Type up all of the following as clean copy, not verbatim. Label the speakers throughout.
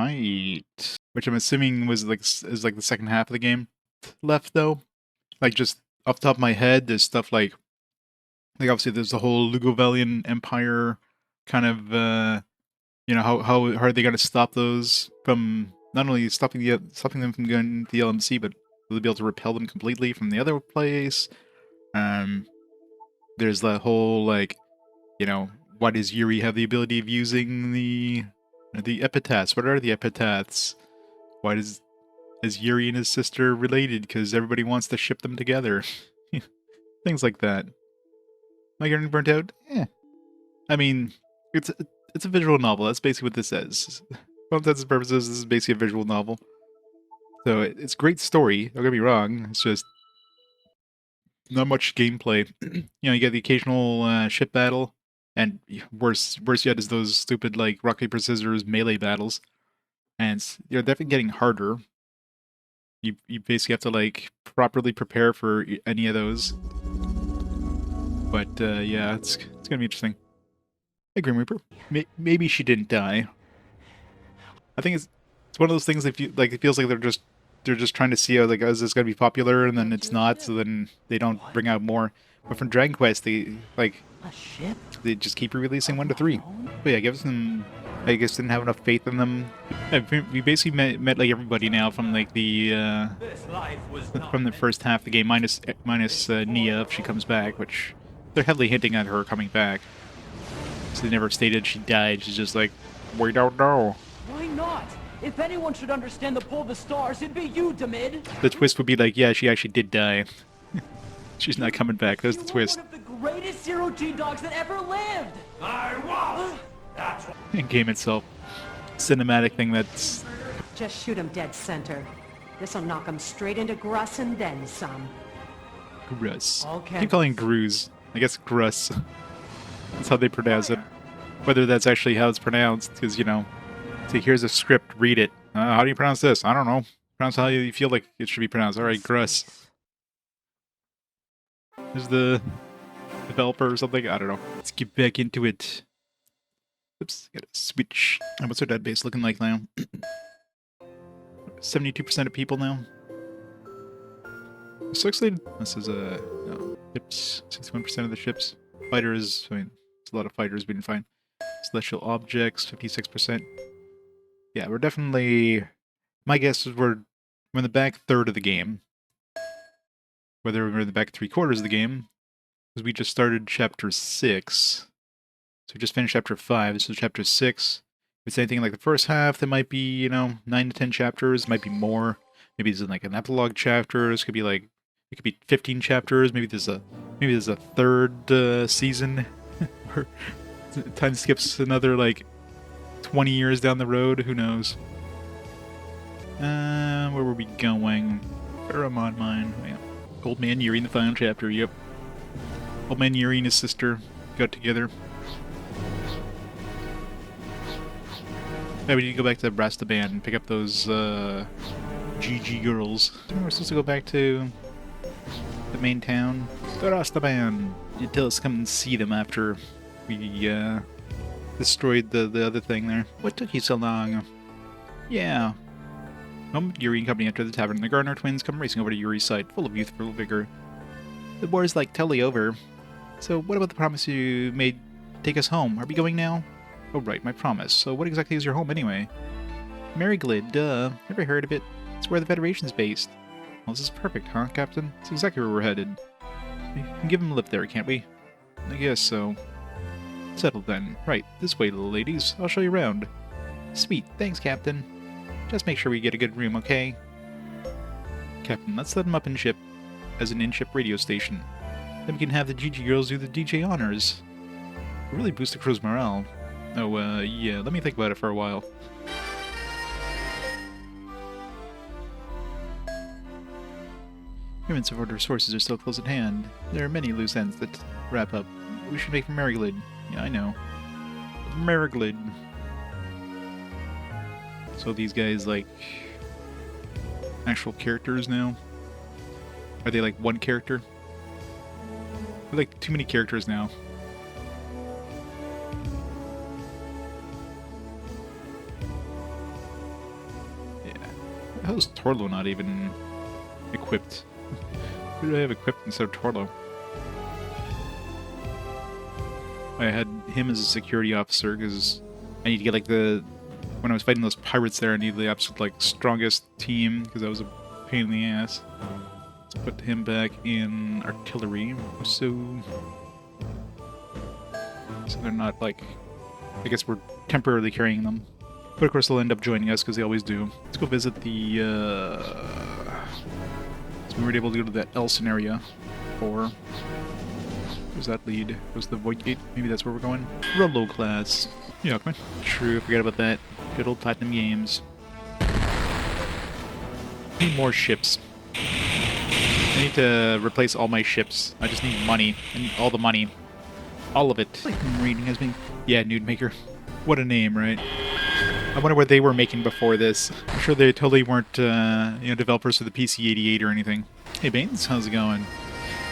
Speaker 1: Right. Which I'm assuming was like is like the second half of the game left though. Like just off the top of my head, there's stuff like obviously there's the whole Lugovelian Empire kind of how are they going to stop those from not only stopping them from going to the LMC, but will they be able to repel them completely from the other place? Um, there's the whole like why does Yuri have the ability of using the epitaphs? What are the epitaphs? Why does is Yuri and his sister related? Because everybody wants to ship them together. Things like that. Am I getting burnt out? Yeah. I mean, it's a visual novel. That's basically what this says. For all intents and purposes, this is basically a visual novel. So it's a great story. Don't get me wrong. It's just not much gameplay. You get the occasional ship battle, and worse yet is those stupid like rock paper scissors melee battles, and they're definitely getting harder. You basically have to like properly prepare for any of those. But yeah, it's gonna be interesting. Hey, Grim Reaper. Maybe she didn't die. I think it's one of those things that it feels like they're just trying to see how like is this gonna be popular, and then it's not, so then they don't bring out more. But from Dragon Quest, they just keep releasing 1 to 3. But yeah, give them. I guess didn't have enough faith in them. Yeah, we basically met like everybody now from like from the first half of the game, minus Nia if she comes back, which they're heavily hinting at her coming back. So they never stated she died. She's just like, we don't know.
Speaker 2: Why not? If anyone should understand the pull of the stars, it'd be you, Demid.
Speaker 1: The twist would be like, yeah, she actually did die. She's not coming back. That's the twist.
Speaker 2: One of the greatest zero-G dogs that ever lived.
Speaker 3: I was. That's what.
Speaker 1: Game itself, cinematic thing that's.
Speaker 4: Just shoot him dead center. This'll knock him straight into Gruss and then some.
Speaker 1: Gruss.
Speaker 2: Okay.
Speaker 1: Keep calling Gruz. I guess Gruss. That's how they pronounce it. Whether that's actually how it's pronounced, because see, here's a script, read it. How do you pronounce this? I don't know. Pronounce how you feel like it should be pronounced. All right, Gruss. Is the developer or something? I don't know. Let's get back into it. Oops, gotta switch. What's our dead base looking like now? 72% of people now. So excited. This is ships. 61% of the ships. Fighters. I mean, it's a lot of fighters. We didn't find celestial objects. 56%. Yeah, we're definitely. My guess is we're in the back third of the game. Whether we're in the back 3/4 of the game, because we just started chapter 6. So we just finished chapter 5. This is chapter 6. If it's anything like the first half, there might be 9 to 10 chapters. Might be more. Maybe it's like an epilogue chapter. It could be 15 chapters. Maybe there's a third season. Or time skips another like 20 years down the road. Who knows? Where were we going? Pheromone Mine. Oh, yeah. Old Man Yuri in the final chapter. Yep. Old Man Yuri and his sister got together. Yeah, we need to go back to Rastaban and pick up those GG girls. We're supposed to go back to the main town. Rastaban. You tell us to come and see them after we destroyed the other thing there. What took you so long? Yeah. Yuri and company enter the tavern. The Garner twins come racing over to Yuri's side, full of youthful vigor. The war is like totally over. So what about the promise you made to take us home? Are we going now? Oh right, my promise. So what exactly is your home anyway? Maryglid, duh. Never heard of it. It's where the Federation's based. Well, this is perfect, huh, Captain? It's exactly where we're headed. We can give him a lift there, can't we? I guess so. Settled then. Right, this way, little ladies. I'll show you around. Sweet, thanks, Captain. Just make sure we get a good room, okay? Captain, let's let him up in ship as an in-ship radio station. Then we can have the GG girls do the DJ honors. It'll really boost the crew's morale. Oh, yeah, let me think about it for a while. Humans of order sources are still close at hand. There are many loose ends that wrap up. We should make for Maryglid. Yeah, I know. Maryglid. So these guys, like, actual characters now? Are they like one character? They're like too many characters now. How is Torlo not even equipped? Who do I have equipped instead of Torlo? I had him as a security officer because I need to get like when I was fighting those pirates there, I needed the absolute like strongest team because I was a pain in the ass. Let's put him back in artillery. So they're not like, I guess we're temporarily carrying them. But of course they'll end up joining us because they always do. Let's go visit the, so we were able to go to that Elson area. Or, where's that lead? Was the Void Gate? Maybe that's where we're going? Rolo class. Yeah, come on. True, forget about that. Good old Platinum Games. Need more ships. I need to replace all my ships. I just need money. I need all the money. All of it. Like I'm reading as being... Yeah, Nude Maker. What a name, right? I wonder what they were making before this. I'm sure they totally weren't, developers for the PC-88 or anything. Hey, Baines, how's it going?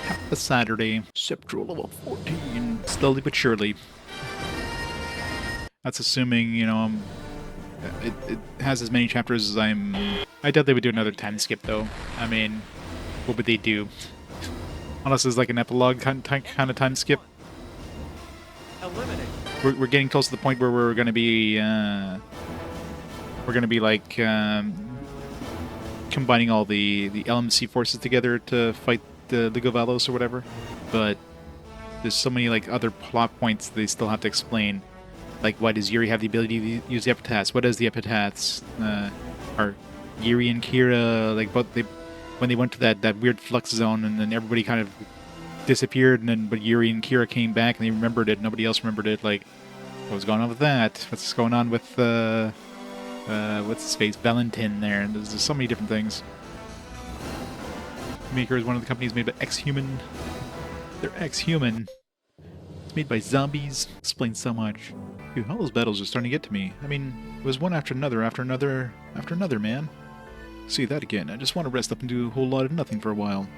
Speaker 1: Happy Saturday. Sceptral level 14. Slowly but surely. That's assuming, it has as many chapters as I doubt they would do another time skip, though. I mean, what would they do? Unless it's like an epilogue kind of time skip.
Speaker 2: Eliminate.
Speaker 1: We're getting close to the point where we're gonna be like combining all the LMC forces together to fight the League of Valos or whatever. But there's so many like other plot points they still have to explain. Like, why does Yuri have the ability to use the epitaphs? What does the epitaphs? Are Yuri and Kira like both when they went to that weird flux zone and then everybody kind of disappeared, and then but Yuri and Kira came back and they remembered it. Nobody else remembered it. Like, what was going on with that? What's going on with what's his face, Valentin there? And there's so many different things. Maker is one of the companies made by Ex-Human. They're Ex-Human. It's made by zombies. Explains so much. Dude, all those battles are starting to get to me. I mean, it was one after another, man. See that again. I just want to rest up and do a whole lot of nothing for a while.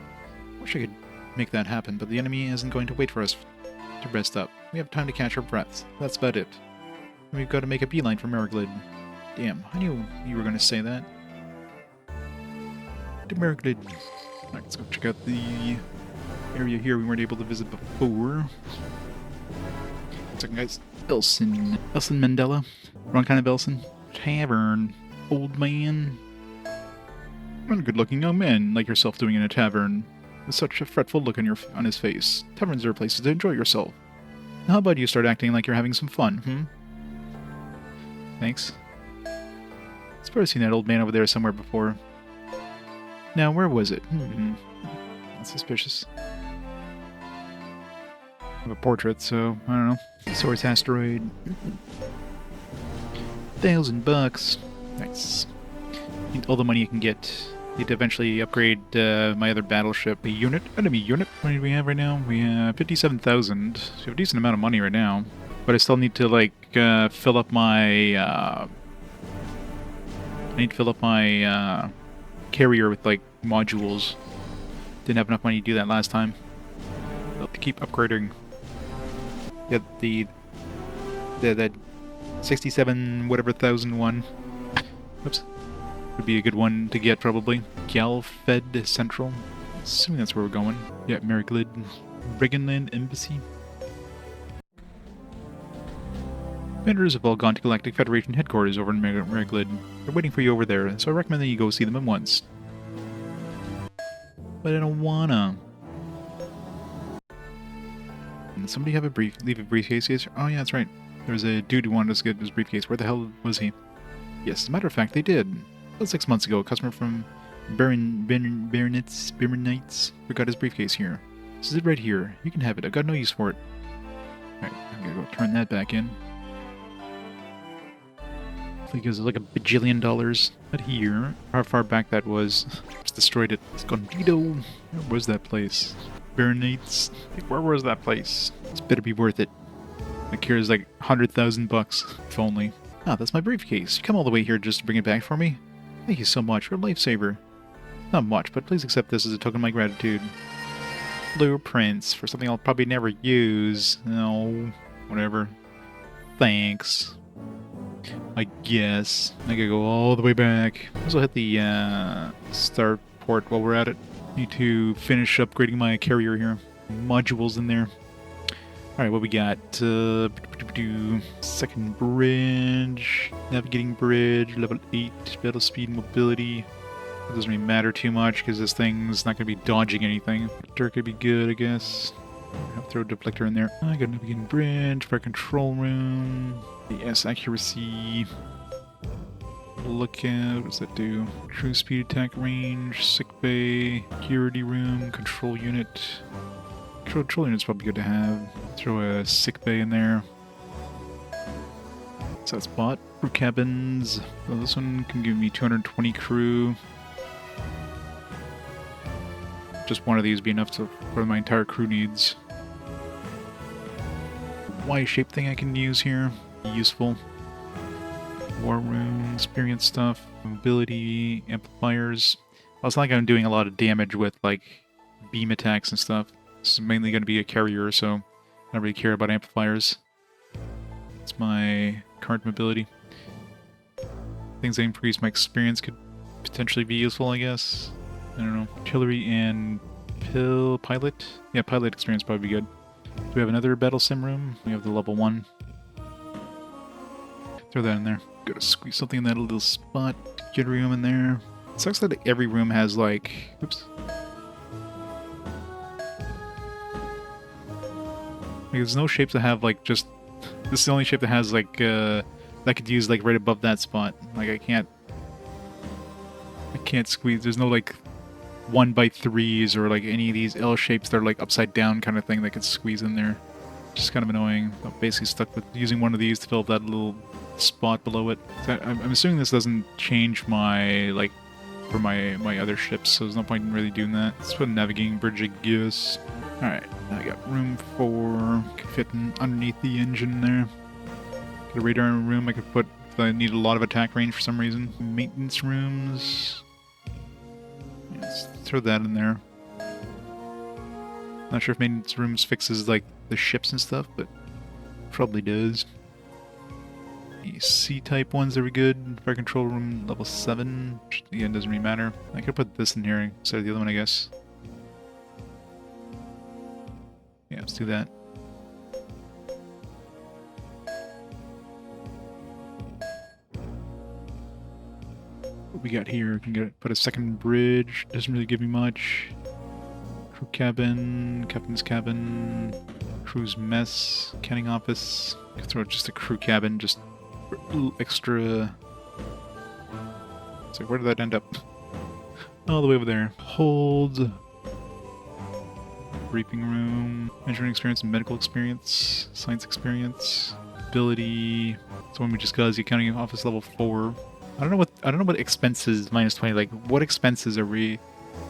Speaker 1: Wish I could make that happen, but the enemy isn't going to wait for us to rest up. We have time to catch our breaths. That's about it. We've got to make a beeline for Mariglid. Damn, I knew you were going to say that. To Mariglid. Alright, let's go check out the area here we weren't able to visit before. 1 second, guys. Elson Mandela. Wrong kind of Elson. Tavern. Old man. What a good-looking young man like yourself doing in a tavern. With such a fretful look on his face. Taverns are places to enjoy yourself. Now how about you start acting like you're having some fun, Thanks. I've probably seen that old man over there somewhere before. Now, where was it? That's suspicious. I have a portrait, so I don't know. Source asteroid. $1,000. Nice. Need all the money you can get. Need to eventually upgrade my other battleship. A unit? Enemy unit? What do we have right now? We have 57,000. So we have a decent amount of money right now. But I still need to, like, fill up my... I need to fill up my carrier with, like, modules. Didn't have enough money to do that last time. I'll have to keep upgrading. Yeah, that 67 whatever thousand one. Oops. Would be a good one to get, probably. Galfed Central. Assuming that's where we're going. Yeah, Mariglid. Brigandland Embassy. Commanders have all gone to Galactic Federation headquarters over in Mariglid. They're waiting for you over there, so I recommend that you go see them at once. But I don't wanna. Did somebody have leave a briefcase? Oh yeah, that's right. There was a dude who wanted us to get his briefcase. Where the hell was he? Yes, as a matter of fact, they did. About 6 months ago, a customer from Berenites forgot his briefcase here. This is it right here. You can have it. I've got no use for it. Alright, I'm gonna go turn that back in. I think it was like $1 bajillion. Not here. How far back that was. Just destroyed it. Escondido. Where was that place? Berenites. Where was that place? This better be worth it. Like here's like $100,000, if only. Ah, that's my briefcase. You come all the way here just to bring it back for me? Thank you so much. You're a lifesaver. Not much, but please accept this as a token of my gratitude. Blueprints for something I'll probably never use. No, whatever. Thanks. I guess. I gotta go all the way back. Also hit the start port while we're at it. Need to finish upgrading my carrier here. Modules in there. Alright, what we got? Second bridge. Navigating bridge. Level 8. Battle speed, mobility. It doesn't really matter too much because this thing's not going to be dodging anything. Deflector could be good, I guess. I'll throw a deflector in there. I got a navigating bridge, fire control room. Yes, accuracy. Lookout, what does that do? True speed, attack range, sick bay, security room, control unit. Control unit's probably good to have. Throw a sick bay in there. So that's bought. Crew cabins. So this one can give me 220 crew. Just one of these would be enough for my entire crew needs. Y-shaped thing I can use here. Useful. War room, experience stuff, mobility, amplifiers. Well, it's not like I'm doing a lot of damage with like beam attacks and stuff. This is mainly going to be a carrier, so I don't really care about amplifiers. It's my current mobility. Things that increase my experience could potentially be useful, I guess. I don't know. Artillery and pilot? Yeah, pilot experience probably be good. Do we have another battle sim room? We have the level 1. Throw that in there. Gotta squeeze something in that little spot. Get a room in there. It sucks that every room has like... Oops. There's no shapes that have like just... This is the only shape that has like... that I could use like right above that spot. Like I can't squeeze. There's no like 1x3s or like any of these L shapes that are like upside down kind of thing that could squeeze in there. Just kind of annoying. I'm basically stuck with using one of these to fill up that little spot below it. So I'm assuming this doesn't change my like for my other ships, so there's no point in really doing that. Let's put a navigating bridge, I guess. Alright, now I got room for fit underneath the engine there. Got a radar room I could put if I need a lot of attack range for some reason. Maintenance rooms. Yeah, let's throw that in there. Not sure if maintenance rooms fixes like the ships and stuff, but probably does. The C-type ones are good. Fire control room level 7. Which, again, doesn't really matter. I could put this in here instead of the other one, I guess. Yeah, let's do that. What we got here? We can put a second bridge. Doesn't really give me much. Crew cabin, captain's cabin, crew's mess, canning office. I could throw just a crew cabin, just for a little extra. So where did that end up? All the way over there. Hold. Briefing room. Engineering experience and medical experience. Science experience. Ability. So when we just got is the accounting office level 4. I don't know what expenses minus 20. Like what expenses are we?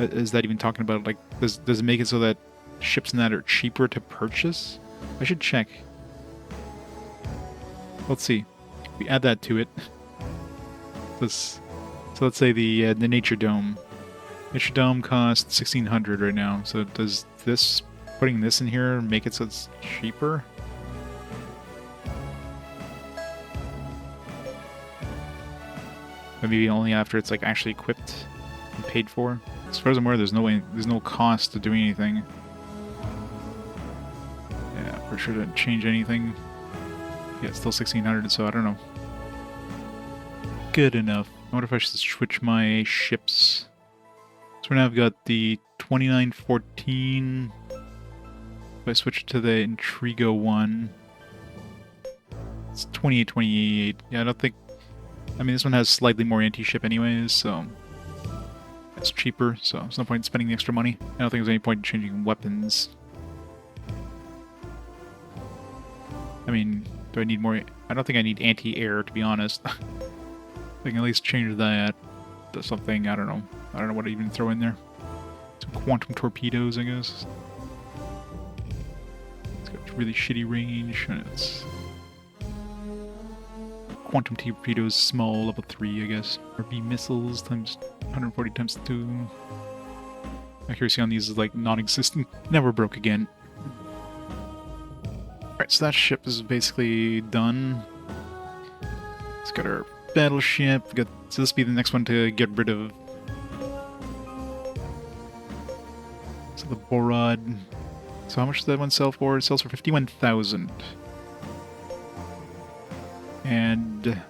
Speaker 1: Is that even talking about? Like does it make it so that ships and that are cheaper to purchase? I should check. Let's see. We add that to it. So let's say the Nature Dome. Nature Dome costs 1,600 right now. So does this putting this in here make it so it's cheaper? Maybe only after it's like actually equipped and paid for. As far as I'm aware, there's no cost to doing anything. Yeah, for sure to change anything. Yeah, it's still 1,600, so I don't know. Good enough. I wonder if I should switch my ships. So now I've got the 2914. If I switch to the Intrigo one, it's 2828. Yeah, I don't think... I mean, this one has slightly more anti-ship anyways, so... It's cheaper, so there's no point in spending the extra money. I don't think there's any point in changing weapons. I mean, do I need more... I don't think I need anti-air, to be honest. I can at least change that to something, I don't know. I don't know what to even throw in there. Some quantum torpedoes, I guess. It's got really shitty range, and it's... Quantum torpedoes, small, level 3, I guess. RB missiles times 140 times 2. Accuracy on these is like non-existent. Never broke again. Alright, so that ship is basically done. Let's got our battleship. So this will be the next one to get rid of. So the Borod. So how much does that one sell for? It sells for 51,000. And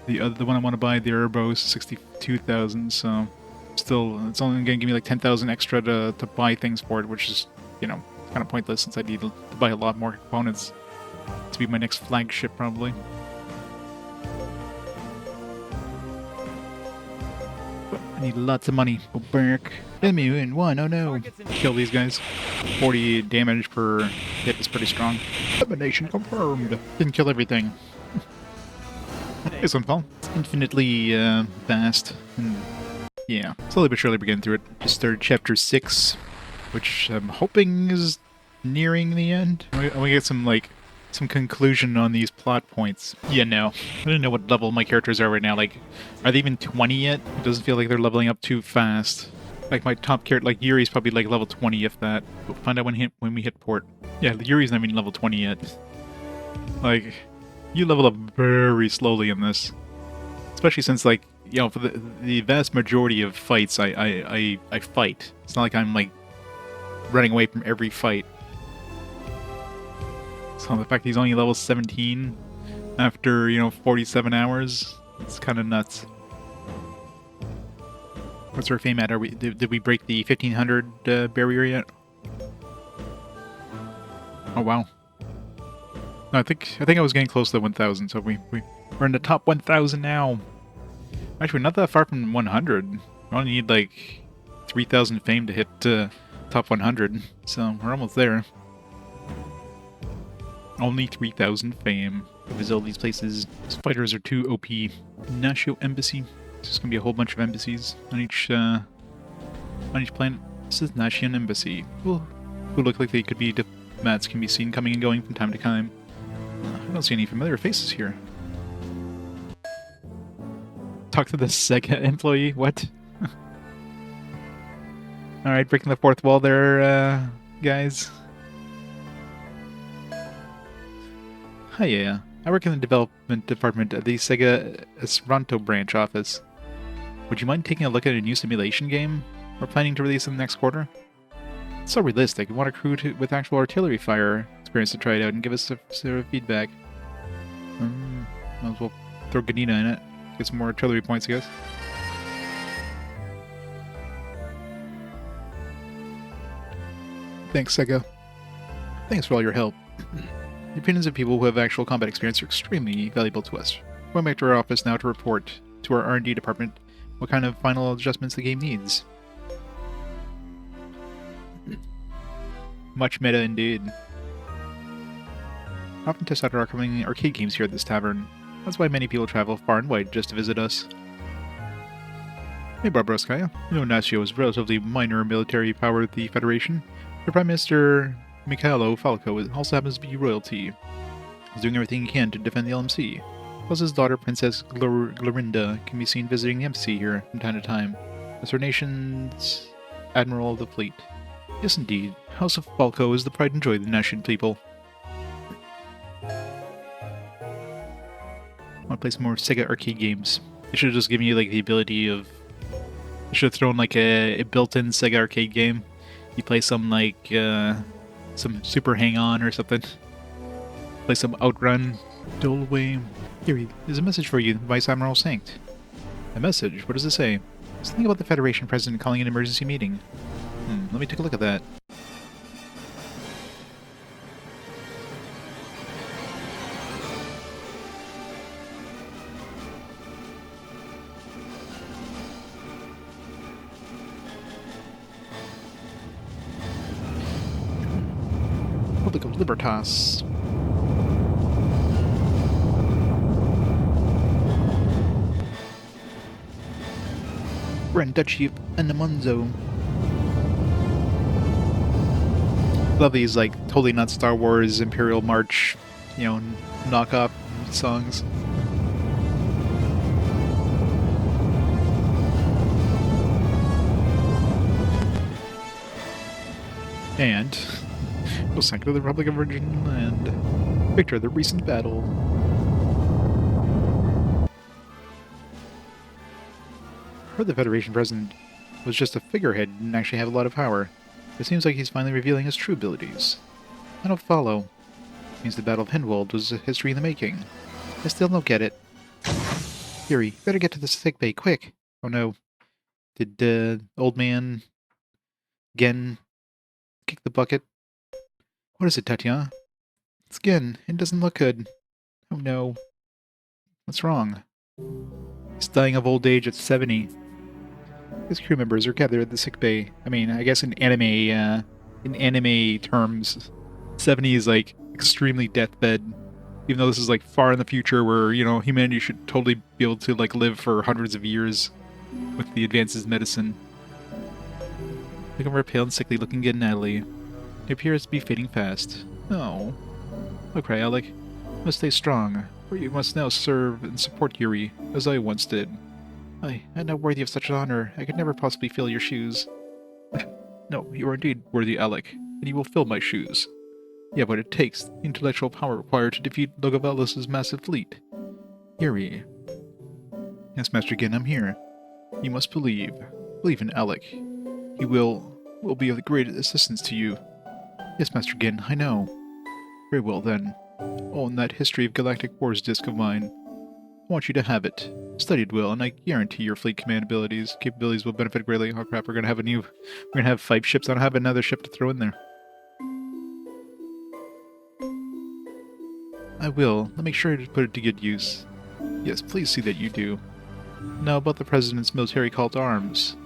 Speaker 1: the one I want to buy, the Urbo, is 62,000. So still, it's only going to give me like 10,000 extra to buy things for it, which is, you know, kind of pointless since I need to buy a lot more components to be my next flagship, probably. But I need lots of money. Go back. Enemy in one. Oh no. Kill these guys. 40 damage per hit is pretty strong. Domination confirmed. Didn't kill everything. This one, Paul. It's infinitely vast. And yeah, slowly but surely we're getting through it. Just started chapter 6, which I'm hoping is nearing the end. We get some, like, some conclusion on these plot points. Yeah, no. I don't know what level my characters are right now. Like, are they even 20 yet? It doesn't feel like they're leveling up too fast. Like, my top character, like, Yuri's probably, like, level 20, if that. We'll find out when we hit port. Yeah, Yuri's not even level 20 yet. Like, you level up very slowly in this. Especially since, like, you know, for the vast majority of fights, I fight. It's not like I'm, like, running away from every fight. So the fact he's only level 17 after, you know, 47 hours, it's kind of nuts. What's our fame at? Did we break the 1500 barrier yet? Oh wow! No, I think I was getting close to the 1000. So we're in the top 1000 now. Actually, we're not that far from 100. We only need like 3000 fame to hit top 100. So we're almost there. Only 3,000 fame. Visit all these places. These fighters are too OP. Nashio Embassy. There's just gonna be a whole bunch of embassies on each planet. This is Nashian Embassy. Who look like they could be diplomats can be seen coming and going from time to time. I don't see any familiar faces here. Talk to the Sega employee? What? Alright, breaking the fourth wall there, guys. Hiya. I work in the development department at the Sega Esperanto branch office. Would you mind taking a look at a new simulation game we're planning to release in the next quarter? It's so realistic. We want a crew with actual artillery fire experience to try it out and give us some feedback. Might as well throw Ganina in it. Get some more artillery points, I guess. Thanks, Sega. Thanks for all your help. The opinions of people who have actual combat experience are extremely valuable to us. We're going back to our office now to report to our R&D department what kind of final adjustments the game needs. Much meta indeed. I often test out our upcoming arcade games here at this tavern. That's why many people travel far and wide just to visit us. Hey Barbroskaya, you know Nashio is relatively minor military power of the Federation. Your Prime Minister Mikhailo Falco also happens to be royalty. He's doing everything he can to defend the LMC. Plus his daughter, Princess Glorinda, can be seen visiting the embassy here from time to time, as her nation's Admiral of the Fleet. Yes, indeed. House of Falco is the pride and joy of the Nashian people. I want to play some more Sega arcade games. They should have just given you like the ability of... They should have thrown like a built-in Sega arcade game. You play some like... some Super Hang-On or something. Play some Outrun. Doleway. Here, there's a message for you, Vice Admiral Sanct. A message? What does it say? Something about the Federation President calling an emergency meeting. Let me take a look at that. Republic of Libertas. Grand Duchy of Enamonzo. Love these, like, totally not Star Wars Imperial March, you know, knockoff songs. And was sent to the Republic of Virgin Land. Victor, the recent battle. Heard the Federation president was just a figurehead and didn't actually have a lot of power. It seems like he's finally revealing his true abilities. I don't follow. Means the Battle of Hinwald was a history in the making. I still don't get it. Yuri, better get to the sickbay, quick! Oh no. Did, old man Gen kick the bucket? What is it, Tatiana? It's Gen. It doesn't look good. Oh no. What's wrong? He's dying of old age at 70. His crew members are gathered at the sickbay. I mean, I guess in anime terms, 70 is like extremely deathbed. Even though this is like far in the future where, you know, humanity should totally be able to like live for hundreds of years with the advances in medicine. Look over a pale and sickly looking good Natalie. He appears to be fading fast. No. Don't cry, Alec. You must stay strong, for you must now serve and support Yuri, as I once did. I am not worthy of such an honor. I could never possibly fill your shoes. No, you are indeed worthy, Alec, and you will fill my shoes. Yeah, but it takes the intellectual power required to defeat Logovelis' massive fleet. Yuri. Yes, Master Gin, I'm here. You must believe. Believe in Alec. He will be of great assistance to you. Yes, Master Gin, I know. Very well, then. Own that History of Galactic Wars disc of mine. I want you to have it. Study it well, and I guarantee your fleet command capabilities will benefit greatly. Oh crap, we're gonna have 5 ships. I don't have another ship to throw in there. I will. I'll make sure to put it to good use. Yes, please see that you do. Now about the President's military call to arms.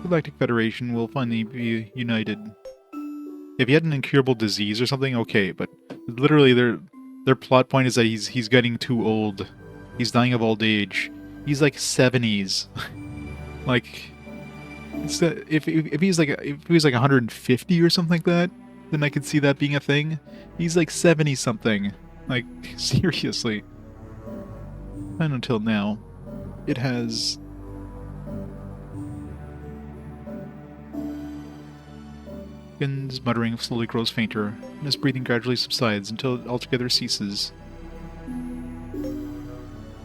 Speaker 1: The Galactic Federation will finally be united. If he had an incurable disease or something, okay, but literally their plot point is that he's getting too old. He's dying of old age. He's like 70s. Like, if he's like 150 or something like that, then I could see that being a thing. He's like 70 something. Like, seriously. And until now, it has... Gen's muttering slowly grows fainter, and his breathing gradually subsides until it altogether ceases.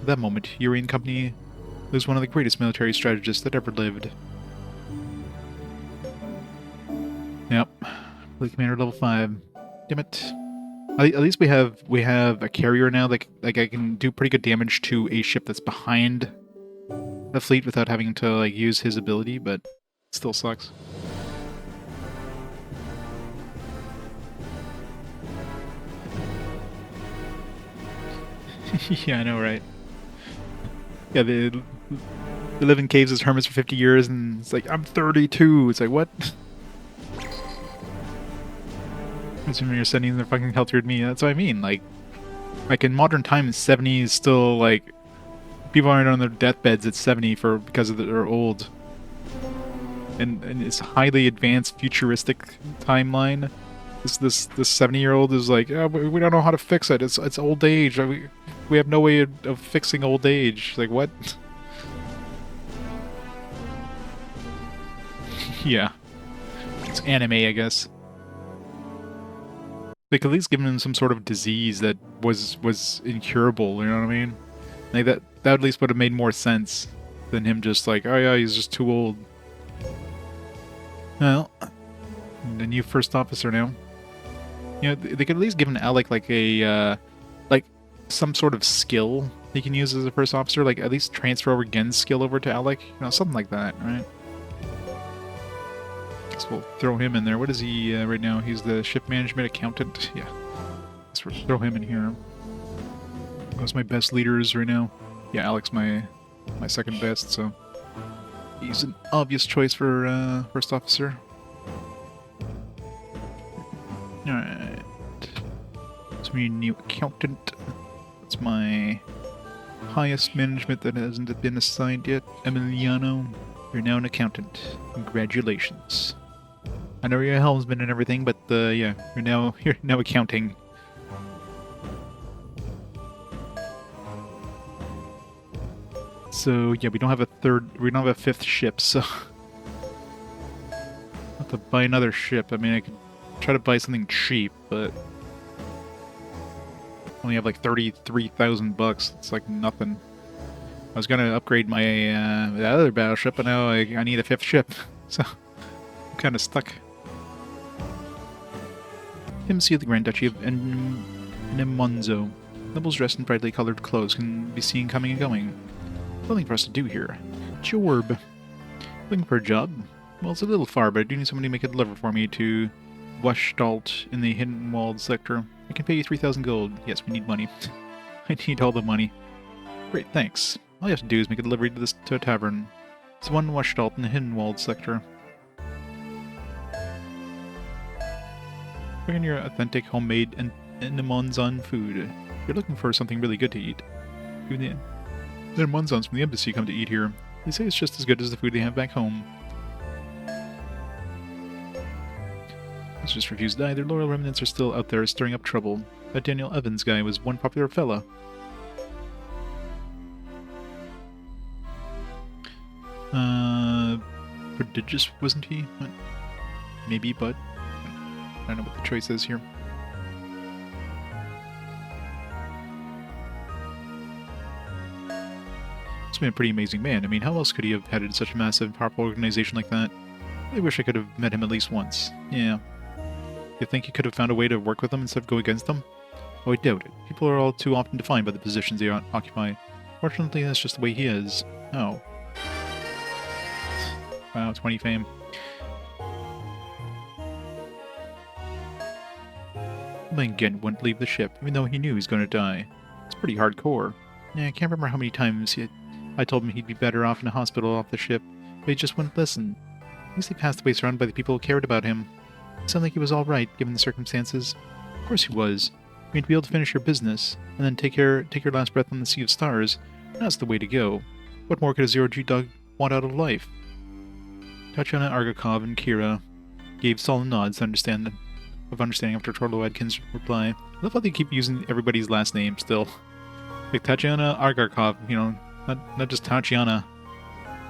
Speaker 1: At that moment, Yuri and company was one of the greatest military strategists that ever lived. Yep. Fleet Commander level 5. Damn it. At least we have a carrier now that like I can do pretty good damage to a ship that's behind the fleet without having to like use his ability, but it still sucks. Yeah, I know, right? Yeah, they live in caves as hermits for 50 years, and it's like, I'm 32. It's like, what? Assuming you're sending they're fucking healthier than me. That's what I mean. Like in modern times, 70 is still like people aren't on their deathbeds at 70 because they're old. And it's highly advanced futuristic timeline. This 70-year-old is like, oh, we don't know how to fix it. It's old age. We have no way of fixing old age. Like, what? Yeah. It's anime, I guess. Like, at least giving him some sort of disease that was incurable, you know what I mean? Like, that at least would have made more sense than him just like, oh yeah, he's just too old. Well, the new first officer now. You know, they could at least give an Alec like a, like, some sort of skill he can use as a first officer. Like, at least transfer over Gen's skill over to Alec. You know, something like that, right? Guess we'll throw him in there. What is he right now? He's the ship management accountant. Yeah. Guess we'll throw him in here. Those are my best leaders right now. Yeah, Alec's my second best, so he's an obvious choice for first officer. Alright. It's my new accountant. That's my highest management that hasn't been assigned yet. Emiliano, you're now an accountant. Congratulations. I know you're a helmsman and everything, but yeah, you're now accounting. So yeah, we don't have a fifth ship, so I'll have to buy another ship. I mean, I could try to buy something cheap, but only have like $33,000 bucks. It's like nothing. I was gonna upgrade my the other battleship, but now I need a 5th ship, so I'm kind of stuck. Embassy of the Grand Duchy of Nemonzo. Nobles dressed in brightly colored clothes can be seen coming and going. Nothing for us to do here. Jorb. Looking for a job? Well, it's a little far, but I do need somebody to make a deliver for me to Westalt in the Hidden Walled sector. I can pay you 3,000 gold. Yes, we need money. I need all the money. Great, thanks. All you have to do is make a delivery to a tavern. It's one Westalt in the Hidden Walled sector. Bring in your authentic homemade and Nemonzon food. You're looking for something really good to eat. Even the Nemonzons from the embassy come to eat here. They say it's just as good as the food they have back home. Let's just refuse to die. Their loyal remnants are still out there stirring up trouble. That Daniel Evans guy was one popular fella. Prodigious, wasn't he? What? Maybe, but I don't know what the choice is here. He's been a pretty amazing man. I mean, how else could he have headed such a massive and powerful organization like that? I wish I could have met him at least once. Yeah. You think he could have found a way to work with them instead of go against them? Oh, I doubt it. People are all too often defined by the positions they occupy. Fortunately, that's just the way he is. Oh. Wow, 20 fame. Lingen wouldn't leave the ship, even though he knew he was going to die. It's pretty hardcore. Yeah, I can't remember how many times I told him he'd be better off in a hospital off the ship, but he just wouldn't listen. At least he passed away surrounded by the people who cared about him. It sounded like he was alright, given the circumstances. Of course he was. I mean, to be able to finish your business, and then take your last breath on the Sea of Stars, that's the way to go. What more could a zero-G dog want out of life? Tatiana Argakov and Kira gave solemn nods of understanding after Torlo Adkins' reply. I love how they keep using everybody's last name still. Like Tatiana Argakov, you know, not just Tatiana.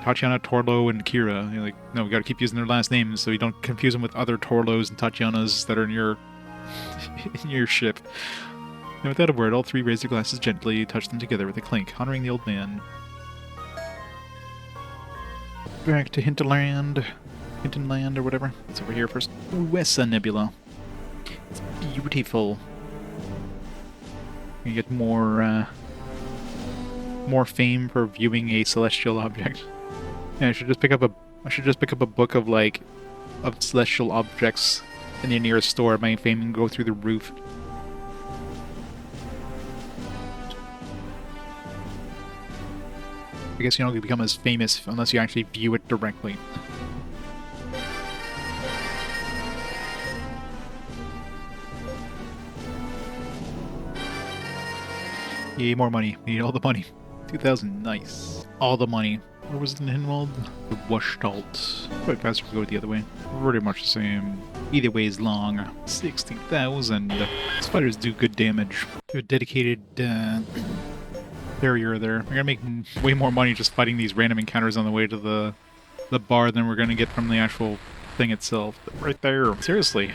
Speaker 1: Tatiana, Torlo, and Kira. You're like, no, we gotta keep using their last names so you don't confuse them with other Torlos and Tatianas that are in your in your ship. And without a word, all three raised their glasses gently, touched them together with a clink, honoring the old man. Back to Hinterland, or whatever. It's over here first. Wessa Nebula. It's beautiful. You get more fame for viewing a celestial object. Yeah, I should just pick up a book of celestial objects in the nearest store. My fame can go through the roof. I guess you don't become as famous unless you actually view it directly. Yay, more money. We need all the money. 2,000, nice. All the money. Where was it in Hinwald? The Westalt. Probably faster if we go the other way. Pretty much the same. Either way is long. 60,000. These fighters do good damage. Do a dedicated barrier there. We're gonna make way more money just fighting these random encounters on the way to the bar than we're gonna get from the actual thing itself. But right there. Seriously.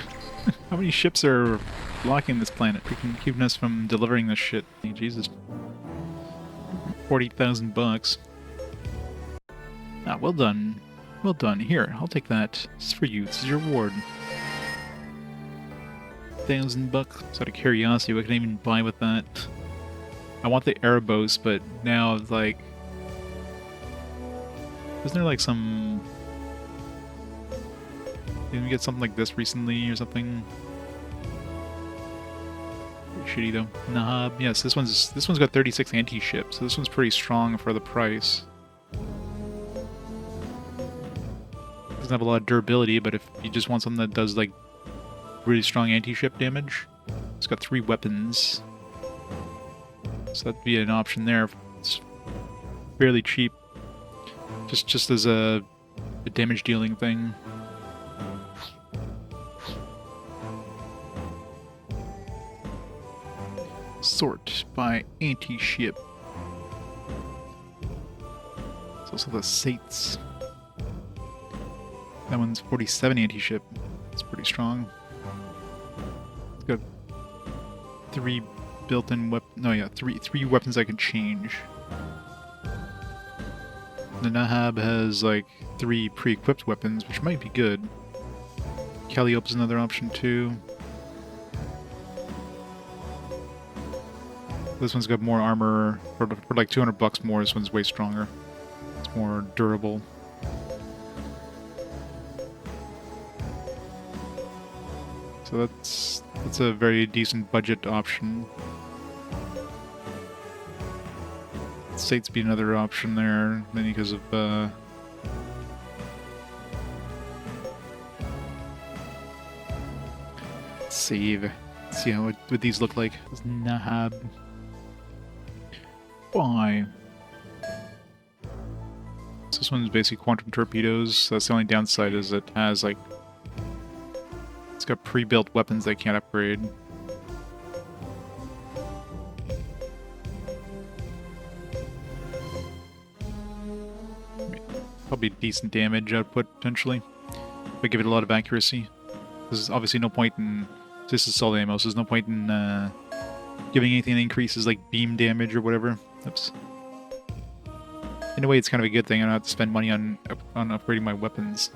Speaker 1: How many ships are blocking this planet? Freaking keeping us from delivering this shit. Hey, Jesus. 40,000 bucks. Ah, well done. Well done. Here, I'll take that. This is for you. This is your reward. 1,000 bucks. Out of curiosity, what can I even buy with that? I want the Erebos, but now it's like... Isn't there like some... Didn't we get something like this recently or something? Pretty shitty though. Nahab. Yes, this one's got 36 anti-ship, so this one's pretty strong for the price. Doesn't have a lot of durability, but if you just want something that does like really strong anti-ship damage, it's got 3 weapons. So that'd be an option there. It's fairly cheap. Just as a damage dealing thing. Sort by anti-ship. It's also the Sates. That one's 47 anti-ship. It's pretty strong. It's got 3 built-in weapons. No, yeah, three weapons I can change. The Nahab has like 3 pre-equipped weapons, which might be good. Calliope's another option too. This one's got more armor for like $200 more. This one's way stronger. It's more durable. So that's a very decent budget option. States be another option there, mainly because of save. See how what these look like. Nahab. Why? So this one's basically quantum torpedoes. So that's the only downside is it has like it's got pre-built weapons they can't upgrade. Probably decent damage output potentially, but give it a lot of accuracy. There's obviously no point in this is solid ammo, so there's no point in giving anything that increases like beam damage or whatever. Oops. In a way, it's kind of a good thing. I don't have to spend money on upgrading my weapons.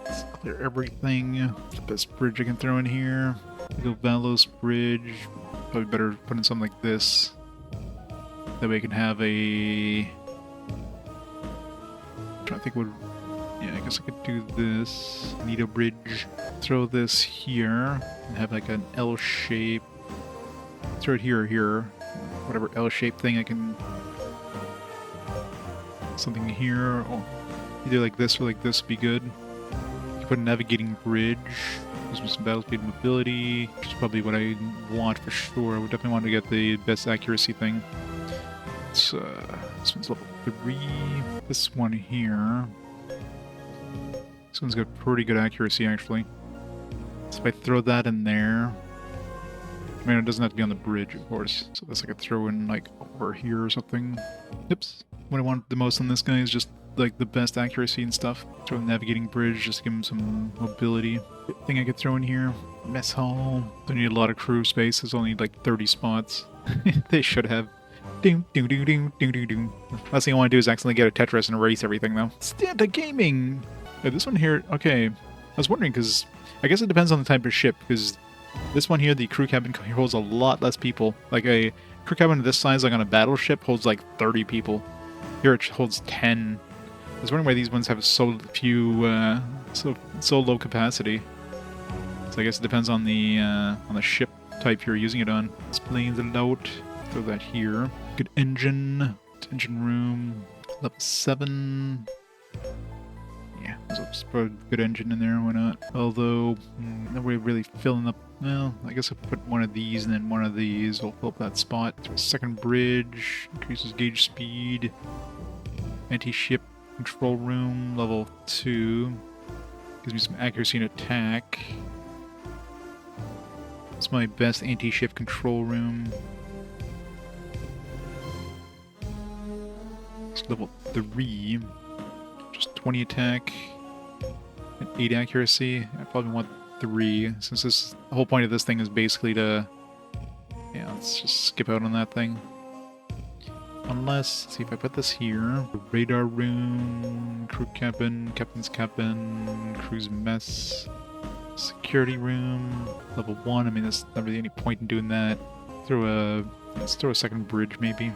Speaker 1: Let's clear everything. The best bridge I can throw in here. Go Valos Bridge. Probably better put in something like this. That way I can have a... I'm trying to think what... Yeah, I guess I could do this. Need a bridge. Throw this here. And have like an L shape. Throw it here or here. Whatever L shape thing I can... Something here. Oh, either like this or like this would be good. You put a navigating bridge. Gives me some battle speed and mobility, which is probably what I want for sure. I would definitely want to get the best accuracy thing. It's, this one's level 3. This one here. This one's got pretty good accuracy, actually. So if I throw that in there... I mean, it doesn't have to be on the bridge, of course. So this I could throw in, like, over here or something. Oops. What I want the most on this guy is just, like, the best accuracy and stuff. Throw a navigating bridge, just to give him some mobility. Thing I could throw in here. Mess hall. Don't need a lot of crew space. There's only, like, 30 spots. They should have. Doom, doom, doom, doom, doom, doom, doom. Last thing I want to do is accidentally get a Tetris and erase everything, though. Stand up gaming! This one here, okay. I was wondering, because I guess it depends on the type of ship, because this one here, the crew cabin here, holds a lot less people. Like a crew cabin of this size, like on a battleship, holds like 30 people. Here it holds 10. I was wondering why these ones have so few, so low capacity. So I guess it depends on the ship type you're using it on. Explains a lot. Throw that here. Good engine. Engine room. Level 7. Yeah, there's just put a good engine in there, why not? Although, nobody really filling up. Well, I guess I'll put one of these and then one of these. We'll fill up that spot. Throw a second bridge. Increases gauge speed. Anti-ship control room, level 2. Gives me some accuracy and attack. It's my best anti-ship control room. It's level 3. Just 20 attack and 8 accuracy. I probably want 3, since the whole point of this thing is basically to... Yeah, let's just skip out on that thing. Unless, let's see if I put this here. Radar room, crew cabin, captain's cabin, crew's mess, security room, level 1. I mean, there's not really any point in doing that. Let's throw a second bridge, maybe.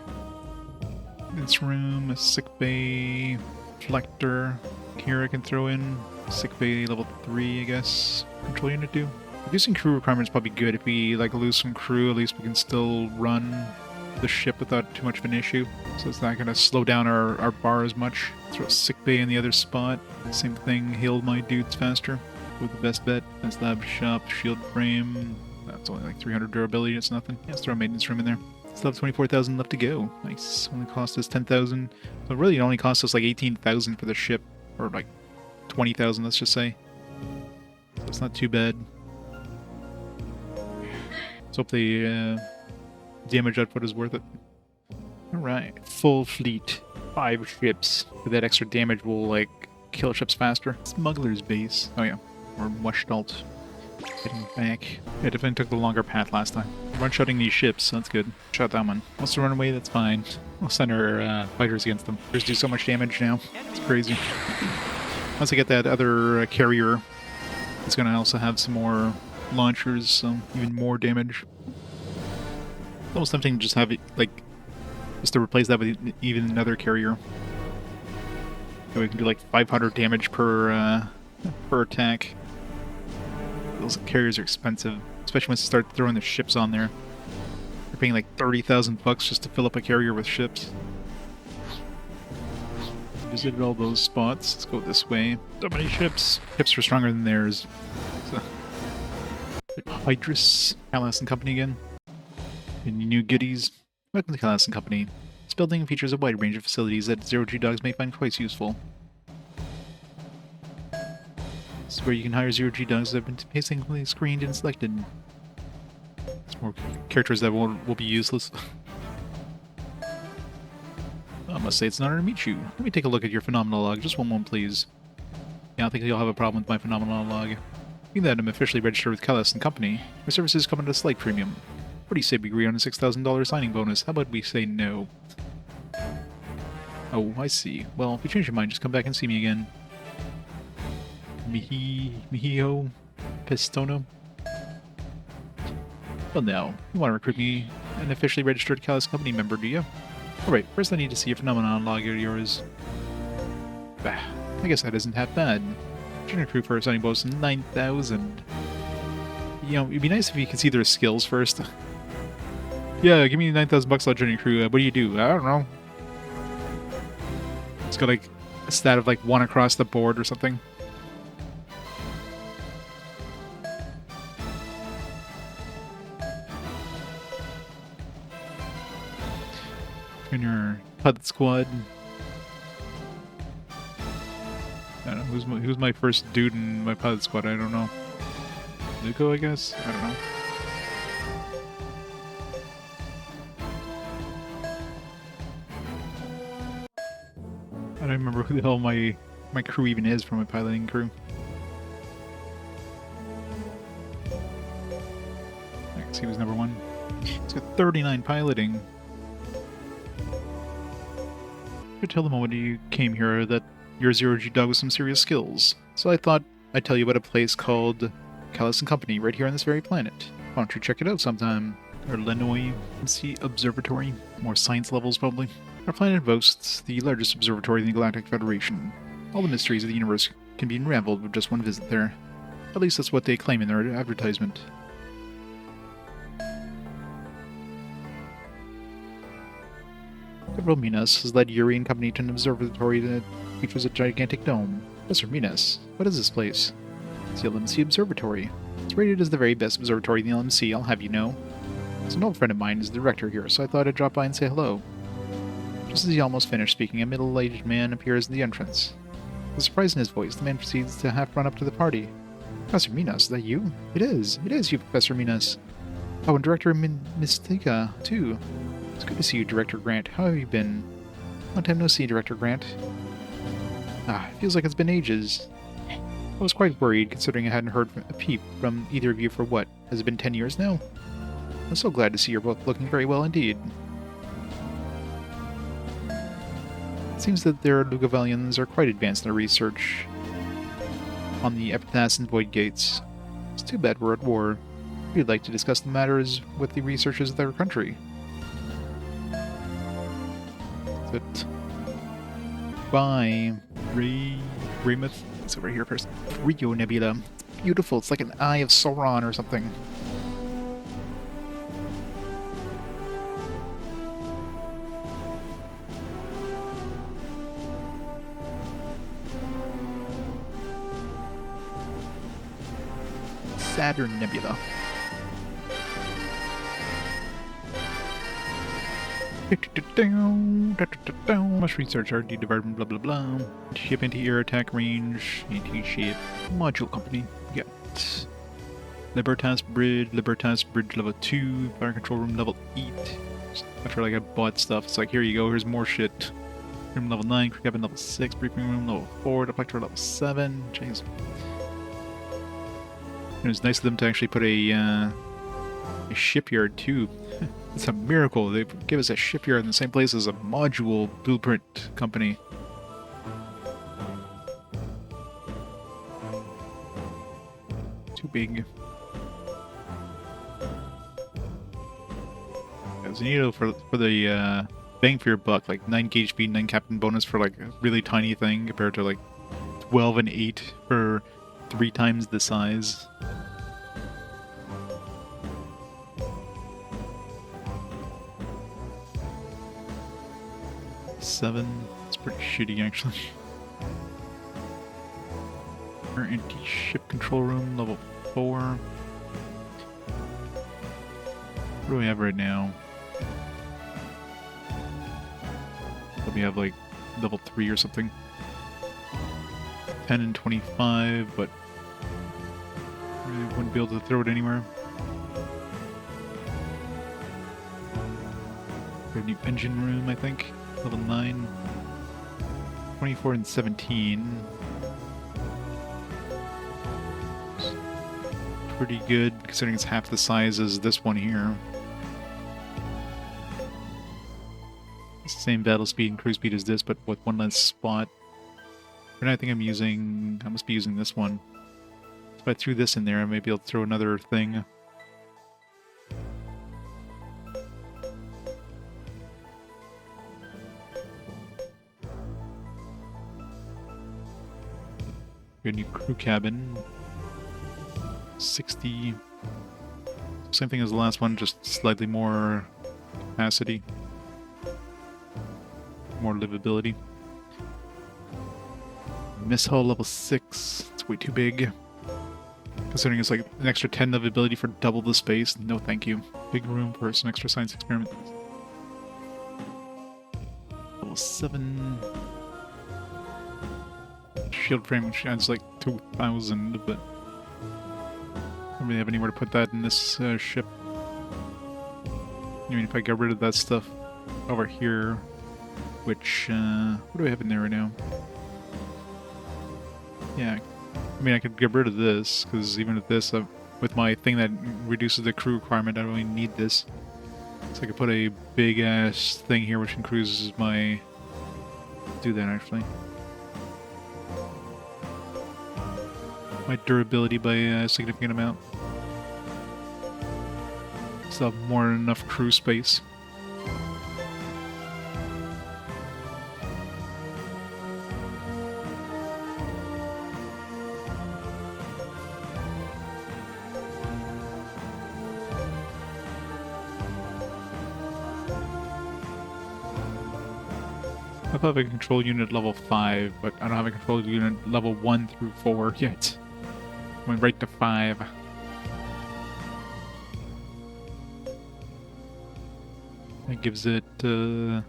Speaker 1: This room, a sick bay, reflector. Here I can throw in sick bay level 3, I guess. Control unit do. Reducing crew requirements is probably good. If we like lose some crew, at least we can still run the ship without too much of an issue. So it's not going to slow down our bar as much. Throw a sick bay in the other spot. Same thing, heal my dudes faster. With the best bet. That's lab shop, shield frame. That's only like 300 durability, it's nothing. Yeah, let's throw a maintenance room in there. Still have 24,000 left to go. Nice. Only cost us 10,000. So really it only cost us like 18,000 for the ship. Or like 20,000, let's just say. So it's not too bad. Let's hope the damage output is worth it. Alright. Full fleet. 5 ships. With that extra damage, we'll like kill ships faster. Smuggler's base. Oh yeah. Or Mushstalt. Getting back. Yeah, definitely took the longer path last time. We're shooting these ships, so that's good. Shot that one. Wants to run away, that's fine. We'll send our fighters against them. Fighters do so much damage now. It's crazy. Once I get that other carrier, it's going to also have some more launchers, so even more damage. It's almost tempting to just have it, like, just to replace that with even another carrier. So we can do like 500 damage per attack. Those carriers are expensive, especially once you start throwing the ships on there. You're paying like 30,000 bucks just to fill up a carrier with ships. Visited all those spots. Let's go this way. So many ships. Ships are stronger than theirs. So. Hydrus, Callas and Company again. Any new goodies? Welcome to Callas and Company. This building features a wide range of facilities that zero-G dogs may find quite useful. This is where you can hire zero-G dogs that have been painstakingly screened and selected. There's more characters that will be useless. I must say it's an honor to meet you. Let me take a look at your phenomenal log. Just one moment, please. Yeah, I don't think you'll have a problem with my phenomenal log. Being that I'm officially registered with Callas and Company, my services come at a slight premium. What do you say we agree on a $6,000 signing bonus? How about we say no? Oh, I see. Well, if you change your mind, just come back and see me again. Mihio Pistono? Well, now, you want to recruit me an officially registered Callas Company member, do you? Alright, first I need to see a phenomenon log of yours. Bah, I guess that isn't half bad. Junior crew for a signing bonus 9,000. You know, it'd be nice if you could see their skills first. Yeah, give me 9,000 bucks on junior crew. What do you do? I don't know. It's got like a stat of like 1 across the board or something. Junior pilot squad. I don't know who's my first dude in my pilot squad. I don't know. Zuko, I guess. I don't know. I don't remember who the hell my crew even is for my piloting crew. I can see who's number 1. It's got 39 piloting. You tell them when you came here that you're a zero-G dog with some serious skills. So I thought I'd tell you about a place called Callas and Company right here on this very planet. Why don't you check it out sometime? Or Landail Observatory. More science levels, probably. Our planet boasts the largest observatory in the Galactic Federation. All the mysteries of the universe can be unraveled with just one visit there. At least that's what they claim in their advertisement. Gabriel Minas has led Yuri and company to an observatory that features a gigantic dome. Professor Minas, what is this place? It's the LMC Observatory. It's rated as the very best observatory in the LMC, I'll have you know. It's an old friend of mine is the director here, so I thought I'd drop by and say hello. Just as he almost finished speaking, a middle-aged man appears in the entrance. With surprise in his voice, the man proceeds to half run up to the party. Professor Minas, is that you? It is you, Professor Minas. Oh, and Director Mystica, too. It's good to see you, Director Grant. How have you been? Long time no see, Director Grant. It feels like it's been ages. I was quite worried, considering I hadn't heard a peep from either of you for what? Has it been 10 years now? I'm so glad to see you're both looking very well indeed. It seems that their Lugavalians are quite advanced in their research on the Epithas and Void Gates. It's too bad we're at war. We'd like to discuss the matters with the researchers of their country. But by Raymouth. It's over here first. Rio Nebula. It's beautiful. It's like an eye of Sauron or something. Saturn Nebula. Must research RD department, blah blah blah. Ship anti-air attack range, anti-ship module company. Got Libertas Bridge level 2, fire control room level 8. After like I bought stuff, it's like here you go, here's more shit. Room level 9, crew cabin level 6, briefing room level 4, deflector level 7. Jeez. it was nice of them to actually put a shipyard too. It's a miracle. They give us a shipyard in the same place as a module blueprint company. Too big. Zanito for the bang for your buck, like 9 gauge speed, 9 captain bonus for like a really tiny thing compared to like 12 and 8 for 3 times the size. Seven. It's pretty shitty actually. Our anti-ship control room, level 4. What do we have right now? We have like level 3 or something. 10 and 25, but we wouldn't be able to throw it anywhere. We have a new engine room, I think. Level 9. 24 and 17. It's pretty good, considering it's half the size as this one here. Same battle speed and cruise speed as this, but with one less spot. And I think I must be using this one. If I threw this in there, I may be able to throw another thing. Good new crew cabin. 60. Same thing as the last one, just slightly more capacity. More livability. Miss hull level 6. It's way too big. Considering it's like an extra 10 livability for double the space. No thank you. Big room for some extra science experiment. Level 7. Shield frame, which adds like 2,000, but I don't really have anywhere to put that in this ship. I mean, if I get rid of that stuff over here, which, what do I have in there right now? Yeah, I mean, I could get rid of this, because even with this, with my thing that reduces the crew requirement, I don't really need this. So I could put a big-ass thing here which increases my... do that, actually. My durability by a significant amount. Still have more than enough crew space. I have a control unit level 5, but I don't have a control unit level 1 through 4 yet. Went right to 5. That gives it, yeah,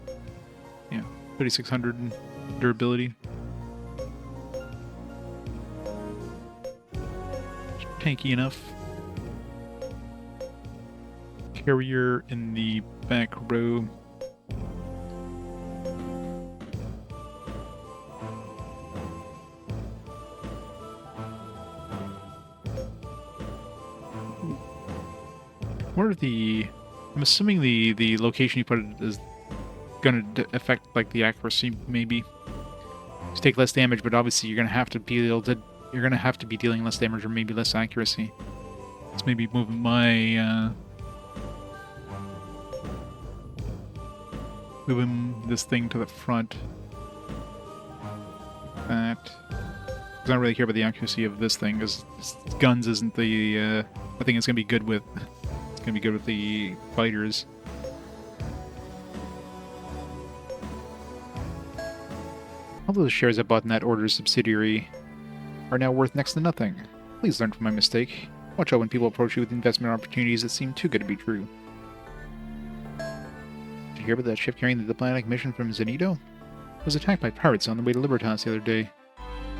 Speaker 1: 3,600 durability. Tanky enough. Carrier in the back row. What are the... I'm assuming the location you put it is going to affect like the accuracy, maybe. You take less damage, but obviously you're going to have to be able to... You're going to have to be dealing less damage or maybe less accuracy. Let's maybe move my... moving this thing to the front. That... I don't really care about the accuracy of this thing, because guns isn't the thing it's going to be good with. It's going to be good with the fighters. All those shares I bought in that order subsidiary are now worth next to nothing. Please learn from my mistake. Watch out when people approach you with investment opportunities that seem too good to be true. Did you hear about that ship carrying the diplomatic mission from Zanito? It was attacked by pirates on the way to Libertas the other day.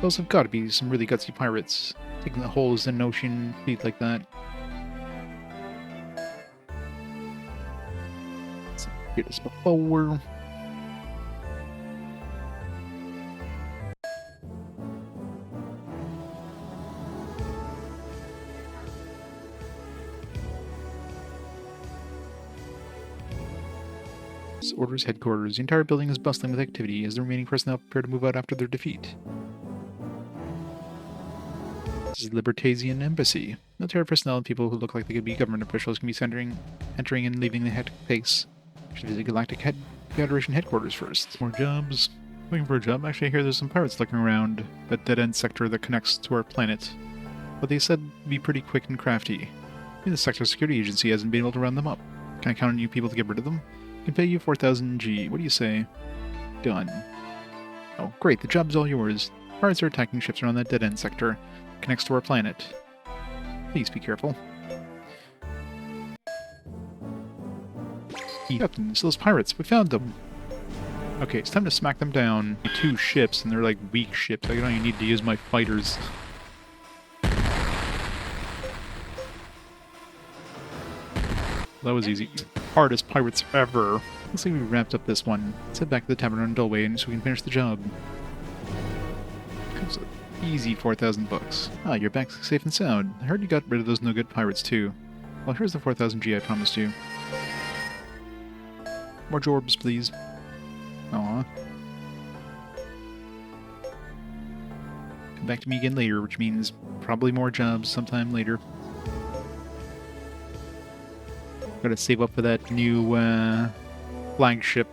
Speaker 1: Those have got to be some really gutsy pirates, taking the holes in an ocean fleet like that. Let's get this before. Orders headquarters. The entire building is bustling with activity as the remaining personnel prepare to move out after their defeat. This is the Libertasian Embassy. Military personnel and people who look like they could be government officials can be entering and leaving the hectic pace. Should visit Galactic Federation headquarters first. More jobs. Looking for a job? Actually, I hear there's some pirates looking around that dead-end sector that connects to our planet. But they said be pretty quick and crafty. Maybe the sector security agency hasn't been able to round them up. Can I count on you people to get rid of them? I can pay you 4,000 G. What do you say? Done. Oh, great. The job's all yours. Pirates are attacking ships around that dead-end sector. Connects to our planet. Please be careful. Captains, those pirates. We found them. Okay, it's time to smack them down. 2 ships, and they're like weak ships. I don't even need to use my fighters. That was easy. Hardest pirates ever. Looks like we wrapped up this one. Let's head back to the tavern on Dulway so we can finish the job. It's an easy 4,000 bucks. Ah, you're back safe and sound. I heard you got rid of those no-good pirates too. Well, here's the 4,000 G I promised you. More jorbs, please. Aw. Come back to me again later, which means probably more jobs sometime later. Gotta save up for that new flagship.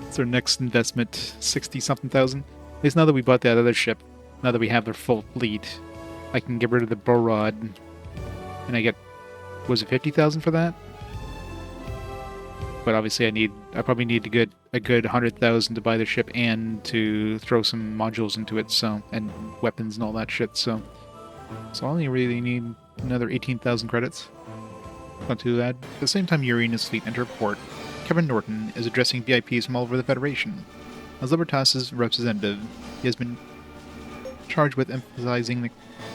Speaker 1: It's our next investment, 60-something thousand. At least now that we bought that other ship, now that we have their full fleet, I can get rid of the bow rod, and I get, was it 50,000 for that? But obviously I probably need to get a good 100,000 to buy the ship and to throw some modules into it, so, and weapons and all that shit, so I only really need another 18,000 credits. Not too bad. At the same time Yuri and his fleet enter port, Kevin Norton is addressing VIPs from all over the Federation. As Libertas' representative, he has been charged with emphasizing the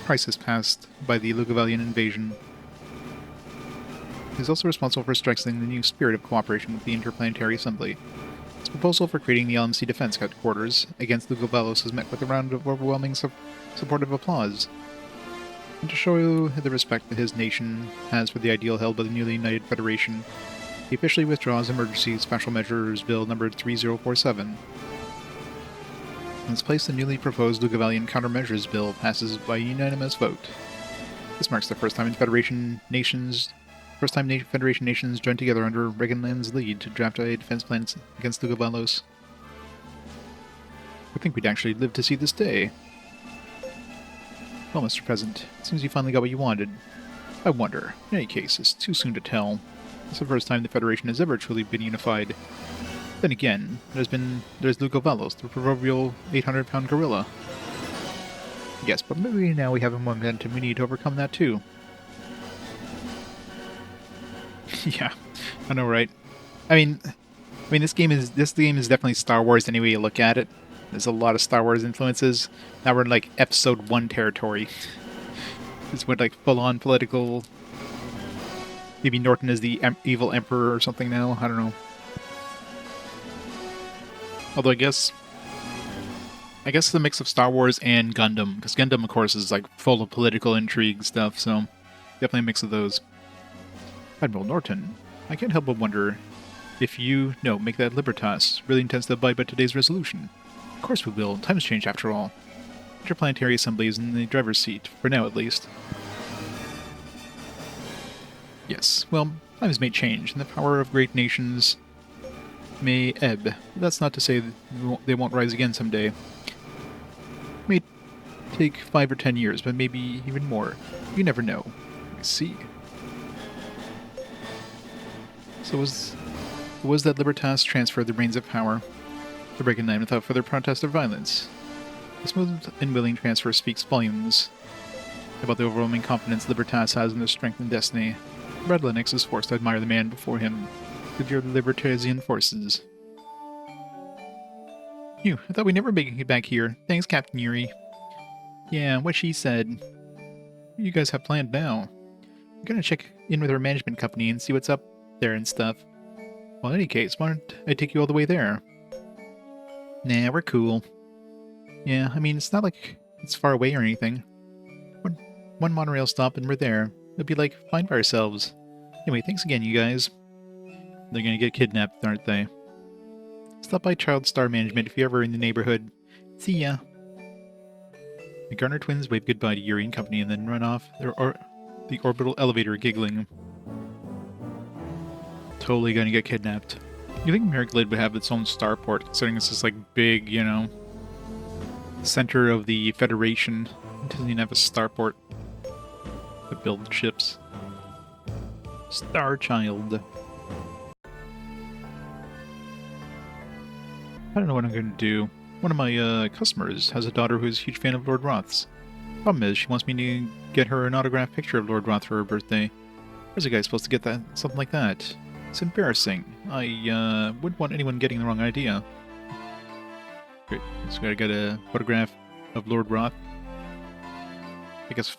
Speaker 1: crisis passed by the Lugavalian invasion. He is also responsible for strengthening the new spirit of cooperation with the Interplanetary Assembly. His proposal for creating the LMC Defense Headquarters against Lugavalos has met with a round of overwhelming supportive applause. And to show the respect that his nation has for the ideal held by the newly united Federation, he officially withdraws Emergency Special Measures Bill number 3047. In its place, the newly proposed Lugavalian Countermeasures Bill passes by unanimous vote. This marks the first time Federation nations joined together under Reaganland's lead to draft a defense plan against Lugavalos. I think we'd actually live to see this day. Well, Mr. President, it seems you finally got what you wanted. I wonder. In any case, it's too soon to tell. It's the first time the Federation has ever truly been unified. Then again, there's Lugavalos, the proverbial 800-pound gorilla. Yes, but maybe now we have a momentum we need to overcome that too. Yeah, I know, right? I mean, this game is definitely Star Wars any way you look at it. There's a lot of Star Wars influences. Now we're in like Episode 1 territory. This went like full-on political. Maybe Norton is the evil emperor or something now. I don't know. Although I guess it's a mix of Star Wars and Gundam, because Gundam, of course, is like full of political intrigue stuff. So definitely a mix of those. Admiral Norton, I can't help but wonder if you, make that Libertas really intends to abide by today's resolution. Of course we will. Times change after all. Interplanetary Assembly is in the driver's seat, for now at least. Yes, well, times may change, and the power of great nations may ebb. But that's not to say that they won't rise again someday. It may take 5 or 10 years, but maybe even more. You never know. We'll see. So was that Libertas transferred the reins of power to Reaganland without further protest or violence? The smooth and willing transfer speaks volumes about the overwhelming confidence Libertas has in their strength and destiny. Red Linux is forced to admire the man before him, the dear Libertarian forces. Phew, I thought we'd never make it back here. Thanks, Captain Yuri. Yeah, what she said. What do you guys have planned now? I'm gonna check in with our management company and see what's up there and stuff. Well, in any case, why don't I take you all the way there? Nah, we're cool. Yeah, I mean, it's not like it's far away or anything. One monorail stop and we're there. It'll be like fine by ourselves. Anyway, thanks again, you guys. They're gonna get kidnapped, aren't they? Stop by Child Star Management if you're ever in the neighborhood. See ya. The Garner twins wave goodbye to Yuri and company and then run off the orbital elevator giggling. Totally gonna get kidnapped. You think Miraglid would have its own starport, considering it's this like big, you know, center of the Federation? It doesn't even have a starport to build ships. Star Child. I don't know what I'm going to do. One of my customers has a daughter who's a huge fan of Lord Roth's. Problem is, she wants me to get her an autographed picture of Lord Roth for her birthday. Where's a guy supposed to get that? Something like that. It's embarrassing. I wouldn't want anyone getting the wrong idea. Great. So I gotta get a photograph of Lord Roth. I guess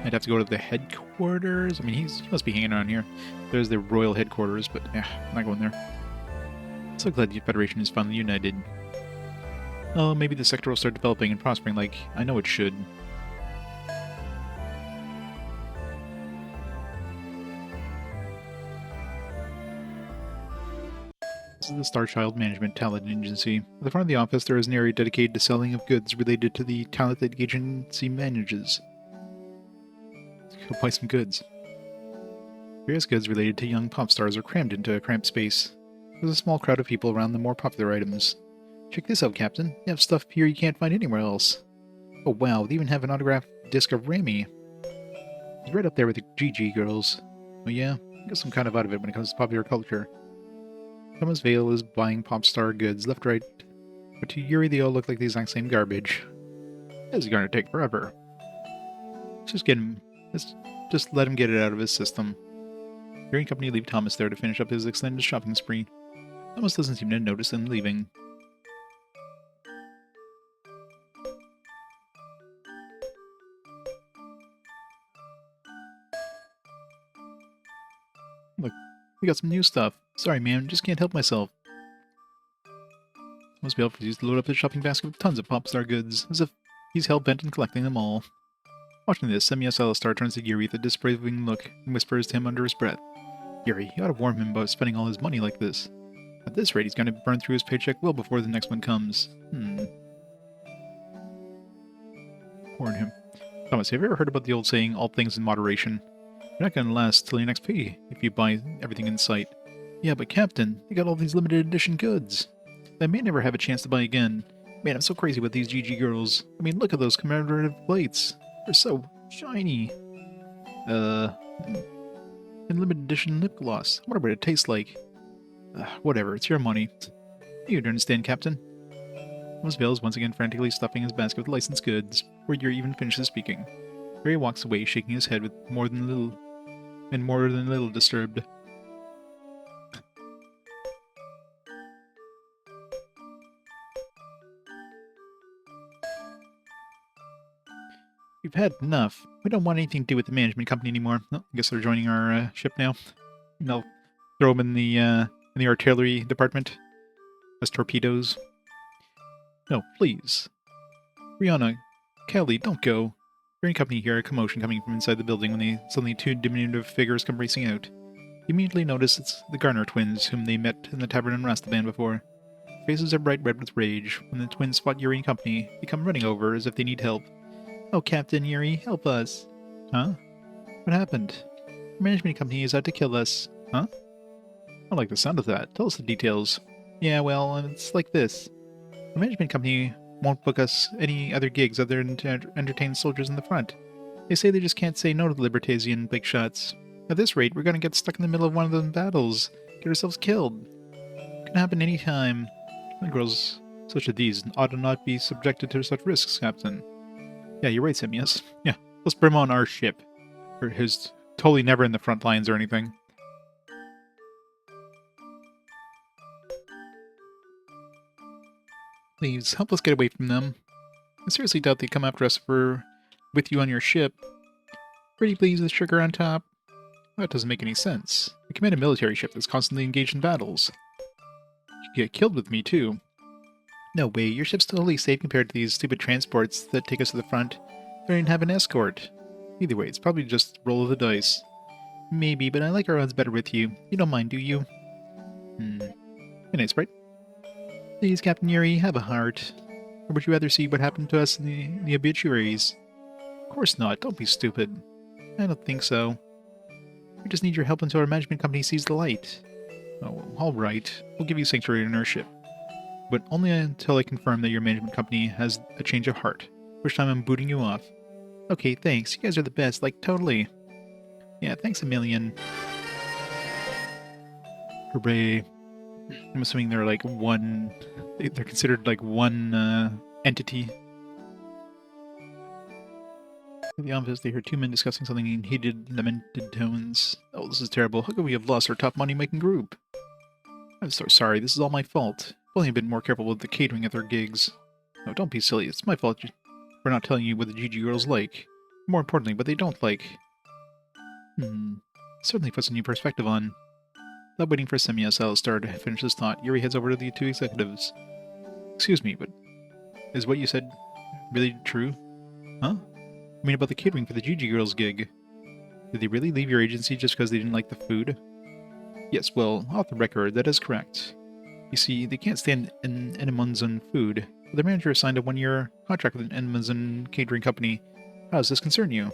Speaker 1: I'd have to go to the headquarters. I mean, he must be hanging around here. There's the royal headquarters, but yeah, I'm not going there. So glad the Federation is finally united. Oh, maybe the sector will start developing and prospering like I know it should. This is the Starchild Management Talent Agency. At the front of the office, there is an area dedicated to selling of goods related to the talent that the agency manages. Let's go buy some goods. Various goods related to young pop stars are crammed into a cramped space. There's a small crowd of people around the more popular items. Check this out, Captain. You have stuff here you can't find anywhere else. Oh wow, they even have an autographed disc of Rami. He's right up there with the GG girls. Oh yeah, I guess I'm kind of out of it when it comes to popular culture. Thomas Vale is buying pop star goods left, right, but to Yuri they all look like the exact same garbage. This is going to take forever. Let's just let him get it out of his system. Yuri and company leave Thomas there to finish up his extended shopping spree. Thomas doesn't seem to notice them leaving. Look, we got some new stuff. Sorry, man, just can't help myself. Must be able to load up his shopping basket with tons of Popstar goods, as if he's hell-bent on collecting them all. Watching this, Semya Celestar turns to Yuri with a disapproving look and whispers to him under his breath. Yuri, you ought to warn him about spending all his money like this. At this rate, he's going to burn through his paycheck well before the next one comes. Warn him. Thomas, have you ever heard about the old saying, all things in moderation? You're not going to last till your next pay if you buy everything in sight. Yeah, but Captain, they got all these limited edition goods. I may never have a chance to buy again. Man, I'm so crazy with these GG girls. I mean, look at those commemorative plates. They're so shiny. And limited edition lip gloss. I wonder what it tastes like. Whatever, it's your money. You'd understand, Captain. Thomas Vale is once again frantically stuffing his basket with licensed goods, before Yuri even finishes speaking. Yuri walks away, shaking his head with more than a little disturbed. We've had enough. We don't want anything to do with the management company anymore. Oh, I guess they're joining our ship now. And I'll throw them in the artillery department as torpedoes. No, please. Rihanna, Kelly, don't go. During company hear a commotion coming from inside the building when suddenly two diminutive figures come racing out. They immediately notice it's the Garner twins, whom they met in the tavern in Rastaban before. Their faces are bright red with rage. When the twins spot Yuri and company, they come running over as if they need help. Oh, Captain Yuri, help us. Huh? What happened? The management company is out to kill us. Huh? I like the sound of that. Tell us the details. Yeah, well, it's like this. The management company won't book us any other gigs other than to entertain soldiers in the front. They say they just can't say no to the Libertasian big shots. At this rate, we're gonna get stuck in the middle of one of them battles. Get ourselves killed. It can happen any time. Girls such as these ought to not be subjected to such risks, Captain. Yeah, you're right, Simius. Yeah, let's bring him on our ship. Or who's totally never in the front lines or anything. Please, help us get away from them. I seriously doubt they come after us with you on your ship. Pretty please with sugar on top? That doesn't make any sense. I command a military ship that's constantly engaged in battles. You could get killed with me, too. No way, your ship's totally safe compared to these stupid transports that take us to the front. They don't even have an escort. Either way, it's probably just roll of the dice. Maybe, but I like our odds better with you. You don't mind, do you? Good night, Sprite. Please, Captain Yuri, have a heart. Or would you rather see what happened to us in the obituaries? Of course not. Don't be stupid. I don't think so. We just need your help until our management company sees the light. Oh, all right. We'll give you sanctuary in our ship. But only until I confirm that your management company has a change of heart. Which time I'm booting you off. Okay, thanks. You guys are the best. Like, totally. Yeah, thanks a million. Hooray. I'm assuming they're like one... They're considered like one entity. In the office, they hear two men discussing something in heated, lamented tones. Oh, this is terrible. How could we have lost our top money-making group? I'm so sorry. This is all my fault. I've only been more careful with the catering at their gigs. No, don't be silly. It's my fault for not telling you what the GG girls like. More importantly, what they don't like. Certainly puts a new perspective on. Without waiting for Semyas Alistar to finish his thought, Yuri heads over to the two executives. Excuse me, but is what you said really true? Huh? I mean about the catering for the GG girls gig. Did they really leave your agency just because they didn't like the food? Yes, well, off the record, that is correct. You see, they can't stand an Enemunzen food, but their manager signed a one-year contract with an Enemunzen catering company. How does this concern you?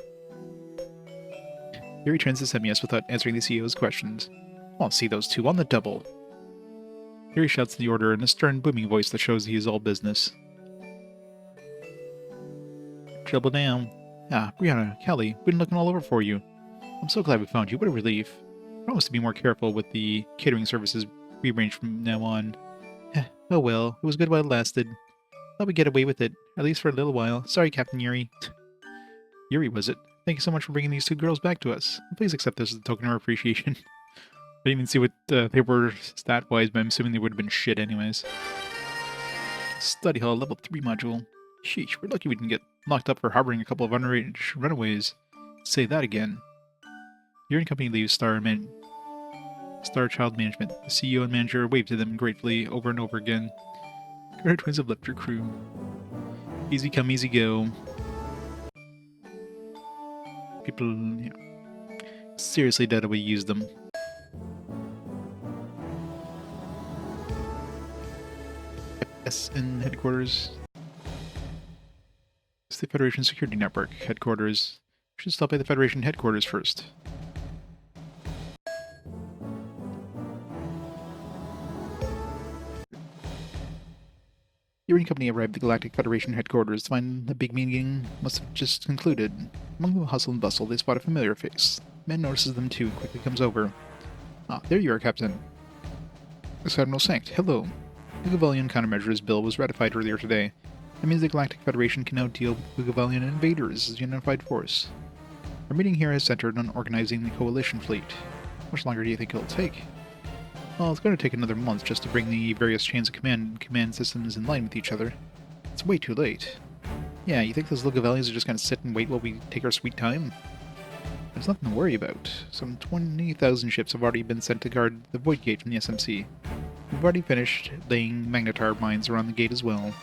Speaker 1: Yuri turns to Semyas without answering the CEO's questions. I'll see those two on the double. Yuri shouts the order in a stern, booming voice that shows he is all business. Trouble down. Ah, Brianna, Kelly, been looking all over for you. I'm so glad we found you. What a relief. Promise to be more careful with the catering services we arrange from now on. Oh well, it was good while it lasted. Thought we'd get away with it, at least for a little while. Sorry, Captain Yuri. Yuri, was it? Thank you so much for bringing these two girls back to us. Please accept this as a token of our appreciation. I didn't even see what they were stat-wise, but I'm assuming they would have been shit anyways. Study Hall, level 3 module. Sheesh, we're lucky we didn't get locked up for harboring a couple of underage runaways. Say that again. Yuri and company leaves Star Child Management. The CEO and manager wave to them gratefully over and over again. Our twins have left your crew. Easy come, easy go. People, yeah, seriously doubt we use them. SN headquarters. It's the Federation Security Network headquarters. We should stop by the Federation headquarters first. Yuri and company arrived at the Galactic Federation headquarters to find the big meeting must have just concluded. Among the hustle and bustle, they spot a familiar face. The man notices them too and quickly comes over. Ah, there you are, Captain. This Admiral Sanct. Hello. The Gavalian countermeasures bill was ratified earlier today. That means the Galactic Federation can now deal with Gavalian invaders as a unified force. Our meeting here is centered on organizing the coalition fleet. How much longer do you think it'll take? Well, it's going to take another month just to bring the various chains of command and command systems in line with each other. It's way too late. Yeah, you think those little Gavalians are just going to sit and wait while we take our sweet time? There's nothing to worry about. Some 20,000 ships have already been sent to guard the Void Gate from the SMC. We've already finished laying magnetar mines around the gate as well.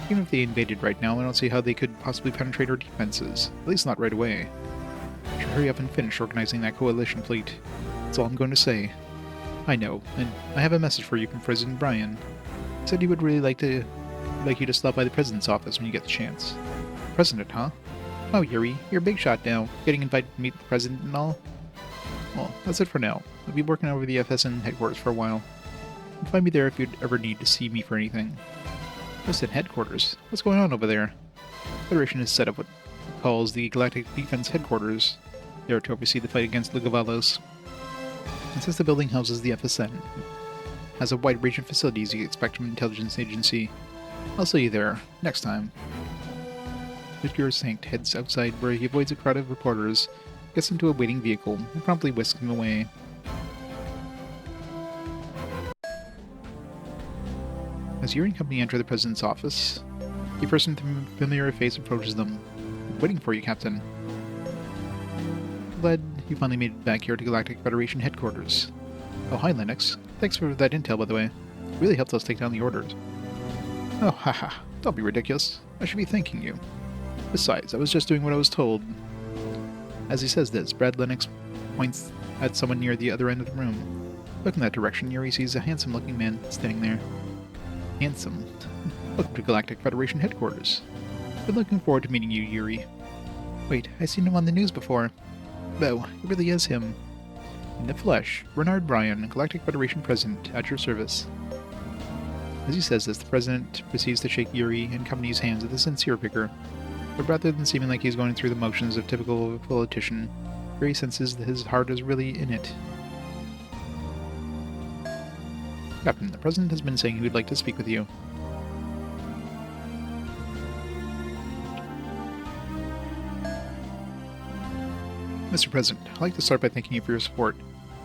Speaker 1: Even if they invaded right now, I don't see how they could possibly penetrate our defenses. At least not right away. We should hurry up and finish organizing that coalition fleet. That's all I'm going to say. I know, and I have a message for you from President Brian. He said he would really like you to stop by the President's office when you get the chance. President, huh? Oh, Yuri, you're a big shot now, getting invited to meet the President and all. Well, that's it for now. I'll be working over the FSN headquarters for a while. You can find me there if you'd ever need to see me for anything. FSN headquarters? What's going on over there? The Federation has set up what it calls the Galactic Defense Headquarters. They are to oversee the fight against the Gavalos. And since the building houses the FSN, it has a wide range of facilities you expect from an intelligence agency. I'll see you there, next time. Victor Sanct heads outside where he avoids a crowd of reporters, gets into a waiting vehicle, and promptly whisks him away. As Yuri and company enter the President's office, a person with a familiar face approaches them. Waiting for you, Captain. Glad you finally made it back here to Galactic Federation headquarters. Oh, hi, Lennox. Thanks for that intel, by the way. It really helped us take down the orders. Oh, haha. Don't be ridiculous. I should be thanking you. Besides, I was just doing what I was told. As he says this, Brad Lennox points at someone near the other end of the room. Looking that direction, Yuri sees a handsome-looking man standing there. Handsome. Welcome to Galactic Federation headquarters. Been looking forward to meeting you, Yuri. Wait, I've seen him on the news before. Though, it really is him. In the flesh, Bernard Bryan, Galactic Federation President, at your service. As he says this, the President proceeds to shake Yuri and company's hands with a sincere vigor. But rather than seeming like he's going through the motions of typical politician, Yuri senses that his heart is really in it. Captain, the President has been saying he would like to speak with you. Mr. President, I'd like to start by thanking you for your support.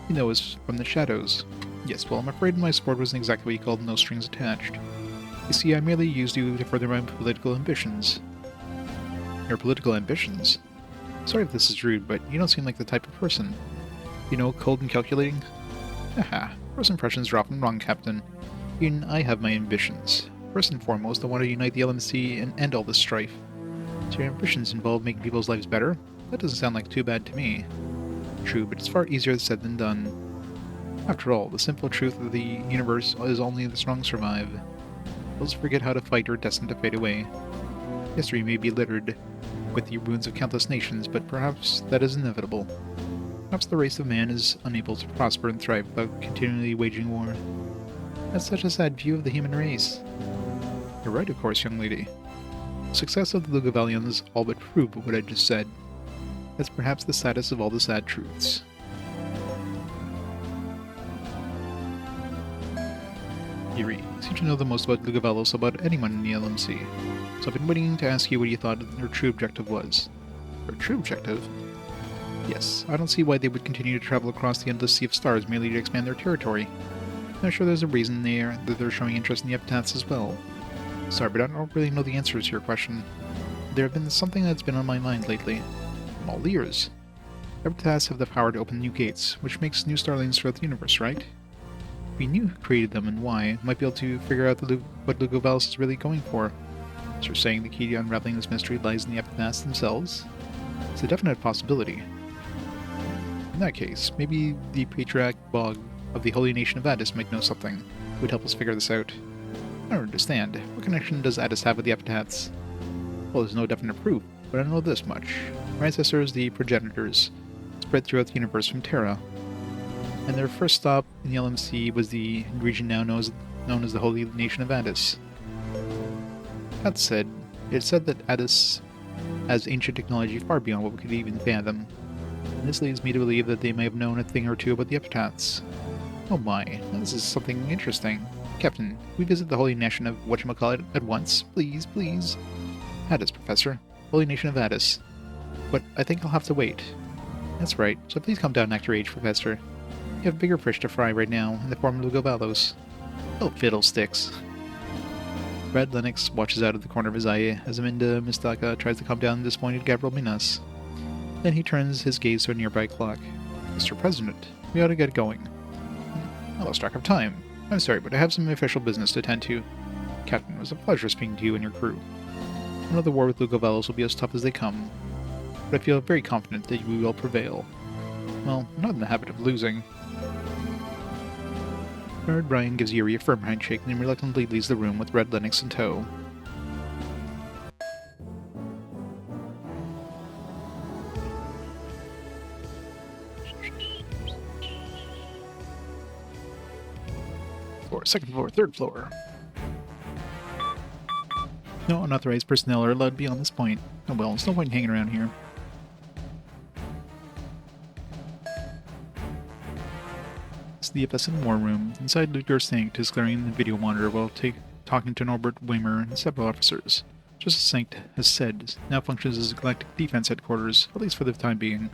Speaker 1: You know us from the shadows. Yes, well, I'm afraid my support wasn't exactly what you called no strings attached. You see, I merely used you to further my political ambitions. Your political ambitions? Sorry if this is rude, but you don't seem like the type of person. You know, cold and calculating? Haha, first impressions are often wrong, Captain. Even I have my ambitions. First and foremost, I want to unite the LMC and end all this strife. So your ambitions involve making people's lives better? That doesn't sound like too bad to me. True, but it's far easier said than done. After all, the simple truth of the universe is only the strong survive. Those who forget how to fight are destined to fade away. History may be littered with the wounds of countless nations, but perhaps that is inevitable. Perhaps the race of man is unable to prosper and thrive without continually waging war. That's such a sad view of the human race. You're right, of course, young lady. The success of the Lugavalians all but proved what I just said. That's perhaps the saddest of all the sad truths. Yuri, you seem to know the most about Lugavalos about anyone in the LMC, so I've been waiting to ask you what you thought their true objective was. Their true objective? Yes, I don't see why they would continue to travel across the endless sea of stars merely to expand their territory. I'm sure there's a reason that they're showing interest in the epitaphs as well. Sorry, but I don't really know the answers to your question. There have been something that's been on my mind lately. I'm all ears. Epitaphs have the power to open new gates, which makes new starlings throughout the universe, right? If we knew who created them and why, we might be able to figure out what Lugavalis is really going for. So you're saying the key to unraveling this mystery lies in the epitaphs themselves? It's a definite possibility. In that case, maybe the Patriarch Bog of the Holy Nation of Addis might know something that would help us figure this out. I don't understand. What connection does Addis have with the epitaphs? Well, there's no definite proof, but I know this much. Our ancestors, the progenitors, spread throughout the universe from Terra, and their first stop in the LMC was the region now known as the Holy Nation of Addis. That said, it's said that Addis has ancient technology far beyond what we could even fathom, and this leads me to believe that they may have known a thing or two about the epitaphs. Oh my, this is something interesting. Captain, we visit the Holy Nation of whatchamacallit at once, please, please. Addis, Professor. Holy Nation of Addis. But I think I'll have to wait. That's right, so please come down and act your age, Professor. You have bigger fish to fry right now, in the form of Lugavalos. Oh, fiddlesticks. Brad Lennox watches out of the corner of his eye as Aminda Mistaka tries to calm down the disappointed Gabriel Minas. Then he turns his gaze to a nearby clock. Mr. President, we ought to get going. I lost track of time. I'm sorry, but I have some official business to attend to. Captain, it was a pleasure speaking to you and your crew. I know the war with Lugavalos will be as tough as they come, but I feel very confident that we will prevail. Well, I'm not in the habit of losing. Bernard Bryan gives Yuri a firm handshake and then reluctantly leaves the room with Red Lennox in tow. Second floor, third floor. No unauthorized personnel are allowed beyond this point. Oh well, there's no point in hanging around here. It's the FSN War Room. Inside, Luke Sankt is glaring the video monitor while talking to Norbert Weimer and several officers. Just as Sankt has said, now functions as a Galactic Defense Headquarters, at least for the time being.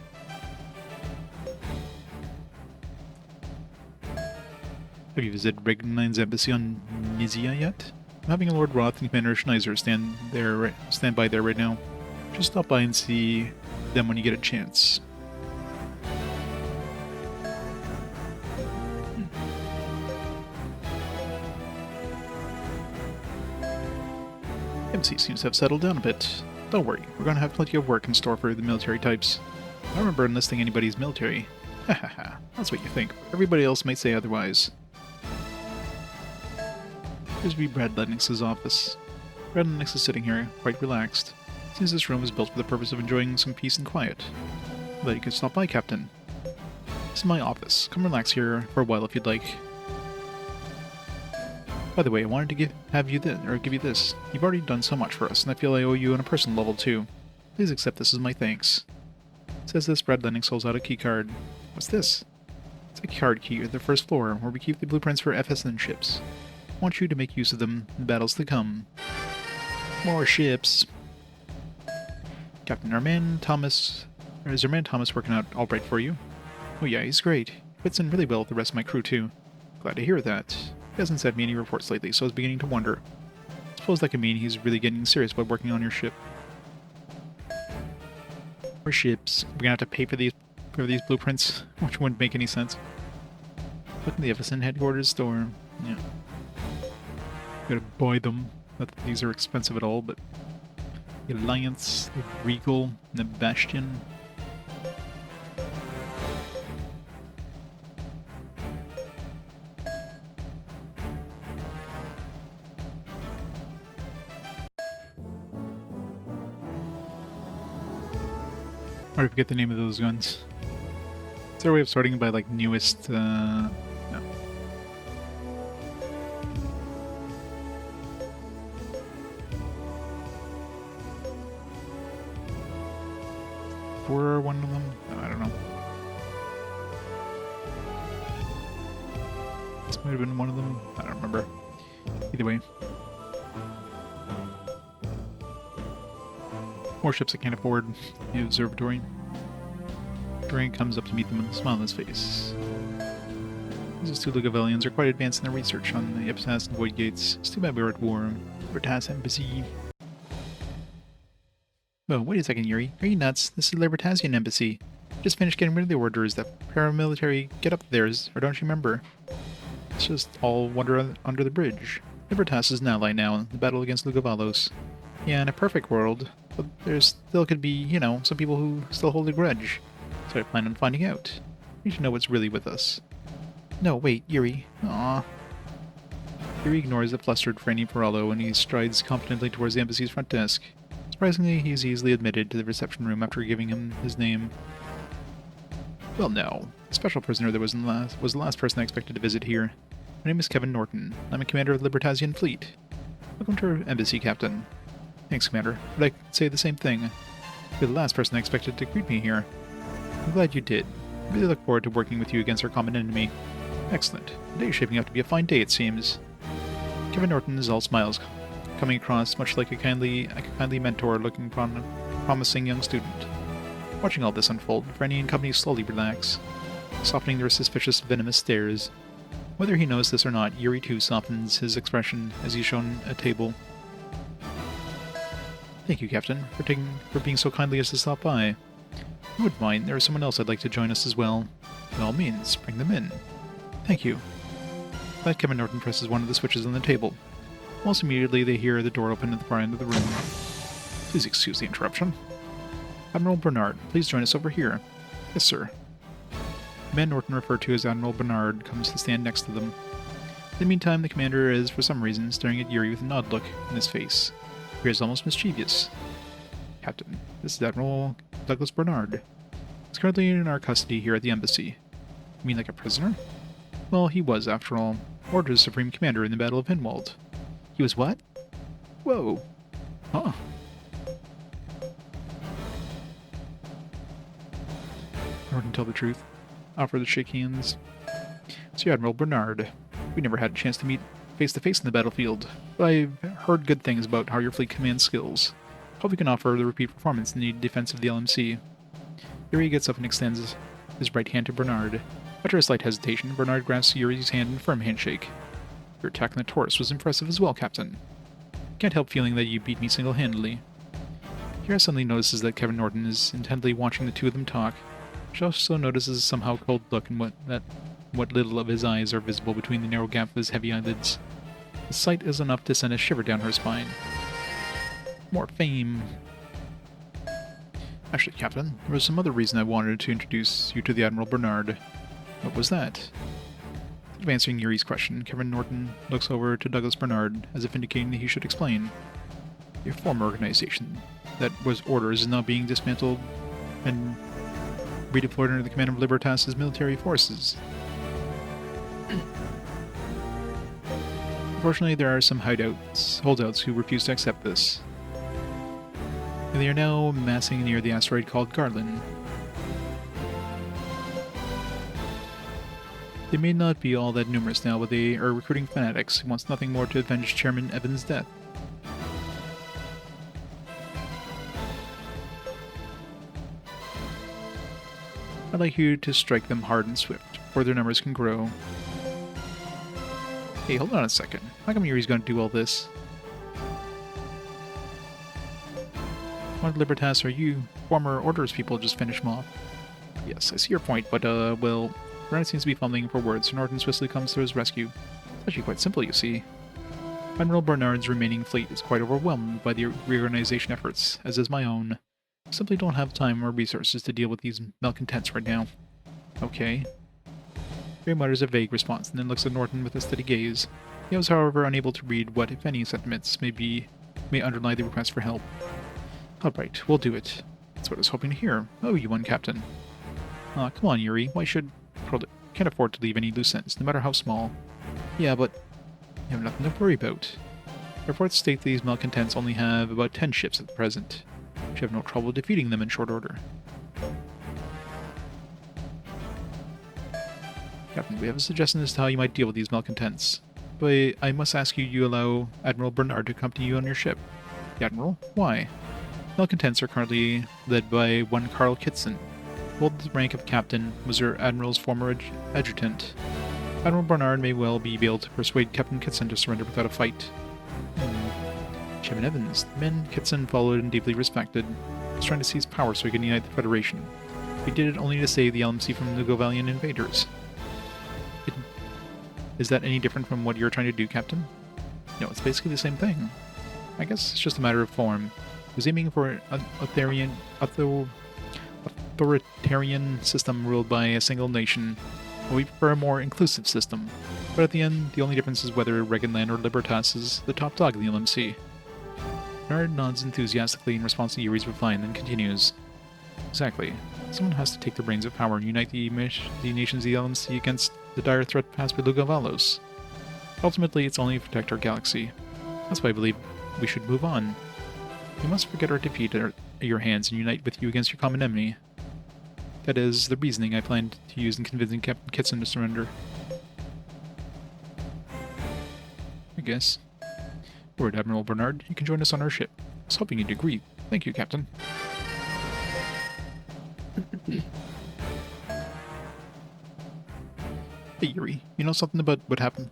Speaker 1: Have you visited Regnline's embassy on Nizia yet? I'm having Lord Roth and Commander Schneiser stand by there right now. Just stop by and see them when you get a chance. MC seems to have settled down a bit. Don't worry, we're going to have plenty of work in store for the military types. I don't remember enlisting anybody's military. Hahaha, that's what you think. Everybody else might say otherwise. Here's to be Brad Lennox's office. Brad Lennox is sitting here, quite relaxed. Seems this room was built for the purpose of enjoying some peace and quiet. But you can stop by, Captain. This is my office. Come relax here for a while if you'd like. By the way, I wanted to give you this. You've already done so much for us, and I feel I owe you on a personal level too. Please accept this as my thanks. Says this, Brad Lennox holds out a key card. What's this? It's a card key at the first floor, where we keep the blueprints for FSN ships. I want you to make use of them in battles to come. More ships. Captain, is our man Thomas working out all right for you? Oh yeah, he's great. He fits in really well with the rest of my crew too. Glad to hear that. He hasn't sent me any reports lately, so I was beginning to wonder. I suppose that could mean he's really getting serious about working on your ship. More ships. We're gonna have to pay for these blueprints, which wouldn't make any sense. Look in the FSN headquarters store. Yeah. Gotta buy them. Not that these are expensive at all, but the Alliance, the Regal, and the Bastion. I forget the name of those guns. Is there a way of sorting by like newest? No. For one of them? No, I don't know. This might have been one of them. I don't remember. Either way. More ships I can't afford. The observatory. Duran comes up to meet them with a smile on his face. These two Lugavellians are quite advanced in their research on the Epitass and Void Gates. It's too bad we were at war. Libertas Embassy. Whoa, wait a second, Yuri. Are you nuts? This is the Libertasian Embassy. Just finished getting rid of the orders, that paramilitary get-up of theirs, or don't you remember? It's just all water under the bridge. Libertas is an ally now in the battle against Lugavalos. Yeah, in a perfect world, but there still could be, you know, some people who still hold a grudge. So I plan on finding out. We should know what's really with us. No, wait, Yuri. Aww. Yuri ignores the flustered Franny Perallo and he strides confidently towards the embassy's front desk. Surprisingly, he's easily admitted to the reception room after giving him his name. Well, no. The special prisoner that was the last person I expected to visit here. My name is Kevin Norton. I'm a commander of the Libertasian fleet. Welcome to our embassy, Captain. Thanks, Commander, but I could say the same thing. You're the last person I expected to greet me here. I'm glad you did. I really look forward to working with you against our common enemy. Excellent. Today's shaping up to be a fine day, it seems. Kevin Norton is all smiles, coming across much like a kindly mentor looking upon a promising young student. Watching all this unfold, Franny and company slowly relax, softening their suspicious, venomous stares. Whether he knows this or not, Yuri too softens his expression as he's shown a table. Thank you, Captain, for being so kindly as to stop by. If you wouldn't mind, there is someone else I'd like to join us as well. By all means, bring them in. Thank you. That Kevin Norton presses one of the switches on the table. Almost immediately, they hear the door open at the far end of the room. Please excuse the interruption. Admiral Bernard, please join us over here. Yes, sir. The man Norton referred to as Admiral Bernard comes to stand next to them. In the meantime, the commander is, for some reason, staring at Yuri with an odd look in his face. He appears almost mischievous. Captain, this is Admiral Douglas Bernard. He's currently in our custody here at the embassy. You mean like a prisoner? Well, he was, after all, Order's supreme commander in the Battle of Hinwald. He was what? Whoa. Huh. Norton tell the truth. Offer to shake hands. So Admiral Bernard. We never had a chance to meet face-to-face in the battlefield, but I've heard good things about how your fleet commands skills. Hope we can offer the repeat performance in the defense of the LMC. Yuri gets up and extends his right hand to Bernard. After a slight hesitation, Bernard grasps Yuri's hand in a firm handshake. Your attack on the Taurus was impressive as well, Captain. Can't help feeling that you beat me single-handedly. Kira suddenly notices that Kevin Norton is intently watching the two of them talk. She also notices a somehow cold look in what little of his eyes are visible between the narrow gap of his heavy eyelids. The sight is enough to send a shiver down her spine. More fame. Actually, Captain, there was some other reason I wanted to introduce you to the Admiral Bernard. What was that? Instead of answering Yuri's question, Kevin Norton looks over to Douglas Bernard, as if indicating that he should explain. Your former organization, that was Orders, is now being dismantled and redeployed under the command of Libertas's military forces. Unfortunately, there are some holdouts who refuse to accept this. And they are now massing near the asteroid called Garland. They may not be all that numerous now, but they are recruiting fanatics who wants nothing more to avenge Chairman Evans' death. I'd like you to strike them hard and swift, before their numbers can grow. Hey, hold on a second. How come Yuri's gonna do all this? What Libertas are you? Former Orders people just finished them off. Yes, I see your point, but, well, Bernard seems to be fumbling for words, so Norton swiftly comes to his rescue. It's actually quite simple, you see. Admiral Bernard's remaining fleet is quite overwhelmed by the reorganization efforts, as is my own. I simply don't have time or resources to deal with these malcontents right now. Okay. Ray mutters a vague response, and then looks at Norton with a steady gaze. He was, however, unable to read what, if any, sentiments may underlie the request for help. Alright, we'll do it. That's what I was hoping to hear. Oh, you won, Captain. Aw, come on, Yuri. Why should... Can't afford to leave any loose ends, no matter how small. Yeah, but... You have nothing to worry about. Reports state these malcontents only have about 10 ships at the present. You have no trouble defeating them in short order. Captain, we have a suggestion as to how you might deal with these malcontents. But I must ask you allow Admiral Bernard to accompany you on your ship. The Admiral? Why? Malcontents are currently led by one Carl Kitson, who holds the rank of captain, was your Admiral's former adjutant. Admiral Bernard may well be able to persuade Captain Kitson to surrender without a fight. Chairman Evans, the men Kitson followed and deeply respected, was trying to seize power so he could unite the Federation. He did it only to save the LMC from the Govalian invaders. Is that any different from what you're trying to do, Captain? No, it's basically the same thing. I guess it's just a matter of form. He was aiming for an authoritarian system ruled by a single nation. We prefer a more inclusive system. But at the end, the only difference is whether Regenland or Libertas is the top dog of the LMC. Bernard nods enthusiastically in response to Yuri's reply and then continues. Exactly. Someone has to take the reins of power and unite the nations of the LMC against the dire threat passed by Lugovalos. Ultimately, it's only to protect our galaxy. That's why I believe we should move on. We must forget our defeat at your hands and unite with you against your common enemy. That is the reasoning I planned to use in convincing Captain Kitson to surrender. I guess. Lord Admiral Bernard, you can join us on our ship. I was hoping you'd agree. Thank you, Captain. Hey, Yuri, you know something about what happened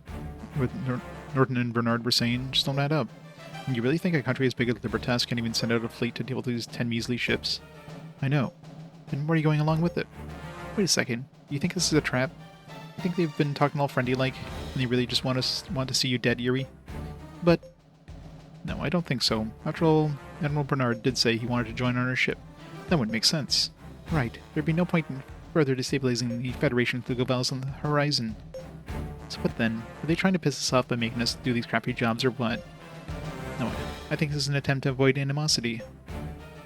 Speaker 1: with Norton and Bernard were saying? Just don't add up. And you really think a country as big as Libertas can't even send out a fleet to deal with these 10 measly ships? I know. Then why are you going along with it? Wait a second. You think this is a trap? You think they've been talking all friendly-like, and they really just want to see you dead, Yuri? But... no, I don't think so. After all, Admiral Bernard did say he wanted to join on our ship. That wouldn't make sense. Right. There'd be no point in further destabilizing the Federation through Gavals on the horizon. So what then? Are they trying to piss us off by making us do these crappy jobs or what? No, I think this is an attempt to avoid animosity.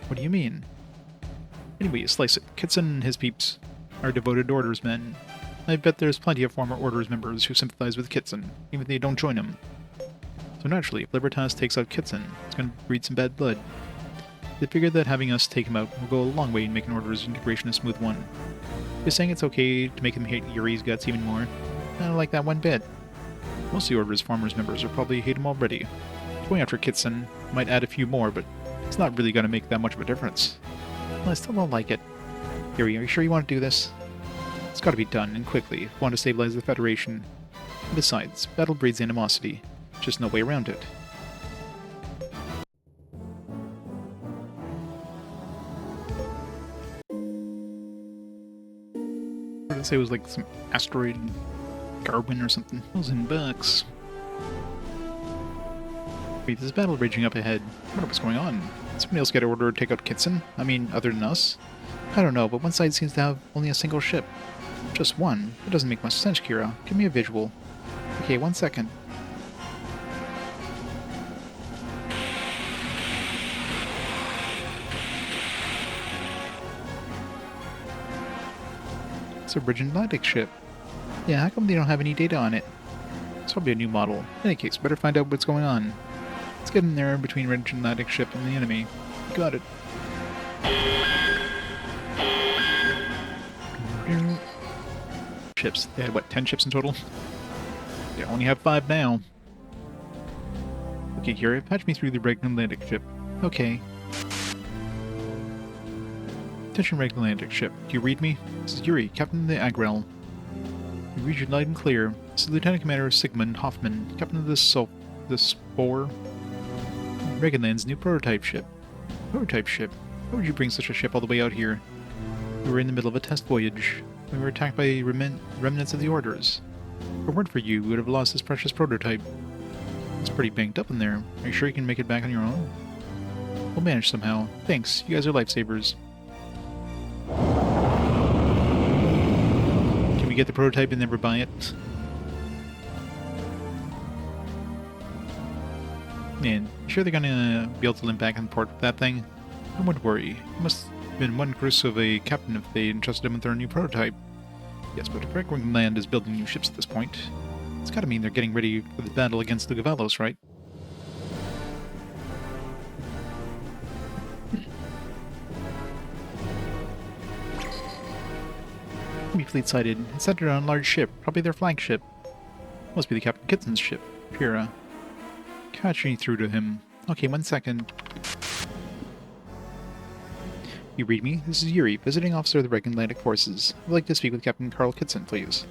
Speaker 1: What do you mean? Anyway, you slice it. Kitson and his peeps are devoted Orders men. I bet there's plenty of former Orders members who sympathize with Kitson, even if they don't join him. So naturally, if Libertas takes out Kitson, it's going to breed some bad blood. They figured that having us take him out will go a long way in making Orders integration a smooth one. You're saying it's okay to make him hate Yuri's guts even more? I don't like that one bit. Most of the Order's former members will probably hate him already. Going after Kitson might add a few more, but it's not really going to make that much of a difference. Well, I still don't like it. Yuri, are you sure you want to do this? It's got to be done, and quickly, if we want to stabilize the Federation. And besides, battle breeds animosity. Just no way around it. What did I say? It was like some asteroid Garwin or something. $1,000. Wait, there's a battle raging up ahead. I wonder what's going on. Did somebody else get an order to take out Kitson? I mean, other than us? I don't know, but one side seems to have only a single ship. Just one? That doesn't make much sense, Kira. Give me a visual. Okay, 1 second. It's a Bridge Atlantic ship. Yeah, how come they don't have any data on it? It's probably a new model. In any case, better find out what's going on. Let's get in there between Ridge Atlantic ship and the enemy. Got it. Ships. They had, what, 10 ships in total? They only have 5 now. Okay, Kira, patch me through the Ridge Atlantic ship. Okay. Attention, Ridge Atlantic ship. Do you read me? This is Yuri, Captain of the Agrel. You read you loud and clear. This is Lieutenant Commander Sigmund Hoffman, Captain of the Spore. Regenland's new prototype ship. Prototype ship? Why would you bring such a ship all the way out here? We were in the middle of a test voyage. We were attacked by remnants of the Orders. If it weren't for you, we would have lost this precious prototype. It's pretty banked up in there. Are you sure you can make it back on your own? We'll manage somehow. Thanks, you guys are lifesavers. Can we get the prototype and never buy it? Man, sure they're gonna be able to limp back and forth with that thing? I wouldn't worry. It must have been one curse of a captain if they entrusted him with their new prototype. Yes, but if Land is building new ships at this point, it's gotta mean they're getting ready for the battle against the Gavellos, right? Enemy fleet sighted. It's centered on a large ship, probably their flagship. Must be the Captain Kitson's ship, Pyrrha. Catching through to him. Okay, 1 second. You read me? This is Yuri, visiting officer of the Ridge Atlantic Forces. I'd like to speak with Captain Carl Kitson, please.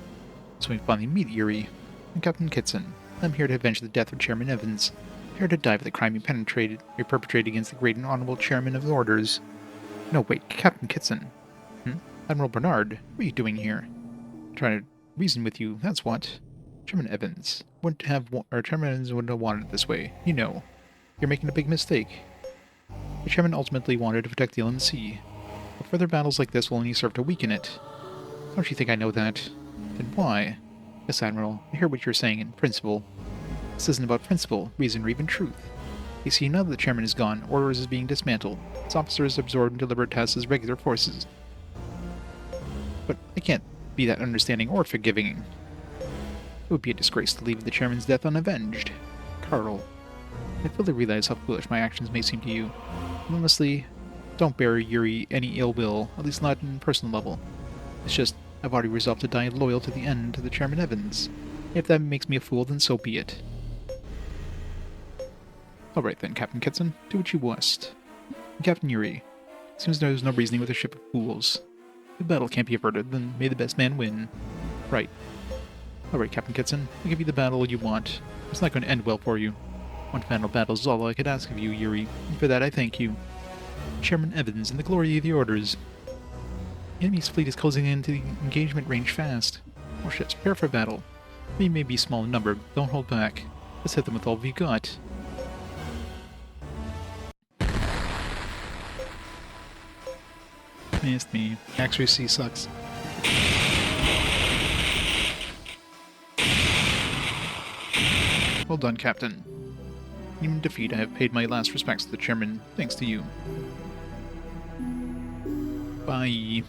Speaker 1: So we finally meet Yuri. I'm Captain Kitson. I'm here to avenge the death of Chairman Evans. Here to die for the crime you perpetrated against the great and honorable Chairman of the Orders. No, wait, Captain Kitson. Admiral Bernard, what are you doing here? Trying to reason with you, that's what. Chairman Evans wouldn't have, or Chairman Evans wouldn't have wanted it this way. You know. You're making a big mistake. The Chairman ultimately wanted to protect the LMC. But further battles like this will only serve to weaken it. Don't you think I know that? Then why? Yes, Admiral, I hear what you're saying in principle. This isn't about principle, reason, or even truth. You see, now that the Chairman is gone, Orders is being dismantled. Its officers absorbed and delivered tasks as regular forces. But I can't be that understanding or forgiving. It would be a disgrace to leave the Chairman's death unavenged. Carl, I fully realize how foolish my actions may seem to you. And honestly, don't bear Yuri any ill will, at least not on a personal level. It's just, I've already resolved to die loyal to the end to the Chairman Evans. If that makes me a fool, then so be it. Alright then, Captain Kitson, do what you must. And Captain Yuri, seems there's no reasoning with a ship of fools. The battle can't be averted, then may the best man win. Right. Alright, Captain Kitson, I'll give you the battle you want. It's not going to end well for you. One final battle is all I could ask of you, Yuri, and for that I thank you. Chairman Evans and the glory of the Orders. The enemy's fleet is closing into the engagement range fast. More ships, prepare for battle. We may be small in number, but don't hold back. Let's hit them with all we've got. Missed me. Accuracy sucks. Well done, Captain. Even in defeat, I have paid my last respects to the Chairman, thanks to you. Bye.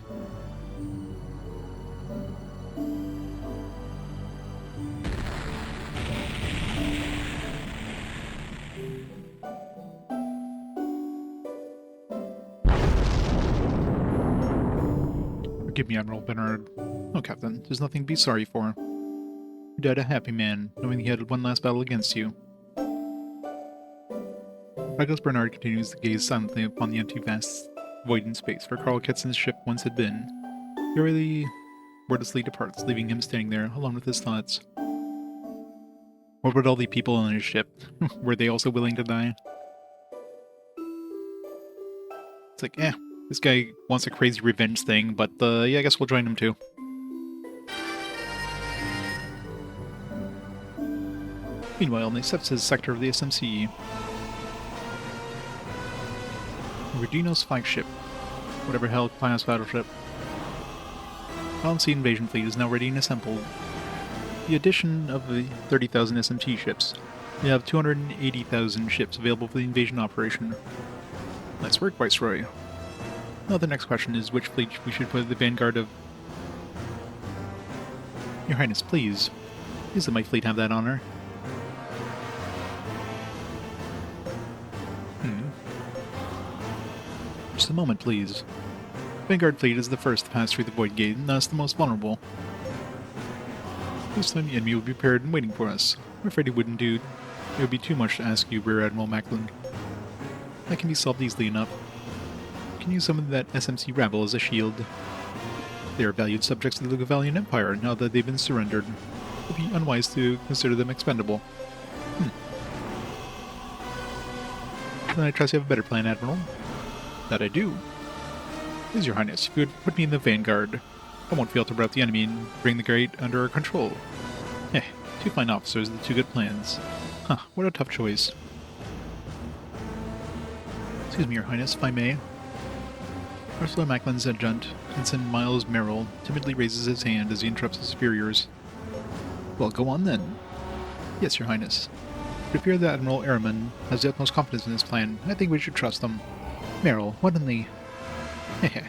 Speaker 1: Forgive me, Admiral Bernard. No, Captain, there's nothing to be sorry for. You died a happy man, knowing he had one last battle against you. Douglas Bernard continues to gaze silently upon the empty vast void in space where Carl Kitson's ship once had been. He really wordlessly departs, leaving him standing there, alone with his thoughts. What about all the people on his ship? Were they also willing to die? It's like, this guy wants a crazy revenge thing, but yeah, I guess we'll join him too. Meanwhile, in the Sepsis sector of the SMC, Regino's flagship, whatever hell class battleship, Balanced invasion fleet is now ready and assembled. The addition of the 30,000 SMT ships, we have 280,000 ships available for the invasion operation. Nice work, Viceroy. Now the next question is which fleet we should put at the vanguard of... Your Highness, please. Please let my fleet have that honor. Just a moment, please. Vanguard fleet is the first to pass through the Void Gate, and thus the most vulnerable. This time the enemy will be prepared and waiting for us. I'm afraid it wouldn't do. It would be too much to ask you, Rear Admiral Macklin. That can be solved easily enough. You can use some of that SMC rabble as a shield. They are valued subjects of the Lugavalian Empire now that they've been surrendered. It would be unwise to consider them expendable. Then I trust you have a better plan, Admiral. That I do. Please, Your Highness, if you would put me in the vanguard, I won't fail to rout the enemy and bring the Great under our control. Two fine officers and two good plans. What a tough choice. Excuse me, Your Highness, if I may. Ursula Macklin's adjutant, Ensign Miles Merrill, timidly raises his hand as he interrupts his superiors. Well, go on then. Yes, Your Highness. It appears that Admiral Ehrman has the utmost confidence in his plan. I think we should trust him. Merrill, what in the...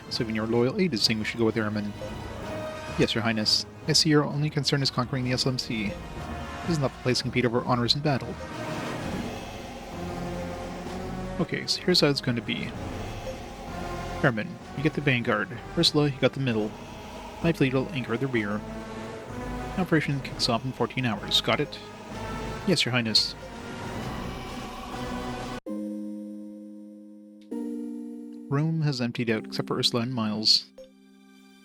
Speaker 1: So even your loyal aide is saying we should go with Ehrman. Yes, Your Highness. I see your only concern is conquering the SMC. This is not the place to compete over honors in battle. Okay, so here's how it's going to be. Ehrman, you get the vanguard. Ursula, you got the middle. My fleet will anchor the rear. Operation kicks off in 14 hours. Got it? Yes, Your Highness. Rome has emptied out, except for Ursula and Miles.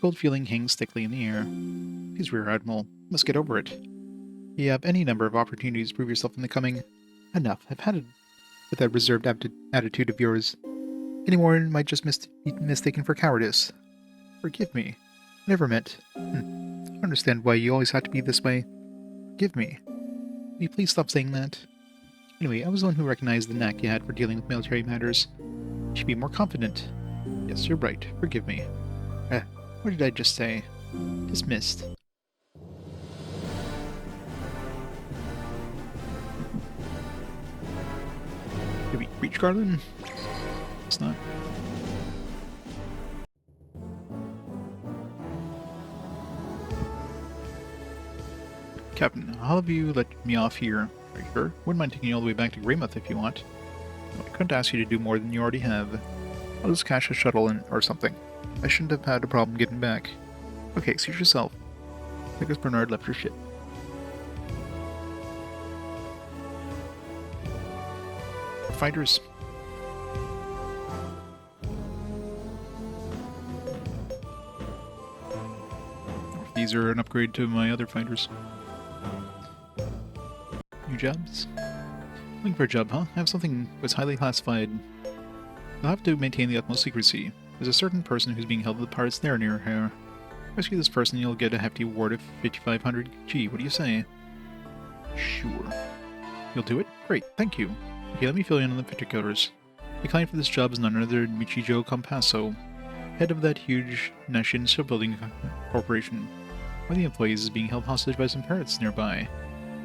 Speaker 1: Cold feeling hangs thickly in the air. Please, Rear Admiral, you must get over it. You have any number of opportunities to prove yourself in the coming. Enough. I've had it with that reserved attitude of yours. Any more might just be mistaken for cowardice. Forgive me. I never meant... I don't understand why you always have to be this way. Forgive me. Will you please stop saying that? Anyway, I was the one who recognized the knack you had for dealing with military matters. You should be more confident. Yes, you're right. Forgive me. What did I just say? Dismissed. Did we reach Garland? It's not. Captain, I'll have you let me off here. Are you sure? Wouldn't mind taking you all the way back to Greymouth if you want. I couldn't ask you to do more than you already have. I'll just cash a shuttle in or something. I shouldn't have had a problem getting back. Okay, suit yourself. I guess Bernard left your ship. Fighters. These are an upgrade to my other fighters. New jobs? Looking for a job, huh? I have something that's highly classified. You'll have to maintain the utmost secrecy. There's a certain person who's being held at the pirate's snare near here. Rescue this person, you'll get a hefty reward of 5,500 G. What do you say? Sure. You'll do it? Great, thank you. Okay, let me fill you in on the particulars. The client for this job is none other than Michio Compasso, head of that huge Nashin shipbuilding corporation. One of the employees is being held hostage by some pirates nearby.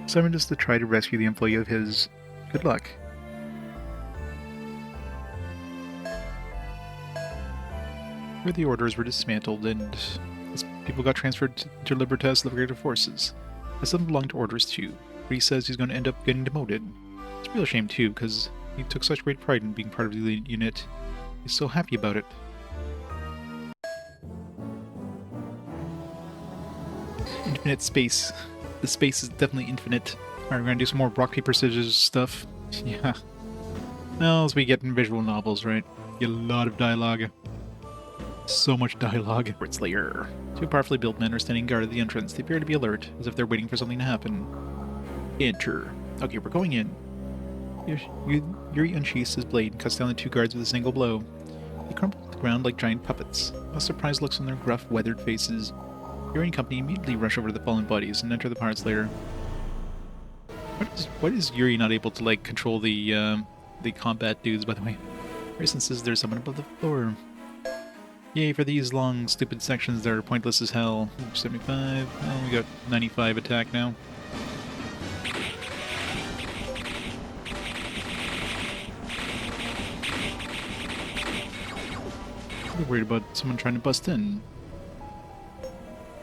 Speaker 1: Assignment is to try to rescue the employee of his. Good luck. Where the orders were dismantled and people got transferred to Libertas Liberated Forces. Some belong to orders too, but he says he's going to end up getting demoted. It's a real shame too, because he took such great pride in being part of the elite unit. He's so happy about it. Infinite space. The space is definitely infinite. Alright, we're gonna do some more rock, paper, scissors stuff. Yeah. Now, as we get in visual novels, right? Get a lot of dialogue. So much dialogue. Slayer. Two powerfully built men are standing guard at the entrance. They appear to be alert, as if they're waiting for something to happen. Enter. Okay, we're going in. Yuri unsheaths his blade and cuts down the two guards with a single blow. They crumple to the ground like giant puppets. A surprised looks on their gruff, weathered faces. Yuri and company immediately rush over to the fallen bodies and enter the pirate's lair. What is Yuri not able to like control the combat dudes? By the way, Grayson says there's someone above the floor. Yay for these long, stupid sections that are pointless as hell. 75. Oh, we got 95 attack now. I'm worried about someone trying to bust in.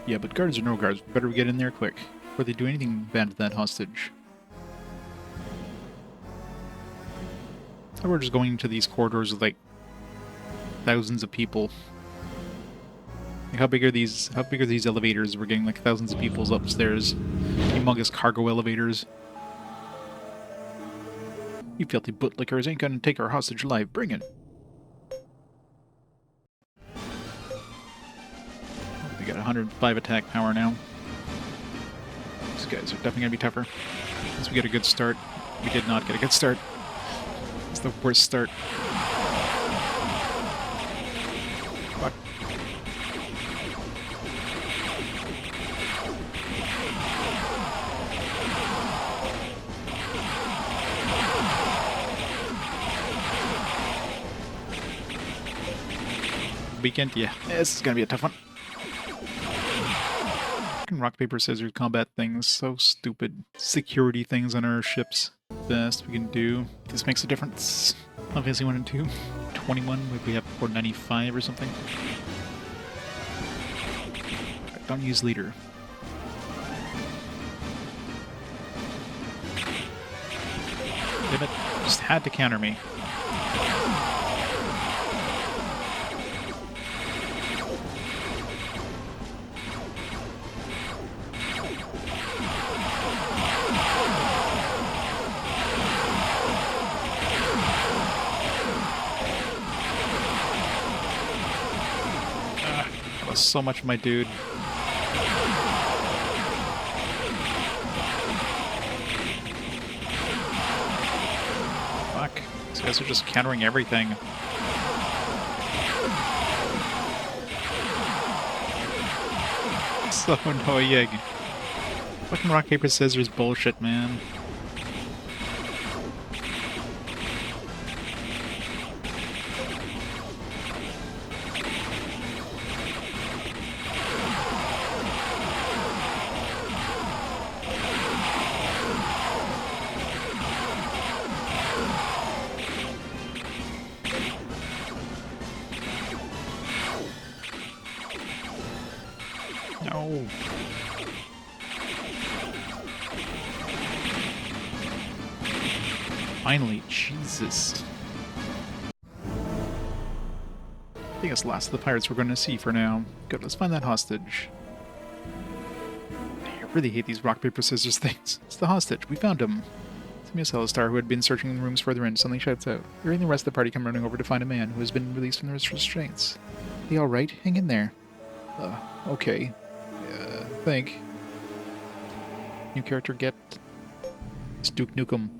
Speaker 1: Yeah, but guards or no guards, better get in there quick before they do anything bad to that hostage. Or we're just going into these corridors with like thousands of people. Like how big are these elevators? We're getting like thousands of people upstairs. Humongous cargo elevators. You filthy bootlickers ain't gonna take our hostage alive. Bring it. We got 105 attack power now. These guys are definitely gonna be tougher. Once we get a good start. We did not get a good start. It's the worst start. Fuck. Weekend? Yeah. This is gonna be a tough one. Fucking rock, paper, scissors combat things. So stupid. Security things on our ships. Best we can do. This makes a difference. Obviously 1 and 2. 21, like we have 495 or something. Don't use leader. Damn it. Just had to counter me. That was so much of my dude. Fuck. These guys are just countering everything. So annoying. Fucking rock, paper, scissors bullshit, man. No. Finally, Jesus. I think it's the last of the pirates we're going to see for now. Good, let's find that hostage. I really hate these rock, paper, scissors things. It's the hostage. We found him. Samuel Celestar, who had been searching in rooms further in, suddenly shouts out. Yuri and the rest of the party come running over to find a man who has been released from the restraints. You alright? Hang in there. Okay. Think. New character get... It's Duke Nukem.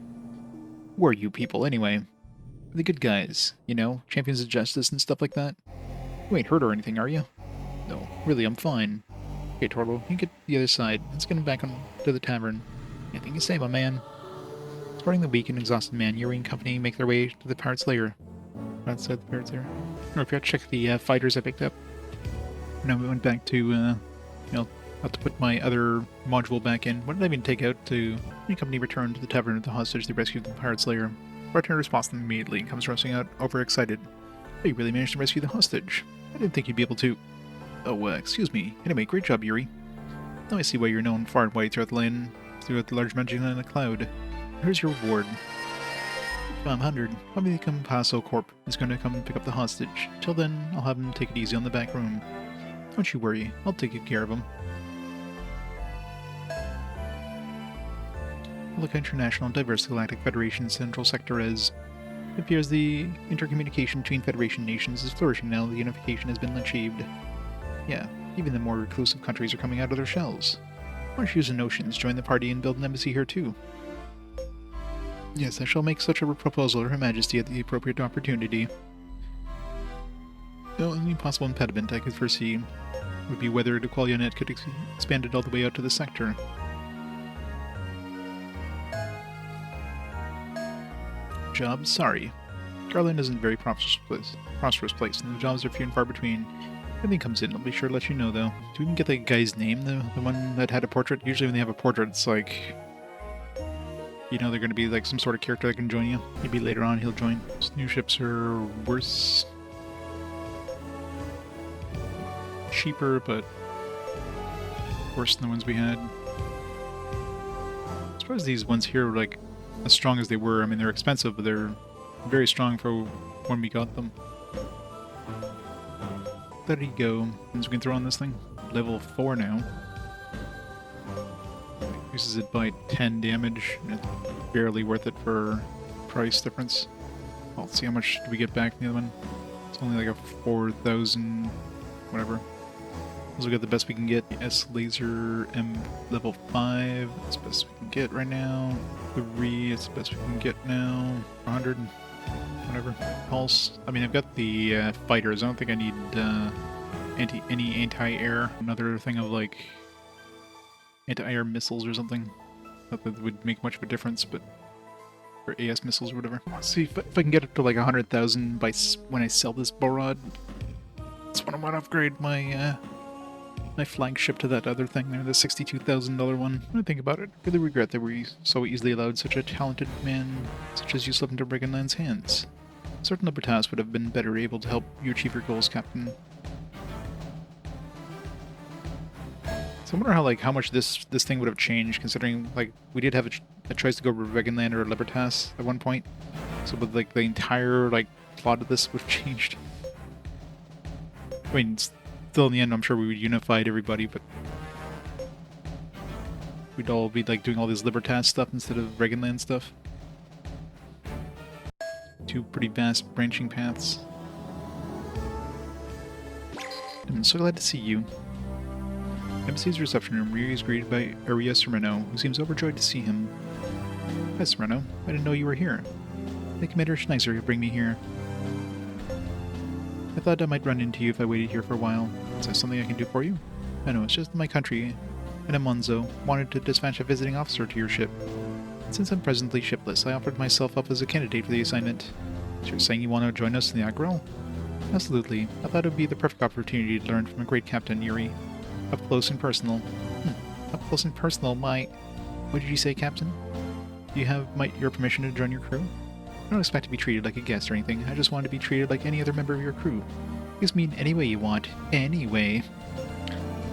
Speaker 1: Who are you people, anyway? The good guys, you know? Champions of justice and stuff like that? You ain't hurt or anything, are you? No, really, I'm fine. Okay, Torlo, you get the other side. Let's get him back on to the tavern. Anything you say, my man. Supporting the weak and exhausted man, Yuri and company make their way to the pirate's lair. Outside the pirate's lair. Or if you check the fighters I picked up. Now we went back to, have to put my other module back in. What did I even take out to... The company returned to the tavern with the hostage they rescued from the pirate's lair. Bartender responds to them immediately and comes rushing out, overexcited. Oh, you really managed to rescue the hostage. I didn't think you'd be able to... Oh, excuse me. Anyway, great job, Yuri. Now I see why you're known far and wide throughout the land, throughout the large magic land of the cloud. Here's your reward. 500. Probably the Compasso Corp is going to come and pick up the hostage. Till then, I'll have him take it easy on the back room. Don't you worry, I'll take good care of him. Look International Diverse Galactic Federation Central Sector as... It appears the intercommunication between Federation nations is flourishing now that the unification has been achieved. Yeah, even the more reclusive countries are coming out of their shells. Why don't you use the notions, join the party and build an embassy here too? Yes, I shall make such a proposal to Her Majesty at the appropriate opportunity. The only possible impediment I could foresee would be whether the Qualianet could expand it all the way out to the sector. job. Sorry. Garland isn't a very prosperous place, and the jobs are few and far between. If anything comes in, I'll be sure to let you know, though. Do we even get the guy's name, though? The one that had a portrait? Usually when they have a portrait, it's like... You know, they're going to be like some sort of character that can join you. Maybe later on he'll join. These new ships are worse. Cheaper, but worse than the ones we had. I suppose these ones here are like as strong as they were. I mean, they're expensive, but they're very strong for when we got them. There you go. And so we can throw on this thing. Level 4 now. Increases it by 10 damage. And it's barely worth it for price difference. Well, let's see how much do we get back from the other one. It's only like a 4,000 whatever. So we got the best we can get. S laser M level 5. That's the best we can get right now. 3. It's the best we can get now. 100. Whatever. Pulse. I mean, I've got the fighters. I don't think I need any anti-air. Another thing of like anti-air missiles or something. Not that would make much of a difference, but or AS missiles or whatever. Let's see if I can get up to like 100,000 by when I sell this Borod. That's when I want to upgrade my my flagship to that other thing there, the $62,000 one. When I think about it, I really regret that we so easily allowed such a talented man such as you slip into Brigandland's hands. Certain Libertas would have been better able to help you achieve your goals, Captain. So I wonder how much this thing would have changed, considering like we did have a choice to go Brigandland or Libertas at one point. So with like the entire like plot of this would have changed. I mean, still in the end, I'm sure we would unify everybody, but we'd all be like doing all this Libertas stuff instead of Brigandland stuff. Two pretty vast branching paths. I'm so glad to see you. Embassy's reception room. Ryuri is greeted by Aria Sereno, who seems overjoyed to see him. Hi, Sereno. I didn't know you were here. The Commander Schneiser could bring me here. I thought I might run into you if I waited here for a while. Is there something I can do for you? I know, it's just my country, and Amonzo wanted to dispatch a visiting officer to your ship. Since I'm presently shipless, I offered myself up as a candidate for the assignment. So you're saying you want to join us in the Admiral? Absolutely. I thought it would be the perfect opportunity to learn from a great captain, Yuri. Up close and personal. Up close and personal, What did you say, Captain? Do you have your permission to join your crew? I don't expect to be treated like a guest or anything. I just want to be treated like any other member of your crew. You just mean any way you want. Anyway.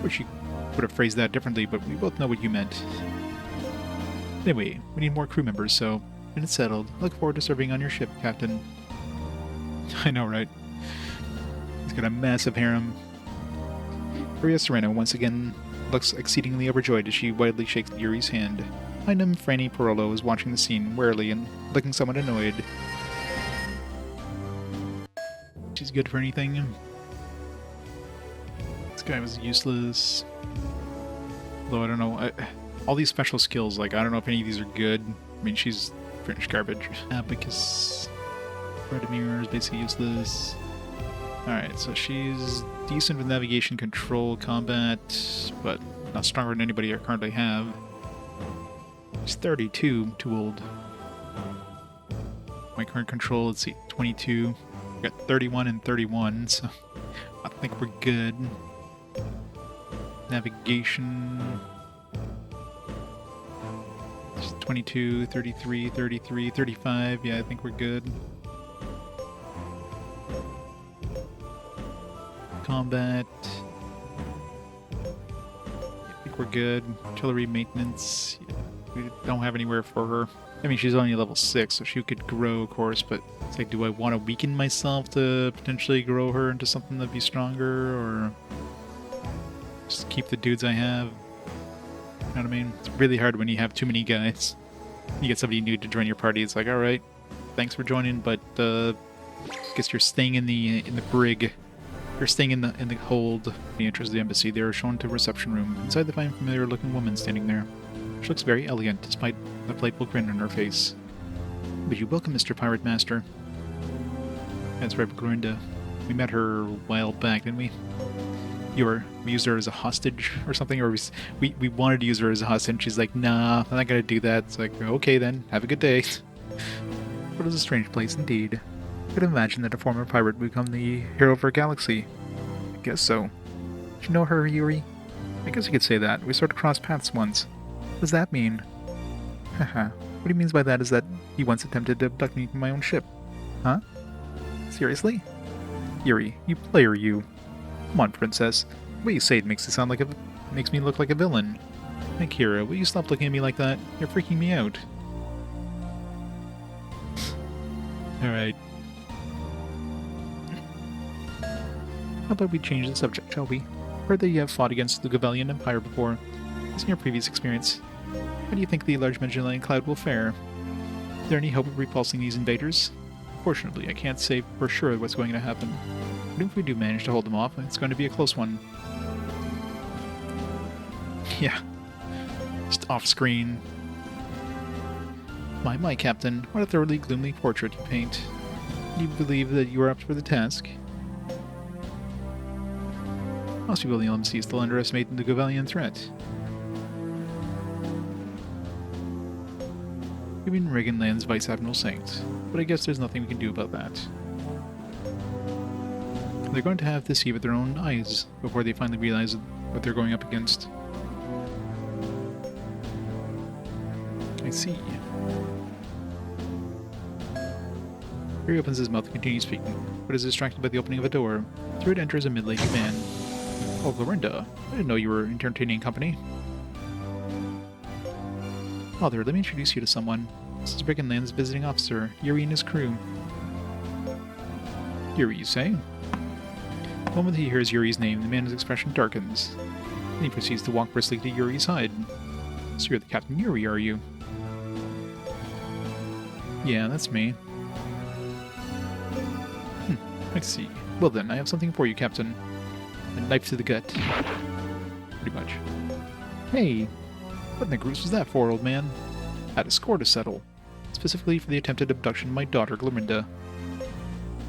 Speaker 1: Wish you would have phrased that differently, but we both know what you meant. Anyway, we need more crew members, so when it's settled, I look forward to serving on your ship, Captain. I know, right? He's got a massive harem. Maria Sereno once again looks exceedingly overjoyed as she widely shakes Yuri's hand. Behind him, Franny Parolo is watching the scene warily and looking somewhat annoyed. She's good for anything. This guy was useless. Though I don't know, all these special skills, like I don't know if any of these are good. I mean, she's pretty much garbage. Abacus, Radimir is basically useless. Alright, so she's decent with navigation, control, combat, but not stronger than anybody I currently have. She's 32, too old. My current control, let's see, 22. We got 31 and 31, so I think we're good. Navigation. Just 22, 33, 33, 35. Yeah, I think we're good. Combat. I think we're good. Artillery maintenance. Yeah, we don't have anywhere for her. I mean, she's only level 6, so she could grow, of course, but it's like, do I want to weaken myself to potentially grow her into something that'd be stronger, or just keep the dudes I have? You know what I mean? It's really hard when you have too many guys. You get somebody new to join your party, it's like, alright, thanks for joining, but guess you're staying in the brig. You're staying in the hold. The entrance of the embassy, they are shown to a reception room. Inside, they find a familiar-looking woman standing there. She looks very elegant, despite the playful grin on her face. But you welcome, Mr. Pirate Master. That's right, Grinda. We met her a while back, didn't we? We used her as a hostage or something, or we wanted to use her as a hostage. She's like, nah, I'm not gonna do that. It's like, okay then, have a good day. What is a strange place indeed. I could imagine that a former pirate would become the hero of our galaxy. I guess so. Did you know her, Yuri? I guess you could say that. We sort of crossed paths once. What does that mean? Haha. What he means by that is that he once attempted to abduct me from my own ship. Huh? Seriously? Yuri, you player, you. Come on, princess. The way you say it makes me look like a villain. Akira, will you stop looking at me like that? You're freaking me out. Alright. How about we change the subject, shall we? Heard that you have fought against the Gavelian Empire before. Based on your previous experience, how do you think the large Magellan Cloud will fare? Is there any hope of repulsing these invaders? Fortunately, I can't say for sure what's going to happen. But if we do manage to hold them off, it's going to be a close one. Yeah. Just off-screen. My, Captain, what a thoroughly gloomy portrait you paint. Do you believe that you are up for the task? Most people in the LMC still underestimate the Gavelian threat. Even Reagan lands Vice Admiral Saint, but I guess there's nothing we can do about that. They're going to have to see with their own eyes before they finally realize what they're going up against. I see. Harry opens his mouth and continues speaking, but is distracted by the opening of a door. Through it enters a middle-aged man. Oh, Glorinda, I didn't know you were entertaining company. Father, let me introduce you to someone. This is Brigandland's visiting officer, Yuri and his crew. Yuri, you say? The moment he hears Yuri's name, the man's expression darkens. Then he proceeds to walk briskly to Yuri's side. So you're the Captain Yuri, are you? Yeah, that's me. I see. Well then, I have something for you, Captain. A knife to the gut. Pretty much. Hey! What in the goose was that for, old man? I had a score to settle. Specifically for the attempted abduction of my daughter, Glorinda.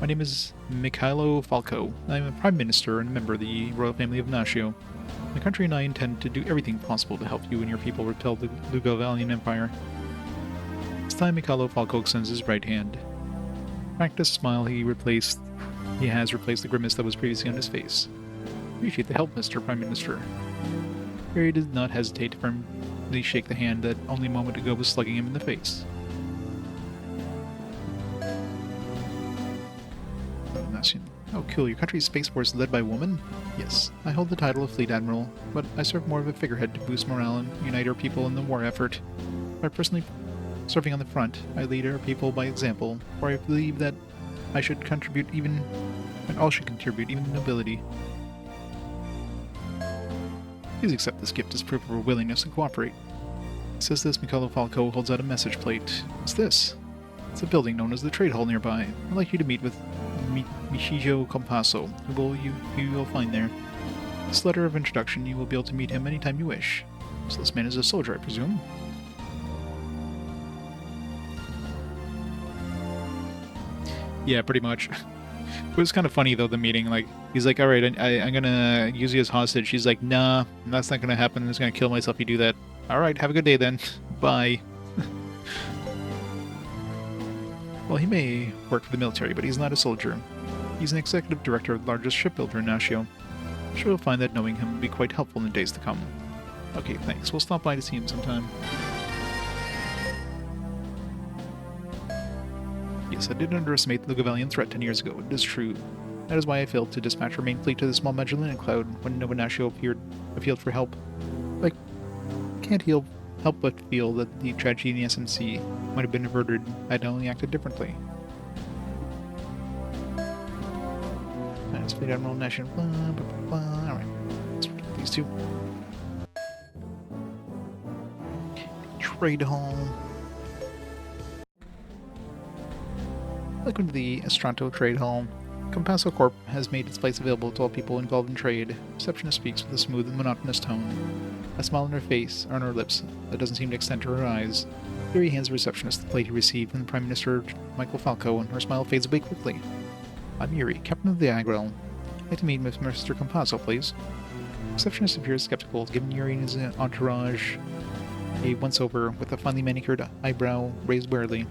Speaker 1: My name is Mikhailo Falco. I am a Prime Minister and a member of the royal family of Nashio. My country and I intend to do everything possible to help you and your people repel the Lugavalian Empire. This time Mikhailo Falco extends his right hand. Practiced smile he has replaced the grimace that was previously on his face. Appreciate the help, Mr. Prime Minister. Harry did not hesitate to firmly shake the hand that only a moment ago was slugging him in the face. Oh, cool. Your country's space force is led by a woman? Yes. I hold the title of Fleet Admiral, but I serve more of a figurehead to boost morale and unite our people in the war effort. By personally serving on the front, I lead our people by example, for I believe that all should contribute, even nobility. Please accept this gift as proof of our willingness to cooperate. Says this, Mikhailo Falco holds out a message plate. What's this? It's a building known as the Trade Hall nearby. I'd like you to meet with Michijo Compasso, who you will find there. This letter of introduction, you will be able to meet him anytime you wish. So this man is a soldier, I presume? Yeah, pretty much. It was kind of funny, though, the meeting. Like, he's like, alright, I'm gonna use you as hostage. She's like, nah, that's not gonna happen. I'm just gonna kill myself if you do that. Alright, have a good day then. Bye. Well, he may work for the military, but he's not a soldier. He's an executive director of the largest shipbuilder in Nashio. I'm sure you'll find that knowing him will be quite helpful in the days to come. Okay, thanks. We'll stop by to see him sometime. Yes, I did underestimate the Lugavalian threat 10 years ago. It is true. That is why I failed to dispatch our main fleet to the small Magellan Cloud when Nova Nashio appealed for help. I can't help but feel that the tragedy in the SMC might have been averted had I only acted differently. Fleet Admiral Nation. Alright. Let's protect these two. Trade Hall. Welcome to the Estranto Trade Hall. Compasso Corp has made its place available to all people involved in trade. Receptionist speaks with a smooth and monotonous tone. A smile on her face, or on her lips, that doesn't seem to extend to her eyes. Yuri hands the receptionist the plate he received from the Prime Minister, Michael Falco, and her smile fades away quickly. I'm Yuri, Captain of the Agrel. I'd like to meet with Mr. Compasso, please. The receptionist appears skeptical, giving Yuri and his entourage a once-over with a finely manicured eyebrow raised warily.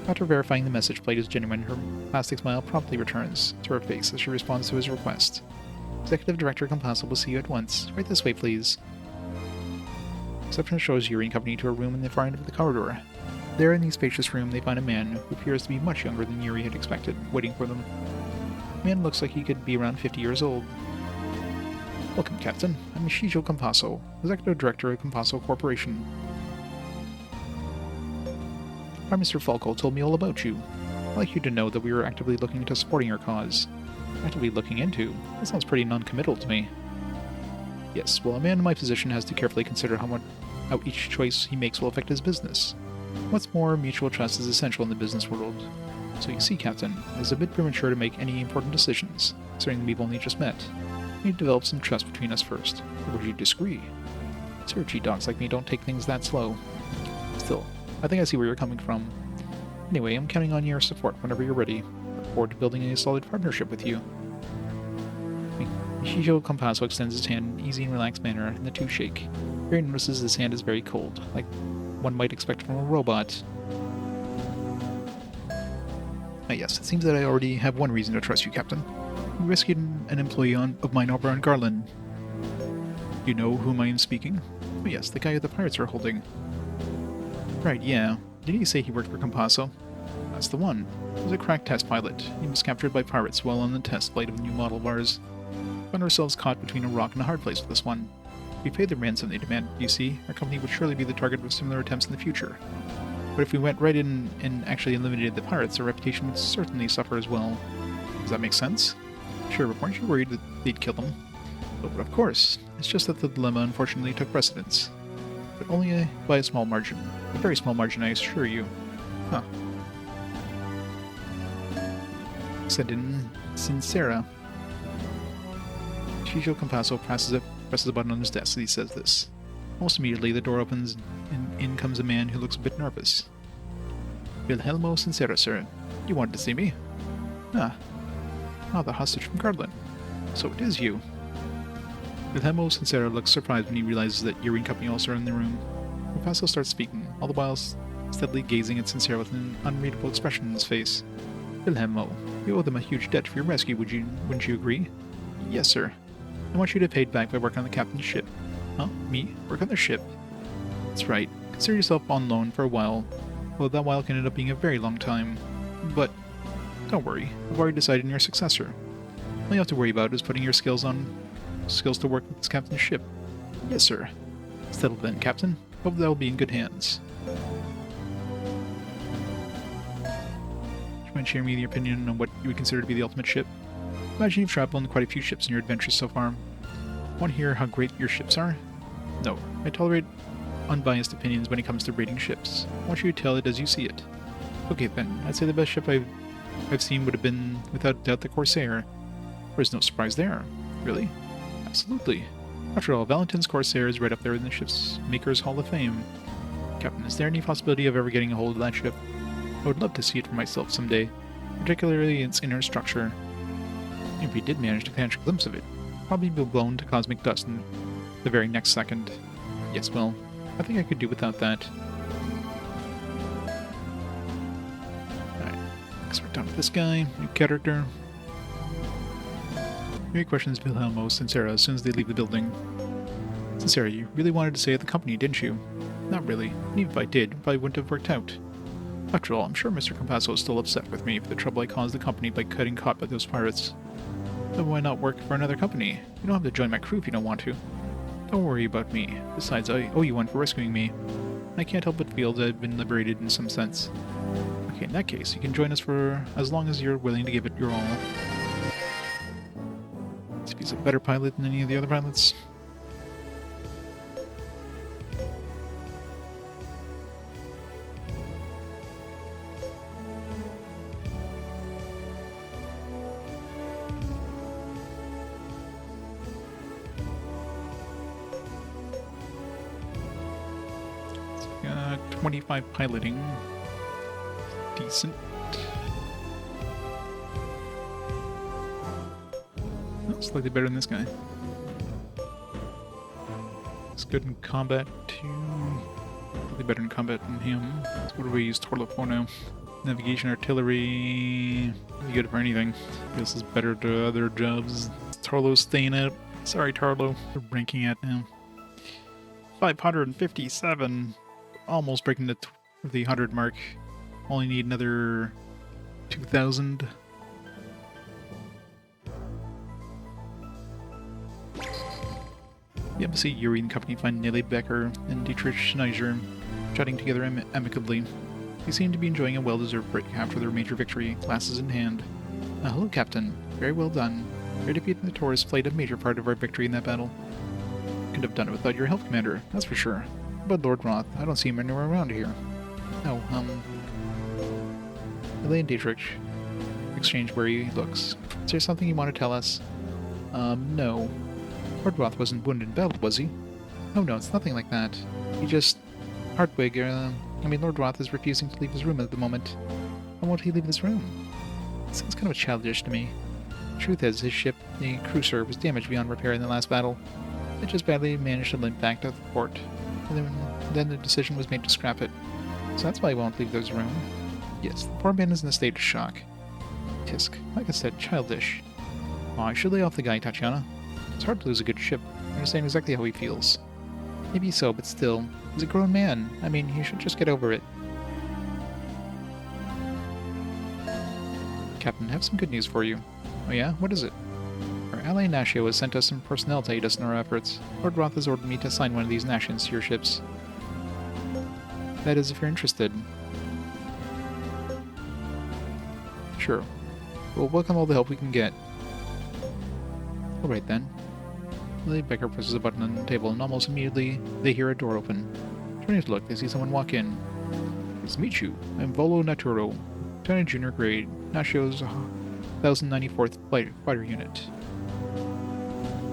Speaker 1: After verifying the message plate is genuine, her plastic smile promptly returns to her face as she responds to his request. Executive Director Compasso will see you at once. Right this way, please. Reception shows Yuri and company to a room in the far end of the corridor. There, in the spacious room, they find a man who appears to be much younger than Yuri had expected, waiting for them. The man looks like he could be around 50 years old. Welcome, Captain. I'm Shijo Compasso, Executive Director of Compasso Corporation. Our Mr. Falco told me all about you. I'd like you to know that we were actively looking into supporting your cause. Actively looking into? That sounds pretty non-committal to me. Yes, well, a man in my position has to carefully consider how each choice he makes will affect his business. What's more, mutual trust is essential in the business world. So you see, Captain, it is a bit premature to make any important decisions, considering we've only just met. We need to develop some trust between us first. Or would you disagree? Searchy dogs like me don't take things that slow. Still, I think I see where you're coming from. Anyway, I'm counting on your support whenever you're ready. Look forward to building a solid partnership with you. Shijo Compasso extends his hand in an easy and relaxed manner, and the two shake. Yuri notices his hand is very cold, like one might expect from a robot. Ah yes, it seems that I already have one reason to trust you, Captain. You rescued an employee of mine over on Garland. You know whom I am speaking? Oh yes, the guy who the pirates are holding. Right, yeah. Didn't you say he worked for Compasso? That's the one. He was a crack test pilot. He was captured by pirates while on the test flight of a new model of ours. We found ourselves caught between a rock and a hard place with this one. If we paid the ransom they demanded, you see, our company would surely be the target of similar attempts in the future. But if we went right in and actually eliminated the pirates, our reputation would certainly suffer as well. Does that make sense? Sure, but weren't you worried that they'd kill them? But of course. It's just that the dilemma unfortunately took precedence. But only by a small margin. A very small margin, I assure you. Huh. Sent in Sincera. Shijo Compasso presses a button on his desk as he says this. Almost immediately, the door opens and in comes a man who looks a bit nervous. Wilhelmo Sincera, sir. You wanted to see me? Ah, the hostage from Gardland. So it is you. Wilhelmo Sincera looks surprised when he realizes that Yuri and company also are in the room. Compasso starts speaking, all the while steadily gazing at Sincera with an unreadable expression in his face. Wilhelmo, you owe them a huge debt for your rescue, wouldn't you agree? Yes, sir. I want you to pay back by working on the captain's ship. Huh? Me? Work on their ship? That's right. Consider yourself on loan for a while. Well, that while can end up being a very long time. But don't worry, I've already decided on your successor. All you have to worry about is putting your skills to work with this captain's ship. Yes, sir. Settled then, Captain. Hope that'll be in good hands. Do you mind sharing me your opinion on what you would consider to be the ultimate ship? Imagine you've traveled on quite a few ships in your adventures so far. Want to hear how great your ships are? No, I tolerate unbiased opinions when it comes to rating ships. I want you to tell it as you see it. Okay then, I'd say the best ship I've seen would have been, without doubt, the Corsair. There's no surprise there. Really? Absolutely. After all, Valentin's Corsair is right up there in the ship's Maker's Hall of Fame. Captain, is there any possibility of ever getting a hold of that ship? I would love to see it for myself someday, particularly its inner structure. If we did manage to catch a glimpse of it, probably be blown to cosmic dust in the very next second. Yes, well, I think I could do without that. Alright, next we're done with this guy, new character. Mary questions Wilhelmo Sincera as soon as they leave the building. Sincera, you really wanted to stay at the company, didn't you? Not really, and even if I did, it probably wouldn't have worked out. After all, I'm sure Mr. Compasso is still upset with me for the trouble I caused the company by getting caught by those pirates. Then why not work for another company? You don't have to join my crew if you don't want to. Don't worry about me. Besides, I owe you one for rescuing me. I can't help but feel that I've been liberated in some sense. Okay, in that case, you can join us for as long as you're willing to give it your all. If he's a better pilot than any of the other pilots. So, 25 piloting. Decent. Slightly better than this guy. It's good in combat too. Slightly better in combat than him. So what do we use Torlo for now? Navigation, artillery. Pretty good for anything. This is better to other jobs. Tarlo's staying out. Sorry, Tarlo. We're ranking at now. 557. Almost breaking the 100 mark. Only need another 2,000. The embassy, Yuri and company find Nelly Becker and Dietrich Schneider chatting together amicably. They seem to be enjoying a well-deserved break after their major victory, glasses in hand. Hello, Captain. Very well done. Your defeat in the Taurus played a major part of our victory in that battle. Couldn't have done it without your help, Commander, that's for sure. But Lord Roth, I don't see him anywhere around here. Oh, Nelly and Dietrich exchange wary looks. Is there something you want to tell us? No. Lord Roth wasn't wounded in battle, was he? Oh no, it's nothing like that. He just... Hartwig, Lord Roth is refusing to leave his room at the moment. Why won't he leave his room? It sounds kind of childish to me. The truth is, his ship, the cruiser, was damaged beyond repair in the last battle. It just badly managed to limp back to the port. And then the decision was made to scrap it. So that's why he won't leave his room. Yes, the poor man is in a state of shock. Tisk, like I said, childish. Oh, I should lay off the guy, Tatiana. It's hard to lose a good ship. I understand exactly how he feels. Maybe so, but still, he's a grown man. I mean, he should just get over it. Captain, I have some good news for you. Oh yeah? What is it? Our ally Nashio has sent us some personnel to aid us in our efforts. Lord Roth has ordered me to assign one of these Nashians to your ships. That is, if you're interested. Sure. We'll welcome all the help we can get. Alright then. Lily Becker presses a button on the table, and almost immediately they hear a door open. Turning to look, they see someone walk in. Nice to meet you. I'm Volo Naturo, Lieutenant Junior Grade, Nashio's 1094th Fighter Unit.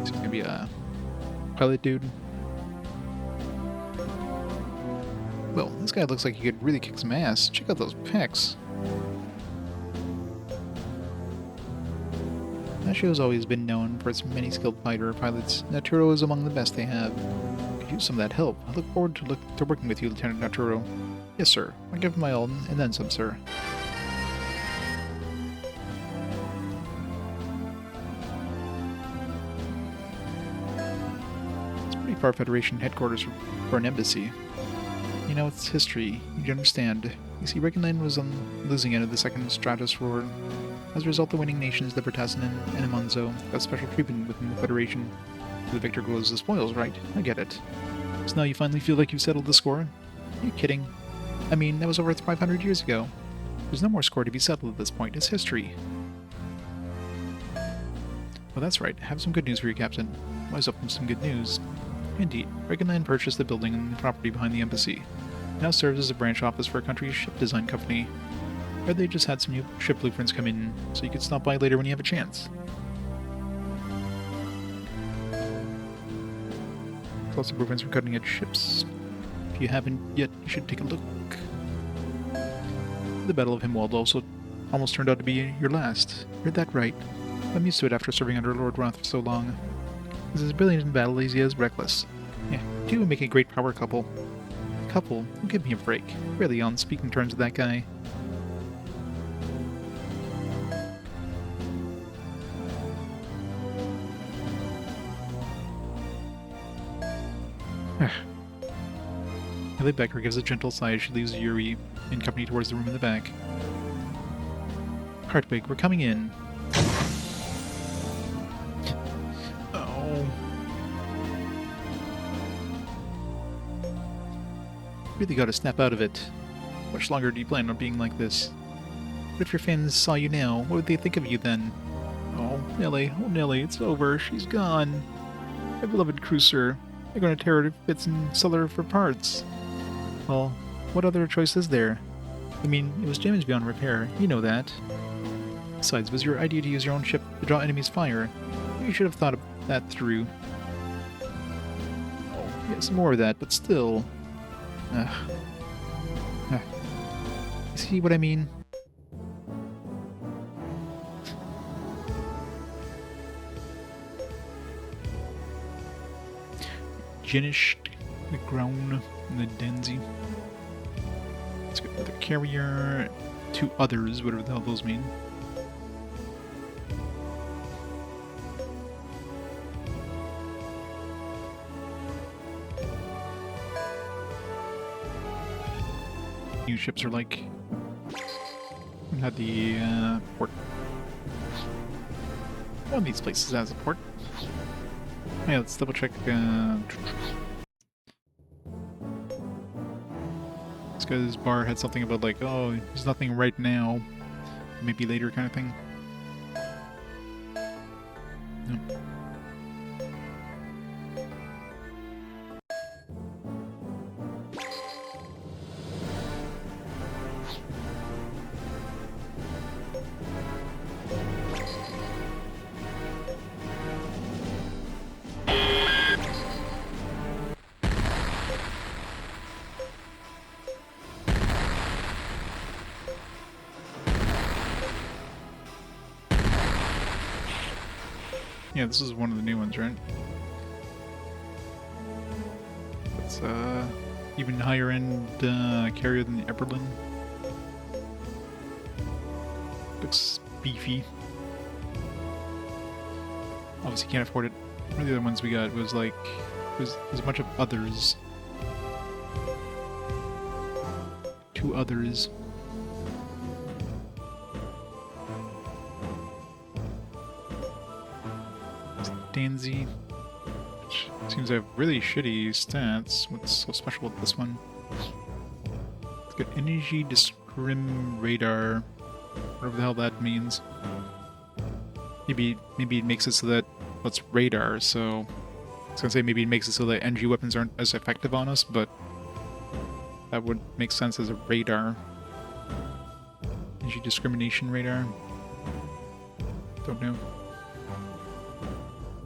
Speaker 1: He's gonna be a pilot dude. Well, this guy looks like he could really kick some ass. Check out those pecs. Nashio's always been known for its many skilled fighter pilots. Naturo is among the best they have. Could use some of that help. I look forward to working with you, Lieutenant Naturo. Yes, sir. I'll give him my all, and then some, sir. It's pretty far Federation headquarters for an embassy. You know, it's history. You understand. You see, Regenland was on the losing end of the Second Stratus War. As a result, the winning nations, the Bertassen and Amonzo, got special treatment within the Federation. The victor goes the spoils, right? I get it. So now you finally feel like you've settled the score? Are you kidding? I mean, that was over 500 years ago. There's no more score to be settled at this point. It's history. Well, that's right. I have some good news for you, Captain. Wise up from some good news. Indeed, Regenland purchased the building and the property behind the embassy. It now serves as a branch office for a country's ship design company. Or they just had some new ship blueprints come in, so you could stop by later when you have a chance. Lots of blueprints for cutting edge ships. If you haven't yet, you should take a look. The Battle of Himwald also almost turned out to be your last. Heard that right. I'm used to it after serving under Lord Roth for so long. He's as brilliant in battle as he is reckless. Yeah, two would make a great power couple. Couple? Give me a break. Really on speaking terms with that guy. Ellie Becker gives a gentle sigh as she leaves Yuri and company towards the room in the back. Hartwig, we're coming in. Oh. Really gotta snap out of it. How much longer do you plan on being like this? What if your fans saw you now? What would they think of you then? Oh, Nelly, it's over. She's gone. My beloved cruiser. They're gonna tear her to bits and sell her for parts. Well, what other choice is there? I mean, it was damaged beyond repair. You know that. Besides, it was your idea to use your own ship to draw enemies' fire. You should have thought of that through. Oh, yes, more of that, but still. You see what I mean? Jinish, the Grown, and the Denzi. Let's get another carrier. Two others, whatever the hell those mean. New ships are like. Had the port. One of these places has a port. Yeah, let's double check. This guy's bar had something about like, oh, there's nothing right now, maybe later kind of thing. No. Yeah, this is one of the new ones, right? It's even higher end carrier than the Eberlin. Looks beefy. Obviously can't afford it. One of the other ones we got was like there's a bunch of others. Two others. Danzy, which seems to have really shitty stats. What's so special with this one? It's got energy discrim radar, whatever the hell that means. Maybe it makes it so that it's radar. So I was gonna say maybe it makes it so that energy weapons aren't as effective on us, but that would make sense as a radar. Energy discrimination radar. Don't know.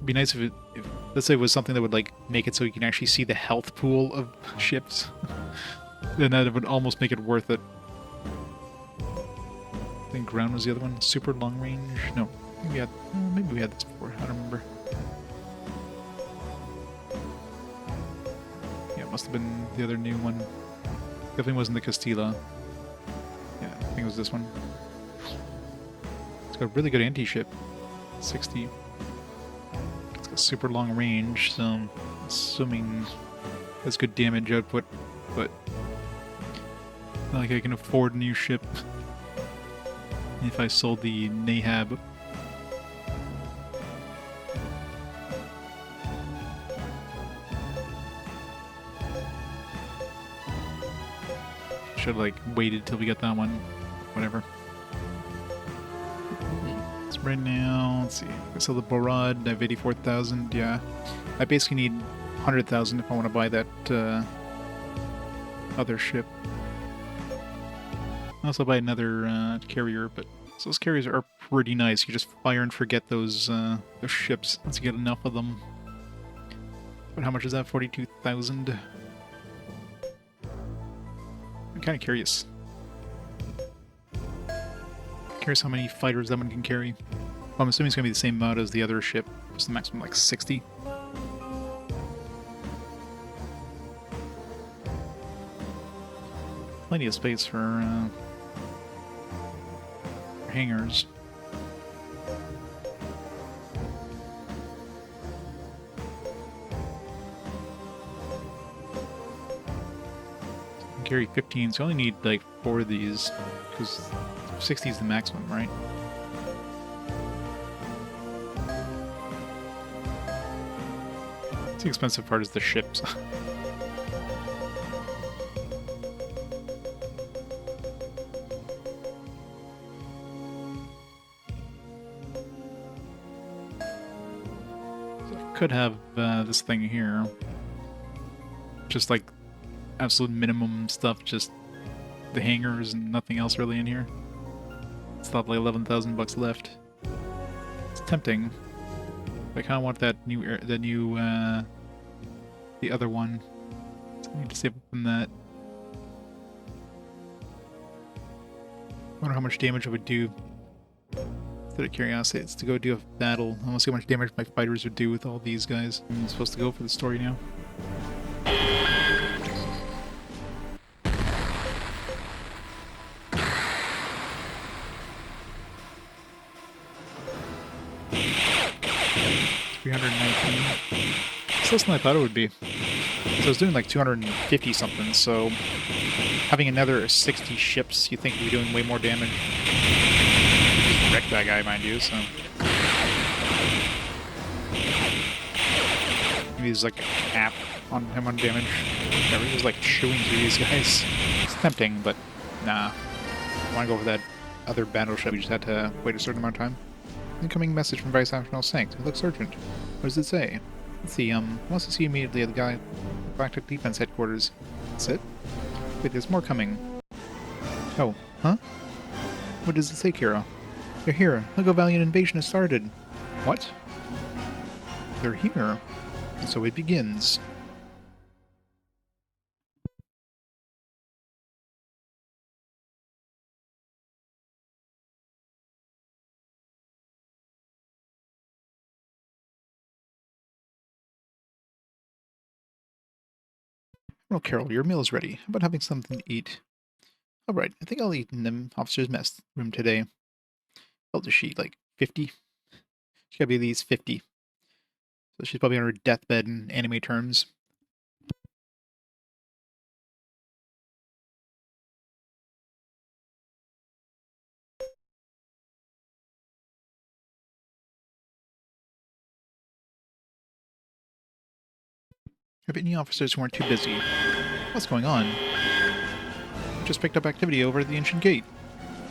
Speaker 1: Be nice if let's say it was something that would like make it so you can actually see the health pool of ships. Then that would almost make it worth it. I think ground was the other one. Super long range? No. Maybe we had this before. I don't remember. Yeah, it must have been the other new one. Definitely wasn't the Castilla. Yeah, I think it was this one. It's got a really good anti-ship. 60. Super long range, so I'm assuming that's good damage output, but not like I can afford a new ship if I sold the Nahab. Should like waited till we get that one. Whatever. Right now, let's see. I sell the Borad, I have 84,000. Yeah, I basically need 100,000 if I want to buy that other ship. I also buy another carrier, but so those carriers are pretty nice. You just fire and forget those ships once you get enough of them. But how much is that? 42,000. I'm kind of curious. Curious how many fighters that one can carry. Well, I'm assuming it's going to be the same amount as the other ship. Just the maximum like 60. Plenty of space for hangars. Carry 15, so I only need like 4 of these because 60 is the maximum, right? The expensive part is the ships. Could have this thing here, just like absolute minimum stuff, just the hangars and nothing else really in here. It's not like 11,000 bucks left. It's tempting. I kind of want that the other one. So I need to save up from that. I wonder how much damage it would do. Out of curiosity, it's to go do a battle. I want to see how much damage my fighters would do with all these guys. I'm supposed to go for the story now. 319. It's less than I thought it would be. So I was doing like 250 something, so having another 60 ships, you think would be doing way more damage. Just wrecked that guy, mind you, so. Maybe there's like a cap on him on damage. Never just like chewing through these guys. It's tempting, but nah. I want to go for that other battleship. We just had to wait a certain amount of time. Incoming message from Vice Admiral Sankt. It looks urgent. What does it say? Let's see, wants to see you immediately at the Galactic Defense Headquarters. That's it? Wait, there's more coming. Oh, huh? What does it say, Kira? They're here. Look, a valiant invasion has started. What? They're here. And so it begins. Well, Carol, your meal is ready. How about having something to eat? All right, I think I'll eat in the officer's mess room today. How old is she? Like 50? She gotta be at least 50. So she's probably on her deathbed in anime terms. Have any officers who weren't too busy? What's going on? Just picked up activity over at the ancient gate.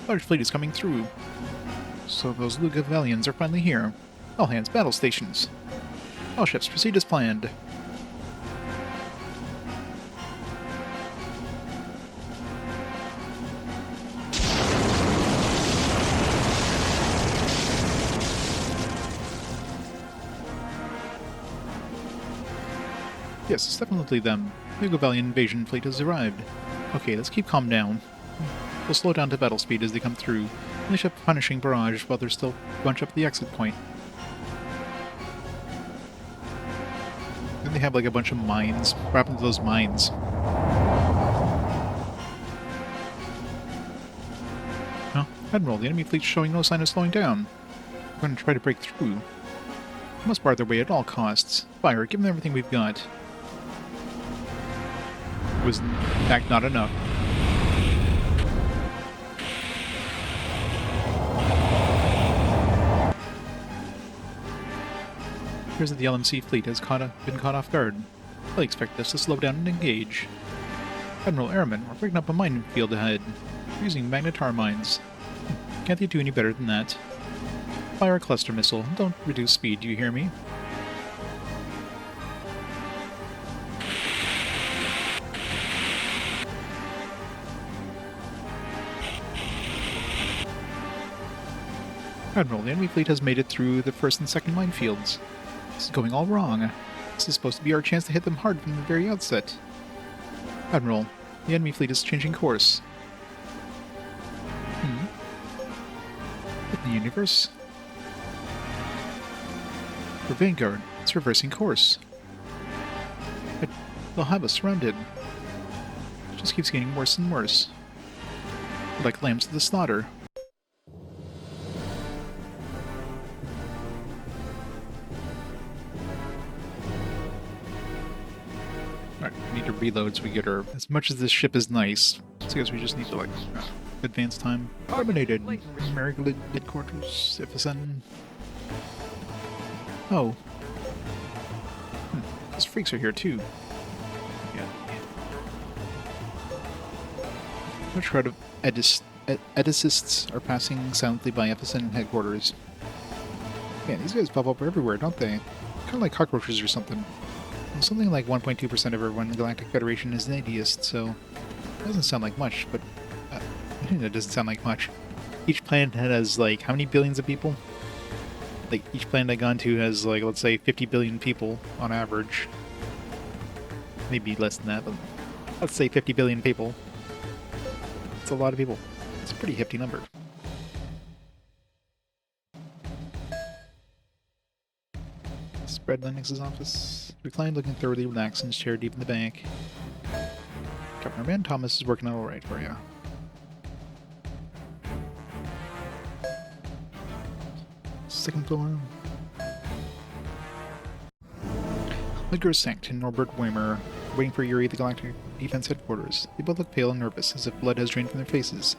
Speaker 1: Large fleet is coming through. So those Lugavalians are finally here. All hands battle stations. All ships proceed as planned. Yes, it's definitely them. The Lugavalian invasion fleet has arrived. Okay, let's keep calm down. We'll slow down to battle speed as they come through. Unleash a punishing barrage while they're still bunch up at the exit point. Then they have like a bunch of mines. What happened to those mines? Huh? Admiral, the enemy fleet's showing no sign of slowing down. We're going to try to break through. We must bar their way at all costs. Fire, give them everything we've got. It was, in fact, not enough. Appears that the LMC fleet has been caught off guard. I expect us to slow down and engage. Admiral Airman, we're breaking up a minefield ahead. We're using magnetar mines. Can't they do any better than that? Fire a cluster missile. Don't reduce speed, do you hear me? Admiral, the enemy fleet has made it through the first and second minefields. This is going all wrong. This is supposed to be our chance to hit them hard from the very outset. Admiral, the enemy fleet is changing course. What in the universe? For Vanguard, it's reversing course. But they'll have us surrounded. It just keeps getting worse and worse. We're like lambs to the slaughter. Need to reload so we get her. As much as this ship is nice, so I guess we just need to like advance time. Terminated. Marigold headquarters. Ifison. Oh. Those freaks are here too. Yeah. A shred of Edicists are passing silently by Ifison headquarters. Man, these guys pop up everywhere, don't they? Kind of like cockroaches or something. Something like 1.2% of everyone in the Galactic Federation is an atheist, so it doesn't sound like much, but it doesn't sound like much. Each planet has, like, how many billions of people? Like, each planet I've gone to has, like, let's say 50 billion people on average. Maybe less than that, but let's say 50 billion people. It's a lot of people. It's a pretty hefty number. Spread Lennox's office. Reclined, looking thoroughly relaxed in his chair deep in the bank. Governor Man Thomas is working out alright for you. Second floor. Ligur Sankt and Norbert Weimer are waiting for Yuri at the Galactic Defense Headquarters. They both look pale and nervous, as if blood has drained from their faces.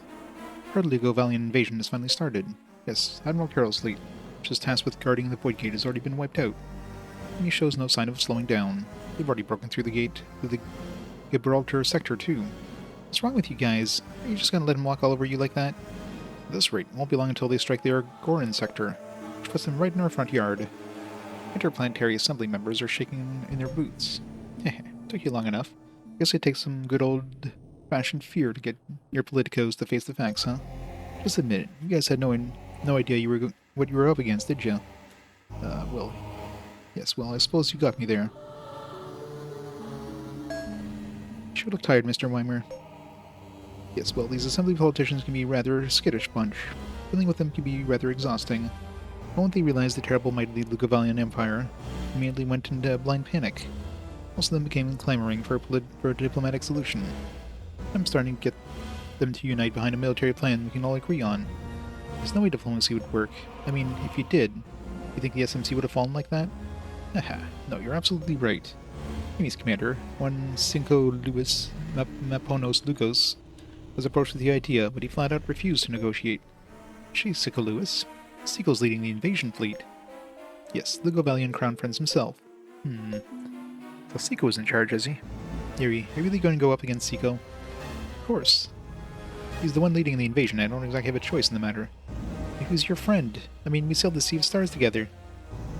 Speaker 1: Our Lugo-Valian invasion has finally started. Yes, Admiral Carroll's fleet, which is tasked with guarding the Void Gate, has already been wiped out. And he shows no sign of slowing down. They've already broken through the gate to the Gibraltar sector, too. What's wrong with you guys? Are you just gonna let him walk all over you like that? At this rate, it won't be long until they strike the Argoran sector, which puts them right in our front yard. Interplanetary Assembly members are shaking in their boots. Heh, took you long enough. Guess it takes some good old-fashioned fear to get your politicos to face the facts, huh? Just admit it. You guys had no idea what you were up against, did you? Well... Yes, well, I suppose you got me there. You sure look tired, Mr. Weimer. Yes, well, these Assembly politicians can be a rather skittish bunch. Dealing with them can be rather exhausting. The moment they realized the terrible might of the Lugavalian Empire, they immediately went into blind panic. Most of them became clamoring for a diplomatic solution. I'm starting to get them to unite behind a military plan we can all agree on. There's no way diplomacy would work. I mean, if you did, you think the SMC would have fallen like that? Haha, no, you're absolutely right. Amy's commander, one Cinco Luis Maponos Lugos, was approached with the idea, but he flat out refused to negotiate. She's Cinco Luis. Seiko's leading the invasion fleet. Yes, the Govalian Crown Prince himself. So Seiko is in charge, is he? Yuri, are you really going to go up against Seiko? Of course. He's the one leading the invasion. I don't exactly have a choice in the matter. Who's your friend? I mean, we sailed the Sea of Stars together.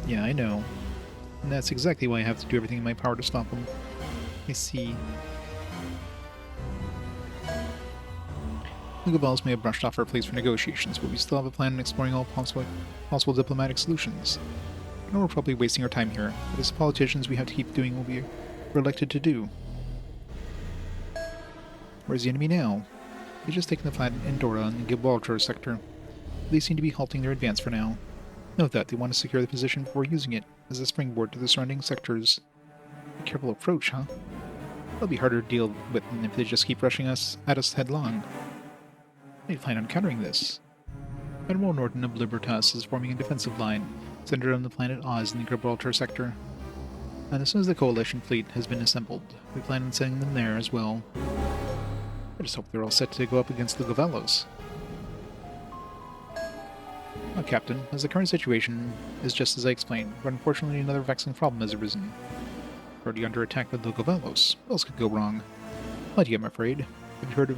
Speaker 1: Yeah, I know. And that's exactly why I have to do everything in my power to stop him. I see. The Gabals may have brushed off our place for negotiations, but we still have a plan on exploring all possible diplomatic solutions. I know we're probably wasting our time here, but as politicians we have to keep doing what we're elected to do. Where's the enemy now? They've just taken the flat in Andorra and the Gibraltar sector. They seem to be halting their advance for now. Note that they want to secure the position before using it as a springboard to the surrounding sectors. A careful approach, huh? It'll be harder to deal with than if they just keep rushing at us headlong. They plan on countering this. Admiral Norton of Libertas is forming a defensive line centered on the planet Oz in the Gibraltar sector. And as soon as the Coalition fleet has been assembled, we plan on sending them there as well. I just hope they're all set to go up against the Govellos. Well, Captain, as the current situation is just as I explained, but unfortunately another vexing problem has arisen. We're already under attack by the Govellos. What else could go wrong? Plenty, I'm afraid. Have you heard of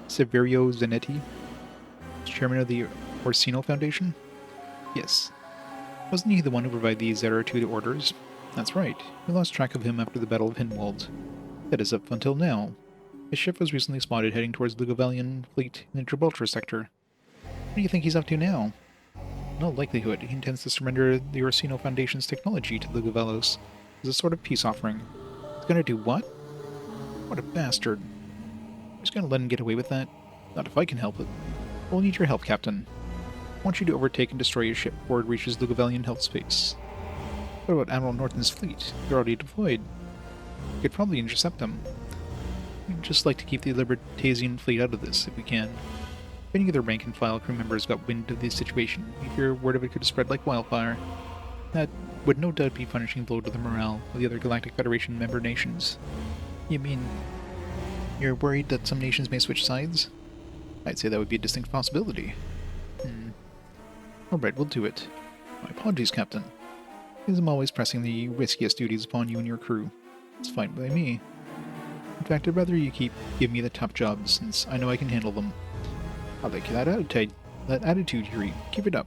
Speaker 1: Severio Zanetti, chairman of the Orsino Foundation? Yes. Wasn't he the one who provided the Zeratud orders? That's right. We lost track of him after the Battle of Hinwald. That is up until now. His ship was recently spotted heading towards the Govalian fleet in the Gibraltar sector. What do you think he's up to now? In all likelihood, he intends to surrender the Orsino Foundation's technology to the Govellos as a sort of peace offering. He's gonna do what? What a bastard. He's gonna let him get away with that? Not if I can help it. We'll need your help, Captain. I want you to overtake and destroy his ship before it reaches the Govalian health space. What about Admiral Norton's fleet? They're already deployed. We could probably intercept them. We'd just like to keep the Libertasian fleet out of this, if we can. If any of their rank-and-file crew members got wind of the situation, we fear word of it could spread like wildfire. That would no doubt be a punishing blow to the morale of the other Galactic Federation member nations. You mean, you're worried that some nations may switch sides? I'd say that would be a distinct possibility. Alright, we'll do it. My apologies, Captain. Because I'm always pressing the riskiest duties upon you and your crew. It's fine by me. In fact, I'd rather you give me the tough jobs, since I know I can handle them. I like that attitude, Yuri. Keep it up.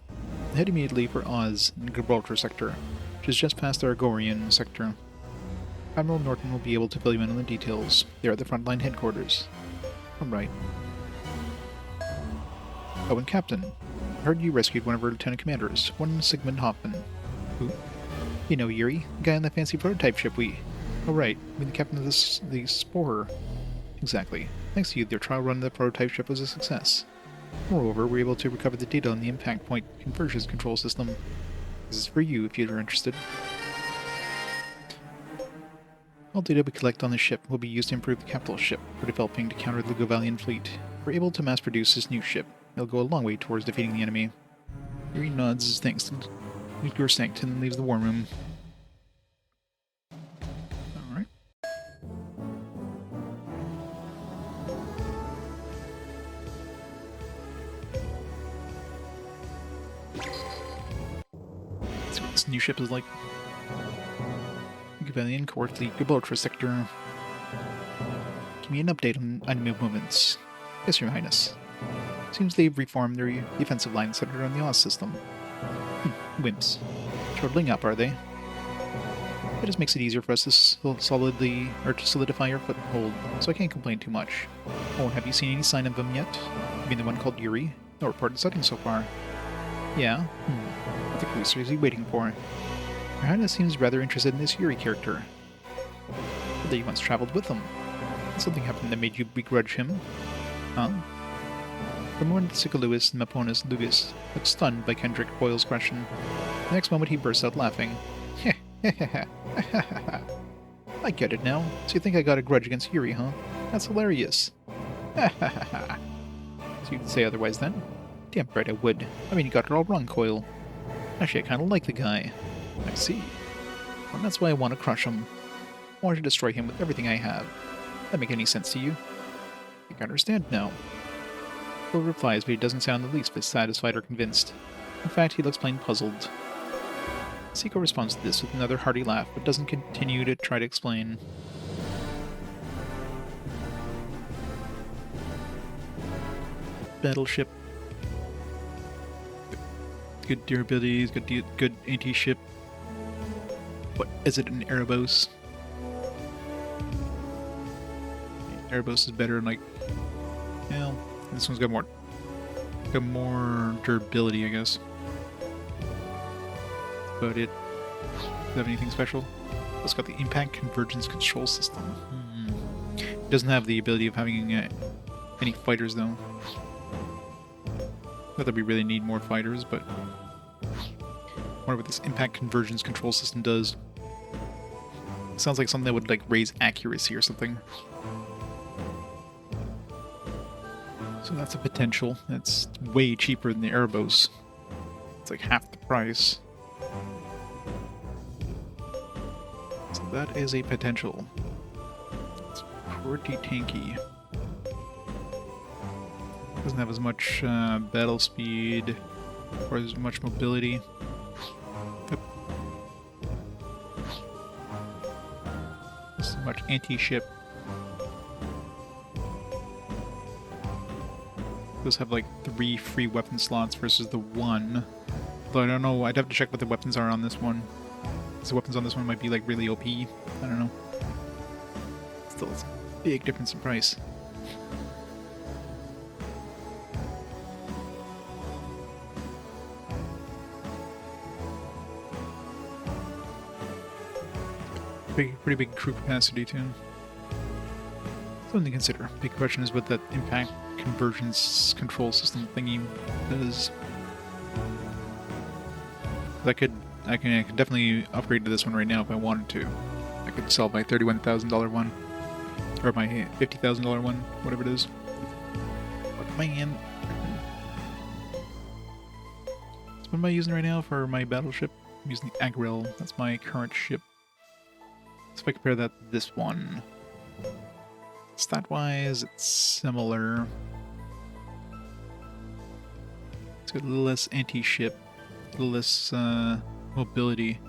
Speaker 1: Head immediately for Oz in the Gibraltar sector, which is just past the Argorian sector. Admiral Norton will be able to fill you in on the details. They're at the frontline headquarters. Alright. Oh, and Captain, I heard you rescued one of our lieutenant commanders, one Sigmund Hoffman. Who? You know Yuri, the guy on the fancy prototype ship we... Oh right, I mean the captain of the Sporer. Exactly. Thanks to you, their trial run of the prototype ship was a success. Moreover, we were able to recover the data on the impact point conversion control system. This is for you if you're interested. All data we collect on the ship will be used to improve the capital ship we're developing to counter the Govalian fleet. If we're able to mass-produce this new ship, it'll go a long way towards defeating the enemy. Yuri nods his thanks to Ligur Sankt and leaves the war room. this new ship is like. Rebellion Core Fleet Gibraltar Sector. Give me an update on enemy movements. Yes, Your Highness. Seems they've reformed their defensive line centered on the Oz system. Wimps. Chortling up, are they? It just makes it easier for us to solidify our foothold, so I can't complain too much. Oh, have you seen any sign of them yet? You mean the one called Yuri? No reported sighting so far. Yeah? What the cruiser is he waiting for? Your Highness seems rather interested in this Yuri character. But that you once traveled with him. Did something happened that made you begrudge him? Huh? For a moment, Sikalewis Maponis Lugus looked stunned by Kendrick Boyle's question. The next moment, he burst out laughing. I get it now. So you think I got a grudge against Yuri, huh? That's hilarious. So you'd say otherwise then? Damn right I would. I mean, you got it all wrong, Coyle. Actually, I kind of like the guy. I see. Well, that's why I want to crush him. I want to destroy him with everything I have. That make any sense to you? I think I understand now. Cole replies, but he doesn't sound the least bit satisfied or convinced. In fact, he looks plain puzzled. Seiko responds to this with another hearty laugh, but doesn't continue to try to explain. Battleship. Good durability, good anti-ship. What is it, an Erebos? Erebos is better, like, well, this one's got more durability, I guess. But it doesn't have anything special. It's got the impact convergence control system. It doesn't have the ability of having any fighters, though. Not that we really need more fighters, but I wonder what this impact convergence control system does. It sounds like something that would like raise accuracy or something. So that's a potential. That's way cheaper than the Erebos. It's like half the price. So that is a potential. It's pretty tanky. Doesn't have as much battle speed or as much mobility. Yep. As much anti-ship. Does have like 3 free weapon slots versus the 1. Though I don't know, I'd have to check what the weapons are on this one. Because the weapons on this one might be like really OP. I don't know. Still, it's a big difference in price. Pretty big crew capacity too. Something to consider. Big question is what that impact convergence control system thingy does. I could definitely upgrade to this one right now if I wanted to. I could sell my $31,000 one, or my $50,000 one, whatever it is. But man, so what am I using right now for my battleship? I'm using the Agril. That's my current ship. So if I compare that to this one, stat-wise, it's similar. It's got a little less anti-ship, a little less mobility.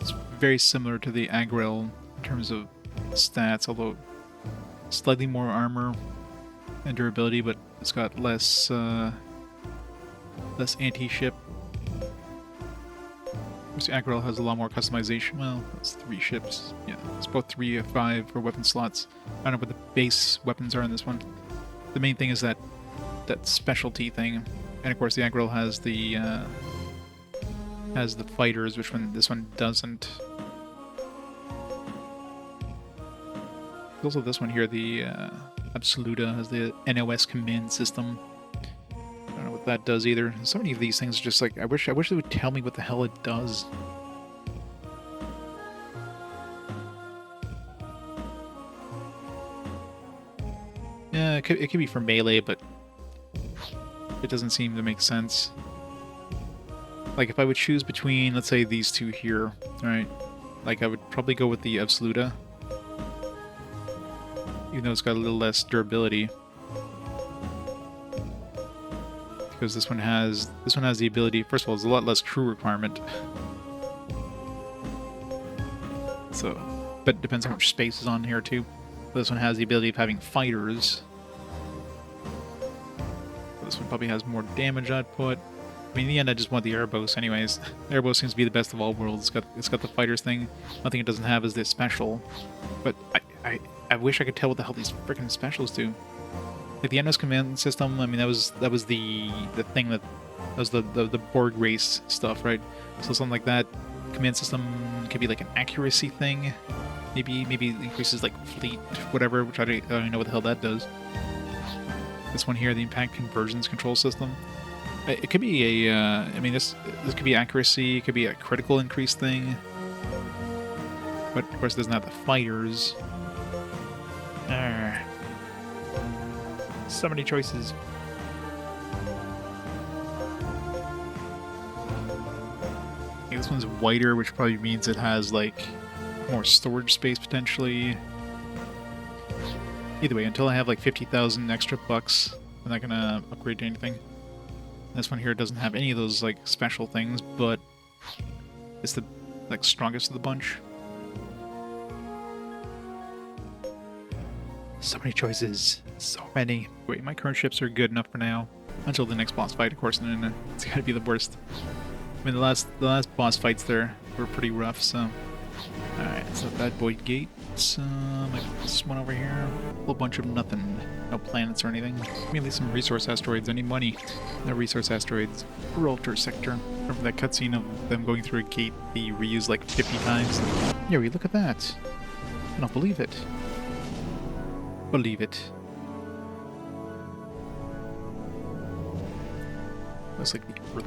Speaker 1: It's very similar to the Agril in terms of stats, although slightly more armor and durability, but it's got less anti-ship. The Agril has a lot more customization. Well, that's 3 ships. Yeah, it's both 3 or 5 for weapon slots. I don't know what the base weapons are in this one. The main thing is that specialty thing, and of course the Agril has the fighters, which this one doesn't. There's also this one here, the Absoluta has the NOS command system. I don't know what that does either. So many of these things are just like, I wish they would tell me what the hell it does. Yeah, it could be for melee, but it doesn't seem to make sense. Like if I would choose between, let's say, these two here, right? Like I would probably go with the Absoluta, even though it's got a little less durability. because this one has the ability. First of all, there's a lot less crew requirement. So, but it depends how much space is on here too. This one has the ability of having fighters. This one probably has more damage output. I mean, in the end, I just want the airboss anyways. The airboss seems to be the best of all worlds. It's got the fighters thing. One thing it doesn't have is this special. But I wish I could tell what the hell these freaking specials do. Like the Endless Command System, I mean, that was the thing that was the Borg race stuff, right? So something like that. Command system could be like an accuracy thing. Maybe increases like fleet, whatever, which I don't even know what the hell that does. This one here, the impact conversions control system. It could be a, I mean, this could be accuracy, it could be a critical increase thing. But of course it doesn't have the fighters. So many choices. Okay, this one's whiter, which probably means it has like more storage space potentially. Either way, until I have like 50,000 extra bucks, I'm not gonna upgrade to anything. This one here doesn't have any of those like special things, but it's the like strongest of the bunch. So many choices, so many. Wait, my current ships are good enough for now. Until the next boss fight, of course, and then it's gotta be the worst. I mean, the last boss fights there were pretty rough, so. Alright, so Bad Boy Gate. Like this one over here. A whole bunch of nothing. No planets or anything. Mainly some resource asteroids. I need money. No resource asteroids. Gibraltar sector. Remember that cutscene of them going through a gate they reused like 50 times? Yuri, look at that. I don't believe it. Believe it. Looks like the Earth.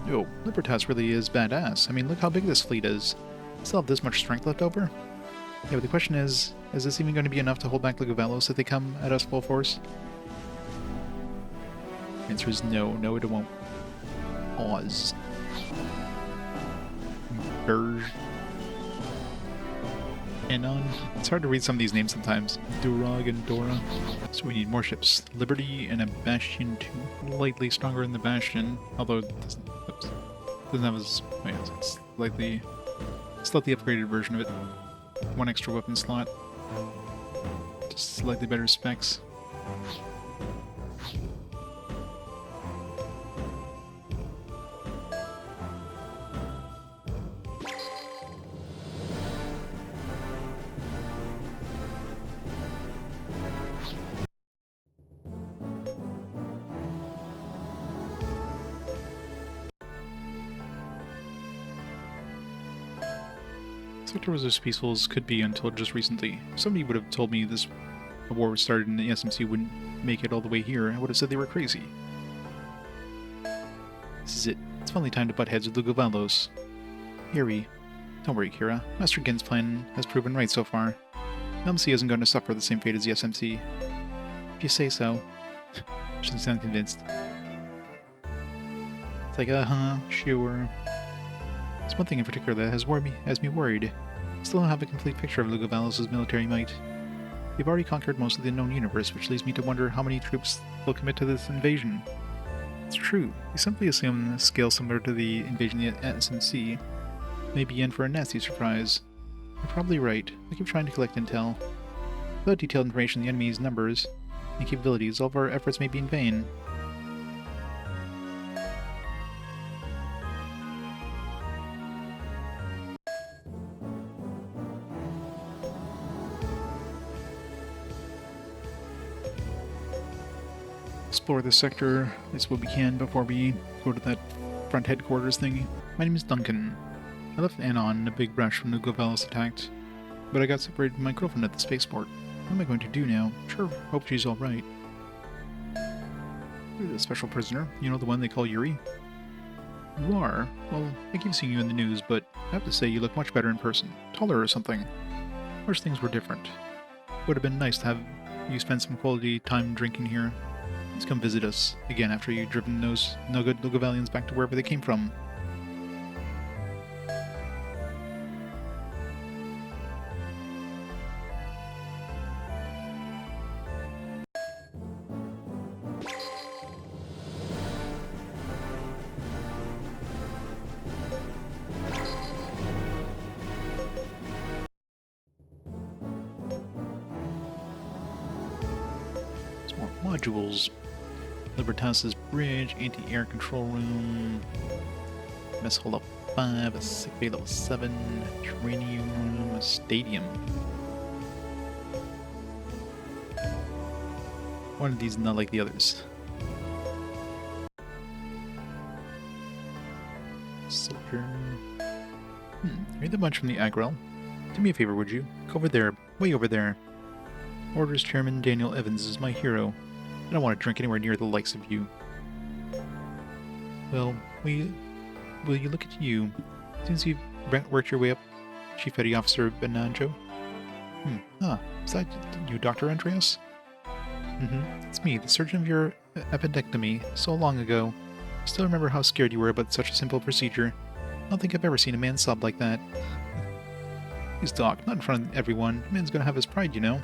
Speaker 1: Yo, Libertas really is badass. I mean, look how big this fleet is. Still have this much strength left over? Yeah, but the question is this even going to be enough to hold back the Govellos if they come at us full force? The answer is no. No, it won't. Oz. Burj. Anon. It's hard to read some of these names sometimes. Durag and Dora. So we need more ships. Liberty and a Bastion 2. Slightly stronger than the Bastion, although it doesn't have as... Oh yeah, it's slightly upgraded version of it. One extra weapon slot. Just slightly better specs. Sector was as peaceful as could be until just recently. If somebody would have told me this war was started and the SMC wouldn't make it all the way here, I would have said they were crazy. This is it. It's finally time to butt heads with the Govellos. Eerie. Don't worry, Kira. Master Gin's plan has proven right so far. The LMC isn't going to suffer the same fate as the SMC. If you say so. Shouldn't sound convinced. It's like, sure. There's one thing in particular that has me worried. I still don't have a complete picture of Lugovalos' military might. We've already conquered most of the known universe, which leads me to wonder how many troops will commit to this invasion. It's true. We simply assume a scale similar to the invasion of the SMC may be in for a nasty surprise. You're probably right. I keep trying to collect intel. Without detailed information on the enemy's numbers and capabilities, all of our efforts may be in vain. Explore this sector as what we can before we go to that front headquarters thing. My name is Duncan. I left Anon in a big rush when the Govellos attacked, but I got separated from my girlfriend at the spaceport. What am I going to do now? Sure, hope she's alright. You're the special prisoner, you know, the one they call Yuri? You are? Well, I keep seeing you in the news, but I have to say you look much better in person. Taller or something. Wish things were different. Would have been nice to have you spend some quality time drinking here. Please come visit us again after you've driven those no-good Lugovellians back to wherever they came from. modules. Libertas's Bridge, Anti-Air Control Room, Mess Hall level 5, a Sick Bay level 7, Training Room, a Stadium. One of these is not like the others. Soldier. You're the bunch from the Agrel. Do me a favor, would you? Go over there, way over there. Orders Chairman Daniel Evans is my hero. I don't want to drink anywhere near the likes of you. Well, will you look at you? Since you've worked your way up, Chief Petty Officer Benanjo? Is that you, Dr. Andreas? It's me, the surgeon of your appendectomy, so long ago. Still remember how scared you were about such a simple procedure. I don't think I've ever seen a man sob like that. Please, Doc, not in front of everyone. A man's gonna have his pride, you know.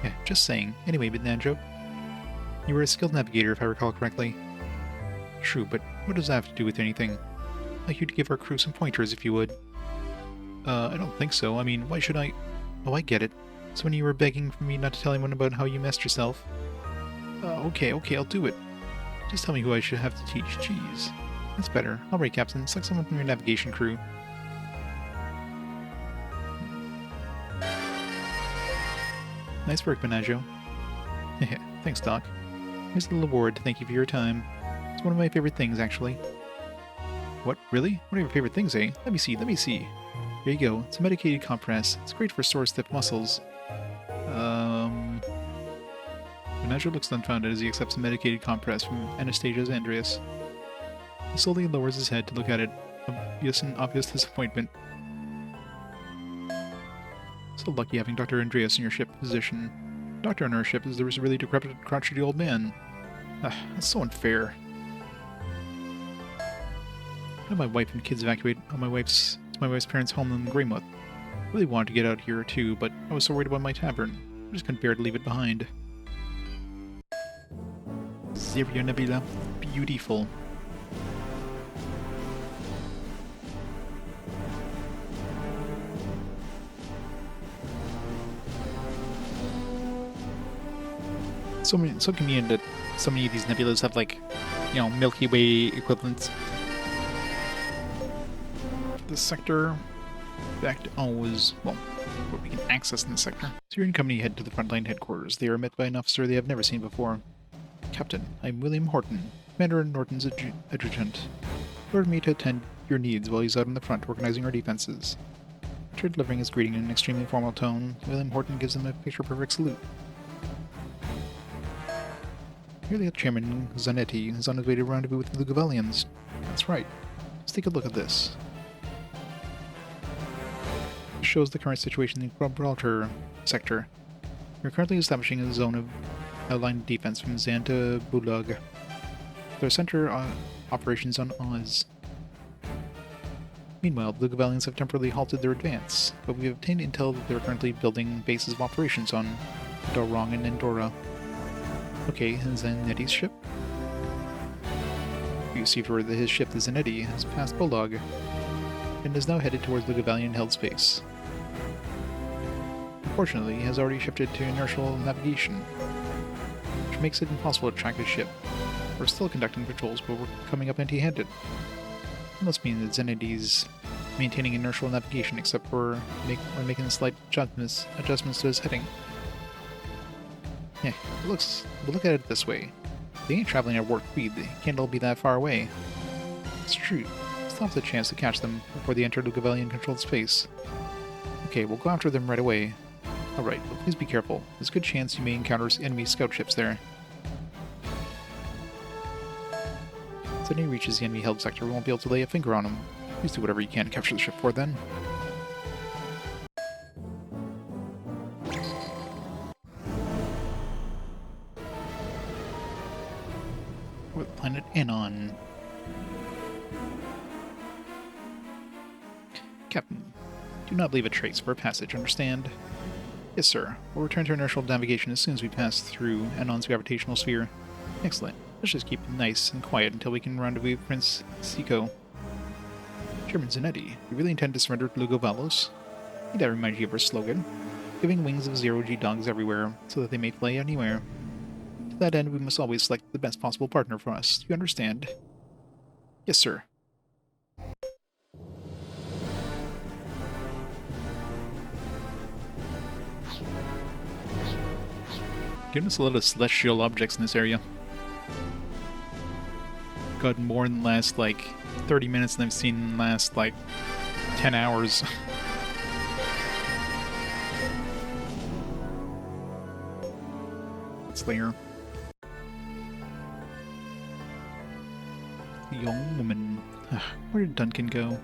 Speaker 1: Yeah, just saying. Anyway, Benanjo, you were a skilled navigator, if I recall correctly. True, but what does that have to do with anything? I'd like you to give our crew some pointers, if you would. I don't think so. I mean, why should I... Oh, I get it. So when you were begging for me not to tell anyone about how you messed yourself... okay, I'll do it. Just tell me who I should have to teach. Jeez. That's better. Alright, Captain. Select someone from your navigation crew. Nice work, Menaggio. Thanks, Doc. Here's a little award to thank you for your time. It's one of my favorite things, actually. What? Really? One of your favorite things, eh? Let me see. Here you go. It's a medicated compress. It's great for sore, stiff muscles. Menaggio looks dumbfounded as he accepts a medicated compress from Anastasia's Andreas. He slowly lowers his head to look at it, obvious disappointment. So lucky having Dr. Andreas in your ship position. Doctor on our ship is a really decrepit, crotchety old man. That's so unfair. I had my wife and kids evacuate on my wife's parents' home in Greymouth. I really wanted to get out here too, but I was so worried about my tavern. I just couldn't bear to leave it behind. Xavier Nebula, beautiful. So convenient that so many of these nebulas have, like, you know, Milky Way equivalents. This sector, in fact, always, well, what we can access in this sector. So you're in company, head to the frontline headquarters. They are met by an officer they have never seen before. Captain, I'm William Horton, Commander Norton's adjutant. He ordered me to attend your needs while he's out in the front organizing our defenses. After delivering his greeting in an extremely formal tone, William Horton gives him a picture-perfect salute. Here, Chairman Zanetti is on his way to rendezvous with the Lugavalians. That's right. Let's take a look at this. This shows the current situation in the Gibraltar sector. We're currently establishing a zone of outlined defense from Zan to Bulag, with our center operations on Oz. Meanwhile, the Lugavalians have temporarily halted their advance, but we've obtained intel that they're currently building bases of operations on Dorong and Andorra. Okay, Zanetti's ship? You see word that his ship, the Zanetti, has passed Bulag and is now headed towards the Lugavalian-held space. Unfortunately, he has already shifted to inertial navigation, which makes it impossible to track his ship. We're still conducting patrols, but we're coming up empty-handed. It must mean that Zanetti's maintaining inertial navigation, except for when making slight adjustments to his heading. Yeah, we'll look at it this way. They ain't traveling at warp speed, they can't all be that far away. It's true. Still have the chance to catch them before they enter Lugavalian-controlled space. Okay, we'll go after them right away. Alright, but please be careful. There's a good chance you may encounter enemy scout ships there. If Sydney reaches the enemy-held sector, we won't be able to lay a finger on them. Please do whatever you can to capture the ship for then. With planet Anon. Captain, do not leave a trace for a passage, understand? Yes, sir. We'll return to inertial navigation as soon as we pass through Anon's gravitational sphere. Excellent. Let's just keep it nice and quiet until we can rendezvous with Prince Siko. Chairman Zanetti, you really intend to surrender to Lugavalos? Need I remind you of our slogan? Giving wings of zero-G dogs everywhere, so that they may fly anywhere. To that end, we must always select the best possible partner for us. Do you understand? Yes, sir. Giving us a lot of celestial objects in this area. Got more in the last, like, 30 minutes than I've seen in the last, like, 10 hours. Slayer. The young woman. Where did Duncan go?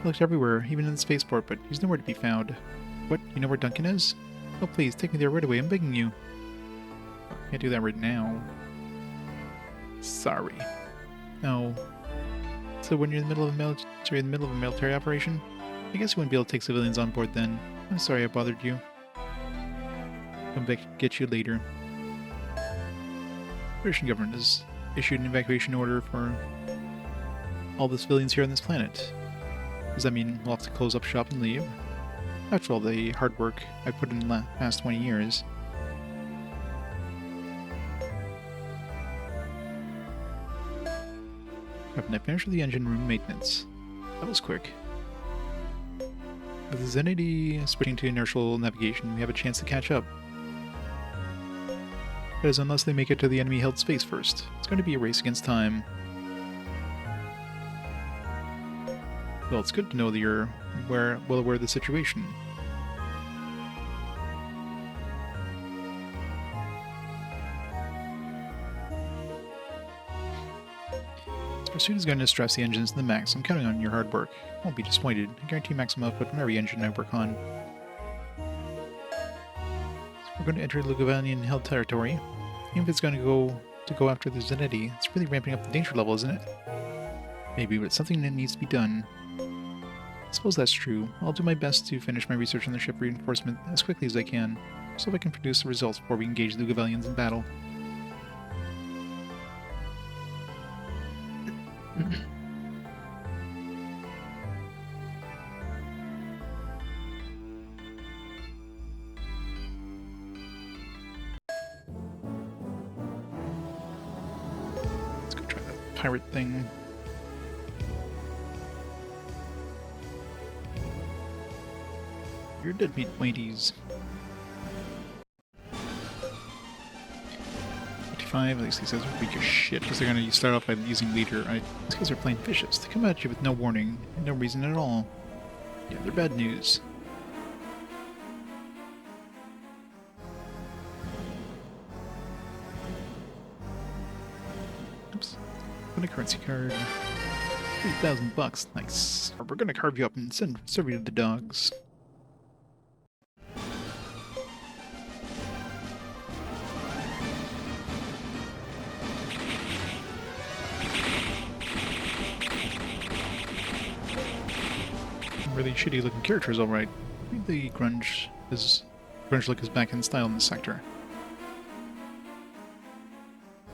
Speaker 1: I looked everywhere, even in the spaceport, but he's nowhere to be found. What? You know where Duncan is? Oh, please, take me there right away, I'm begging you. Can't do that right now. Sorry. No. So when you're in the middle of a military operation? I guess you wouldn't be able to take civilians on board then. I'm sorry I bothered you. Come back get you later. The British government has issued an evacuation order for all the civilians here on this planet. Does that mean we'll have to close up shop and leave? After all the hard work I put in the past 20 years. Captain, I finished with the engine room maintenance. That was quick. With the Zenity switching to inertial navigation, we have a chance to catch up. That is, unless they make it to the enemy-held space first. It's going to be a race against time. Well, it's good to know that you're well aware of the situation. This pursuit is going to stress the engines to the max. I'm counting on your hard work. I won't be disappointed. I guarantee maximum output on every engine I work on. We're going to enter Lugavanian held territory. Even if it's going to go after the Zenity, it's really ramping up the danger level, isn't it? Maybe, but it's something that needs to be done. I suppose that's true. I'll do my best to finish my research on the ship reinforcement as quickly as I can, so I can produce the results before we engage the Lugavanians in battle. Let's go try that pirate thing. You're dead meat, mateys. 55, at least these guys are weak as shit, because they're gonna start off by using leader. These guys are plain vicious. They come at you with no warning, and no reason at all. Yeah, they're bad news. Oops. Put a currency card. 3,000 bucks. Nice. We're gonna carve you up and serve you to the dogs. Really shitty looking characters, alright. I think the grunge look is back in style in this sector.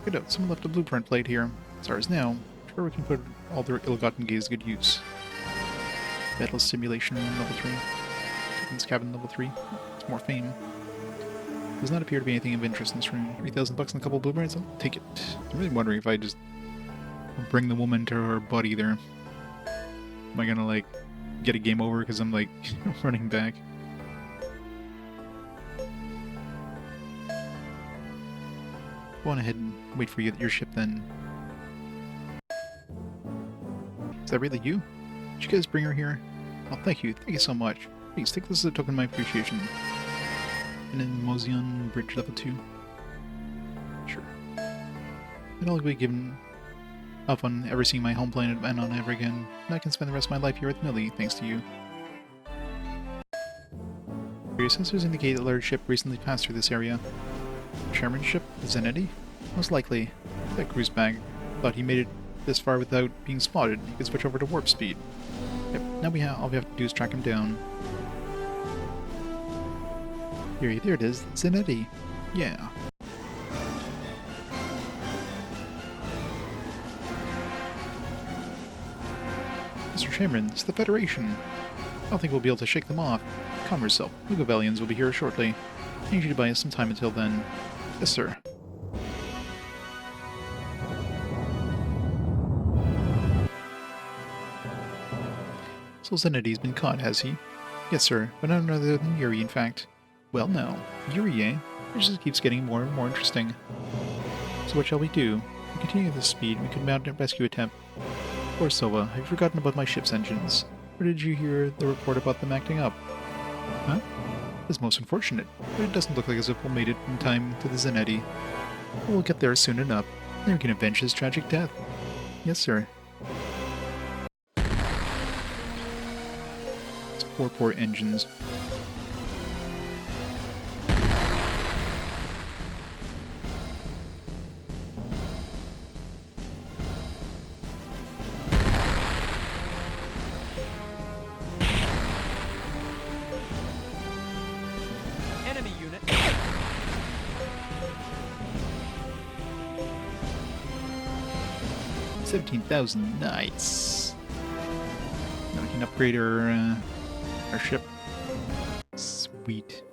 Speaker 1: Good note, someone left a blueprint plate here. It's ours now. Sure, we can put all their ill-gotten gains to good use. Battle simulation level 3. Captain's cabin level 3. It's more fame. Does not appear to be anything of interest in this room. 3,000 bucks and a couple blueprints? I'll take it. I'm really wondering if I just bring the woman to her buddy there. Am I gonna, like, get a game over because I'm, like, running back? Go on ahead and wait for you at your ship then. Is that really you? Did you guys bring her here? Oh, thank you. Thank you so much. Please, take this as a token of my appreciation. And then Mozion Bridge level 2. Sure. And I'll be given up on ever seeing my home planet and on ever again. And I can spend the rest of my life here with Millie, thanks to you. Your sensors indicate that a large ship recently passed through this area. Chairman's ship? The Zenity? Most likely. That cruise bag. Thought he made it this far without being spotted. He could switch over to warp speed. Yep, now all we have to do is track him down. There it is. Zenity. Yeah. Mr. Chairman, it's the Federation. I don't think we'll be able to shake them off. Calm yourself. Lugavalians will be here shortly. I need you to buy us some time until then. Yes, sir. So Zenitti's been caught, has he? Yes, sir, but none other than Yuri, in fact. Well, no. Yuri, eh? It just keeps getting more and more interesting. So what shall we do? If we continue at this speed, we could mount a rescue attempt. Poor Silva, have you forgotten about my ship's engines? Or did you hear the report about them acting up? Huh? It's most unfortunate, but it doesn't look like as if we'll made it in time to the Zanetti. We'll get there soon enough, then we can avenge his tragic death. Yes, sir. It's poor engines.
Speaker 2: Enemy unit.
Speaker 1: 17,000, nice. Now we can upgrade our ship. Sweet.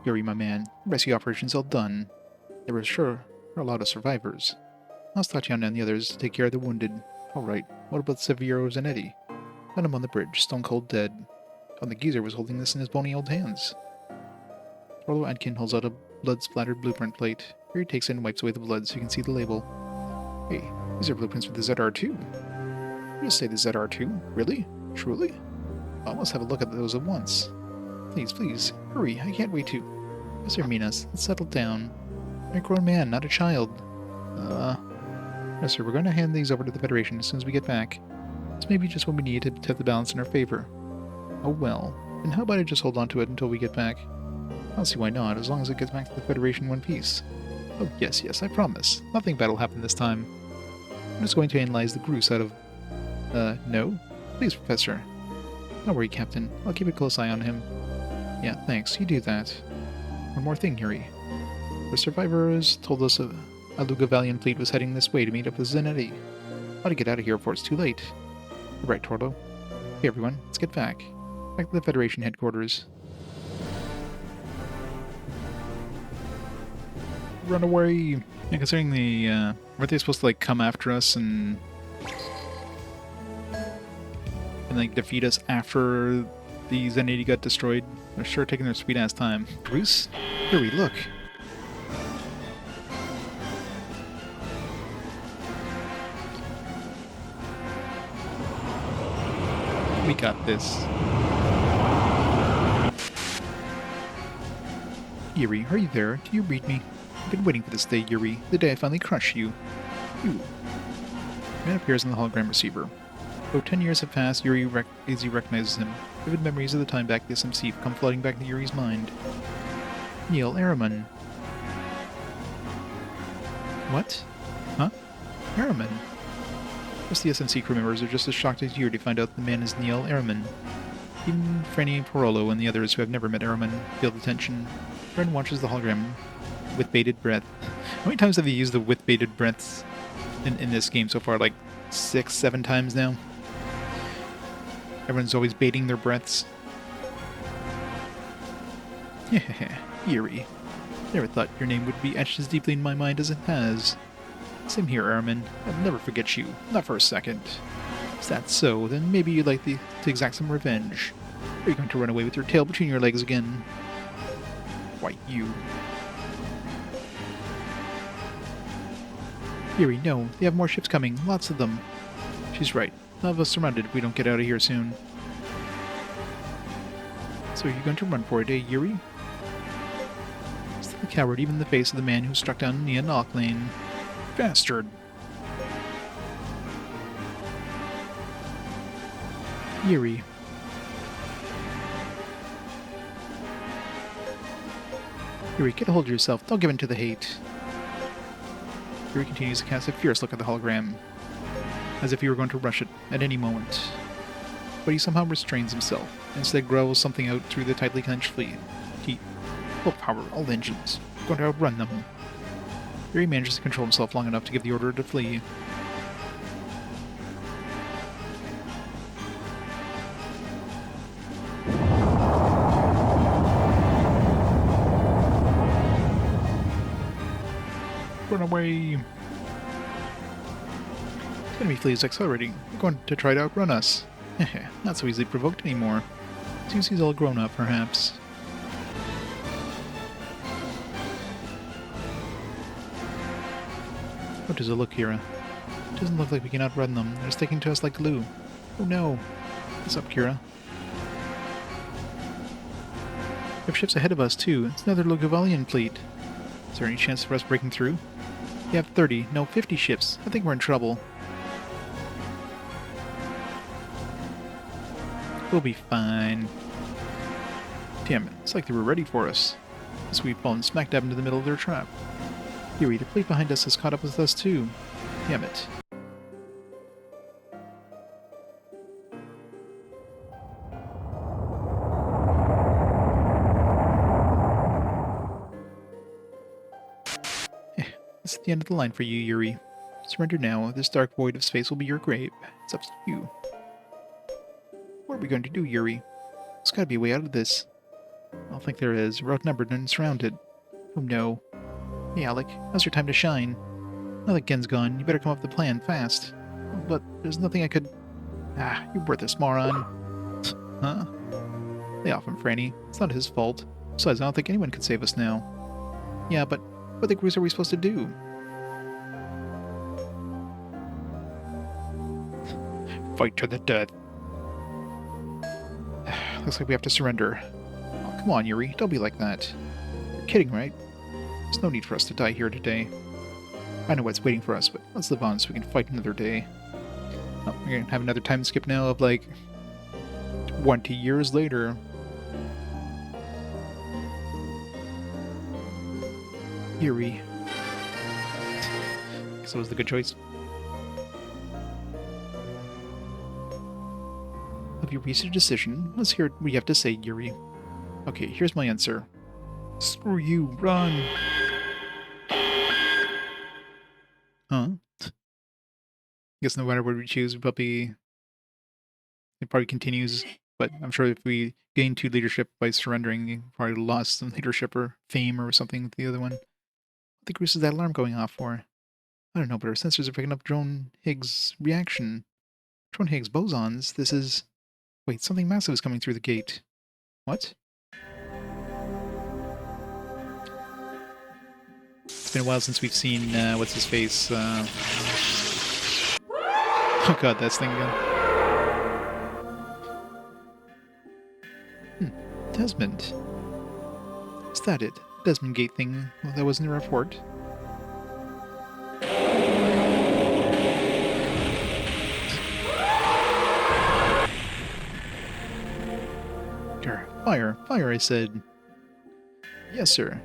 Speaker 1: Yuri, my man, rescue operation's all done. There were sure a lot of survivors. I'll start you and the others to take care of the wounded. Alright, what about Severo Zanetti? Found him on the bridge, stone cold dead. And the geezer was holding this in his bony old hands. Orlo Adkin holds out a blood-splattered blueprint plate. Yuri takes it and wipes away the blood so you can see the label. Hey, these are blueprints for the ZR2. You just say the ZR2? Really? Truly? I must have a look at those at once. Please, hurry, I can't wait to. Mr. Minas, let's settle down. You're a grown man, not a child. No sir, we're going to hand these over to the Federation as soon as we get back. It's maybe just what we need to tip the balance in our favor. Oh well, then how about I just hold on to it until we get back? I don't see why not, as long as it gets back to the Federation in one piece. Oh yes, I promise. Nothing bad will happen this time. I'm just going to analyze the Groose out of... no? Please, Professor. Don't worry, Captain. I'll keep a close eye on him. Yeah, thanks. You do that. One more thing, Yuri. The survivors told us a Lugavalian fleet was heading this way to meet up with Zanetti. Ought to get out of here before it's too late. You're right, Torlo. Hey everyone, let's get back. Back to the Federation headquarters. Run away! Yeah, considering the, weren't they supposed to, like, come after us and like, defeat us after the Zanetti got destroyed? They're sure taking their sweet-ass time. Bruce? Here we look. We got this. Yuri, are you there? Do you read me? I've been waiting for this day, Yuri. The day I finally crush you. You. Man appears on the hologram receiver. Though 10 years have passed, Yuri easily recognizes him. Vivid memories of the time back at the SMC come flooding back into Yuri's mind. Neil Araman. What? Huh? Araman? Most of the SMC crew members are just as shocked as Yuri to find out the man is Neil Araman. Even Franny Parolo and the others who have never met Araman feel the tension. Ren watches the hologram with bated breath. How many times have they used the with bated breaths in this game so far? Like 6, 7 times now? Everyone's always baiting their breaths. Yuri. Never thought your name would be etched as deeply in my mind as it has. Same here, Araman. I'll never forget you. Not for a second. Is that so? Then maybe you'd like to exact some revenge. Or are you going to run away with your tail between your legs again? Why, you. Yuri, no. They have more ships coming. Lots of them. She's right. None of us surrounded if we don't get out of here soon. So are you going to run for it, eh, Yuri? Still a coward even in the face of the man who struck down Nia Lane. Bastard! Yuri. Yuri, get a hold of yourself. Don't give in to the hate. Yuri continues to cast a fierce look at the hologram, as if he were going to rush it at any moment. But he somehow restrains himself, and instead growls something out through the tightly clenched fleet. He... Full power, all engines. Going to outrun them. Yuri manages to control himself long enough to give the order to flee. Run away! Enemy fleet is accelerating. They're going to try to outrun us. Not so easily provoked anymore. Seems he's all grown up, perhaps. How does it look, Kira? It doesn't look like we can outrun them. They're sticking to us like glue. Oh no. What's up, Kira? We have ships ahead of us, too. It's another Lugavalian fleet. Is there any chance of us breaking through? We have 30, no 50 ships. I think we're in trouble. We'll be fine. Damn it, it's like they were ready for us. As we've fallen smack dab into the middle of their trap. Yuri, the fleet behind us has caught up with us too. Damn it. This is the end of the line for you, Yuri. Surrender now. This dark void of space will be your grave. It's up to you. What are we going to do, Yuri? There's gotta be a way out of this. I don't think there is. We're outnumbered and surrounded. Oh no. Hey, Alec. Now's your time to shine. Now that Gen's gone, you better come up with a plan fast. But there's nothing I could... Ah, you worthless moron. Huh? Lay off him, Franny. It's not his fault. Besides, I don't think anyone could save us now. Yeah, but what the goose are we supposed to do? Fight to the death. Looks like we have to surrender. Oh, come on, Yuri. Don't be like that. You're kidding, right? There's no need for us to die here today. I know what's waiting for us, but let's live on so we can fight another day. Oh, we're gonna have another time skip now of like 20 years later. Yuri. So was the good choice. Have you reached a decision? Let's hear what you have to say, Yuri. Okay, here's my answer. Screw you, run! Huh? Guess no matter what we choose, it probably continues. But I'm sure if we gain 2 leadership by surrendering, we probably lost some leadership or fame or something with the other one. What the goose is that alarm going off for? I don't know, but our sensors are picking up Drone Higgs reaction. Drone Higgs bosons? This is... Wait, something massive is coming through the gate. What? It's been a while since we've seen, what's his face, Oh god, that's thing again. Desmond. Is that it? Desmond Gate thing that was in the report? Fire! Fire, I said. Yes, sir.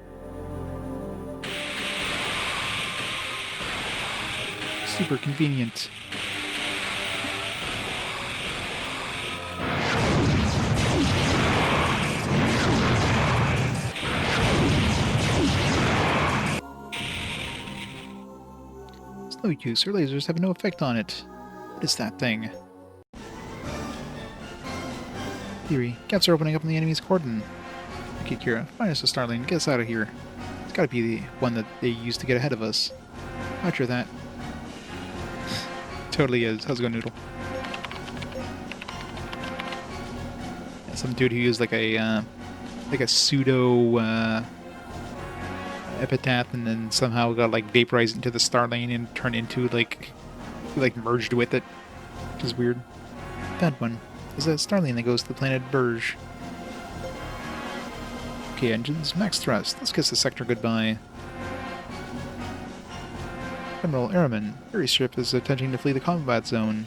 Speaker 1: Super convenient. It's no use. Our lasers have no effect on it. What is that thing? Theory. Gaps are opening up in the enemy's cordon. Okay, Kira, find us a Starling. Get us out of here. It's gotta be the one that they used to get ahead of us. Roger that. Totally is. How's it going, Noodle? Yeah, some dude who used like a pseudo epitaph and then somehow got like vaporized into the Starling and turned into like merged with it, which is weird. That one. There's a Starling that goes to the planet Burge. Okay, engines, max thrust. Let's kiss the sector goodbye. Admiral Airman, Yuri's ship is attempting to flee the combat zone.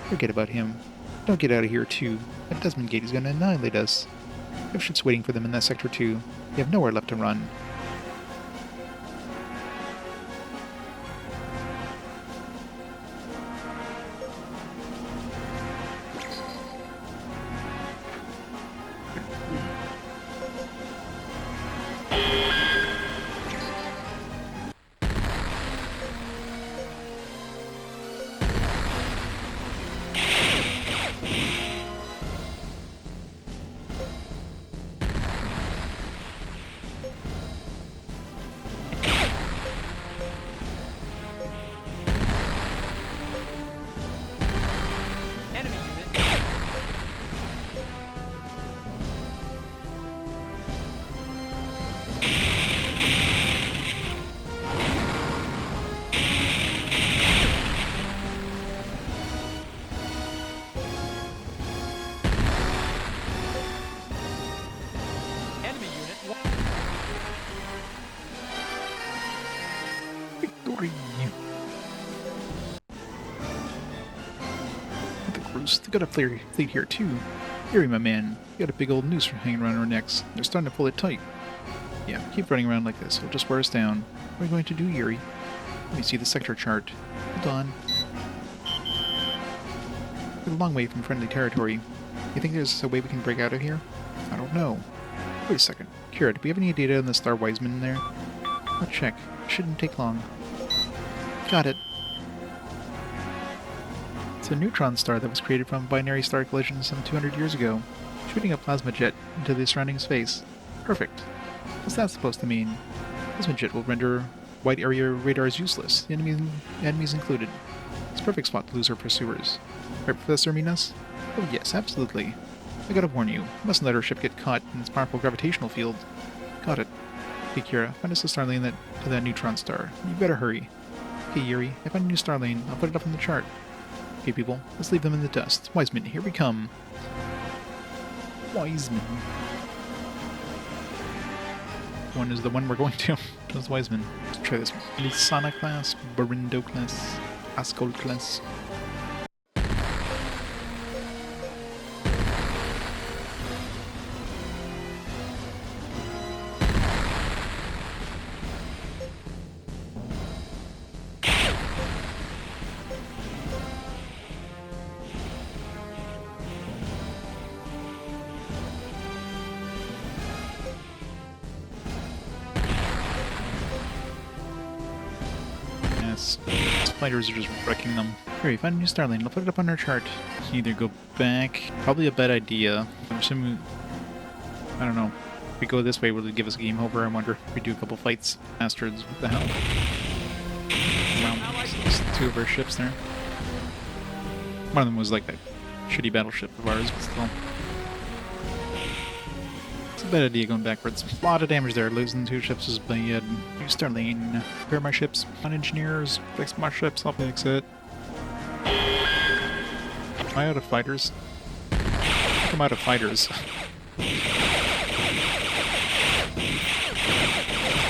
Speaker 1: Forget about him. Don't get out of here, too. That Desmond Gate is going to annihilate us. We have ships waiting for them in that sector, too. We have nowhere left to run. Ghost. They got a fleet here too. Yuri, my man, we got a big old noose hanging around our necks. They're starting to pull it tight. Yeah, keep running around like this. It'll just wear us down. What are you going to do, Yuri? Let me see the sector chart. Hold on. We're a long way from friendly territory. You think there's a way we can break out of here? I don't know. Wait a second. Kira, do we have any data on the Star Wiseman in there? I'll check. Shouldn't take long. Got it. It's a neutron star that was created from a binary star collision some 200 years ago, shooting a plasma jet into the surrounding space. Perfect. What's that supposed to mean? Plasma jet will render wide area radars useless, enemies included. It's a perfect spot to lose our pursuers. Right, Professor Minas? Oh yes, absolutely. I gotta warn you, mustn't let our ship get caught in its powerful gravitational field. Got it. Okay, Kira, find us a star lane to that neutron star. You better hurry. Okay, Yuri, I found a new star lane. I'll put it up on the chart. Okay, people, let's leave them in the dust. Wiseman, here we come. Wiseman. One is the one we're going to. That's Wiseman. Let's try this one. Lisana class, Barindo class, Ascol class. Fighters are just wrecking them. Here, find a new star lane. I'll put it up on our chart. Either go back. Probably a bad idea. I'm assuming. I don't know. If we go this way, will it give us a game over? I wonder if we do a couple fights. Bastards, what the hell? Wow, there's two of our ships there. One of them was like a shitty battleship of ours, but still. It's a bad idea going backwards. A lot of damage there. Losing two ships is bad. New star lane. Repair my ships. On engineers. Fix my ships. I'll fix it. Am I out of fighters? I'm out of fighters.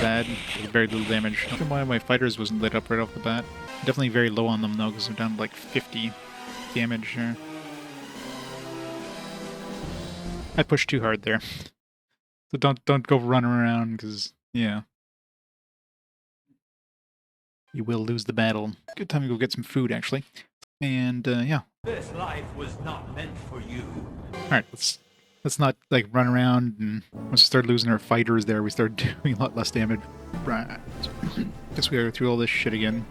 Speaker 1: Bad. Very little damage. I don't know why my fighters wasn't lit up right off the bat. Definitely very low on them though, because they're down to like 50 damage here. I pushed too hard there. So don't go running around, because, yeah. You will lose the battle. Good time to go get some food, actually. And, yeah.
Speaker 3: This life was not meant for you.
Speaker 1: Alright, let's not, like, run around, and once we start losing our fighters there, we start doing a lot less damage. Right. Guess we gotta go through all this shit again.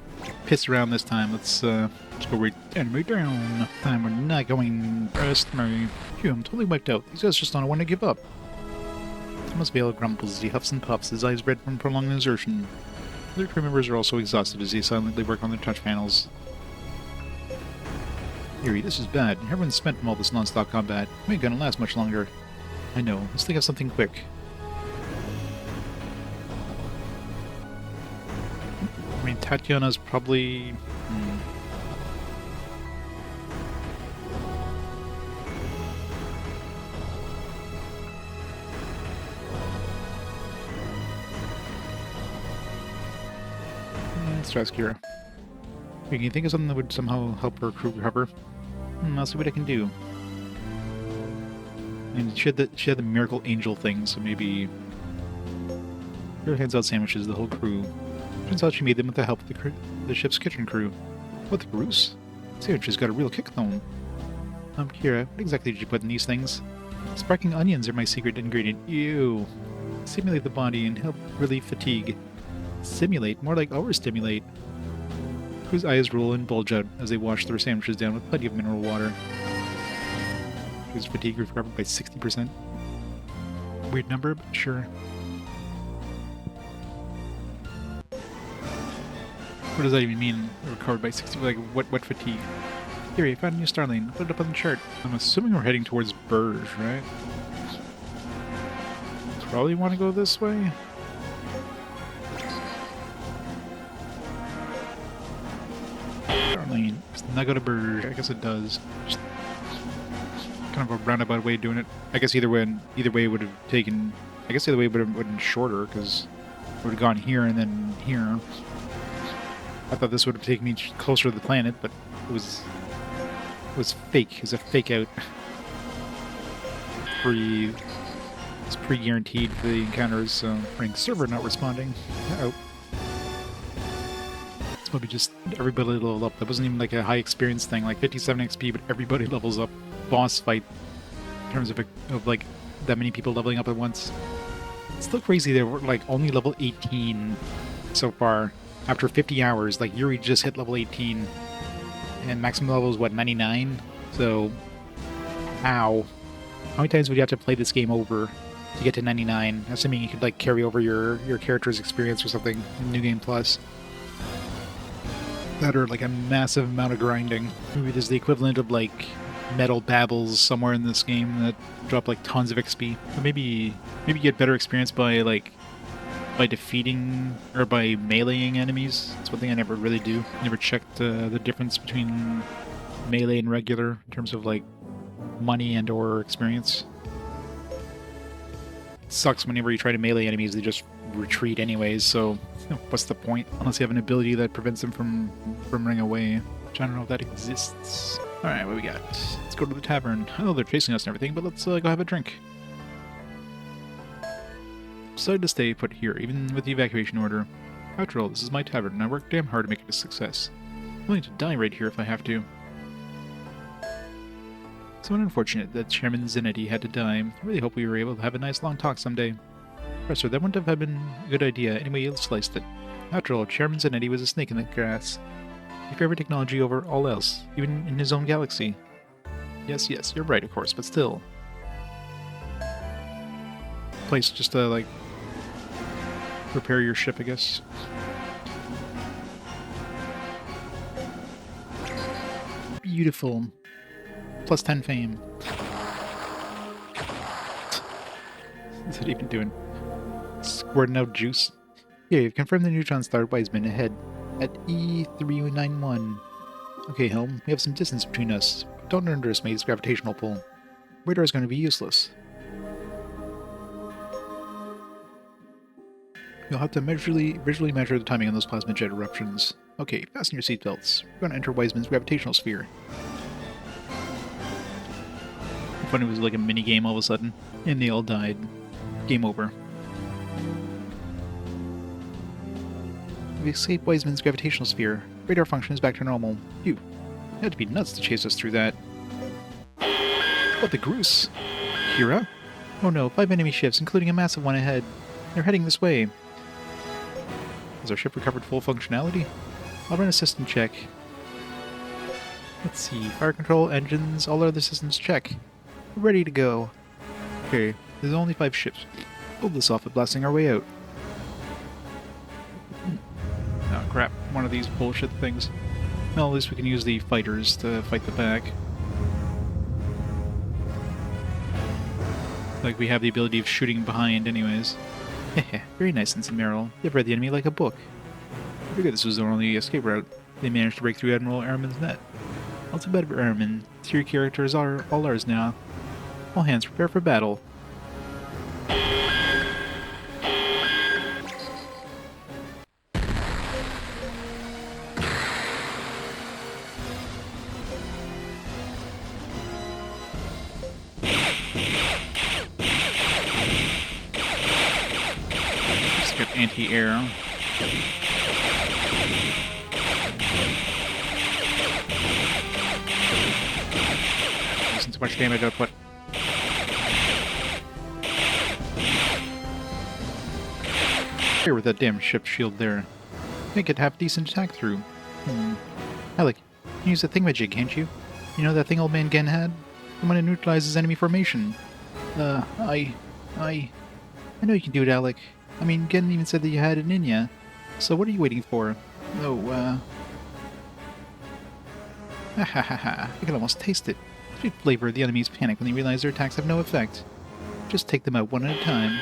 Speaker 1: Piss around this time. Let's go right enemy down. Time we're not going first move. Phew, I'm totally wiped out. These guys just don't want to give up. Thomas Vale grumbles as he huffs and puffs, his eyes red from prolonged exertion. Other crew members are also exhausted as they silently work on their touch panels. Yuri, this is bad. Everyone's spent from all this non-stop combat. We ain't gonna last much longer. I know. Let's think of something quick. I mean, Tatiana's probably... Let's try Kira. Hey, can you think of something that would somehow help her crew recover? I'll see what I can do. And she had the miracle angel thing, so maybe... Her hands out sandwiches, the whole crew. Turns out she made them with the help of the ship's kitchen crew. What, Bruce? Sandwiches got a real kick though. Kira, what exactly did you put in these things? Sparking onions are my secret ingredient. Ew. Simulate the body and help relieve fatigue. Simulate? More like overstimulate. Crew's eyes roll and bulge out as they wash their sandwiches down with plenty of mineral water. Crew's fatigue recovered by 60%. Weird number, but sure. What does that even mean? Recovered by 60? Like, what fatigue? Here, I found a new star lane. Put it up on the chart. I'm assuming we're heading towards Burge, right? Probably want to go this way? Lane. Does not go to Burge. I guess it does. Just kind of a roundabout way of doing it. I guess either way would have taken. I guess the other way would have been shorter because it would have gone here and then here. I thought this would have taken me closer to the planet, but it was was fake. It was a fake out. It's pre-guaranteed for the encounters, so ring server not responding. Uh-oh. It's probably just everybody leveled up. That wasn't even like a high experience thing, like 57 XP, but everybody levels up. Boss fight in terms of like that many people leveling up at once. It's still crazy they were like only level 18 so far. After 50 hours, like Yuri just hit level 18. And maximum level is what, 99? So, how many times would you have to play this game over to get to 99? Assuming you could like carry over your character's experience or something in New Game Plus. That or like a massive amount of grinding. Maybe there's the equivalent of like metal babbles somewhere in this game that drop like tons of XP. Or maybe you get better experience by defeating or by meleeing enemies. That's one thing I never really do. Never checked the difference between melee and regular in terms of like money and or experience. It sucks whenever you try to melee enemies, they just retreat anyways, so what's the point? Unless you have an ability that prevents them from running away. Which I don't know if that exists. Alright, what we got? Let's go to the tavern. I know they're chasing us and everything, but let's go have a drink. Decided to stay put here, even with the evacuation order. After all, this is my tavern, and I work damn hard to make it a success. I'm willing to die right here if I have to. So unfortunate that Chairman Zanetti had to die. I really hope we were able to have a nice long talk someday. Professor, that wouldn't have been a good idea anyway you sliced it. After all, Chairman Zanetti was a snake in the grass. He favored technology over all else, even in his own galaxy. Yes, you're right, of course, but still. Place just to, like, repair your ship, I guess. Beautiful. Plus 10 fame. What's it even doing? Squirting out juice? Yeah, you've confirmed the neutron star Wiseman ahead at E391. Okay, Helm, we have some distance between us. Don't underestimate its gravitational pull. Radar is going to be useless. You'll have to visually measure the timing on those plasma jet eruptions. Okay, fasten your seatbelts. We're going to enter Wiseman's gravitational sphere. Funny, it was like a mini game all of a sudden, and they all died. Game over. We've escaped Wiseman's gravitational sphere. Radar function is back to normal. Phew. You had to be nuts to chase us through that. What the goose? Kira? Oh no, 5 enemy ships, including a massive one ahead. They're heading this way. Has our ship recovered full functionality? I'll run a system check. Let's see. Fire control, engines, all other systems check. We're ready to go. Okay, there's only 5 ships. Hold this off at blasting our way out. Oh crap, one of these bullshit things. Well, at least we can use the fighters to fight the back. Like we have the ability of shooting behind anyways. Heh, very nice, Ensign Merrill. You've read the enemy like a book. I figured this was their only escape route. They managed to break through Admiral Airman's net. Well, too bad for Airman. 3 characters are all ours now. All hands prepare for battle. Just got anti-air. Isn't too much damage output. Here with that damn ship shield there. Make it have decent attack through. Alec, you can use that thingamajig, can't you? You know that thing old man Gen had? The one that neutralizes enemy formation. I know you can do it, Alec. I mean, Gen even said that you had it in ya. So what are you waiting for? Oh, ha ha ha ha. I can almost taste it. Sweet flavor of the enemies panic when they realize their attacks have no effect. Just take them out one at a time.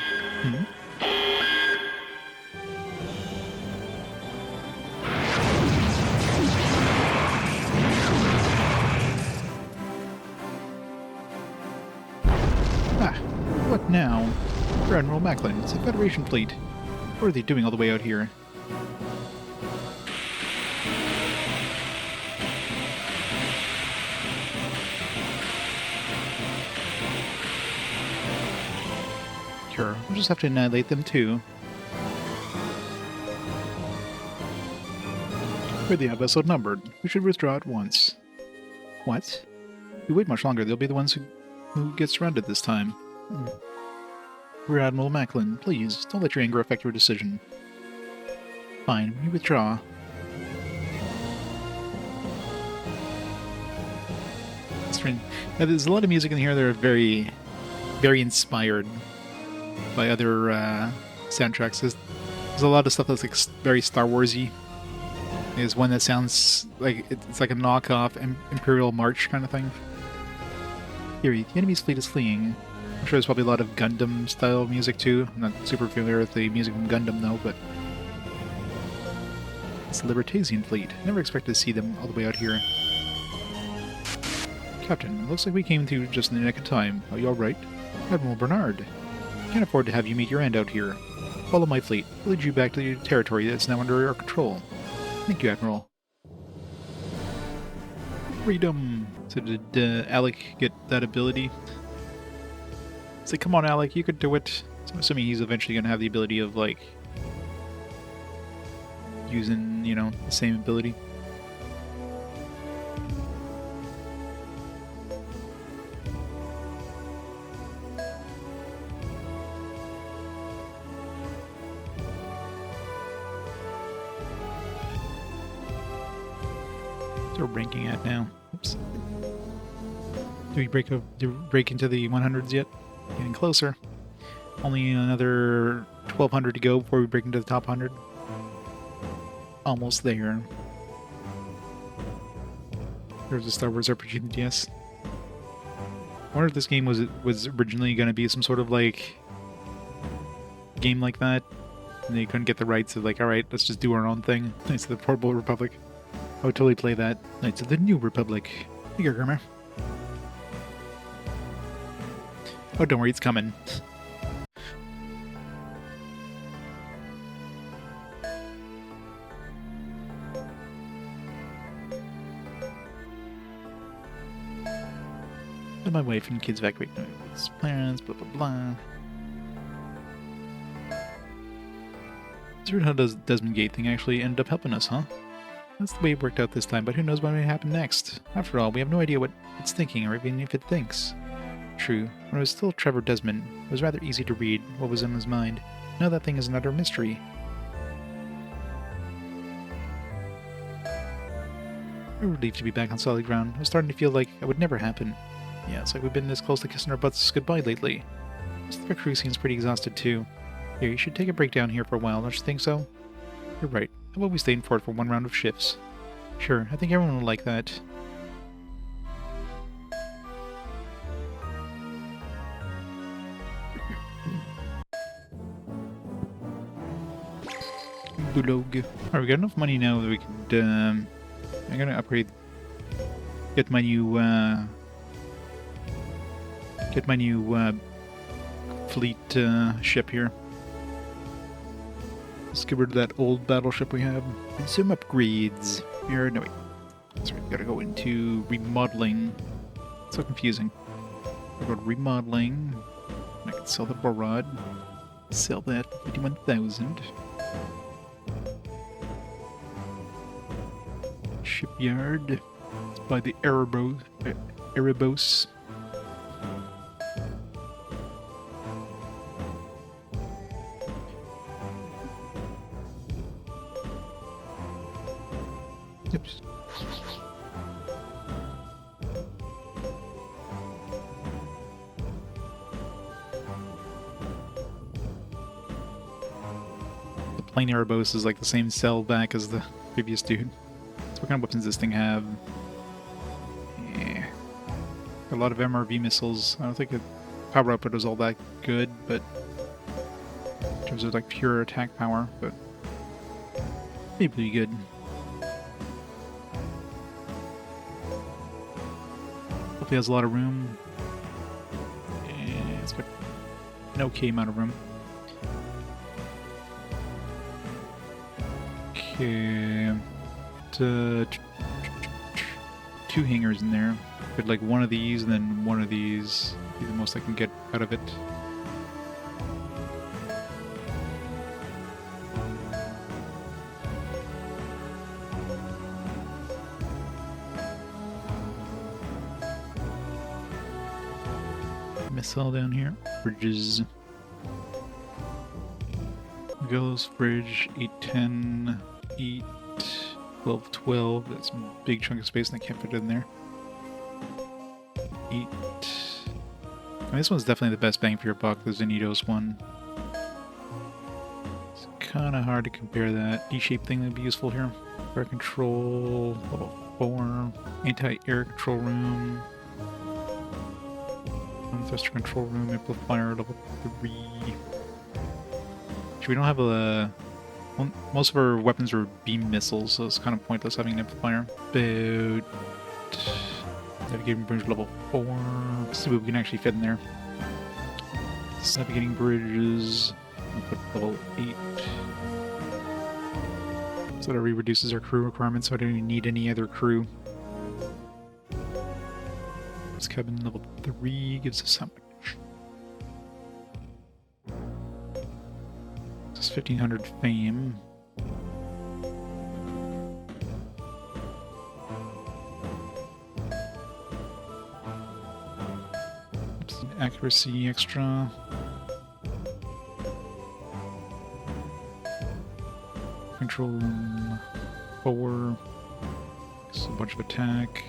Speaker 1: What now? For Admiral Macklin, it's a Federation fleet. What are they doing all the way out here? Sure, we'll just have to annihilate them too. We're the Abyss outnumbered. We should withdraw at once. What? If we wait much longer, they'll be the ones who get surrounded this time. Rear Admiral Macklin, please, don't let your anger affect your decision. Fine, we withdraw. Strange. Now, there's a lot of music in here that are very, very inspired by other soundtracks. There's a lot of stuff that's like very Star Warsy. There's one that sounds like it's like a knockoff Imperial March kind of thing. Eerie, the enemy's fleet is fleeing. I'm sure there's probably a lot of Gundam style music too. I'm not super familiar with the music from Gundam though, but it's the Libertasian fleet. I never expected to see them all the way out here. Captain, it looks like we came to just in the nick of time. Are you alright? Admiral Bernard. Can't afford to have you meet your end out here. Follow my fleet. We'll lead you back to your territory that's now under our control. Thank you, Admiral. Freedom! So did Alec get that ability? It's like, come on, Alec, you could do it. So I'm assuming he's eventually going to have the ability of, like, using, you know, the same ability. We're ranking at now. Oops. Do we break into the 100s yet? Getting closer. Only another 1200 to go before we break into the top 100. Almost there. There's a Star Wars RPG, yes. I wonder if this game was originally going to be some sort of like game like that, and they couldn't get the rights of like, all right, let's just do our own thing. Knights of the Portable Republic. I would totally play that. Knights of the New Republic. Here, Grimmer. Oh, don't worry, it's coming. And my wife and kids evacuate plans, blah blah blah. It's weird how does Desmond Gate thing actually ended up helping us, huh? That's the way it worked out this time, but who knows what may happen next. After all, we have no idea what it's thinking, or even if it thinks. True, when it was still Trevor Desmond, it was rather easy to read what was in his mind. Now that thing is an utter mystery. I'm relieved to be back on solid ground. I was starting to feel like it would never happen. Yeah, it's like we've been this close to kissing our butts goodbye lately. Most of our crew seems pretty exhausted too. Here, you should take a break down here for a while, don't you think so? You're right. How about we stay in port for one round of shifts? Sure, I think everyone will like that. Bulog. Alright, we got enough money now that we could, I'm gonna upgrade... Get my new fleet, ship here. Let's get rid of that old battleship we have. And some upgrades. Here, no wait. That's right, gotta go into remodeling. It's so confusing. I go to remodeling. I can sell the Borod. Sell that 51,000. Shipyard. Let's buy the Erebos. Oops. The plain Erebos is like the same cell back as the previous dude. So what kind of weapons does this thing have? Yeah. A lot of MRV missiles. I don't think the power output is all that good, but in terms of like pure attack power, but maybe pretty good. Hopefully has a lot of room. Yeah, it's got an okay amount of room. Okay. Two hangars in there. But like one of these and then one of these. Be the most I can get out of it. missile down here. Bridges. Goes bridge 810, 8, 12, 12. That's a big chunk of space and I can't fit it in there. 8. I mean, this one's definitely the best bang for your buck, the Zenitos one. It's kind of hard to compare that D-shaped thing that'd be useful here. Air control, level 4. Anti-air control room. Thruster control room, amplifier, level 3. We don't have a... Well, most of our weapons are beam missiles, so it's kind of pointless having an amplifier. But... Navigating bridge level 4. Let's see what we can actually fit in there. Navigating bridges. We'll put level 8. So that reduces our crew requirements, so I don't even need any other crew. This cabin level 3 gives us how much? 1500 fame. Oops, accuracy extra. Control room 4. Just a bunch of attack.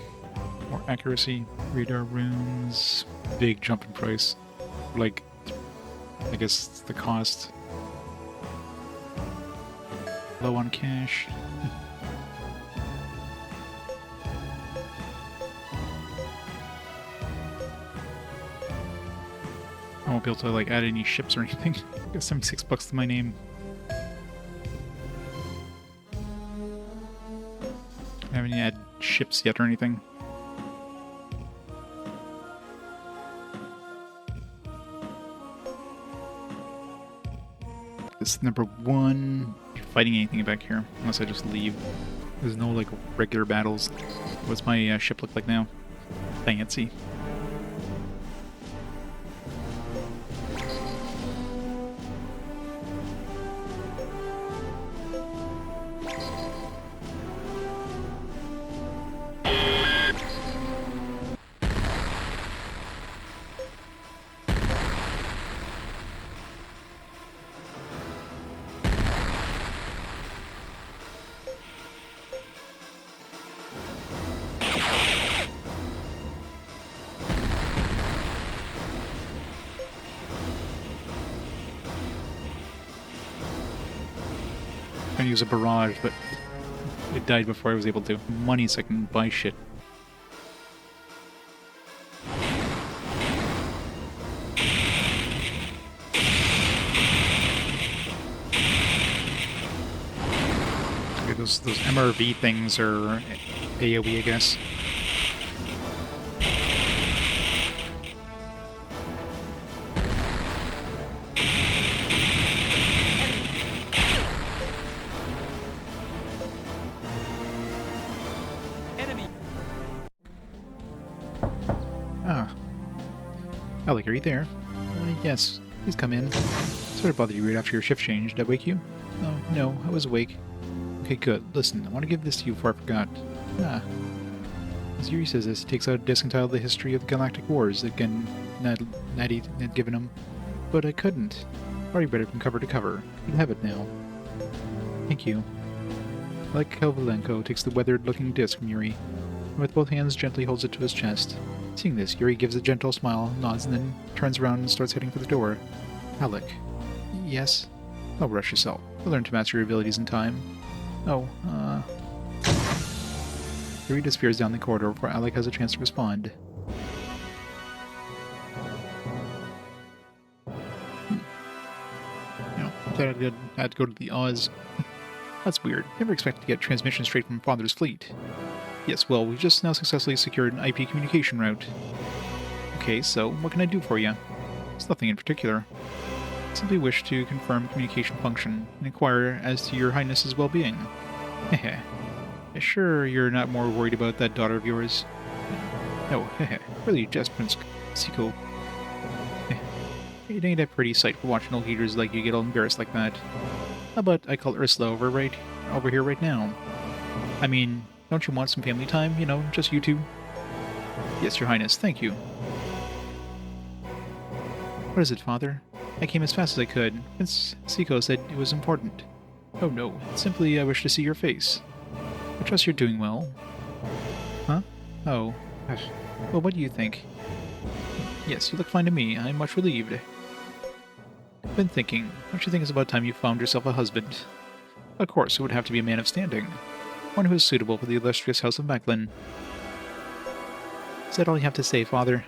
Speaker 1: More accuracy. Radar runes. Big jump in price. Like, I guess it's the cost. Low on cash. I won't be able to like add any ships or anything. I got 76 bucks to my name. I haven't had ships yet or anything. This is number 1. Fighting anything back here, unless I just leave. There's no like regular battles. What's my ship look like now? Fancy. I use a barrage, but it died before I was able to. Money so I can buy shit. Okay, those MRV things are AoE, I guess. Alec, are you there? Yes. Please come in. Sorry to bother you right after your shift change. Did I wake you? Oh, no. I was awake. Okay, good. Listen, I want to give this to you before I forgot. As Yuri says this, he takes out a disc entitled The History of the Galactic Wars that Natty had given him. But I couldn't. Already read it from cover to cover. You have it now. Thank you. Like Kovalenko takes the weathered-looking disc from Yuri, and with both hands gently holds it to his chest. Seeing this, Yuri gives a gentle smile, nods, and then turns around and starts heading for the door. Alec. Yes? Don't rush yourself. You'll learn to master your abilities in time. Oh, Yuri disappears down the corridor before Alec has a chance to respond. Thought I had to go to the Oz. That's weird. Never expected to get transmission straight from Father's fleet. Yes, well, we've just now successfully secured an IP communication route. Okay, so what can I do for you? It's nothing in particular. I simply wish to confirm communication function and inquire as to your Highness's well-being. Heh. Sure you're not more worried about that daughter of yours? No, heh. Really, just Prince Siko. It ain't a pretty sight for watching old heaters like you get all embarrassed like that. How about I call Ursula over here right now? I mean, don't you want some family time, you know, just you two? Yes, Your Highness, thank you. What is it, Father? I came as fast as I could. Prince Siko said it was important. Oh no, simply I wish to see your face. I trust you're doing well. Huh? Oh. Well, what do you think? Yes, you look fine to me. I'm much relieved. I've been thinking. Don't you think it's about time you found yourself a husband? Of course, it would have to be a man of standing. One who is suitable for the illustrious House of Macklin. Is that all you have to say, Father?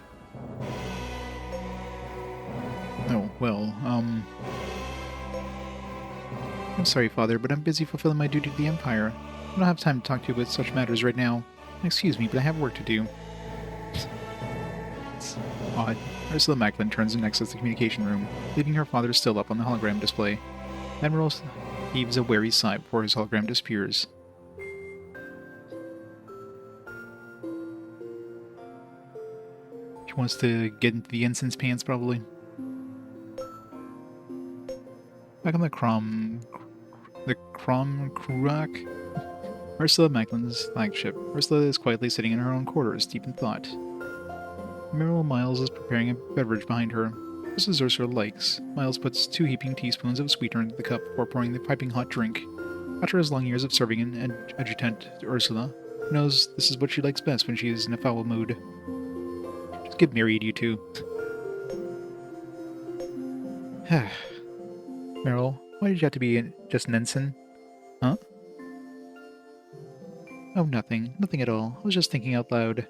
Speaker 1: Oh, well, I'm sorry, Father, but I'm busy fulfilling my duty to the Empire. I don't have time to talk to you about such matters right now. Excuse me, but I have work to do. It's odd. Ursula Macklin turns and exits the communication room, leaving her father still up on the hologram display. Admiral heaves a wary sigh before his hologram disappears. She wants to get into the ensign's pants, probably. Back on the Kromkruk, Ursula Macklin's flagship. Ursula is quietly sitting in her own quarters, deep in thought. Admiral Miles is preparing a beverage behind her. This is Ursula likes. Miles puts 2 heaping teaspoons of sweetener into the cup before pouring the piping hot drink. After his long years of serving an adjutant to Ursula, knows this is what she likes best when she is in a foul mood. Just get married, you two. Meryl, why did you have to be just an ensign? Huh? Oh, nothing. Nothing at all. I was just thinking out loud.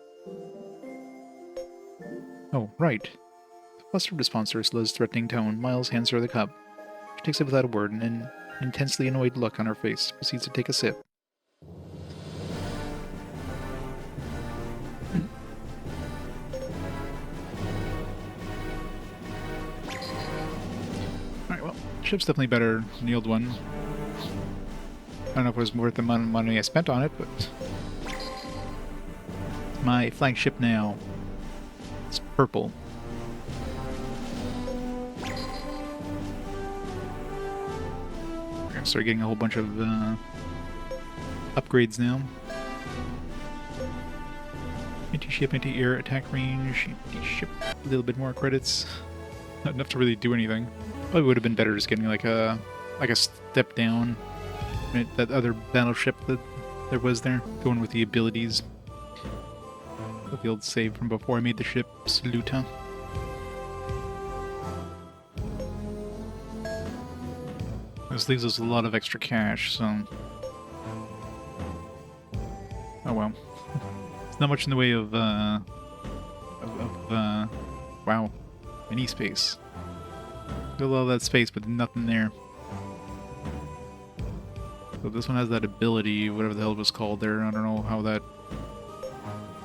Speaker 1: Oh, right. The flustered response to Ursula's threatening tone, Miles hands her the cup. She takes it without a word, and an intensely annoyed look on her face proceeds to take a sip. Alright, well, ship's definitely better than the old one. I don't know if it was worth the amount of money I spent on it, but... my flagship now. It's purple. We're gonna start getting a whole bunch of upgrades now. Anti-ship, anti-air attack range, anti-ship, a little bit more credits. Not enough to really do anything. Probably would have been better just getting like a step down. Right, that other battleship that there was there, going with the abilities. The old save from before I made the ship, Saluta. This leaves us a lot of extra cash, so... oh well. It's not much in the way of wow, any space. Got a lot of that space, but nothing there. So this one has that ability, whatever the hell it was called there. I don't know how that...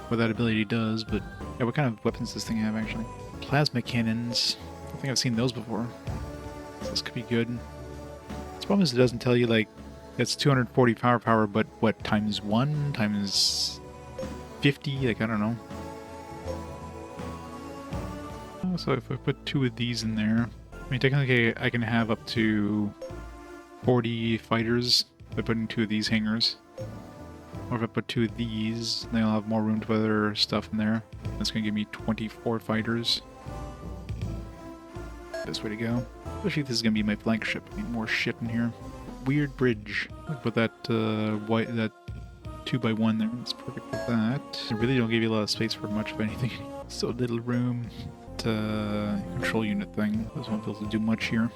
Speaker 1: what that ability does, but... yeah, what kind of weapons does this thing have, actually? Plasma cannons. I think I've seen those before. So this could be good. The problem is it doesn't tell you, like, it's 240 firepower, but what, times 1? Times 50? Like, I don't know. So if I put 2 of these in there... I mean, technically I can have up to 40 fighters by putting 2 of these hangars. Or if I put 2 of these, then I'll have more room to put other stuff in there. That's going to give me 24 fighters. Best way to go. Especially if this is going to be my flagship. I need more shit in here. Weird bridge. I'll put that white, that 2x1 there. That's perfect with that. They really don't give you a lot of space for much of anything. So little room. Control unit thing. Those won't be able to do much here.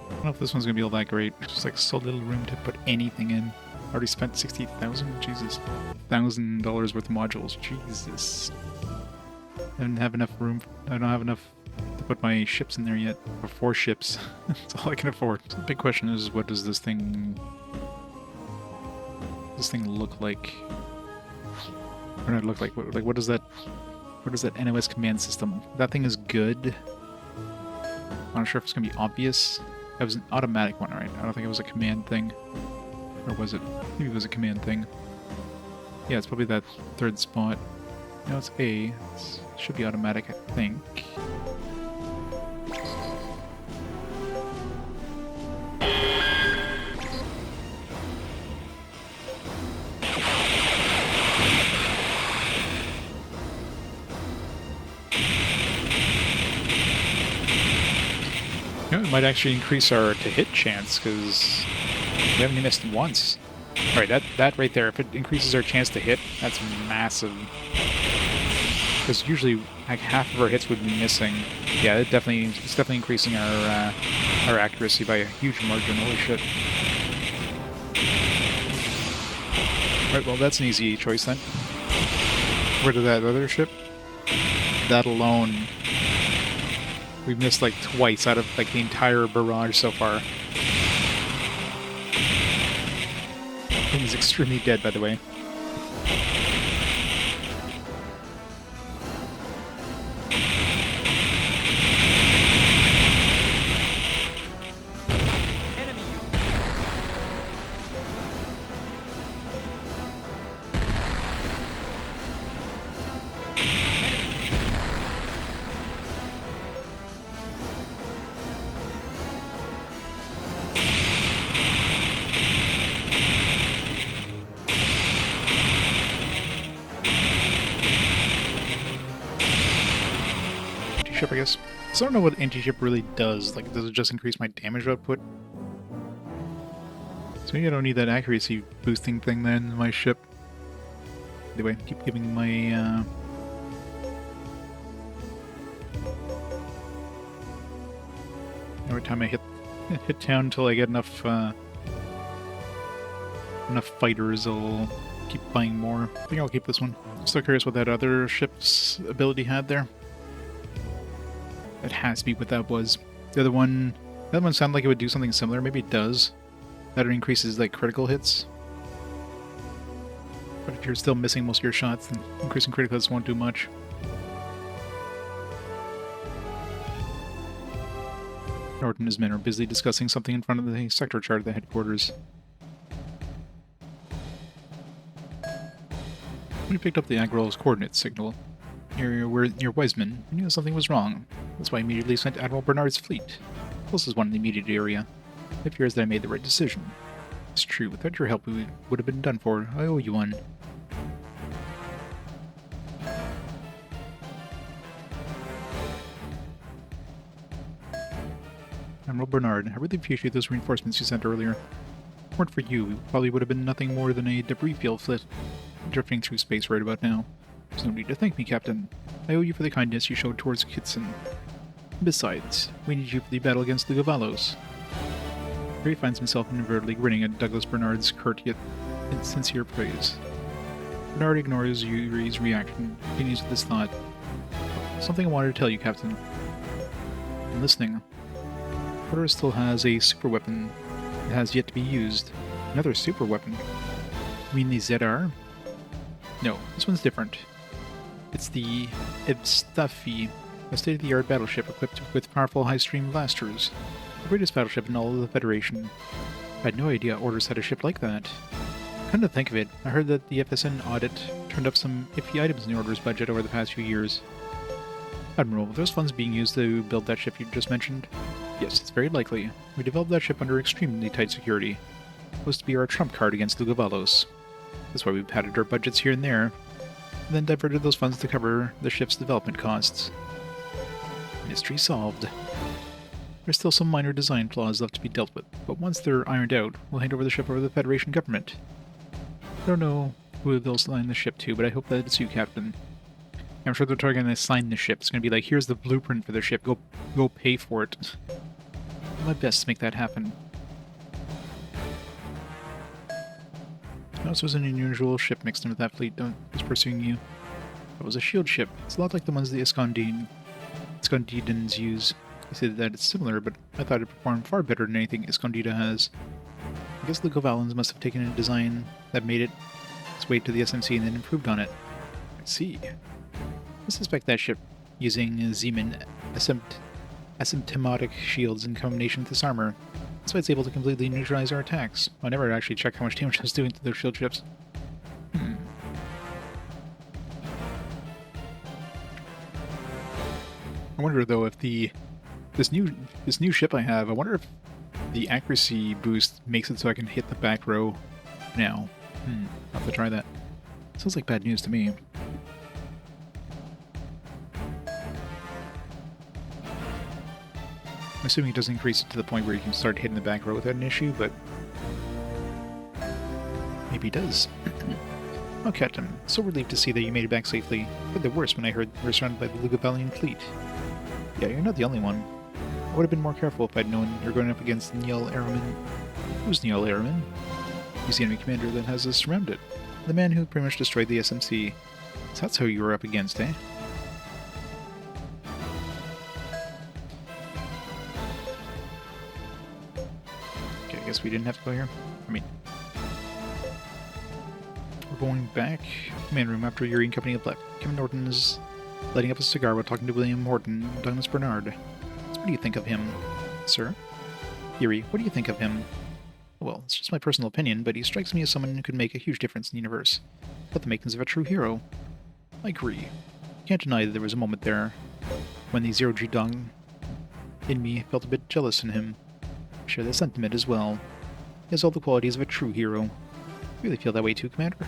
Speaker 1: I don't know if this one's gonna be all that great. Just like so little room to put anything in. Already spent 60,000. Jesus, $1,000 worth of modules. Jesus, I don't have enough room. I don't have enough to put my ships in there yet. Or 4 ships. That's all I can afford. So the big question is, what does this thing look like? Or not look like? What does that? What is that NOS command system? That thing is good. I'm not sure if it's gonna be obvious. It was an automatic one, right? I don't think it was a command thing. Or was it? Maybe it was a command thing. Yeah, it's probably that 3rd spot. No, it's A. It should be automatic, I think. might actually increase our to-hit chance, because we haven't missed once. Alright, that right there, if it increases our chance to hit, that's massive. Because usually, like, half of our hits would be missing. Yeah, it's definitely increasing our accuracy by a huge margin. Holy shit. Right, well, that's an easy choice then. Where did that other ship? That alone, we've missed like twice out of like the entire barrage so far. Thing is extremely dead, by the way. I guess. So I don't know what anti-ship really does. Like, does it just increase my damage output? So maybe I don't need that accuracy boosting thing then in my ship. Anyway, keep giving my every time I hit town until I get enough fighters, I'll keep buying more. I think I'll keep this one. Still curious what that other ship's ability had there. That has to be what that was. The other one sounded like it would do something similar. Maybe it does. That increases like critical hits. But if you're still missing most of your shots, then increasing critical hits won't do much. Norton and his men are busy discussing something in front of the sector chart at the headquarters. We picked up the Admiral's coordinate signal. Near Wiseman, we knew something was wrong. That's why I immediately sent Admiral Bernard's fleet. Closest one in the immediate area. It appears that I made the right decision. It's true, without your help we would have been done for. I owe you one. Admiral Bernard, I really appreciate those reinforcements you sent earlier. If it weren't for you, we probably would have been nothing more than a debris field drifting through space right about now. There's no need to thank me, Captain. I owe you for the kindness you showed towards Kitson. Besides, we need you for the battle against the Gavalos. Here he finds himself inadvertently grinning at Douglas Bernard's curt yet sincere praise. Bernard ignores Yuri's reaction, continues with this thought. Something I wanted to tell you, Captain. I'm listening. Order still has a super weapon that has yet to be used. Another super weapon? You mean the ZR? No, this one's different. It's the Ibstafi, a state-of-the-art battleship equipped with powerful high-stream blasters. The greatest battleship in all of the Federation. I had no idea Orders had a ship like that. Come to think of it, I heard that the FSN audit turned up some iffy items in the Orders budget over the past few years. Admiral, were those funds being used to build that ship you just mentioned? Yes, it's very likely. We developed that ship under extremely tight security. It was to be our trump card against the Gavalos. That's why we padded our budgets here and there, and then diverted those funds to cover the ship's development costs. Mystery solved. There's still some minor design flaws left to be dealt with, but once they're ironed out, we'll hand over the ship over to the Federation government. I don't know who they'll assign the ship to, but I hope that it's you, Captain. I'm sure they're going to assign the ship. It's going to be like, here's the blueprint for the ship, go pay for it. I'll do my best to make that happen. Notice there's an unusual ship mixed in with that fleet that was pursuing you. That was a shield ship. It's a lot like the ones the Iskandidans use. They say that it's similar, but I thought it performed far better than anything Iskandida has. I guess the Govalans must have taken a design that made it its way to the SMC and then improved on it. I see. I suspect that ship, using Zeman asymptomatic shields in combination with this armor, that's why it's able to completely neutralize our attacks. I never actually checked how much damage I was doing to those shield ships. I wonder though if this new ship I have, I wonder if the accuracy boost makes it so I can hit the back row now. I'll have to try that. Sounds like bad news to me. I'm assuming it doesn't increase it to the point where you can start hitting the back row without an issue, but maybe it does. Oh, Captain, so relieved to see that you made it back safely. I had the worst when I heard you were surrounded by the Lugavalian fleet. Yeah, you're not the only one. I would have been more careful if I'd known you're going up against Neil Airman. Who's Neil Airman? He's the enemy commander that has us surrounded. The man who pretty much destroyed the SMC. So that's who you were up against, eh? Okay, I guess we didn't have to go here. I mean, we're going back. Command room after Yuri and company have left. Kevin Norton is lighting up a cigar while talking to William Horton and Douglas Bernard. So what do you think of him, sir? Yuri, what do you think of him? Well, it's just my personal opinion, but he strikes me as someone who could make a huge difference in the universe. Got the makings of a true hero. I agree. Can't deny that there was a moment there when the Zero-G dog in me felt a bit jealous in him. I share that sentiment as well. He has all the qualities of a true hero. Really feel that way too, Commander?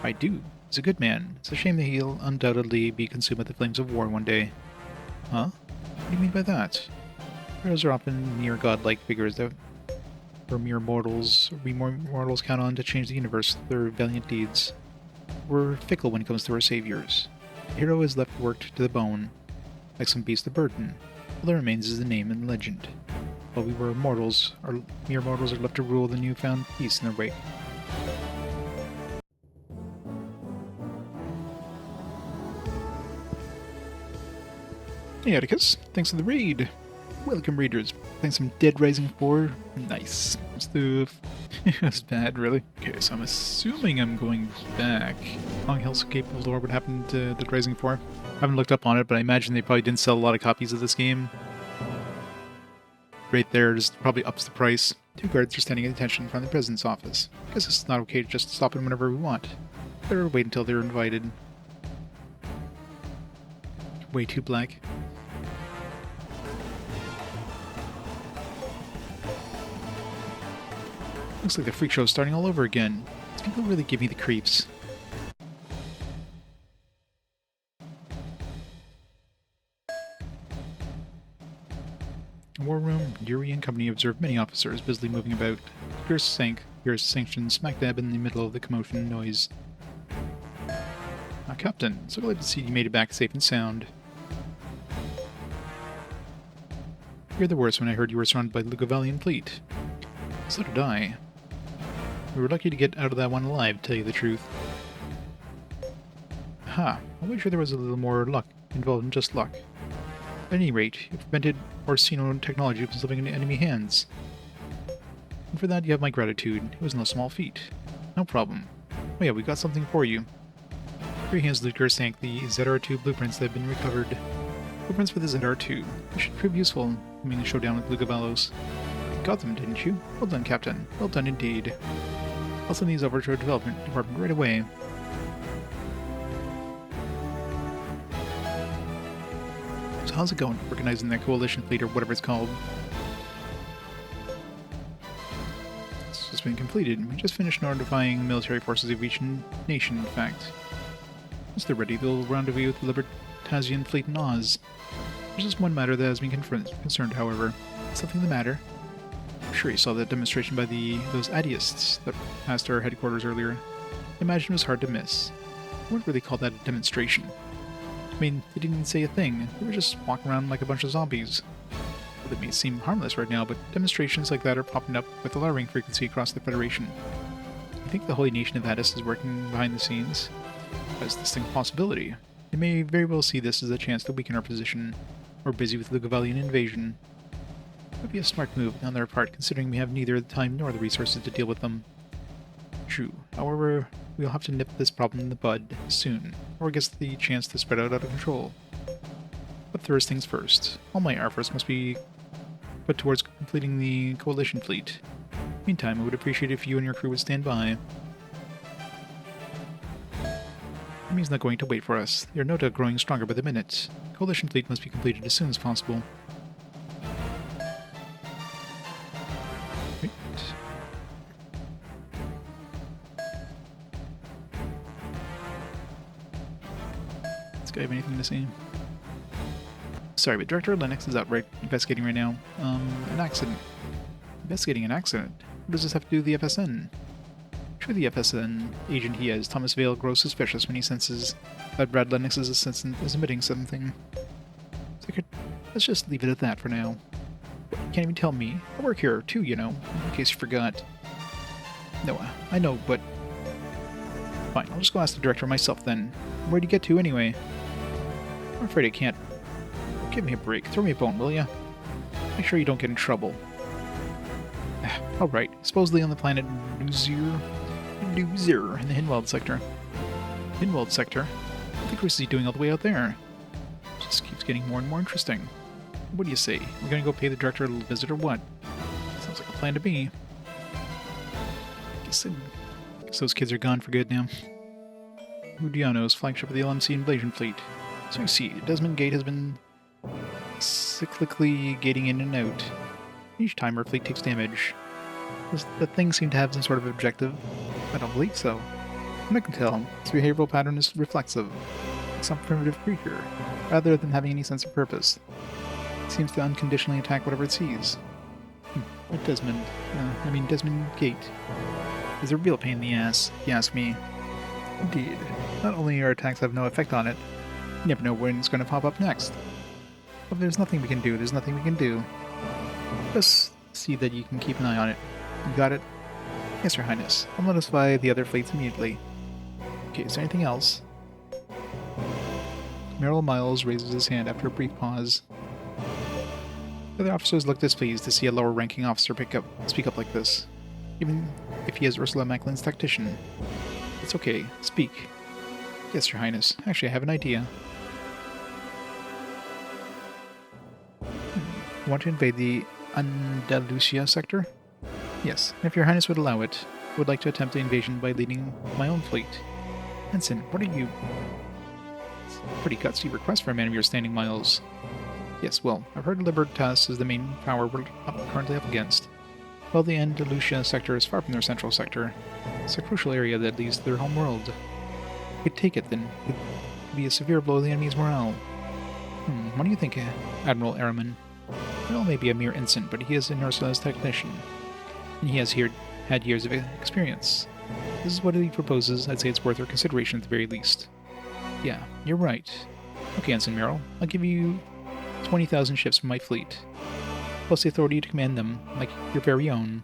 Speaker 1: I do. He's a good man. It's a shame that he'll undoubtedly be consumed by the flames of war one day. Huh? What do you mean by that? Heroes are often near godlike figures that we mere mortals count on to change the universe with their valiant deeds. We're fickle when it comes to our saviors. The hero is left worked to the bone, like some beast of burden. All that remains is the name and legend. While we were mortals, our mere mortals are left to rule the newfound peace in their wake. Hey Atticus, thanks for the raid! Welcome readers. Playing some Dead Rising 4. Nice stuff. That's bad, really. Okay, so I'm assuming I'm going back. Long Hellscape of Lore, what happened to Dead Rising 4? I haven't looked up on it, but I imagine they probably didn't sell a lot of copies of this game. Right there just probably ups the price. 2 guards are standing at attention in front of the president's office. Guess it's not okay to just stop in whenever we want. Better wait until they're invited. Way too black. Looks like the freak show is starting all over again. These people really give me the creeps. In War Room, Yuri and company observed many officers busily moving about. Here's sanctioned smack dab in the middle of the commotion noise. Captain, so glad to see you made it back safe and sound. You're the worst when I heard you were surrounded by the Lugavalian fleet. So did I. We were lucky to get out of that one alive, to tell you the truth. Ha! I wish there was a little more luck involved in just luck. At any rate, you prevented Orsino technology from slipping into enemy hands. And for that, you have my gratitude. It was no small feat. No problem. Oh yeah, we got something for you. Three hands Ludger sank the ZR2 blueprints that have been recovered. Blueprints for the ZR2. They should prove useful in the showdown with Lugavalos. You got them, didn't you? Well done, Captain. Well done indeed. I'll send these over to our development department right away. So how's it going, organizing that coalition fleet or whatever it's called? It's just been completed. We just finished notifying military forces of each nation, in fact. Once they're ready, they'll rendezvous with the Libertasian fleet in Oz. There's just one matter that has me concerned, however. Something the matter? I'm sure you saw that demonstration by those Adeists that passed our headquarters earlier. I imagine it was hard to miss. I wouldn't really call that a demonstration. I mean, they didn't even say a thing. They were just walking around like a bunch of zombies. Well, they may seem harmless right now, but demonstrations like that are popping up with alarming frequency across the Federation. I think the Holy Nation of Hades is working behind the scenes. As a distinct possibility. They may very well see this as a chance to weaken our position. We're busy with the Lugavalian invasion. It would be a smart move on their part, considering we have neither the time nor the resources to deal with them. True. However, we'll have to nip this problem in the bud soon, or it gets the chance to spread out of control. But first things first. All my efforts must be put towards completing the coalition fleet. Meantime, I would appreciate if you and your crew would stand by. Enemy's not going to wait for us. They are no doubt growing stronger by the minute. Coalition fleet must be completed as soon as possible. Wait. Does this guy have anything to say? sorry, but Director Lennox is out investigating right now. An accident. Investigating an accident? What does this have to do with the FSN? Sure, the FSN agent he is, Thomas Vale, grows suspicious when he senses that Brad Lennox's assistant is emitting something. Let's just leave it at that for now. You can't even tell me. I work here, too, you know, in case you forgot. No, I know, but... Fine, I'll just go ask the director myself then. Where'd you get to, anyway? I'm afraid I can't. Give me a break. Throw me a bone, will ya? Make sure you don't get in trouble. Alright, supposedly on the planet Nuzir in the Hinwald sector. Hinwald sector? What the Chris is he doing all the way out there? Just keeps getting more and more interesting. What do you say? We're gonna go pay the director a little visit or what? Sounds like a plan to me. Guess those kids are gone for good now. Rudiano's flagship of the LMC invasion fleet. So you see, Desmond Gate has been cyclically gating in and out. Each time our fleet takes damage. Does the thing seem to have some sort of objective? I don't believe so. From what I can tell, its behavioral pattern is reflexive, like some primitive creature, rather than having any sense of purpose. It seems to unconditionally attack whatever it sees. But Desmond Gate is a real pain in the ass, if you ask me. Indeed. Not only our attacks have no effect on it, you never know when it's going to pop up next. But if there's nothing we can do, there's nothing we can do. Just see that you can keep an eye on it. You got it? Yes, Your Highness. I'll notify the other fleets immediately. Okay, is there anything else? Merrill Miles raises his hand after a brief pause. The other officers look displeased to see a lower-ranking officer speak up like this, even if he is Ursula Macklin's tactician. It's okay. Speak. Yes, Your Highness. Actually, I have an idea. Want to invade the Andalusia sector? Yes, and if Your Highness would allow it, I would like to attempt the invasion by leading my own fleet. Ensign, what are you... It's a pretty gutsy request for a man of your standing, Miles. Yes, well, I've heard Libertas is the main power we're currently up against. While the Andalusia sector is far from their central sector, it's a crucial area that leads to their home world. If we take it, then it would be a severe blow to the enemy's morale. What do you think, Admiral Araman? Merrill may be a mere ensign, but he is an Ursula's technician, and he has had years of experience. This is what he proposes. I'd say it's worth our consideration at the very least. Yeah, you're right. Okay, Ensign Merrill, I'll give you 20,000 ships from my fleet, plus the authority to command them, like your very own.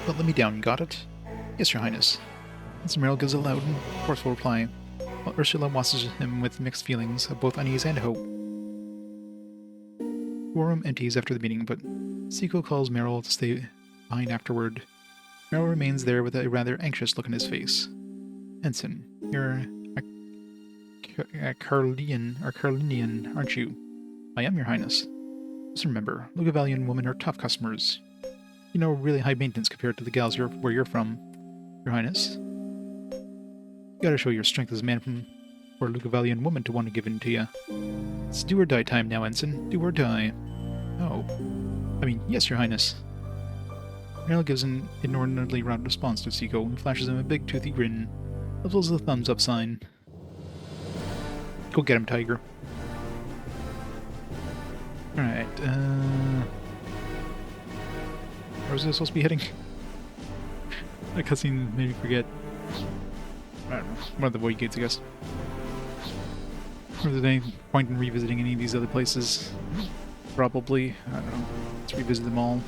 Speaker 1: But let me down, got it? Yes, Your Highness. Ensign Merrill gives a loud and forceful reply, while Ursula watches him with mixed feelings of both unease and hope. The war room empties after the meeting, but Seiko calls Merrill to stay behind afterward. Merrill remains there with a rather anxious look on his face. Ensign, you're a Carlinian, aren't you? I am, Your Highness. Just remember, Lugavalian women are tough customers. You know, really high maintenance compared to the gals where you're from, Your Highness. You gotta show your strength as a man for a Lugavalian woman to want to give in to you. It's do or die time now, Ensign. Do or die. Oh. I mean, yes, Your Highness. Merrill gives an inordinately round response to Seiko and flashes him a big toothy grin, as well as the thumbs up sign. Go get him, Tiger. Alright, where was this supposed to be heading? That cutscene made me forget. I don't know, one of the void gates, I guess. Or is there any point in revisiting any of these other places? Probably. I don't know. Let's revisit them all.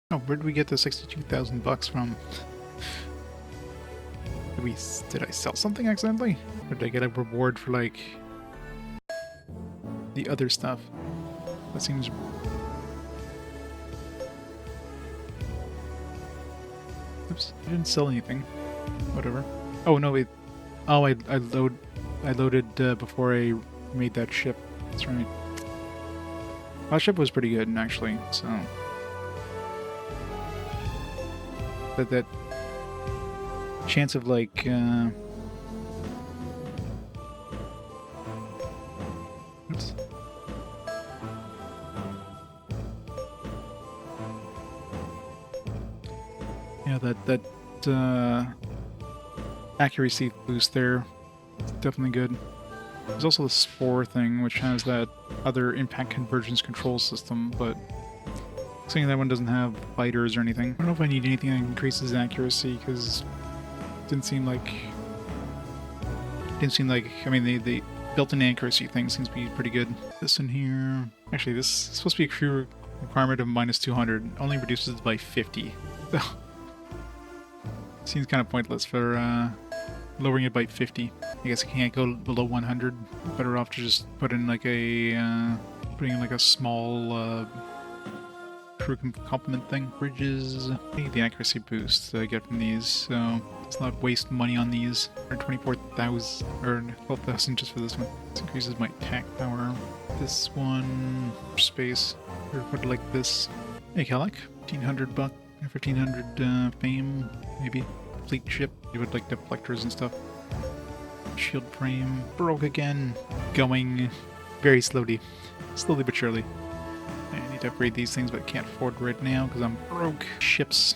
Speaker 1: Oh, where did we get the 62,000 bucks from? Did I sell something accidentally? Or did I get a reward for, like, the other stuff? That seems... Oops, I didn't sell anything. Whatever. Oh, no, wait. Oh, I loaded before I made that ship. That's right. That ship was pretty good, actually, so... That chance of, like, oops. Yeah, that accuracy boost there is definitely good. There's also the Spore thing, which has that other impact convergence control system, but saying that one doesn't have fighters or anything. I don't know if I need anything that increases accuracy, because it didn't seem like... I mean, the built-in accuracy thing seems to be pretty good. This in here... Actually, this is supposed to be a crew requirement of minus 200. Only reduces it by 50. So, seems kind of pointless for lowering it by 50. I guess I can't go below 100. Better off to just put in like a... putting in like a small... crew complement thing. Bridges. I need the accuracy boost that I get from these, so let's not waste money on these. 124,000 or 12,000 just for this one. This increases my attack power. This one space. Or put it like this. Hey Kellic, 1,500 buck, 1,500 fame, maybe. Fleet ship. You would like deflectors and stuff. Shield frame broke again. Going very slowly but surely. I need to upgrade these things, but I can't afford right now because I'm broke. Ships.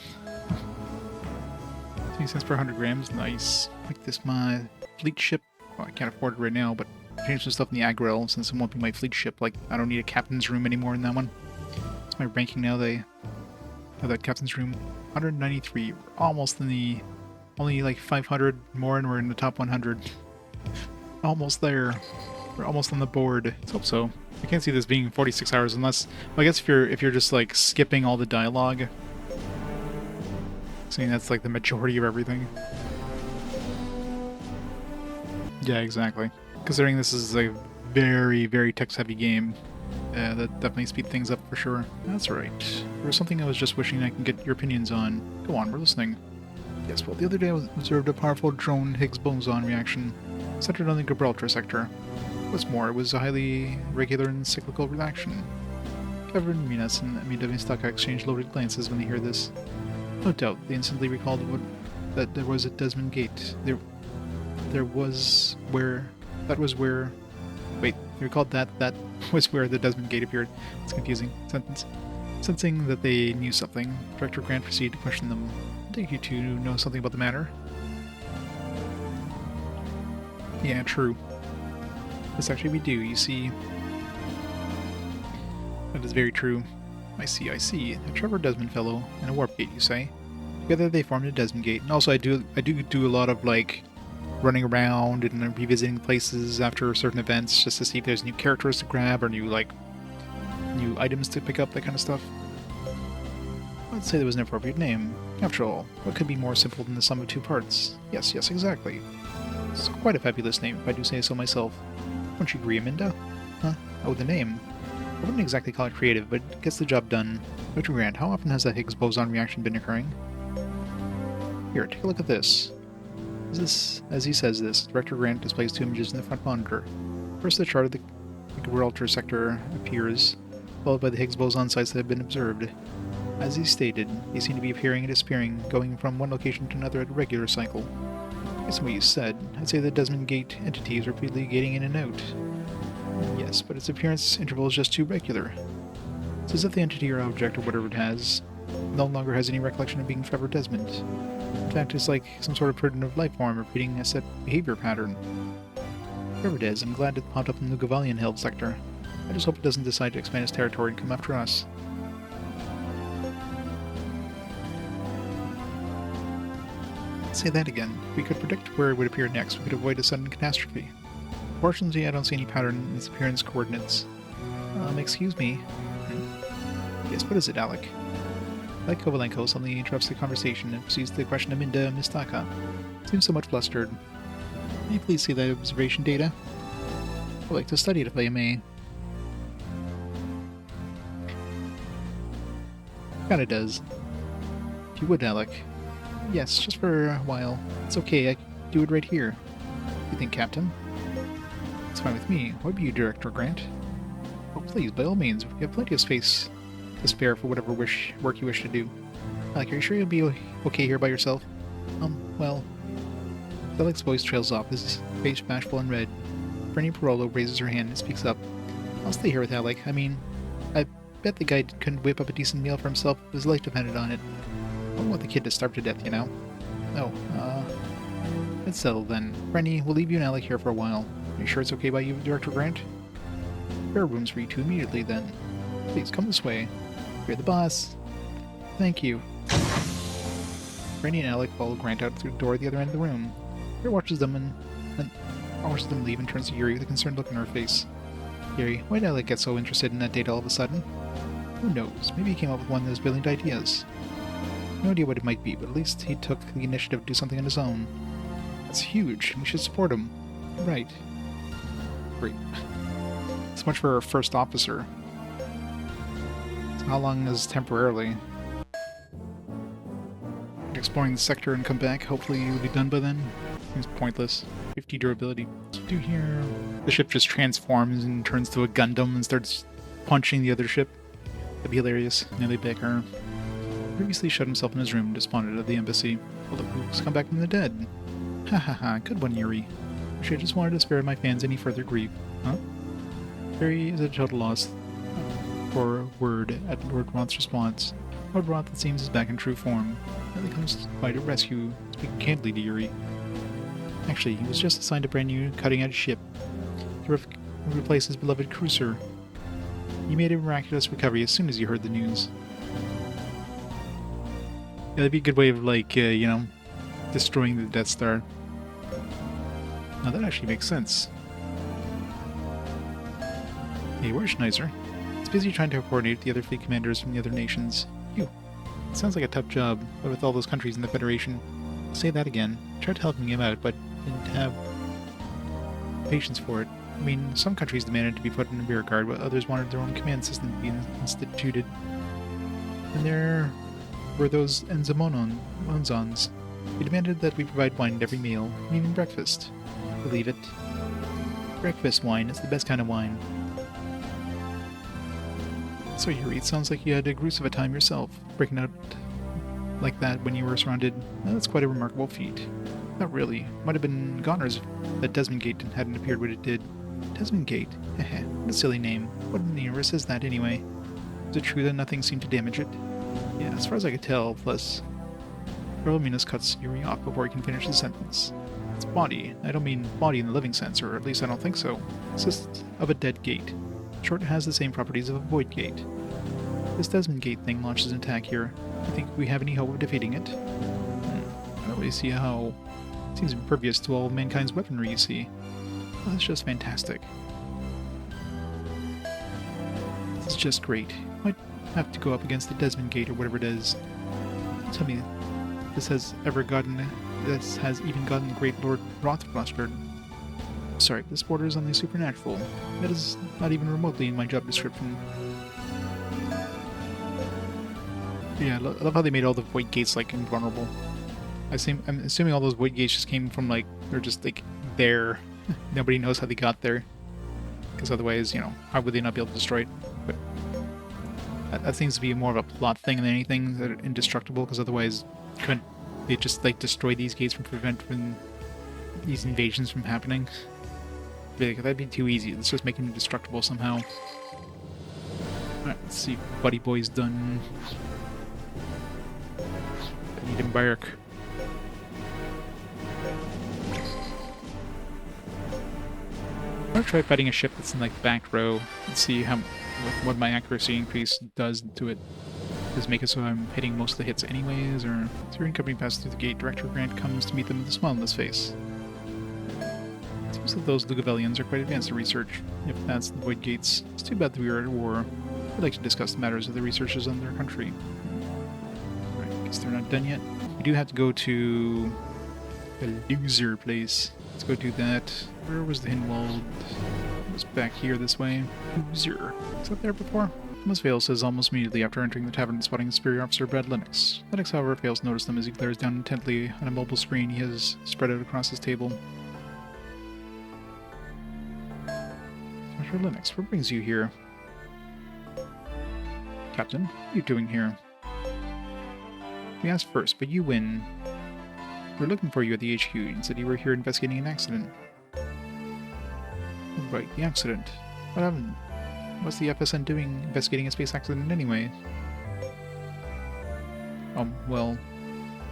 Speaker 1: 20 cents per 100 grams. Nice. Like this, my fleet ship. Well, I can't afford it right now, but change some stuff in the aggro since it won't be my fleet ship. Like, I don't need a captain's room anymore in that one. It's my ranking now. They have that captain's room. 193. We're almost in the... Only like 500 more and we're in the top 100. Almost there. We're almost on the board. Let's hope so. I can't see this being 46 hours unless... Well, I guess if you're just like skipping all the dialogue. Saying that's like the majority of everything. Yeah, exactly. Considering this is a very, very text-heavy game, that definitely speed things up for sure. That's right. There was something I was just wishing I could get your opinions on. Go on, we're listening. Yes, well, the other day I observed a powerful drone Higgs boson reaction centered on the Gibraltar sector. What's more, it was a highly regular and cyclical reaction. Kevin, Minas, and Amida Mistaka exchanged loaded glances when they heard this. No doubt, they instantly recalled that there was at Desmond Gate. There was where... That was where... Wait, they recalled that was where the Desmond Gate appeared. It's a confusing sentence. Sensing that they knew something, Director Grant proceeded to question them. I take you to know something about the matter. Yeah, true. Yes, actually we do, you see. That is very true. I see. A Trevor Desmond fellow and a warp gate, you say? Together they formed a Desmond Gate. And also I do a lot of, like, running around and revisiting places after certain events just to see if there's new characters to grab or new items to pick up, that kind of stuff. I'd say there was an appropriate name. After all, what could be more simple than the sum of two parts? Yes, exactly. It's quite a fabulous name, if I do say so myself. Don't you agree, Aminda? Huh? Oh, the name. I wouldn't exactly call it creative, but it gets the job done. Dr. Grant, how often has that Higgs boson reaction been occurring? Here, take a look at this. As he says this, Director Grant displays two images in the front monitor. First, the chart of the Gibraltar sector appears, followed by the Higgs boson sites that have been observed. As he stated, they seem to be appearing and disappearing, going from one location to another at a regular cycle. Based on what you said, I'd say the Desmond Gate entity is repeatedly getting in and out. Yes, but its appearance interval is just too regular. It's as if the entity or object, or whatever it has, no longer has any recollection of being Trevor Desmond. In fact, it's like some sort of primitive life form repeating a set behavior pattern. Trevor Des, I'm glad it popped up in the Lugavalian-held sector. I just hope it doesn't decide to expand its territory and come after us. Say that again. If we could predict where it would appear next, we could avoid a sudden catastrophe. Fortunately, I don't see any pattern in its appearance coordinates. Excuse me. Yes, what is it, Alec? Alec Kovalenko suddenly interrupts the conversation and proceeds to the question of Minda Mistaka. Seems somewhat flustered. May you please see that observation data? I'd like to study it if I may. Kinda does. If you would, Alec. Yes, just for a while. It's okay, I can do it right here. You think, Captain? It's fine with me. What about you, Director Grant? Oh, please, by all means. We have plenty of space to spare for whatever work you wish to do. Alec, are you sure you'll be okay here by yourself? Well... Alec's voice trails off, his face bashful and red. Bernie Parolo raises her hand and speaks up. I'll stay here with Alec. I mean, I bet the guy couldn't whip up a decent meal for himself if his life depended on it. I don't want the kid to starve to death, you know. Oh, let's settle then. Brenny, we'll leave you and Alec here for a while. You sure it's okay by you, Director Grant? There are rooms for you two immediately, then. Please, come this way. You're the boss. Thank you. Randy and Alec follow Grant out through the door at the other end of the room. Yuri watches them watches them leave and turns to Yuri with a concerned look on her face. Yuri, why did Alec get so interested in that date all of a sudden? Who knows? Maybe he came up with one of those brilliant ideas. No idea what it might be, but at least he took the initiative to do something on his own. That's huge. We should support him. Right. Great. So much for our first officer. So how long is temporarily? Exploring the sector and come back. Hopefully you'll be done by then. Seems pointless. 50 durability. What do you do here? The ship just transforms and turns to a Gundam and starts punching the other ship. That'd be hilarious. Nearly Baker previously shut himself in his room and desponded at the embassy. Well, look who's come back from the dead. Ha ha ha, good one, Yuri. Wish I just wanted to spare my fans any further grief. Huh? Yuri is at a total loss for a word at Lord Roth's response. Lord Roth, it seems, is back in true form. He comes by to rescue, speaking candidly to Yuri. Actually, he was just assigned a brand new cutting-edge ship to replace his beloved cruiser. He made a miraculous recovery as soon as he heard the news. Yeah, that'd be a good way of, like, you know, destroying the Death Star. Now that actually makes sense. Hey, where's Schneiser? He's busy trying to coordinate the other fleet commanders from the other nations. Phew. It sounds like a tough job, but with all those countries in the Federation. I'll say that again. I tried helping him out, but didn't have patience for it. I mean, some countries demanded to be put in a rear guard, while others wanted their own command system to be instituted. And there were those Enzamonons. They demanded that we provide wine at every meal, and even breakfast. Believe it. Breakfast wine is the best kind of wine. So Yuri, it sounds like you had a gruesome a time yourself, breaking out like that when you were surrounded. Well, that's quite a remarkable feat. Not really. Might have been goners if that Desmond Gate hadn't appeared when it did. Desmond Gate? Heh, what a silly name. What in the universe is that anyway? Is it true that nothing seemed to damage it? Yeah, as far as I could tell, plus... Minos cuts Yuri off before he can finish the sentence. It's body. I don't mean body in the living sense, or at least I don't think so. It consists of a dead gate. Short, it has the same properties of a void gate. This Desmond Gate thing launches an attack here. I think we have any hope of defeating it? I don't really see how. It seems impervious to all of mankind's weaponry, you see. Well, that's just fantastic. This is just great. Might have to go up against the Desmond Gate or whatever it is. Tell me, this has even gotten the great Lord Roth flustered. Sorry, this borders on the supernatural. That is not even remotely in my job description. Yeah, I love how they made all the void gates, like, invulnerable. I'm assuming all those void gates just came from, like, they're just, like, there. Nobody knows how they got there. Because otherwise, you know, how would they not be able to destroy it? But that seems to be more of a plot thing than anything. They're indestructible, because otherwise, couldn't they just, like, destroy these gates from preventing these invasions from happening? That'd be too easy. Let's just make them indestructible somehow. Alright, let's see if Buddy Boy's done. I need him back. I'm gonna try fighting a ship that's in, like, back row and see what my accuracy increase does to it. Does it make it so I'm hitting most of the hits anyways, or... Syrian company passes through the gate. Director Grant comes to meet them with a smile on his face. It seems that those Lugavellians are quite advanced in research. If that's the Void Gates, it's too bad that we are at war. I'd like to discuss the matters of the researchers in their country. Right, guess they're not done yet. We do have to go to the loser place. Let's go do that. Where was the Hinwald? It was back here this way. Loser. Was that there before? Thomas Vale says almost immediately after entering the tavern and spotting Superior Officer Brad Lennox. Lennox, however, fails to notice them as he glares down intently on a mobile screen he has spread out across his table. Dr. Lennox, what brings you here? Captain, what are you doing here? We asked first, but you win. We're looking for you at the HQ and said you were here investigating an accident. Right, the accident. What happened? What's the FSN doing investigating a space accident anyway? Well...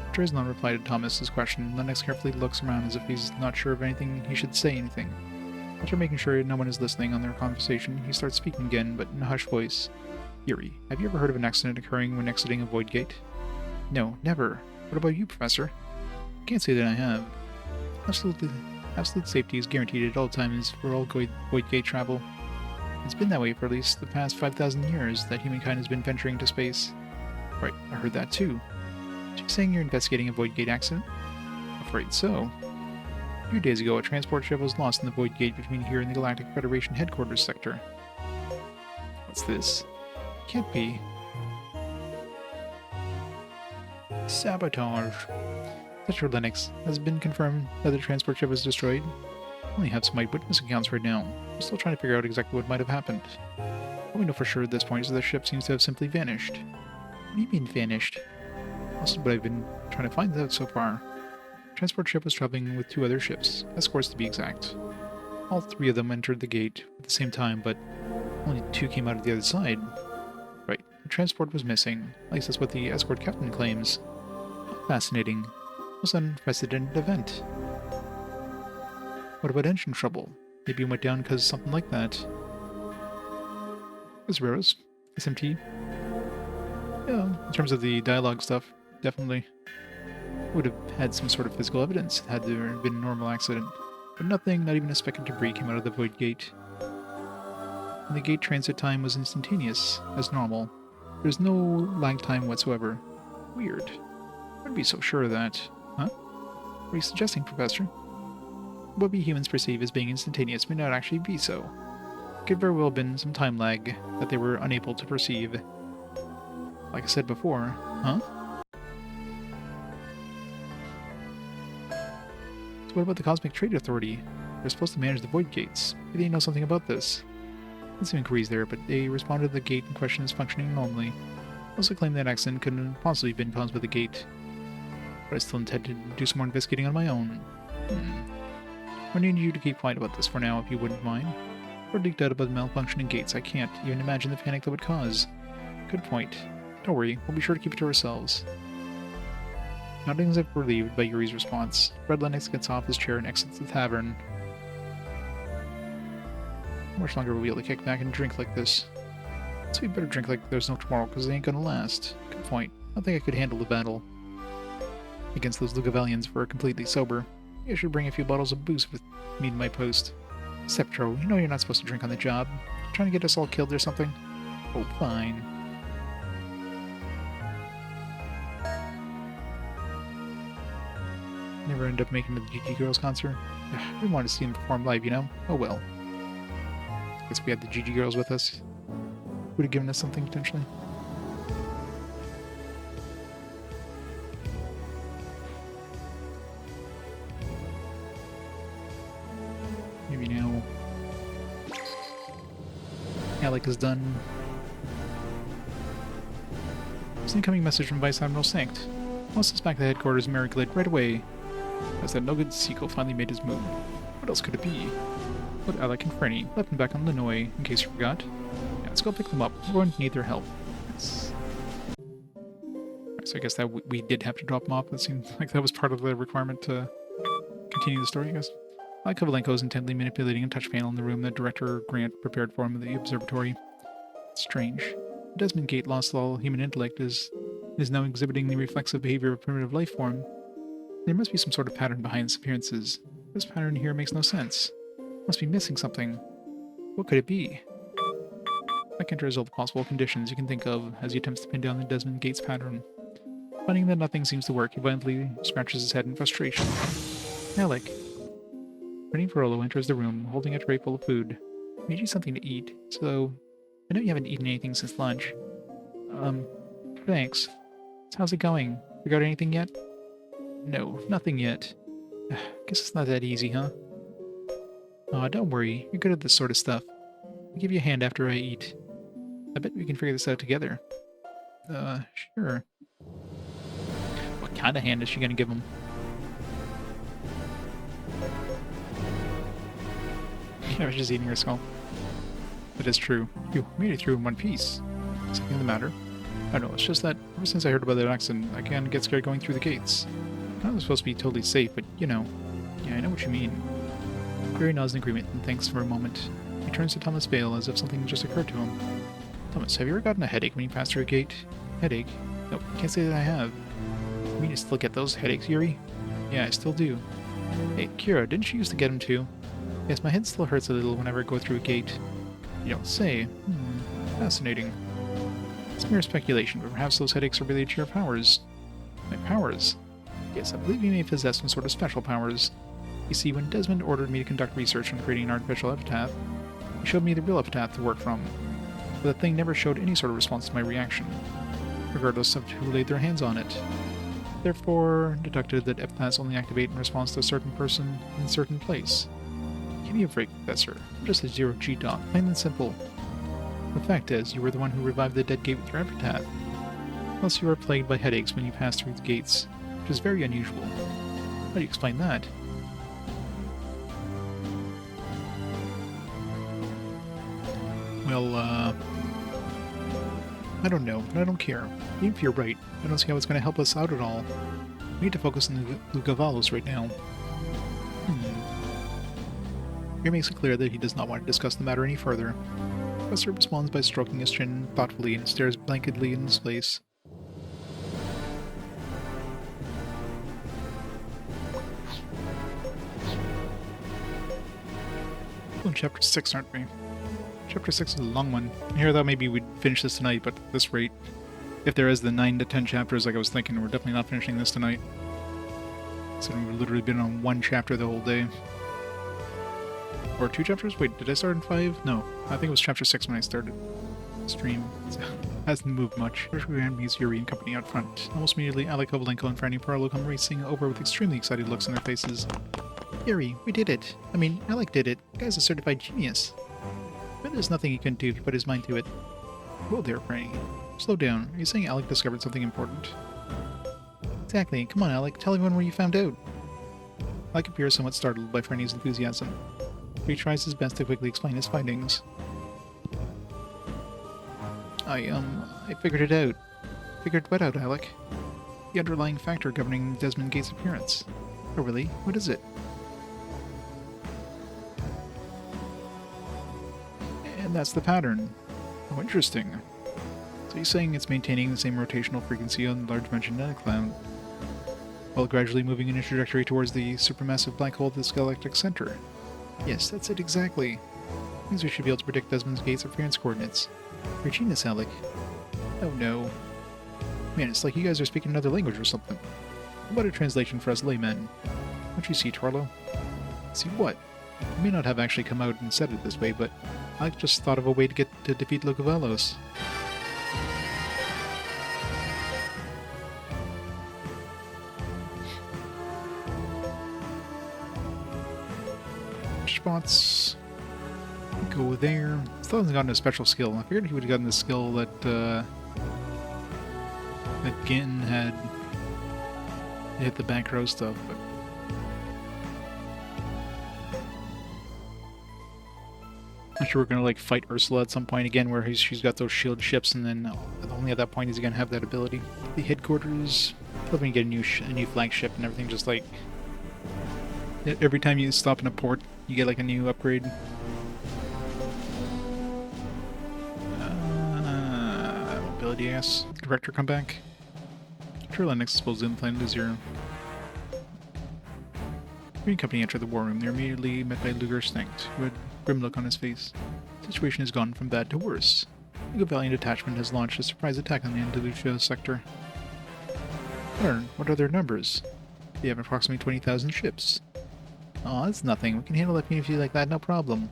Speaker 1: After his non-reply to Thomas's question, Lennox carefully looks around as if he's not sure of anything he should say anything. After making sure no one is listening on their conversation, he starts speaking again, but in a hushed voice. Yuri, have you ever heard of an accident occurring when exiting a void gate? No, never. What about you, Professor? Can't say that I have. Absolute safety is guaranteed at all times for all void gate travel. It's been that way for at least the past 5,000 years that humankind has been venturing into space. Right, I heard that too. So you're saying you're investigating a void gate accident? Afraid so. A few days ago, a transport ship was lost in the void gate between here and the Galactic Federation headquarters sector. What's this? Can't be. Sabotage. Sector Linux has been confirmed that the transport ship was destroyed. I only have some eyewitness accounts right now. I'm still trying to figure out exactly what might have happened. All we know for sure at this point is that the ship seems to have simply vanished. What do you mean vanished? That's what I've been trying to find out so far. The transport ship was traveling with 2 other ships, escorts to be exact. All 3 of them entered the gate at the same time, but only 2 came out of the other side. Right, the transport was missing. At least that's what the escort captain claims. Fascinating. It was an unprecedented event. What about engine trouble? Maybe it went down because something like that. Rose, SMT. Yeah, in terms of the dialogue stuff, definitely would have had some sort of physical evidence had there been a normal accident. But nothing, not even a speck of debris came out of the void gate. And the gate transit time was instantaneous, as normal. There's no lag time whatsoever. Weird. I wouldn't be so sure of that. Huh? What are you suggesting, Professor? What we humans perceive as being instantaneous may not actually be so. Could very well have been some time lag that they were unable to perceive. Like I said before, huh? So what about the Cosmic Trade Authority? They're supposed to manage the void gates. Maybe they know something about this. There's some inquiries there, but they responded the gate in question is functioning normally. Also claimed that accident couldn't have possibly been caused by the gate. But I still intend to do some more investigating on my own. I need you to keep quiet about this for now, if you wouldn't mind. If we're leaked out about the malfunctioning gates, I can't even imagine the panic that would cause. Good point. Don't worry, we'll be sure to keep it to ourselves. Nodding as if relieved by Yuri's response, Red Lennox gets off his chair and exits the tavern. How much longer will we be able to kick back and drink like this? So we better drink like there's no tomorrow, because they ain't gonna last. Good point. I don't think I could handle the battle against those Lugavalians if we're completely sober. I should bring a few bottles of booze with me to my post. Septro, you know you're not supposed to drink on the job. Trying to get us all killed or something? Oh, fine. Never end up making the GG Girls concert. We wanted to see them perform live, you know? Oh well. Guess we had the GG Girls with us. Would have given us something potentially. Maybe now. Alec is done. It's an incoming message from Vice Admiral Sanct. Wants us back at the headquarters in Meriglade right away. As that no-good sequel finally made his move. What else could it be? But Alec and Franny left them back on Linoy, in case you forgot. Yeah, let's go pick them up. We're going to need their help. Yes. So I guess that we did have to drop them off. It seemed like that was part of the requirement to continue the story, I guess. Alec Kovalenko is intently manipulating a touch panel in the room that Director Grant prepared for him at the observatory. It's strange. The Desmond Gate lost all human intellect is now exhibiting the reflexive behavior of a primitive life form. There must be some sort of pattern behind its appearances. This pattern here makes no sense. Must be missing something. What could it be? Mike enters all the possible conditions you can think of as he attempts to pin down the Desmond Gates pattern. Finding that nothing seems to work, he violently scratches his head in frustration. Alec. Rennie Verolo enters the room, holding a tray full of food. I made you something to eat, so I know you haven't eaten anything since lunch. Thanks. So how's it going? Figured out anything yet? No, nothing yet. Guess it's not that easy, huh? Aw, don't worry. You're good at this sort of stuff. I'll give you a hand after I eat. I bet we can figure this out together. Sure. What kind of hand is she gonna give him? Yeah, she's eating her skull. That is true. You made it through in one piece. Something the matter? I don't know, it's just that ever since I heard about that accident, I kinda get scared going through the gates. I know they're supposed to be totally safe, but you know. Yeah, I know what you mean. Barry nods in agreement and thanks for a moment. He turns to Thomas Vale as if something just occurred to him. Thomas, have you ever gotten a headache when you pass through a gate? Headache? Nope, can't say that I have. You mean you still get those headaches, Yuri? Yeah, I still do. Hey, Kira, didn't you used to get them too? Yes, my head still hurts a little whenever I go through a gate. You don't say. Fascinating. It's mere speculation, but perhaps those headaches are related to your powers. My powers? Yes, I believe you may possess some sort of special powers. You see, when Desmond ordered me to conduct research on creating an artificial epitaph, he showed me the real epitaph to work from. But the thing never showed any sort of response to my reaction, regardless of who laid their hands on it. Therefore, deducted that epitaphs only activate in response to a certain person in a certain place. Give me a break, Professor. I'm just a zero-G dot, plain and simple. The fact is, you were the one who revived the dead gate with your epitaph. Plus, you are plagued by headaches when you pass through the gates, which is very unusual. How do you explain that? Well, I don't know, but I don't care. Even if you're right, I don't see how it's going to help us out at all. We need to focus on the Gavalos right now. Here makes it clear that he does not want to discuss the matter any further. The professor responds by stroking his chin thoughtfully and stares blankly in his face. We're in Chapter 6, aren't we? Chapter 6 is a long one. Here I thought maybe we'd finish this tonight, but at this rate, if there is the 9 to 10 chapters like I was thinking, we're definitely not finishing this tonight. So we've literally been on one chapter the whole day. Or 2 chapters? Wait, did I start in 5? No, I think it was chapter 6 when I started the stream. So, hasn't moved much. First we ran Yuri and company out front. Almost immediately, Alec, Kovalenko, and Franny Parlo come racing over with extremely excited looks on their faces. Yuri, we did it. I mean, Alec did it. The guy's a certified genius. But there's nothing he couldn't do if he put his mind to it. Whoa there, Franny. Slow down. Are you saying Alec discovered something important? Exactly. Come on, Alec. Tell everyone where you found out. Alec appears somewhat startled by Franny's enthusiasm. He tries his best to quickly explain his findings. I figured it out. Figured what out, Alec? The underlying factor governing Desmond Gate's appearance. Oh really? What is it? And that's the pattern. Oh, interesting. So you're saying it's maintaining the same rotational frequency on the large dimension net cloud, while gradually moving in a trajectory towards the supermassive black hole at the galactic center. Yes, that's it exactly. Means we should be able to predict Desmond Gate's appearance coordinates. You're a genius, Alec. Oh no. Man, it's like you guys are speaking another language or something. How about a translation for us laymen? Don't you see, Tarlo? See what? You may not have actually come out and said it this way, but I just thought of a way to get to defeat Logavalos. Spots. Go there. Still hasn't gotten a special skill. I figured he would have gotten the skill that that Gin had hit the back row stuff, but I'm sure we're gonna like fight Ursula at some point again, where she's got those shield ships, and then only at that point is he gonna have that ability. The headquarters. Hoping to get a new flagship and everything. Just like every time you stop in a port, you get like a new upgrade. Mobility, yes. Director come back. Lennox exposed in planet to 0. Green Company enter the war room. They're immediately met by Luger Stengt, who had a grim look on his face. The situation has gone from bad to worse. The Valiant detachment has launched a surprise attack on the Andalusia sector. Learn, what are their numbers? They have approximately 20,000 ships. Aw, that's nothing. We can handle a community like that, no problem.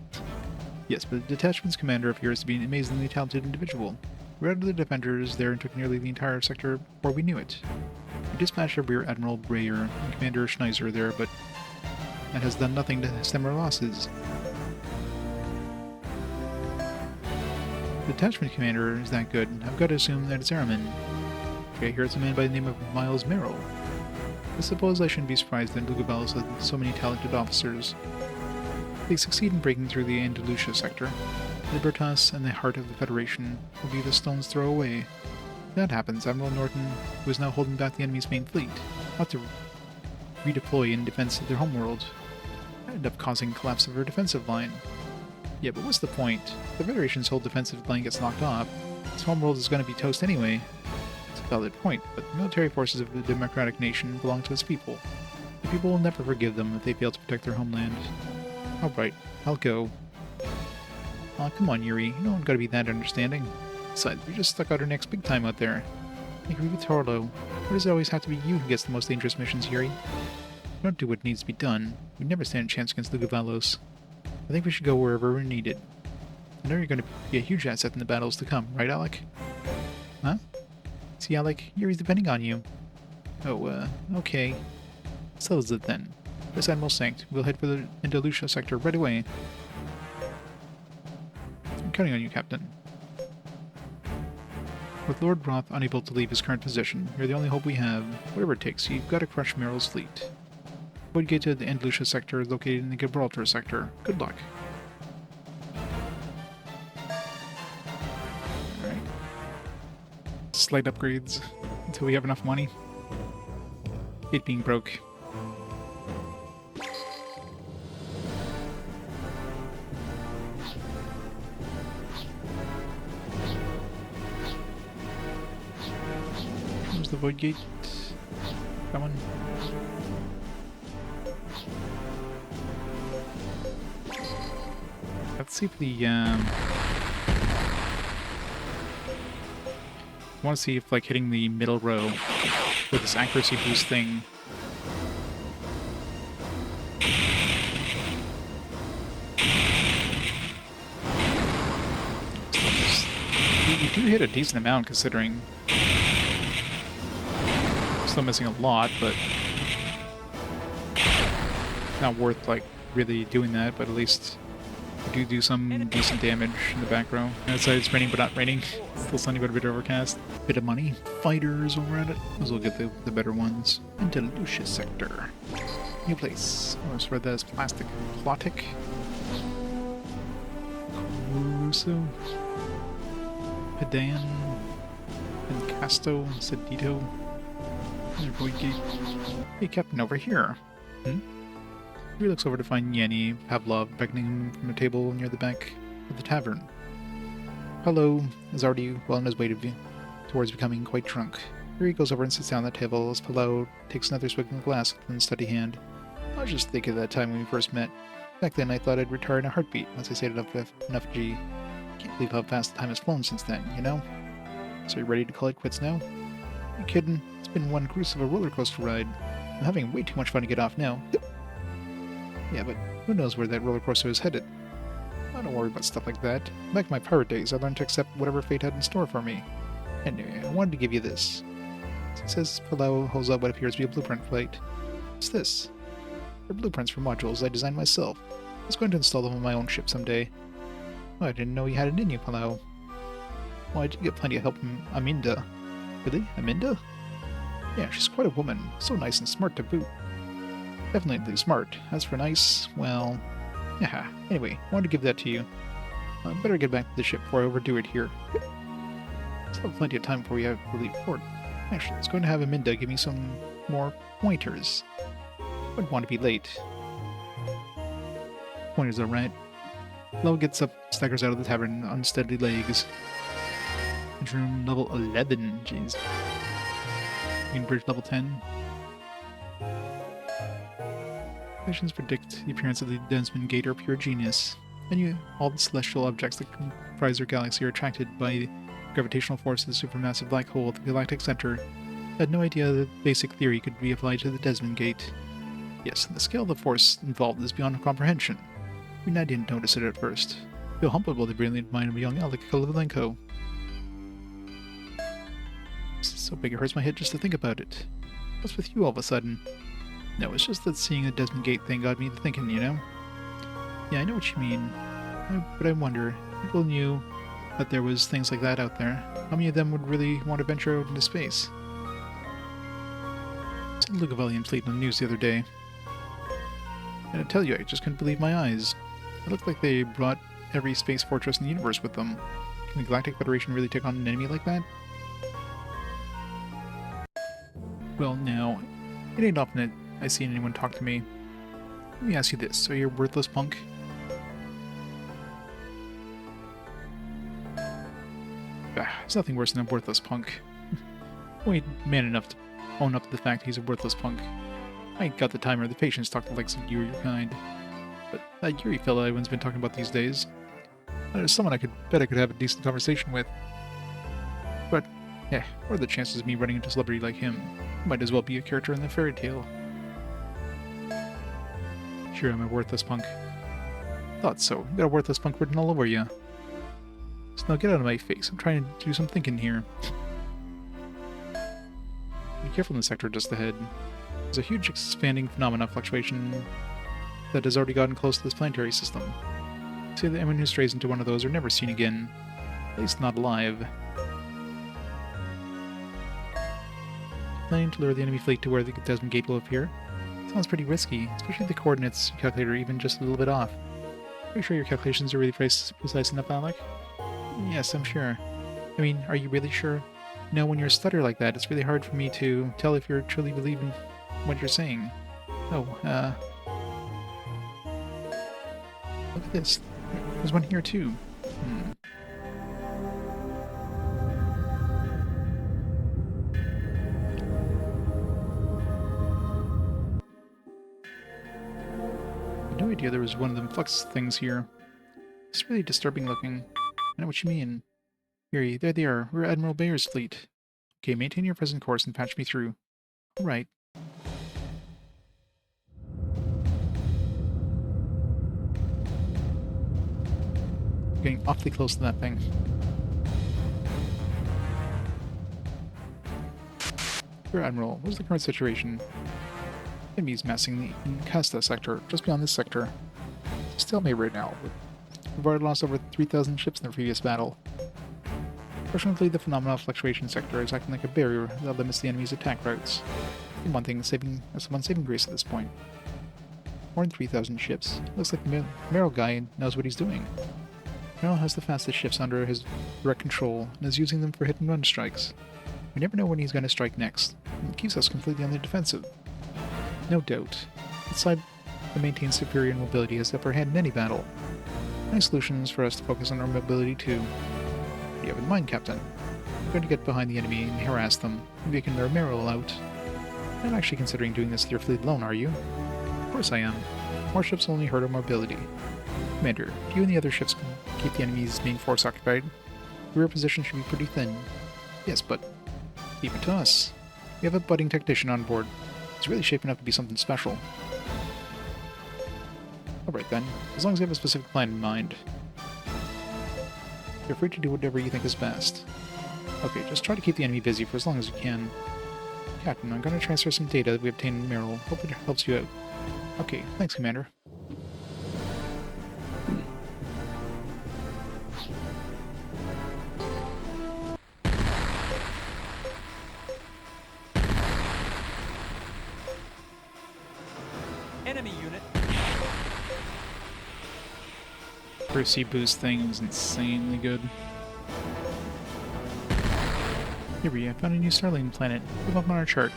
Speaker 1: Yes, but the detachment's commander appears to be an amazingly talented individual. We routed the defenders there and took nearly the entire sector before we knew it. We dispatched our Rear Admiral Breyer and Commander Schneiser there, but that has done nothing to stem our losses. The detachment commander is that good. I've got to assume that it's airman. Okay, here it's a man by the name of Miles Merrill. I suppose I shouldn't be surprised that Lugavalos has so many talented officers. If they succeed in breaking through the Andalusia sector, Libertas and the heart of the Federation will be the stone's throw away. If that happens, Admiral Norton, who is now holding back the enemy's main fleet, will have to redeploy in defense of their homeworld. end up causing collapse of our defensive line. Yeah, but what's the point? If the Federation's whole defensive line gets knocked off, this homeworld is going to be toast anyway. It's a valid point, but the military forces of the democratic nation belong to its people. The people will never forgive them if they fail to protect their homeland. Alright, I'll go. Aw, come on, Yuri. You don't gotta be that understanding. Besides, we just stuck out our necks big time out there. I agree with Torlo. Why does it always have to be you who gets the most dangerous missions, Yuri? If we don't do what needs to be done, we never stand a chance against the Lugovalos. I think we should go wherever we're needed. I know you're going to be a huge asset in the battles to come, right, Alec? Huh? See, Alec, Yuri's depending on you. Oh, okay. So is it then. This Admiral Sanct. We'll head for the Andalusia sector right away. I'm counting on you, Captain. With Lord Roth unable to leave his current position, you're the only hope we have. Whatever it takes, you've got to crush Meryl's fleet. Void Gate to the Andalusia sector located in the Gibraltar sector. Good luck. Alright. Slight upgrades until we have enough money. It being broke. There's the Void Gate. That one. Let's see if the I want to see if like hitting the middle row with this accuracy boost thing. You do hit a decent amount considering. Still missing a lot, but not worth like really doing that, but at least do some decent damage in the back row. Outside it's raining but not raining. Still sunny but a bit overcast. Bit of money. Fighters over at it. Those will get the better ones. Andalusia sector. New place. Oh, I just read that as plastic. Plotic. Caruso. Pedan. Pencasto. Sedito. Void Gate. Hey, Captain, over here. He looks over to find Yenny, Pavlov, beckoning him from a table near the back of the tavern. Hello is already well on his way towards becoming quite drunk. Here he goes over and sits down at the table as Palau takes another swig from the glass with an unsteady hand. I was just thinking of that time when we first met. Back then I thought I'd retire in a heartbeat once I saved enough G. Can't believe how fast the time has flown since then, you know? So you ready to call it quits now? Are you kidding? It's been one gruesome of a roller coaster ride. I'm having way too much fun to get off now. Yeah, but who knows where that roller coaster is headed? I don't worry about stuff like that. Back in my pirate days, I learned to accept whatever fate had in store for me. Anyway, I wanted to give you this. He says Palau holds up what appears to be a blueprint plate. What's this? They're blueprints for modules I designed myself. I was going to install them on my own ship someday. Oh, I didn't know you had it in you, Palau. Well, I did get plenty of help from Aminda. Really? Aminda? Yeah, she's quite a woman. So nice and smart to boot. Definitely smart. As for nice, well... Yeah, anyway, I wanted to give that to you. I better get back to the ship before I overdo it here. Still have plenty of time before we have to leave port. Actually, I was going to have Aminda give me some more pointers. Wouldn't want to be late. Pointers are right. Lo gets up, staggers out of the tavern on unsteady legs. Room level 11, jeez. Green Bridge level 10. Predictions predict the appearance of the Desmond Gate are pure genius. And all the celestial objects that comprise our galaxy are attracted by the gravitational force of the supermassive black hole at the galactic center. I had no idea that basic theory could be applied to the Desmond Gate. Yes, the scale of the force involved is beyond comprehension. Even I didn't notice it at first. I feel humbled by the brilliant mind of young Alec Kolovalenko. This is so big it hurts my head just to think about it. What's with you all of a sudden? No, it's just that seeing the Desmond Gate thing got me thinking, you know? Yeah, I know what you mean. But I wonder, if people knew that there was things like that out there, how many of them would really want to venture out into space? I saw the Lugavalian fleet on the news the other day. And I tell you, I just couldn't believe my eyes. It looked like they brought every space fortress in the universe with them. Can the Galactic Federation really take on an enemy like that? Well, now, it ain't often that I see anyone talk to me. Let me ask you this. So you're a worthless punk? There's nothing worse than a worthless punk. Only man enough to own up to the fact he's a worthless punk. I ain't got the time or the patience to talk to the likes of you or your kind. But that Yuri fella everyone's been talking about these days, there's someone I could have a decent conversation with. But, what are the chances of me running into a celebrity like him? He might as well be a character in the fairy tale. Sure, I'm a worthless punk. Thought so. You got a worthless punk written all over you. So now get out of my face. I'm trying to do some thinking here. Be careful in the sector just ahead. There's a huge expanding phenomena fluctuation that has already gotten close to this planetary system. Say that anyone who strays into one of those are never seen again. At least not alive. Planning to lure the enemy fleet to where the Desmond Gate will appear? Sounds pretty risky, especially the coordinates calculator even just a little bit off. Are you sure your calculations are really precise enough, Alec? Yes, I'm sure. I mean, are you really sure? You know, when you're a stutter like that, it's really hard for me to tell if you're truly believing what you're saying. Oh, look at this. There's one here, too. I had no idea there was one of them flux things here. It's really disturbing looking. I know what you mean. Yuri, there they are. We're Admiral Bayer's fleet. Okay, maintain your present course and patch me through. Alright. Getting awfully close to that thing. Sure, Admiral. What's the current situation? Enemies massing in Casta sector, just beyond this sector. Stalemate right now. We've already lost over 3,000 ships in the previous battle. Fortunately, the phenomenal fluctuation sector is acting like a barrier that limits the enemy's attack routes. And one thing that's one saving grace at this point. More than 3,000 ships. Looks like the Merrill guy knows what he's doing. Merrill has the fastest ships under his direct control and is using them for hit-and-run strikes. We never know when he's going to strike next, and it keeps us completely on the defensive. No doubt. This side that maintains superior mobility has the upper hand in any battle. Nice solutions for us to focus on our mobility too. What do you have in mind, Captain? I'm going to get behind the enemy and harass them. Maybe I can lure Merrill out. You're not actually considering doing this with your fleet alone, are you? Of course I am. More ships will only hurt our mobility. Commander, you and the other ships can keep the enemies being force occupied. The rear position should be pretty thin. Yes, but leave it to us. We have a budding technician on board. He's really shaping up to be something special. Alright then, as long as you have a specific plan in mind. You're free to do whatever you think is best. Okay, just try to keep the enemy busy for as long as you can. Captain, I'm going to transfer some data that we obtained in Merrill. Hope it helps you out. Okay, thanks, Commander.
Speaker 2: Enemy unit.
Speaker 1: Percy boost thing was insanely good. Here we go, I found a new Starling planet. Move up on our chart.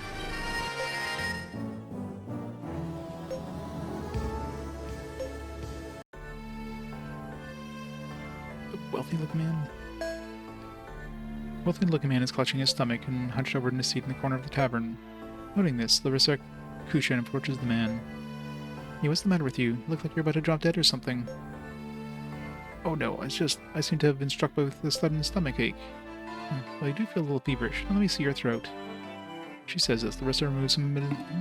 Speaker 1: The wealthy-looking man. Wealthy-looking man is clutching his stomach and hunched over in his seat in the corner of the tavern. Noting this, Larissa Kushan approaches the man. Hey, what's the matter with you? You look like you're about to drop dead or something. Oh no, I seem to have been struck with a sudden stomach ache. Well, I do feel a little feverish. Now let me see your throat. She says this. Larissa removes some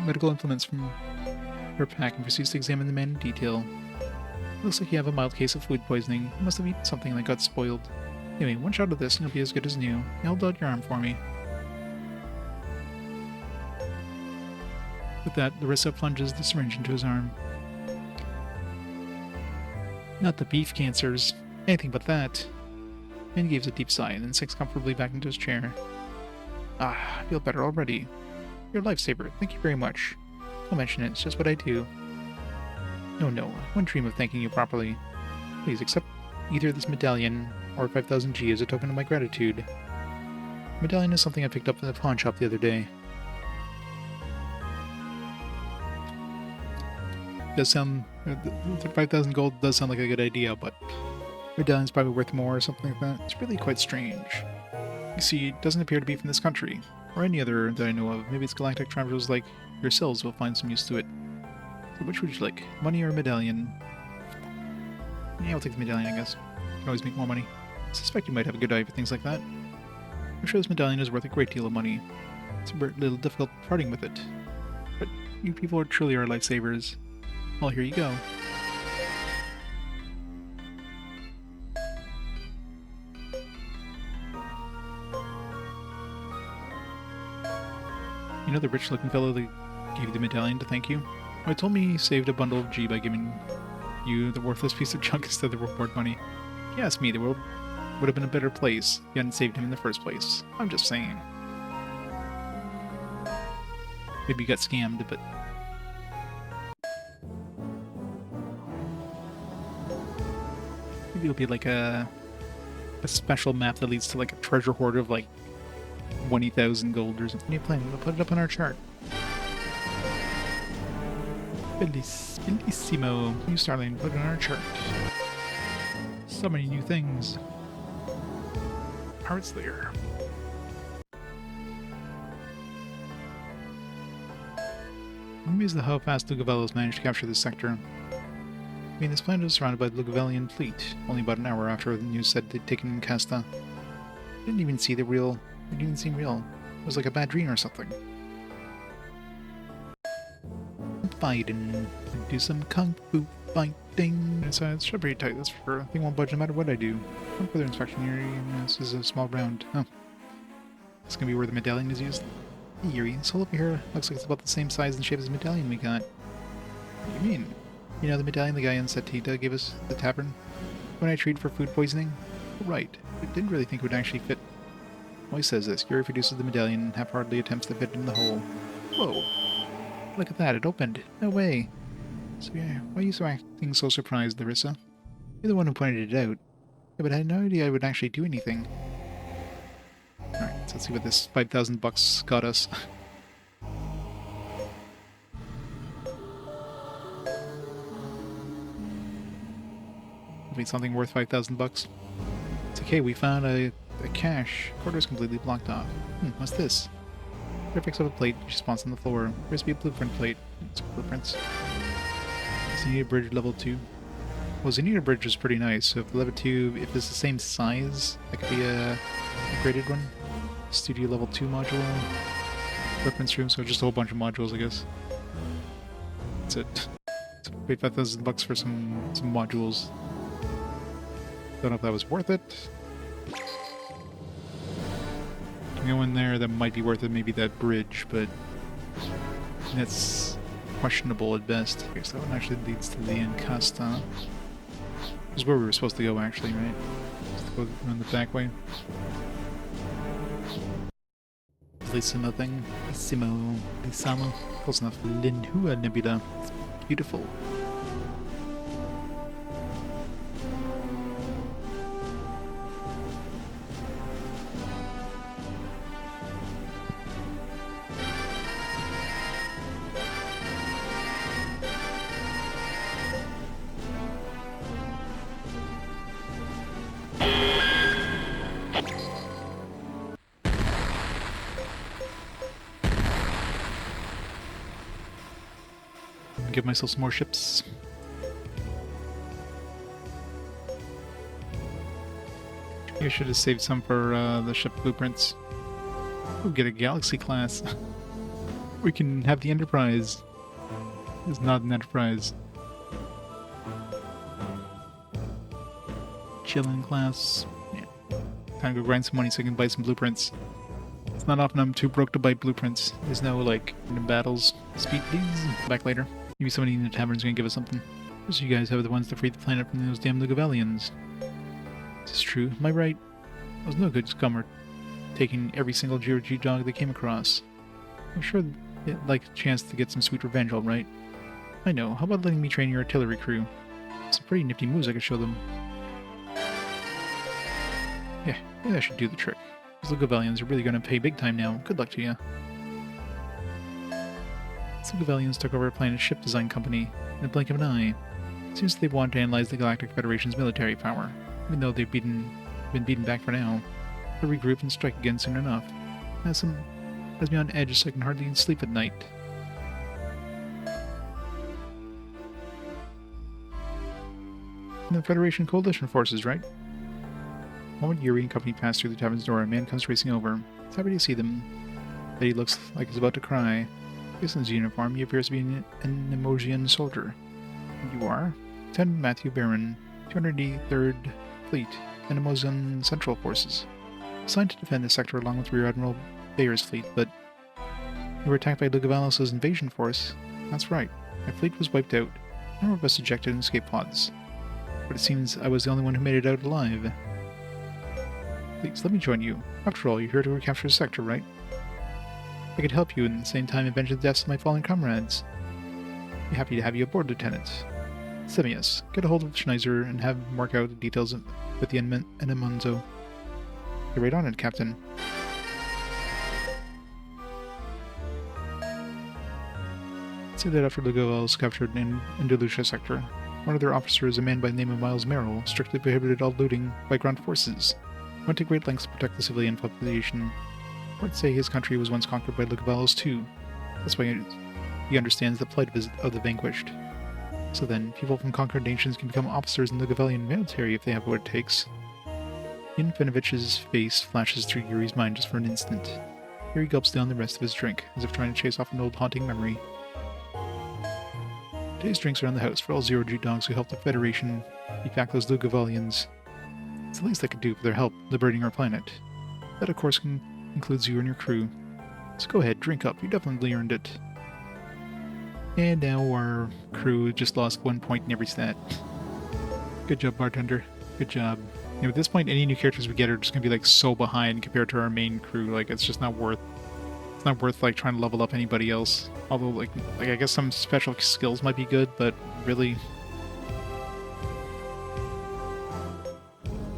Speaker 1: medical implements from her pack and proceeds to examine the man in detail. Looks like you have a mild case of food poisoning. You must have eaten something that got spoiled. Anyway, one shot of this and you'll be as good as new. Now hold out your arm for me. With that, Larissa plunges the syringe into his arm. Not the beef cancers. Anything but that. Man gives a deep sigh and then sinks comfortably back into his chair. Ah, I feel better already. You're a lifesaver. Thank you very much. Don't mention it. It's just what I do. No, I wouldn't dream of thanking you properly. Please accept either this medallion or 5,000 G as a token of my gratitude. The medallion is something I picked up at the pawn shop the other day. Does sound... the 5,000 gold does sound like a good idea, but medallion's probably worth more or something like that. It's really quite strange. You see, it doesn't appear to be from this country, or any other that I know of. Maybe it's galactic travelers like yourselves will find some use to it. So which would you like, money or medallion? Yeah, I'll take the medallion, I guess. You can always make more money. I suspect you might have a good eye for things like that. I'm sure this medallion is worth a great deal of money. It's a little difficult parting with it. But you people are truly our lifesavers. Well, here you go. You know the rich-looking fellow that gave you the medallion to thank you? Well, he told me he saved a bundle of G by giving you the worthless piece of junk instead of the reward money. If you ask me, the world would have been a better place if you hadn't saved him in the first place. I'm just saying. Maybe you got scammed, but... Maybe it'll be like a special map that leads to like a treasure hoard of like 20,000 gold or something. What are you planning? We'll put it up on our chart. Bellissimo. New Starling, put it on our chart. So many new things. Hearts there. I'm amazed at how fast Lugavellos managed to capture this sector. I mean, this planet is surrounded by the Lugavellian fleet, only about an hour after the news said they'd taken in Casta. I didn't even see the real... It didn't even seem real. It was like a bad dream or something. Fighting. Do some kung fu fighting. It's pretty tight. This for thing won't budge no matter what I do. One further inspection here. This is a small round. Oh. It's gonna be where the medallion is used. Eerie. This hole over here looks like it's about the same size and shape as the medallion we got. What do you mean? You know the medallion the guy in Satita gave us at the tavern? When I treated for food poisoning? Right. I didn't really think it would actually fit. Well, he says this. Yuri produces the medallion and half-heartedly attempts to fit it in the hole. Whoa. Look at that. It opened. No way. So yeah, why are you acting so surprised, Larissa? You're the one who pointed it out. Yeah, but I had no idea I would actually do anything. Alright, so let's see what this 5,000 bucks got us. Maybe something worth 5,000 bucks. It's okay, we found a cache. Corridor is completely blocked off. What's this? Picks up a plate, she spawns on the floor. Appears to be a blueprint plate. It's blueprints. Zenita Bridge level 2. Well, Zenita Bridge is pretty nice, so if level 2, if it's the same size, that could be a upgraded one. Studio level 2 module. Weapons room, so just a whole bunch of modules, I guess. That's it. So pay 5,000 bucks for some modules. Don't know if that was worth it. Go in there, that might be worth it, maybe that bridge, but that's questionable at best. I guess that one actually leads to the Encasta. This is where we were supposed to go, actually, right? Just go around the back way. Lissimo thing. Lissamo. Close enough. Linhua Nebula. It's beautiful. Give myself some more ships. I should have saved some for the ship blueprints. We'll get a Galaxy class. We can have the Enterprise. It's not an Enterprise. Chillin' class. Yeah. Time to go grind some money so I can buy some blueprints. It's not often I'm too broke to buy blueprints. There's no, like, battles. Speed, please. Back later. Maybe somebody in the tavern's gonna give us something. So you guys are the ones that freed the planet from those damn Lugavellians. This is true. Am I right? I was no good scummer, taking every single GOG dog they came across. I'm sure they'd like a chance to get some sweet revenge, alright? I know. How about letting me train your artillery crew? Some pretty nifty moves I could show them. Yeah, maybe I should do the trick. Those Lugavellians are really gonna pay big time now. Good luck to you. The Gavelians took over a planet ship design company in the blink of an eye. It seems they want to analyze the Galactic Federation's military power, even though they've been beaten back for now. They'll regroup and strike again soon enough. Has me on edge so I can hardly sleep at night. And the Federation Coalition forces, right? The moment Yuri and company pass through the tavern's door, a man comes racing over. It's happy to see them. But he looks like he's about to cry. Based on his uniform, he appears to be an Emojian soldier. And you are? Lieutenant Matthew Barron, 283rd Fleet, and Emojian Central Forces. Assigned to defend the sector along with Rear Admiral Bayer's fleet, but you were attacked by Lugavelos' invasion force. That's right. My fleet was wiped out. A number of us ejected in escape pods. But it seems I was the only one who made it out alive. Please, let me join you. After all, you're here to recapture the sector, right? I could help you and at the same time avenge the deaths of my fallen comrades. I'd be happy to have you aboard, Lieutenant. Semius, get a hold of Schneiser and have him work out the details with the Enemonzo. Get right on it, Captain. Say that after Lugo was captured in Andalusia sector, one of their officers, a man by the name of Miles Merrill, strictly prohibited all looting by ground forces. Went to great lengths to protect the civilian population. Reports say his country was once conquered by Lugavelos too. That's why he understands the plight of the vanquished. So then, people from conquered nations can become officers in the Gavelian military if they have what it takes. Infinovich's face flashes through Yuri's mind just for an instant. Yuri gulps down the rest of his drink, as if trying to chase off an old haunting memory. Today's drinks are on the house for all Zero-G dogs who helped the Federation beat back those Lugavelians. It's the least I could do for their help liberating our planet. That, of course, includes you and your crew. So go ahead, drink up. You definitely earned it. And now our crew just lost 1 point in every stat. Good job, bartender. Good job. You know, at this point, any new characters we get are just gonna be like so behind compared to our main crew. Like, it's just not worth. It's not worth like trying to level up anybody else. Although, like I guess some special skills might be good, but really,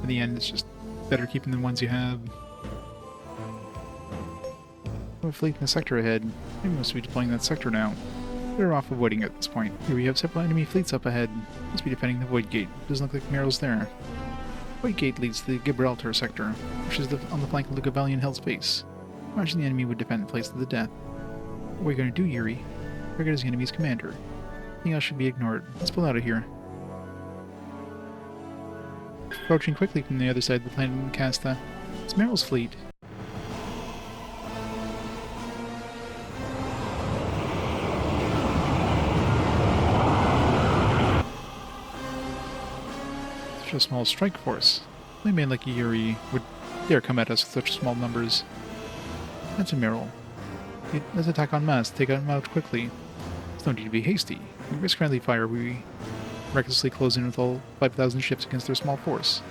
Speaker 1: in the end, it's just better keeping the ones you have. A fleet in the sector ahead. Maybe we must be deploying that sector now. Better off avoiding it at this point. Here we have several enemy fleets up ahead. Must be defending the Void Gate. Doesn't look like Meryl's there. Void Gate leads to the Gibraltar sector, which is on the flank of the Gavelian held space. Imagine the enemy would defend the place to the death. What are we going to do, Yuri? Target is the enemy's commander. Anything else should be ignored. Let's pull out of here. Approaching quickly from the other side of the planet in Casta. It's Meryl's fleet. Such a small strike force. Only a man like Yuri would dare come at us with such small numbers. That's a Meryl. Let's attack en masse, take them out quickly. There's no need to be hasty. We risk friendly fire, we recklessly close in with all 5,000 ships against their small force.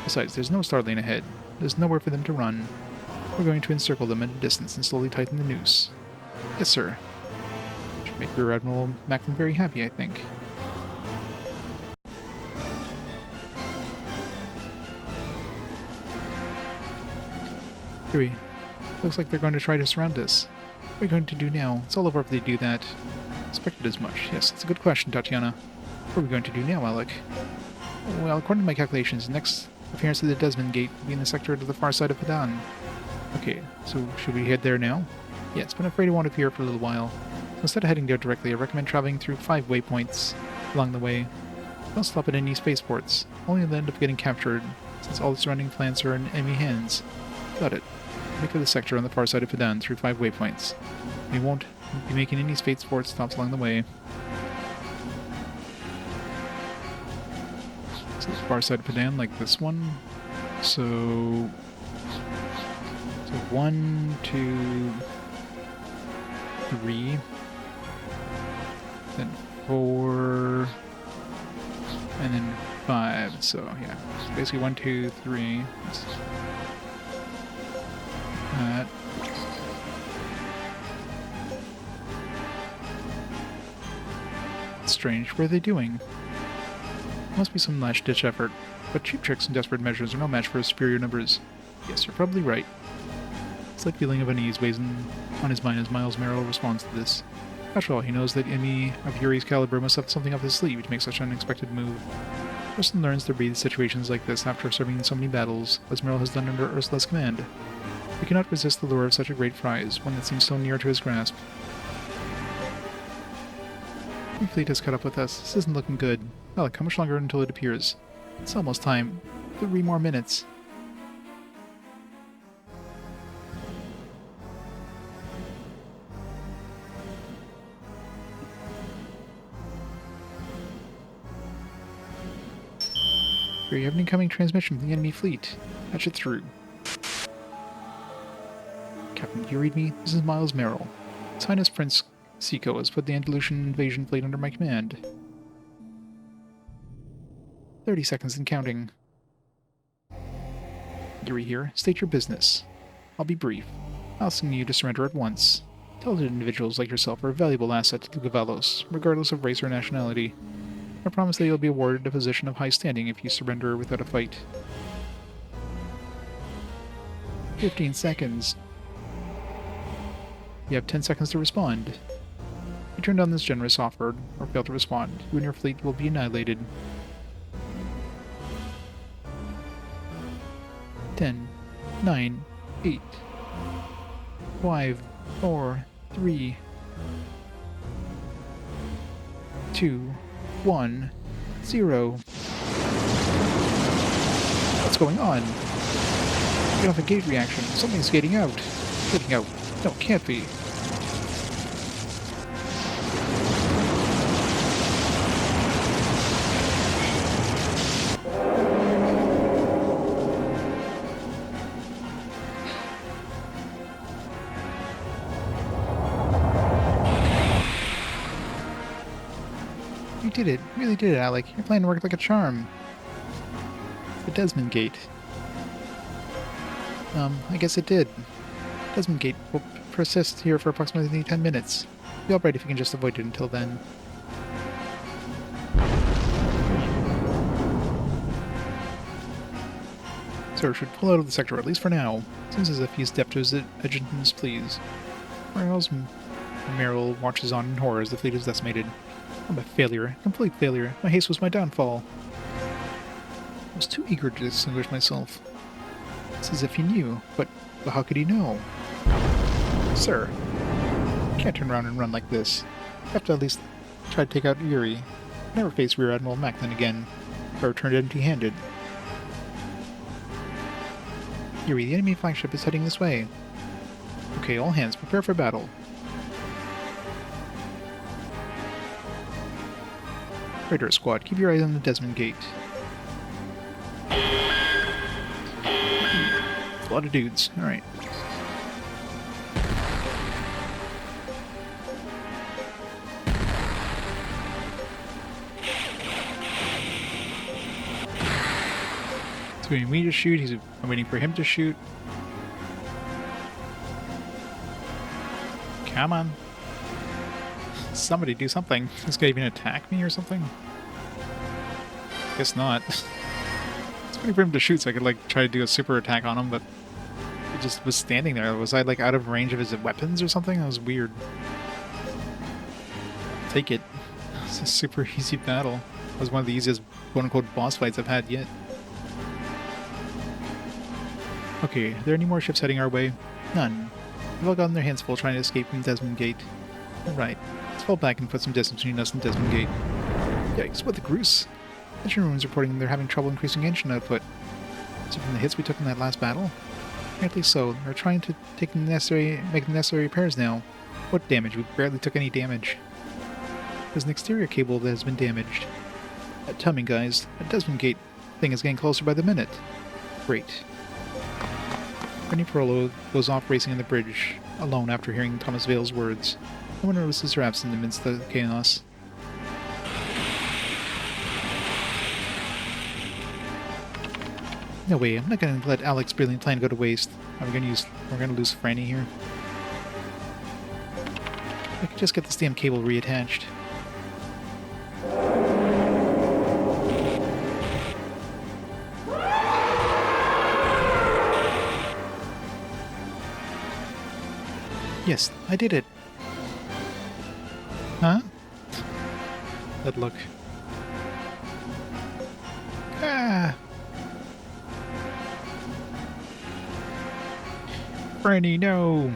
Speaker 1: Besides, there's no star lane ahead. There's nowhere for them to run. We're going to encircle them at a distance and slowly tighten the noose. Yes, sir. Should make Rear Admiral Macklin very happy, I think. Yuri, looks like they're going to try to surround us. What are we going to do now? It's all over if they do that. Expected as much. Yes, it's a good question, Tatiana. What are we going to do now, Alec? Well, according to my calculations, the next appearance of the Desmond Gate will be in the sector to the far side of Padan. Okay, so should we head there now? Yes, but I'm afraid it won't appear for a little while. So instead of heading there directly, I recommend traveling through 5 waypoints along the way. Don't stop at any spaceports. Only they'll end up getting captured, since all the surrounding plants are in enemy hands. Got it. Make for the sector on the far side of Padan through 5 waypoints. We won't be making any spaceport stops along the way. So the far side of Padan, like this one. So 1, 2, 3, then 4, and then 5. So yeah, so basically 1, 2, 3. Strange. What are they doing? Must be some last-ditch effort, but cheap tricks and desperate measures are no match for superior numbers. Yes, you're probably right. A slight feeling of unease weighs on his mind as Miles Merrill responds to this. After all, he knows that enemy of Yuri's caliber must have something up his sleeve to make such an unexpected move. Person learns to read situations like this after serving in so many battles, as Meryl has done under Ursula's command. He cannot resist the lure of such a great prize, one that seems so near to his grasp. The fleet has caught up with us. This isn't looking good. Alec, how much longer until it appears? It's almost time. 3 more minutes. You have an incoming transmission from the enemy fleet. Patch it through. Captain, do you read me? This is Miles Merrill. His Highness Prince Seiko has put the Andalusian invasion fleet under my command. 30 seconds and counting. Yuri here. State your business. I'll be brief. Asking you to surrender at once. Talented individuals like yourself are a valuable asset to the Gavalos, regardless of race or nationality. I promise that you'll be awarded a position of high standing if you surrender without a fight. 15 seconds. You have 10 seconds to respond. If you turn down this generous offer, or fail to respond, you and your fleet will be annihilated. 10, 9, 8, 5, 4, 3, 2, 1, 0. What's going on? Get off a gate reaction. Something's getting out. Getting out. No, it can't be. You did it. You really did it, Alec. Your plan worked like a charm. The Desmond Gate. I guess it did. Desmond Gate will persist here for approximately 10 minutes. Be alright if you can just avoid it until then. Sir should pull out of the sector, at least for now. Seems as if he's deaf to his agent's pleas. Whereas Meryl watches on in horror as the fleet is decimated. I'm a failure. Complete failure. My haste was my downfall. I was too eager to distinguish myself. It's as if he knew, but how could he know? Sir, you can't turn around and run like this. You have to at least try to take out Yuri. Never face Rear Admiral Macklin again, or returned empty-handed. Yuri, the enemy flagship is heading this way. Okay, all hands, prepare for battle. Raider Squad, keep your eyes on the Desmond Gate. A lot of dudes. Alright. He's waiting for me to shoot. I'm waiting for him to shoot. Come on. Somebody do something. This guy even attack me or something? Guess not. It's waiting for him to shoot so I could like try to do a super attack on him, but he just was standing there. Was I like out of range of his weapons or something? That was weird. Take it. It's a super easy battle. It was one of the easiest quote-unquote boss fights I've had yet. Okay, are there any more ships heading our way? None. They've all gotten their hands full trying to escape from Desmond Gate. Alright, let's fall back and put some distance between us and Desmond Gate. Yikes, what the goose? Engine room's reporting they're having trouble increasing engine output. Is it from the hits we took in that last battle? Apparently so. They're trying to make the necessary repairs now. What damage? We barely took any damage. There's an exterior cable that has been damaged. Tell me, guys, that Desmond Gate thing is getting closer by the minute. Great. Rennie Perlo goes off racing on the bridge, alone after hearing Thomas Vale's words. No one notices her absence amidst the chaos. No way, I'm not gonna let Alec's brilliant plan go to waste. We're gonna lose Franny here. I could just get this damn cable reattached. Yes, I did it. Huh? That look. Ah! Franny, no!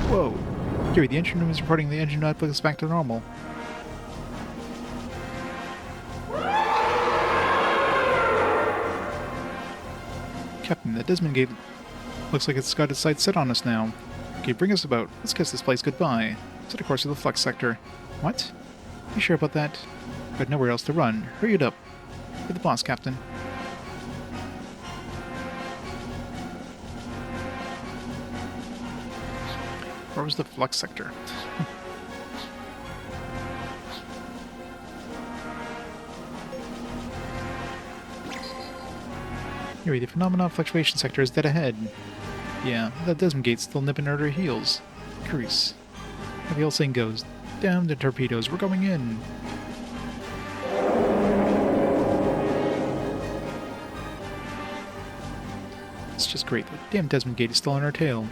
Speaker 1: Whoa! Gary, the engine room is reporting the engine output is back to normal. Captain, the Desmond Gate looks like it's got its sights set on us now. Okay, bring us about. Let's kiss this place goodbye. Set a course to the Flux sector. What? You sure about that? Got nowhere else to run. Hurry it up. You're the boss, Captain. Where was the Flux sector? Yuri, the phenomena fluctuation sector is dead ahead. Yeah, that Desmond Gate's still nipping at our heels. Curious. How the old saying goes, damn the torpedoes, we're going in. It's just great that damn Desmond Gate is still on our tail.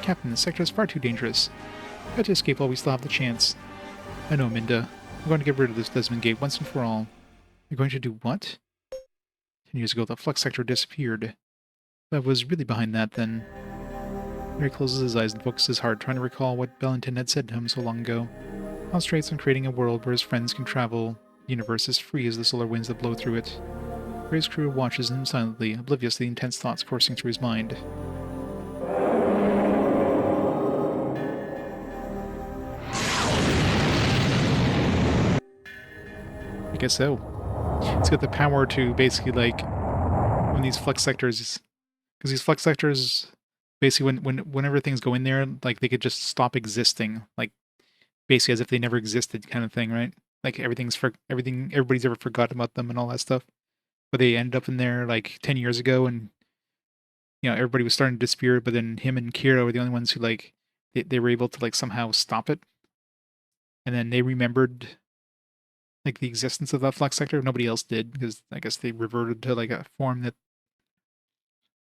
Speaker 1: Captain, the sector is far too dangerous. We've got to escape while we still have the chance. I know, Minda. I'm going to get rid of this Desmond Gate once and for all. You're going to do what? 10 years ago, the Flux sector disappeared. What was really behind that, then? Harry closes his eyes and focuses his heart, trying to recall what Bellington had said to him so long ago. Concentrates on creating a world where his friends can travel. The universe is free as the solar winds that blow through it. Harry's crew watches him silently, oblivious to the intense thoughts coursing through his mind. I guess so. It's got the power to basically, like, when these flux sectors... Because these flux sectors, basically, whenever things go in there, like, they could just stop existing. Like, basically as if they never existed kind of thing, right? Like, everybody's ever forgotten about them and all that stuff. But they ended up in there, like, 10 years ago, and, you know, everybody was starting to disappear, but then him and Kira were the only ones who, like, they were able to, like, somehow stop it. And then they remembered, like, the existence of that flux sector. Nobody else did, because I guess they reverted to, like, a form that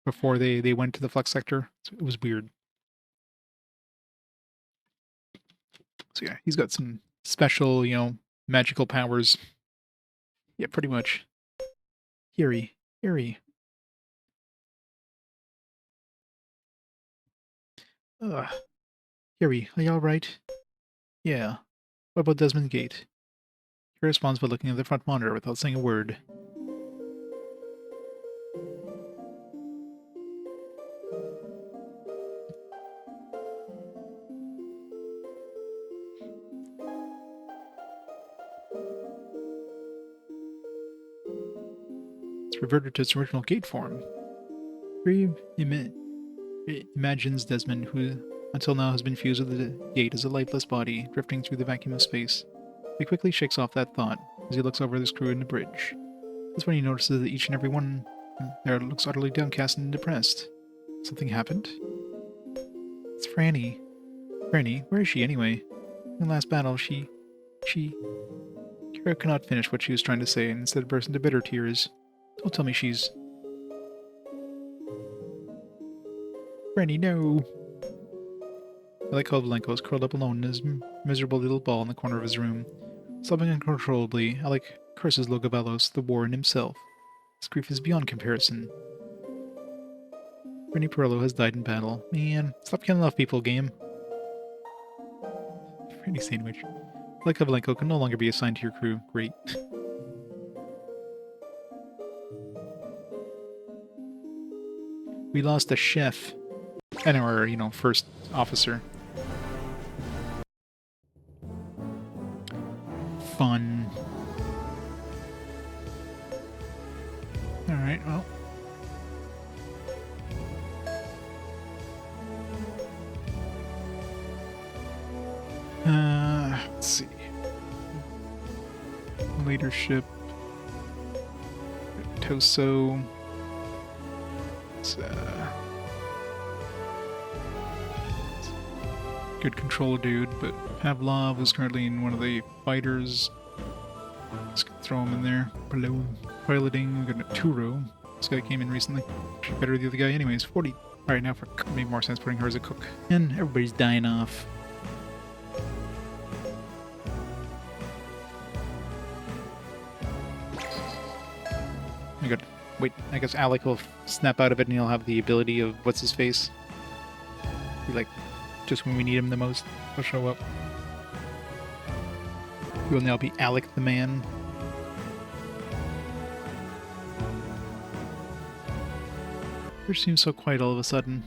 Speaker 1: before they went to the flux sector. So it was weird. So yeah, he's got some special, you know, magical powers. Yeah, pretty much. Eerie. Ugh. Eerie, are you alright? Yeah. What about Desmond Gate? He responds by looking at the front monitor without saying a word. It's reverted to its original gate form. Brave imagines Desmond, who until now has been fused with the gate as a lifeless body, drifting through the vacuum of space. He quickly shakes off that thought as he looks over at his crew in the bridge. That's when he notices that each and every one there looks utterly downcast and depressed. Something happened? It's Franny. Franny, where is she anyway? In the last battle, she... Kira could not finish what she was trying to say and instead burst into bitter tears. Don't tell me she's... Franny, no! I like how Valenko is curled up alone in his miserable little ball in the corner of his room. Sobbing uncontrollably, Alec curses Logavelos, the Warren himself. His grief is beyond comparison. Rennie Perlo has died in battle. Man, stop killing off people, game. Franny Sandwich. Alec Valenko can no longer be assigned to your crew. Great. We lost a chef. And our, you know, first officer. Fun. Alright, well. Let's see. Leadership. Toso. It's, good control dude, but Pavlov is currently in one of the fighters. Let's throw him in there. Below piloting, we've got Turo. This guy came in recently. She's better than the other guy anyways. 40. Alright, now for make more sense putting her as a cook. And everybody's dying off. Oh my god. Wait, I guess Alec will snap out of it and he'll have the ability of what's his face. Be like, just when we need him the most, he'll show up. He will now be Alec the man. It seems so quiet all of a sudden.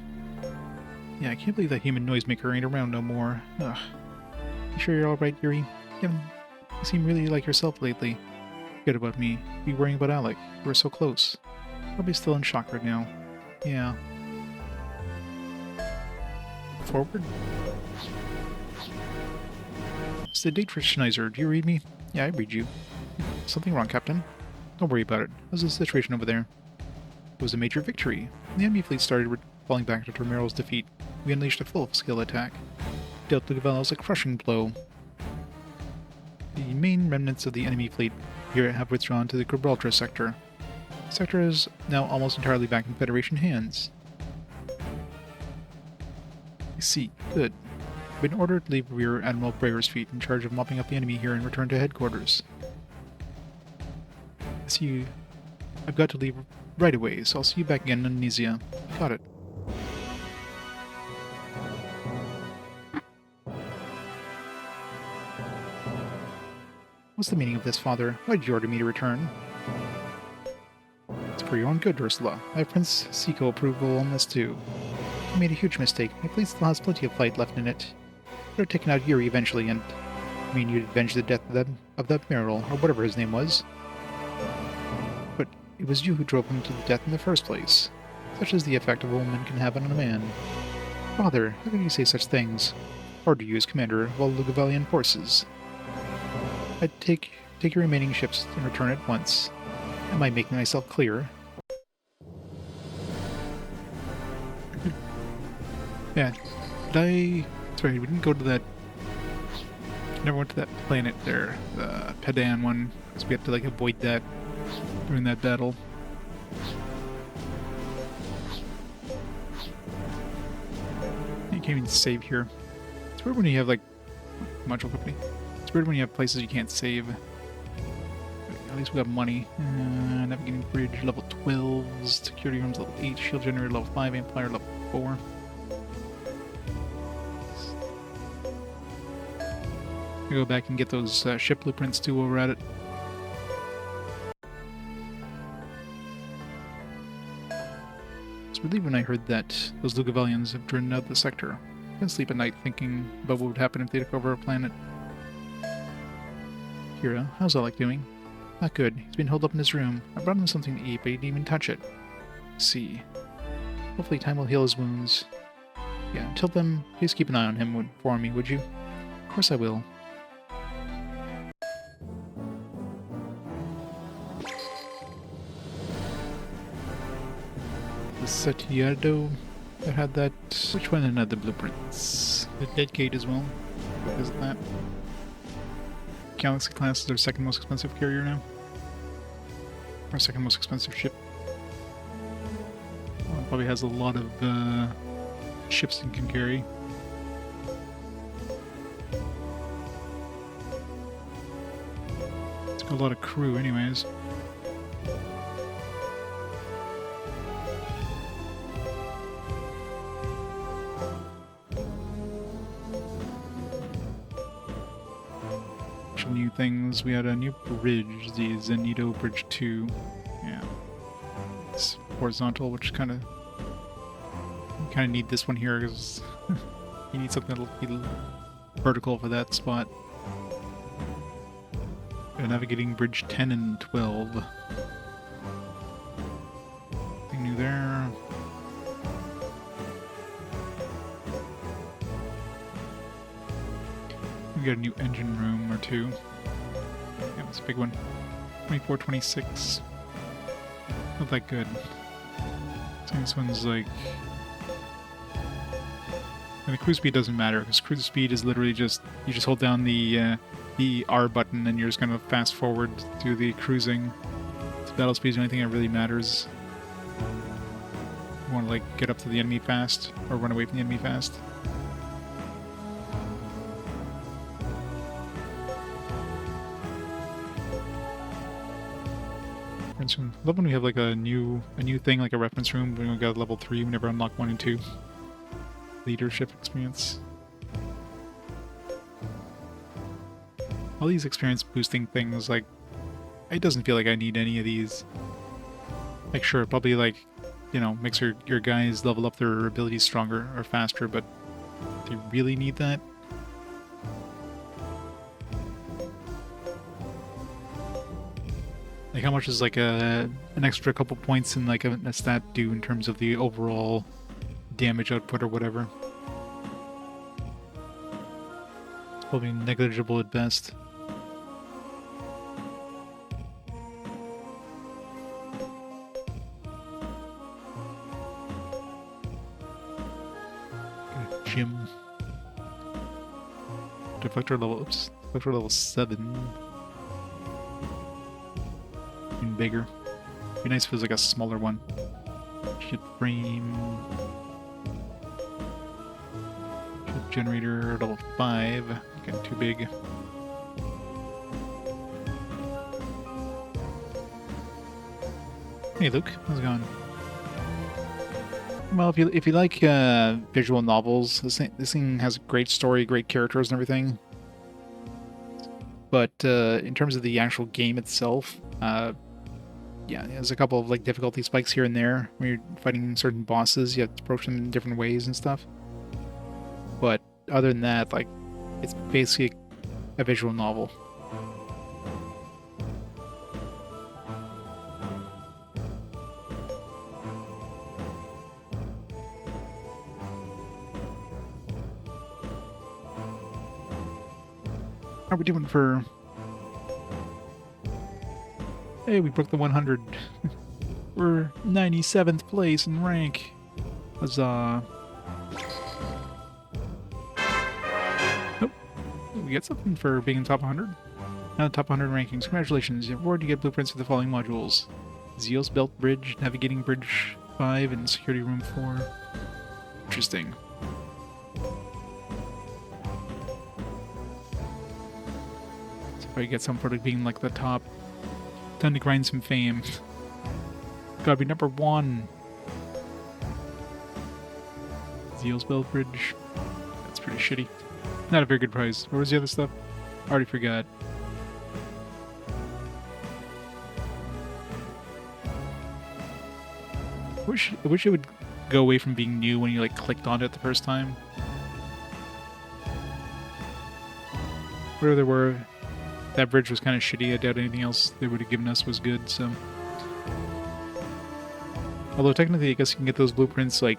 Speaker 1: Yeah, I can't believe that human noisemaker ain't around no more. Ugh. You sure you're alright, Yuri? You seem really like yourself lately. Forget about me. Be worrying about Alec. We're so close. Probably still in shock right now. Yeah. Forward? It's the date for Schneiser. Do you read me? Yeah, I read you. Something wrong, Captain? Don't worry about it. How's the situation over there? It was a major victory. The enemy fleet started falling back after Meryl's defeat. We unleashed a full-scale attack. Dealt the Gavellos a crushing blow. The main remnants of the enemy fleet here have withdrawn to the Gibraltar sector. The sector is now almost entirely back in Federation hands. I see. Good. I've been ordered to leave Rear Admiral Breyer's fleet in charge of mopping up the enemy here and return to headquarters. I see you. I've got to leave right away, so I'll see you back again in Amnesia. Got it. What's the meaning of this, Father? Why did you order me to return? It's for your own good, Ursula. I have Prince Seiko approval on this too. You made a huge mistake. My fleet still has plenty of fight left in it. Could have taken out Yuri eventually, and I mean you'd avenge the death of that Merrill, or whatever his name was. But it was you who drove him to the death in the first place. Such is the effect a woman can have on a man. Father, how can you say such things? Order you as commander of all the Lugavalian forces. I'd take your remaining ships and return at once. Am I making myself clear? Yeah, did I... Sorry, we didn't go to that... Never went to that planet there, the Pedan one, because we had to like avoid that during that battle. You can't even save here. It's weird when you have like... Module company. It's weird when you have places you can't save. At least we got money. Navigating bridge, level 12s. Security rooms, level 8. Shield generator, level 5. Amplifier, level 4. We go back and get those ship blueprints too while we're at it. It's relieved when I heard that those Lugavalians have driven out the sector. I couldn't sleep at night thinking about what would happen if they took over our planet. Kira, how's Alec doing? Not good. He's been holed up in his room. I brought him something to eat, but he didn't even touch it. Let's see. Hopefully time will heal his wounds. Yeah, until then, please keep an eye on him for me, would you? Of course I will. The Satierdo that had that... Which one had the blueprints? The Dead Gate as well. Because of that. Galaxy class is their second most expensive carrier now. Or second most expensive ship. Well, it probably has a lot of ships it can carry. It's got a lot of crew anyways. New things. We had a new bridge, the Zenito Bridge 2. Yeah. It's horizontal, which kind of need this one here because you need something that'll be vertical for that spot. We're navigating Bridge 10 and 12. Nothing new there. We got a new engine room or two. Yeah, it's a big one. 24, 26. Not that good. So this one's like... And the cruise speed doesn't matter, because cruise speed is literally just... You just hold down the R button and you're just going to fast forward to the cruising. The battle speed is the only thing that really matters. You want to like get up to the enemy fast or run away from the enemy fast. Reference room. I love when we have like a new thing, like a reference room when we got level 3 whenever unlock 1 and 2. Leadership experience. All these experience boosting things, like, it doesn't feel like I need any of these. Like, sure, probably like, you know, makes your guys level up their abilities stronger or faster, but do you really need that? Like, how much is like an extra couple points in like a stat do in terms of the overall damage output or whatever? It's probably negligible at best. Gym. Deflector level, oops. Deflector level 7. Even bigger. Be nice if it was like a smaller one. Ship frame. Ship generator level 5. Getting too big. Hey Luke, how's it going? Well, if you like visual novels, this thing has a great story, great characters, and everything. But in terms of the actual game itself, yeah, there's a couple of like difficulty spikes here and there when you're fighting certain bosses. You have to approach them in different ways and stuff. But other than that, like, it's basically a visual novel. How are we doing for... Hey, we broke the 100. We're 97th place in rank. Huzzah. Oh, we get something for being in top 100. Now the top 100 rankings. Congratulations. You've already get blueprints for the following modules. Zeal's Belt Bridge, Navigating Bridge 5, and Security Room 4. Interesting. If I get some for being like the top, time to grind some fame. Gotta be number 1. Zeal's Bell Bridge. That's pretty shitty. Not a very good prize. What was the other stuff? I already forgot. I wish it would go away from being new when you like clicked on it the first time. Whatever there were. That bridge was kind of shitty. I doubt anything else they would have given us was good, so... Although technically, I guess you can get those blueprints, like,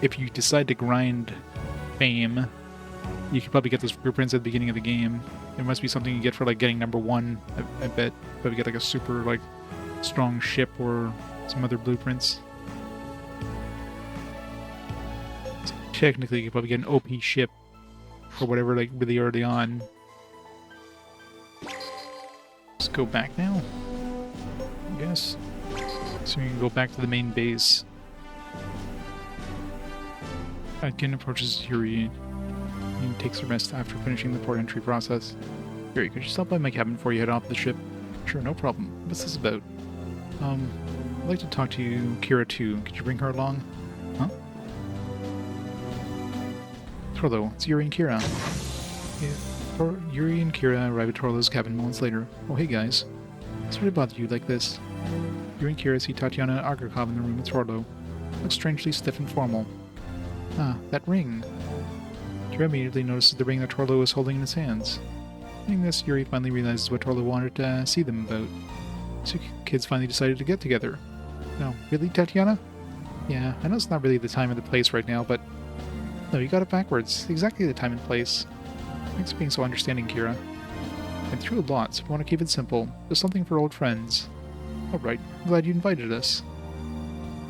Speaker 1: if you decide to grind fame, you could probably get those blueprints at the beginning of the game. There must be something you get for, like, getting number 1, I bet. Probably get, like, a super, like, strong ship or some other blueprints. So technically, you could probably get an OP ship or whatever, like, really early on. Let's go back now, I guess. So we can go back to the main base. Atkin approaches Yuri and takes a rest after finishing the port entry process. Yuri, could you stop by my cabin before you head off the ship? Sure, no problem. What's this about? I'd like to talk to you, Kira too. Could you bring her along? Huh? Torlo, it's Yuri and Kira. Yeah. Yuri and Kira arrive at Torlo's cabin moments later. Oh, hey guys. Sorry to bother you like this. Yuri and Kira see Tatiana Argakov in the room with Torlo. Looks strangely stiff and formal. Ah, that ring. Kira immediately notices the ring that Torlo is holding in his hands. Seeing this, Yuri finally realizes what Torlo wanted to see them about. So kids finally decided to get together. No, really, Tatiana? Yeah, I know it's not really the time or the place right now, but... No, you got it backwards. Exactly the time and place. Thanks for being so understanding, Kira. Been through a lot, so if you want to keep it simple, just something for old friends. Alright, I'm glad you invited us.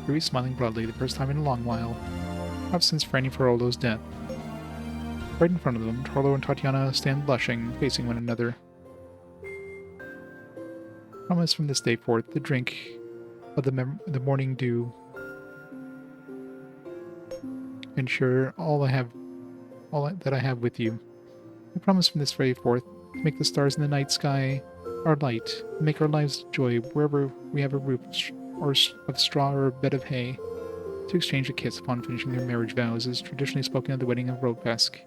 Speaker 1: Yuri smiling broadly, the first time in a long while. Perhaps since Franny Feroldo's death. Right in front of them, Torlo and Tatiana stand blushing, facing one another. Promise from this day forth, the drink of the morning dew. Ensure that I have with you. I promise from this very forth to make the stars in the night sky our light, and make our lives joy wherever we have a roof of straw or a bed of hay. To exchange a kiss upon finishing their marriage vows is traditionally spoken at the wedding of Roadbesk.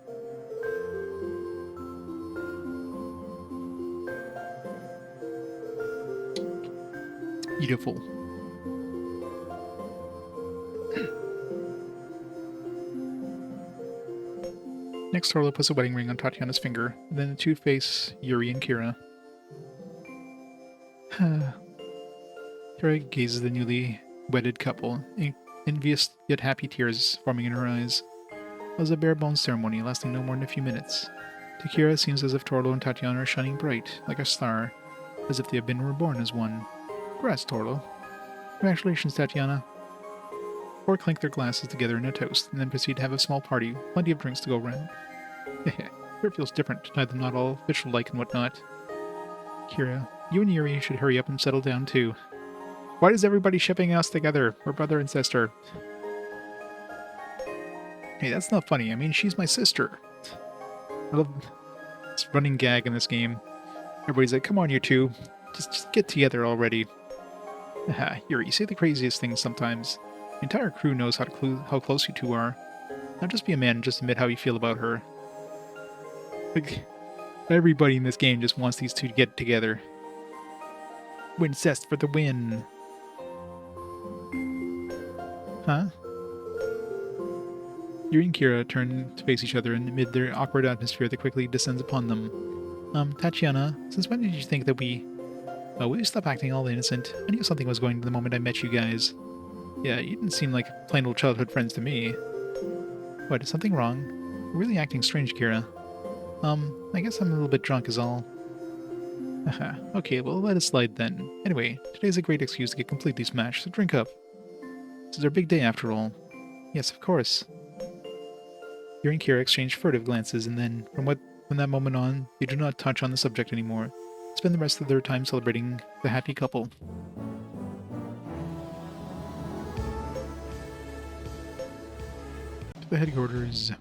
Speaker 1: Beautiful. Next, Torlo puts a wedding ring on Tatiana's finger, and then the two face Yuri and Kira. Kira gazes at the newly wedded couple, envious yet happy tears forming in her eyes. It was a bare-bones ceremony lasting no more than a few minutes. To Kira, it seems as if Torlo and Tatiana are shining bright, like a star, as if they have been reborn as one. Congrats, Torlo. Congratulations, Tatiana. Four clink their glasses together in a toast, and then proceed to have a small party, plenty of drinks to go round. Sure feels different, to tie them not all official-like and whatnot. Kira, you and Yuri should hurry up and settle down too. Why is everybody shipping us together? We're brother and sister. Hey, that's not funny. I mean, she's my sister. I love this running gag in this game. Everybody's like, come on, you two. Just get together already. Haha, Yuri, you say the craziest things sometimes. The entire crew knows how close you two are. Now just be a man and just admit how you feel about her. Like, everybody in this game just wants these two to get together. Wincest for the win. Huh? Yuri and Kira turn to face each other amid their awkward atmosphere that quickly descends upon them. Tatiana, since when did you think that we... Oh, will you stop acting all innocent? I knew something was going the moment I met you guys. Yeah, you didn't seem like plain old childhood friends to me. What, is something wrong? You're really acting strange, Kira. I guess I'm a little bit drunk is all. Haha, okay, well let it slide then. Anyway, today's a great excuse to get completely smashed, so drink up. This is our big day after all. Yes, of course. Yuri and Kira exchange furtive glances, and then, from that moment on, they do not touch on the subject anymore. Spend the rest of their time celebrating the happy couple. To the headquarters.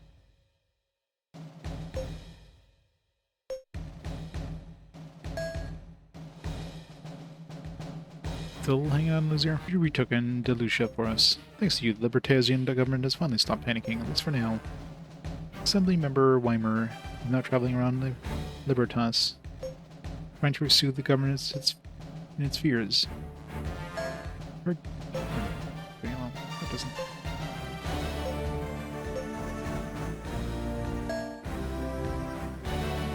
Speaker 1: Still hanging on, loser? You retook in Delucia for us. Thanks to you, the Libertasian government has finally stopped panicking, at least for now. Assembly member Weimer is now traveling around Libertas, trying to pursue the government in its fears. Well, that doesn't...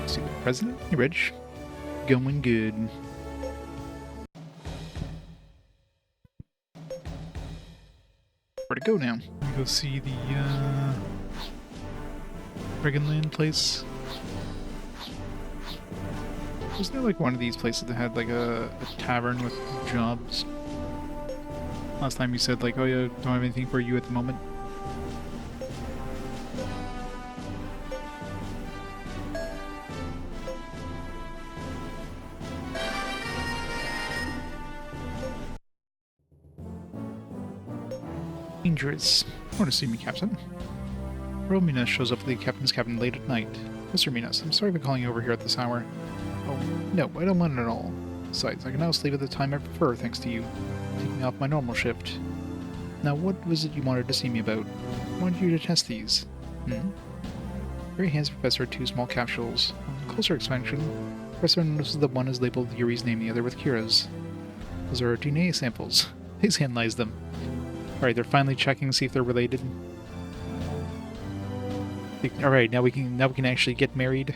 Speaker 1: See the president? Hey, Reg. Going good. Where to go now? Go see the Dragonland place. Wasn't there like one of these places that had like a tavern with jobs? Last time you said like, oh yeah, don't have anything for you at the moment. Dangerous. Want to see me, Captain? Earl Minas shows up at the captain's cabin late at night. Mr. Minas, I'm sorry for calling you over here at this hour. Oh, no, I don't want it at all. Besides, I can now sleep at the time I prefer thanks to you, taking off my normal shift. Now, what was it you wanted to see me about? I wanted you to test these. Gray hands Professor two small capsules. On closer inspection, Professor notices that one is labeled Yuri's name, the other with Kira's. Those are DNA samples. Please analyze them. Alright, they're finally checking to see if they're related. Alright, now we can actually get married.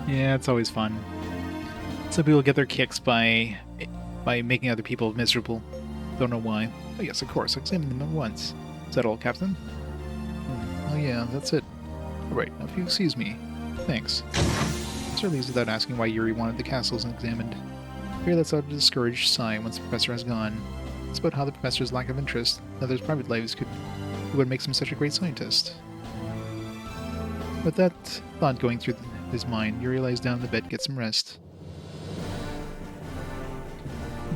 Speaker 1: Yeah, it's always fun. Some people get their kicks by making other people miserable. Don't know why. Oh yes, of course. Examine them at once. Is that all, Captain? Oh yeah, that's it. Alright, now if you excuse me. Thanks. Sir leaves without asking why Yuri wanted the castles examined. Here lets out a discouraged sigh once the professor has gone. It's about how the professor's lack of interest in others' private lives would make him such a great scientist. With that thought going through his mind, Yuri lies down in the bed, gets some rest.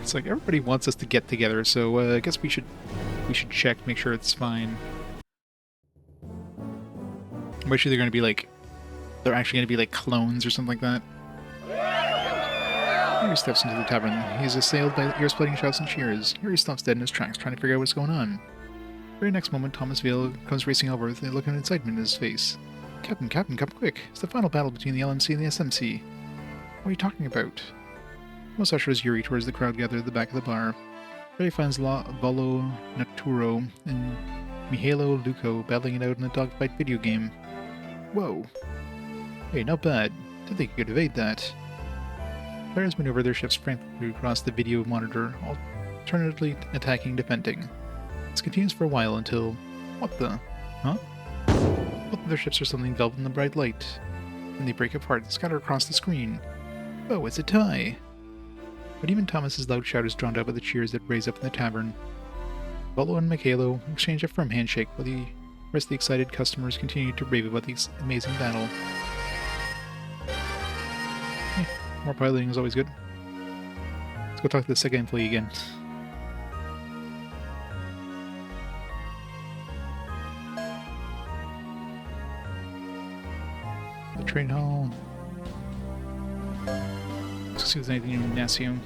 Speaker 1: It's like everybody wants us to get together, so I guess we should check, make sure it's fine. I'm sure they're actually gonna be like clones or something like that. Yuri steps into the tavern. He's assailed by ear-splitting shouts and cheers. Yuri stops dead in his tracks, trying to figure out what's going on. Very next moment, Thomas Vale comes racing over with a look of excitement in his face. Captain, come quick! It's the final battle between the LMC and the SMC. What are you talking about? Thomas ushers Yuri towards the crowd gathered at the back of the bar. There he finds Volo Naturo and Mihailo Luco battling it out in a dogfight video game. Whoa. Hey, not bad. Didn't think you could evade that. Players maneuver their ships frantically across the video monitor, alternately attacking and defending. This continues for a while until... What the? Huh? Both of their ships are suddenly enveloped in the bright light. Then they break apart and scatter across the screen. Oh, it's a tie! But even Thomas's loud shout is drowned out by the cheers that raise up in the tavern. Volo and Mikhailo exchange a firm handshake while the rest of the excited customers continue to rave about the amazing battle. More piloting is always good. Let's go talk to the second employee again. The train hall. Let's see if there's anything new in Nassium.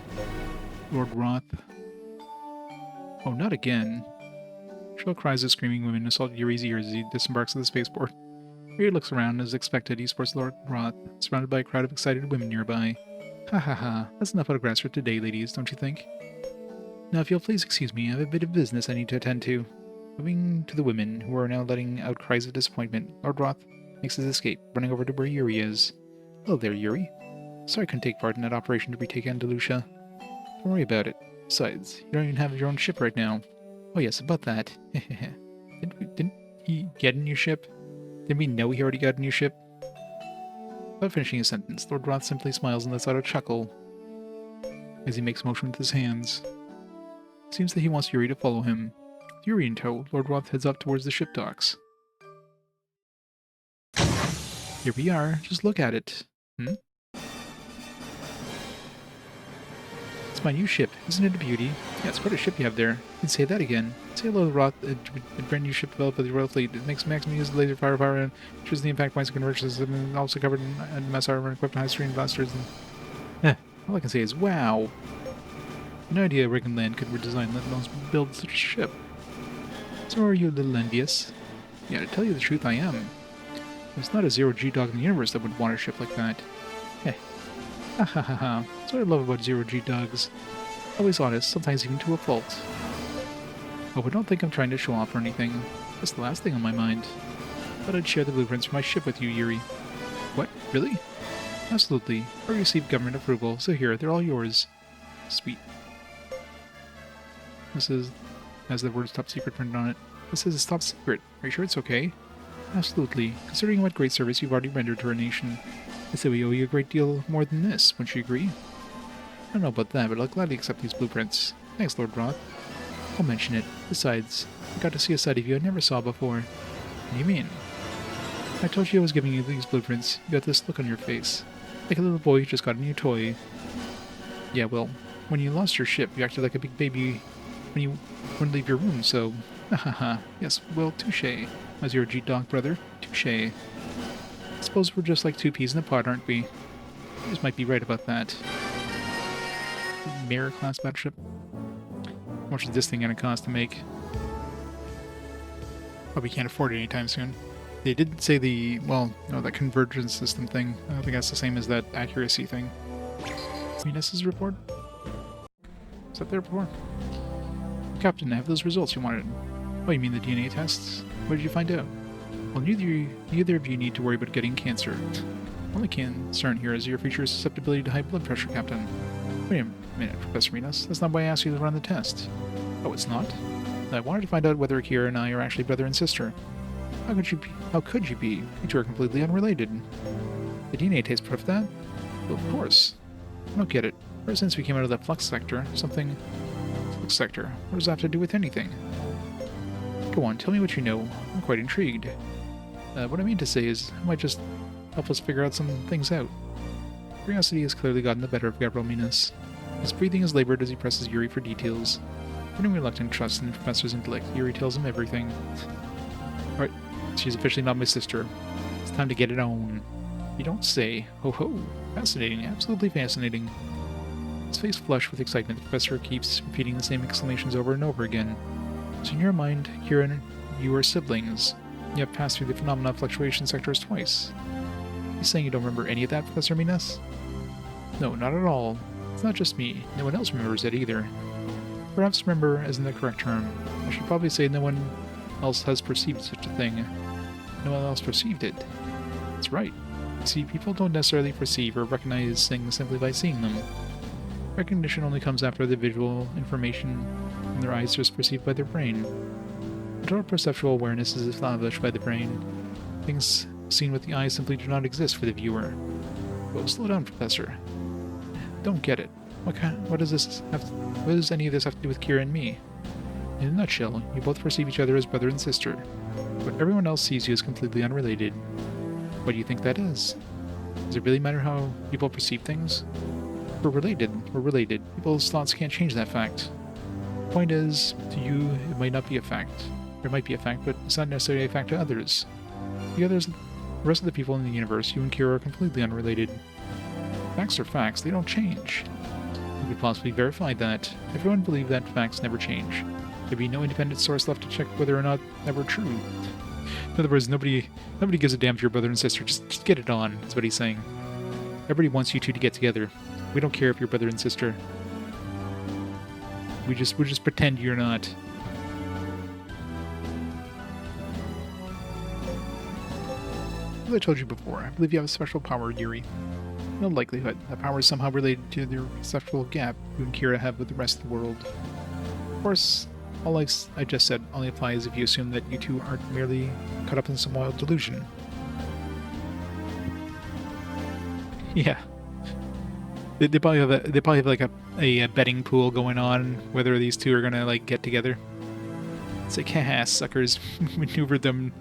Speaker 1: Lord Roth. Oh, not again. Shrill cries of screaming women assault Yuri's ears as he disembarks at the spaceport. Yuri looks around. As expected, he spots Lord Roth, surrounded by a crowd of excited women nearby. Ha ha ha. That's enough autographs for today, ladies, don't you think? Now, if you'll please excuse me, I have a bit of business I need to attend to. Moving to the women, who are now letting out cries of disappointment, Lord Roth makes his escape, running over to where Yuri is. Hello there, Yuri. Sorry I couldn't take part in that operation to retake Andalusia. Don't worry about it. Besides, you don't even have your own ship right now. Oh yes, about that. Didn't he get a new ship? Didn't we know he already got a new ship? Without finishing his sentence, Lord Roth simply smiles and lets out a chuckle as he makes motion with his hands. It seems that he wants Yuri to follow him. With Yuri in tow, Lord Roth heads up towards the ship docks. Here we are. Just look at it. It's my new ship. Isn't it a beauty? Yeah, it's quite a ship you have there. You can say that again. Say hello to Roth, a brand new ship developed by the Royal Fleet. It makes maximum use of laser firepower and ensures the impact points of conversion system, and also covered in mass armor and equipped high-stream blasters. And all I can say is, wow. No idea Rick and Land could redesign, let alone build such a ship. So are you a little envious? Yeah, to tell you the truth, I am. There's not a zero-G dog in the universe that would want a ship like that. Heh. Ha ha ha ha. That's what I love about zero-G dogs. Always honest, sometimes even to a fault. Oh, but don't think I'm trying to show off or anything. That's the last thing on my mind. Thought I'd share the blueprints for my ship with you, Yuri. What? Really? Absolutely. I received government approval, so here, they're all yours. Sweet. This has the words top secret printed on it. This is top secret. Are you sure it's okay? Absolutely. Considering what great service you've already rendered to our nation, I say we owe you a great deal more than this. Wouldn't you agree? I don't know about that, but I'll gladly accept these blueprints. Thanks, Lord Roth. I'll mention it. Besides, I got to see a side of you I never saw before. What do you mean? I told you I was giving you these blueprints. You got this look on your face. Like a little boy who just got a new toy. Yeah, well, when you lost your ship, you acted like a big baby when you wouldn't leave your room, so... Hahaha. Yes, well, touche. As your G-Dog brother, touche. I suppose we're just like two peas in a pod, aren't we? You just might be right about that. Mirror class battleship. How much is this thing gonna cost to make? Oh, we can't afford it anytime soon. They did say that convergence system thing. I don't think that's the same as that accuracy thing. Venus's report? Was that there before? Captain, I have those results you wanted. Oh, you mean the DNA tests? What did you find out? Well, neither of you need to worry about getting cancer. Only concern here is your future susceptibility to high blood pressure, Captain. Wait a minute, Professor Minos. That's not why I asked you to run the test. Oh, it's not? I wanted to find out whether Akira and I are actually brother and sister. How could you be? You two are completely unrelated. The DNA test proof that? Well, of course. I don't get it. Ever since we came out of that flux sector, something X sector. What does that have to do with anything? Go on, tell me what you know. I'm quite intrigued. What I mean to say is, it might just help us figure out some things out. Curiosity has clearly gotten the better of Gabriel Minas. His breathing is labored as he presses Yuri for details. Feeling reluctant trust in the professor's intellect, Yuri tells him everything. Alright, she's officially not my sister. It's time to get it on. You don't say. Ho ho. Fascinating, absolutely fascinating. His face flushed with excitement, the professor keeps repeating the same exclamations over and over again. So in your mind, Kieran, you are siblings. You have passed through the phenomena fluctuation sectors twice. You saying you don't remember any of that, Professor Minas? No, not at all. It's not just me. No one else remembers it either. Perhaps remember isn't the correct term. I should probably say no one else has perceived such a thing. No one else perceived it. That's right. You see, people don't necessarily perceive or recognize things simply by seeing them. Recognition only comes after the visual information in their eyes is perceived by their brain. Until perceptual awareness is established by the brain, things seen with the eyes simply do not exist for the viewer. Well, slow down, Professor. Don't get it. What does any of this have to do with Kira and me? In a nutshell, you both perceive each other as brother and sister, but everyone else sees you as completely unrelated. What do you think that is? Does it really matter how people perceive things? We're related. We're related. People's thoughts can't change that fact. The point is, to you, it might not be a fact. It might be a fact, but it's not necessarily a fact to others. The rest of the people in the universe, you and Kira are completely unrelated. Facts are facts. They don't change. You could possibly verify that. Everyone believed that facts never change. There'd be no independent source left to check whether or not that were true. In other words, nobody gives a damn if you're brother and sister. Just get it on, is what he's saying. Everybody wants you two to get together. We don't care if you're brother and sister. We just pretend you're not. As I told you before, I believe you have a special power, Yuri. No likelihood. That power is somehow related to the perceptual gap you and Kira have with the rest of the world. Of course, all I just said only applies if you assume that you two aren't merely caught up in some wild delusion. Yeah. They probably have like a betting pool going on whether these two are gonna like get together. It's like, haha, suckers, maneuvered them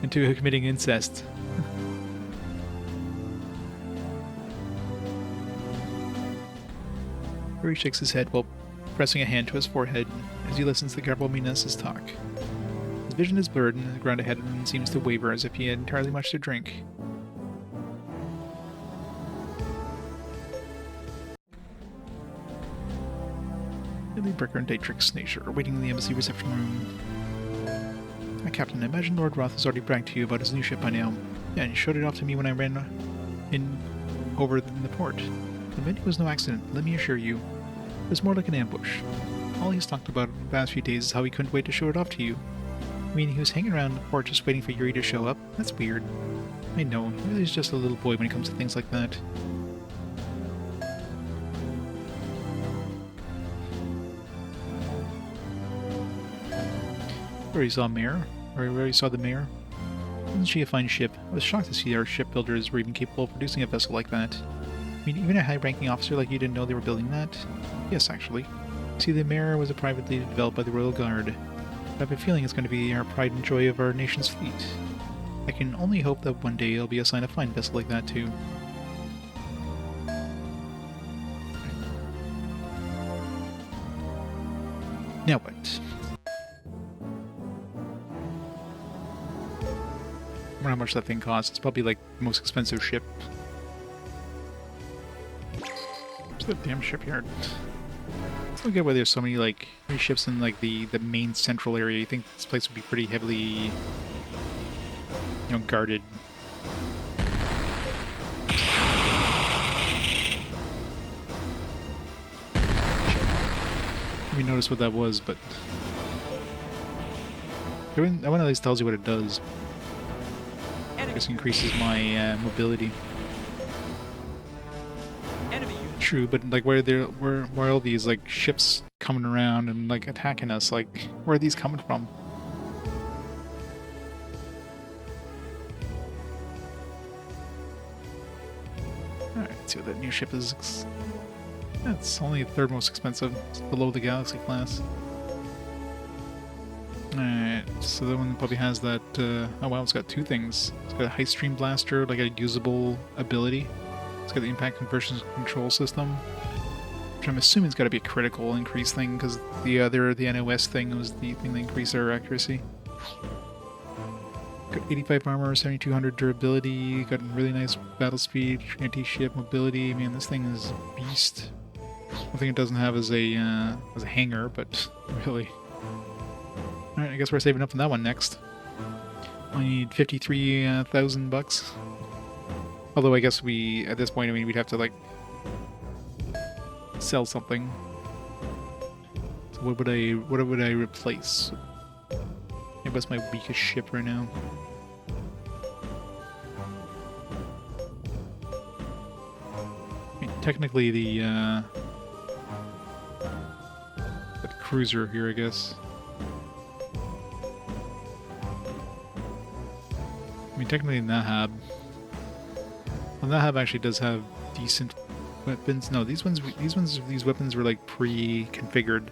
Speaker 1: into committing incest. Yuri shakes his head while pressing a hand to his forehead as he listens to Gabriel Minas' talk. His vision is blurred and the ground ahead of him seems to waver as if he had entirely much to drink. Lily Bricker and Dietrich Snacer are waiting in the embassy reception room. My captain, I imagine Lord Roth has already bragged to you about his new ship by now. Yeah, and he showed it off to me when I ran over in the port. The meeting was no accident, let me assure you. It was more like an ambush. All he's talked about the past few days is how he couldn't wait to show it off to you. I mean, he was hanging around the port just waiting for Yuri to show up? That's weird. I know, he really is just a little boy when it comes to things like that. Where he saw the mayor. Isn't she a fine ship? I was shocked to see our shipbuilders were even capable of producing a vessel like that. I mean, even a high-ranking officer like you didn't know they were building that? Yes, actually. See, the mayor was privately developed by the Royal Guard. I have a feeling it's going to be our pride and joy of our nation's fleet. I can only hope that one day it'll be assigned a fine vessel like that, too. Now what? I wonder how much that thing costs. It's probably like the most expensive ship. It's the damn shipyard. I don't get why there's so many ships in like the main central area. You think this place would be pretty heavily, you know, guarded. We noticed what that was, but I wonder at least tells you what it does. This increases my mobility. True, but like where are all these like ships coming around and like attacking us? Like, where are these coming from? Alright, let's see what that new ship is. That's only the third most expensive. It's below the Galaxy class. Alright, so that one probably has that, oh wow, it's got two things. It's got a high stream blaster, like a usable ability. It's got the impact conversion control system, which I'm assuming it's got to be a critical increase thing, because the NOS thing was the thing that increased our accuracy. Got 85 armor, 7200 durability, got really nice battle speed, anti-ship mobility. Man, this thing is a beast. One thing it doesn't have is a hanger, but really. Alright, I guess we're saving up on that one next. I need 53,000 bucks. Although I guess we, at this point, I mean, we'd have to, like, sell something. So what would I replace? Maybe that's my weakest ship right now. I mean, technically the cruiser here, I guess. I mean, technically Nahab. Well, Nahab actually does have decent weapons. No, these weapons were like pre-configured,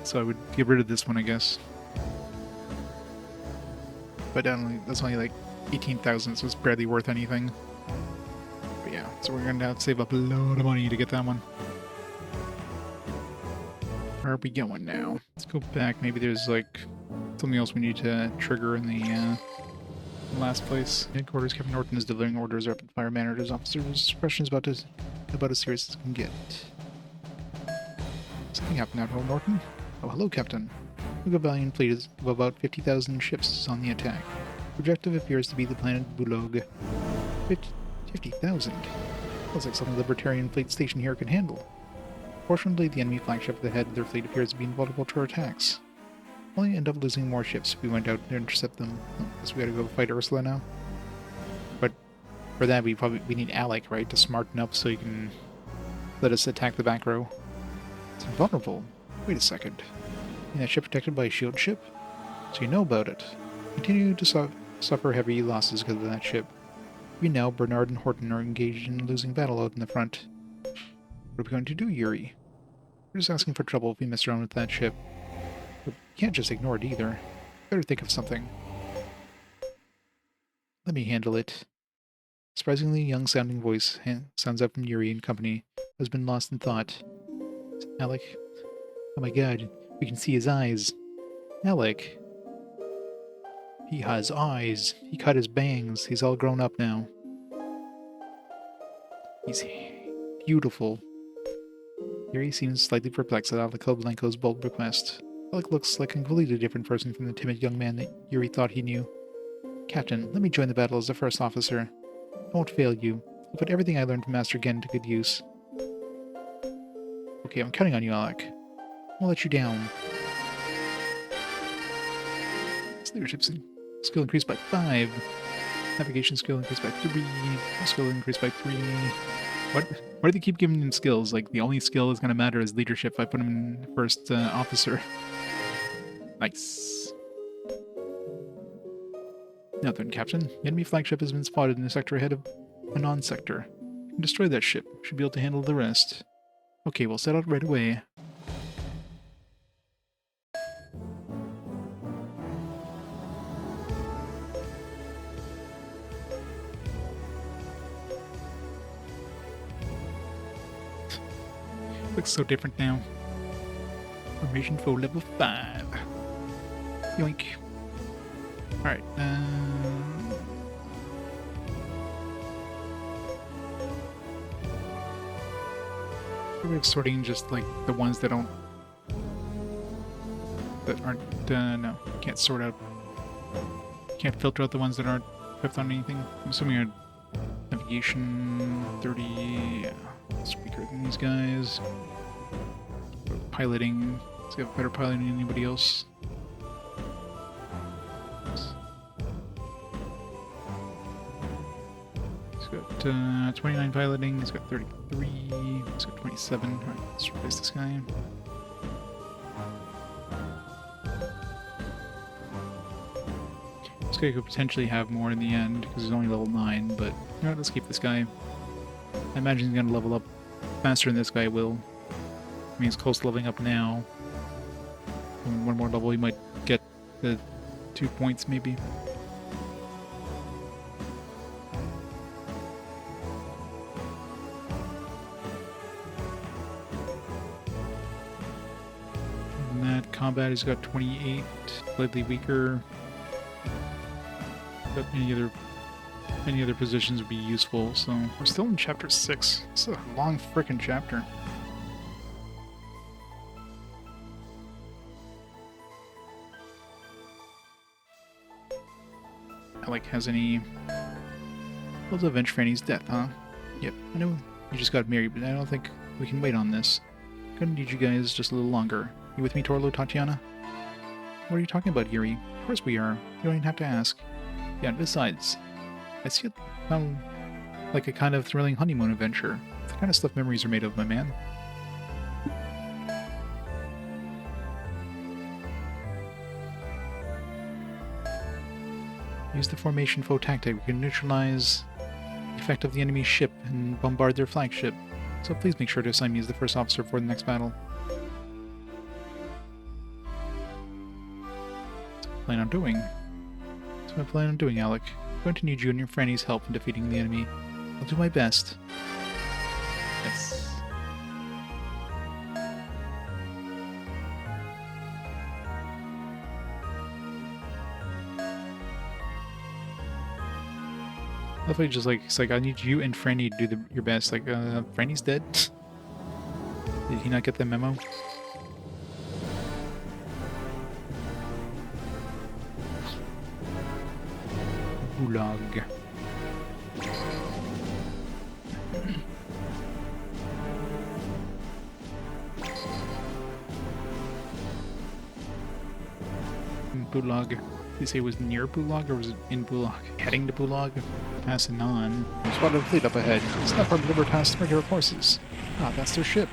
Speaker 1: so I would get rid of this one, I guess. But that's only like 18,000, so it's barely worth anything. But yeah, so we're gonna have to save up a load of money to get that one. Where are we going now? Let's go back. Maybe there's like something else we need to trigger in the last place. Headquarters, Captain Norton is delivering orders. Rapid fire managers, officers. Questions about as serious as can get. Something happened out here, Norton. Oh, hello, Captain. The Valiant fleet is of about 50,000 ships on the attack. Objective appears to be the planet Bulog. 50,000? Looks like something the Libertarian fleet station here can handle. Fortunately, the enemy flagship at the head of their fleet appears to be invulnerable to our attacks. We'll only end up losing more ships if we went out to intercept them. Oh, guess we gotta go fight Ursula now. But for that, we need Alec, right, to smarten up so he can let us attack the back row. It's invulnerable. Wait a second. Is that ship protected by a shield ship? So you know about it. Continue to suffer heavy losses because of that ship. We know Bernard and Horton are engaged in losing battle out in the front. What are we going to do, Yuri? We're just asking for trouble if we mess around with that ship. But we can't just ignore it either. Better think of something. Let me handle it. Surprisingly young-sounding voice sounds out from Yuri and company, who has been lost in thought. Alec? Oh my god, we can see his eyes. Alec. He has eyes. He cut his bangs. He's all grown up now. He's beautiful. Yuri seems slightly perplexed at Alec Blanco's bold request. Alec looks like a completely different person from the timid young man that Yuri thought he knew. Captain, let me join the battle as the first officer. I won't fail you. I'll put everything I learned from Master Gen to good use. Okay, I'm counting on you, Alec. I won't let you down. His leadership skill increased by 5. Navigation skill increased by 3. Skill increased by 3. Why do they keep giving him skills? Like, the only skill that's going to matter is leadership if I put him in first officer. Nice. Now then, Captain. The enemy flagship has been spotted in the sector ahead of a non-sector. You can destroy that ship. Should be able to handle the rest. Okay, we'll set out right away. Looks so different now. Formation foe level 5. Yoink. Alright, we're sorting just like the ones that aren't, no, can't sort out, can't filter out the ones that aren't equipped on anything. I'm assuming our navigation 30, yeah, it's weaker than these guys. Piloting, he's got better piloting than anybody else. He's got 29 piloting, he's got 33, he's got 27. Alright, let's replace this guy. This guy could potentially have more in the end because he's only level 9, but you know what, let's keep this guy. I imagine he's going to level up faster than this guy will. mean, he's close to leveling up now. One more level, he might get the 2 points, maybe. In that combat, he's got 28, slightly weaker. But any other positions would be useful. So we're still in chapter 6. It's a long frickin' chapter. Alec has any... Well, to avenge Franny's death, huh? Yep, I know you just got married, but I don't think we can wait on this. Gonna need you guys just a little longer. You with me, Torlo, Tatiana? What are you talking about, Yuri? Of course we are. You don't even have to ask. Yeah, and besides, I see it sound like a kind of thrilling honeymoon adventure. The kind of stuff memories are made of, my man. Use the formation foe tactic. We can neutralize the effect of the enemy's ship and bombard their flagship. So please make sure to assign me as the first officer for the next battle. Plan on doing? That's what I plan on doing, Alec. I'm going to need you and your Franny's help in defeating the enemy. I'll do my best. Yes. Definitely just like, it's like, I need you and Franny to do your best. Like, Franny's dead? Did he not get the memo? Gulag. Bulag. Did he say it was near Bulag or was it in Bulag? Heading to Bulag? Passing on. Spotted a fleet up ahead. It's not part of Libertas' regular forces. Ah, that's their ship.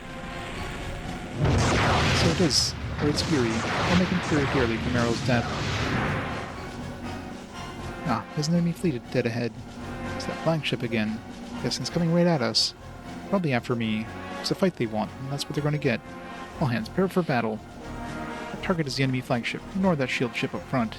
Speaker 1: So it is. Or it's Fury. They're making Fury clearly from Arrow's death. Ah, there's an enemy fleet dead ahead. It's that flagship again. Guess it's coming right at us. Probably after me. It's a fight they want, and that's what they're going to get. All hands, prepare for battle. The target is the enemy flagship. Ignore that shield ship up front.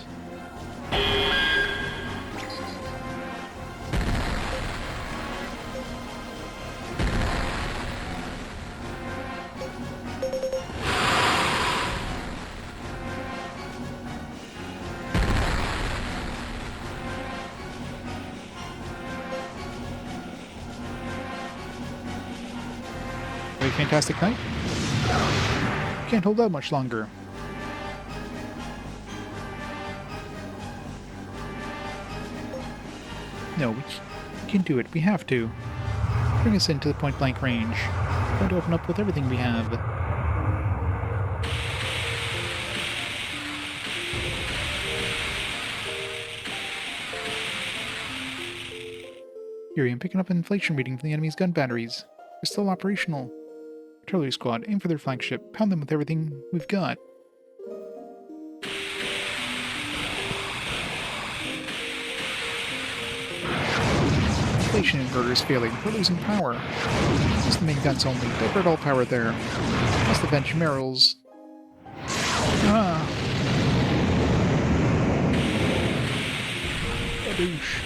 Speaker 1: Very fantastic night. Can't hold out much longer. No, we can do it. We have to. Bring us into the point-blank range. We're going to open up with everything we have. Here, I'm picking up an inflation reading from the enemy's gun batteries. They're still operational. Artillery squad, aim for their flagship. Pound them with everything we've got. Inflation inverter is failing. We're losing power. Just the main guns only. Divert all power there. Must avenge Merrill's. Ah. Badoosh.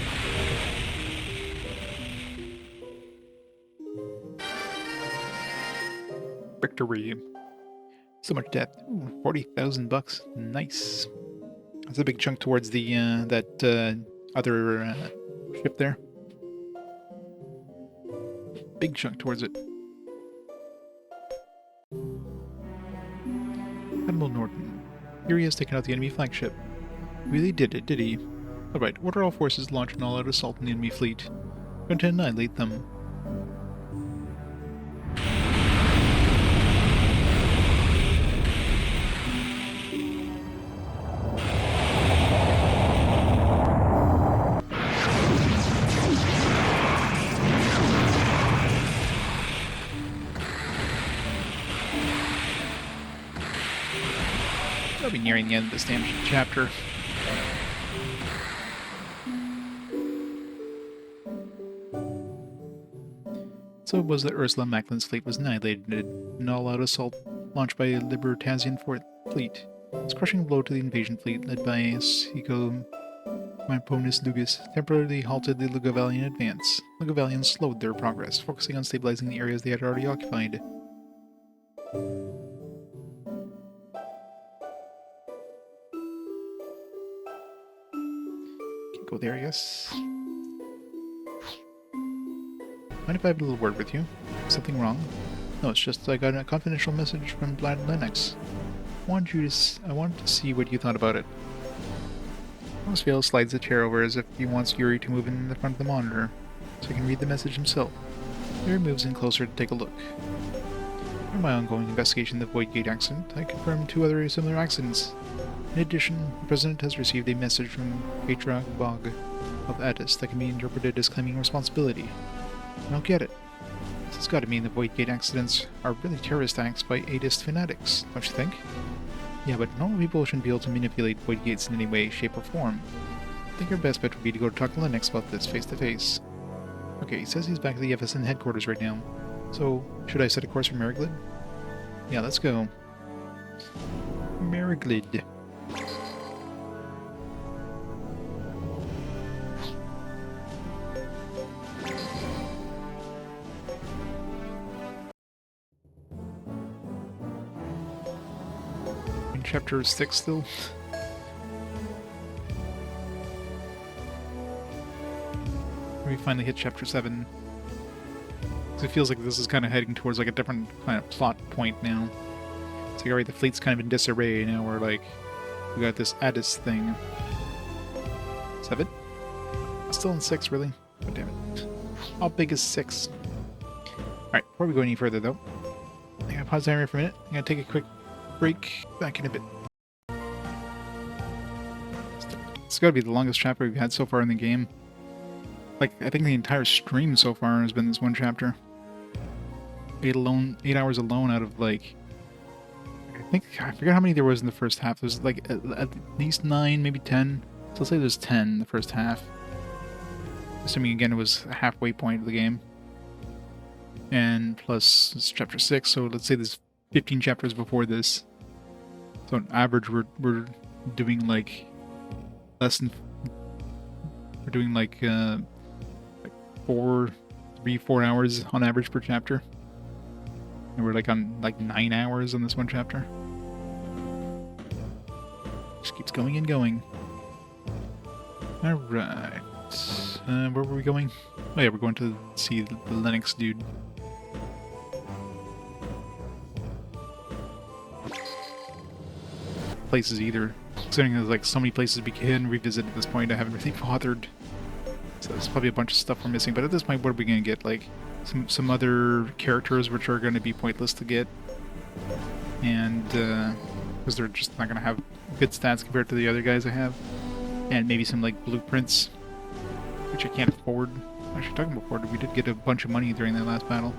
Speaker 1: Victory. So much death. Ooh, 40,000 bucks. Nice. That's a big chunk towards the other ship there. Big chunk towards it. Admiral Norton. Yuri has taken out the enemy flagship. Really did it, did he? Alright, order all forces to launch an all-out assault on the enemy fleet. Going to annihilate them. I'll be nearing the end of this damn chapter. So it was that Ursula Macklin's fleet was annihilated in an all-out assault launched by a Libertasian fleet. It's crushing blow to the invasion fleet, led by Seco Myponus Lugus, temporarily halted the Lugavalian advance. Lugavalians slowed their progress, focusing on stabilizing the areas they had already occupied. Can't go there, I guess. Mind if I have a little word with you? Something wrong? No, it's just I got a confidential message from Vlad Lennox. I wanted to see what you thought about it. Oswald slides the chair over as if he wants Yuri to move in the front of the monitor, so he can read the message himself. Yuri moves in closer to take a look. In my ongoing investigation of the Void Gate accident, I confirmed 2 other similar accidents. In addition, the President has received a message from Patriarch Bog of Addis that can be interpreted as claiming responsibility. I don't get it. This has got to mean the Void Gate accidents are really terrorist acts by Addist fanatics, don't you think? Yeah, but normal people shouldn't be able to manipulate Void Gates in any way, shape, or form. I think our best bet would be to go talk to Linux about this face to face. Okay, he says he's back at the FSN headquarters right now. So, should I set a course for Mariglid? Yeah, let's go. Mariglid. In chapter 6 still? We finally hit chapter 7. So it feels like this is kind of heading towards like a different kind of plot point now. It's like, alright, the fleet's kind of in disarray now. We're like, we got this Addis thing. 7? Still in 6, really? God damn it. How big is 6? Alright, before we go any further though, I'm gonna pause the timer for a minute. I'm gonna take a quick break. Back in a bit. It's gotta be the longest chapter we've had so far in the game. Like, I think the entire stream so far has been this one chapter. 8 hours alone out of, like... I forget how many there was in the first half. There's, like, at least 9, maybe 10. So let's say there's 10 in the first half. Assuming, again, it was a halfway point of the game. And plus, it's chapter 6, so let's say there's 15 chapters before this. So on average, we're doing, like, less than... We're doing, like 4 hours on average per chapter. And we're like on like 9 hours on this one chapter. Just keeps going and going. Alright. Where were we going? Oh yeah, we're going to see the Linux dude. Places either. Considering there's like so many places we can revisit at this point, I haven't really bothered. So there's probably a bunch of stuff we're missing, but at this point, what are we going to get? Like, some other characters which are going to be pointless to get. And, because they're just not going to have good stats compared to the other guys I have. And maybe some, like, blueprints, which I can't afford. Actually, talking about afford, we did get a bunch of money during that last battle.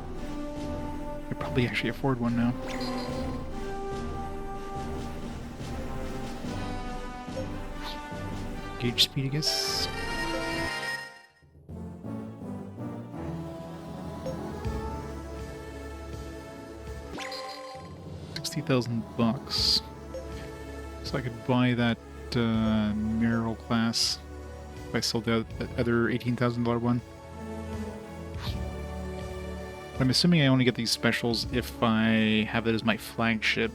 Speaker 1: I could probably actually afford one now. Gauge speed, I guess. $60,000. So I could buy that Merrill class if I sold the other $18,000 one. I'm assuming I only get these specials if I have it as my flagship.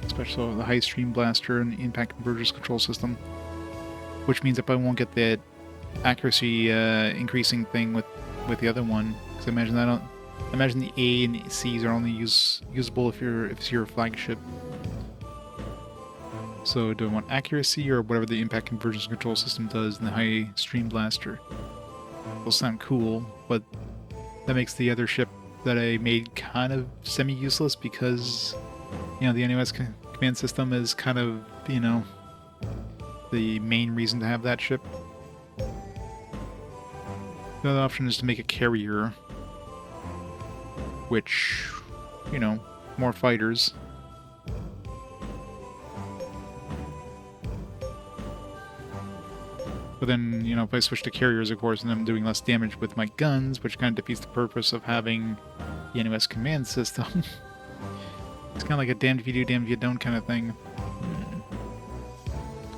Speaker 1: Especially the high stream blaster and the impact convergence control system. Which means if I won't get that accuracy increasing thing with the other one, because I imagine the A and C's are only usable if it's your flagship. So do I want accuracy or whatever the impact convergence control system does in the high stream blaster? Will sound cool, but that makes the other ship that I made kind of semi-useless because, you know, the NOS command system is kind of, you know, the main reason to have that ship. The other option is to make a carrier, which, you know, more fighters. But then, you know, if I switch to carriers, of course, and I'm doing less damage with my guns, which kind of defeats the purpose of having the NOS command system. It's kind of like a damned if you do, damned if you don't kind of thing.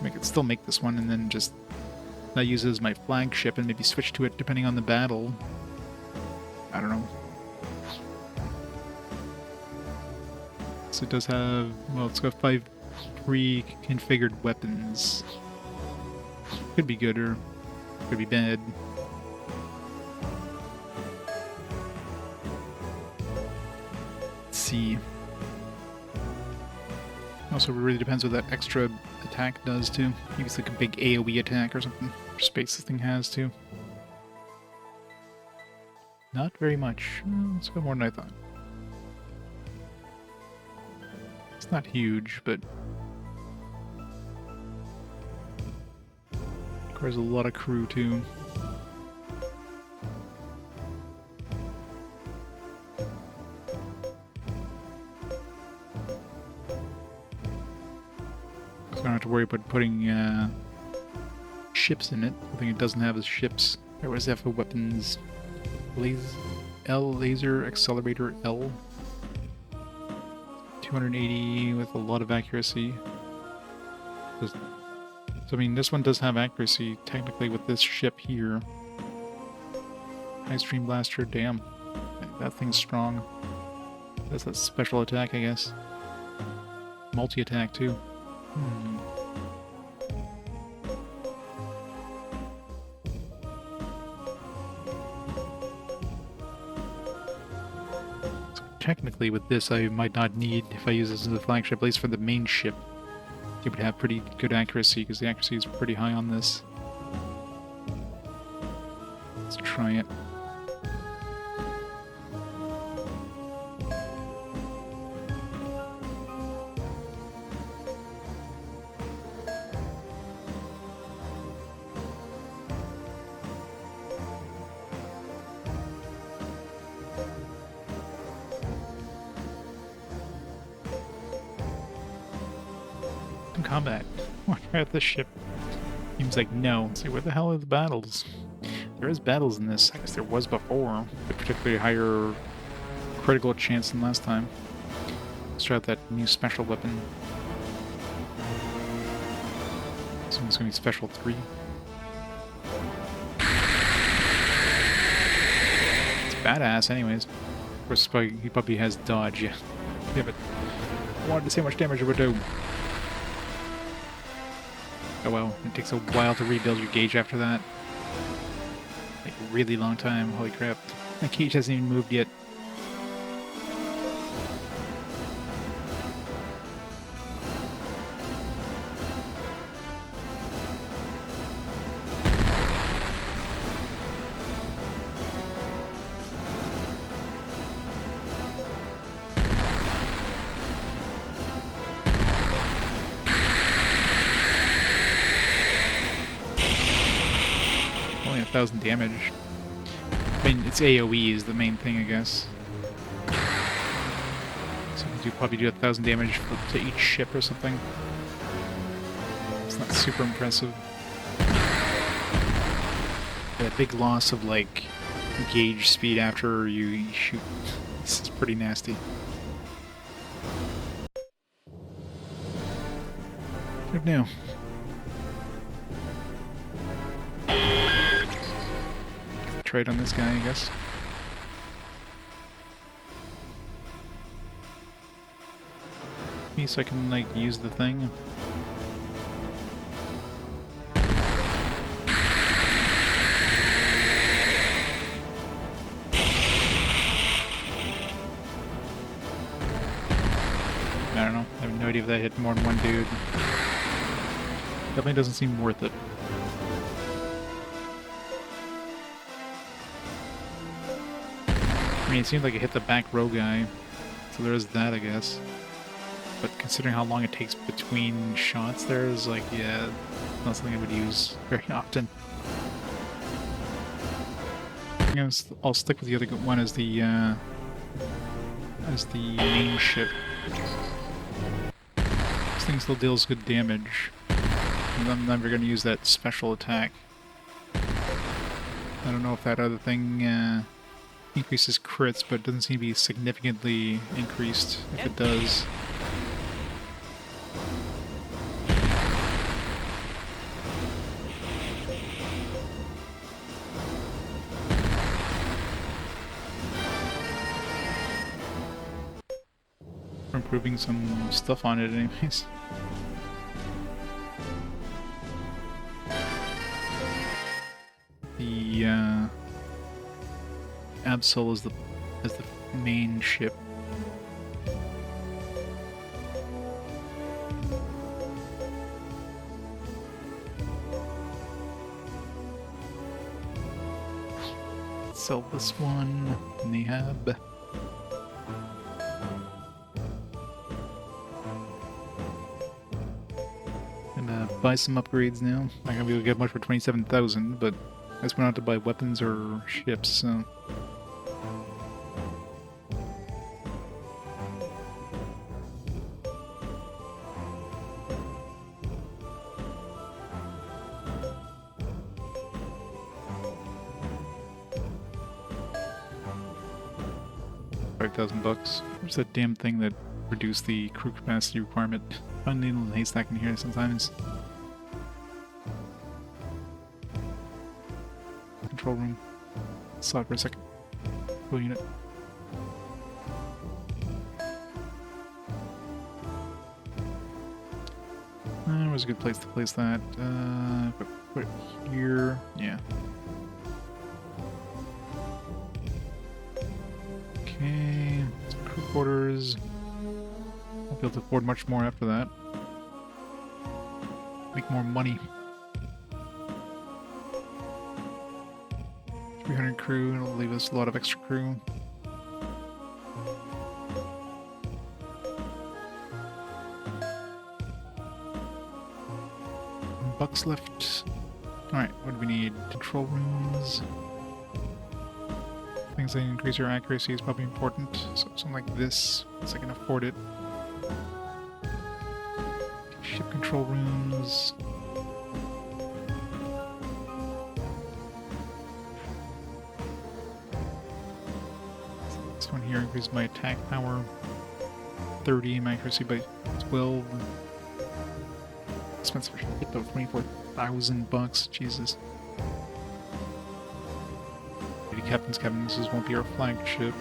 Speaker 1: I could still make this one and then just not use it as my flagship and maybe switch to it depending on the battle. I don't know. So it does have, well, it's got 5 pre-configured weapons. Could be good or could be bad. Let's see. Also, it really depends what that extra attack does too. Maybe it's like a big AoE attack or something. Or space this thing has too. Not very much. It's got more than I thought. It's not huge, but requires a lot of crew too. So I don't have to worry about putting ships in it. I think it doesn't have the ships. Or what does it have for weapons? Laser accelerator L. 280 with a lot of accuracy. So I mean, this one does have accuracy technically with this ship here. High Stream Blaster, damn. That thing's strong. That's a special attack, I guess. Multi-attack too. So technically with this I might not need, if I use this as a flagship, at least for the main ship, it would have pretty good accuracy, because the accuracy is pretty high on this. Let's try it. Combat. Want to try out this ship? Seems like no. Let's see, where the hell are the battles? There is battles in this. I guess there was before. A particularly higher critical chance than last time. Let's try out that new special weapon. This one's gonna be special 3. It's badass anyways. Of course, he probably has dodge, yeah. Yeah, but I wanted to see how much damage it would do. Oh well, it takes a while to rebuild your gauge after that. Like a really long time, holy crap. My gauge hasn't even moved yet. Only 1,000 damage. I mean, it's AoE is the main thing, I guess. So you probably do 1,000 damage to each ship or something. It's not super impressive. That big loss of, like, gauge speed after you shoot. This is pretty nasty. Good new. Trade on this guy, I guess. Me, so I can, like, use the thing. I don't know. I have no idea if that hit more than one dude. Definitely doesn't seem worth it. I mean, it seemed like it hit the back row guy, so there is that, I guess. But considering how long it takes between shots, there is like, yeah, not something I would use very often. I'll stick with the other one as the main ship. This thing still deals good damage. And I'm never going to use that special attack. I don't know if that other thing increases crits, but it doesn't seem to be significantly increased if it does. We're improving some stuff on it anyways. The Absol is the main ship. Sell this one, Nahab. Gonna buy some upgrades now. Not gonna be able to get much for 27,000, but I just went out to buy weapons or ships, so. $5,000. Where's that damn thing that reduced the crew capacity requirement? Find needle and haystack in here sometimes. Control room. Saw it for a second. Full unit. Where's a good place to place that? Put it here. Yeah. Okay. Some crew quarters. I'll be able to afford much more after that. Make more money. 300 crew, it'll leave us a lot of extra crew. Bucks left. Alright, what do we need? Control rooms. Things that increase your accuracy is probably important. So something like this, so I can afford it. Ship control rooms. This one here increases my attack power 30, my accuracy by 12. Expensive ship though, 24,000 bucks. Jesus. Maybe Captain's Cabin, this won't be our flagship.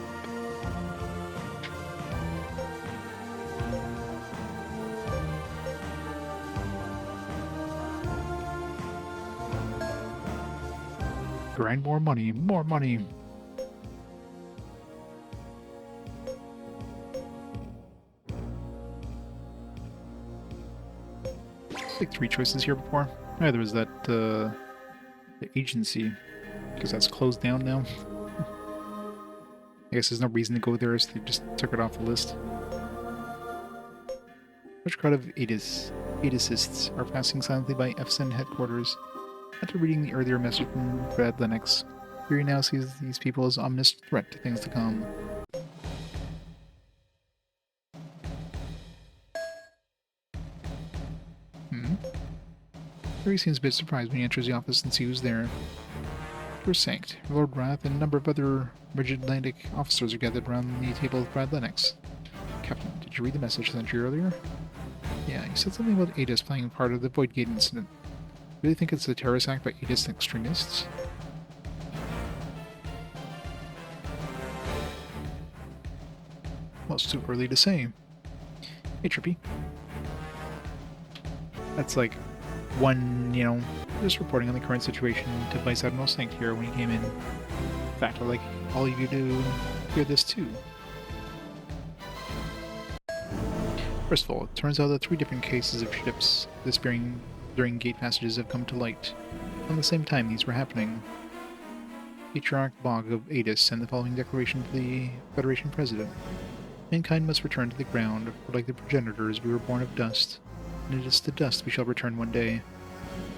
Speaker 1: Grind more money, more money. Like 3 choices here before. Yeah, there was that the agency, because that's closed down now. I guess there's no reason to go there, so they just took it off the list. Large crowd of Aidisists are passing silently by FSN headquarters. After reading the earlier message from Brad Lennox, Fury now sees these people as ominous threat to things to come. Fury seems a bit surprised when he enters the office and sees who's there. Doors sanked. Lord Wrath and a number of other rigid Atlantic officers are gathered around the table with Brad Lennox. Captain, did you read the message I sent you earlier? Yeah, you said something about Aegis playing part of the Voidgate incident. Really think it's a terrorist act by Aegis extremists? Well, it's too early to say. Hey, Trippy. That's like one, just reporting on the current situation to Vice Admiral Sankt here when he came in. In fact, I'd like all of you to hear this too. First of all, it turns out that 3 different cases of ships disappearing during gate passages have come to light. On the same time these were happening. Patriarch Bog of Aegis sent the following declaration to the Federation President. Mankind must return to the ground, for like the progenitors we were born of dust, and it is to dust we shall return one day.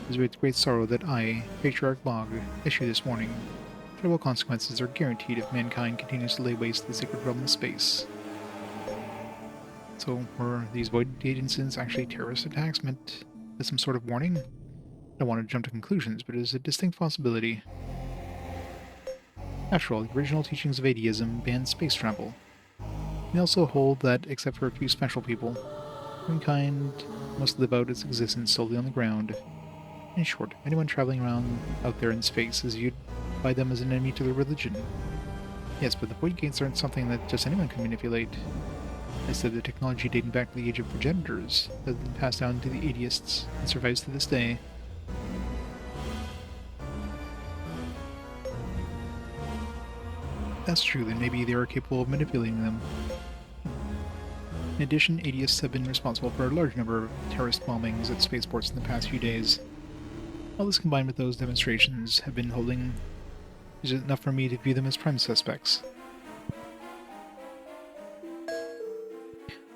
Speaker 1: It is with great sorrow that I, Patriarch Bog, issue this warning. Terrible consequences are guaranteed if mankind continues to lay waste to the sacred realm of space. So, were these Voidgate incidents actually terrorist attacks meant as some sort of warning? I don't want to jump to conclusions, but it is a distinct possibility. After all, the original teachings of atheism banned space travel. They also hold that, except for a few special people, humankind must live out its existence solely on the ground. In short, anyone traveling around out there in space is viewed by them as an enemy to their religion. Yes, but the void gates aren't something that just anyone can manipulate. Instead, the technology dating back to the age of progenitors that has been passed down to the atheists and survives to this day. That's true, then maybe they are capable of manipulating them. In addition, atheists have been responsible for a large number of terrorist bombings at spaceports in the past few days. All this combined with those demonstrations have been holding is enough for me to view them as prime suspects.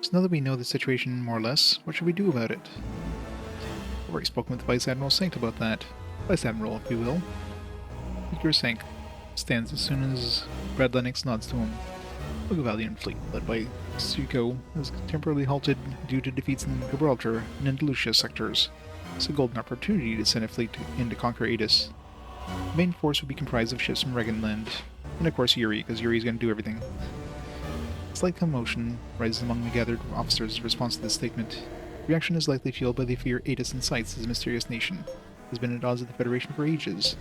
Speaker 1: So now that we know the situation more or less, what should we do about it? I've already spoken with Vice Admiral Sank about that. Vice Admiral, if you will. Victor Sank stands as soon as Brad Lennox nods to him. The Valiant fleet, led by Suiko, has temporarily halted due to defeats in Gibraltar and Andalusia sectors. It's a golden opportunity to send a fleet in to conquer Adis. The main force would be comprised of ships from Regenland, and of course Yuri, because Yuri's going to do everything. Slight commotion rises among the gathered officers in response to this statement. Reaction is likely fueled by the fear Adis incites as a mysterious nation. It has been at odds with the Federation for ages.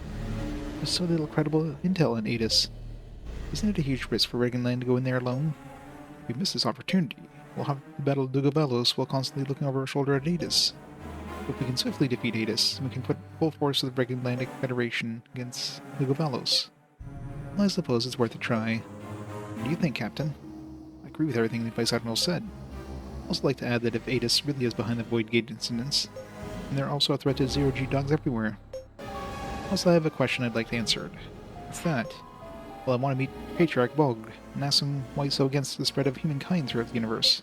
Speaker 1: There's so little credible intel in Adis. Isn't it a huge risk for Regenland to go in there alone? If we miss this opportunity, we'll have the Battle of Dugovelos while constantly looking over our shoulder at Adis. If we can swiftly defeat Adis, we can put full force of the Regenlandic Federation against Dugovelos. Well, I suppose it's worth a try. What do you think, Captain? I agree with everything the Vice Admiral said. I'd also like to add that if Adis really is behind the Void Gate incidents, then there are also a threat to zero-G dogs everywhere. Also, I have a question I'd like to answer. What's that? Well, I want to meet Patriarch Bog and ask him why he's so against the spread of humankind throughout the universe.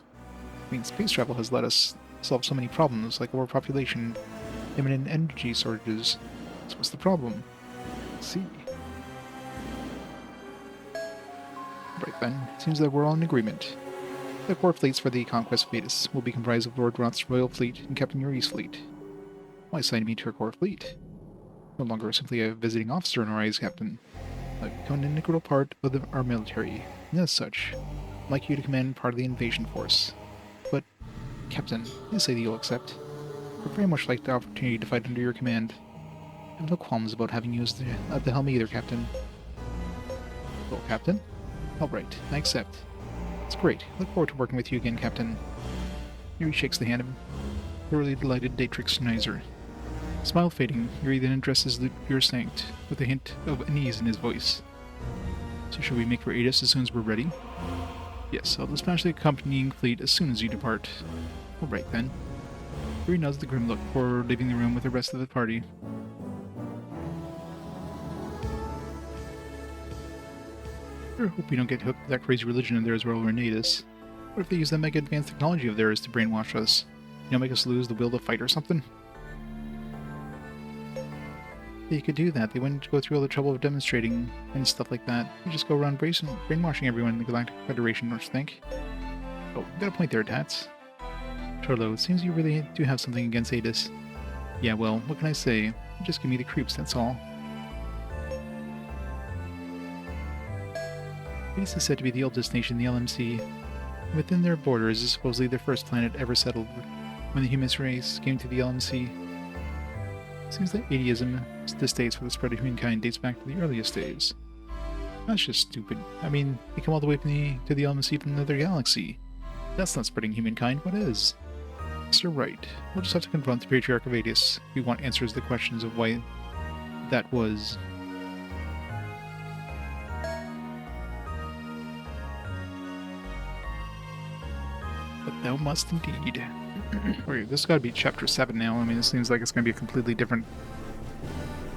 Speaker 1: I mean, space travel has let us solve so many problems, like overpopulation, imminent energy shortages. So what's the problem? Let's see. Right then, seems that we're all in agreement. The core fleets for the conquest of Adis will be comprised of Lord Roth's Royal Fleet and Captain Yuri's fleet. Why assign me to a core fleet? No longer simply a visiting officer in our eyes, Captain. I've become an integral part of our military, and as such, I'd like you to command part of the invasion force. But, Captain, please say that you'll accept. I'd very much like the opportunity to fight under your command. I have no qualms about having you at the helm either, Captain. Well, Captain? Alright, I accept. It's great. I look forward to working with you again, Captain. Yuri shakes the hand of thoroughly delighted Datrix Schneiser. Smile fading, Yuri then addresses Lieutenant Sankt with a hint of unease in his voice. So shall we make for Adis as soon as we're ready? Yes, I'll dispatch the accompanying fleet as soon as you depart. Alright then. Yuri nods the grim look before leaving the room with the rest of the party. I hope we don't get hooked to that crazy religion of theirs while we're in Adis. What if they use that mega advanced technology of theirs to brainwash us? You know, make us lose the will to fight or something? They could do that. They wouldn't go through all the trouble of demonstrating and stuff like that. They just go around brainwashing everyone in the Galactic Federation, don't you think? Oh, you got a point there, Tats. Torlo, it seems you really do have something against Adis. Yeah, well, what can I say? You just give me the creeps, that's all. Adis is said to be the oldest nation in the LMC. Within their borders is supposedly the first planet ever settled when the human race came to the LMC. It seems that atheism's distaste for the spread of humankind dates back to the earliest days. That's just stupid. I mean, they come all the way to the LMC from another galaxy. That's not spreading humankind, what is? Yes, you're right. We'll just have to confront the Patriarch of Adis if we want answers to the questions of why that was. But thou must indeed. Wait, this has got to be chapter 7 now. I mean, it seems like it's going to be a completely different...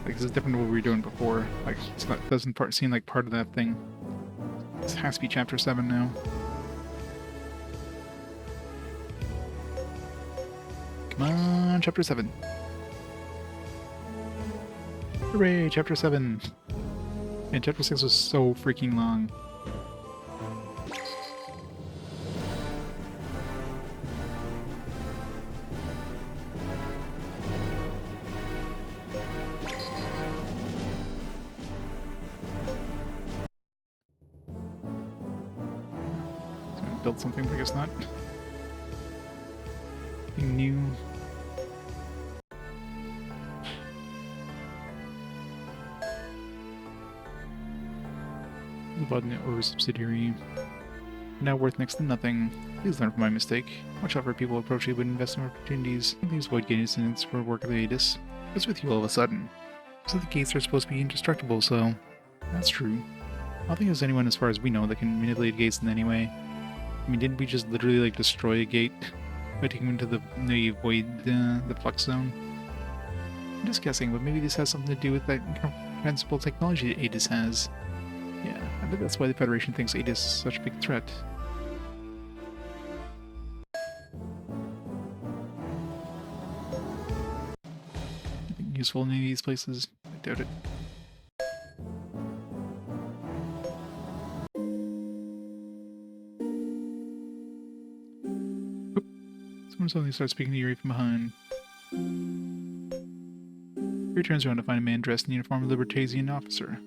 Speaker 1: Like, this is different than what we were doing before. Like, it's not, doesn't seem like part of that thing. This has to be chapter 7 now. Come on, chapter 7. Hooray, chapter 7. And chapter 6 was so freaking long. built something, but I guess not. Anything new? About an or subsidiary. Now worth next to nothing. Please learn from my mistake. Watch out for people approach you with investment opportunities. Please avoid getting incidents for work of the Aegis. What's with you all of a sudden? So the gates are supposed to be indestructible, so... That's true. I don't think there's anyone as far as we know that can manipulate gates in any way. I mean, didn't we just literally, like, destroy a gate by taking them into the void, the flux zone? I'm just guessing, but maybe this has something to do with that incomprehensible technology that Aegis has. Yeah, I bet that's why the Federation thinks Aegis is such a big threat. Anything useful in any of these places? I doubt it. Oop. Someone suddenly starts speaking to Yuri from behind. Yuri turns around to find a man dressed in the uniform of a Libertasian officer.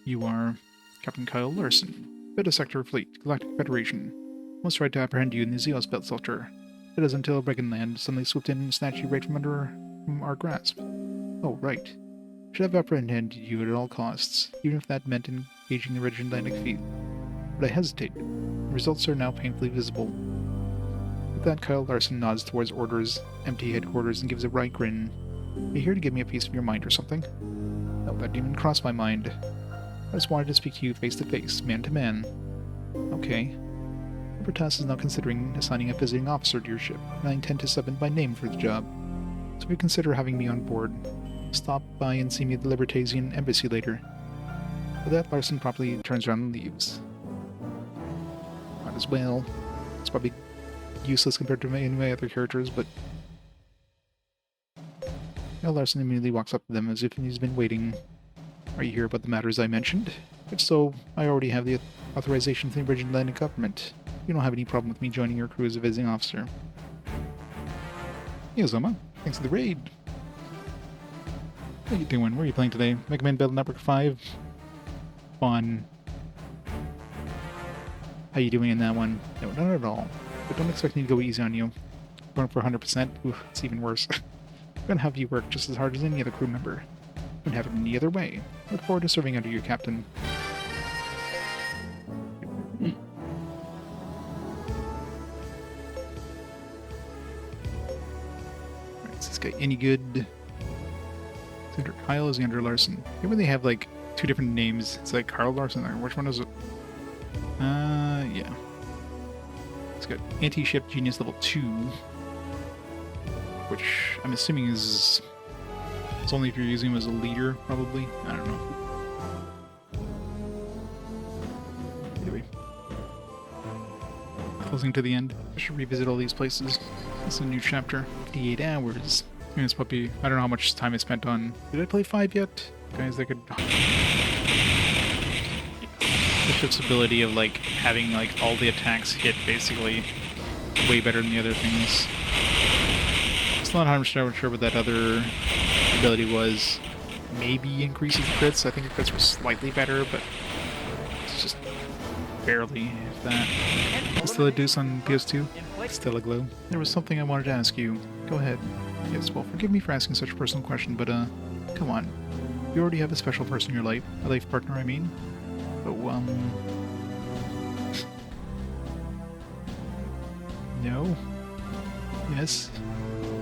Speaker 1: You are Captain Kyle Larson, Beta Sector Fleet, Galactic Federation. Almost tried to apprehend you in the Zeos Belt Filter. It is until Brigandland suddenly swooped in and snatched you right from our grasp. Oh, right. Should have apprehended you at all costs, even if that meant engaging the Red Atlantic fleet. But I hesitated. The results are now painfully visible. With that, Kyle Larson nods towards Order's empty headquarters and gives a wry grin. Are you here to give me a piece of your mind or something? No, that didn't even cross my mind. I just wanted to speak to you face to face, man to man. Okay. Libertas is now considering assigning a visiting officer to your ship, and I intend to sub in by name for the job. So if you consider having me on board, stop by and see me at the Libertasian embassy later. With that, Larson promptly turns around and leaves. Might as well. It's probably useless compared to any of my other characters, but... Now Larson immediately walks up to them as if he's been waiting. Are you here about the matters I mentioned? If so, I already have the authorization from the Red Atlantic government. You don't have any problem with me joining your crew as a visiting officer. Hey, Ozoma. Thanks for the raid. How you doing? Where are you playing today? Mega Man Battle Network 5? Fun. How you doing in that one? No, not at all. But don't expect me to go easy on you. Going for 100%? Ooh, it's even worse. I'm gonna have you work just as hard as any other crew member. Couldn't have it any other way. Look forward to serving under your captain. Alright, is this guy any good? Is it under Kyle or is he under Larson? Maybe they have like two different names. It's like Carl Larson or which one is it? Yeah. It's got Anti-Ship Genius level 2. Which I'm assuming is... It's only if you're using him as a leader, probably. I don't know. Anyway. Closing to the end. I should revisit all these places. This is a new chapter. 58 hours. I mean, this puppy, I don't know how much time I spent on... Did I play 5 yet? Guys, that could... The ship's ability of, like, having, like, all the attacks hit, basically, way better than the other things. Still not 100% sure what that other ability was. Maybe increases crits. I think the crits were slightly better, but it's just barely, if that. Still a deuce on PS2? Still a glow. There was something I wanted to ask you. Go ahead. Yes, well, forgive me for asking such a personal question, but, come on. You already have a special person in your life. A life partner, I mean. Oh, no? Yes?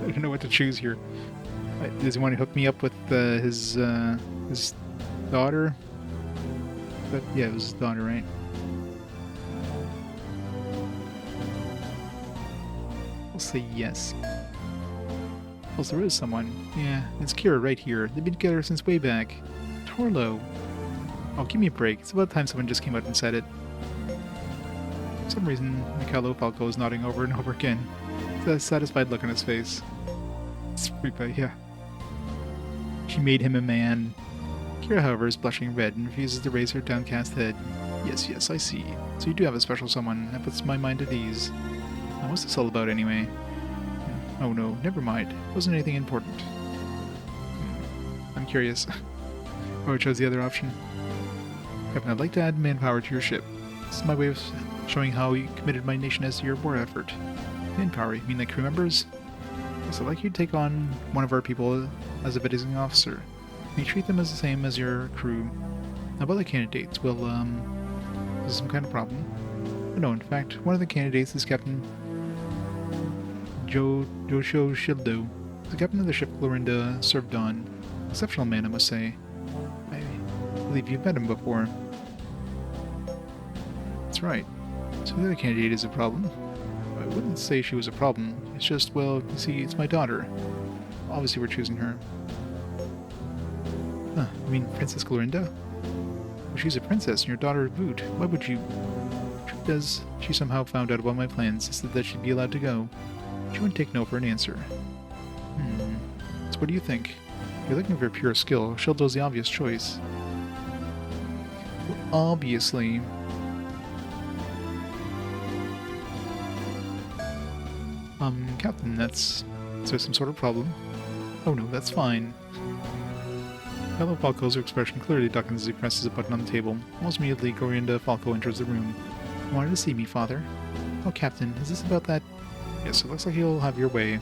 Speaker 1: I don't know what to choose here. Does he want to hook me up with his daughter? But yeah, it was his daughter, right? I'll say yes. Also, there is someone. Yeah, it's Kira right here. They've been together since way back. Torlo. Oh, give me a break. It's about time someone just came out and said it. For some reason, Mikhailo Falco is nodding over and over again. With a satisfied look on his face. It's pretty, yeah. She made him a man. Kira, however, is blushing red and refuses to raise her downcast head. Yes, yes, I see. So you do have a special someone. That puts my mind at ease. Now, what's this all about, anyway? Oh no, never mind. It wasn't anything important. I'm curious. Oh, I chose the other option. Captain, I'd like to add manpower to your ship. This is my way of showing how you committed my nation as to your war effort. Manpower, you mean like crew members? Yes, I'd like you to take on one of our people as a visiting officer. You treat them as the same as your crew. How about the candidates? Well, is this some kind of problem? Oh, no, in fact, one of the candidates is Captain Josho Shildo, the captain of the ship Clorinda served on. Exceptional man, I must say. I believe you've met him before. That's right. So the other candidate is a problem. I wouldn't say she was a problem. It's just, well, you see, it's my daughter. Obviously we're choosing her. Huh, you mean Princess Clorinda? Well, she's a princess and your daughter Boot. Why would you... Does she somehow found out about my plans, insisted that she'd be allowed to go? She wouldn't take no for an answer. So what do you think? If you're looking for pure skill, Shildo's the obvious choice. Well, obviously... Captain, is there some sort of problem? Oh no, that's fine. Fellow Falco's expression clearly darkens as he presses a button on the table. Almost immediately, Clorinda Falco enters the room. You wanted to see me, father? Oh, Captain, is this about that? Yes, it looks like you'll have your way.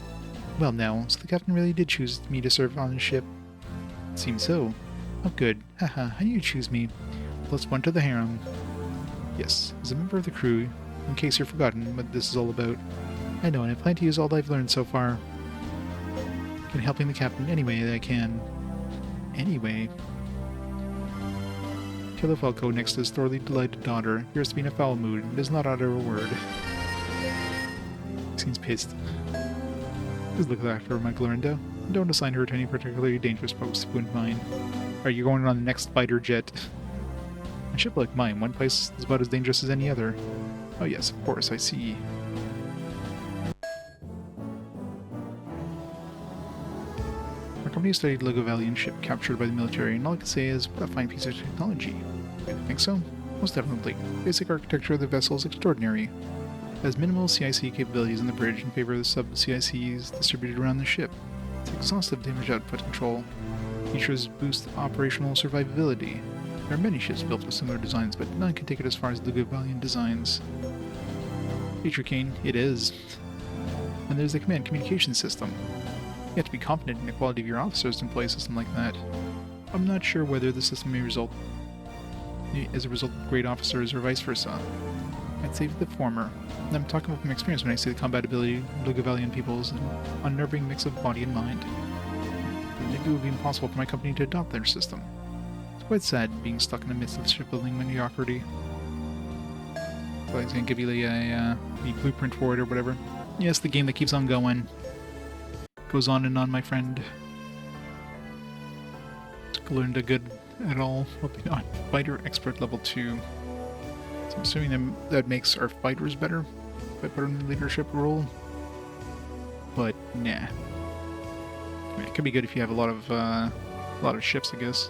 Speaker 1: Well now, so the captain really did choose me to serve on his ship? It seems so. Oh good. Haha, how do you choose me? Plus one to the harem. Yes, as a member of the crew, in case you've forgotten what this is all about. I know, and I plan to use all I've learned so far in helping the captain any way that I can. Anyway. Killer Falco, next to his thoroughly delighted daughter, appears to be in a foul mood and does not utter a word. Seems pissed. Please look after her, my Clorinda. Don't assign her to any particularly dangerous post, if you wouldn't mind. Are you going on the next fighter jet? A ship like mine, one place is about as dangerous as any other. Oh yes, of course, I see. Our company studied Lugavalian ship captured by the military, and all I can say is, what a fine piece of technology. I think so? Most definitely. Basic architecture of the vessel is extraordinary. It has minimal CIC capabilities on the bridge in favor of the sub-CICs distributed around the ship. It's exhaustive damage output control. Features boost operational survivability. There are many ships built with similar designs, but none can take it as far as Lugavalian designs. Feature Cane, it is. And there's the command communication system. You have to be confident in the quality of your officers to employ a system like that. I'm not sure whether the system may result as a result of great officers or vice versa. I'd say the former. And I'm talking from experience when I say the combat ability of Lugavalian peoples an unnerving mix of body and mind. Maybe it would be impossible for my company to adopt their system. It's quite sad being stuck in the midst of shipbuilding mediocrity. So I was going to give you the blueprint for it or whatever. Yes, the game that keeps on going. Goes on and on, my friend. Glinda good at all? Hoping not. Fighter expert level 2. So I'm assuming that makes our fighters better. If I put in the leadership role. But nah. I mean, it could be good if you have a lot of ships, I guess.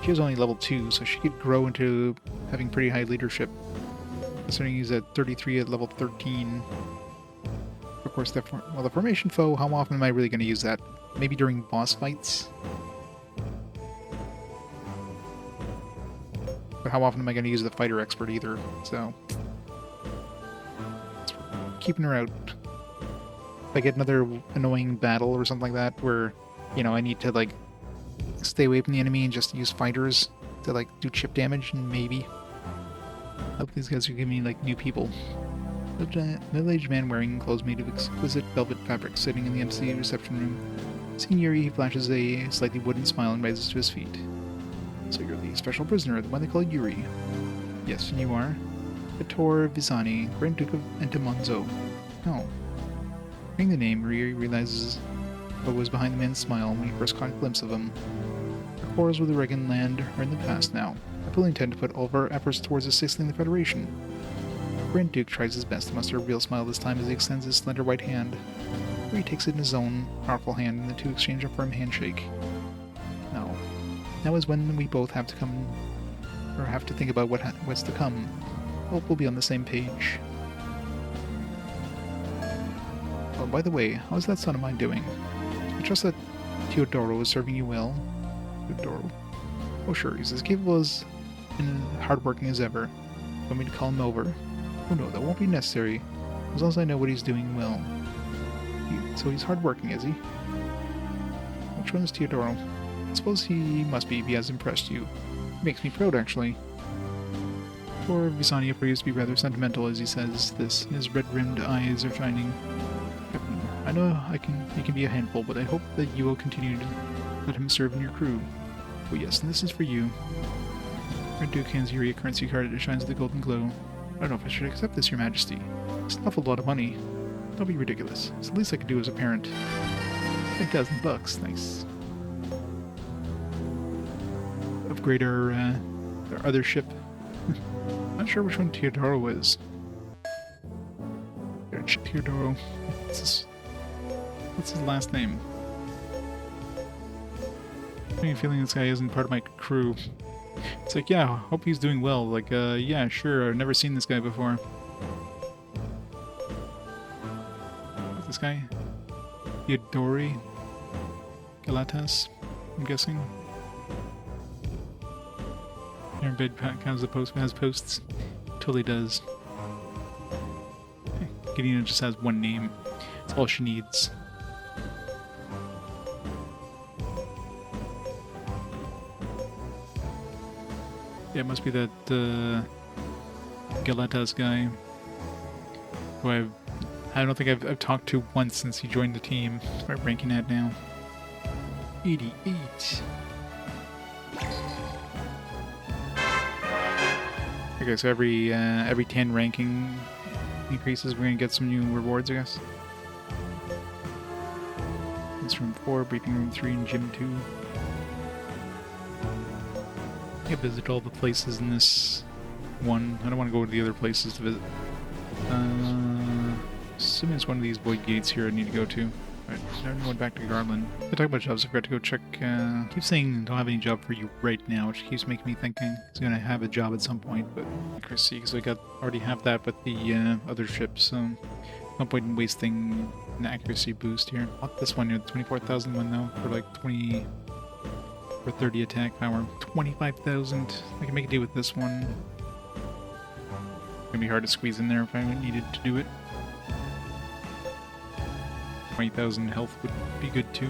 Speaker 1: She was only level 2, so she could grow into having pretty high leadership. Considering he's at 33 at level 13. Of course, the formation foe, how often am I really going to use that? Maybe during boss fights? But how often am I going to use the fighter expert either? So, keeping her out. If I get another annoying battle or something like that, where, you know, I need to, like, stay away from the enemy and just use fighters to, like, do chip damage, and maybe. I hope these guys are giving me, like, new people. Middle-aged man wearing clothes made of exquisite velvet fabric sitting in the MC reception room. Seeing Yuri, he flashes a slightly wooden smile and rises to his feet. So you're the special prisoner, the one they call Yuri. Yes, and you are? Vittor Visani, Grand Duke of Entamonzo. Oh. Hearing the name, Yuri realizes what was behind the man's smile when he first caught a glimpse of him. Our quarrels with the Regan land are in the past now. I fully intend to put all of our efforts towards assisting the Federation. Grand Duke tries his best to muster a real smile this time as he extends his slender white hand. He takes it in his own powerful hand and the two exchange a firm handshake. Now is when we both have to think about what's to come. Hope we'll be on the same page. Oh, by the way, how's that son of mine doing? I trust that Teodoro is serving you well. Teodoro? Oh sure, he's as capable as and hardworking as ever. Want me to call him over? Oh no, that won't be necessary. As long as I know what he's doing well. So he's hardworking, is he? Which one is Teodoro? I suppose he must be if he has impressed you. He makes me proud, actually. Poor Visani appears to be rather sentimental as he says this. His red-rimmed eyes are shining. Captain, I know he can be a handful, but I hope that you will continue to let him serve in your crew. Oh yes, and this is for you. Red Duke hands you a currency card that shines with a golden glow. I don't know if I should accept this, Your Majesty. It's an awful lot of money. Don't be ridiculous. It's the least I could do as a parent. $10,000. Nice. Upgrade our other ship. Not sure which one Teodoro is. Teodoro. What's his last name? I have a feeling this guy isn't part of my crew. It's like, yeah, hope he's doing well. Like, yeah, sure, I've never seen this guy before. What's this guy? Theodori Galatas, I'm guessing. Her bed counts the post has posts. Totally does. Gideon just has one name. It's all she needs. Yeah, it must be that Galatas guy who I don't think I've talked to once since he joined the team. That's what I'm ranking at now. 88. Okay, so every 10 ranking increases, we're gonna get some new rewards, I guess. It's room 4, briefing room 3, and gym 2. I visit all the places in this one. I don't want to go to the other places to visit. Assuming it's one of these void gates here I need to go to. Alright, I'm going back to Garland. I talk about jobs, I forgot to go check. Keeps saying don't have any job for you right now, which keeps making me thinking he's gonna have a job at some point, but accuracy, because I already have that with the other ships, so no point in wasting an accuracy boost here. Not this one, the 24,000 one though, for like 20 or 30 attack power. 25,000. I can make a deal with this one. It's gonna be hard to squeeze in there if I needed to do it. 20,000 health would be good too.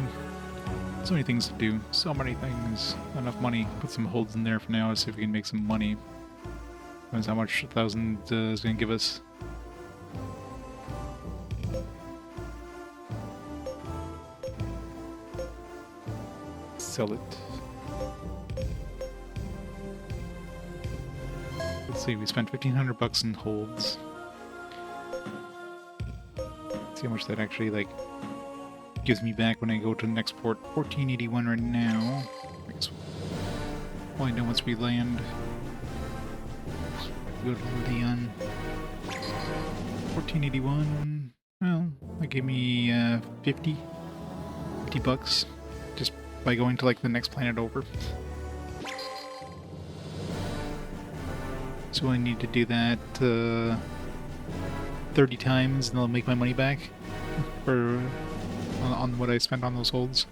Speaker 1: So many things to do. So many things. Not enough money. Put some holds in there for now to see if we can make some money. Depends how much 1,000 is going to give us. Sell it. Let's see, we spent 1,500 bucks in holds. Let's see how much that actually, like, gives me back when I go to the next port. 1481 right now. I guess we'll only know once we land. Go to Leon. 1481. Well, that gave me 50 bucks just by going to like the next planet over. So I need to do that 30 times and I'll make my money back for on what I spent on those holds.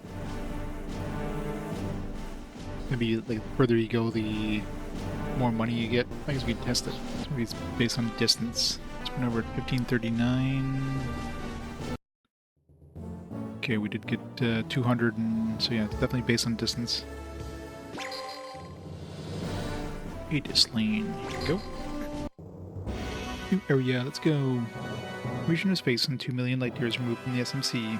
Speaker 1: Maybe like the further you go, the more money you get. I guess we can test it. So maybe it's based on distance. Let's run over at 1539. Okay, we did get 200, and so yeah, it's definitely based on distance. Aegis Lane. Here we go. New area, let's go. Region of space and 2 million light years removed from the SMC.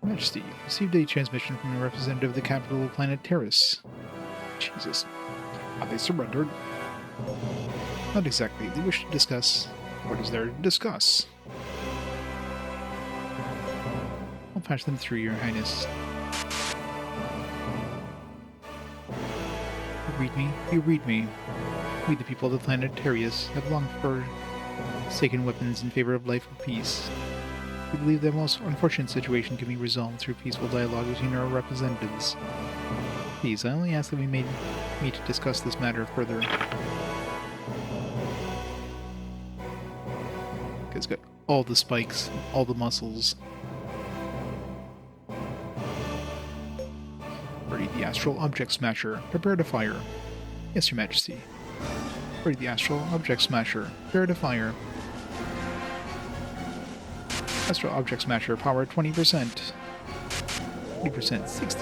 Speaker 1: Majesty, received a transmission from a representative of the capital planet Terrace. Jesus. Have they surrendered? Not exactly. They wish to discuss. What is there to discuss? I'll patch them through, Your Highness. You read me? You read me. We, the people of the planet Terius, have longed for forsaken weapons in favor of life and peace. We believe the most unfortunate situation can be resolved through peaceful dialogue between our representatives. Please, I only ask that we meet to discuss this matter further. It's got all the spikes, all the muscles. Ready the Astral Object Smasher. Prepare to fire. Yes, Your Majesty. Ready the Astral Object Smasher. Prepare to fire. Astral Object Smasher, power 20%. 80%, 60,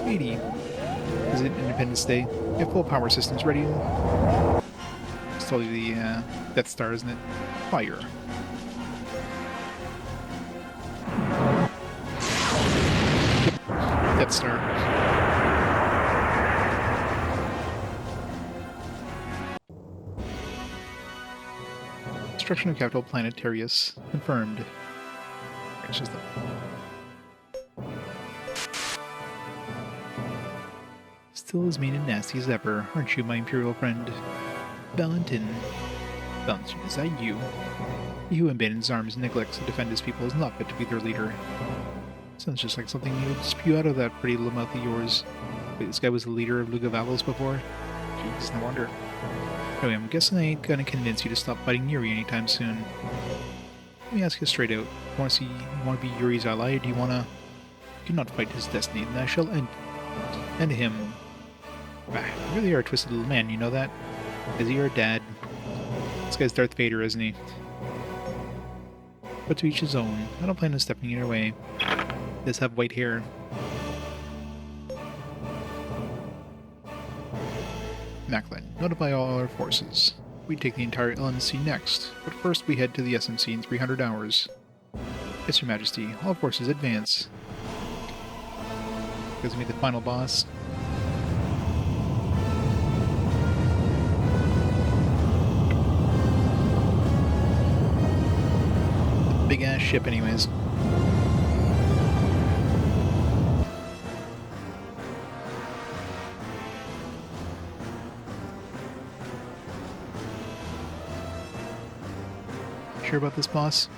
Speaker 1: 80. Is it Independence Day? You have full power systems ready. It's totally the Death Star, isn't it? Fire. Death Star. Destruction of capital planet Terius. Confirmed. It's just still as mean and nasty as ever, aren't you, my imperial friend? Valentin. Valentin, is that you? He who abandons arms and neglects to defend his people is not fit to be their leader. Sounds just like something you would spew out of that pretty little mouth of yours. Wait, this guy was the leader of Lugavalos before? Jeez, no wonder. Anyway, I'm guessing I ain't gonna convince you to stop fighting Yuri anytime soon. Let me ask you straight out. You wanna be Yuri's ally, or do you wanna... Do not fight his destiny, then I shall end him. Ah, you really are a twisted little man, you know that? Is he your dad? This guy's Darth Vader, isn't he? But to each his own. I don't plan on stepping in your way. He does have white hair. Macklin, notify all our forces. We take the entire LNC next, but first we head to the SMC in 300 hours. Yes, Your Majesty. All forces advance. Gives me the final boss. Big ass ship anyways. Sure about this, boss?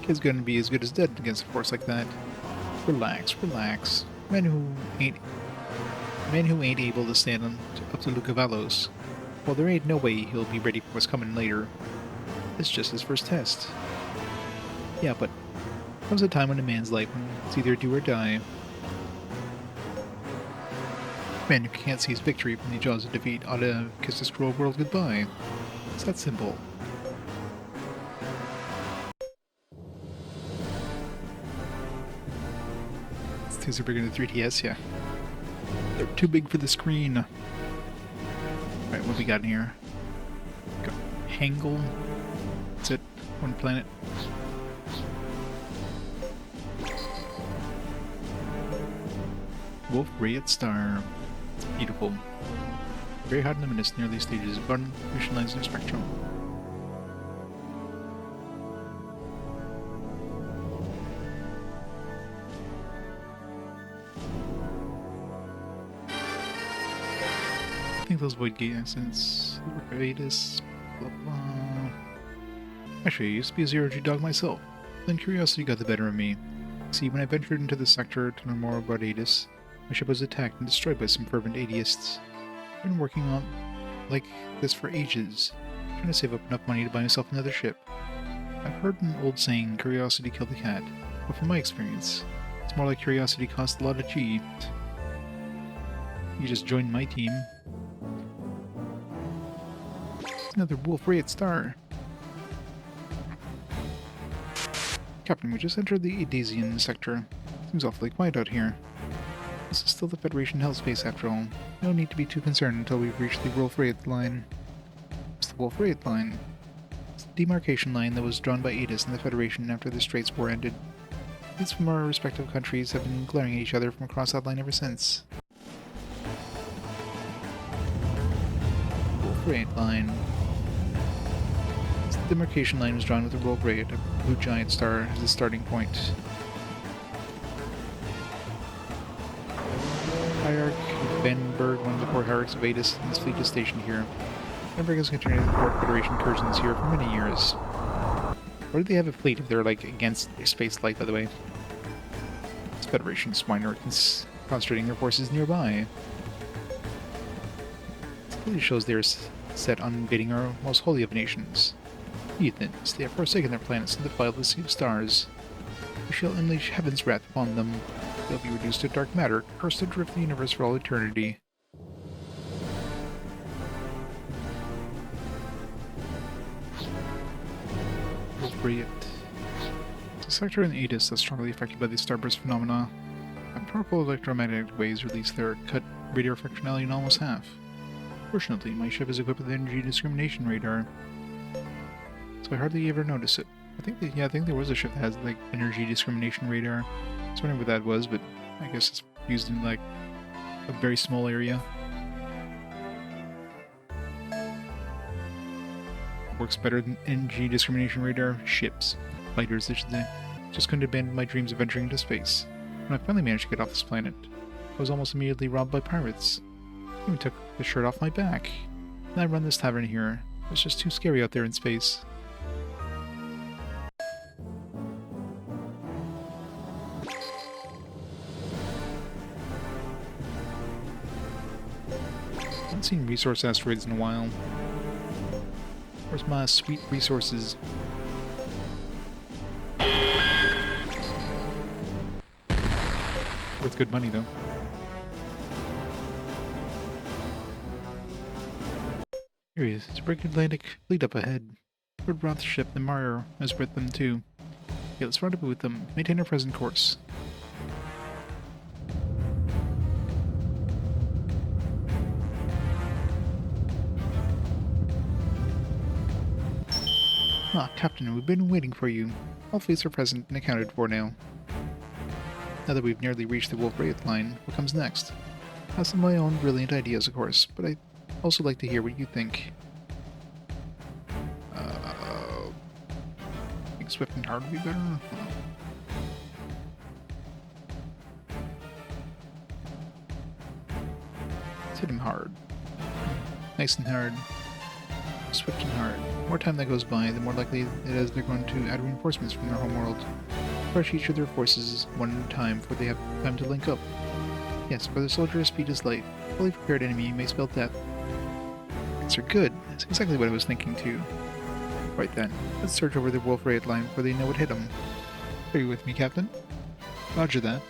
Speaker 1: Kid's gonna be as good as dead against a force like that. Relax, relax. Men who ain't able to stand up to Lugavalos. Well, there ain't no way he'll be ready for what's coming later. It's just his first test. Yeah, but comes a time in a man's life when it's either do or die. Man who can't see his victory from the jaws of defeat ought to kiss this cruel world goodbye. It's that simple. These things are bigger than 3DS, yeah. They're too big for the screen. Alright, what we got in here? Got Hangul. That's it. One planet. Wolf Rayet Star. It's beautiful. Very hot and luminous in the early stages, abundant mission lines in the spectrum. I think those void gate accents, Silver blah blah. Actually, I used to be a zero-G dog myself. Then curiosity got the better of me. See, when I ventured into the sector to learn more about Adis, my ship was attacked and destroyed by some fervent Adists. I've been working on like this for ages, trying to save up enough money to buy myself another ship. I've heard an old saying, curiosity killed the cat, but from my experience, it's more like curiosity cost a lot of G. You just joined my team. Another Wolf Rayet Star. Captain, we just entered the Adasian sector. Seems awfully quiet out here. This is still the Federation hell space after all. No need to be too concerned until we've reached the Wolf Rayet line. What's the Wolf Rayet line? It's the demarcation line that was drawn by Adis and the Federation after the Straits War ended. Fleets from our respective countries have been glaring at each other from across that line ever since. Wolf Rayet line. The demarcation line was drawn with a Wolf Rayet, a blue giant star, as the starting point. Hierarch Benberg, one of the four hierarchs of Adis, and his fleet is stationed here. Benberg has continued to report Federation incursions here for many years. Why do they have a fleet if they're, like, against space flight, by the way? This Federation swine are concentrating their forces nearby. This clearly shows they are set on invading our most holy of nations. Heathens, they have forsaken their planets and defiled the sea of stars. We shall unleash heaven's wrath upon them. they'll be reduced to dark matter, cursed to drift the universe for all eternity. Appropriate. The sector in Aegis that's strongly affected by the starburst phenomena. And powerful electromagnetic waves released there cut radio functionality in almost half. Fortunately, my ship is equipped with energy discrimination radar, so I hardly ever notice it. I think there was a ship that has like energy discrimination radar. I was wondering what that was, but I guess it's used in like a very small area. Works better than energy discrimination radar. Ships. Fighters, I should say. Just couldn't abandon my dreams of venturing into space. When I finally managed to get off this planet, I was almost immediately robbed by pirates. I even took the shirt off my back. And I run this tavern here. It's just too scary out there in space. I haven't seen resource asteroids in a while. Where's my sweet resources? Worth good money, though. Here he is. It's a big Atlantic fleet up ahead. Lord Roth's ship, the Mario, is with them, too. Okay, let's rendezvous with them. Maintain our present course. Ah, Captain, we've been waiting for you. All fleets are present and accounted for now. Now that we've nearly reached the Wolf-Wraith line, what comes next? I have some of my own brilliant ideas, of course, but I'd also like to hear what you think. I think Swift and Hard would be better? Let's hit him hard. Nice and hard. Swift and hard. The more time that goes by, the more likely it is they're going to add reinforcements from their homeworld. Crush each of their forces one at a time before they have time to link up. Yes, for the soldier, speed is light. A fully prepared enemy may spell death. They're good. That's exactly what I was thinking too. Right then, let's search over the Wolf-Wraith line before they know what hit them. Are you with me, Captain? Roger that.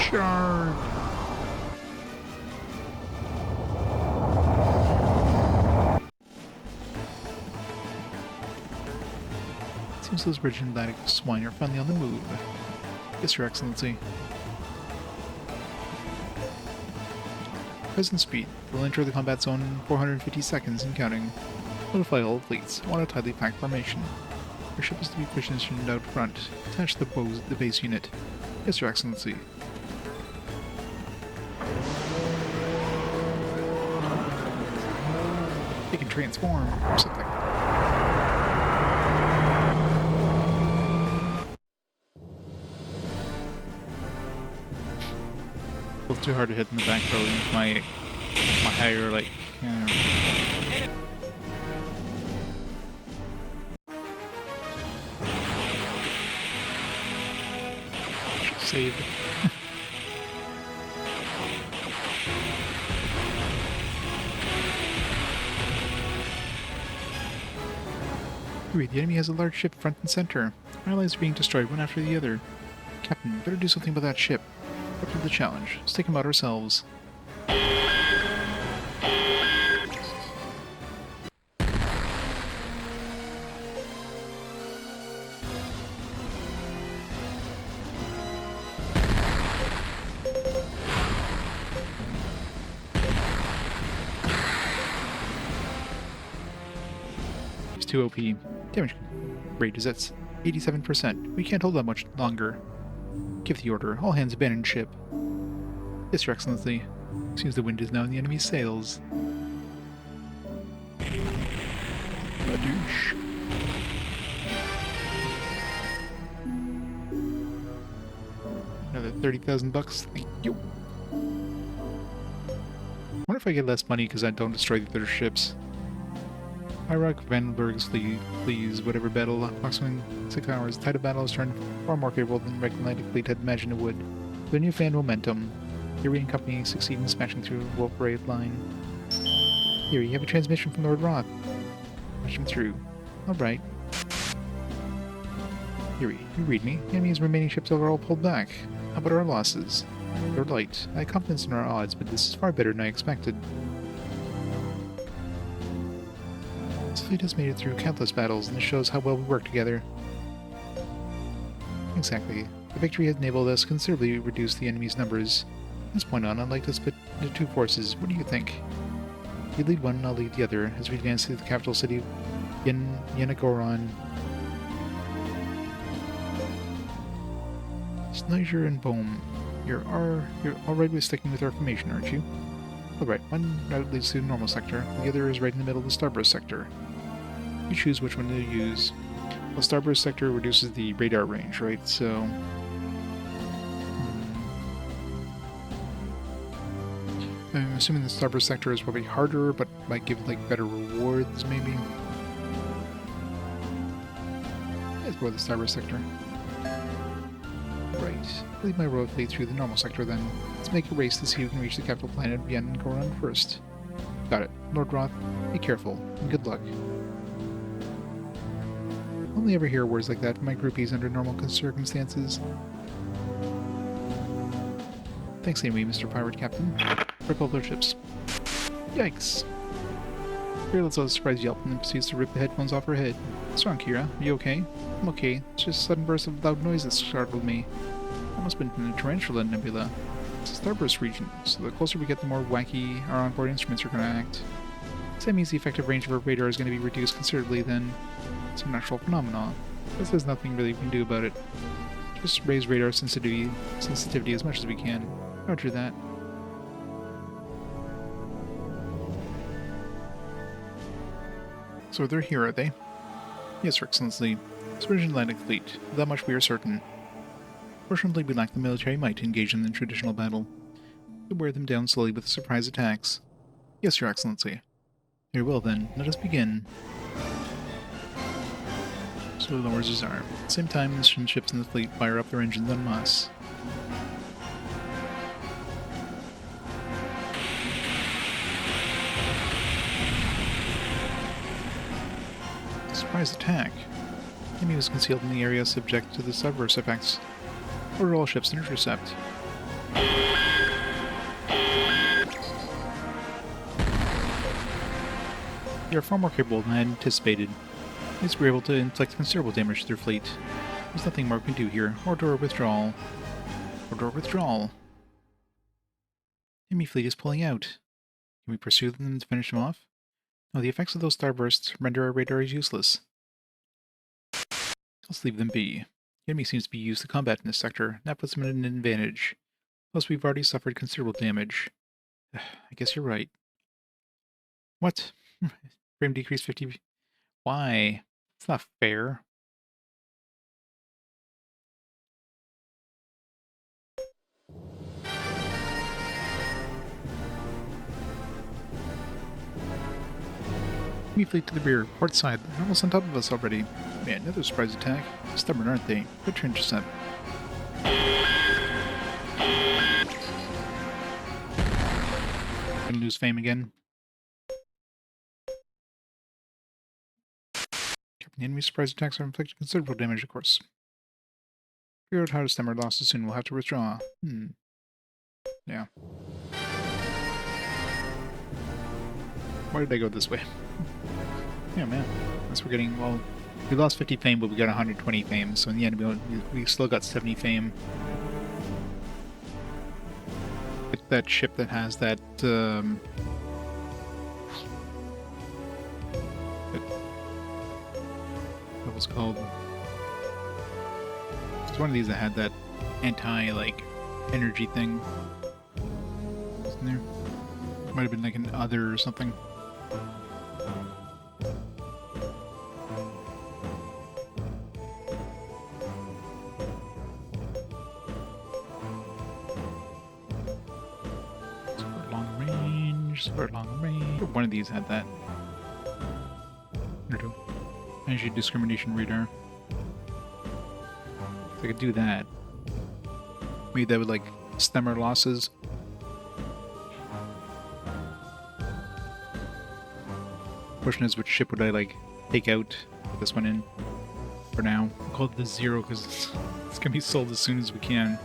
Speaker 1: Charge! Seems those British Atlantic swine are finally on the move. Yes, Your Excellency. Present speed. We'll enter the combat zone in 450 seconds and counting. Notify all fleets. Want a tightly packed formation. Your ship is to be positioned out front. Attach the base unit. Yes, Your Excellency. They can transform or something. Both too hard to hit in the back probably with my higher like Saved. Hurry, the enemy has a large ship front and center. Our allies are being destroyed one after the other. Captain, better do something about that ship. Up to the challenge. Let's take him out ourselves. He's too OP. Damage rate is at 87%. We can't hold that much longer. Give the order. All hands abandon ship. Yes, Your Excellency. Seems the wind is now in the enemy's sails. Badoosh. Another 30,000 bucks. Thank you. I wonder if I get less money because I don't destroy the other ships. Iraq Vandenberg's flees whatever battle approximately 6 hours. The tide of battle has turned far more favorable than the Atlantic fleet had imagined it would. With a newfound momentum, Erie and company succeed in smashing through the Wolf-Wraith line. Here, you have a transmission from Lord Roth. Push him through. Alright, Yuri, you read me. The enemy's remaining ships are all pulled back. How about our losses? They're light. I had confidence in our odds, but this is far better than I expected. This fleet has made it through countless battles, and this shows how well we work together. Exactly. The victory has enabled us to considerably reduce the enemy's numbers. From this point on, I'd like to split into two forces. What do you think? You lead one, and I'll lead the other, as we advance to the capital city of Yenagoron. Sniger and Bohm, you're alright with sticking with our formation, aren't you? Alright, one route leads to the normal sector, the other is right in the middle of the starburst sector. You choose which one to use. The starburst sector reduces the radar range, right? So... I'm assuming the starburst sector is probably harder, but might give, like, better rewards, maybe? Let's go with the starburst sector. Right. Lead my road fleet through the normal sector, then. Let's make a race to see who can reach the capital planet of Yenagoron first. Got it. Lord Roth, be careful, and good luck. Only ever hear words like that from my groupies under normal circumstances. Thanks anyway, Mr. Pirate Captain. Rip all their ships. Yikes. Here, let's let a surprise yelp and then proceeds to rip the headphones off her head. What's wrong, Kira? Are you okay? I'm okay. It's just a sudden burst of loud noise that startled me. I must have been in a tarantula nebula. It's a starburst region, so the closer we get, the more wacky our onboard instruments are going to act. So that means the effective range of our radar is going to be reduced considerably then. It's a natural phenomenon. This there's nothing really we can do about it. Just raise radar sensitivity as much as we can. Roger that. So they're here, are they? Yes, Your Excellency. It's British Atlantic Fleet. Of that much we are certain. Fortunately, we lack the military might to engage in the traditional battle. We wear them down slowly with surprise attacks. Yes, Your Excellency. Very well then, let us begin. So lowers his arm. At the same time, the ships in the fleet fire up their engines en masse. Surprise attack. The enemy was concealed in the area subject to the subverse effects. Order all ships to intercept. They are far more capable than I had anticipated. At least we were able to inflict considerable damage to their fleet. There's nothing more we can do here. Order or withdrawal. Order or withdrawal. Enemy fleet is pulling out. Can we pursue them to finish them off? No, the effects of those starbursts render our radars useless. Let's leave them be. The enemy seems to be used to combat in this sector. That puts them at an advantage. Plus, we've already suffered considerable damage. I guess you're right. What? Frame decrease 50... Why? It's not fair. We fleet to the rear, port side. They're almost on top of us already. Man, another surprise attack. Stubborn, aren't they? Good to intercept. Gonna lose fame again. The enemy surprise attacks are inflicting considerable damage, of course. Figure out how to stem our losses soon. We'll have to withdraw. Yeah. Why did I go this way? Yeah, man. Unless we're getting, well, we lost 50 fame, but we got 120 fame, so in the end we still got 70 fame. Get that ship that has that, what was it called? It's one of these that had that anti, energy thing. Wasn't there? Might have been like an other or something. Support long range. One of these had that. Or two. Energy discrimination radar. If I could do that. Maybe that would stem our losses. Question is, which ship would I take out? Put this one in. for now. We'll call it the Zero because it's going to be sold as soon as we can.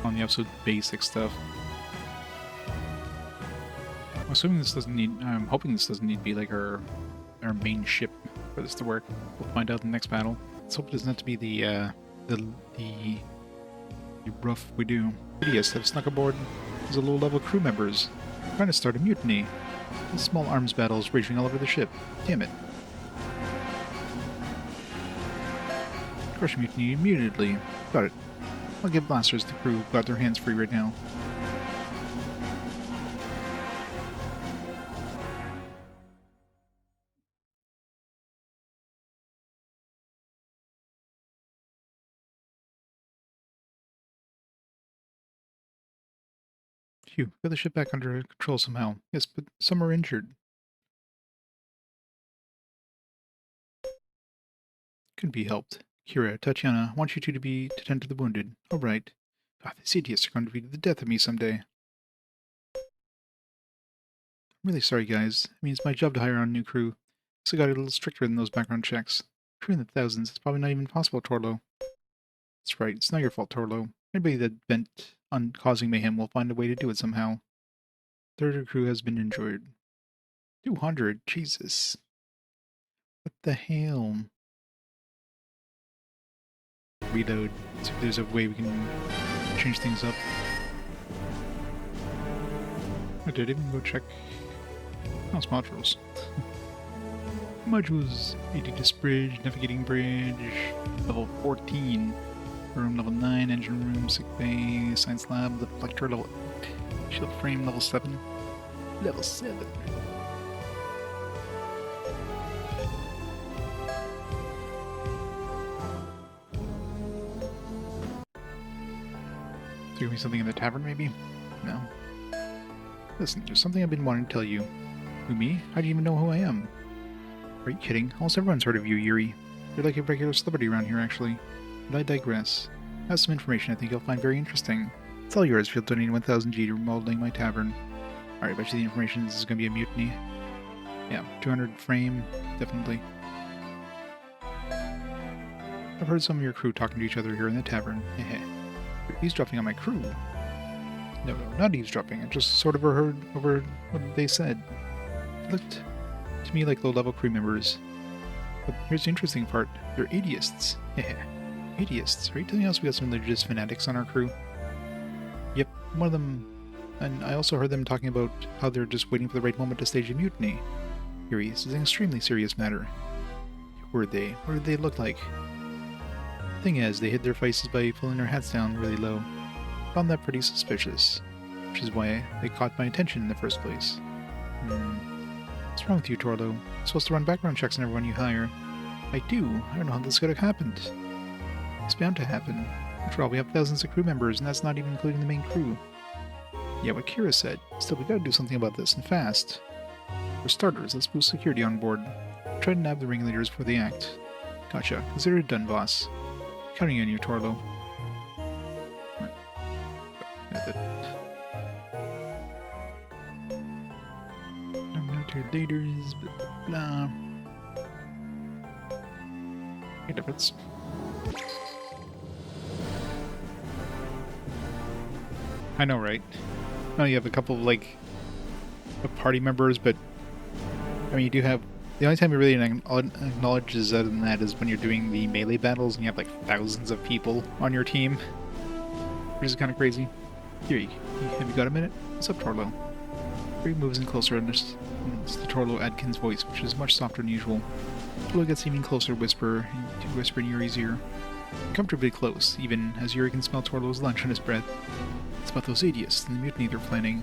Speaker 1: On the absolute basic stuff. I'm assuming this doesn't need... I'm hoping this doesn't need to be like our main ship for this to work. We'll find out in the next battle. Let's hope it doesn't have to be the rough we do. Idiots have snuck aboard as a low-level crew members, trying to start a mutiny. A small arms battle is raging all over the ship. Damn it. Crush mutiny immediately. Got it. I'll give blasters to crew who've got their hands free right now. Phew, got the ship back under control somehow. Yes, but some are injured. Couldn't be helped. Kira, Tatiana, I want you two to tend to the wounded. All right. Ah, these idiots are going to be to the death of me someday. I'm really sorry, guys. I mean, it's my job to hire on new crew, so I got a little stricter than those background checks. Crew in the thousands, it's probably not even possible, Torlo. That's right, it's not your fault, Torlo. Anybody that's bent on causing mayhem will find a way to do it somehow. Third of the crew has been injured. 200? Jesus. What the hell? Reload. See if there's a way we can change things up. I did even go check. Oh, it's modules. Modules. 80 disc bridge, navigating bridge, level 14. Room level 9, engine room, sick bay, science lab, deflector level 8, shield frame level 7. Level 7. So give me something in the tavern, maybe? No. Listen, there's something I've been wanting to tell you. Who, me? How do you even know who I am? Are you kidding? Almost everyone's heard of you, Yuri. You're like a regular celebrity around here, actually. But I digress. I have some information I think you'll find very interesting. It's all yours if you'll donate 1000 G to remodeling my tavern. Alright, bet you the information is going to be a mutiny. Yeah, 200 frame, definitely. I've heard some of your crew talking to each other here in the tavern. Heh. You're eavesdropping on my crew. No, not eavesdropping. I just sort of heard over what they said. It looked to me like low-level crew members. But here's the interesting part. They're atheists. Heh. Atheists. Are you telling us we got some religious fanatics on our crew? Yep, one of them. And I also heard them talking about how they're just waiting for the right moment to stage a mutiny. Yuri, this is an extremely serious matter. Who were they? What did they look like? Thing is, they hid their faces by pulling their hats down really low. Found that pretty suspicious. Which is why they caught my attention in the first place. What's wrong with you, Torlo? You're supposed to run background checks on everyone you hire. I do. I don't know how this could have happened. It's bound to happen. After all, we have thousands of crew members, and that's not even including the main crew. Yeah, what Kira said. Still, we gotta do something about this, and fast. For starters, let's boost security on board. Try to nab the ringleaders before they act. Gotcha. Consider it done, boss. Counting on you, Torlo. Right. Method. Military leaders, blah blah blah. Hey, difference. I know, right? No, you have a couple of, party members, but I mean, you do have... The only time you really acknowledges other than that is when you're doing the melee battles and you have, thousands of people on your team. Which is kind of crazy. Here, have you got a minute? What's up, Torlo? Yuri moves in closer and it's the Torlo Adkins voice, which is much softer than usual. Torlo gets even closer, whisper in Yuri's ear. Comfortably close, even as Yuri can smell Torlo's lunch on his breath. It's about those idiots and the mutiny they're planning.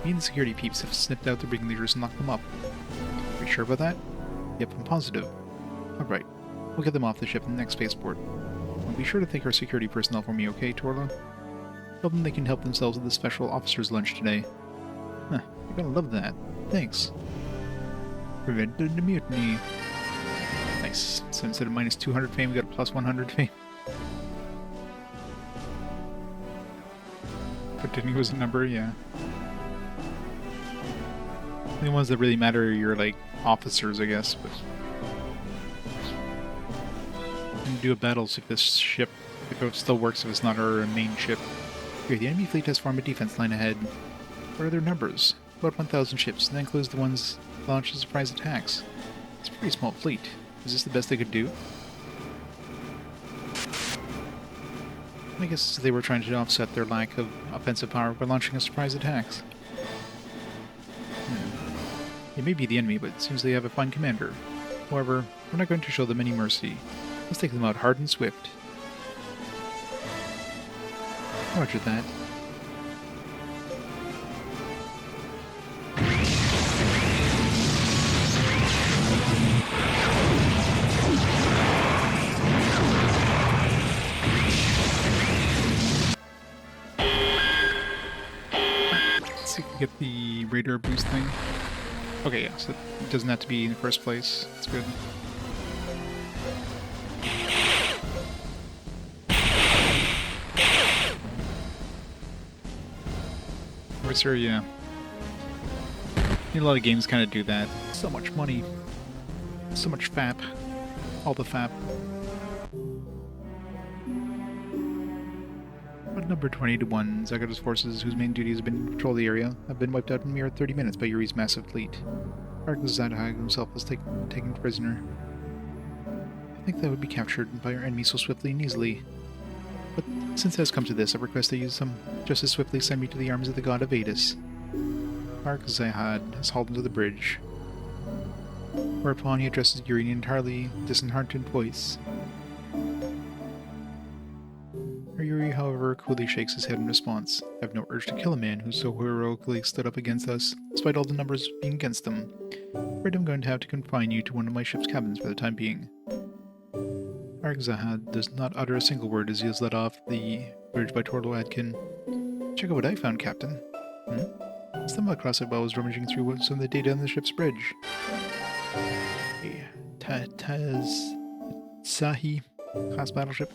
Speaker 1: Me and the security peeps have snipped out the ringleaders and locked them up. Are you sure about that? Yep, I'm positive. Alright, we'll get them off the ship in the next spaceport. Well, be sure to thank our security personnel for me, okay, Torlo? Tell them they can help themselves with the special officer's lunch today. Huh, you're gonna love that. Thanks. Prevented the mutiny. Nice. So instead of minus 200 fame, we got a plus 100 fame. But didn't he was a number? Yeah. The only ones that really matter are your, officers, I guess, but... can do a battle if this ship, if it still works if it's not our main ship. Here, the enemy fleet has formed a defense line ahead. What are their numbers? About 1,000 ships, and that includes the ones that launch surprise attacks. It's a pretty small fleet. Is this the best they could do? I guess they were trying to offset their lack of offensive power by launching surprise attacks. They may be the enemy, but it seems they have a fine commander. However, we're not going to show them any mercy. Let's take them out hard and swift. Roger that. Let's see if we get the radar boost thing. Okay, yeah, so it doesn't have to be in the first place. That's good. Where's her, yeah. A lot of games kind of do that. So much money. So much FAP. All the FAP. But number 20 to 1, Zagato's forces, whose main duties have been to control the area, have been wiped out in a mere 30 minutes by Yuri's massive fleet. Argus Zadhag himself was taken prisoner. I think that would be captured by our enemy so swiftly and easily. But since it has come to this, I request that you just as swiftly send me to the arms of the god of Adis. Argus Zadhag has hauled into the bridge. Whereupon he addresses Yuri in an entirely disheartened voice. Yuri, however, coolly shakes his head in response. I have no urge to kill a man who so heroically stood up against us, despite all the numbers being against him. Afraid I'm going to have to confine you to one of my ship's cabins for the time being. Argzahad does not utter a single word as he is led off the bridge by Torlo Adkin. Check out what I found, Captain. I stumbled across it while I was rummaging through some of the data on the ship's bridge. A Sahi class battleship.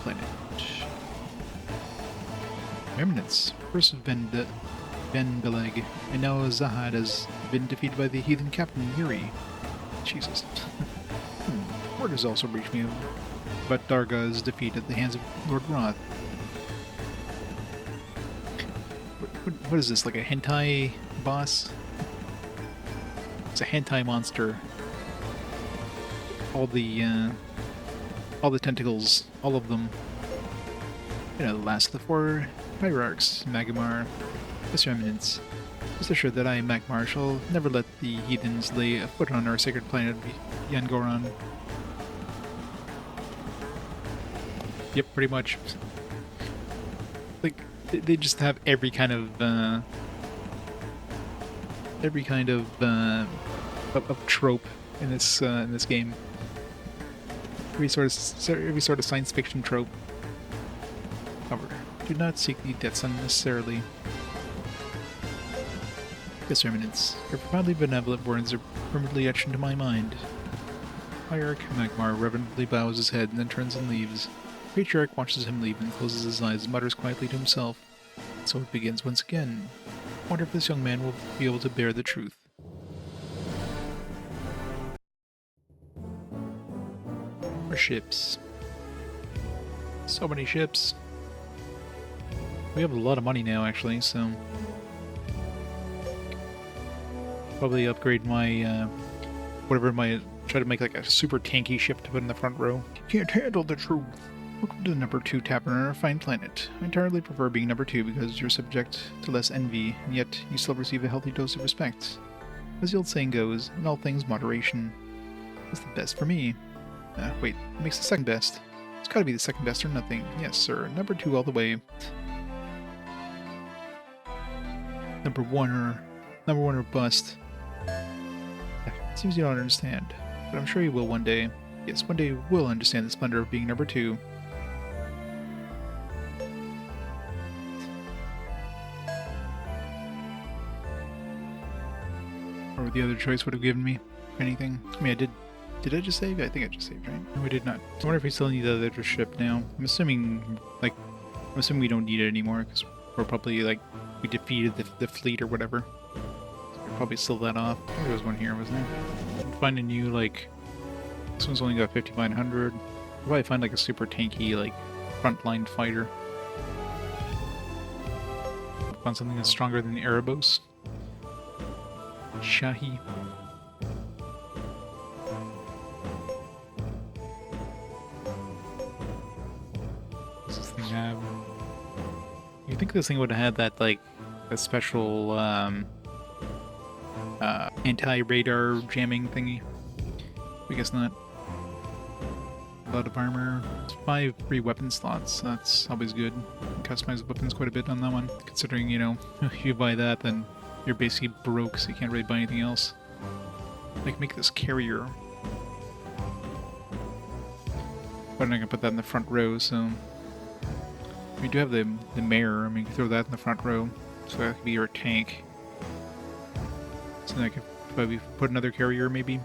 Speaker 1: Planet. Remnants. First Ben Beleg, and now Zahad has been defeated by the heathen captain Yuri. Jesus. Word has also reached me about Darga's defeat at the hands of Lord Roth. What is this, like a hentai boss? It's a hentai monster. All the tentacles, all of them. You know, the last of the four hierarchs, Magmar, Mr. Eminence. Rest assured that I, Magmar, shall never let the heathens lay a foot on our sacred planet Yangoran. Yep, pretty much. Like, they just have every kind of trope in this game. Every sort of science fiction trope. However, do not seek the deaths unnecessarily. Yes, Eminence, your profoundly benevolent words are permanently etched into my mind. Hierarch Magmar reverently bows his head and then turns and leaves. Patriarch watches him leave and closes his eyes and mutters quietly to himself. So it begins once again. I wonder if this young man will be able to bear the truth. More ships. So many ships. We have a lot of money now, actually, so... probably upgrade my, try to make like a super tanky ship to put in the front row. Can't handle the truth. Welcome to the number 2 tavern on our fine planet. I entirely prefer being number 2 because you're subject to less envy, and yet you still receive a healthy dose of respect. As the old saying goes, in all things moderation. What's the best for me? Wait, what makes the second best? It's gotta be the second best or nothing. Yes, sir. Number 2 all the way. Number one or bust. Seems you don't understand, but I'm sure you will one day. Yes, one day you will understand the splendor of being number 2. Or the other choice would have given me, if anything. I mean, did I just save? I think I just saved, right? No, we did not. I wonder if we still need the other ship now. I'm assuming we don't need it anymore, because we're probably, like, we defeated the fleet or whatever. probably still that off. I think there was one here, wasn't there? Find a new, like... This one's only got 5,900. I'll probably find like a super tanky, like, frontline fighter. Find something that's stronger than the Erebos. Shahi. What's this thing have? You think this thing would have had that, like, a special, anti-radar jamming thingy? I guess not. A lot of armor. It's 5 free weapon slots. That's always good. Customize weapons quite a bit on that one. Considering, you know, if you buy that, then you're basically broke, so you can't really buy anything else. Like, make this carrier. But I'm not gonna put that in the front row, so... We do have the mare. I mean, you can throw that in the front row. So that could be your tank. So then I could probably put another carrier, maybe.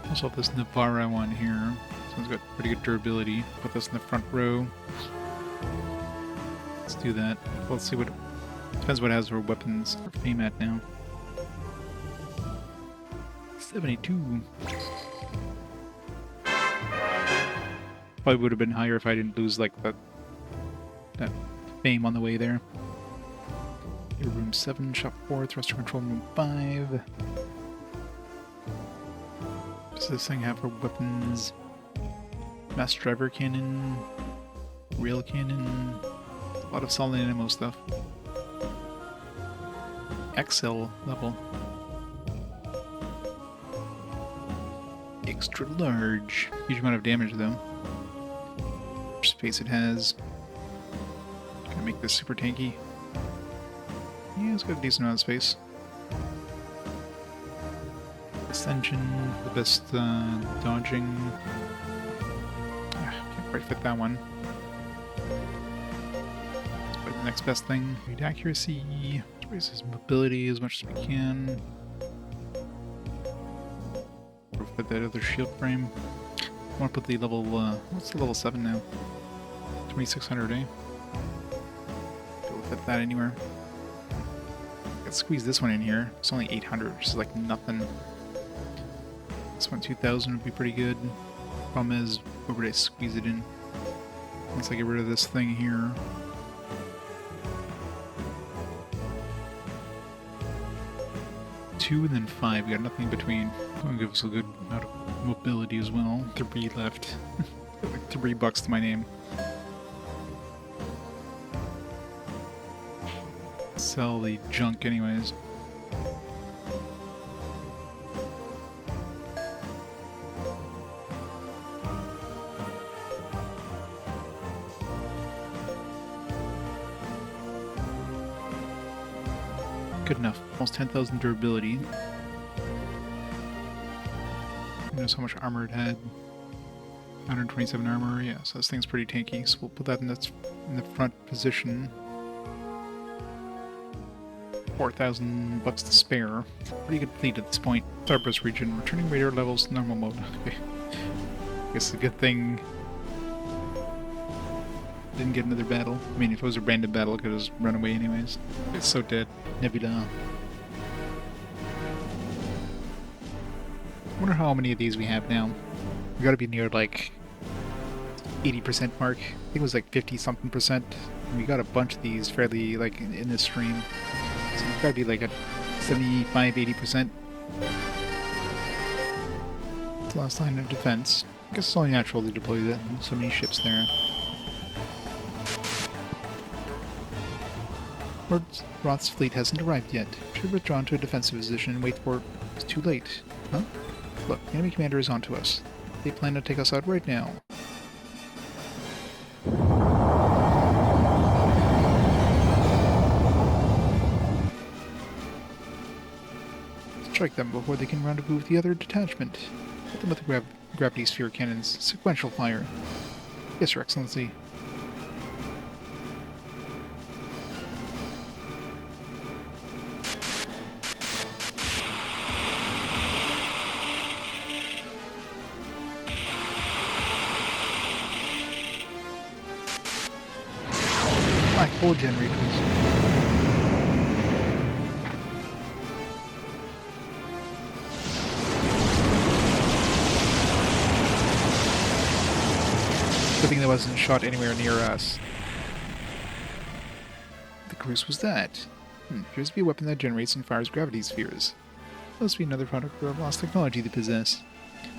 Speaker 1: Also have this Navara one here. This one's got pretty good durability. Put this in the front row. Let's do that. Well, let's see what... Depends what it has for weapons. For fame at now. 72. Probably would have been higher if I didn't lose like that fame on the way there. Here, room 7, shop 4, thruster control room 5. Does this thing have for weapons? Mass driver cannon, rail cannon, a lot of solid ammo stuff. XL level. Extra large. Huge amount of damage though. Space it has. Gonna make this super tanky. Yeah, it's got a decent amount of space. Ascension, the best dodging. Can't quite fit that one. Let's put the next best thing. Need accuracy. Let's raise his mobility as much as we can. We'll fit that other shield frame. I want to put the level, what's the level 7 now? 2600, eh? We'll fit that anywhere. Let's squeeze this one in here. It's only 800, which is like nothing. This one 2000 would be pretty good. Problem is, where would I squeeze it in? Once I get rid of this thing here. Two and then 5. We got nothing in between. Gonna give us a good amount of mobility as well. 3 left. Got like $3 to my name. Sell the junk anyways. Good enough. Almost 10,000 durability. Who knows how much armor it had? 127 armor, yeah, so this thing's pretty tanky, so we'll put that in the front position. 4,000 to spare. Pretty good fleet at this point. Starburst region, returning radar levels, normal mode. Okay. Guess it's a good thing didn't get another battle. I mean, if it was a random battle, it could have just run away anyways. It's so dead. Nebula. I wonder how many of these we have now. We gotta be near like 80% mark. I think it was like 50-something percent. And we got a bunch of these fairly like in this stream. So we've gotta be like at 75-80%. It's the last line of defense. I guess it's only natural to deploy that. So many ships there. Lord Roth's fleet hasn't arrived yet. Should withdraw to a defensive position and wait for it. It's too late. Huh? Look, the enemy commander is onto us. They plan to take us out right now. Strike them before they can rendezvous with the other detachment. Hit them with the gravity sphere cannons. Sequential fire. Yes, Your Excellency. Full generators. Good thing that wasn't shot anywhere near us. The cruise was that? Appears to be a weapon that generates and fires gravity spheres. Must be another product of lost technology they possess.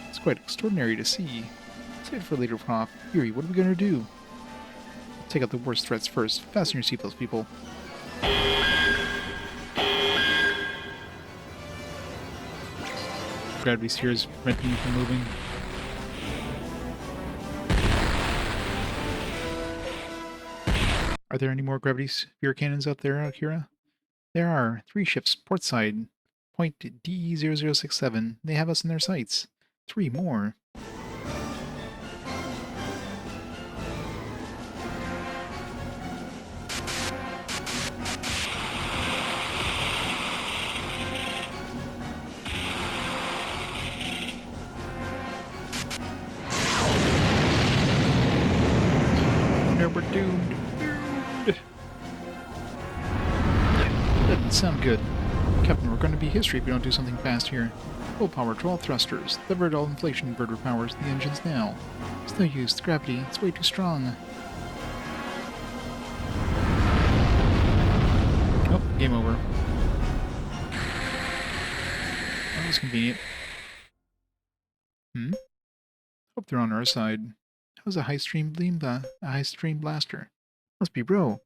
Speaker 1: It's quite extraordinary to see. Save it for later, Prof. Yuri, what are we gonna do? Take out the worst threats first. Fasten your seatbelts, people. Gravity spheres preventing me from moving. Are there any more gravity sphere cannons out there, Akira? There are 3 ships portside. Point D0067. They have us in their sights. 3 more. No, we're doomed. That doesn't sound good. Captain, we're going to be history if we don't do something fast here. Full power to all thrusters. Levered all inflation inverter powers to the engines now. It's no use. The gravity, it's way too strong. Oh, game over. That was convenient. Hope they're on our side. That was a high-stream blaster. Must be bro.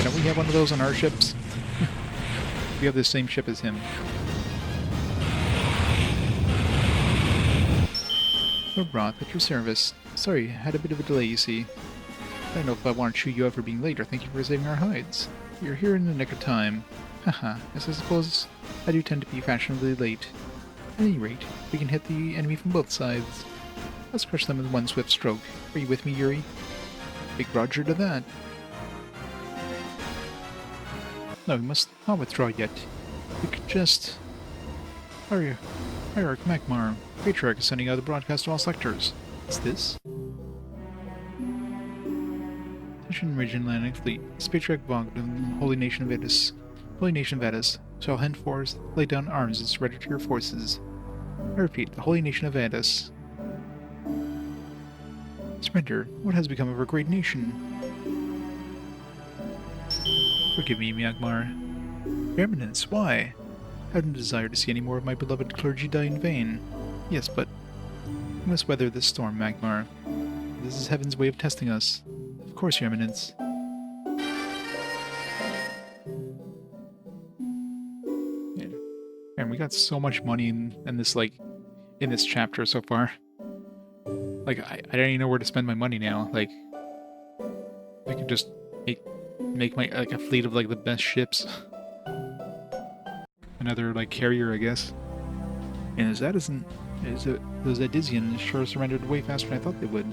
Speaker 1: Don't we have one of those on our ships? We have the same ship as him. Roth, at your service. Sorry, had a bit of a delay, you see. I don't know if I want to chew you out for being late or thank you for saving our hides. You're here in the nick of time. Haha, yes, I suppose I do tend to be fashionably late. At any rate, we can hit the enemy from both sides. Let's crush them with one swift stroke. Are you with me, Yuri? Big Roger to that. No, we must not withdraw yet. We could just... Hierarch Magmar. Patriarch is sending out a broadcast to all sectors. What's this? Attention Region Atlantic Fleet. Patriarch Bog of the Holy Nation of Edis. Holy Nation of Edis shall henceforth lay down arms and surrender to your forces. I repeat, the Holy Nation of Edis. Surrender. What has become of our great nation? Forgive me, Magmar. Your Eminence, why? I have no desire to see any more of my beloved clergy die in vain. Yes, but we must weather this storm, Magmar. This is Heaven's way of testing us. Of course, Your Eminence. Yeah. And we got so much money in this, in this chapter so far. Like, I don't even know where to spend my money now. Like, I could just make my, a fleet of, the best ships. Another, carrier, I guess. And those Edisians sure surrendered way faster than I thought they would.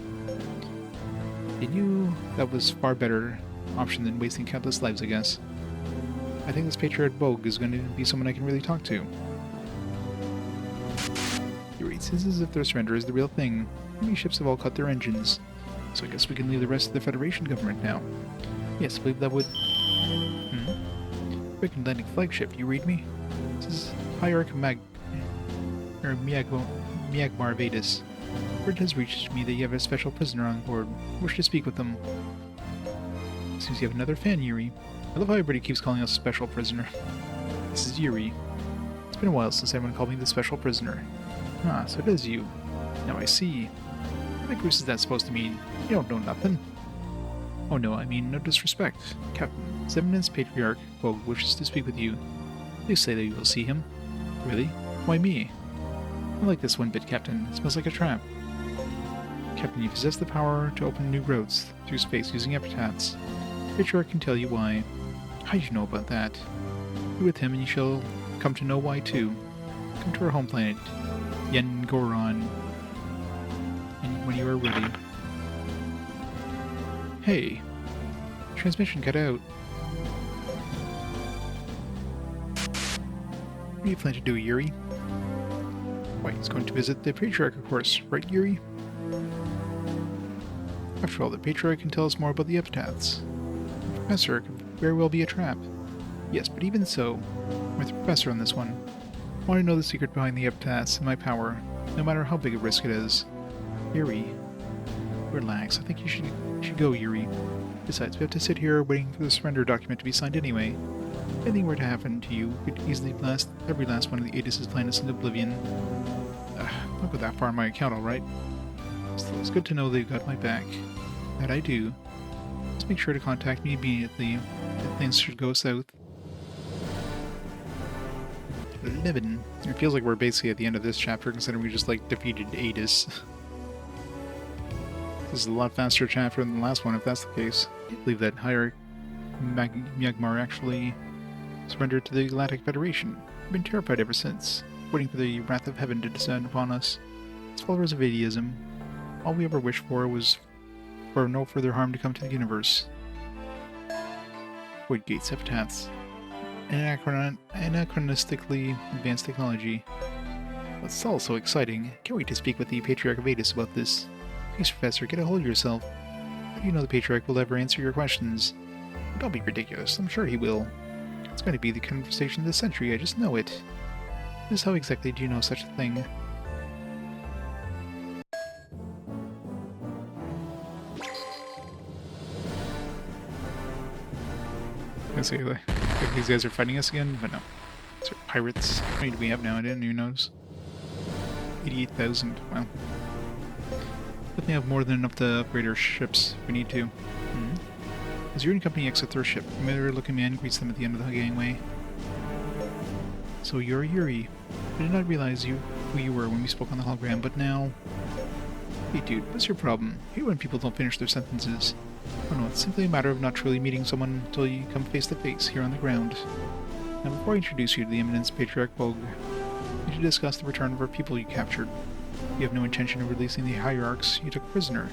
Speaker 1: They knew that was far better option than wasting countless lives, I guess. I think this Patriarch Bogue is going to be someone I can really talk to. He reads this as if their surrender is the real thing. Many ships have all cut their engines, so I guess we can leave the rest of the Federation government now. Yes, I believe that would... Quick Atlantic flagship, you read me? This is Hierarch Miyagmar Vadis. Word has reached me that you have a special prisoner on board. I wish to speak with them. Seems you have another fan, Yuri. I love how everybody keeps calling us special prisoner. This is Yuri. It's been a while since anyone called me the special prisoner. Ah, so it is you. Now I see. What goose is that supposed to mean? You don't know nothing. Oh no, I mean no disrespect. Captain, His Eminence Patriarch Bogue wishes to speak with you. Please say that you will see him. Really? Why me? I like this one bit, Captain. It smells like a trap. Captain, you possess the power to open new roads through space using epitaphs. Patriarch can tell you why. How do you know about that? Be with him and you shall come to know why too. Come to our home planet, Yengoron, and when you are ready. Hey, transmission cut out. What do you plan to do, Yuri? Why, he's going to visit the Patriarch, of course, right, Yuri? After all, the Patriarch can tell us more about the epitaphs. The Professor could very well be a trap. Yes, but even so, I'm with the Professor on this one. I want to know the secret behind the epitaphs and my power, no matter how big a risk it is. Yuri, relax. I think you should go, Yuri. Besides, we have to sit here waiting for the surrender document to be signed anyway. If anything were to happen to you, we could easily blast every last one of the Aegis' planets into oblivion. Don't go that far on my account, alright? Still, it's good to know they've got my back. That I do. Just make sure to contact me immediately if things should go south. 11. It feels like we're basically at the end of this chapter, considering we just, like, defeated Aegis. This is a lot faster chapter than the last one, if that's the case. I can't believe that Hierarch Myanmar actually surrendered to the Galactic Federation. I've been terrified ever since, waiting for the wrath of heaven to descend upon us. As followers of atheism, all we ever wished for was for no further harm to come to the universe. Void Gates epitaphs. Anachronistically advanced technology. It's all so exciting. Can't wait to speak with the Patriarch of Aegis about this. Please, Professor, get a hold of yourself. How do you know the Patriarch will ever answer your questions? Don't be ridiculous. I'm sure he will. It's going to be the conversation of the century. I just know it. Just how exactly do you know such a thing? I see, like, these guys are fighting us again, but no. These are pirates. How many do we have now? I didn't even notice. 88,000. Wow. Definitely have more than enough to upgrade our ships if we need to. As Yuri and company exit their ship, a familiar-looking man greets them at the end of the gangway. So you're Yuri. I did not realize who you were when we spoke on the hologram, but now... Hey dude, what's your problem? I hate when people don't finish their sentences. Oh no, it's simply a matter of not truly meeting someone until you come face to face here on the ground. Now before I introduce you to the Eminence Patriarch Bogue, we should discuss the return of our people you captured. You have no intention of releasing the hierarchs you took prisoner.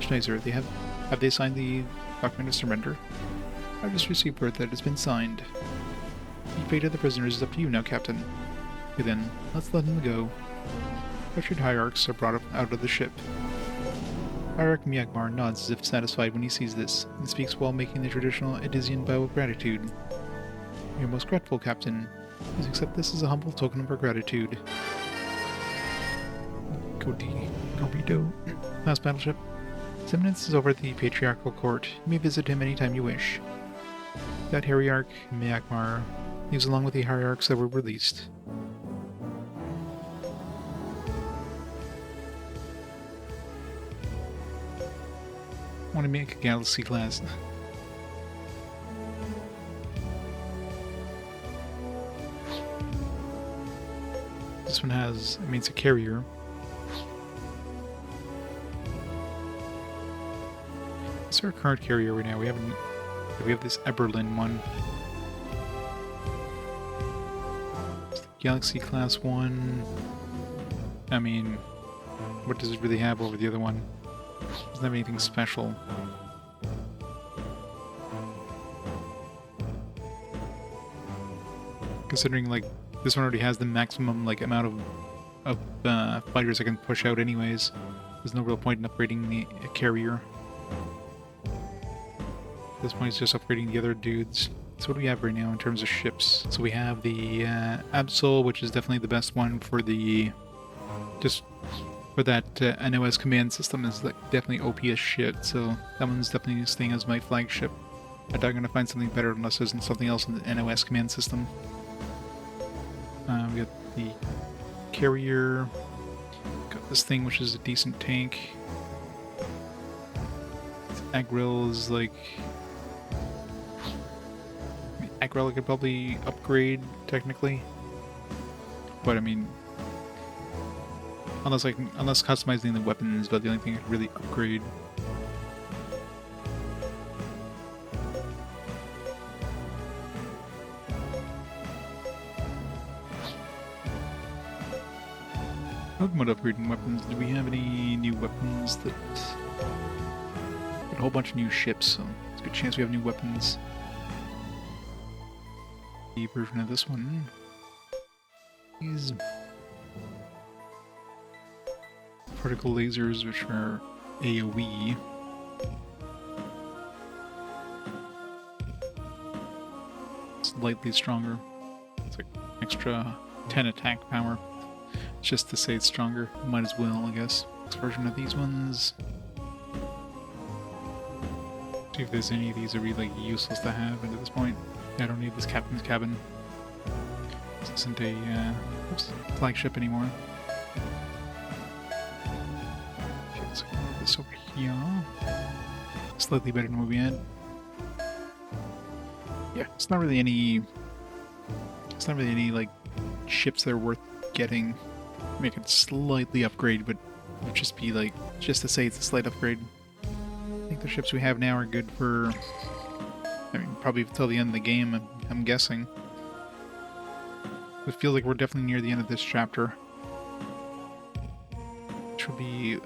Speaker 1: Schneiser, have they signed the document of surrender? I've just received word that it's been signed. The fate of the prisoners is up to you now, Captain. Okay then, let's let them go. Captured hierarchs are brought up out of the ship. Hierarch Myanmar nods as if satisfied when he sees this, and speaks while making the traditional Edisian bow of gratitude. You're most grateful, Captain. Please accept this as a humble token of our gratitude. Gobito. Last battleship. His Eminence is over at the Patriarchal Court. You may visit him anytime you wish. That Hierarch Myanmar leaves along with the hierarchs that were released. I want to make a galaxy class. This one has, I mean, it's a carrier. What's our current carrier right now? We have this Eberlin one. It's the Galaxy Class 1. I mean, what does it really have over the other one? Doesn't have anything special. Considering, like, this one already has the maximum, like, amount of fighters I can push out anyways. There's no real point in upgrading the carrier. At this point, it's just upgrading the other dudes. So what do we have right now in terms of ships? So we have the Absol, which is definitely the best one for the... just for that NOS command system is like definitely OP as shit, so that one's definitely staying as my flagship. I'm not going to find something better unless there's something else in the NOS command system. We got the carrier, got this thing which is a decent tank. Agril is like... I mean, Agril I could probably upgrade, technically. But I mean... Unless customizing the weapons, but the only thing I could really upgrade. Talking about upgrading weapons, do we have any new weapons that... Got a whole bunch of new ships, so it's a good chance we have new weapons. The version of this one is... particle lasers, which are AoE. slightly stronger. It's like extra 10 attack power. Just to say it's stronger. Might as well, I guess. Next version of these ones. See if there's any of these that are really like useless to have at this point. I don't need this captain's cabin. This isn't a flagship anymore. Okay, let's move this over here. Slightly better than what we had. Yeah, it's not really any. It's not really any like ships that are worth getting. Make it slightly upgrade, but it would just be like just to say it's a slight upgrade. I think the ships we have now are good for. I mean, probably till the end of the game. I'm guessing. It feels like we're definitely near the end of this chapter, which will be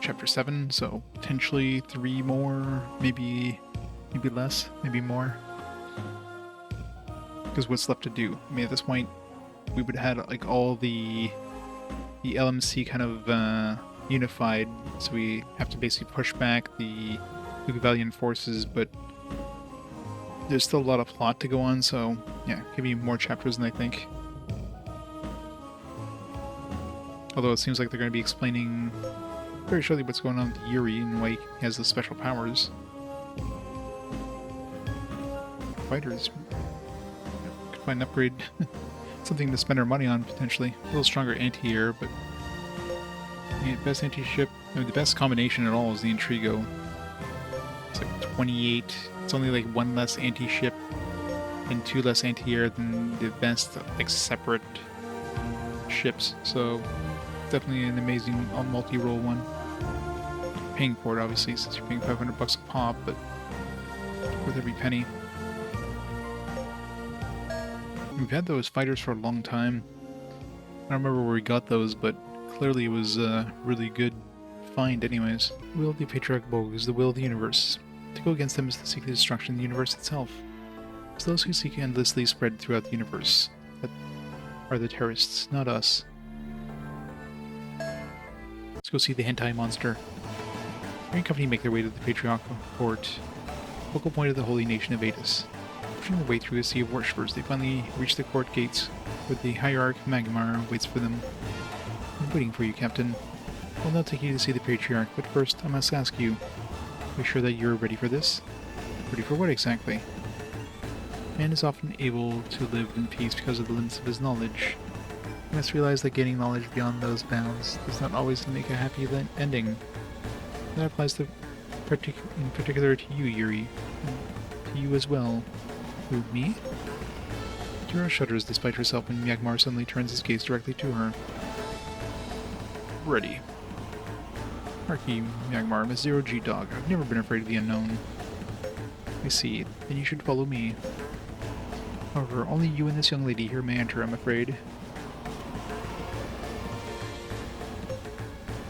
Speaker 1: chapter 7. So potentially 3 more, maybe less, maybe more. Because what's left to do? I mean, at this point, we would have had like all the LMC kind of unified, so we have to basically push back the Valiant forces, but there's still a lot of plot to go on, so yeah, could be more chapters than I think. Although it seems like they're going to be explaining very shortly what's going on with Yuri and why he has the special powers. Fighters. Could find an upgrade. Something to spend our money on, potentially. A little stronger anti-air, but the best anti-ship, I mean, the best combination at all is the Intrigo. It's like 28. It's only like 1 less anti-ship and 2 less anti-air than the best, like, separate ships. So, definitely an amazing multi-role one. Paying for it, obviously, since you're paying $500 a pop, but worth every penny. We've had those fighters for a long time. I don't remember where we got those, but clearly it was a really good find anyways. The will of the Patriarch Bogue is the will of the universe. To go against them is to seek the destruction of the universe itself. It's those who seek endlessly spread throughout the universe that are the terrorists, not us. Let's go see the hentai monster. Green Company make their way to the Patriarchal Court, focal point of the holy nation of Adis. Pushing their way through a sea of worshippers, they finally reach the court gates, where the Hierarch Magmar waits for them. I'm waiting for you, Captain. I'll now take you to see the Patriarch, but first I must ask you, are you sure that you're ready for this? Ready for what exactly? Man is often able to live in peace because of the limits of his knowledge. You must realize that gaining knowledge beyond those bounds does not always make a happy ending. That applies to in particular to you, Yuri, and to you as well. Who, me? Kira shudders despite herself when Magmar suddenly turns his gaze directly to her. Ready. Marky, Magmar, I'm a zero-G dog. I've never been afraid of the unknown. I see. Then you should follow me. However, only you and this young lady here may enter, I'm afraid.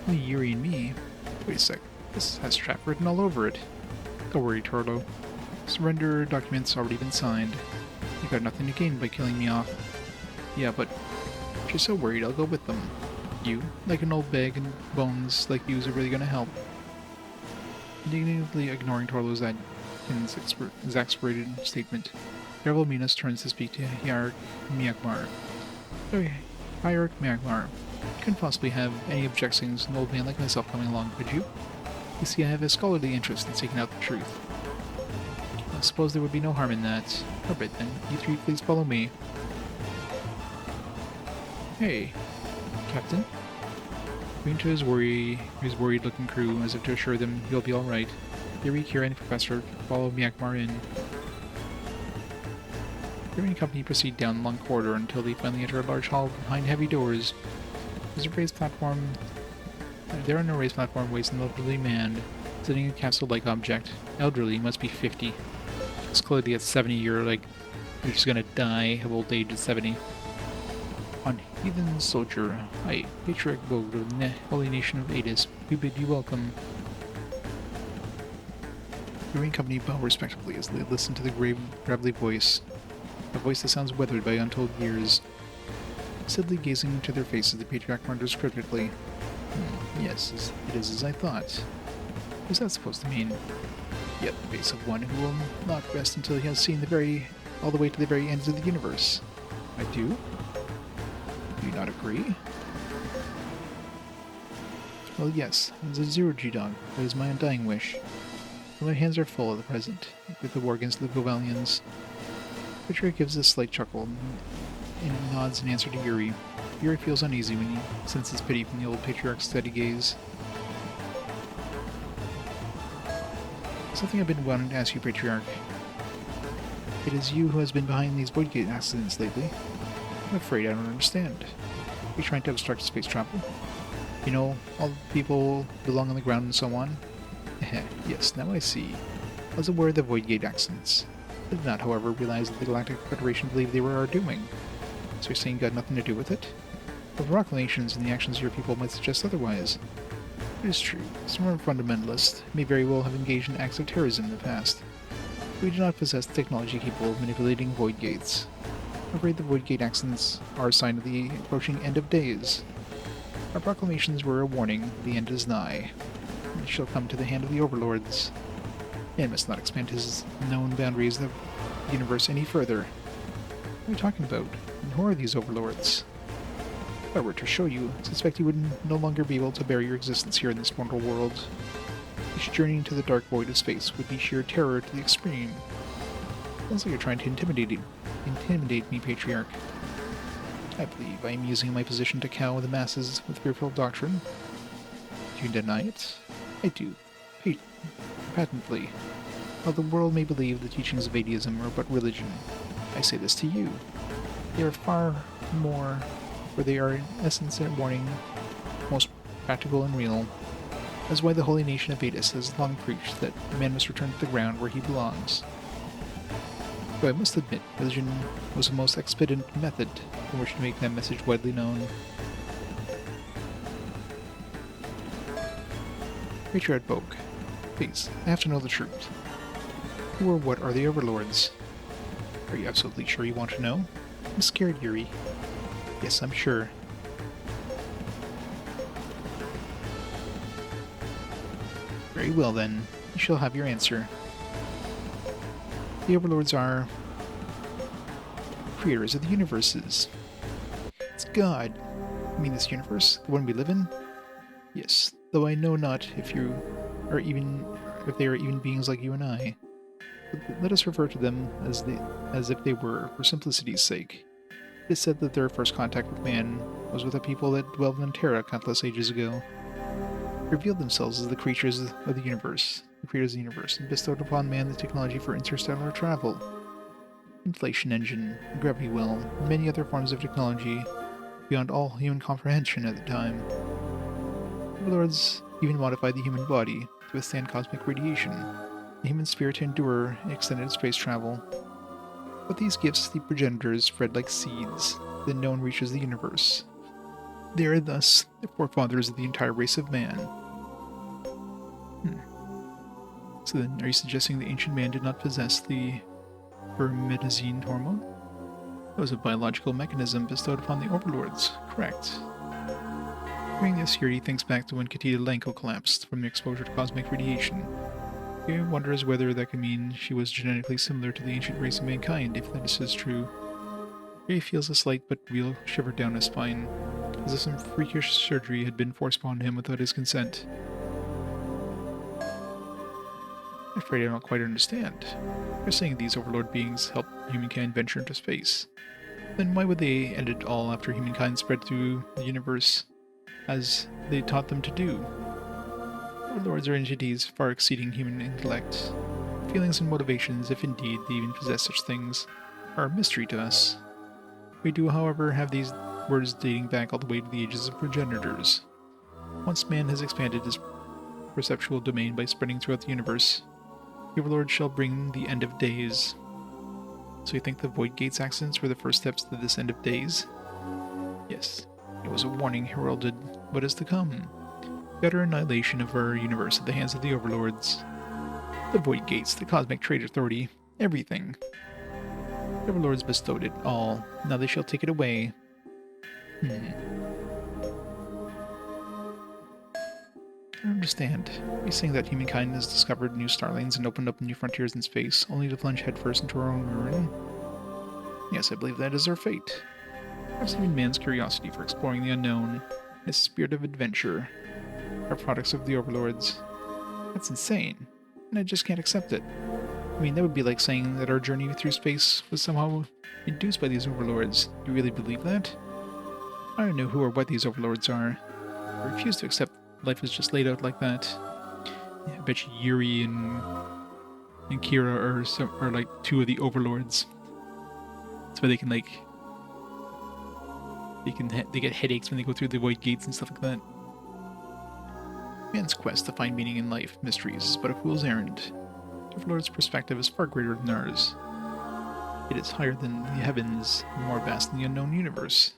Speaker 1: Only Yuri and me? Wait a sec. This has trap written all over it. Don't worry, Torlo. Surrender documents already been signed. You got nothing to gain by killing me off. Yeah, but if you're so worried, I'll go with them. You, like an old bag and bones like you, is really gonna help. Indignantly ignoring Torlo's exasperated statement, Devil Minas turns to speak to Hierarch Magmar. Sorry, Hierarch Magmar. You couldn't possibly have any objections to an old man like myself coming along, could you? You see, I have a scholarly interest in seeking out the truth. I suppose there would be no harm in that. Alright then, you three please follow me. Hey, Captain. Going to his worried-looking crew, as if to assure them he'll be alright. Yuri, Kira, and the Professor follow Magmar in. Yuri and company proceed down the long corridor until they finally enter a large hall behind heavy doors. There's a raised platform. There on a raised platform waits an elderly man, sitting in a capsule-like object. Elderly, must be 50. It's clearly at 70, you're just gonna die of old age at 70. On Heathen Soldier, hi, Patriarch Bogue of the Holy Nation of Adis, we bid you welcome. The Green Company bow respectfully as they listen to the gravelly voice, a voice that sounds weathered by untold years. Steadily gazing into their faces, the Patriarch wonders cryptically. Yes, it is as I thought. What's that supposed to mean? Yet the face of one who will not rest until he has seen the very all the way to the very ends of the universe. I do? Do you not agree? Well, yes, as a zero-G dog, that is my undying wish. But my hands are full at the present, with the war against the Govalians. Patriarch gives a slight chuckle and nods in answer to Yuri. Yuri feels uneasy when he senses pity from the old Patriarch's steady gaze. Something I've been wanting to ask you, Patriarch. It is you who has been behind these Voidgate accidents lately. I'm afraid I don't understand. Are you trying to obstruct space travel? You know, all the people belong on the ground and so on? Yes, now I see. I was aware of the Voidgate accidents. I did not, however, realize that the Galactic Federation believed they were our doing. So you're saying you got nothing to do with it? Well, the proclamations and the actions of your people might suggest otherwise. It is true. Some of our fundamentalists may very well have engaged in acts of terrorism in the past. We do not possess the technology capable of manipulating Void Gates. I'm afraid the Void Gate accidents are a sign of the approaching end of days. Our proclamations were a warning, the end is nigh. It shall come to the hand of the overlords. Man must not expand his known boundaries of the universe any further. What are you talking about? And who are these overlords? If I were to show you, I suspect you would no longer be able to bear your existence here in this mortal world. Each journey into the dark void of space would be sheer terror to the extreme. Sounds like you're trying to intimidate me, Patriarch. I believe I am using my position to cow the masses with fearful doctrine. Do you deny it? I do. Patently. While the world may believe the teachings of atheism are but religion, I say this to you. They are far more, for they are in essence a warning, most practical and real. That's why the holy nation of Vedas has long preached that man must return to the ground where he belongs. Though I must admit, religion was the most expedient method in which to make that message widely known. Patriarch Boke, please, I have to know the truth. Who or what are the overlords? Are you absolutely sure you want to know? I'm scared, Yuri. Yes, I'm sure. Very well then, you shall have your answer. The overlords are creators of the universes. It's God. You mean this universe? The one we live in? Yes, though I know not if they are even beings like you and I. But let us refer to them as if they were, for simplicity's sake. It is said that their first contact with man was with a people that dwelled in Terra countless ages ago. They revealed themselves as the creatures of the universe, and bestowed upon man the technology for interstellar travel. Inflation engine, a gravity well, and many other forms of technology beyond all human comprehension at the time. Overlords even modified the human body to withstand cosmic radiation, the human spirit to endure extended space travel. But these gifts the progenitors spread like seeds, then no one reaches the universe. They are thus the forefathers of the entire race of man. So then, are you suggesting the ancient man did not possess the spermidazine hormone? That was a biological mechanism bestowed upon the overlords, correct. Hearing this, Yuri thinks back to when Katita Lenko collapsed from the exposure to cosmic radiation. He wonders whether that could mean she was genetically similar to the ancient race of mankind, if that is true. Yuri feels a slight but real shiver down his spine, as if some freakish surgery had been forced upon him without his consent. I'm afraid I don't quite understand. You're saying these overlord beings helped humankind venture into space. Then why would they end it all after humankind spread through the universe as they taught them to do? Overlords are entities far exceeding human intellect. Feelings and motivations, if indeed they even possess such things, are a mystery to us. We do, however, have these words dating back all the way to the ages of progenitors. Once man has expanded his perceptual domain by spreading throughout the universe, the Overlord shall bring the end of days. So you think the Void Gates accidents were the first steps to this end of days? Yes, it was a warning heralded what is to come. The utter annihilation of our universe at the hands of the Overlords. The Void Gates, the Cosmic Trade Authority, everything. The Overlords bestowed it all, now they shall take it away. I don't understand. He's saying that humankind has discovered new star lanes and opened up new frontiers in space, only to plunge headfirst into our own ruin? Yes, I believe that is our fate. Perhaps even man's curiosity for exploring the unknown and a spirit of adventure are products of the overlords. That's insane, and I just can't accept it. I mean, that would be like saying that our journey through space was somehow induced by these overlords. You really believe that? I don't know who or what these overlords are. I refuse to accept life is just laid out like that. Yeah, I bet you Yuri and Kira are like two of the overlords. That's why they can like they get headaches when they go through the void gates and stuff like that. Man's quest to find meaning in life, mysteries, is but a fool's errand. The overlord's perspective is far greater than ours. It is higher than the heavens, and more vast than the unknown universe.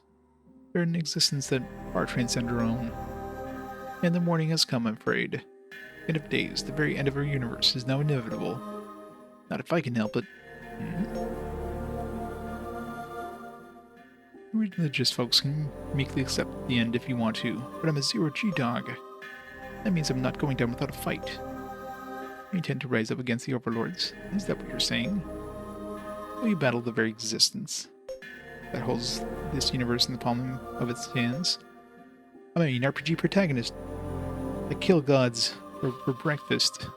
Speaker 1: They're an existence that far transcend our own. And the morning has come, I'm afraid. End of days, the very end of our universe, is now inevitable. Not if I can help it. Religious folks can meekly accept the end if you want to, but I'm a zero-G dog. That means I'm not going down without a fight. You intend to rise up against the overlords. Is that what you're saying? Will you battle the very existence that holds this universe in the palm of its hands? I'm an RPG protagonist. I kill gods for breakfast.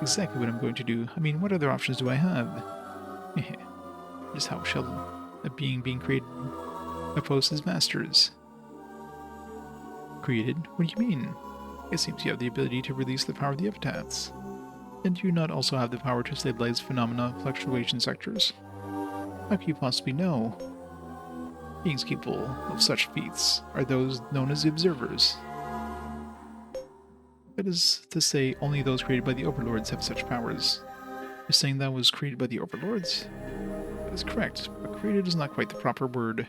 Speaker 1: Exactly what I'm going to do. I mean, what other options do I have? Just how shall a being created oppose his masters? Created? What do you mean? It seems you have the ability to release the power of the epitaphs. And do you not also have the power to stabilize phenomena of fluctuation sectors? How can you possibly know? Beings capable of such feats are those known as the Observers. That is to say, only those created by the Overlords have such powers. You're saying that was created by the Overlords? That is correct, but created is not quite the proper word.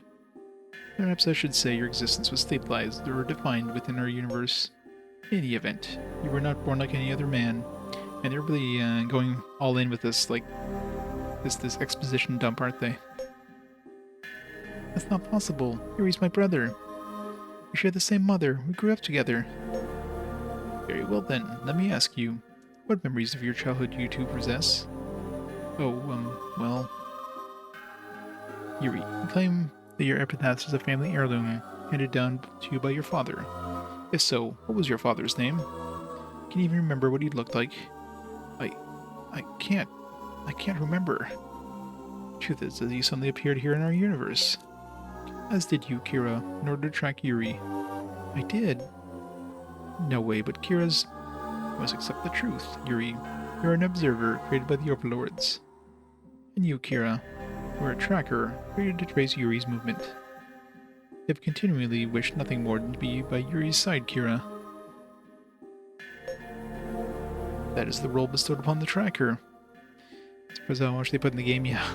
Speaker 1: Perhaps I should say your existence was stabilized or defined within our universe. In any event, you were not born like any other man, and they're really going all in with this, like, this exposition dump, aren't they? That's not possible. Yuri's my brother. We share the same mother. We grew up together. Very well then, let me ask you, what memories of your childhood you two possess? Oh, well... Yuri, you claim that your epitaph is a family heirloom, handed down to you by your father. If so, what was your father's name? Can you even remember what he looked like? I can't remember. Truth is that he suddenly appeared here in our universe. As did you, Kira, in order to track Yuri. I did. No way, but Kira's... You must accept the truth, Yuri. You're an observer created by the Overlords. And you, Kira, you're a tracker created to trace Yuri's movement. You have continually wished nothing more than to be by Yuri's side, Kira. That is the role bestowed upon the tracker. I suppose how much they put in the game, yeah.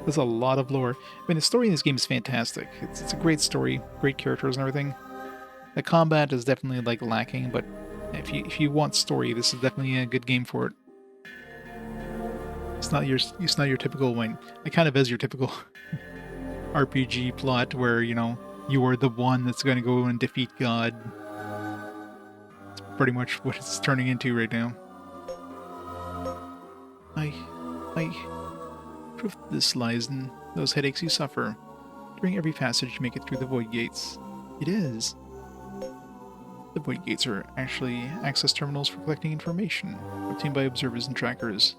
Speaker 1: There's a lot of lore. I mean, the story in this game is fantastic. It's a great story, great characters and everything. The combat is definitely, like, lacking, but if you want story, this is definitely a good game for it. It's not your typical one. It kind of is your typical RPG plot where, you know, you are the one that's going to go and defeat God. It's pretty much what it's turning into right now. Truth of this lies in those headaches you suffer. During every passage, you make it through the void gates. It is. The void gates are actually access terminals for collecting information, obtained by observers and trackers.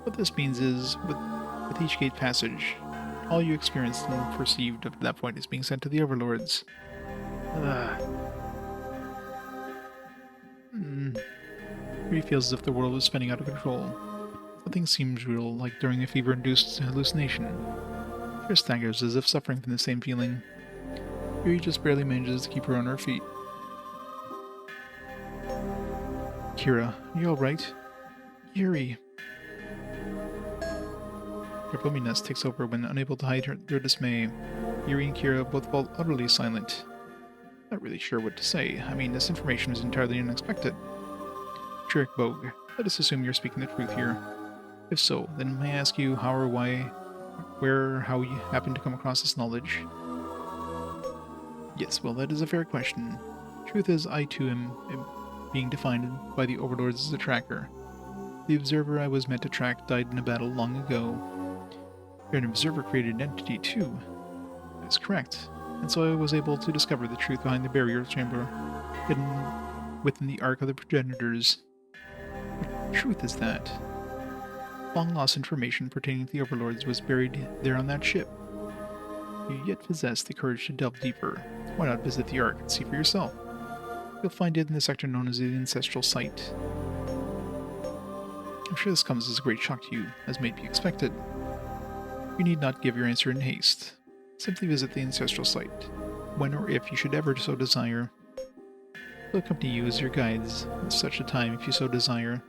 Speaker 1: What this means is, with each gate passage, all you experienced and perceived up to that point is being sent to the Overlords. It feels as if the world is spinning out of control. Nothing seems real, like during a fever-induced hallucination. Fear staggers as if suffering from the same feeling. Yuri just barely manages to keep her on her feet. Kira, are you alright? Yuri. Their loneliness takes over when unable to hide their dismay. Yuri and Kira both fall utterly silent. Not really sure what to say. I mean, this information was entirely unexpected. Trick Bogue, let us assume you're speaking the truth here. If so, then may I ask you how or why, where or how you happen to come across this knowledge? Yes, well, that is a fair question. Truth is, I too am being defined by the Overlords as a tracker. The observer I was meant to track died in a battle long ago. You're an observer-created entity, too. That's correct. And so I was able to discover the truth behind the barrier chamber hidden within the Ark of the Progenitors. What truth is that? Long-lost information pertaining to the Overlords was buried there on that ship. You yet possess the courage to delve deeper. Why not visit the Ark and see for yourself? You'll find it in the sector known as the Ancestral Site. I'm sure this comes as a great shock to you, as may be expected. You need not give your answer in haste. Simply visit the Ancestral Site, when or if you should ever so desire. They'll accompany you as your guides at such a time if you so desire.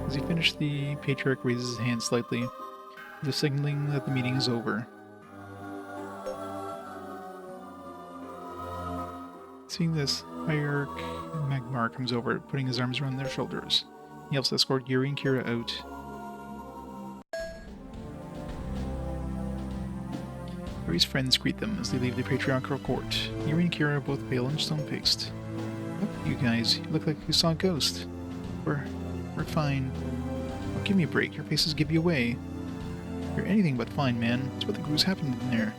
Speaker 1: As he finished, the Patriarch raises his hand slightly, as if signaling that the meeting is over. Seeing this, Hierarch Magmar comes over, putting his arms around their shoulders. He helps escort Yuri and Kira out. Yuri's friends greet them as they leave the patriarchal court. Yuri and Kira are both pale and stone-faced. Look, you guys, you look like you saw a ghost. We're fine. Oh, give me a break, your faces give you away. You're anything but fine, man. That's what the grew's happened in there.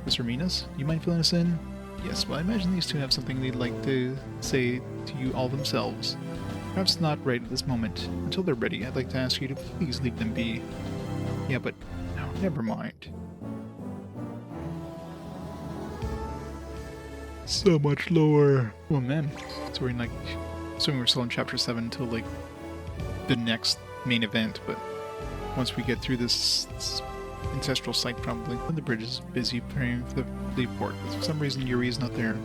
Speaker 1: Mr. Minas, you mind filling us in? Yes, well, I imagine these two have something they'd like to say to you all themselves. Perhaps not right at this moment. Until they're ready, I'd like to ask you to please leave them be. Yeah, but no, never mind. So much lore. Oh man. So we're in like, assuming we're still in chapter 7 until like the next main event, but once we get through this ancestral site probably. The bridge is busy preparing for the leave port, but for some reason Yuri is not there.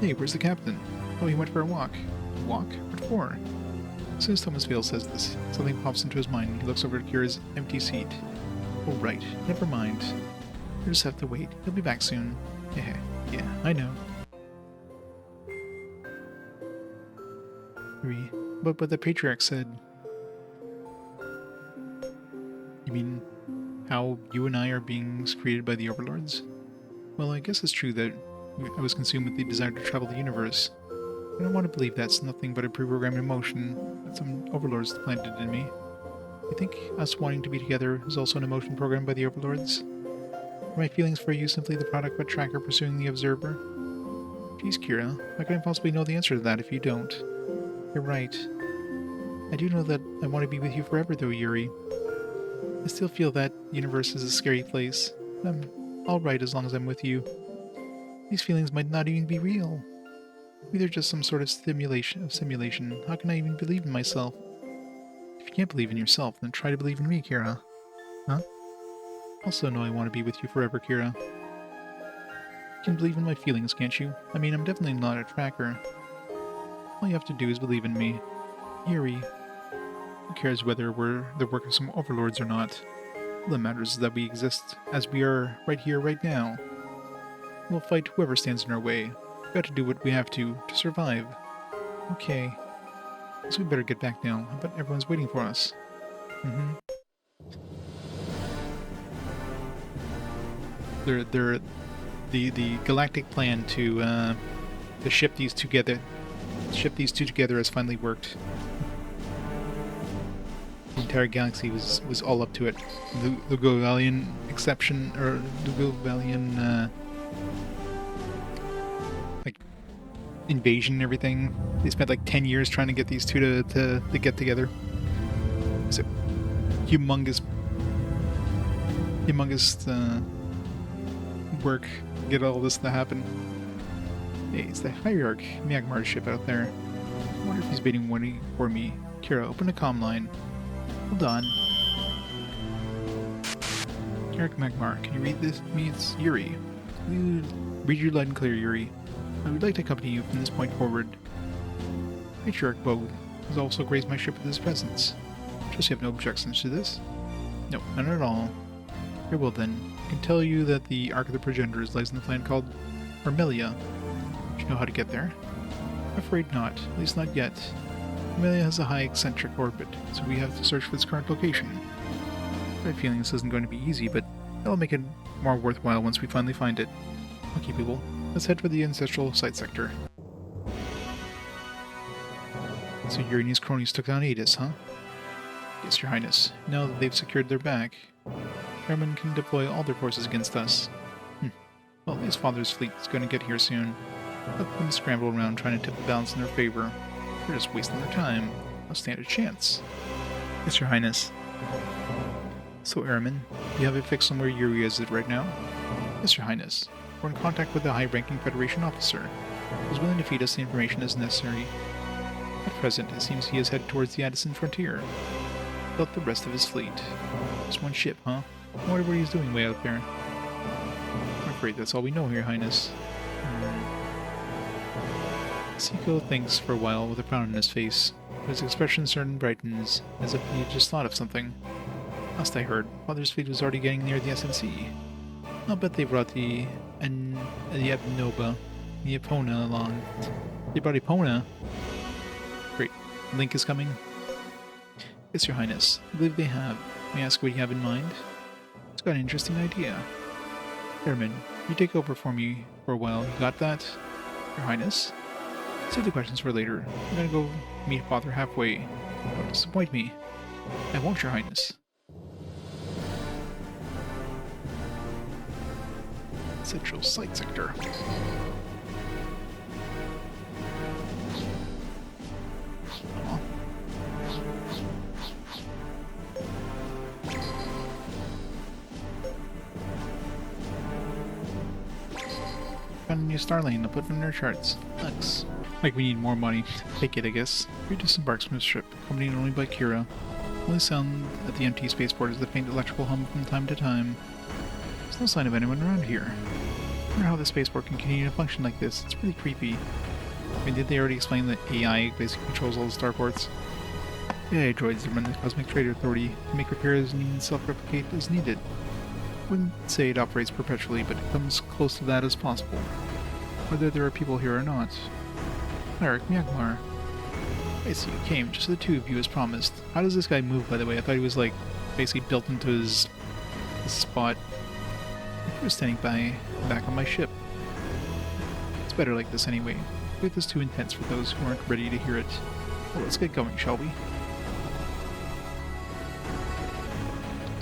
Speaker 1: Hey, where's the captain? Oh, he went for a walk. Walk? What for? As soon as Thomas Vale says this, something pops into his mind. He looks over at Kira's empty seat. Oh right, never mind. You just have to wait. He'll be back soon. Yeah, I know. But the Patriarch said... You mean how you and I are beings created by the Overlords? Well, I guess it's true that I was consumed with the desire to travel the universe. I don't want to believe that's nothing but a pre-programmed emotion that some Overlords planted in me. You think us wanting to be together is also an emotion programmed by the Overlords? Are my feelings for you simply the product of a tracker pursuing the observer? Jeez, Kira, how can I possibly know the answer to that if you don't? You're right. I do know that I want to be with you forever, though, Yuri. I still feel that the universe is a scary place. I'm alright as long as I'm with you. These feelings might not even be real. Maybe they're just some sort of simulation. How can I even believe in myself? If you can't believe in yourself, then try to believe in me, Kira. Huh? Also know I want to be with you forever, Kira. You can believe in my feelings, can't you? I mean, I'm definitely not a tracker. All you have to do is believe in me. Yuri. Who cares whether we're the work of some overlords or not? All that matters is that we exist as we are right here, right now. We'll fight whoever stands in our way. We've got to do what we have to survive. Okay. So we better get back now. I bet everyone's waiting for us. The galactic plan to ship these two together has finally worked. The entire galaxy was all up to it. The Lugolian exception, or Lugolian like invasion and everything. They spent like 10 years trying to get these two to get together. It's a humongous work to get all this to happen. Hey, it's the Hierarch Magmar ship out there. I wonder if he's waiting for me. Kira, open a comm line. Hold on. Hierarch Magmar, can you read this? Me, it's Yuri. Read your loud and clear, Yuri. I would like to accompany you from this point forward. Patriarch Bo has also graced my ship with his presence. Trust you have no objections to this? No, none at all. Very well then. I can tell you that the Ark of the Progenitors lies in the planet called Armelia. Do you know how to get there? I'm afraid not, at least not yet. Armelia has a high eccentric orbit, so we have to search for its current location. I have a feeling this isn't going to be easy, but that'll make it more worthwhile once we finally find it. Okay, people, let's head for the Ancestral Site sector. So Yuri and his cronies took down Adis, huh? Yes, Your Highness. Now that they've secured their back, Airmen can deploy all their forces against us. Well, his father's fleet is going to get here soon. Let them scramble around trying to tip the balance in their favor. They're just wasting their time. I'll stand a chance. Yes, Your Highness. So, Airmen, do you have a fix on where Yuri is right now? Yes, Your Highness. We're in contact with a high-ranking Federation officer who's willing to feed us the information as necessary. At present, it seems he is headed towards the Addison frontier, without the rest of his fleet. Just one ship, huh? I wonder what he's doing way out there. I'm afraid that's all we know, Your Highness. Seiko thinks for a while with a frown on his face, but his expression soon brightens, as if he had just thought of something. Last I heard, Father's fleet was already getting near the SNC. I'll bet they brought the Epona along. They brought Epona? Great. Link is coming? Yes, Your Highness. I believe they have. May I ask what you have in mind? It's got an interesting idea. Airman, you take over for me for a while. You got that? Your Highness? Save the questions for later. I'm gonna go meet Father halfway. Don't disappoint me. I won't, Your Highness. Central Site Sector. Found a new star lane. I'll put it in their charts. Thanks. Like we need more money. Take it, I guess. Three disembarks from the ship, accompanied only by Kira. Only sound at the empty spaceport is the faint electrical hum from time to time. There's no sign of anyone around here. I wonder how the spaceport can continue to function like this. It's pretty creepy. I mean, did they already explain that AI basically controls all the starports? AI droids that run the Cosmic Trade Authority to make repairs and even self-replicate as needed. Wouldn't say it operates perpetually, but it comes close to that as possible. Whether there are people here or not. Cleric Myanmar. I see you came, just the two of you as promised. How does this guy move, by the way? I thought he was, like, basically built into his spot. He was standing back on my ship. It's better like this anyway. Faith is too intense for those who aren't ready to hear it. Well, let's get going, shall we?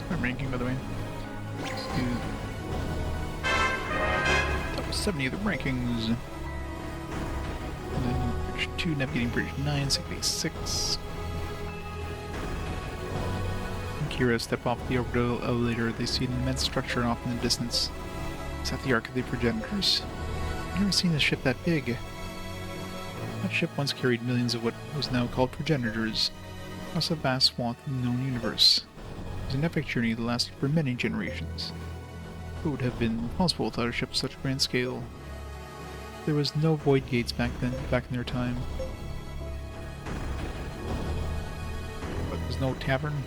Speaker 1: I'm ranking, by the way. Top 70 of the rankings. Bridge 2, navigating Bridge 9, Sick 6. And Kira step off the orbital elevator. They see an immense structure off in the distance. Is that the Ark of the Progenitors? I've never seen a ship that big. That ship once carried millions of what was now called progenitors across a vast swath of the known universe. It was an epic journey that lasted for many generations. It would have been possible without a ship of such a grand scale. There was no void gates back in their time. But there's no tavern.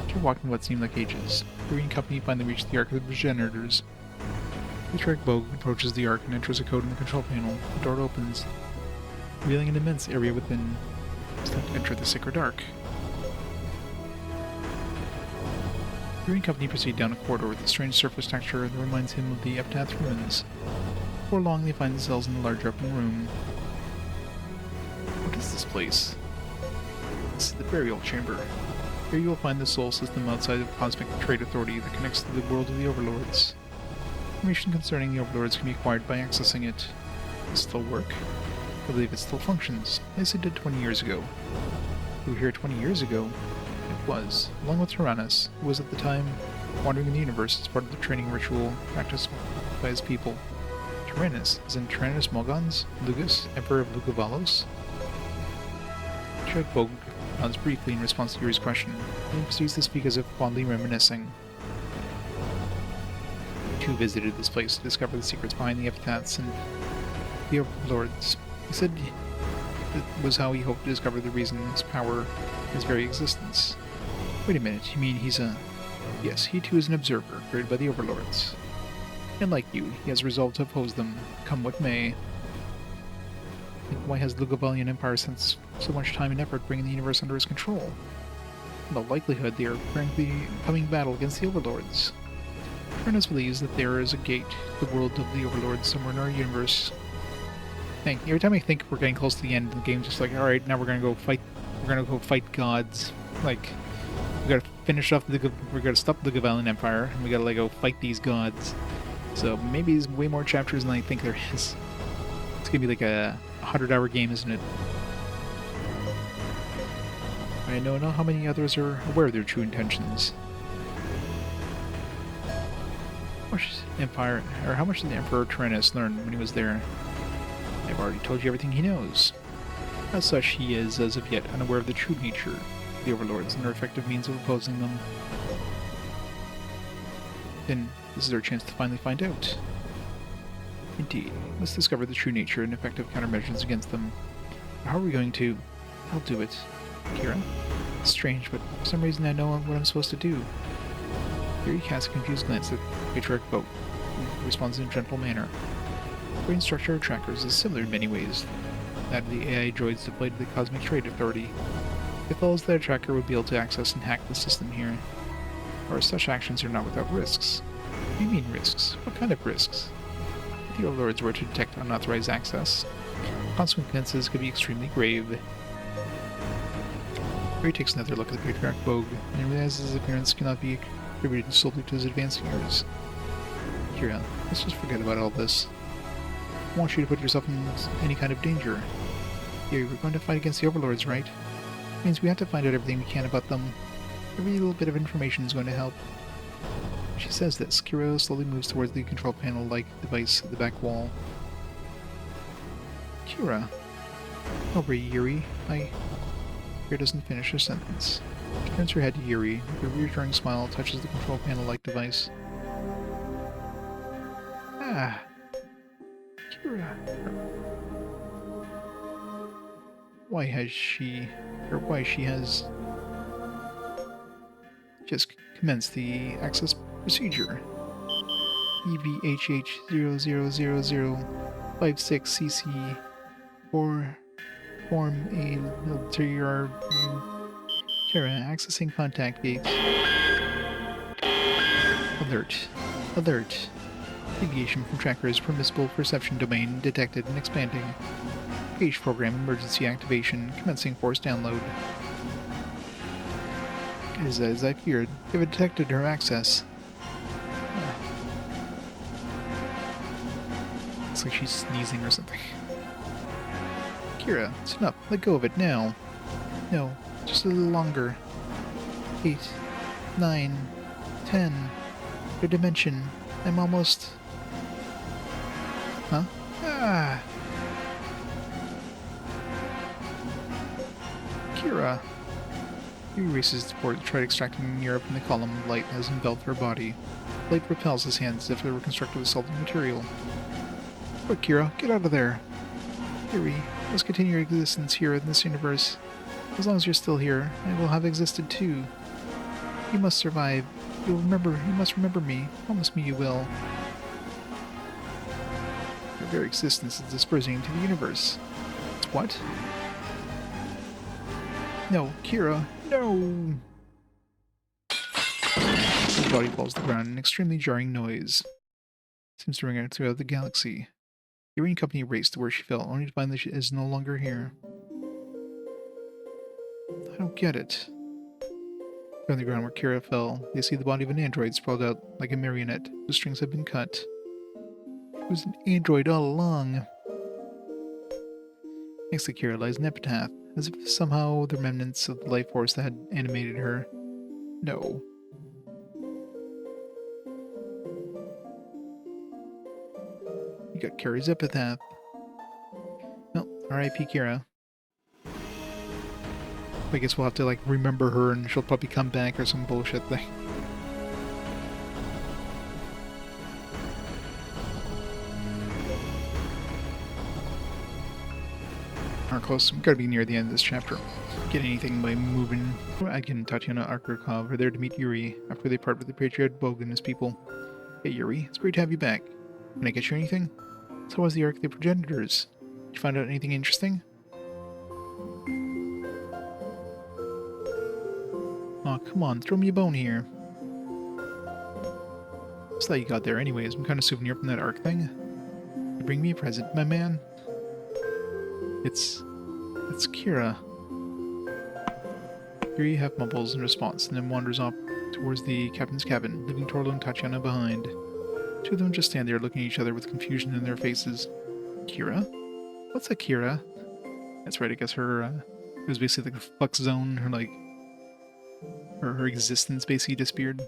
Speaker 1: After walking what seemed like ages, the Green Company finally reached the Ark of the Progenitors. Patriarch Bogue approaches the Ark and enters a code in the control panel. The door opens, revealing an immense area within. It's time to enter the Sacred Ark. The Green Company proceed down a corridor with a strange surface texture that reminds him of the Eptath ruins. Before long, they find themselves in a large open room. What is this place? This is the Burial Chamber. Here you will find the soul system outside of the Cosmic Trade Authority that connects to the world of the Overlords. Information concerning the Overlords can be acquired by accessing it. Does it still work? I believe it still functions, as it did 20 years ago. We were here 20 years ago. It was, along with Tyrannus, who was at the time wandering in the universe as part of the training ritual practiced by his people. Tyrannus, as in Tyrannus Mogons, Lugus, Emperor of Lugovalos? Patriarch Bogue nods briefly in response to Yuri's question, and proceeds to speak as if fondly reminiscing. Two visited this place to discover the secrets behind the Epitaphs and the Overlords. He said it was how he hoped to discover the reason his power, his very existence. Wait a minute, you mean he's a... Yes, he too is an observer, created by the Overlords. And like you, he has resolved to oppose them, come what may. Then why has the Lugavalian Empire spent so much time and effort bringing the universe under his control? In all likelihood, they are preparing the coming battle against the Overlords. Tyrannus believes that there is a gate to the world of the Overlords somewhere in our universe. Every time I think we're getting close to the end of the game, just like, alright, now we're gonna go fight we're gonna go fight gods. Like, we gotta finish off we gotta stop the Gavalian Empire, and we gotta like go fight these gods. So maybe there's way more chapters than I think there is. It's gonna be like a 100-hour game, isn't it? I know not how many others are aware of their true intentions. How much did the Emperor Tyrannus learn when he was there? I've already told you everything he knows. As such, he is, as of yet, unaware of the true nature of the Overlords and their effective means of opposing them. Then, this is our chance to finally find out. Indeed, let's discover the true nature and effective countermeasures against them. How are we going to? I'll do it. Kira? It's strange, but for some reason I know what I'm supposed to do. Here he casts a confused glance at Patriarch Boat, who responds in a gentle manner. The brain structure of trackers is similar in many ways. That of the AI droids deployed to the Cosmic Trade Authority. It follows that a tracker would be able to access and hack the system here. Or such actions are not without risks. What do you mean risks? What kind of risks? If the Overlords were to detect unauthorized access, consequences could be extremely grave. Ray takes another look at the Patriarch Bogue, and realizes his appearance cannot be attributed solely to his advanced years. Kira, let's just forget about all this. I want you to put yourself in any kind of danger. Here, we're going to fight against the Overlords, right? It means we have to find out everything we can about them. Every little bit of information is going to help. As she says this, Kira slowly moves towards the control panel-like device at the back wall. Kira. Over, Yuri. Kira doesn't finish her sentence. She turns her head to Yuri. With a reassuring smile, touches the control panel-like device. Ah. Kira. Why she has just commenced the access procedure. EVHH000056CC for form a ulterior Kira accessing contact gates. Alert. Alert. Deviation from tracker's permissible perception domain detected and expanding. Page program emergency activation commencing force download. It is as I feared. They have detected her access. Looks like she's sneezing or something. Kira, it's enough. Let go of it now. No, just a little longer. 8, 9, 10. Your dimension. I'm almost... Huh? Ah! Kira! He races toward to try extracting Europe from the column of light that has enveloped her body. Light repels his hands as if they were constructed with solid material. But Kira, get out of there! Yuri, let's continue your existence here in this universe. As long as you're still here, I will have existed too. You must survive. You must remember me. Promise me you will. Your very existence is dispersing into the universe. What? No, Kira, no! His body falls to the ground in an extremely jarring noise. It seems to ring out throughout the galaxy. Yuri and company raced to where she fell, only to find that she is no longer here. I don't get it. On the ground where Kira fell, they see the body of an android sprawled out like a marionette, whose strings have been cut. It was an android all along. Next to Kira lies an epitaph, as if somehow the remnants of the life force that had animated her. No. You got Kira's epitaph. Well, R.I.P. Kira. I guess we'll have to, like, remember her and she'll probably come back or some bullshit thing. Are close. We've got to be near the end of this chapter. Get anything by moving. Again, Tatiana Arkarkov are there to meet Yuri after they part with the Patriot Bogue and his people. Hey Yuri, it's great to have you back. Can I get you anything? So was the Ark of the Progenitors. Did you find out anything interesting? Aw, oh, come on, throw me a bone here. What's that you got there anyways? Some kind of souvenir from that Ark thing? You bring me a present, my man? It's Kira. Yuri half mumbles in response and then wanders off towards the captain's cabin, leaving Torlo and Tatiana behind. Two of them just stand there looking at each other with confusion in their faces. Kira? What's a Kira? That's right, I guess her, it was basically like a flux zone, her, like, her existence basically disappeared.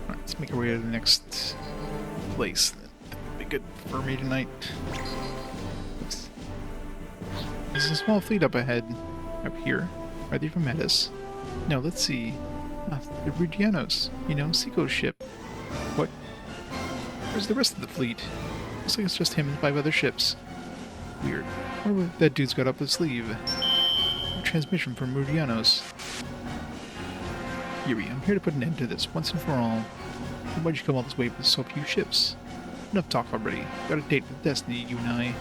Speaker 1: Alright, let's make our way to the next place. That'll be good for me tonight. Oops. There's a small fleet up ahead. Up here. Are they from Metis? No, let's see. The Rudianos. You know, Seiko's ship. What? Where's the rest of the fleet? Looks like it's just him and 5 other ships. Weird. I wonder what that dude's got up his sleeve. A transmission from Rudianos. Yuri, I'm here to put an end to this once and for all. Why'd you come all this way with so few ships? Enough talk already. Got a date with Destiny, you and I.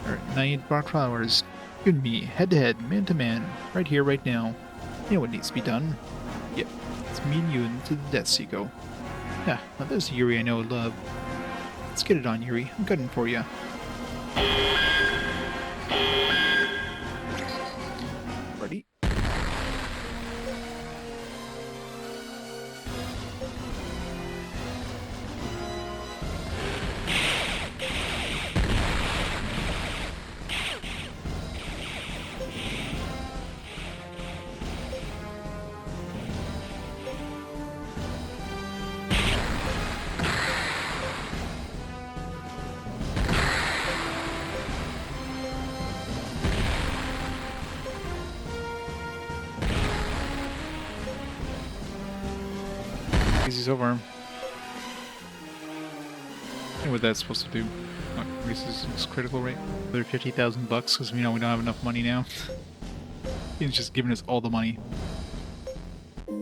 Speaker 1: Alright, 9 dark hours. You and me, head to head, man to man, right here, right now. You know what needs to be done. Yep, it's me and you into the death, Seiko. Yeah, now there's the Yuri I know and love. Let's get it on, Yuri. I'm gunning for you. Ready? Easy's over. And what that's supposed to do? What increases his critical rate? Another 50,000 bucks because we know we don't have enough money now. He's just giving us all the money. You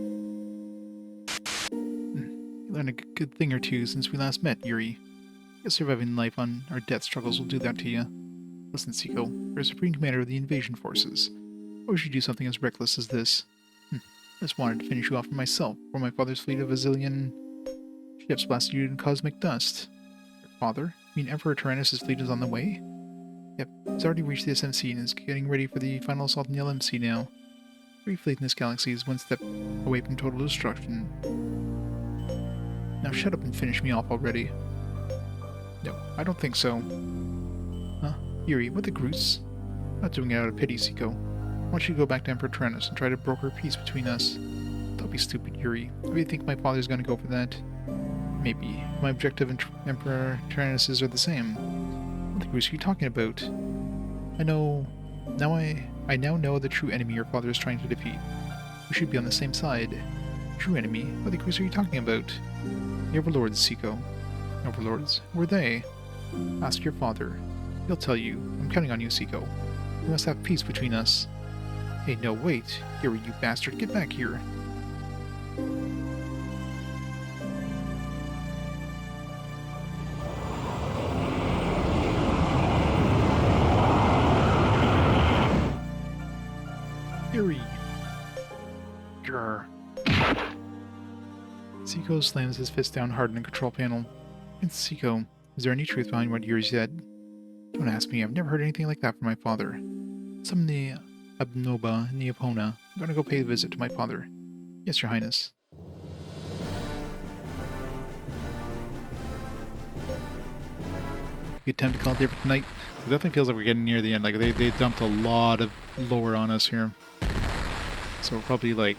Speaker 1: learned a good thing or two since we last met, Yuri. I guess surviving life on our death struggles will do that to you. Listen, Seiko, you're a Supreme Commander of the Invasion Forces. Why would you do something as reckless as this? I just wanted to finish you off for myself, before my father's fleet of a zillion ships blasted you in cosmic dust. Your father? You mean Emperor Tyrannus' fleet is on the way? Yep, he's already reached the SMC and is getting ready for the final assault in the LMC now. Every fleet in this galaxy is one step away from total destruction. Now shut up and finish me off already. No, I don't think so. Huh? Yuri, what the Groose? I'm not doing it out of pity, Seiko. I want you to go back to Emperor Tyrannus and try to broker peace between us. Don't be stupid, Yuri. Do you think my father's gonna go for that? Maybe. My objective and Emperor Tyrannus' are the same. What the Groose are you talking about? I now know the true enemy your father is trying to defeat. We should be on the same side. True enemy? What the Groose are you talking about? The Overlords, Seiko. Overlords? Who are they? Ask your father. He'll tell you. I'm counting on you, Seiko. We must have peace between us. Hey, no, wait. Yuri, you bastard, get back here. Yuri. Grr. Seiko slams his fist down hard on the control panel. It's Seiko. Is there any truth behind what Yuri said? Don't ask me. I've never heard anything like that from my father. Summon the Abnoba Neopona. I'm gonna go pay a visit to my father. Yes, Your Highness. Good time to call it there for tonight. It definitely feels like we're getting near the end. Like they dumped a lot of lore on us here. So we're probably like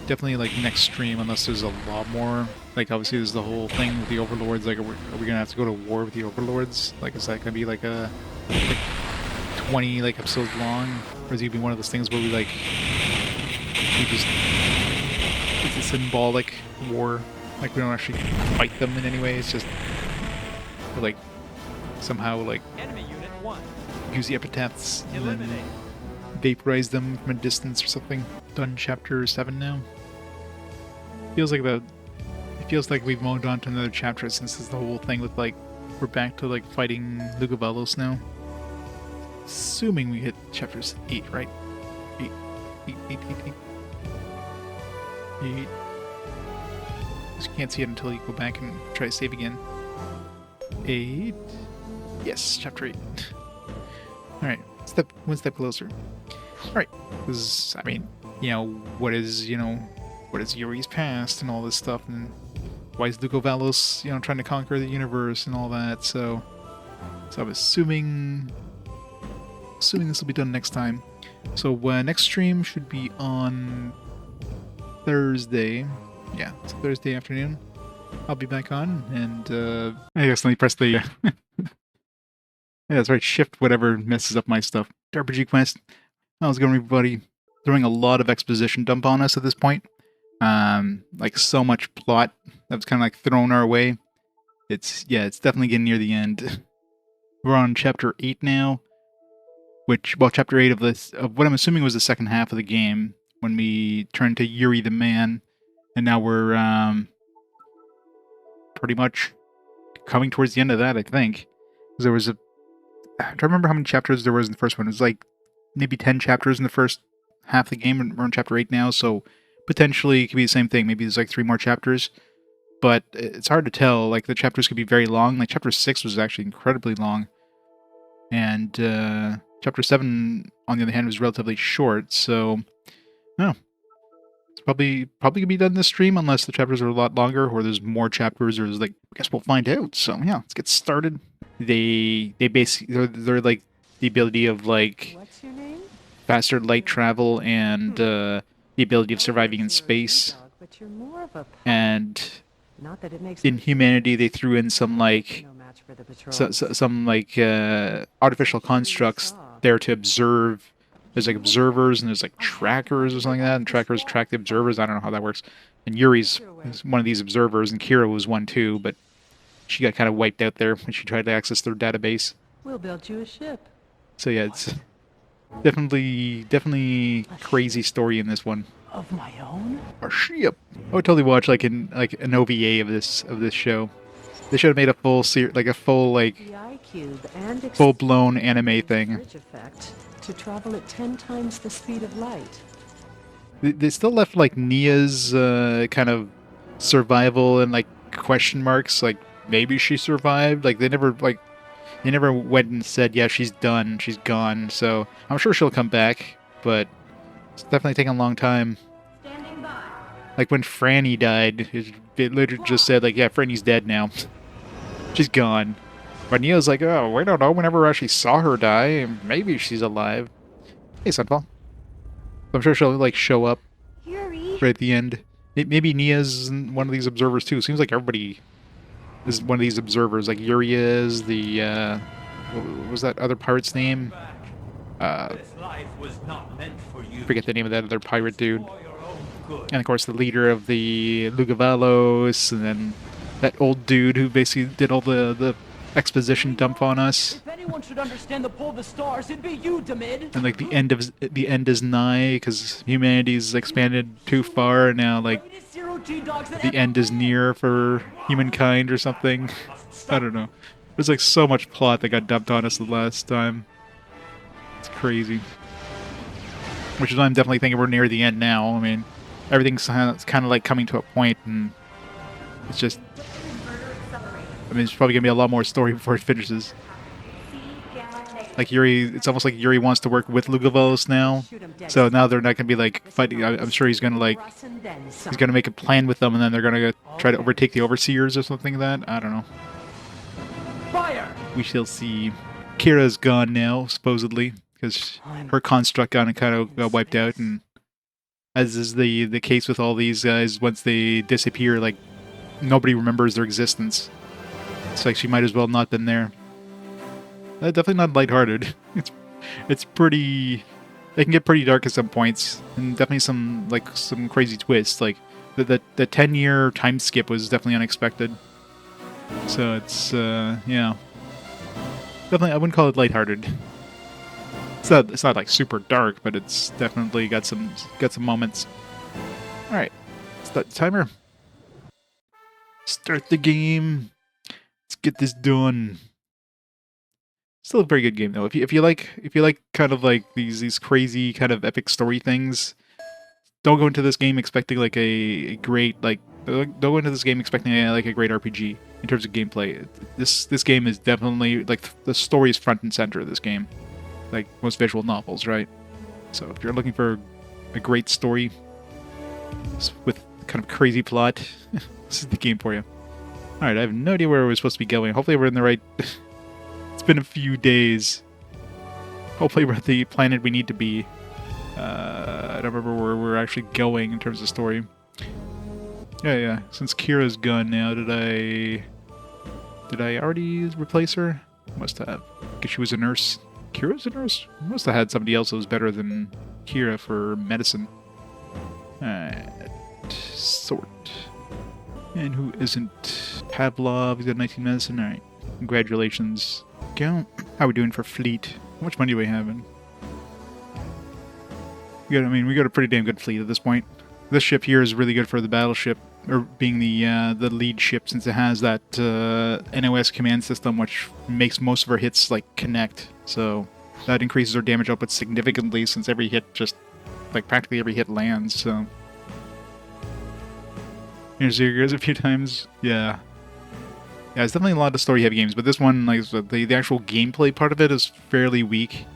Speaker 1: definitely like next stream, unless there's a lot more. Like obviously there's the whole thing with the Overlords. Like are we gonna have to go to war with the Overlords? Like is that gonna be like a 20 like episodes long, or is it gonna be one of those things where we just it's a symbolic war, like we don't actually fight them in any way, it's just like somehow like
Speaker 3: Enemy unit 1.
Speaker 1: use the epitaphs and then
Speaker 3: Eliminate.
Speaker 1: vaporize them from a distance or something. Done chapter 7 now. It feels like we've moved on to another chapter since this is the whole thing with like we're back to like fighting Lugovelos now. Assuming we hit chapters 8, right? 8. You can't see it until you go back and try to save again. 8. Yes, chapter 8. Alright, one step closer. Alright, because, I mean, what is Yuri's past and all this stuff, and why is Lugo Valos, trying to conquer the universe and all that, so I'm assuming this will be done next time. So, next stream should be on Thursday. Yeah, it's Thursday afternoon. I'll be back on, and I accidentally pressed the yeah, that's right, shift whatever messes up my stuff. RPG Quest. How's it going, everybody? Throwing a lot of exposition dump on us at this point. Like so much plot that was kind of like thrown our way. It's definitely getting near the end. We're on chapter 8 now, chapter 8 of what I'm assuming was the second half of the game when we turned to Yuri the Man, and now we're pretty much coming towards the end of that, I think. Because there was I don't remember how many chapters there was in the first one. It was like maybe 10 chapters in the first half of the game, and we're on chapter 8 now, so potentially it could be the same thing. Maybe there's like 3 more chapters, but it's hard to tell. Like, the chapters could be very long. Like, chapter 6 was actually incredibly long, and chapter 7, on the other hand, was relatively short, so no. It's probably gonna be done this stream unless the chapters are a lot longer, or there's more chapters, or there's like, I guess we'll find out. So yeah, let's get started. They basically they're like the ability of like
Speaker 4: What's your name?
Speaker 1: faster light travel and the ability of surviving in space.
Speaker 4: But you're more of a
Speaker 1: And
Speaker 4: not that it makes
Speaker 1: in humanity, they threw in some like
Speaker 4: no match for the patrol.
Speaker 1: some like artificial constructs there to observe. There's like observers and there's like trackers or something like that, and trackers track the observers. I don't know how that works. And Yuri's is one of these observers, and Kira was one too, but she got kind of wiped out there when she tried to access their database.
Speaker 4: We'll build you a ship.
Speaker 1: So yeah, it's definitely crazy story in this one.
Speaker 2: Of my own?
Speaker 1: A ship. I would totally watch like an OVA of this show. They should have made a full
Speaker 4: The eye cube and
Speaker 1: full blown anime thing.
Speaker 4: bridge effect to travel at 10 times the speed of light.
Speaker 1: They still left like Nia's kind of survival and like question marks. Like, maybe she survived. Like, they never went and said, yeah, she's done, she's gone. So I'm sure she'll come back, but it's definitely taking a long time.
Speaker 4: Standing by.
Speaker 1: Like when Franny died, it literally just said like, yeah, Franny's dead now. She's gone. But Nia's like, oh, we don't know. We never actually saw her die. Maybe she's alive. Hey, Sunfall. I'm sure she'll like show up
Speaker 4: Yuri.
Speaker 1: right at the end. Maybe Nia's one of these observers too. Seems like everybody is one of these observers. Like Yuri is the what was that other pirate's name?
Speaker 3: This life was not meant for you.
Speaker 1: Forget the name of that other pirate dude.
Speaker 3: For your own good.
Speaker 1: And of course the leader of the Lugavalos, and then that old dude who basically did all the exposition dump on us.
Speaker 2: If anyone should understand the pull of the stars, it'd be you, Demid.
Speaker 1: And like the end is nigh because humanity's expanded too far, and now like
Speaker 2: Greatest zero-G dogs that
Speaker 1: the end is near for humankind or something. I don't know. There's like so much plot that got dumped on us the last time. It's crazy. Which is why I'm definitely thinking we're near the end now. I mean, everything's kind of like coming to a point, and it's just. I mean, it's probably gonna be a lot more story before it finishes. Like Yuri, it's almost like Yuri wants to work with Lugavalos now. So now they're not gonna be like fighting. I'm sure he's gonna like he's gonna make a plan with them, and then they're gonna go try to overtake the overseers or something like that. I don't know.
Speaker 2: fire!
Speaker 1: We shall see. Kira's gone now, supposedly, because her construct kind of got wiped out, and as is the case with all these guys, once they disappear, like nobody remembers their existence. It's like she might as well not been there. Definitely not lighthearted. It's pretty. It can get pretty dark at some points, and definitely some crazy twists. Like the 10-year time skip was definitely unexpected. So it's yeah. Definitely, I wouldn't call it lighthearted. It's not like super dark, but it's definitely got some moments. All right, start the timer. Start the game. Let's get this done. Still a very good game though. If you like kind of like these crazy kind of epic story things, don't go into this game expecting like a great like Don't go into this game expecting like a great RPG in terms of gameplay. This game is definitely like the story is front and center of this game, like most visual novels, right? So if you're looking for a great story with kind of crazy plot, this is the game for you. All right, I have no idea where we're supposed to be going. Hopefully we're in the right. It's been a few days. Hopefully we're at the planet we need to be. I don't remember where we're actually going in terms of story. Yeah. Since Kira's gone now, did I already replace her? Must have. Because she was a nurse. Kira's a nurse? Must have had somebody else that was better than Kira for medicine. Sort. And who isn't? Pavlov, he's got 19 medicine. Alright. Congratulations. Go. How are we doing for fleet? How much money do we have in? We got a pretty damn good fleet at this point. This ship here is really good for the battleship, or being the lead ship, since it has that NOS command system, which makes most of our hits like connect. So that increases our damage output significantly, since every hit just like practically every hit lands. So here's yours a few times. Yeah, it's definitely a lot of story heavy games, but this one, like the actual gameplay part of it is fairly weak.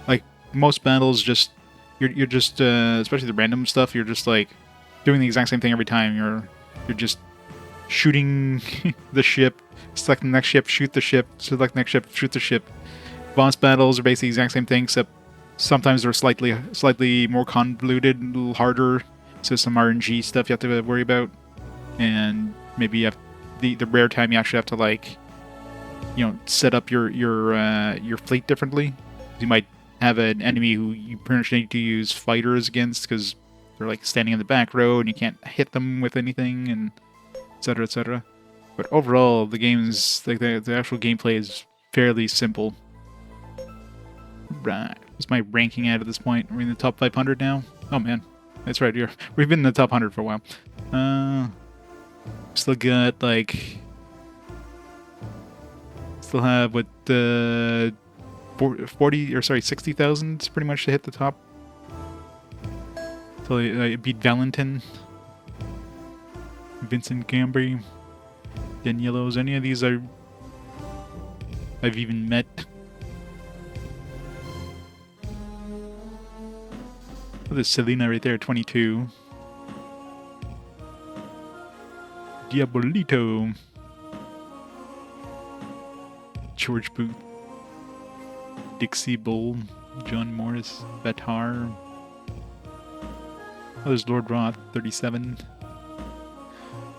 Speaker 1: Like most battles, just you're just especially the random stuff, you're just like doing the exact same thing every time. You're just shooting the ship, select the next ship, shoot the ship, select the next ship, shoot the ship. Boss battles are basically the exact same thing, except sometimes they're slightly more convoluted, a little harder. So some RNG stuff you have to worry about, and maybe you have the rare time you actually have to like, set up your fleet differently. You might have an enemy who you pretty much need to use fighters against because they're like standing in the back row and you can't hit them with anything, and etc. etc. But overall, the game's like the actual gameplay is fairly simple. Right. What's my ranking at this point? Are we in the top 500 now? Oh man, that's right. We've been in the top 100 for a while. Still got like, still have what the 60,000 pretty much to hit the top. So I beat Valentin, Vincent Gambry, Daniello's. Any of these I've even met. Oh, there's Selena right there, 22. Diabolito. George Booth. Dixie Bull. John Morris. Batar. Oh, there's Lord Roth, 37.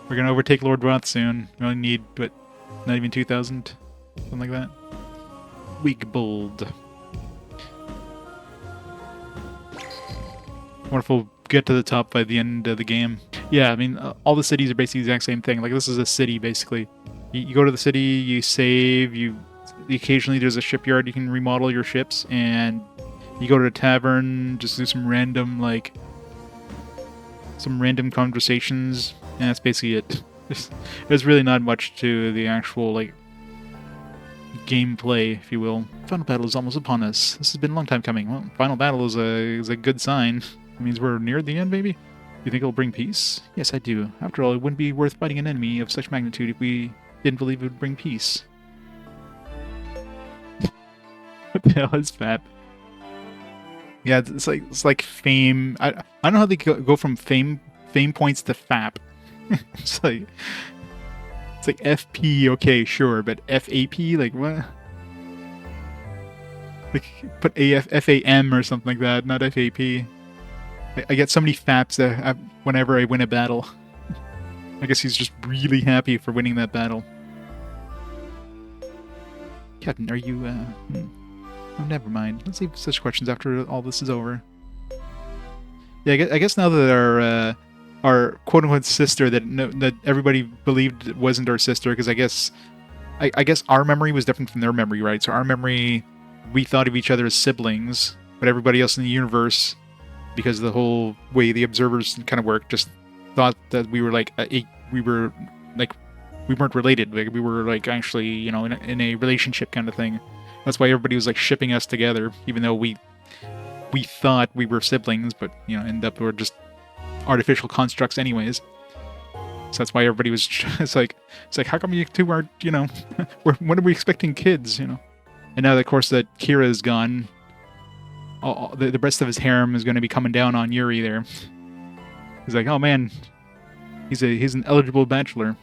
Speaker 1: We're gonna overtake Lord Roth soon. We only need, what, not even 2,000? Something like that. Weak Bold. Wonderful. Get to the top by the end of the game. Yeah, I mean, all the cities are basically the exact same thing. Like, this is a city, basically. You go to the city, you save, occasionally there's a shipyard you can remodel your ships, and you go to a tavern, just do some random conversations, and that's basically it. There's really not much to the actual, like, gameplay, if you will. Final battle is almost upon us. This has been a long time coming. Well, final battle is a good sign. It means we're near the end, maybe? You think it'll bring peace? Yes, I do. After all, it wouldn't be worth fighting an enemy of such magnitude if we didn't believe it would bring peace. What the hell is FAP? Yeah, it's like fame. I don't know how they go from fame points to FAP. It's like FP, okay, sure, but FAP, like what? Like put FAM or something like that, not FAP. I get so many FAPs that whenever I win a battle. I guess he's just really happy for winning that battle. Captain, are you, Oh, never mind. Let's leave such questions after all this is over. Yeah, I guess now that our quote-unquote sister that everybody believed wasn't our sister, because I guess our memory was different from their memory, right? So our memory, we thought of each other as siblings, but everybody else in the universe, because of the whole way the observers kind of work, just thought that we were like we weren't related. Like we were like actually, in a relationship kind of thing. That's why everybody was like shipping us together, even though we thought we were siblings, but ended up we were just artificial constructs anyways. So that's why everybody was. It's like how come you two aren't, when are we expecting kids, And now, of course, that Kira is gone, the rest of his harem is going to be coming down on Yuri there. He's like, oh man, he's an eligible bachelor.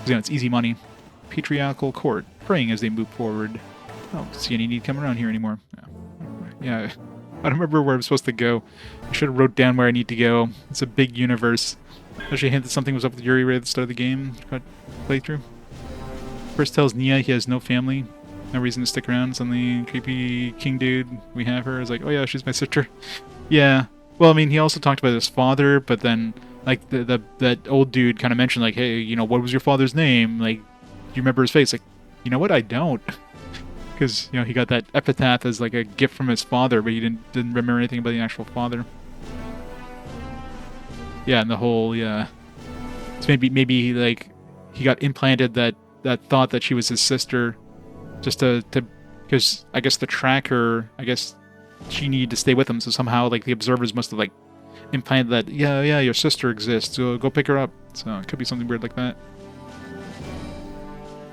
Speaker 1: It's easy money. Patriarchal court, praying as they move forward. I don't see any need coming around here anymore. Yeah. I don't remember where I'm supposed to go. I should have wrote down where I need to go. It's a big universe. Actually hinted something was up with Yuri right at the start of the game. Playthrough. First tells Nia he has no family. No reason to stick around. Suddenly, creepy king dude, we have her. It's like, oh yeah, she's my sister. Yeah. Well, I mean, he also talked about his father, but then, like, that old dude kind of mentioned, like, hey, what was your father's name? Like, do you remember his face? Like, you know what? I don't. Because, he got that epitaph as, like, a gift from his father, but he didn't remember anything about the actual father. Yeah, and the whole, yeah. So maybe like, he got implanted that thought that she was his sister, just to because I guess the tracker, she needed to stay with him, so somehow, like, the observers must have, like, implanted that, yeah, your sister exists, so go pick her up. So it could be something weird like that.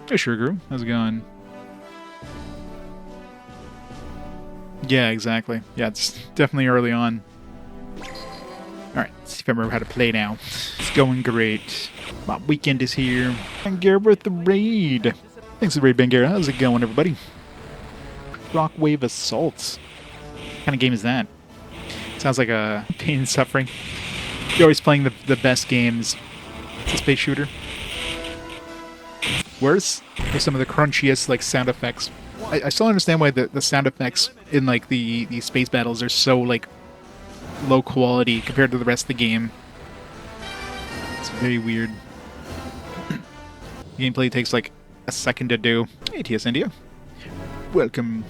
Speaker 1: Hey, Shuriguru, how's it going? Yeah, exactly. Yeah, it's definitely early on. Alright, let's see if I remember how to play now. It's going great. My weekend is here. Bangara with the raid. Thanks for the raid, Bangara. How's it going, everybody? Rockwave Assault. What kind of game is that? Sounds like a pain and suffering. You're always playing the best games. It's a space shooter. Worse? With some of the crunchiest, like, sound effects. I still understand why the sound effects in, like, the space battles are so, like, low quality compared to the rest of the game. It's very weird. Gameplay takes, like, a second to do. Hey, TS India. Welcome.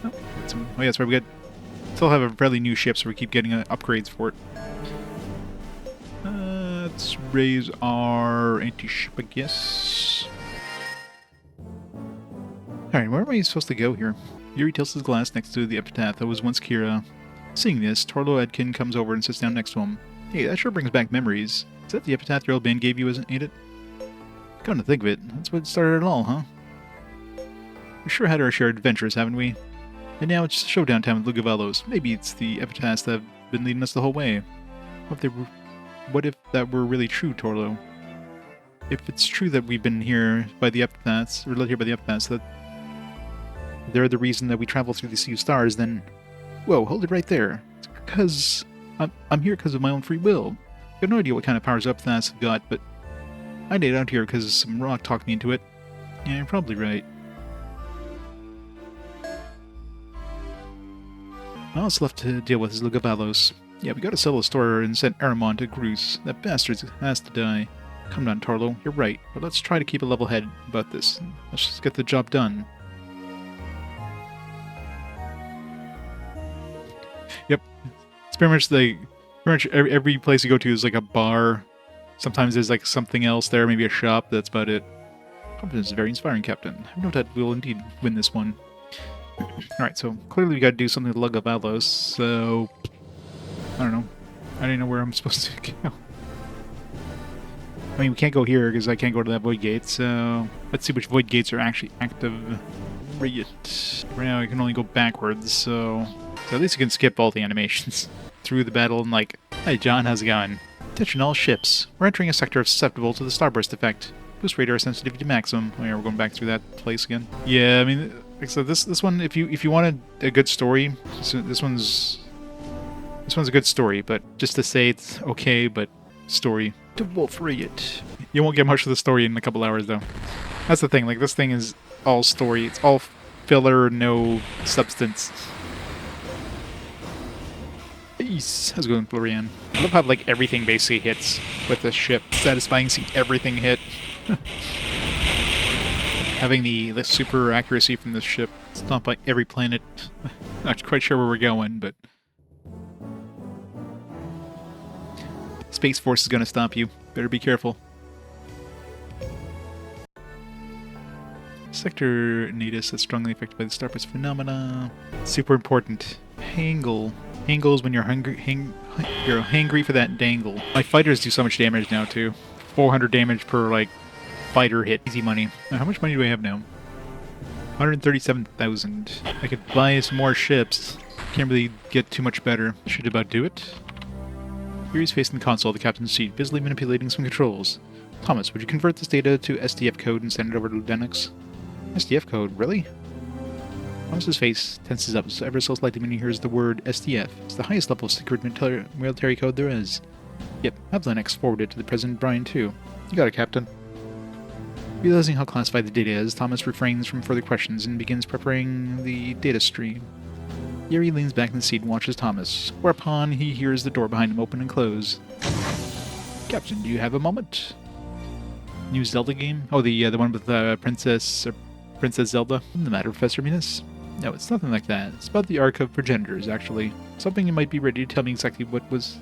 Speaker 1: Oh yeah, that's right. We still have a fairly new ship, so we keep getting upgrades for it. Let's raise our anti-ship, I guess. Alright, where am I supposed to go here? Yuri tilts his glass next to the epitaph that was once Kira. Seeing this, Torlo Edkin comes over and sits down next to him. Hey, that sure brings back memories. Is that the epitaph your old band gave you, ain't it? Come to think of it, that's what started it all, huh? We sure had our share of adventures, haven't we? And now it's showdown time with Lugavellos. Maybe it's the epitaphs that have been leading us the whole way. What if that were really true, Torlo? If it's true that we've been here by the epitaphs, or led here by the epitaphs, that they're the reason that we travel through the sea of stars, then... Whoa, hold it right there. It's because... I'm here because of my own free will. I have no idea what kind of powers epitaphs have got, but... I stayed out here because some rock talked me into it. Yeah, you're probably right. All that's left to deal with is Lugavellos. Yeah, we gotta sell the store and send Aramon to Gruce. That bastard has to die. Come on, Torlo, you're right, but let's try to keep a level head about this. Let's just get the job done. Yep. It's pretty much every place you go to is like a bar. Sometimes there's like something else there, maybe a shop, that's about it. Confidence is very inspiring, Captain. I know that we'll indeed win this one. Alright, so clearly we gotta do something with Lugavellos, so... I don't know. I don't know where I'm supposed to go. I mean, we can't go here because I can't go to that void gate, so... Let's see which void gates are actually active. Right now I can only go backwards, so at least you can skip all the animations through the battle and like, hey John, how's it going? Attention all ships. We're entering a sector susceptible to the starburst effect. Boost radar sensitivity to maximum. Oh yeah, we're going back through that place again. Yeah, I mean, so this one, if you wanted a good story, this one's a good story, but just to say it's okay, but story. To Wolf Riot. You won't get much of the story in a couple hours though. That's the thing, like this thing is all story. It's all filler, no substance. Peace. How's it going, Florian? I love how like everything basically hits with this ship. Satisfying seeing everything hit. Having the super accuracy from this ship. It's not by every planet. Not quite sure where we're going, but... Space Force is gonna stop you. Better be careful. Sector Natus is strongly affected by the starburst phenomena. Super important. Pangle. Hangles when you're hungry. You're hangry for that dangle. My fighters do so much damage now too. 400 damage per like fighter hit. Easy money. Now, how much money do I have now? 137,000. I could buy some more ships. Can't really get too much better. Should about do it. Yuri's facing the console, the captain's seat, busily manipulating some controls. Thomas, would you convert this data to SDF code and send it over to Linux? SDF code? Really? Thomas's face tenses up ever so slightly when he hears the word SDF. It's the highest level of secret military code there is. Yep, have Linux forwarded to the President Brian too. You got it, Captain. Realizing how classified the data is, Thomas refrains from further questions and begins preparing the data stream. Yuri leans back in the seat and watches Thomas, whereupon he hears the door behind him open and close. Captain, do you have a moment? New Zelda game? Oh, the one with Princess Zelda? What's the matter, Professor Venus? No, it's nothing like that. It's about the Ark of Progenitors, actually. Something you might be ready to tell me exactly what was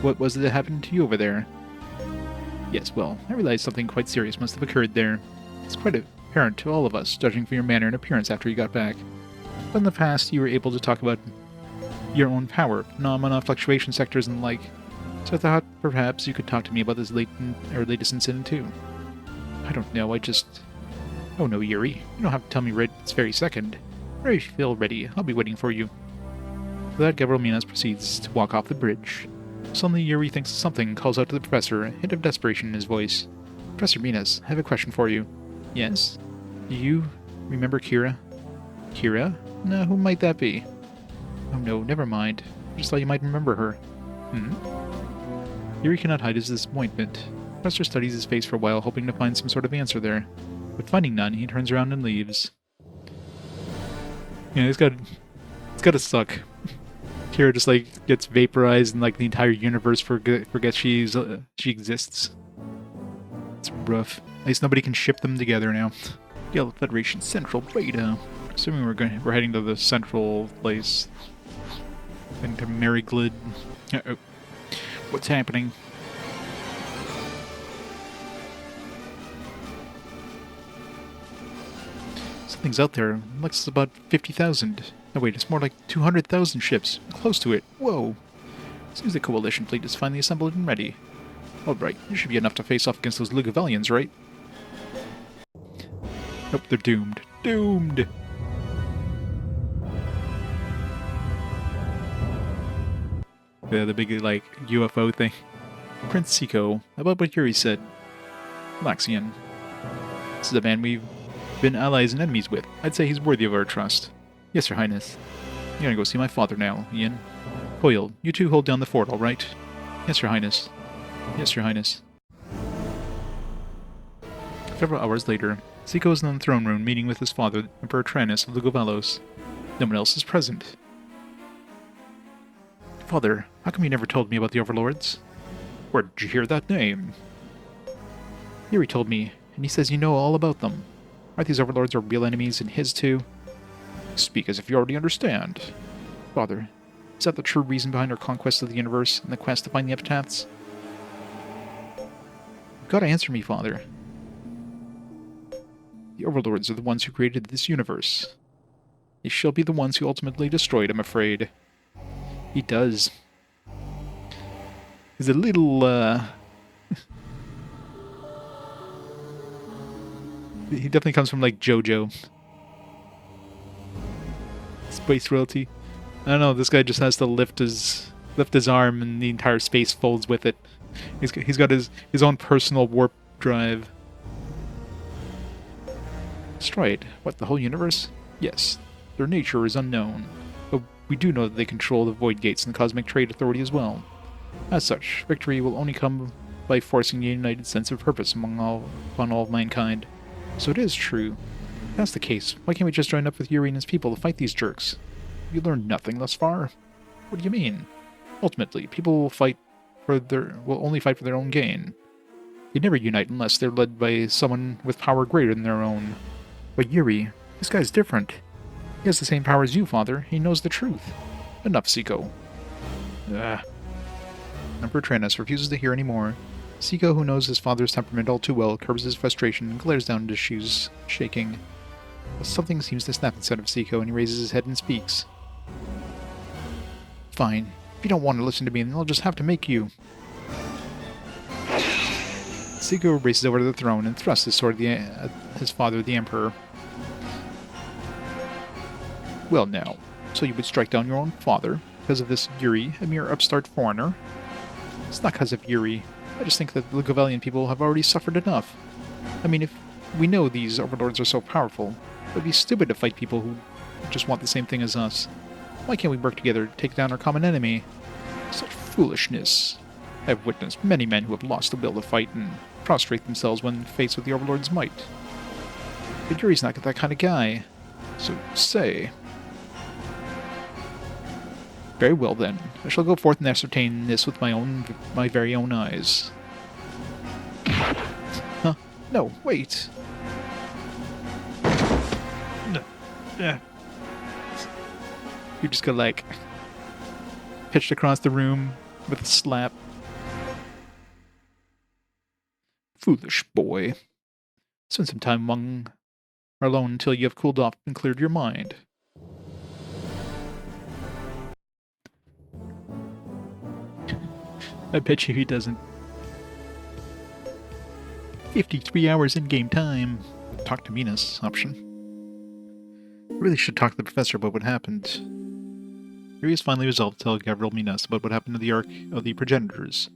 Speaker 1: it that happened to you over there? Yes, well, I realize something quite serious must have occurred there. It's quite apparent to all of us, judging from your manner and appearance after you got back. But in the past, you were able to talk about your own power, phenomena, fluctuation sectors, and the like. So I thought perhaps you could talk to me about this latest incident too. I don't know, Oh no, Yuri. You don't have to tell me right this very second. Whenever you feel ready, I'll be waiting for you. With that, Gabriel Minas proceeds to walk off the bridge. Suddenly, Yuri thinks of something and calls out to the professor, a hint of desperation in his voice. Professor Minas, I have a question for you. Yes? Do you remember Kira? Kira? No, who might that be? Oh no, never mind. I just thought you might remember her. Yuri cannot hide his disappointment. The professor studies his face for a while, hoping to find some sort of answer there. But finding none, he turns around and leaves. Yeah, it's gotta suck. Kira just like gets vaporized and like the entire universe forgets she exists. It's rough. At least nobody can ship them together now. Gale Federation Central Beta. Assuming we're heading to the central place. Heading to Maryglid. Uh-oh. What's happening? Something's out there. Looks it's about 50,000. No wait, it's more like 200,000 ships. Close to it. Whoa. Seems the coalition fleet is finally assembled and ready. Alright, there should be enough to face off against those Lugavalians, right? Nope, they're doomed. Doomed! The big, like, UFO thing. Prince Siko, about what Yuri said. Laxian. This is a man we've been allies and enemies with. I'd say he's worthy of our trust. Yes, Your Highness. I'm gonna go see my father now, Ian. Hoyle, you two hold down the fort, all right? Yes, Your Highness. Yes, Your Highness. Several hours later, Siko is in the throne room meeting with his father, Emperor Tranus of Lugovalos. No one else is present. Father, how come you never told me about the Overlords? Where did you hear that name? Yuri told me, and he says you know all about them. Aren't these Overlords our real enemies and his too? Speak as if you already understand. Father, is that the true reason behind our conquest of the universe and the quest to find the epitaphs? You've got to answer me, Father. The Overlords are the ones who created this universe. They shall be the ones who ultimately destroy it, I'm afraid. He does. He's a little, he definitely comes from, like, JoJo. Space royalty. I don't know, this guy just has to lift his arm and the entire space folds with it. He's got his own personal warp drive. Destroyed. What, the whole universe? Yes. Their nature is unknown. But we do know that they control the Void Gates and the Cosmic Trade Authority as well. As such, victory will only come by forcing a united sense of purpose upon all of mankind. So it is true. If that's the case, why can't we just join up with Yuri and his people to fight these jerks? You learned nothing thus far? What do you mean? Ultimately, people will only fight for their own gain. They never unite unless they're led by someone with power greater than their own. But Yuri, this guy's different. He has the same power as you, Father. He knows the truth. Enough, Siko. Emperor Tranus refuses to hear any more. Siko, who knows his father's temperament all too well, curbs his frustration and glares down at his shoes, shaking. But something seems to snap inside of Siko, and he raises his head and speaks. Fine. If you don't want to listen to me, then I'll just have to make you. Seiko races over to the throne and thrusts his sword at his father, the Emperor. Well now, so you would strike down your own father because of this Yuri, a mere upstart foreigner? It's not because of Yuri. I just think that the Lugavelian people have already suffered enough. I mean, if we know these overlords are so powerful, it would be stupid to fight people who just want the same thing as us. Why can't we work together to take down our common enemy? Such foolishness. I have witnessed many men who have lost the will to fight and prostrate themselves when faced with the overlord's might. But Yuri's not that kind of guy. So say. Very well then. I shall go forth and ascertain this with my very own eyes. Huh? No, wait. No. Yeah. You just got like pitched across the room with a slap. Foolish boy. Spend some time alone until you have cooled off and cleared your mind. I bet you he doesn't. 53 hours in-game time. Talk to Minas option. I really should talk to the professor about what happened. Yuri has finally resolved to tell Gavril Minas about what happened to the Ark of the Progenitors.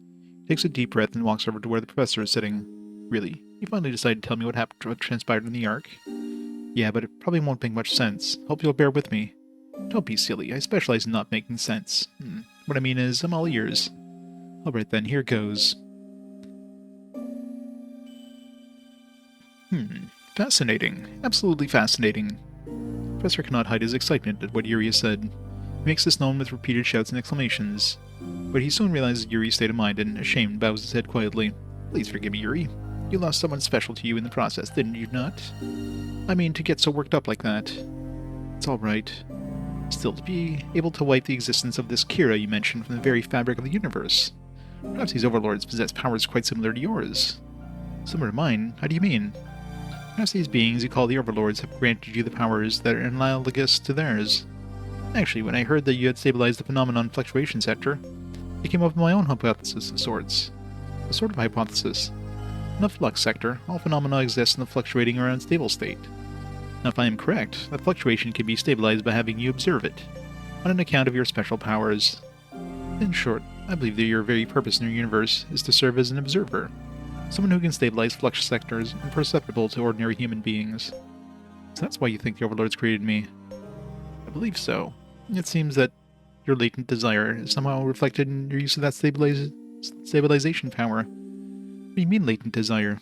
Speaker 1: He takes a deep breath and walks over to where the professor is sitting. Really? You finally decided to tell me what transpired in the Ark? Yeah, but it probably won't make much sense. Hope you'll bear with me. Don't be silly. I specialize in not making sense. What I mean is, I'm all ears. Alright then, here goes. Fascinating. Absolutely fascinating. The professor cannot hide his excitement at what Yuri has said. He makes this known with repeated shouts and exclamations. But he soon realizes Yuri's state of mind and, ashamed, bows his head quietly. Please forgive me, Yuri. You lost someone special to you in the process, didn't you not? I mean, to get so worked up like that. It's alright. Still, to be able to wipe the existence of this Kira you mentioned from the very fabric of the universe. Perhaps these overlords possess powers quite similar to yours. Similar to mine? How do you mean? Perhaps these beings you call the overlords have granted you the powers that are analogous to theirs. Actually, when I heard that you had stabilized the phenomenon fluctuation sector, I came up with my own hypothesis of sorts. A sort of hypothesis. In the flux sector, all phenomena exist in the fluctuating or unstable state. Now, if I am correct, that fluctuation can be stabilized by having you observe it, on an account of your special powers. In short, I believe that your very purpose in your universe is to serve as an observer, someone who can stabilize flux sectors imperceptible to ordinary human beings. So that's why you think the overlords created me. I believe so. It seems that your latent desire is somehow reflected in your use of that stabilization power. What do you mean latent desire?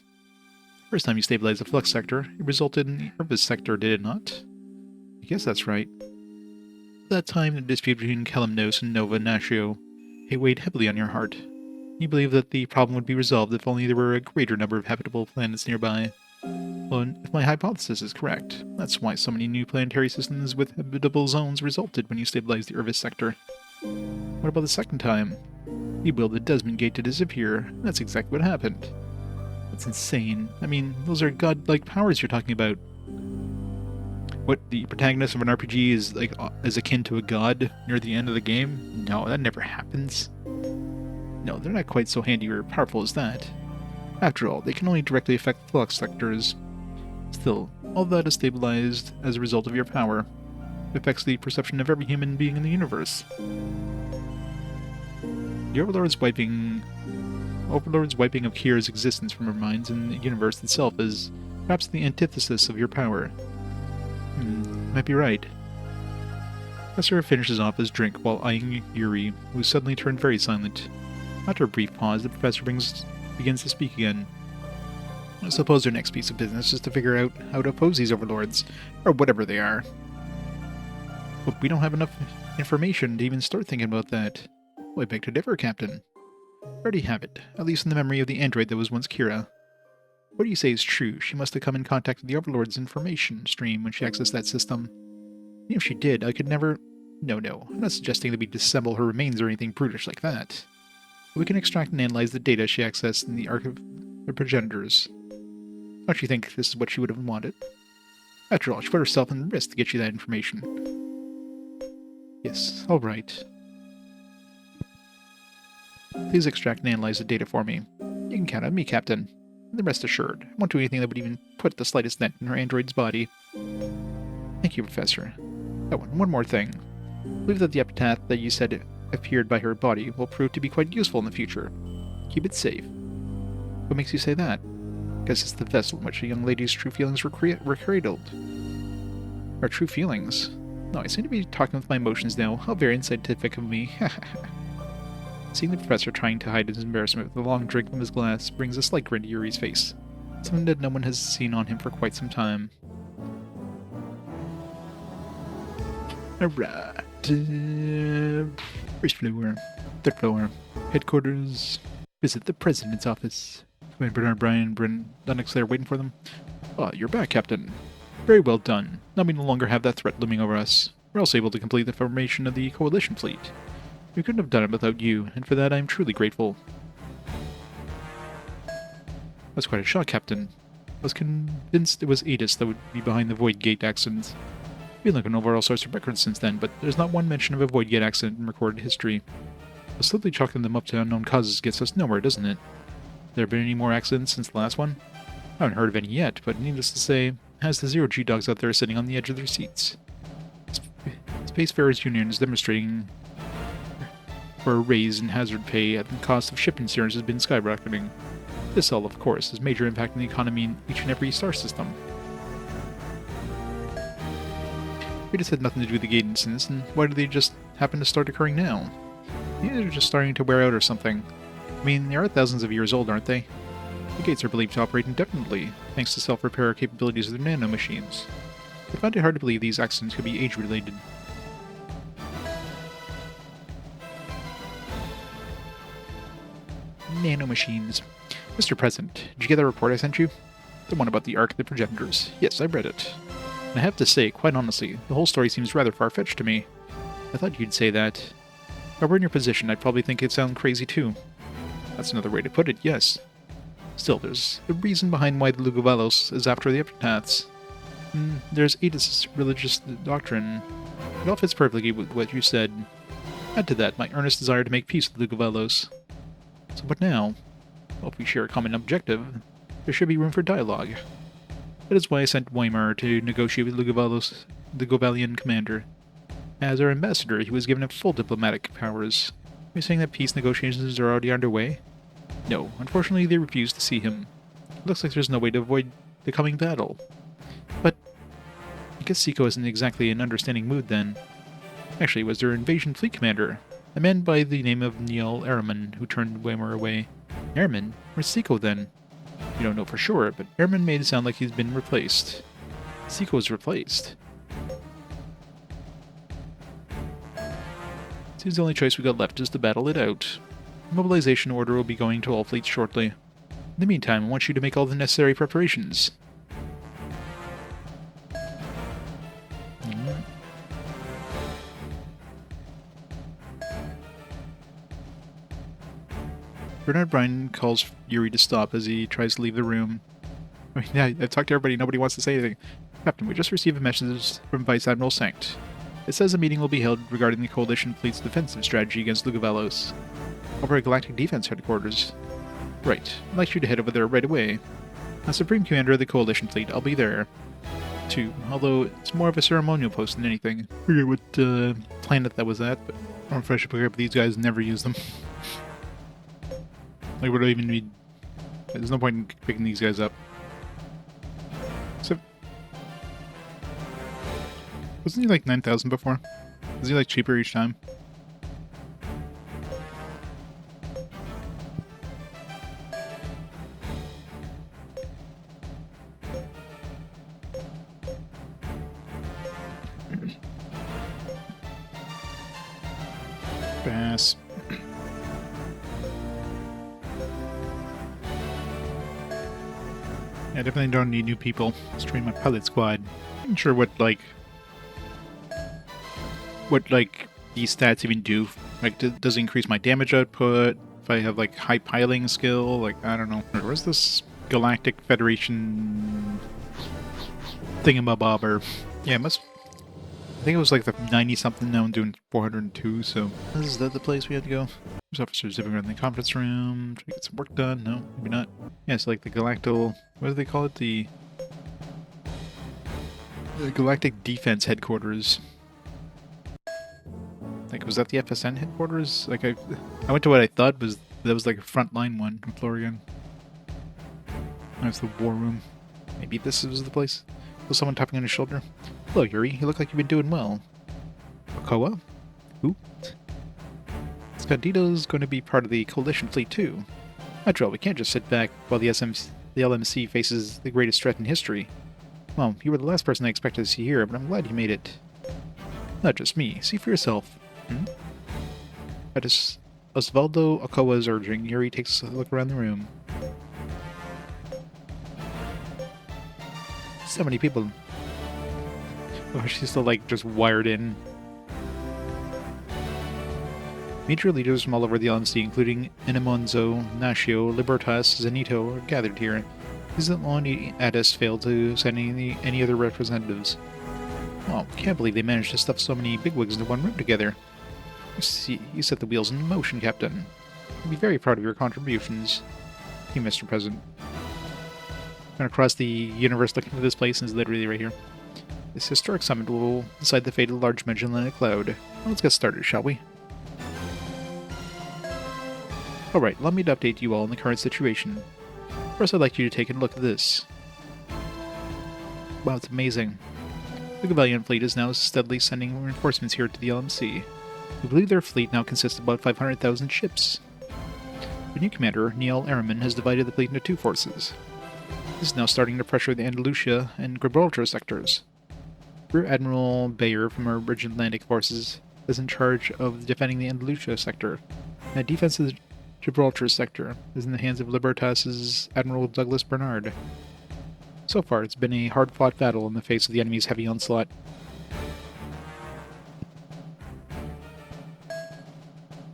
Speaker 1: First time you stabilized the flux sector, it resulted in the Irvis sector, did it not? I guess that's right. At that time, the dispute between Kalimnos and Nova Natio, it weighed heavily on your heart. You believed that the problem would be resolved if only there were a greater number of habitable planets nearby. Well, if my hypothesis is correct, that's why so many new planetary systems with habitable zones resulted when you stabilized the Irvis sector. What about the second time? You willed the Desmond Gate to disappear, and that's exactly what happened. That's insane. I mean, those are godlike powers you're talking about. What, the protagonist of an RPG is akin to a god near the end of the game? No, that never happens. No, they're not quite so handy or powerful as that. After all, they can only directly affect flux sectors. Still, all that is stabilized as a result of your power. It affects the perception of every human being in the universe. The Overlord's wiping of Kira's existence from our minds and the universe itself is perhaps the antithesis of your power. Might be right. Professor finishes off his drink while eyeing Yuri, who suddenly turned very silent. After a brief pause, the professor begins to speak again. I suppose their next piece of business is to figure out how to oppose these overlords, or whatever they are. But we don't have enough information to even start thinking about that. Well, I beg to differ, Captain. I already have it, at least in the memory of the android that was once Kira. What you say is true. She must have come in contact with the Overlord's information stream when she accessed that system. Even if she did, I could never... No, I'm not suggesting that we disassemble her remains or anything brutish like that. But we can extract and analyze the data she accessed in the Ark of the Progenitors. Don't you think this is what she would have wanted? After all, she put herself in risk to get you that information. Yes, alright. Please extract and analyze the data for me. You can count on me, Captain. And rest assured, I won't do anything that would even put the slightest dent in her android's body. Thank you, Professor. Oh, and one more thing. I believe that the epitaph that you said appeared by her body will prove to be quite useful in the future. Keep it safe. What makes you say that? Because it's the vessel in which a young lady's true feelings were cradled. Our true feelings? No, I seem to be talking with my emotions now. How very unscientific of me. Seeing the professor trying to hide his embarrassment with a long drink from his glass brings a slight grin to Yuri's face. Something that no one has seen on him for quite some time. Alright. First floor. Third floor. Headquarters. Visit the president's office. When Bernard, Brian, Bryn, Lennox there waiting for them. Ah, you're back, Captain. Very well done. Now we no longer have that threat looming over us. We're also able to complete the formation of the Coalition fleet. We couldn't have done it without you, and for that I am truly grateful. That's quite a shock, Captain. I was convinced it was Adis that would be behind the Void Gate accident. I've been looking over all sorts of records since then, but there's not one mention of a Void Gate accident in recorded history. But slowly chalking them up to unknown causes gets us nowhere, doesn't it? There been any more accidents since the last one? I haven't heard of any yet, but needless to say, has the Zero-G dogs out there sitting on the edge of their seats. Spacefarers Union is demonstrating for a raise in hazard pay at the cost of ship insurance has been skyrocketing. This all, of course, has major impact on the economy in each and every star system. We just had nothing to do with the gate incidents, and why do they just happen to start occurring now? Maybe they're just starting to wear out or something. I mean, they are thousands of years old, aren't they? The gates are believed to operate indefinitely, thanks to self-repair capabilities of their nanomachines. I find it hard to believe these accidents could be age-related. Nanomachines. Mr. President, did you get that report I sent you? The one about the Ark of the Progenitors. Yes, I read it. And I have to say, quite honestly, the whole story seems rather far-fetched to me. I thought you'd say that. If I were in your position, I'd probably think it sounded crazy too. That's another way to put it, yes. Still, there's a reason behind why the Lugovalos is after the epitaphs. There's Adis' religious doctrine. It all fits perfectly with what you said. Add to that my earnest desire to make peace with the Lugovalos. So what now? Well, if we share a common objective, there should be room for dialogue. That is why I sent Weimar to negotiate with Lugovalos, the Govalian commander. As our ambassador, he was given full diplomatic powers. Are you saying that peace negotiations are already underway? No, unfortunately they refused to see him. It looks like there's no way to avoid the coming battle. But I guess Seiko isn't exactly in understanding mood then. Actually, it was their invasion fleet commander, a man by the name of Neil Ehrman, who turned Weimar away. Ehrman? Where's Seiko then? You don't know for sure, but Ehrman made it sound like he's been replaced. Seiko was replaced. Seems the only choice we got left is to battle it out. The mobilization order will be going to all fleets shortly. In the meantime, I want you to make all the necessary preparations. Bernard Bryan calls Yuri to stop as he tries to leave the room. I mean, yeah, I've talked to everybody, nobody wants to say anything. Captain, we just received a message from Vice Admiral Sankt. It says a meeting will be held regarding the Coalition fleet's defensive strategy against Lugovalos. Over at Galactic Defense Headquarters. Right, I'd like you to head over there right away. As Supreme Commander of the Coalition fleet, I'll be there. Too, although it's more of a ceremonial post than anything. I forget what planet that was at, but I don't know if I should pick up these guys and never use them. Like, would I even need... There's no point in picking these guys up. So... Wasn't he like 9,000 before? Was he like cheaper each time? Pass. I definitely don't need new people. Let's train my pilot squad. I'm not sure what these stats even do. Like, does it increase my damage output? If I have like high piling skill, like I don't know. Where's this Galactic Federation thingamabobber? Yeah, it must. think it was like the 90-something, now I'm doing 402, so... Is that the place we had to go? There's officers zipping around the conference room, trying to get some work done. No, maybe not. Yeah, it's like the Galactal... What do they call it? The Galactic Defense Headquarters. Like, was that the FSN headquarters? Like, I went to what I thought was... That was like a frontline one from Florian. That's the war room. Maybe this was the place? Was someone tapping on his shoulder? Hello, Yuri. You look like you've been doing well. Okoa? Who? Scandito's going to be part of the Coalition fleet, too. After all, we can't just sit back while the LMC faces the greatest threat in history. Well, you were the last person I expected to see here, but I'm glad you made it. Not just me. See for yourself. At Osvaldo Okoa's urging, Yuri takes a look around the room. So many people. Oh, she's still, like, just wired in. Major leaders from all over the LMC, including Enemonzo, Nashio, Libertas, Zenito, are gathered here. These only Addis failed to send any other representatives. Oh, can't believe they managed to stuff so many bigwigs into one room together. You set the wheels in motion, Captain. I'll be very proud of your contributions. Thank you, Mr. President. Going across the universe looking for this place, and is literally right here. This historic summit will decide the fate of the large Magellanic Cloud. Well, let's get started, shall we? Alright, allow me to update you all on the current situation. First, I'd like you to take a look at this. Wow, it's amazing. The Gabellion fleet is now steadily sending reinforcements here to the LMC. We believe their fleet now consists of about 500,000 ships. The new commander, Neil Araman, has divided the fleet into two forces. This is now starting to pressure the Andalusia and Gibraltar sectors. Rear Admiral Bayer from our British Atlantic forces is in charge of defending the Andalusia sector, and the defense of the Gibraltar sector is in the hands of Libertas's Admiral Douglas Bernard. So far, it's been a hard-fought battle in the face of the enemy's heavy onslaught.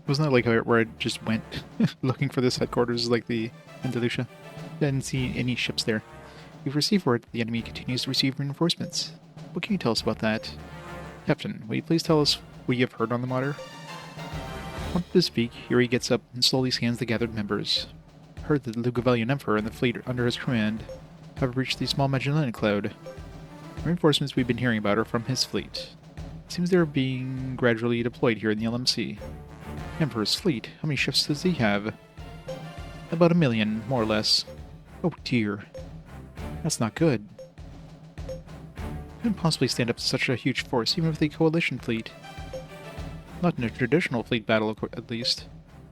Speaker 1: Wasn't that like where I just went looking for this headquarters, like the Andalusia? Didn't see any ships there. We've received word that the enemy continues to receive reinforcements. What can you tell us about that? Captain, will you please tell us what you have heard on the matter? Wanted to speak, Yuri gets up and slowly scans the gathered members. Heard that the Lugavellian Emperor and the fleet under his command have reached the small Magellanic Cloud. The reinforcements we've been hearing about are from his fleet. It seems they're being gradually deployed here in the LMC. Emperor's fleet? How many ships does he have? About 1 million, more or less. Oh dear. That's not good. Couldn't possibly stand up to such a huge force, even with the Coalition fleet. Not in a traditional fleet battle, at least.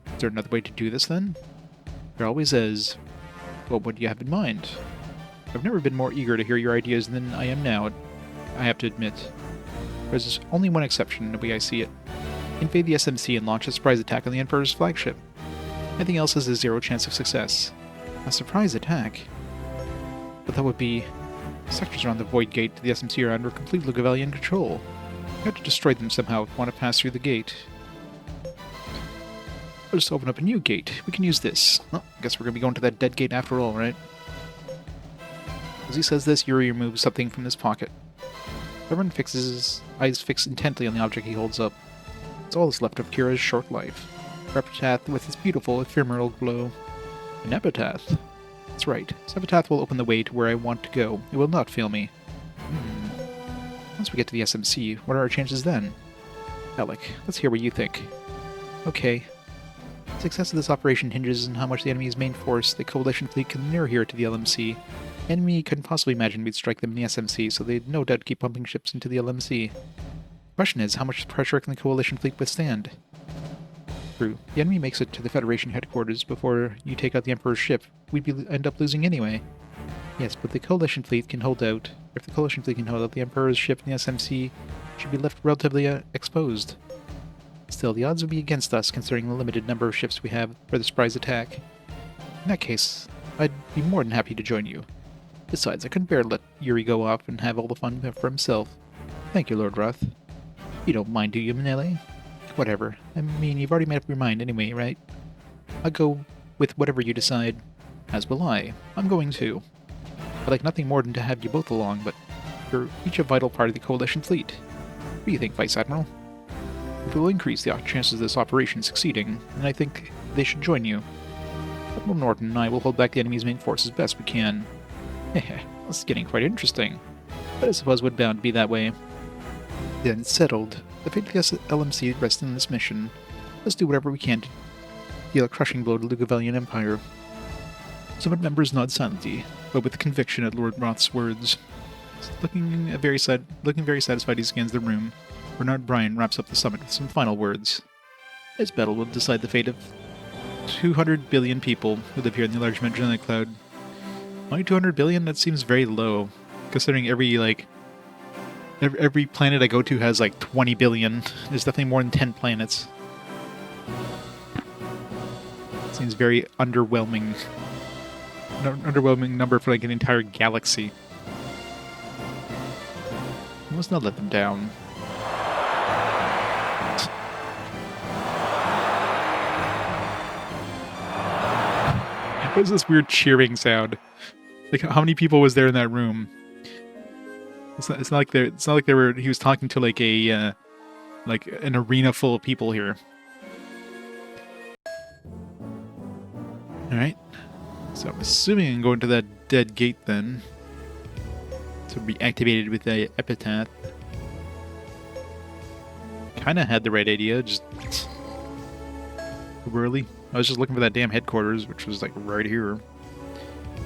Speaker 1: Is there another way to do this, then? There always is. Well, what do you have in mind? I've never been more eager to hear your ideas than I am now, I have to admit. There's only one exception in the way I see it. Invade the SMC and launch a surprise attack on the Emperor's flagship. Anything else has a 0 chance of success. A surprise attack? But that would be... Sectors around the Void Gate to the SMC are under complete Lugavellian control. We have to destroy them somehow if we want to pass through the gate. I'll just open up a new gate. We can use this. Well, I guess we're going to be going to that dead gate after all, right? As he says this, Yuri removes something from his pocket. Everyone fixes his eyes fixed intently on the object he holds up. It's all that's left of Kira's short life. Her epitaph with its beautiful ephemeral glow. An epitaph? That's right. This epitaph will open the way to where I want to go. It will not fail me. Once we get to the SMC, what are our chances then? Alec, let's hear what you think. Okay. The success of this operation hinges on how much the enemy's main force, the Coalition fleet, can lure here to the LMC. The enemy couldn't possibly imagine we'd strike them in the SMC, so they'd no doubt keep pumping ships into the LMC. The question is, how much pressure can the Coalition fleet withstand? True. The enemy makes it to the Federation headquarters before you take out the Emperor's ship. We'd end up losing anyway. Yes, but the Coalition fleet can hold out. If the Coalition fleet can hold out, the Emperor's ship in the SMC should be left relatively exposed. Still, the odds would be against us, considering the limited number of ships we have for the surprise attack. In that case, I'd be more than happy to join you. Besides, I couldn't bear to let Yuri go off and have all the fun for himself. Thank you, Lord Roth. You don't mind, do you, Manele? Whatever. I mean, you've already made up your mind anyway, right? I'll go with whatever you decide. As will I. I'm going too. I'd like nothing more than to have you both along, but you're each a vital part of the Coalition fleet. What do you think, Vice Admiral? It will increase the chances of this operation succeeding, and I think they should join you. Admiral Norton and I will hold back the enemy's main force as best we can. Heh, this is getting quite interesting. But I suppose we're bound to be that way. Then it's settled. The fate of the LMC rests in this mission. Let's do whatever we can to deal a crushing blow to the Lugavelian Empire. Some members nod silently, but with conviction at Lord Roth's words. Looking very satisfied, he scans the room. Bernard Bryan wraps up the summit with some final words. This battle will decide the fate of 200 billion people who live here in the large magellanic cloud. Only 200 billion? That seems very low, considering every planet I go to has like 20 billion. There's definitely more than 10 planets. Seems very underwhelming. Underwhelming number for like an entire galaxy. We must not let them down. What is this weird cheering sound? Like, how many people was there in that room? It's not like he was talking to like a like an arena full of people here. All right. So I'm assuming I'm going to that dead gate then. To be activated with the epitaph. Kinda had the right idea, just too early. I was just looking for that damn headquarters, which was like right here.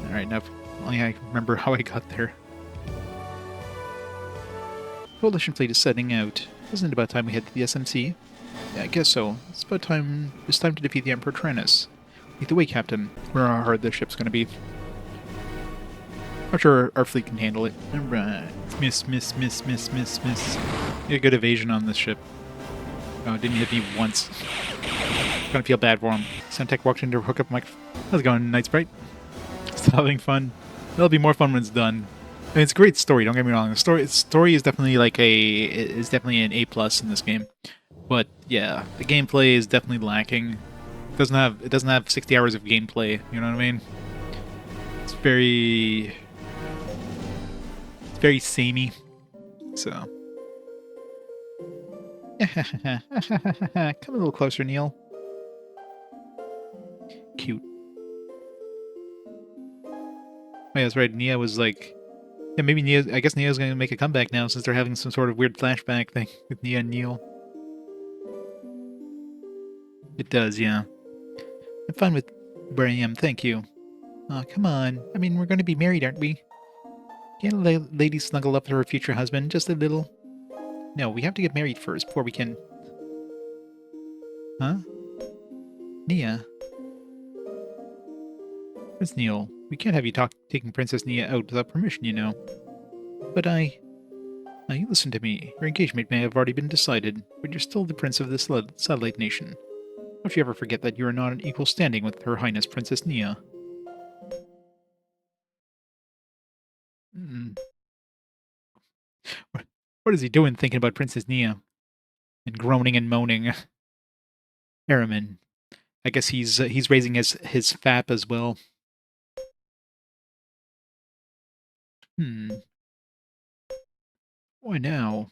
Speaker 1: Alright, now only I remember how I got there. Coalition fleet is setting out. Isn't it about time we head to the SMC? Yeah, I guess so. It's time to defeat the Emperor Tranus. Lead the way, Captain. Where how hard this ship's gonna be. I'm sure our fleet can handle it. Alright. Miss. Yeah, good evasion on this ship. Oh, it didn't hit me once. Gonna feel bad for him. Suntech walked in to hook up my... How's it going, Night Sprite? Still having fun? It'll be more fun when it's done. I mean, it's a great story, don't get me wrong. The story is definitely like is definitely an A+ in this game. But yeah, the gameplay is definitely lacking. It doesn't have 60 hours of gameplay, you know what I mean? It's very samey. So come a little closer, Neil. Cute. Oh, yeah, that's right. Nia was like... Yeah, maybe Nia... I guess Nia's gonna make a comeback now since they're having some sort of weird flashback thing with Nia and Neil. It does, yeah. I'm fine with where I am, thank you. Oh, come on. I mean, we're gonna be married, aren't we? Can't a lady snuggle up to her future husband just a little? No, we have to get married first before we can... Huh? Nia? Prince Neil, we can't have you taking Princess Nia out without permission, you know. But Now you listen to me. Your engagement may have already been decided, but you're still the prince of this satellite nation. Don't you ever forget that you are not on equal standing with Her Highness Princess Nia. What is he doing thinking about Princess Nia? And groaning and moaning. Araman. I guess he's raising his FAP as well. Why now?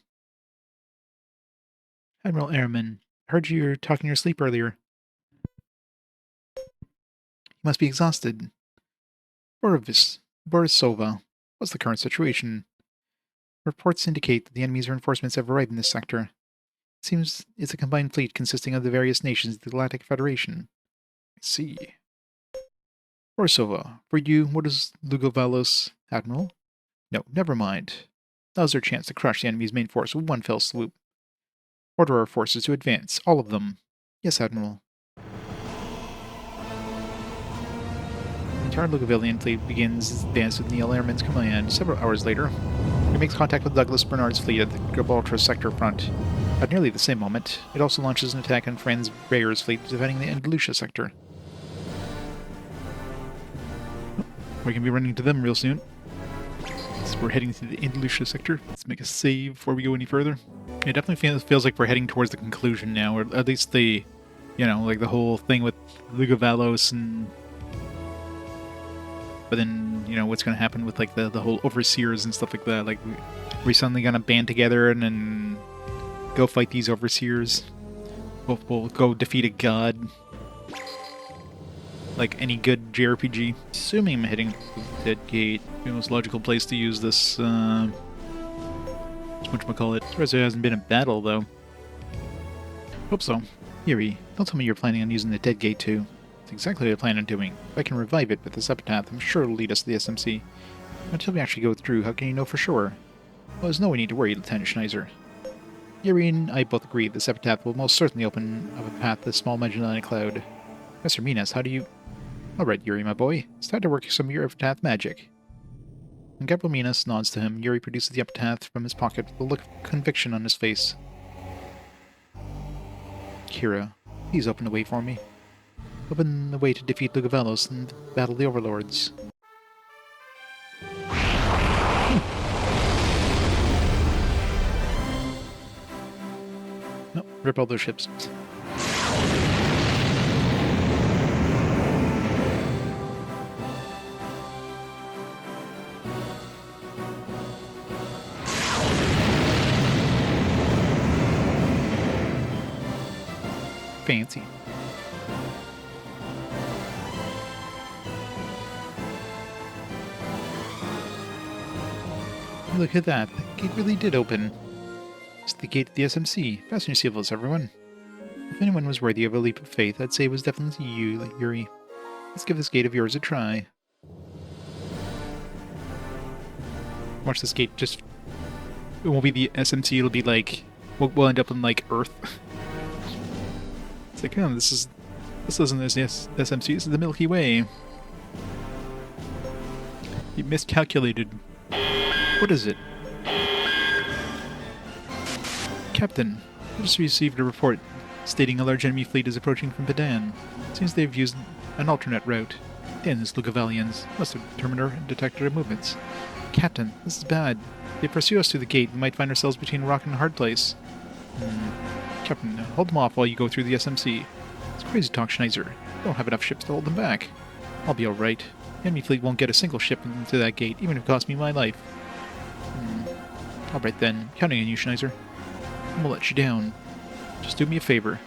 Speaker 1: Admiral Araman, I heard you were talking in your sleep earlier. You must be exhausted. Borisova, what's the current situation? Reports indicate that the enemy's reinforcements have arrived in this sector. It seems it's a combined fleet consisting of the various nations of the Galactic Federation. I see. Borisova, for you, what is Lugovalos, Admiral? No, never mind. Now's our chance to crush the enemy's main force with one fell swoop. Order our forces to advance, all of them. Yes, Admiral. The entire Lugavelian fleet begins its advance with Neil Airman's command. Several hours later, it makes contact with Douglas Bernard's fleet at the Gibraltar sector front. At nearly the same moment, it also launches an attack on Franz Bayer's fleet defending the Andalusia sector. We're going to be running into them real soon. So we're heading to the Andalusia sector. Let's make a save before we go any further. It definitely feels like we're heading towards the conclusion now, or at least the, like the whole thing with Lugavalos and... But then, what's going to happen with like the whole overseers and stuff like that. Like, we're suddenly going to band together and then Go fight these overseers. We'll go defeat a god. Like any good JRPG. Assuming I'm hitting the dead gate. The most logical place to use this, whatchamacallit. Surprised there hasn't been a battle, though. Hope so. Yuri, don't tell me you're planning on using the dead gate too. It's exactly what I plan on doing. If I can revive it with this epitaph, I'm sure it'll lead us to the SMC. Until we actually go through, how can you know for sure? Well, there's no need to worry, Lieutenant Schneiser. Yuri and I both agree this epitaph will most certainly open up a path to the small Magellanic Cloud. Mr. Minas, how do you... Alright, Yuri, my boy. It's time to work some of your epitaph magic. When Gabriel Minas nods to him, Yuri produces the epitaph from his pocket with a look of conviction on his face. Kira, please open the way for me. Open the way to defeat Lugavelos and battle the Overlords. No, rip all those ships. Fancy. Look at that. The gate really did open. It's the gate to the SMC. Fasten your seatbelts, everyone. If anyone was worthy of a leap of faith, I'd say it was definitely you, Yuri. Let's give this gate of yours a try. Watch this gate just... It won't be the SMC, it'll be like... We'll end up in, like, Earth. It's like, oh, this isn't this SMC, this is the Milky Way. You miscalculated. What is it? Captain, I just received a report stating a large enemy fleet is approaching from Padan. Seems they've used an alternate route. Damn, these Lugavalians must have determined or detected our movements. Captain, this is bad. If they pursue us through the gate, we might find ourselves between a rock and a hard place. Captain, hold them off while you go through the SMC. It's crazy talk, Schneiser. We don't have enough ships to hold them back. I'll be alright. The enemy fleet won't get a single ship into that gate, even if it costs me my life. Alright then, counting on you, Schneiser. I won't let you down. Just do me a favor.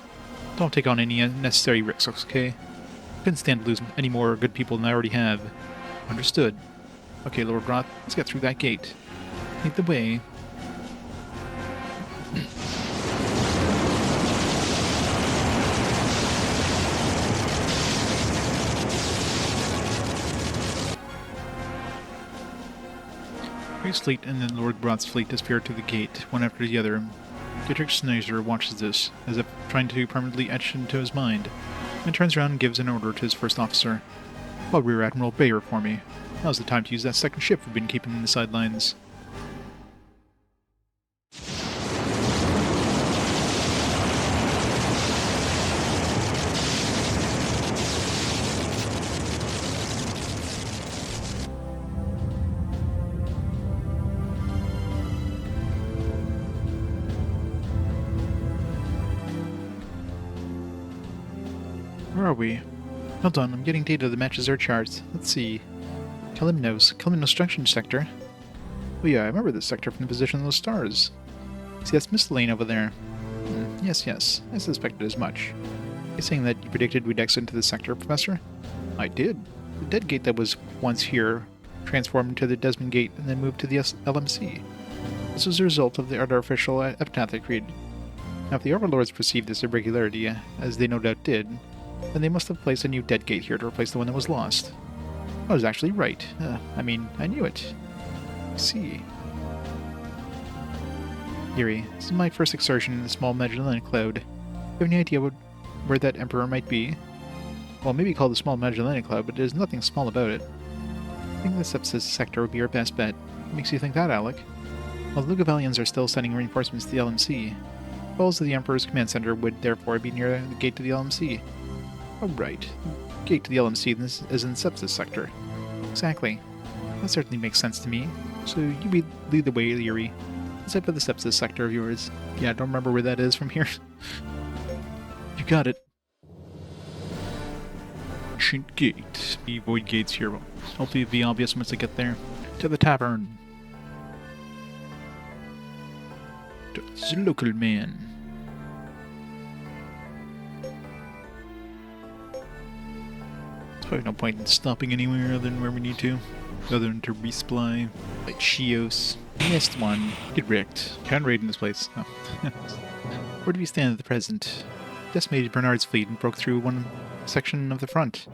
Speaker 1: Don't take on any unnecessary risks, okay? I couldn't stand to lose any more good people than I already have. Understood. Okay, Lord Roth, let's get through that gate. Lead the way. Priest's fleet and then Lord Broth's fleet disappear to the gate, one after the other. Dietrich Schneiser watches this, as if trying to permanently etch into his mind, and turns around and gives an order to his first officer. Call Rear Admiral Bayer for me. Now's the time to use that second ship we've been keeping in the sidelines. Where are we? Hold on, I'm getting data that matches our charts. Let's see. Kalimnos Struction Sector. Oh yeah, I remember this sector from the position of those stars. See, that's Miss Lane over there. Yes, I suspected as much. You're saying that you predicted we'd exit into this sector, Professor? I did. The dead gate that was once here transformed into the Desmond Gate and then moved to the LMC. This was a result of the artificial epitaph I created. Now, if the Overlords perceived this irregularity, as they no doubt did, then they must have placed a new dead gate here to replace the one that was lost. I was actually right. I knew it. I see. Yuri, this is my first excursion in the small Magellanic Cloud. Do you have any idea where that Emperor might be? Well, maybe called the small Magellanic Cloud, but there's nothing small about it. I think the Sepsis sector would be our best bet. What makes you think that, Alec? Well, the Lugavalians are still sending reinforcements to the LMC. Wells of the Emperor's command center would therefore be near the gate to the LMC. Oh, right. The gate to the LMC is in the Sepsis sector. Exactly. That certainly makes sense to me. So you lead the way, Yuri. Let's head for the Sepsis sector of yours. Yeah, I don't remember where that is from here. You got it. Ancient gate. The void gates here. Hopefully it'll be obvious once I get there. To the tavern. The local man. There's probably no point in stopping anywhere other than where we need to. Other than to resupply. Like Chios. Missed one. Get wrecked. Can't raid in this place. Oh. Where do we stand at the present? Decimated Bernard's fleet and broke through one section of the front.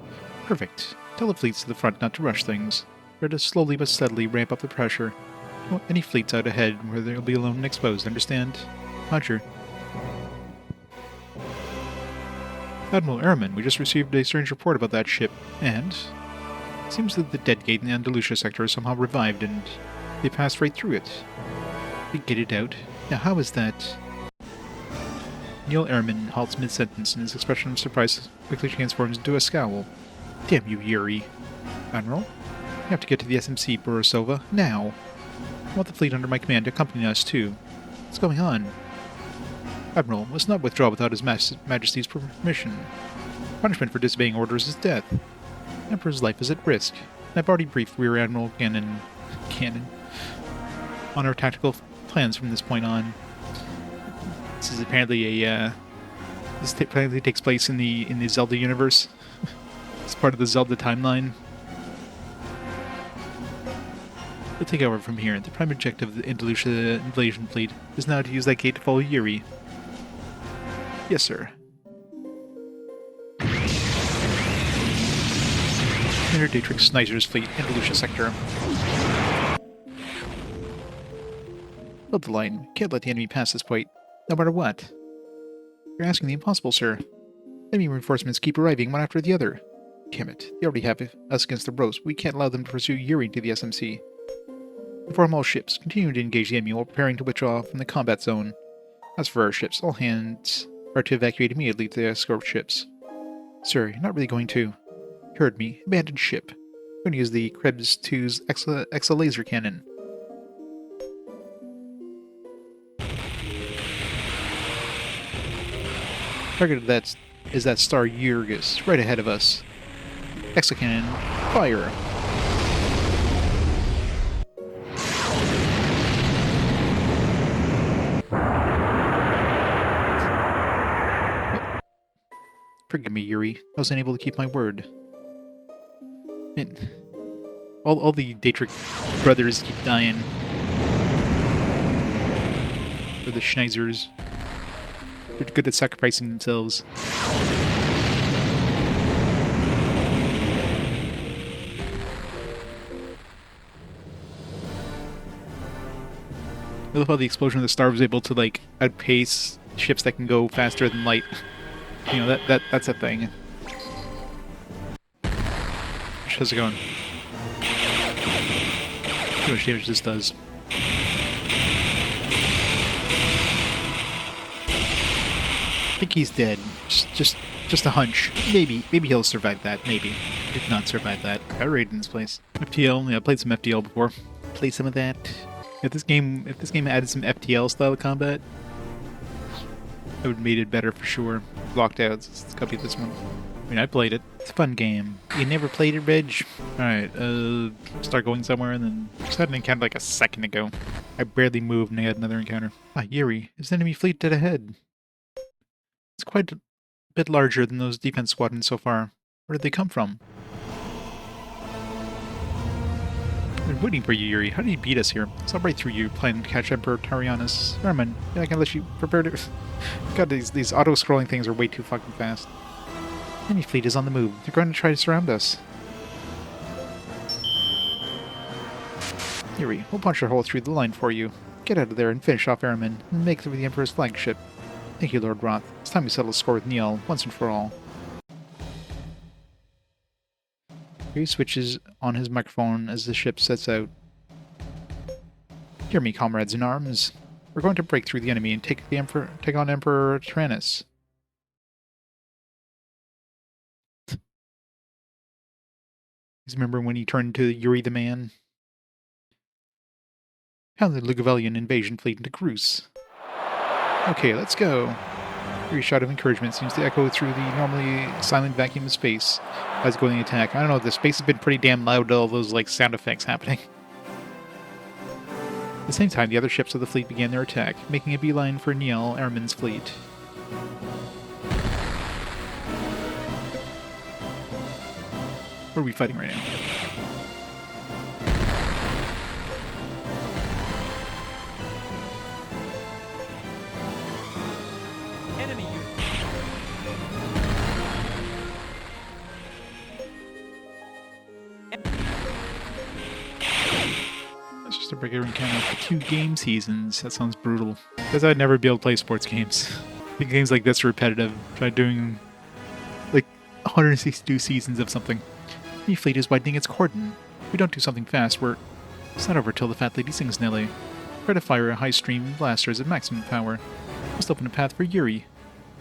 Speaker 1: Perfect. Tell the fleets to the front not to rush things. We're to slowly but steadily ramp up the pressure. Well, any fleets out ahead where they'll be alone and exposed, understand? Roger. Admiral Ehrman, we just received a strange report about that ship, and... It seems that the dead gate in the Andalusia sector is somehow revived, and they passed right through it. We get it out. Now how is that... Neil Ehrman halts mid-sentence, and his expression of surprise quickly transforms into a scowl. Damn you, Yuri. Admiral? We have to get to the SMC, Borisova, now! I want the fleet under my command to accompany us, too. What's going on? Admiral must not withdraw without His Majesty's permission. Punishment for disobeying orders is death. The Emperor's life is at risk. I've already briefed Rear Admiral Cannon on our tactical plans from this point on. This is apparently apparently takes place in the Zelda universe. It's part of the Zelda timeline. We'll take over from here. The prime objective of the Andalusia invasion fleet is now to use that gate to follow Yuri. Yes, sir. Commander Dietrich Snyder's fleet, Andalusia sector. Hold the line. Can't let the enemy pass this point, no matter what. You're asking the impossible, sir. Enemy reinforcements keep arriving one after the other. Damn it. They already have us against the ropes. We can't allow them to pursue Yuri to the SMC. Inform all ships. Continue to engage the enemy while preparing to withdraw from the combat zone. As for our ships, all hands are to evacuate immediately to the escort ships. Sir, you're not really going to. You heard me. Abandon ship. I'm going to use the Krebs 2's Exa laser cannon. Target of that is that star Yurgis, right ahead of us. Exa cannon, fire! Forgive me, Yuri. I was unable to keep my word. Man, all the Dietrich brothers keep dying. Or the Schneizers. They're good at sacrificing themselves. I love how the explosion of the star was able to, like, outpace ships that can go faster than light. You know, that's a thing. How's it going? How much damage this does. I think he's dead. Just a hunch. Maybe he'll survive that. Maybe. Did not survive that. Got raided in this place. FTL. Yeah, I played some FTL before. Played some of that. If this game added some FTL style of combat, it would have made it better for sure. Locked out. Let's copy this one. I mean, I played it. It's a fun game. You never played it, Reg? Alright, start going somewhere and then just had an encounter like a second ago. I barely moved and I had another encounter. Ah, Yuri. There's an enemy fleet dead ahead. It's quite a bit larger than those defense squadrons so far. Where did they come from? I've been waiting for you, Yuri. How did you beat us here? I saw right through you, planning to catch Emperor Tarianus. Herman, I can let you prepare to... God, these auto-scrolling things are way too fucking fast. Enemy fleet is on the move. They're going to try to surround us. Yuri, we'll punch a hole through the line for you. Get out of there and finish off Airmen, and make for the Emperor's flagship. Thank you, Lord Roth. It's time we settle the score with Neil, once and for all. He switches on his microphone as the ship sets out. Hear me, comrades in arms. We're going to break through the enemy and take on Emperor Tyrannus. You remember when he turned to Yuri the Man? Pound the Lugavelian invasion fleet into Cruz. Okay, let's go. Yuri's shout of encouragement seems to echo through the normally silent vacuum of space as going to attack. I don't know, the space has been pretty damn loud with all those like sound effects happening. At the same time, the other ships of the fleet began their attack, making a beeline for Niall Airman's fleet. What are we fighting right now?
Speaker 2: Enemy unit.
Speaker 1: That's just a regular encounter for 2 game seasons. That sounds brutal. Because I'd never be able to play sports games. I think games like this are repetitive. Try doing like 162 seasons of something. The fleet is widening its cordon. If we don't do something fast, it's not over till the fat lady sings Nelly. Try to fire a high-stream blasters at maximum power. Must open a path for Yuri.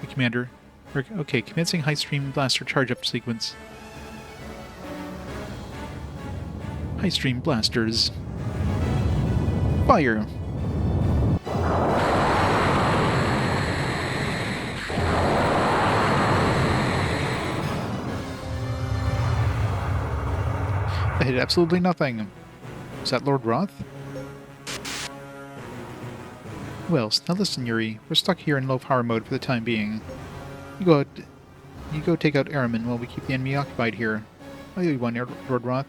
Speaker 1: Hey, Commander. Okay, commencing high-stream blaster charge-up sequence. High-stream blasters. Fire! I hit absolutely nothing. Is that Lord Roth? Well, now listen, Yuri. We're stuck here in low-power mode for the time being. You go take out Airmen while we keep the enemy occupied here. I'll you one, Lord Roth.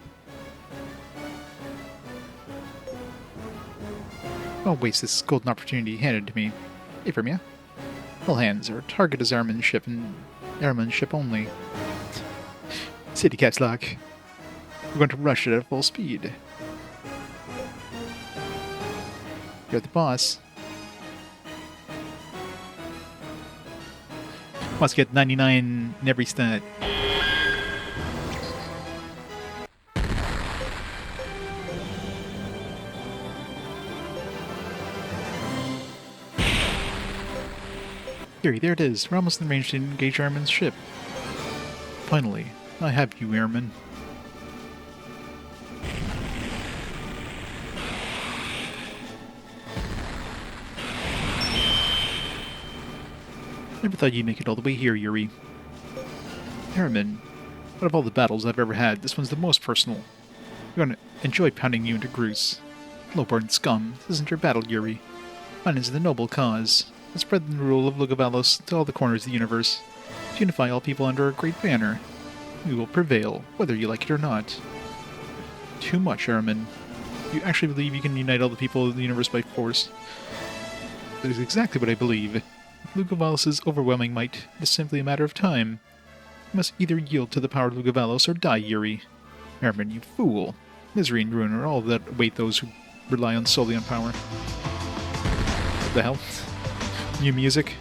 Speaker 1: Don't waste this golden opportunity handed to me. Hey, from ya. All hands, our target is Airman's ship and Airman's ship only. City caps lock. We're going to rush it at full speed. You're the boss. Must get 99 in every stat. Here, there it is. We're almost in range to engage Airman's ship. Finally, I have you, Airman. Never thought you'd make it all the way here, Yuri. Airman, out of all the battles I've ever had, this one's the most personal. You're gonna enjoy pounding you into Groose. Low-born scum, this isn't your battle, Yuri. Mine is the noble cause. Let's spread the rule of Lugavalos to all the corners of the universe. To unify all people under a great banner. We will prevail, whether you like it or not. Too much, Airman. You actually believe you can unite all the people of the universe by force? That is exactly what I believe. Lugavalos' overwhelming might is simply a matter of time. You must either yield to the power of Lugavalos or die, Yuri. Airman, you fool. Misery and ruin are all that await those who rely solely on power. What the hell? New music?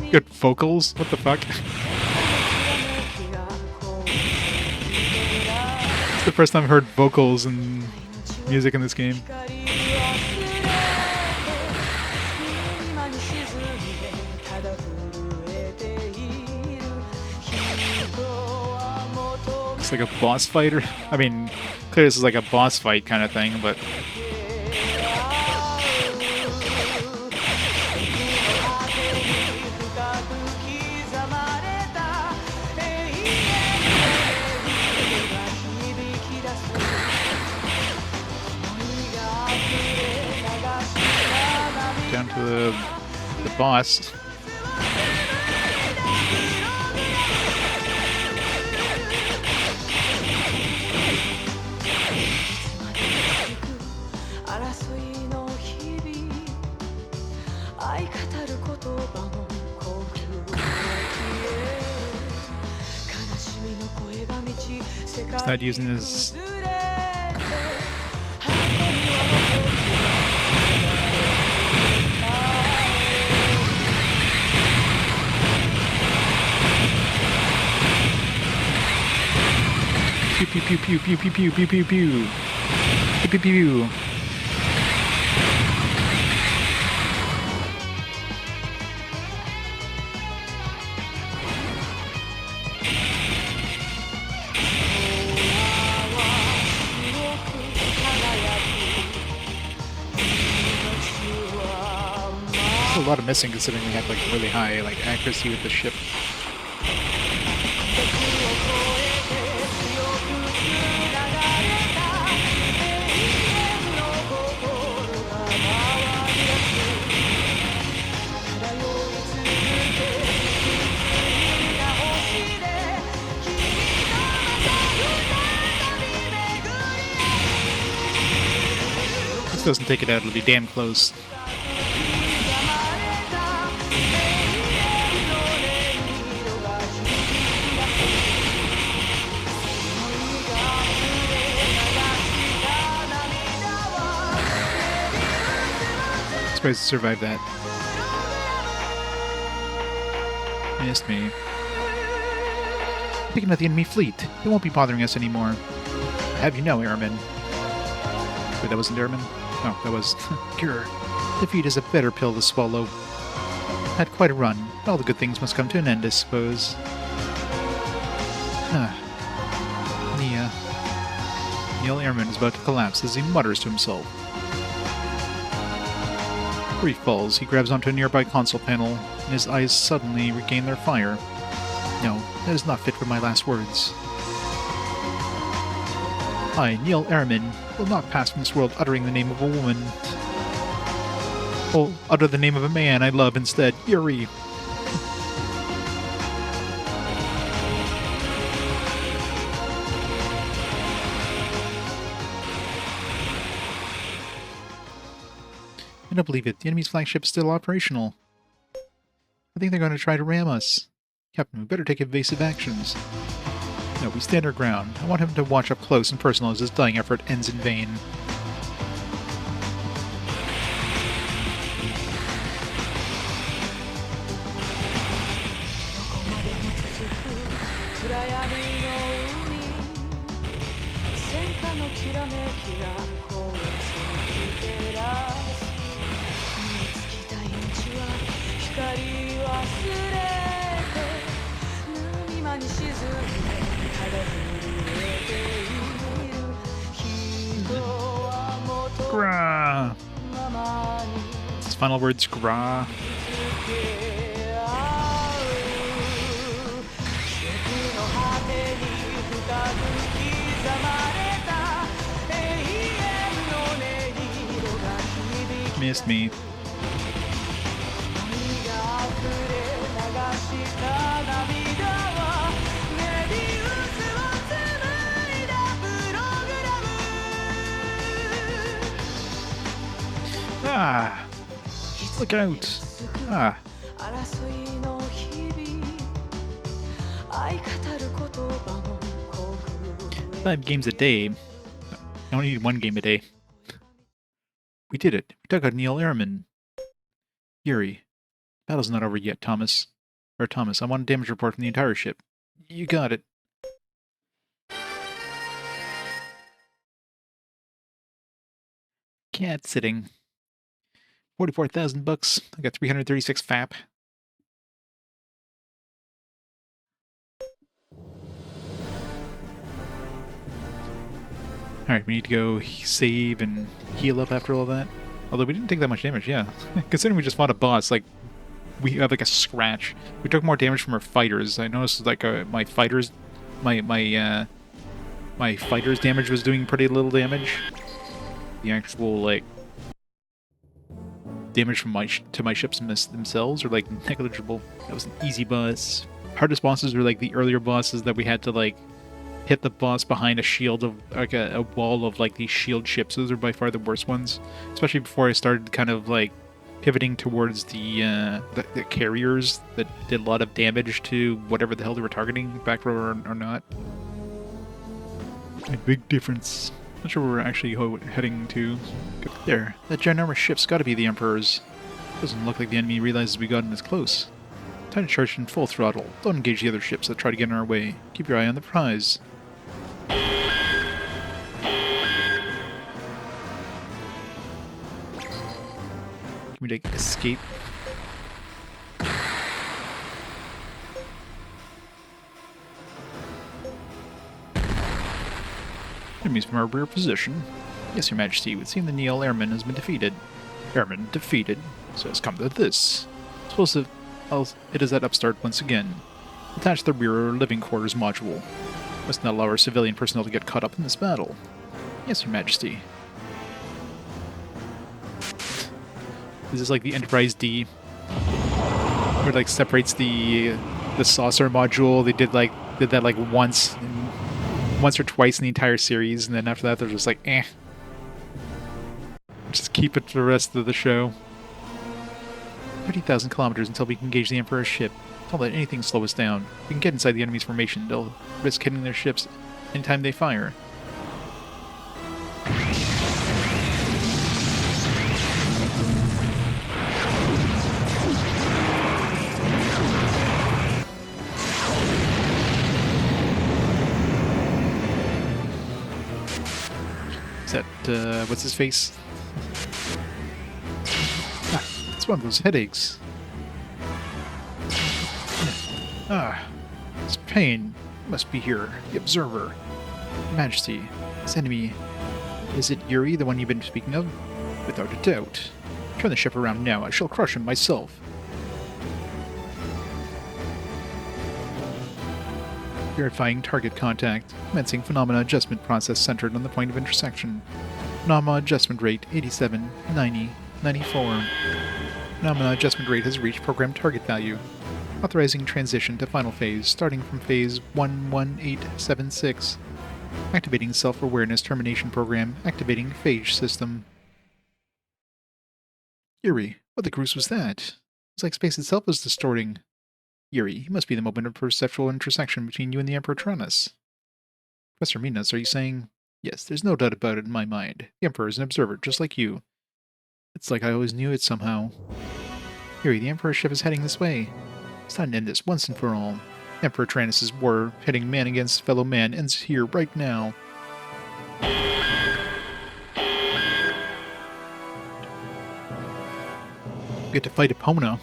Speaker 1: Good vocals? What the fuck? It's the first time I've heard vocals and music in this game. It's like a boss fighter. I mean, clearly this is like a boss fight kind of thing, but... down to the boss. He's not using his... Pew pew pew pew pew pew pew pew pew pew pew pew pew. A lot of missing considering we had like really high like accuracy with the ship. This doesn't take it out, it'll be damn close. Surprised to survive that. Missed me. Picking at the enemy fleet. They won't be bothering us anymore. I have you know, Airman. Wait, that wasn't Airman? Oh, that was... Grr. Defeat is a bitter pill to swallow. Had quite a run. All the good things must come to an end, I suppose. Neil Airman is about to collapse as he mutters to himself. Before he falls, he grabs onto a nearby console panel, and his eyes suddenly regain their fire. No, that is not fit for my last words. I, Neil Airman, will not pass from this world uttering the name of a woman. Oh, utter the name of a man I love instead, Yuri. I don't believe it. The enemy's flagship is still operational. I think they're going to try to ram us. Captain, we better take evasive actions. No, we stand our ground. I want him to watch up close and personal as his dying effort ends in vain. Grah! His final words, grah. Missed me. Ah! Look out! Ah! 5 games a day. I only need 1 game a day. We did it. We took out Neil Airman. Yuri. Battle's not over yet, Thomas. Or Thomas, I want a damage report from the entire ship. You got it. Cat sitting. 44,000 bucks. I got 336 FAP. Alright, we need to go save and heal up after all that. Although we didn't take that much damage, yeah. Considering we just fought a boss, like, we have like a scratch. We took more damage from our fighters. I noticed like my fighters damage was doing pretty little damage. The actual like damage from to my ships themselves are like negligible. That was an easy boss. Hardest bosses were like the earlier bosses that we had to like hit the boss behind a shield of like a wall of like these shield ships. Those are by far the worst ones, especially before I started kind of like pivoting towards the carriers that did a lot of damage to whatever the hell they were targeting, back row or not. A big difference. Not sure where we're actually heading to. There, that ginormous ship's got to be the Emperor's. Doesn't look like the enemy realizes we got in this close. Time to charge in full throttle. Don't engage the other ships that try to get in our way. Keep your eye on the prize. Can we like escape? Enemies from our rear position. Yes, Your Majesty, it would seem the Neil Airman has been defeated. Airman defeated. So it's come to this. Explosive. It is at Upstart once again. Attach the rear living quarters module. Must not allow our civilian personnel to get caught up in this battle. Yes, Your Majesty. This is like the Enterprise D, where it like separates the saucer module. They did that like once or twice in the entire series, and then after that they're just like, eh. Just keep it for the rest of the show. 30,000 kilometers until we can engage the Emperor's ship. Don't let anything slow us down. We can get inside the enemy's formation. They'll risk hitting their ships anytime they fire. Is that, what's his face? Ah, it's one of those headaches. This pain must be here. The Observer. Majesty, this enemy. Is it Yuri, the one you've been speaking of? Without a doubt. Turn the ship around now. I shall crush him myself. Verifying target contact. Commencing phenomena adjustment process centered on the point of intersection. Phenomena adjustment rate 87, 90, 94. Phenomena adjustment rate has reached programmed target value. Authorizing transition to final phase, starting from phase 11876. Activating self-awareness termination program. Activating phage system. Yuri, what the goose was that? It's like space itself was distorting. Yuri, you must be the moment of perceptual intersection between you and the Emperor Tyrannus. Professor Minas, are you saying? Yes, there's no doubt about it in my mind. The Emperor is an observer, just like you. It's like I always knew it somehow. Yuri, the Emperor's ship is heading this way. It's time to end this once and for all. Emperor Tyrannus' war, pitting man against fellow man, ends here right now. We get to fight Epona.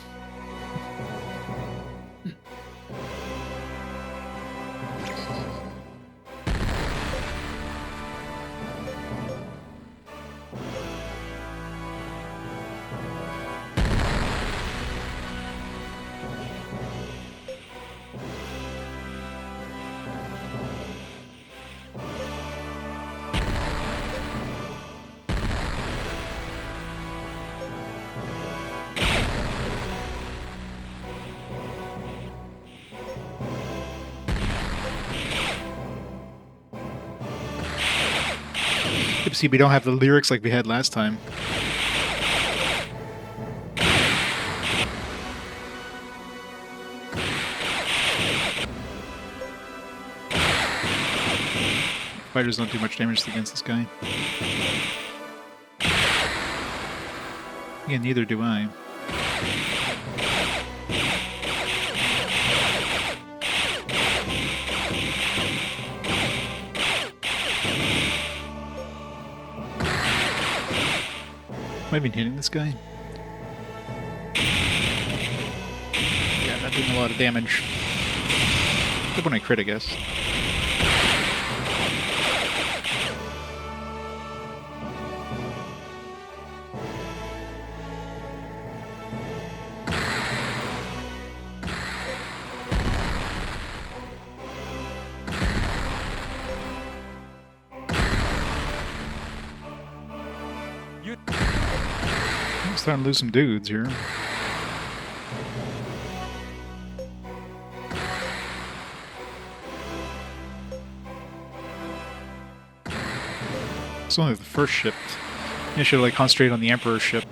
Speaker 1: See, we don't have the lyrics like we had last time. Fighters don't do much damage against this guy. Again, neither do I. Am I even hitting this guy? Yeah, not doing a lot of damage. Good when I crit, I guess. Starting to lose some dudes here. It's only the first ship. You should like concentrate on the Emperor's ship.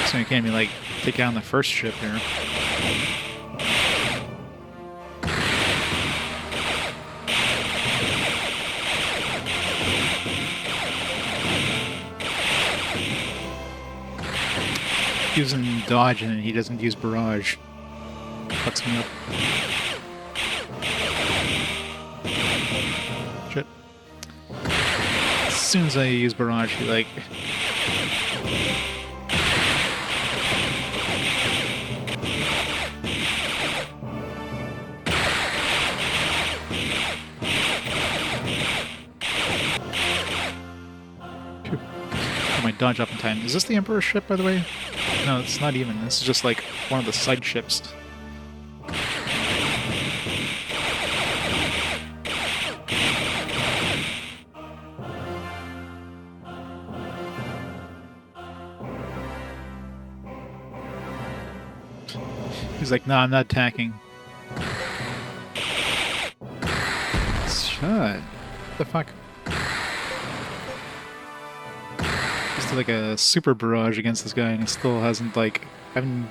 Speaker 1: So you can't even like take down the first ship here. Using dodge and he doesn't use barrage. Fucks me up. Shit. As soon as I use barrage, he like... my dodge up in time. Is this the Emperor's ship, by the way? No, it's not even. This is just like one of the side ships. He's like, no, I'm not attacking. Shut. What the fuck? Just did like a super barrage against this guy and he still hasn't, like, haven't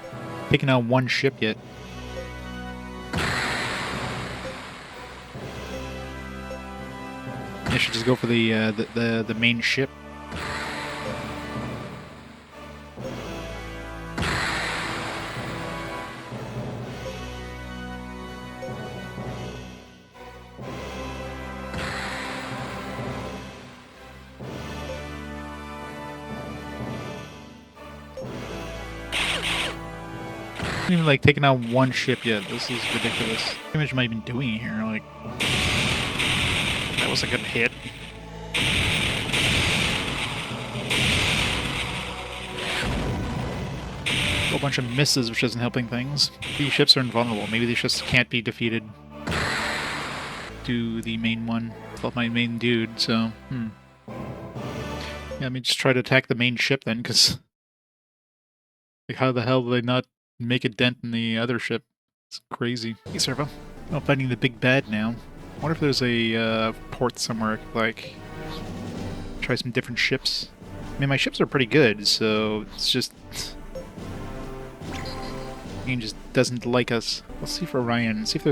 Speaker 1: taken out one ship yet. I should just go for the main ship. I haven't even, like, taken out one ship yet. This is ridiculous. How much am I even doing here? Like, that was a good hit. A whole bunch of misses, which isn't helping things. These ships are invulnerable. Maybe these ships can't be defeated. Do the main one. Felt my main dude, so, Yeah, let me just try to attack the main ship then, because... Like, how the hell did they not make a dent in the other ship? It's crazy. Hey, Servo. I'm fighting the big bad now. I wonder if there's a port somewhere I could, like, try some different ships. I mean, my ships are pretty good, so it's just... The game just doesn't like us. Let's see for Orion. Let's see if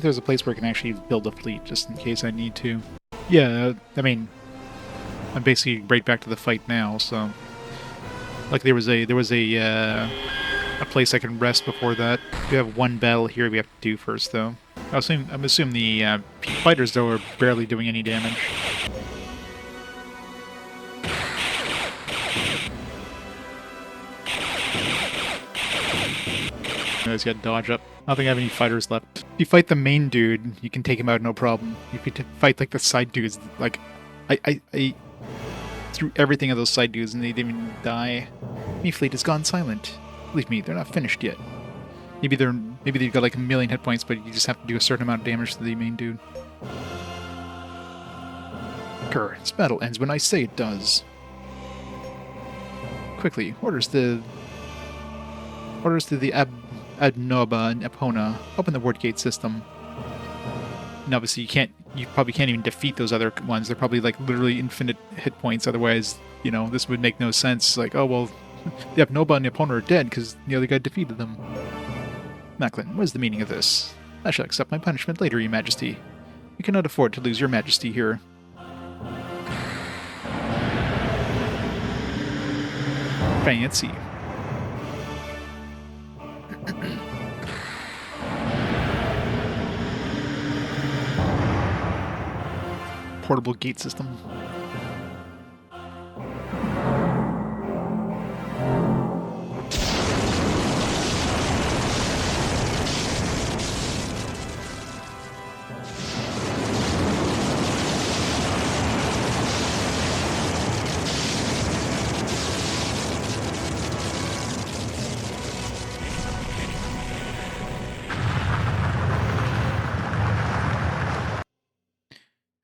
Speaker 1: there's a place where I can actually build a fleet, just in case I need to. Yeah, I mean, I'm basically right back to the fight now, so... Like there was a place I can rest before that. We have one battle here we have to do first, though. I'm assuming the fighters, though, are barely doing any damage. He's got dodge up. I don't think I have any fighters left. If you fight the main dude, you can take him out no problem. If you fight like the side dudes, like I threw everything at those side dudes and they didn't even die. My fleet has gone silent. Believe me, they're not finished yet. Maybe they've got like a million hit points, but you just have to do a certain amount of damage to the main dude. Grr, this battle ends when I say it does. Quickly, orders to the Adnoba and Epona. Open the ward gate system. And obviously you probably can't even defeat those other ones. They're probably like literally infinite hit points, otherwise, you know, this would make no sense. Like, oh well, the Epnoba and Epona are dead because the other guy defeated them. Macklin, what is the meaning of this? I shall accept my punishment later, Your Majesty. You cannot afford to lose Your Majesty here. Fancy. Portable gate system.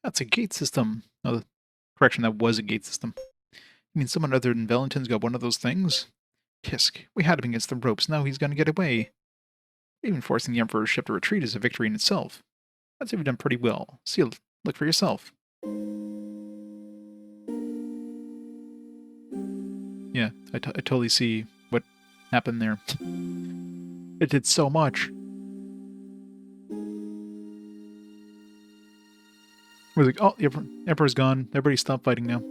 Speaker 1: That's a gate system. Oh, correction, that was a gate system. You mean someone other than Valentin's got one of those things? Kisk, we had him against the ropes, now he's gonna get away. Even forcing the Emperor's ship to retreat is a victory in itself. I'd say we've done pretty well. See, look for yourself. Yeah, I totally see what happened there. It did so much. We're like, oh, the Emperor's gone. Everybody stop fighting now.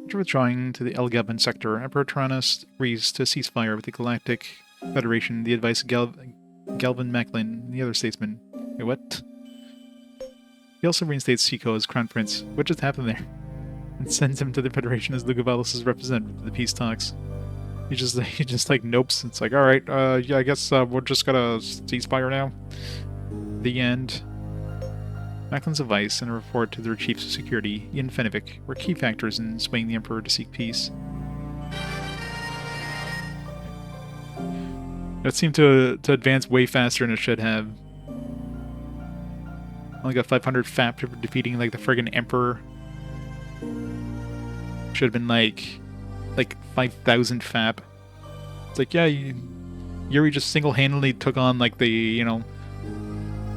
Speaker 1: After withdrawing to the Elgaban sector, Emperor Tyrannus agrees to ceasefire with the Galactic Federation, the advice of Galvin Macklin and the other statesmen. Wait, what? He also reinstates Chico as Crown Prince. What just happened there? And sends him to the Federation as Lugovalis' representative to the peace talks. He just like nopes. It's like, alright, yeah, I guess we're just gonna ceasefire now. The end. Macklin's advice and a report to their chief of security, Ian Fennevic, were key factors in swaying the Emperor to seek peace. It seemed to advance way faster than it should have. Only got 500 FAP for defeating like the friggin' Emperor. Should have been like 5,000 FAP. It's like, yeah, Yuri just single-handedly took on like the, you know,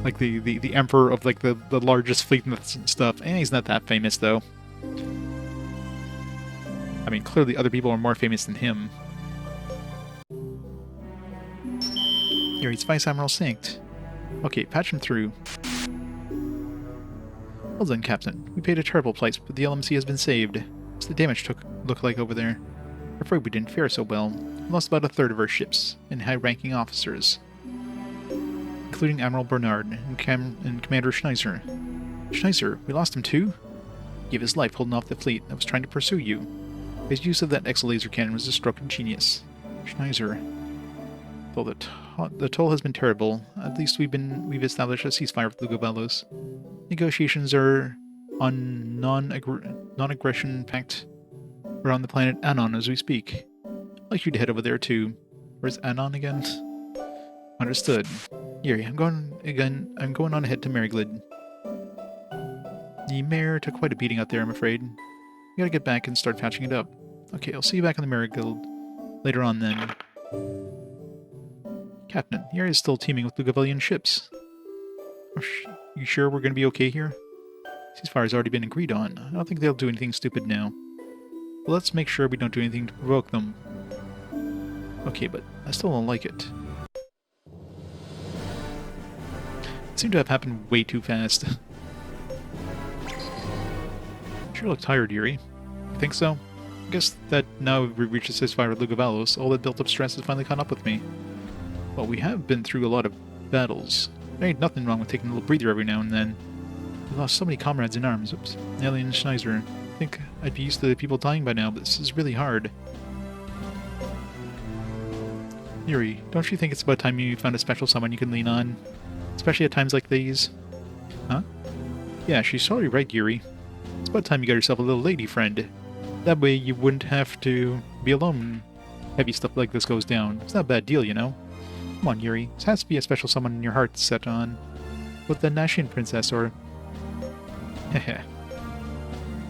Speaker 1: like the Emperor of like the largest fleet and stuff. And he's not that famous though. I mean, clearly other people are more famous than him. Yuri's Vice Admiral synced. Okay, patch him through. Well done, Captain. We paid a terrible price, but the LMC has been saved. What's the damage look like over there? I'm afraid we didn't fare so well. We lost about a third of our ships, and high-ranking officers, including Admiral Bernard and Commander Schneiser. Schneiser, we lost him too? He gave his life holding off the fleet that was trying to pursue you. His use of that exo-laser cannon was a stroke of genius. Schneiser. Though the toll has been terrible, at least we've established a ceasefire with Lugovalos. Negotiations are on non-aggression pact around the planet Anon as we speak. I'd like you to head over there too. Where's Anon again? Understood. Yuri, I'm going on ahead to Mariglid. The mayor took quite a beating out there, I'm afraid. We gotta get back and start patching it up. Okay, I'll see you back in the Mariglid later on then. Captain, the area is still teeming with Lugovillian ships. You sure we're gonna be okay here? Ceasefire's already been agreed on. I don't think they'll do anything stupid now. Well, let's make sure we don't do anything to provoke them. Okay, but I still don't like it. It seemed to have happened way too fast. Sure look tired, Yuri. You think so? I guess that now we've reached a ceasefire with Lugovalos, all that built-up stress has finally caught up with me. Well, we have been through a lot of battles. There ain't nothing wrong with taking a little breather every now and then. We lost so many comrades in arms. Oops. Alien Schneiser. I think I'd be used to the people dying by now, but this is really hard. Yuri, don't you think it's about time you found a special someone you can lean on? Especially at times like these? Huh? Yeah, she's totally right, Yuri. It's about time you got yourself a little lady friend. That way you wouldn't have to be alone when heavy stuff like this goes down. It's not a bad deal, you know? Come on, Yuri. This has to be a special someone in your heart set on. With the Nashian princess, or... Heh.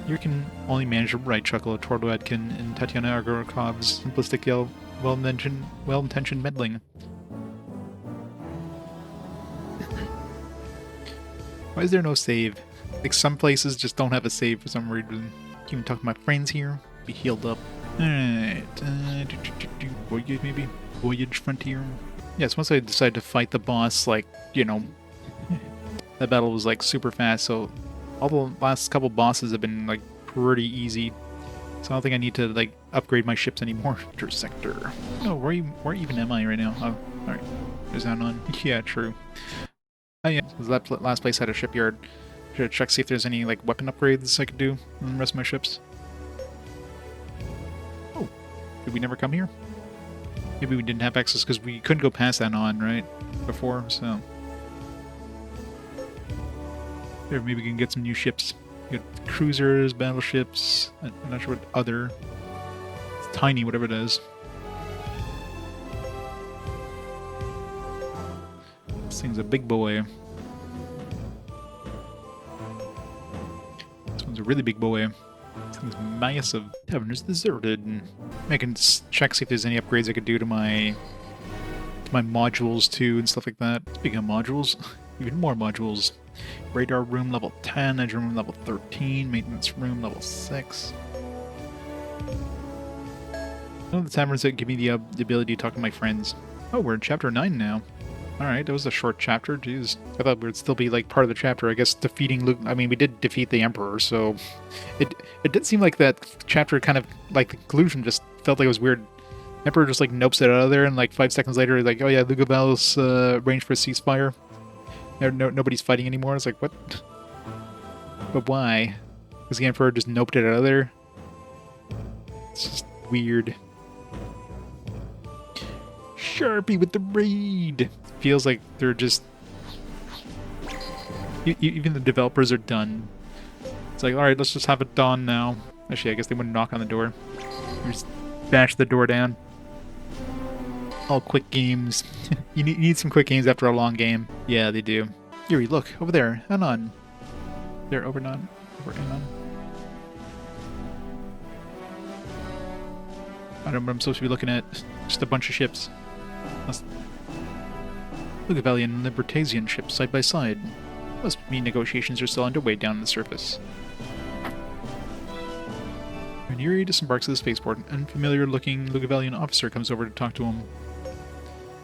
Speaker 1: You can only manage a right chuckle at Tordo Adkin and Tatiana Argorokov's simplistic yell, well-intentioned meddling. Why is there no save? Like, some places just don't have a save for some reason. Can even talk to my friends here. Be healed up. Alright. Voyage, maybe? Voyage Frontier? Yes, once I decided to fight the boss, like, you know, that battle was, like, super fast, so all the last couple bosses have been, like, pretty easy. So I don't think I need to, like, upgrade my ships anymore. Sector. Oh, where even am I right now? Oh, alright. There's Anon. Yeah, true. Oh yeah, that last place had a shipyard. Should I check see if there's any, like, weapon upgrades I could do on the rest of my ships? Oh, did we never come here? Maybe we didn't have access because we couldn't go past Anon, right? Before, so... There, maybe we can get some new ships. We got cruisers, battleships, I'm not sure what other... It's tiny, whatever it is. This thing's a big boy. This one's a really big boy. This thing's massive. Tavern is deserted. And I can check see if there's any upgrades I could do to my modules too and stuff like that. Speaking of modules, even more modules. Radar room level 10, engine room level 13, maintenance room level 6. One of the taverns that give me the ability to talk to my friends. Oh, we're in chapter 9 now. Alright, that was a short chapter, jeez. I thought we would still be, like, part of the chapter. I guess defeating Luke... I mean, we did defeat the Emperor, so... It did seem like that chapter kind of, like, the conclusion just felt like it was weird. Emperor just, like, nopes it out of there, and, like, 5 seconds later, like, oh yeah, Lugovalos arranged for a ceasefire. Nobody's fighting anymore. It's like, what? But why? Because the Emperor just noped it out of there? It's just weird. Sharpie with the raid! Feels like they're just... Even the developers are done. It's like, alright, let's just have it done now. Actually, I guess they wouldn't knock on the door. They just bash the door down. All quick games. You need some quick games after a long game. Yeah, they do. Yuri, look, over there. Anon. There, over Anon. Over Anon. I don't know what I'm supposed to be looking at. Just a bunch of ships. Lugavalian and Libertasian ships side by side. Must mean negotiations are still underway down on the surface. When Yuri disembarks at the spaceport, an unfamiliar-looking Lugavalian officer comes over to talk to him.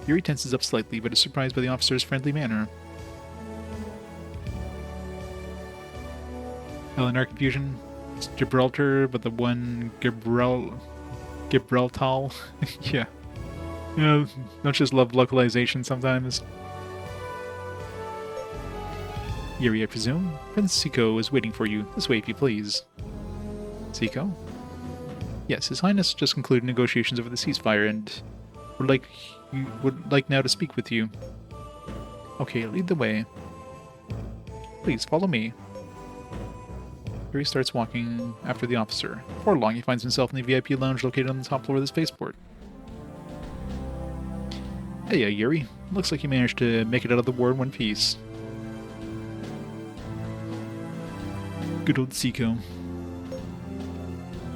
Speaker 1: Yuri tenses up slightly, but is surprised by the officer's friendly manner. Eleanor confusion. It's Gibraltar, but the one Gibraltar. Yeah. You know, don't just love localization sometimes. Yuri, I presume? Prince Siko is waiting for you. This way, if you please. Siko? Yes, His Highness just concluded negotiations over the ceasefire and would like now to speak with you. Okay, lead the way. Please, follow me. Yuri starts walking after the officer. Before long, he finds himself in the VIP lounge located on the top floor of the spaceport. Hey, Yuri. Looks like you managed to make it out of the war in one piece. Good old Siko.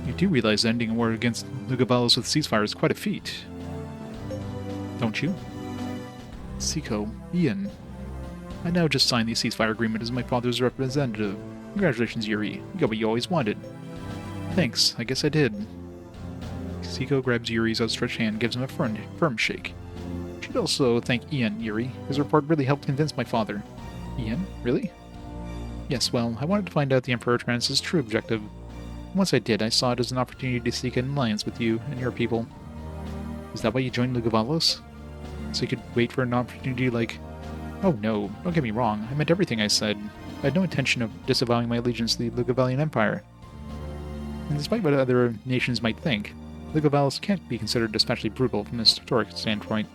Speaker 1: You do realize ending a war against Lugavalos with ceasefire is quite a feat, don't you? Siko, Ian. I now just signed the ceasefire agreement as my father's representative. Congratulations, Yuri. You got what you always wanted. Thanks, I guess I did. Siko grabs Yuri's outstretched hand and gives him a firm shake. You should also thank Ian, Yuri. His report really helped convince my father. Ian? Really? Yes, well, I wanted to find out the Emperor Trans's true objective. Once I did, I saw it as an opportunity to seek an alliance with you and your people. Is that why you joined Lugavalos? So you could wait for an opportunity like... Oh no, don't get me wrong, I meant everything I said. I had no intention of disavowing my allegiance to the Lugavalian Empire. And despite what other nations might think, Lugavalos can't be considered especially brutal from a historic standpoint.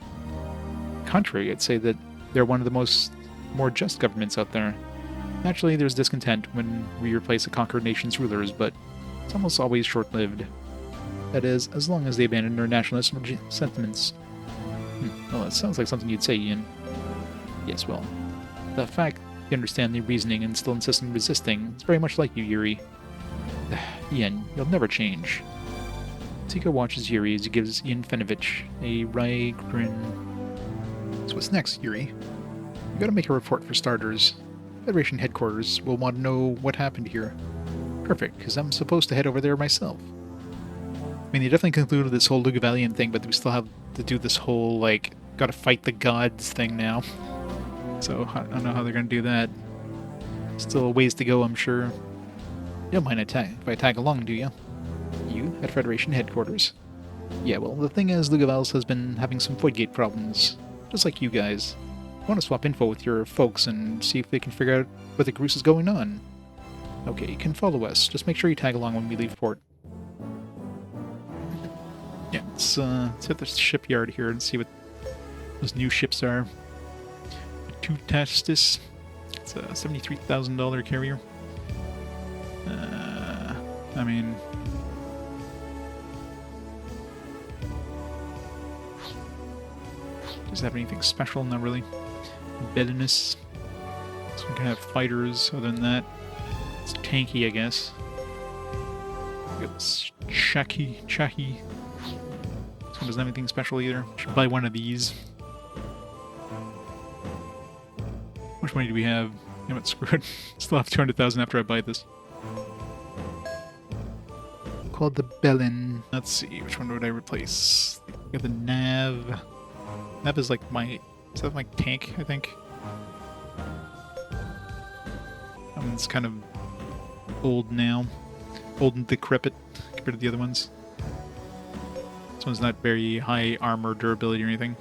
Speaker 1: Contrary, I'd say that they're one of the more just governments out there. Naturally, there's discontent when we replace a conquered nation's rulers, but it's almost always short-lived. That is, as long as they abandon their nationalist sentiments. Well, that sounds like something you'd say, Ian. Yes, well, the fact you understand the reasoning and still insist on resisting is very much like you, Yuri. Ian, you'll never change. Siko watches Yuri as he gives Ian Fenovich a wry grin. So what's next, Yuri? You gotta make a report for starters. Federation headquarters will want to know what happened here. Perfect, because I'm supposed to head over there myself. I mean, they definitely concluded this whole Lugavalian thing, but we still have to do this whole, like, gotta fight the gods thing now. So, I don't know how they're gonna do that. Still a ways to go, I'm sure. You don't mind if I tag along, do you? You, at Federation headquarters? Yeah, well, the thing is, Lugavalos has been having some Voidgate problems. Just like you guys. I want to swap info with your folks and see if they can figure out what the goose is going on. Okay, you can follow us. Just make sure you tag along when we leave port. Yeah, let's hit the shipyard here and see what those new ships are. The Testis. It's a $73,000 carrier. I mean... does it have anything special? Not really. Belinus. So we can have fighters other than that. It's tanky, I guess. We got this Chahi. This one doesn't have anything special either. Should buy one of these. How much money do we have? You know what, screw it. Still have 200,000 after I buy this. Called the Bellin. Let's see, which one would I replace? We got the Nav. Nav is like my... is that my tank, I think? That one's kind of old now. Old and decrepit compared to the other ones. This one's not very high armor durability or anything.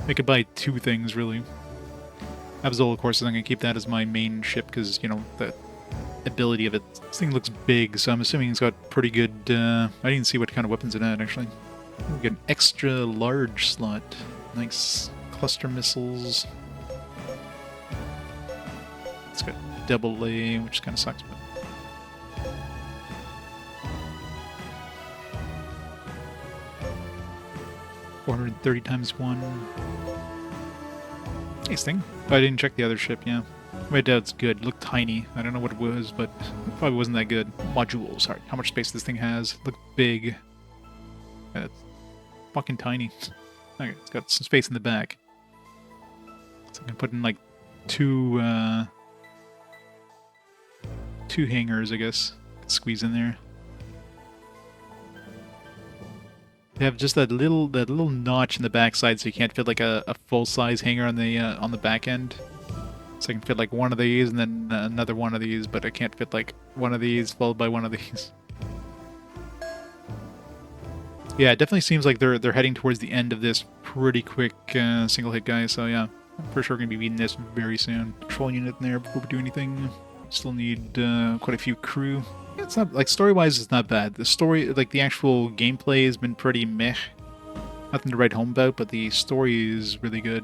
Speaker 1: I could buy two things, really. Absol, of course, I'm going to keep that as my main ship because, you know, the ability of it. This thing looks big, so I'm assuming it's got pretty good... I didn't see what kind of weapons it had, actually. We get an extra large slot. Nice cluster missiles. It's got double A, which kind of sucks, but... 430 times 1. Nice thing. Oh, I didn't check the other ship, yeah. My doubt's good. It looked tiny. I don't know what it was, but it probably wasn't that good. Modules. Sorry. How much space this thing has. Look big. Yeah, it's fucking tiny. Okay, it's got some space in the back. So I can put in like two hangars, I guess. Squeeze in there. They have just that little notch in the backside, so you can't fit like a full size hanger on the back end. So I can fit like one of these and then another one of these, but I can't fit like one of these followed by one of these. Yeah, it definitely seems like they're heading towards the end of this pretty quick single hit guy. So yeah, I'm for sure gonna be beating this very soon. Control unit in there before we do anything. Still need quite a few crew. Yeah, it's not like story-wise, it's not bad. The story, like the actual gameplay, has been pretty meh. Nothing to write home about, but the story is really good.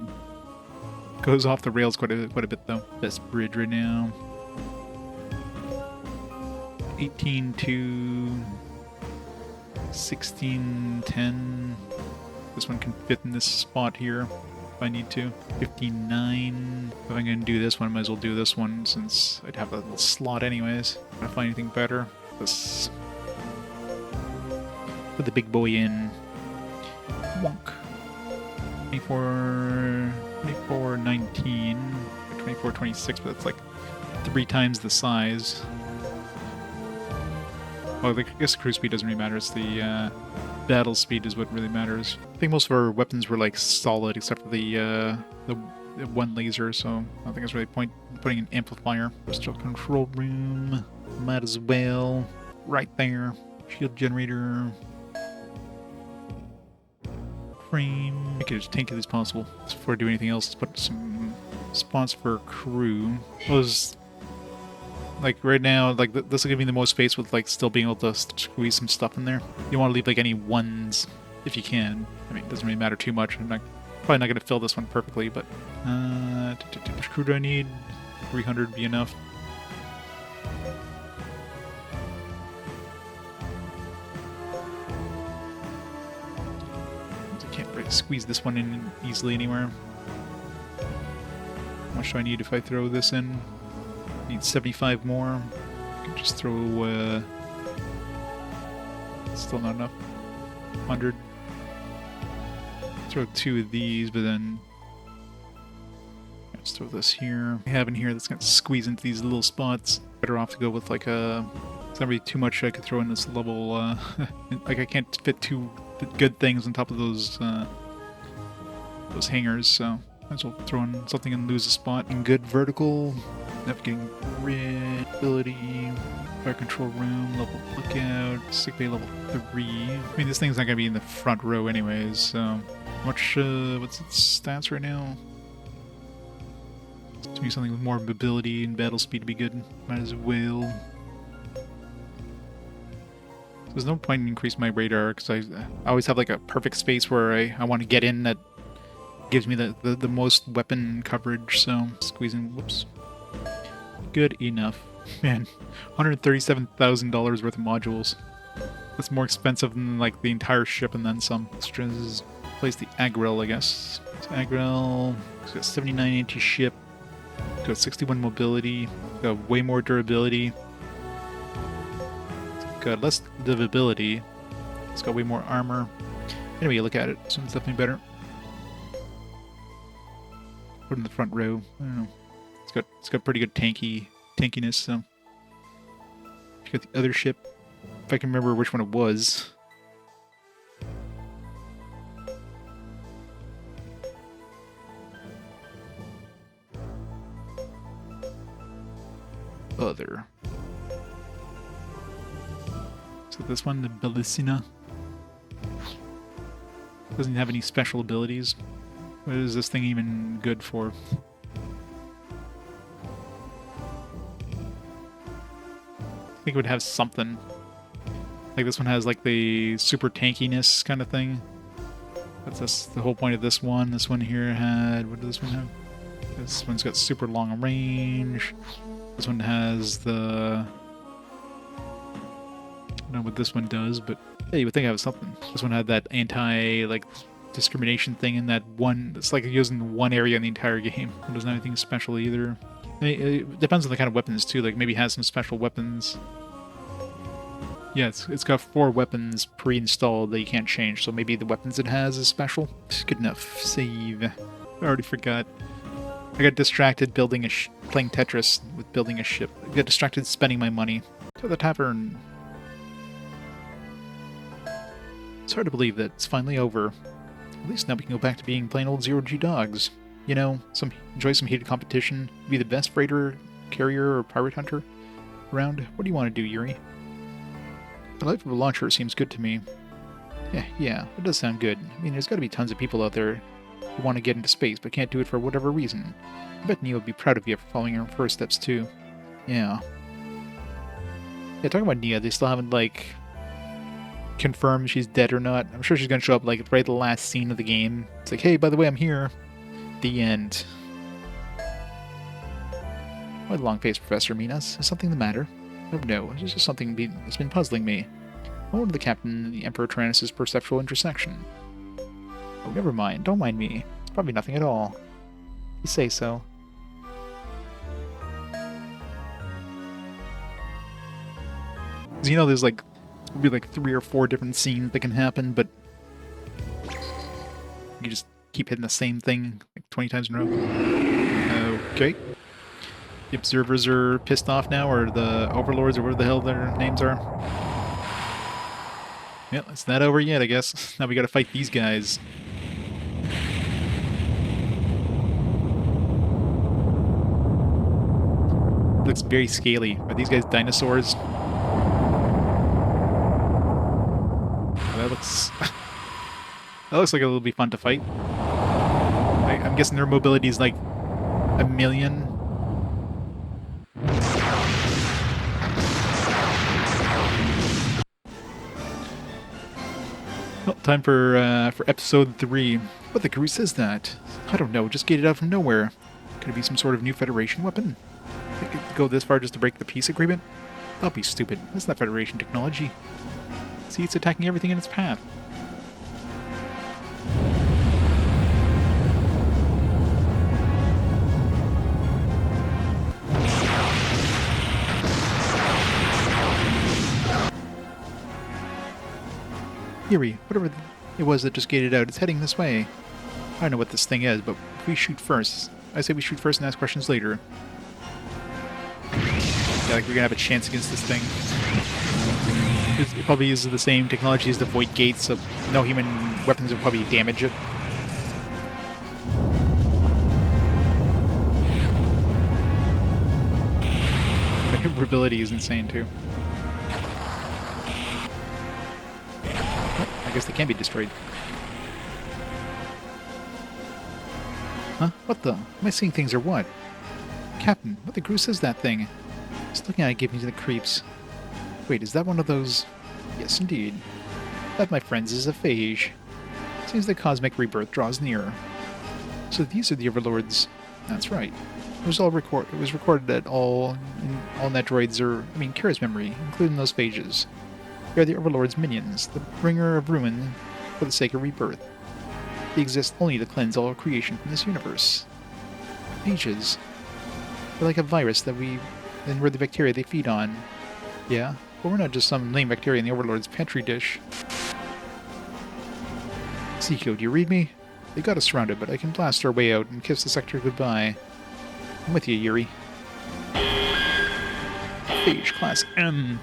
Speaker 1: Goes off the rails quite a bit though. Best bridge right now. 18 to 1610. This one can fit in this spot here if I need to. 59. If I'm gonna do this one, I might as well do this one since I'd have a little slot anyways. If I find anything better. Let's put the big boy in. Wonk. 24, 19, 24, 26, but that's like 3 times the size. Well, I guess the cruise speed doesn't really matter, it's the battle speed is what really matters. I think most of our weapons were like solid except for the one laser, so I don't think it's really point putting an amplifier. Crystal control room, might as well. Right there. Shield generator. Frame. Make it as tanky as possible. Before I do anything else, let's put some spots for crew. Those, like right now, like this will give me the most space with like still being able to squeeze some stuff in there. You want to leave like any ones if you can. I mean, it doesn't really matter too much. I'm not probably not going to fill this one perfectly, but how much crew do I need? 300 be enough. Squeeze this one in easily anywhere. How much do I need if I throw this in? Need 75 more. I can just throw still not enough. 100. Throw 2 of these, but then let's throw this here. I have in here that's gonna squeeze into these little spots. Better off to go with like a. It's not really too much I could throw in this level. Like I can't fit 2 good things on top of those hangers, so might as well throw in something and lose a spot. And good vertical, navigating grid, ability, fire control room, level lookout, sick bay level 3. I mean, this thing's not gonna be in the front row anyways, so what's its stats right now? To me, something with more mobility and battle speed would be good. Might as well. There's no point in increasing my radar because I always have like a perfect space where I want to get in that gives me the most weapon coverage. So squeezing, whoops, good enough. Man, $137,000 worth of modules. That's more expensive than like the entire ship and then some. Let's just place the Agril, I guess. So Agril, it's got 79 anti-ship, got 61 mobility, got way more durability. Got less livability. It's got way more armor. Anyway, you look at it, so it's definitely better. Put it in the front row. I don't know. It's got pretty good tankiness. So you got the other ship. If I can remember which one it was. Other. So this one, the Bellicina, doesn't have any special abilities. What is this thing even good for? I think it would have something. Like this one has like the super tankiness kind of thing. That's the whole point of this one. This one here had, what does this one have? This one's got super long range. This one has the... I don't know what this one does, but yeah, you would think I have something. This one had that anti, like, discrimination thing in that one. It's like using one area in the entire game. It doesn't have anything special either. I mean, it depends on the kind of weapons too. Like maybe it has some special weapons. Yeah, it's got 4 weapons pre-installed that you can't change. So maybe the weapons it has is special. Good enough. Save. I already forgot. I got distracted building playing Tetris with building a ship. I got distracted spending my money. To the tavern. It's hard to believe that it's finally over. At least now we can go back to being plain old zero-G dogs. You know, enjoy some heated competition, be the best freighter, carrier, or pirate hunter around. What do you want to do, Yuri? The life of a launcher seems good to me. Yeah, it does sound good. I mean, there's got to be tons of people out there who want to get into space but can't do it for whatever reason. I bet Neo would be proud of you for following her first steps, too. Yeah. Yeah, talking about Nia, they still haven't, like, confirmed she's dead or not. I'm sure she's gonna show up, like, right at the last scene of the game. It's like, hey, by the way, I'm here. The end. Why the long-faced Professor Minas? Is something the matter? Oh no, it's just something that's been puzzling me. I wonder the captain and the Emperor Tyrannus' perceptual intersection. Oh, never mind. Don't mind me. It's probably nothing at all. You say so. You know, there's like, there'll be like 3 or 4 different scenes that can happen, but you just keep hitting the same thing like 20 times in a row. Okay. The observers are pissed off now, or the overlords, or whatever the hell their names are. Yeah, it's not over yet, I guess. Now we gotta fight these guys. Looks very scaly. Are these guys dinosaurs? That looks... that looks like it'll be fun to fight. I'm guessing their mobility is like 1,000,000. Well, time for episode 3. What the goose is that? I don't know, just gated out from nowhere. Could it be some sort of new Federation weapon? They could go this far just to break the peace agreement? That'll be stupid. That's not Federation technology. See, it's attacking everything in its path. Yuri, whatever it was that just gated out, it's heading this way. I don't know what this thing is, but if we shoot first, I say we shoot first and ask questions later. Yeah, like we're gonna have a chance against this thing. It probably uses the same technology as the void gates, so no human weapons will probably damage it. The maneuverability is insane too. Oh, I guess they can be destroyed. Huh? What the? Am I seeing things or what? Captain, what the goose is that thing? Just looking at it gave me the creeps. Wait, is that one of those? Yes, indeed. That, my friends, is a phage. Seems the cosmic rebirth draws near. So these are the overlords. That's right. It was recorded that all Netroids are, Kira's memory, including those phages. They are the overlord's minions, the bringer of ruin for the sake of rebirth. They exist only to cleanse all creation from this universe. Phages. They're like a virus that we're the bacteria they feed on. Yeah? But we're not just some lame bacteria in the Overlord's pantry dish. Seiko, do you read me? They got us surrounded, but I can blast our way out and kiss the sector goodbye. I'm with you, Yuri. Phage Class M.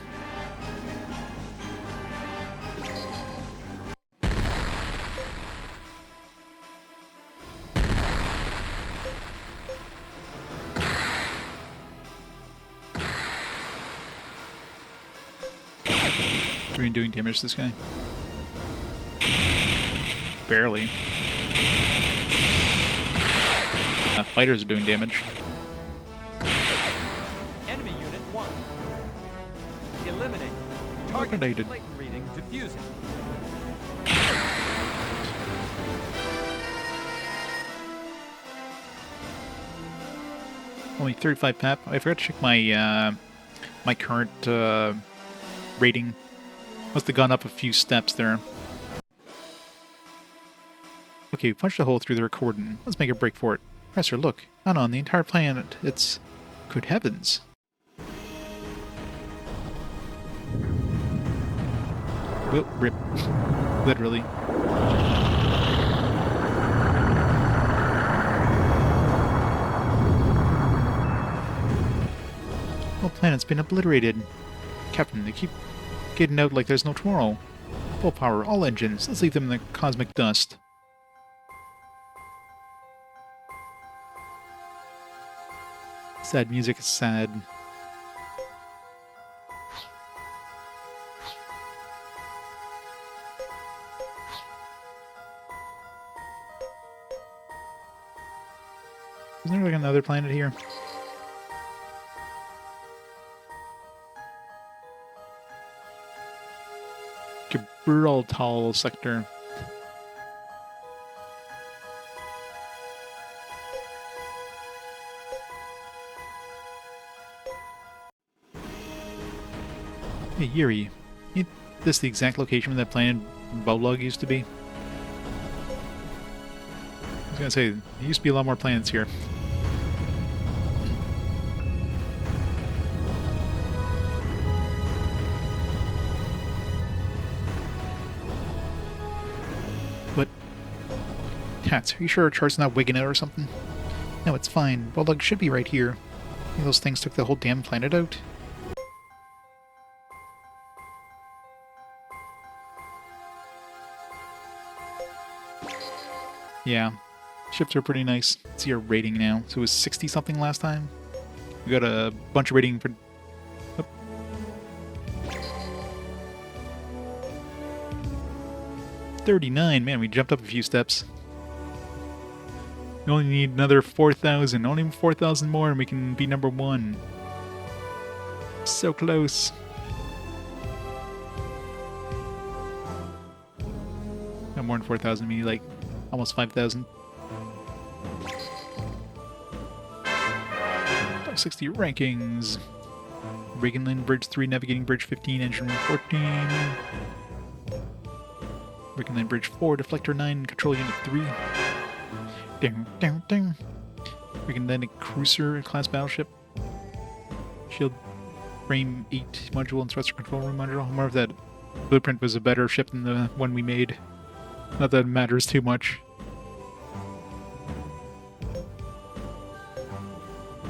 Speaker 1: Are we doing damage to this guy? Barely. Fighters are doing damage.
Speaker 2: Enemy unit 1. Eliminate. Target
Speaker 1: Eliminated.
Speaker 2: latent reading diffusing.
Speaker 1: Only 35 pep. I forgot to check my my current rating. Must have gone up a few steps there. Okay, punch the hole through the recording. Let's make a break for it. Professor, look. Not on the entire planet. It's... Good heavens. Well, rip. Literally. The whole planet's been obliterated. Captain, they keep getting out like there's no tomorrow. Full power, all engines. Let's leave them in the cosmic dust. Sad music is sad. Isn't there like another planet here? Gibraltar sector. Hey, Yuri. Ain't this the exact location where that planet Bolog used to be? I was gonna say, there used to be a lot more planets here. What? Tats, are you sure our chart's not wigging out or something? No, it's fine. Bolog should be right here. Think those things took the whole damn planet out? Yeah, ships are pretty nice. Let's see our rating now. So it was 60-something last time. We got a bunch of rating for... Oh. 39, man, we jumped up a few steps. We only need another 4,000, only 4,000 more and we can be number 1. So close. Not more than 4,000, maybe like almost 5,000. 60 rankings. Reaganland Bridge 3, Navigating Bridge 15, Engine Room 14. Reaganland Bridge 4, Deflector 9, Control Unit 3. Ding, ding, ding. Reaganland Cruiser class battleship. Shield Frame 8 module and Thruster Control Room module. More of that blueprint was a better ship than the one we made. Not that it matters too much.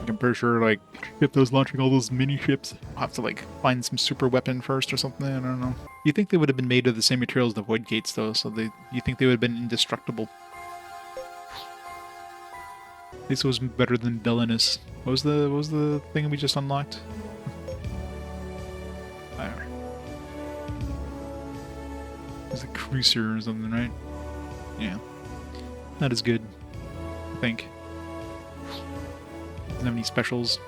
Speaker 1: I'm pretty sure, like, ship that was launching all those mini ships. I'll have to, like, find some super weapon first or something. I don't know. You think they would have been made of the same materials as the Void Gates, though? So you think they would have been indestructible? At least it was better than Belinus. What was the thing we just unlocked? I don't know. It was a cruiser or something, right? Yeah. Not as good, I think. Doesn't have any specials.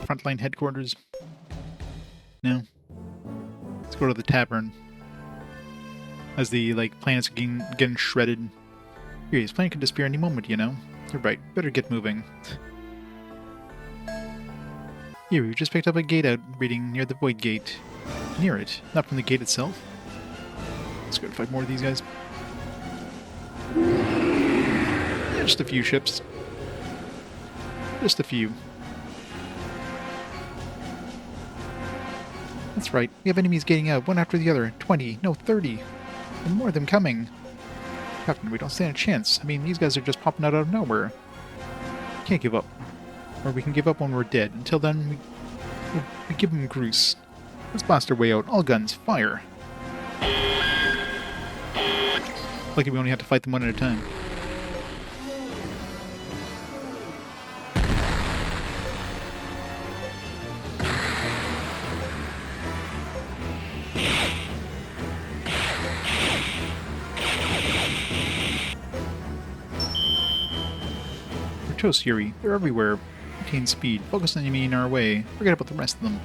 Speaker 1: Frontline headquarters. No. Let's go to the tavern. As the, like, planets are getting shredded. Here, this planet could disappear any moment, you know? You're right. Better get moving. Here, we just picked up a gate out reading near the Void Gate. Near it, not from the gate itself. Let's go fight more of these guys. Yeah, just a few ships. Just a few. That's right, we have enemies getting out, one after the other. 20, no 30. And more of them coming. Captain, we don't stand a chance. I mean, these guys are just popping out of nowhere. Can't give up. Or we can give up when we're dead. Until then, we give them grease. Let's blast our way out. All guns, fire. Lucky we only have to fight them one at a time. Toast Yuri. They're everywhere. Maintain speed. Focus on the enemy in our way. Forget about the rest of them.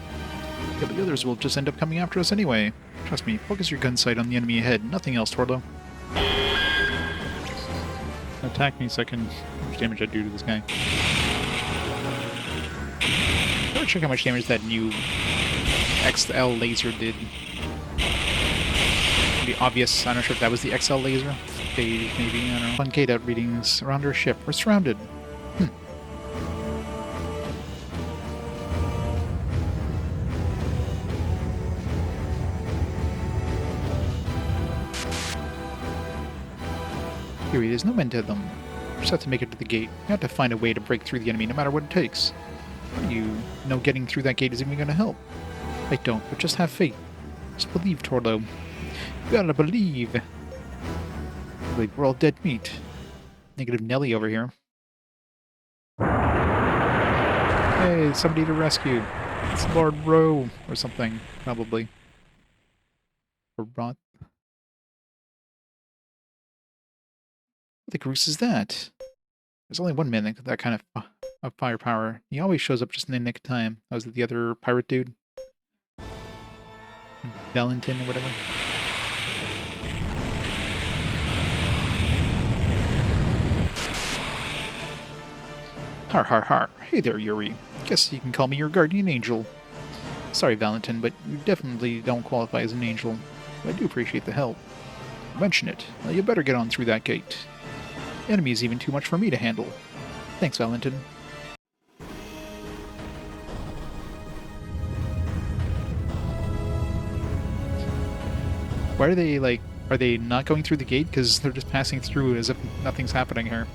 Speaker 1: Yeah, but the others will just end up coming after us anyway. Trust me, focus your gun sight on the enemy ahead. Nothing else, Torlo. Attack me so I can... How much damage I do to this guy. Let's check how much damage that new XL laser did. Pretty obvious. I'm not sure if that was the XL laser. Phase, maybe. I don't know. On gate out readings around our ship. We're surrounded. Here, there's no end to them. We just have to make it to the gate. We have to find a way to break through the enemy, no matter what it takes. You know getting through that gate isn't even going to help. I don't, but just have faith. Just believe, Torlo. You gotta believe. I believe we're all dead meat. Negative Nelly over here. Hey, somebody to rescue. It's Lord Rowe or something, probably. Or Rot. What the goose is that? There's only one man that kind of firepower. He always shows up just in the nick of time. Was it the other pirate dude? Valentin or whatever? Har har har. Hey there, Yuri. Guess you can call me your guardian angel. Sorry, Valentin, but you definitely don't qualify as an angel. But I do appreciate the help. Mention it. Well, you better get on through that gate. The enemy is even too much for me to handle. Thanks, Valentin. Why are they, like, are they not going through the gate? Because they're just passing through as if nothing's happening here.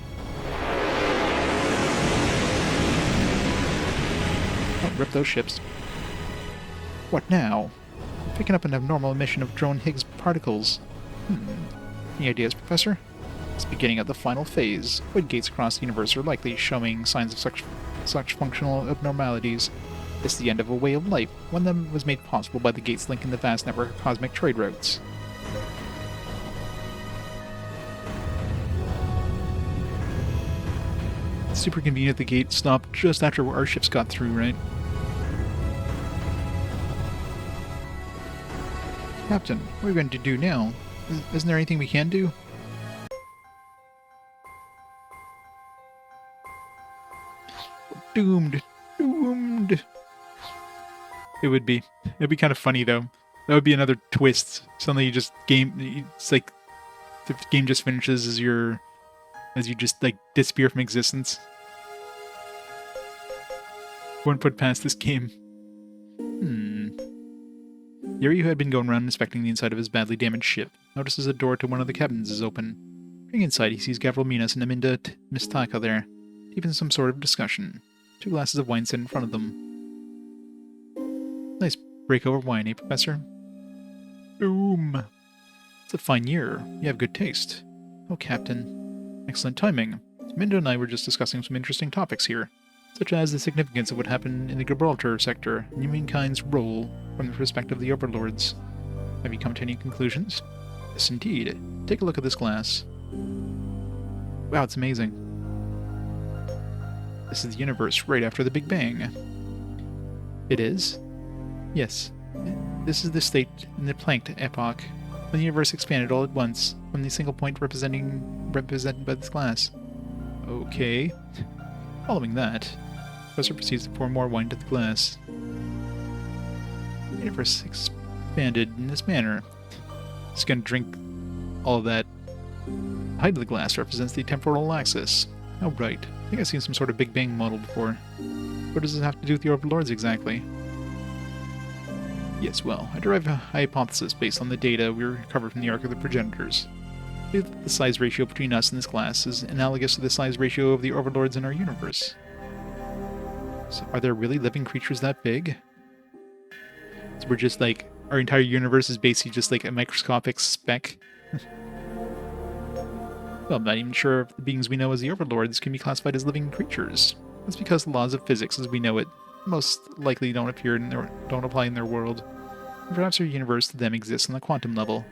Speaker 1: Oh, rip those ships. What now? I'm picking up an abnormal emission of drone Higgs particles. Any ideas, Professor? It's the beginning of the final phase. Void gates across the universe are likely showing signs of such functional abnormalities. It's the end of a way of life. One of them was made possible by the gates linking the vast network of cosmic trade routes. Super convenient the gate stopped just after our ships got through, right? Captain, what are we going to do now? Isn't there anything we can do? Doomed. Doomed. It would be. It'd be kind of funny, though. That would be another twist. Suddenly you just it's like the game just finishes as you just, like, disappear from existence. Wouldn't put past this game. Yuri, who had been going around inspecting the inside of his badly damaged ship, notices a door to one of the cabins is open. Peering inside, he sees Gavrominas and Aminda Mistaka there, deep in some sort of discussion. 2 glasses of wine sit in front of them. Nice break-over wine, eh, Professor? Boom! It's a fine year. You have good taste. Oh, Captain. Excellent timing. Aminda and I were just discussing some interesting topics here, such as the significance of what happened in the Gibraltar sector and humankind's role from the perspective of the overlords. Have you come to any conclusions? Yes, indeed. Take a look at this glass. Wow, it's amazing. This is the universe right after the Big Bang. It is? Yes. This is the state in the Planck epoch, when the universe expanded all at once, from the single point represented by this glass. Okay. Following that, the professor proceeds to pour more wine to the glass. The universe expanded in this manner. Just gonna drink all of that. The height of the glass represents the temporal axis. Oh, right. I think I've seen some sort of Big Bang model before. What does this have to do with the overlords exactly? Yes, well, I derived a hypothesis based on the data we recovered from the Ark of the Progenitors. I believe that the size ratio between us and this glass is analogous to the size ratio of the overlords in our universe. So are there really living creatures that big? So we're just like, our entire universe is basically just like a microscopic speck. Well, I'm not even sure if the beings we know as the overlords can be classified as living creatures. That's because the laws of physics as we know it most likely don't apply in their world. And perhaps our universe to them exists on the quantum level.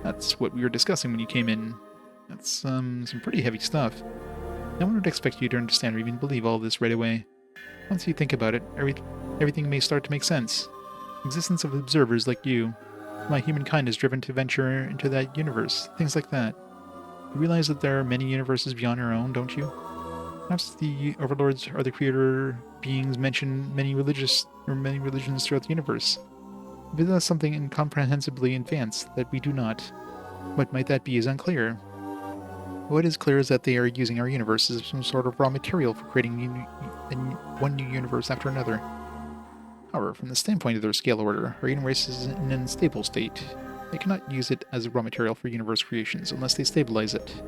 Speaker 1: That's what we were discussing when you came in. That's some pretty heavy stuff. No one would expect you to understand or even believe all this right away. Once you think about it, everything may start to make sense. The existence of observers like you, my humankind is driven to venture into that universe, things like that. You realize that there are many universes beyond our own, don't you? Perhaps the overlords are the creator beings mentioned many religions throughout the universe. If it has something incomprehensibly advanced that we do not, what might that be is unclear. What is clear is that they are using our universe as some sort of raw material for creating one new universe after another. However, from the standpoint of their scale order, our universe is in an unstable state. They cannot use it as raw material for universe creations unless they stabilize it.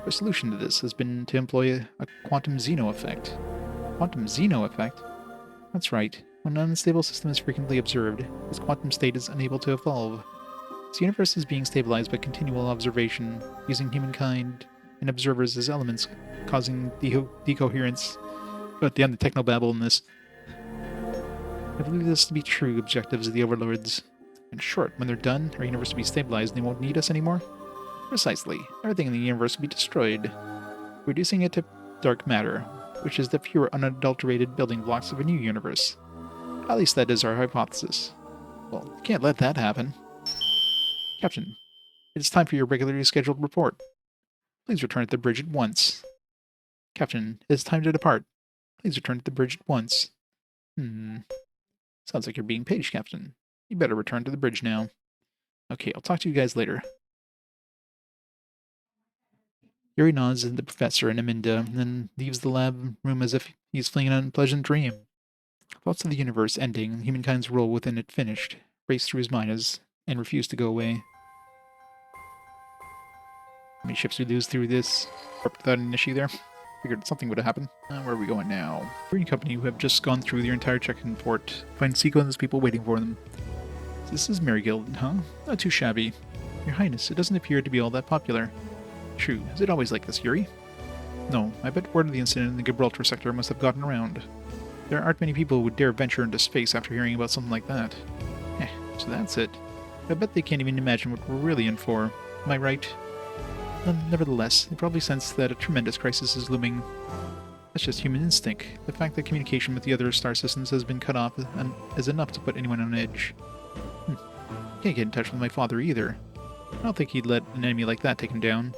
Speaker 1: Our solution to this has been to employ a quantum Xeno effect. Quantum Xeno effect? That's right. When an unstable system is frequently observed, its quantum state is unable to evolve. This universe is being stabilized by continual observation, using humankind and observers as elements, causing decoherence. But damn the technobabble in this. I believe this to be true objectives of the overlords. In short, when they're done, our universe will be stabilized and they won't need us anymore? Precisely. Everything in the universe will be destroyed, reducing it to dark matter, which is the pure unadulterated building blocks of a new universe. At least that is our hypothesis. Well, you can't let that happen. Captain, it is time for your regularly scheduled report. Please return to the bridge at once. Captain, it is time to depart. Please return to the bridge at once. Sounds like you're being paged, Captain. You better return to the bridge now. Okay, I'll talk to you guys later. Yuri nods at the professor and Aminda, and then leaves the lab room as if he's fleeing an unpleasant dream. Thoughts of the universe ending and humankind's role within it finished raced through his mind and refused to go away. How many ships we lose through this? Without an issue there. Figured something would have happened. Where are we going now? Green Company, who have just gone through their entire check-in port, find Seiko and his people waiting for them. This is Marigold, huh? Not too shabby. Your Highness, it doesn't appear to be all that popular. True. Is it always like this, Yuri? No, I bet word of the incident in the Gibraltar sector must have gotten around. There aren't many people who would dare venture into space after hearing about something like that. So that's it. I bet they can't even imagine what we're really in for. Am I right? Nevertheless, they probably sense that a tremendous crisis is looming. That's just human instinct. The fact that communication with the other star systems has been cut off is enough to put anyone on edge. Can't get in touch with my father either. I don't think he'd let an enemy like that take him down.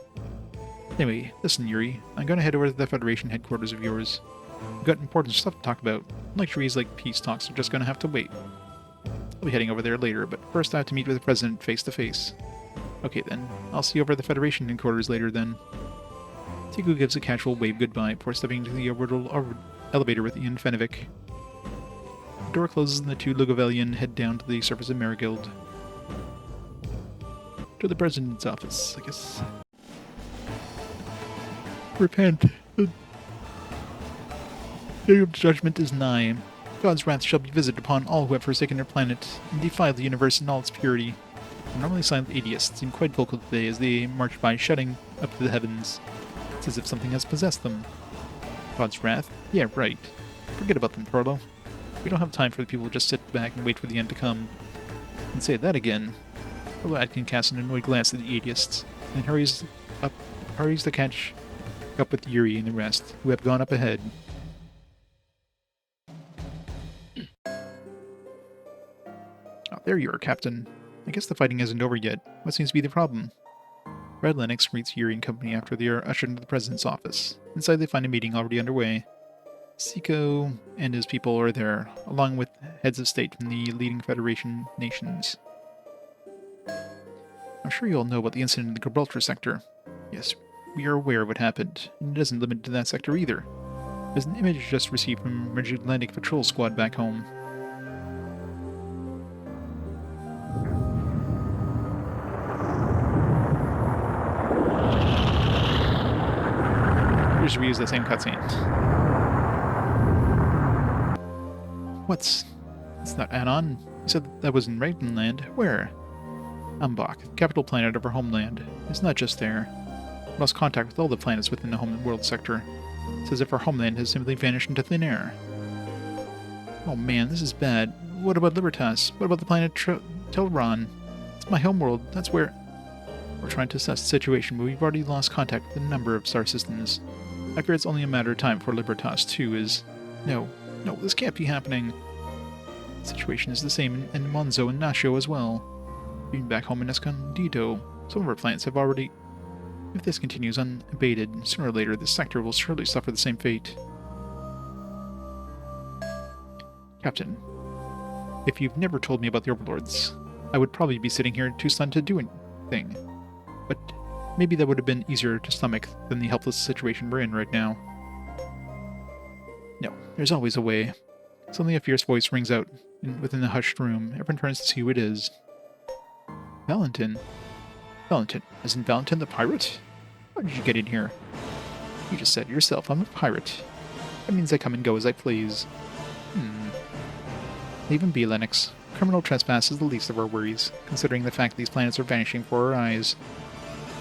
Speaker 1: Anyway, listen, Yuri. I'm gonna head over to the Federation headquarters of yours. We've got important stuff to talk about. Luxuries like peace talks are just gonna have to wait. I'll be heading over there later, but first I have to meet with the President face to face. Okay then, I'll see you over at the Federation headquarters later then. Tiku gives a casual wave goodbye before stepping into the orbital elevator with Ian Fenovic. The door closes and the two Lugavelian head down to the surface of Marigold. To the President's office, I guess. Repent. The day of judgment is nigh. God's wrath shall be visited upon all who have forsaken their planet and defiled the universe in all its purity. The normally silent atheists seem quite vocal today as they march by, shouting up to the heavens. It's as if something has possessed them. God's wrath? Yeah, right. Forget about them, Torlo. We don't have time for the people who just sit back and wait for the end to come. And say that again. Torlo Atkin casts an annoyed glance at the atheists, and hurries to catch up with Yuri and the rest, who have gone up ahead. Oh, there you are, Captain. I guess the fighting isn't over yet. What seems to be the problem? Red Lennox greets Yuri and company after they are ushered into the President's office. Inside they find a meeting already underway. Seiko and his people are there, along with heads of state from the leading Federation nations. I'm sure you all know about the incident in the Gibraltar sector. Yes, we are aware of what happened, and it doesn't limit to that sector either. There's an image just received from Atlantic Patrol Squad back home. Just reuse that same cutscene. What's... It's not Anon. You said that was in Ravenland. Where? Umbach, capital planet of our homeland. It's not just there. We lost contact with all the planets within the home world sector. It's as if our homeland has simply vanished into thin air. Oh man, this is bad. What about Libertas? What about the planet Telron? It's my homeworld. That's where... We're trying to assess the situation, but we've already lost contact with a number of star systems. I fear it's only a matter of time before Libertas 2 is... No, this can't be happening. The situation is the same in Monzo and Nasho as well. Even back home in Escondido, some of our planets have already... If this continues unabated, sooner or later this sector will surely suffer the same fate. Captain, If you've never told me about the overlords, I would probably be sitting here too stunned to do anything. But maybe that would have been easier to stomach than the helpless situation we're in right now. No, there's always a way. Suddenly a fierce voice rings out within the hushed room. Everyone turns to see who it is. Valentin. Valentin. Isn't Valentin the pirate? How did you get in here? You just said it yourself, I'm a pirate. That means I come and go as I please. Leave him be, Lennox. Criminal trespass is the least of our worries, considering the fact these planets are vanishing before our eyes.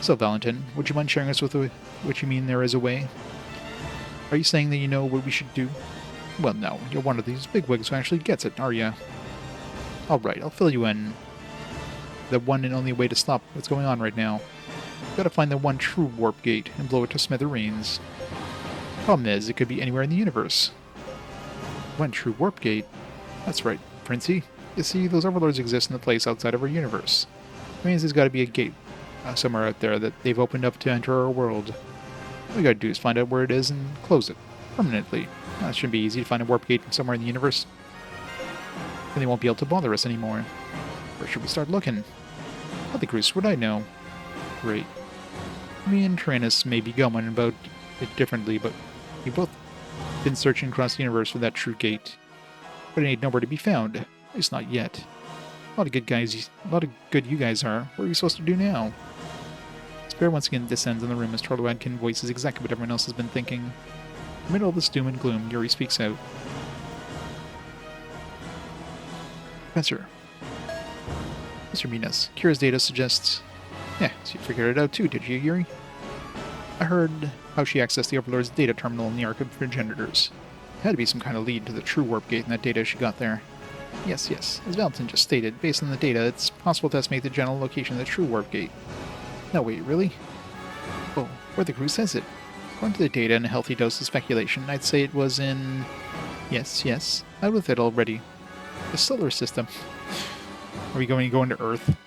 Speaker 1: So, Valentin, would you mind sharing us with what you mean there is a way? Are you saying that you know what we should do? Well, no. You're one of these bigwigs who actually gets it, are you? Alright, I'll fill you in. The one and only way to stop what's going on right now. We've got to find the one true warp gate and blow it to smithereens. Problem is, it could be anywhere in the universe. One true warp gate? That's right, Princey. You see, those overlords exist in a place outside of our universe. It means there's got to be a gate somewhere out there that they've opened up to enter our world. All we gotta do is find out where it is and close it. Permanently. That shouldn't be easy to find a warp gate somewhere in the universe. Then they won't be able to bother us anymore. Where should we start looking? Holy Goose, would I know? Great. Me and Tyrannus may be going about it differently, but we've both been searching across the universe for that true gate. But it ain't nowhere to be found. At least not yet. A lot of good you guys are. What are we supposed to do now? Despair once again descends on the room as Torloadkin voices exactly what everyone else has been thinking. In the middle of this doom and gloom, Yuri speaks out. Professor. Mr. Minas, Kira's data suggests... Yeah, so you figured it out too, did you, Yuri? I heard how she accessed the Overlord's data terminal in the Ark of Progenitors. There had to be some kind of lead to the true warp gate in that data she got there. Yes. As Valentin just stated, based on the data, it's possible to estimate the general location of the true warp gate. No, wait, really? Oh, where the crew says it. According to the data and a healthy dose of speculation, I'd say it was in... Yes, out with it already. The solar system. Are we going to go into Earth?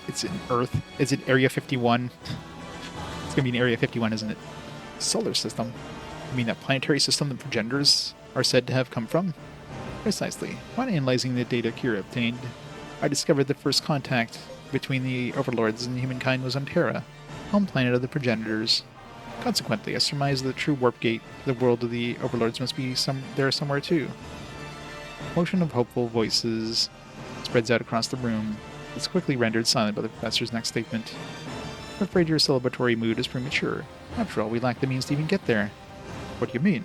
Speaker 1: It's in Earth. Is it Area 51? It's going to be in Area 51, isn't it? Solar system? You mean that planetary system the progenitors are said to have come from? Precisely. While analyzing the data Kira obtained, I discovered the first contact between the overlords and humankind was on Terra, home planet of the progenitors. Consequently, I surmised the true warp gate to the world of the overlords must be there somewhere too. Motion of hopeful voices spreads out across the room. It's quickly rendered silent by the professor's next statement. I'm afraid your celebratory mood is premature. After all, we lack the means to even get there. What do you mean?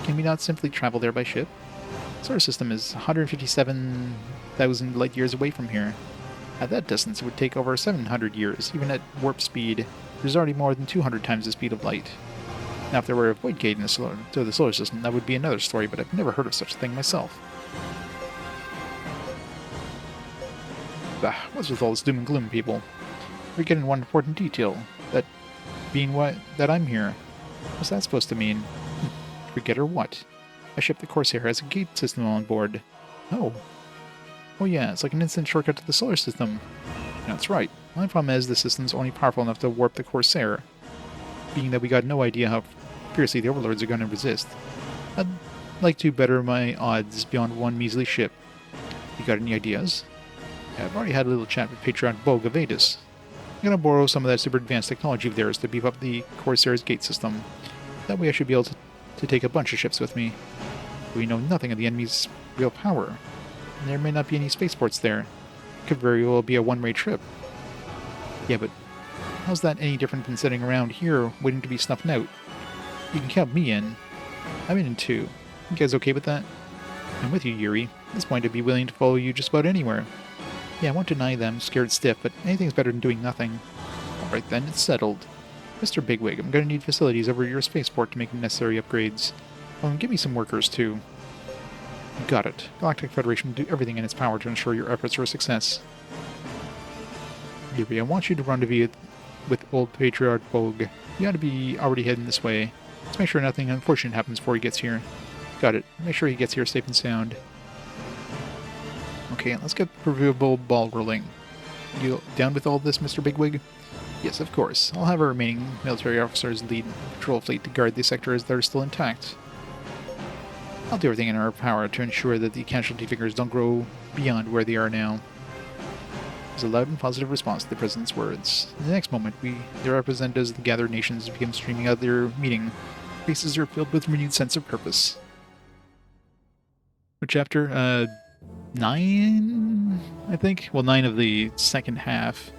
Speaker 1: Can we not simply travel there by ship? The solar system is 157,000 light years away from here. At that distance, it would take over 700 years. Even at warp speed, there's already more than 200 times the speed of light. Now, if there were a void gate in the solar system, that would be another story, but I've never heard of such a thing myself. Bah, what's with all this doom and gloom, people? We're getting one important detail. That I'm here. What's that supposed to mean? Forget or what? A ship the Corsair has a gate system on board. Oh. Oh yeah, it's like an instant shortcut to the solar system. That's right. My problem is the system's only powerful enough to warp the Corsair. Being that we got no idea how fiercely the Overlords are going to resist. I'd like to better my odds beyond one measly ship. You got any ideas? Yeah, I've already had a little chat with Patriarch Bogue of Adis. I'm going to borrow some of that super advanced technology of theirs to beef up the Corsair's gate system. That way I should be able to take a bunch of ships with me. We know nothing of the enemy's real power. And there may not be any spaceports there. It could very well be a one-way trip. Yeah, but how's that any different than sitting around here waiting to be snuffed out? You can count me in. I'm in too. You guys okay with that? I'm with you, Yuri. At this point I'd be willing to follow you just about anywhere. Yeah, I won't deny that I'm scared stiff, but anything's better than doing nothing. Alright then, it's settled. Mr. Bigwig, I'm going to need facilities over your spaceport to make the necessary upgrades. Give me some workers, too. Got it. Galactic Federation will do everything in its power to ensure your efforts are a success. Yuri, I want you to rendezvous with old Patriarch Bogue. You ought to be already heading this way. Let's make sure nothing unfortunate happens before he gets here. Got it. Make sure he gets here safe and sound. Okay, let's get the proverbial ball rolling. You down with all this, Mr. Bigwig? Yes, of course. I'll have our remaining military officers lead the patrol fleet to guard the sectors that are still intact. I'll do everything in our power to ensure that the casualty figures don't grow beyond where they are now. There's a loud and positive response to the President's words. In the next moment, the representatives of the gathered nations begin streaming out of their meeting. Faces are filled with renewed sense of purpose. What chapter? 9, I think? Well, 9 of the second half.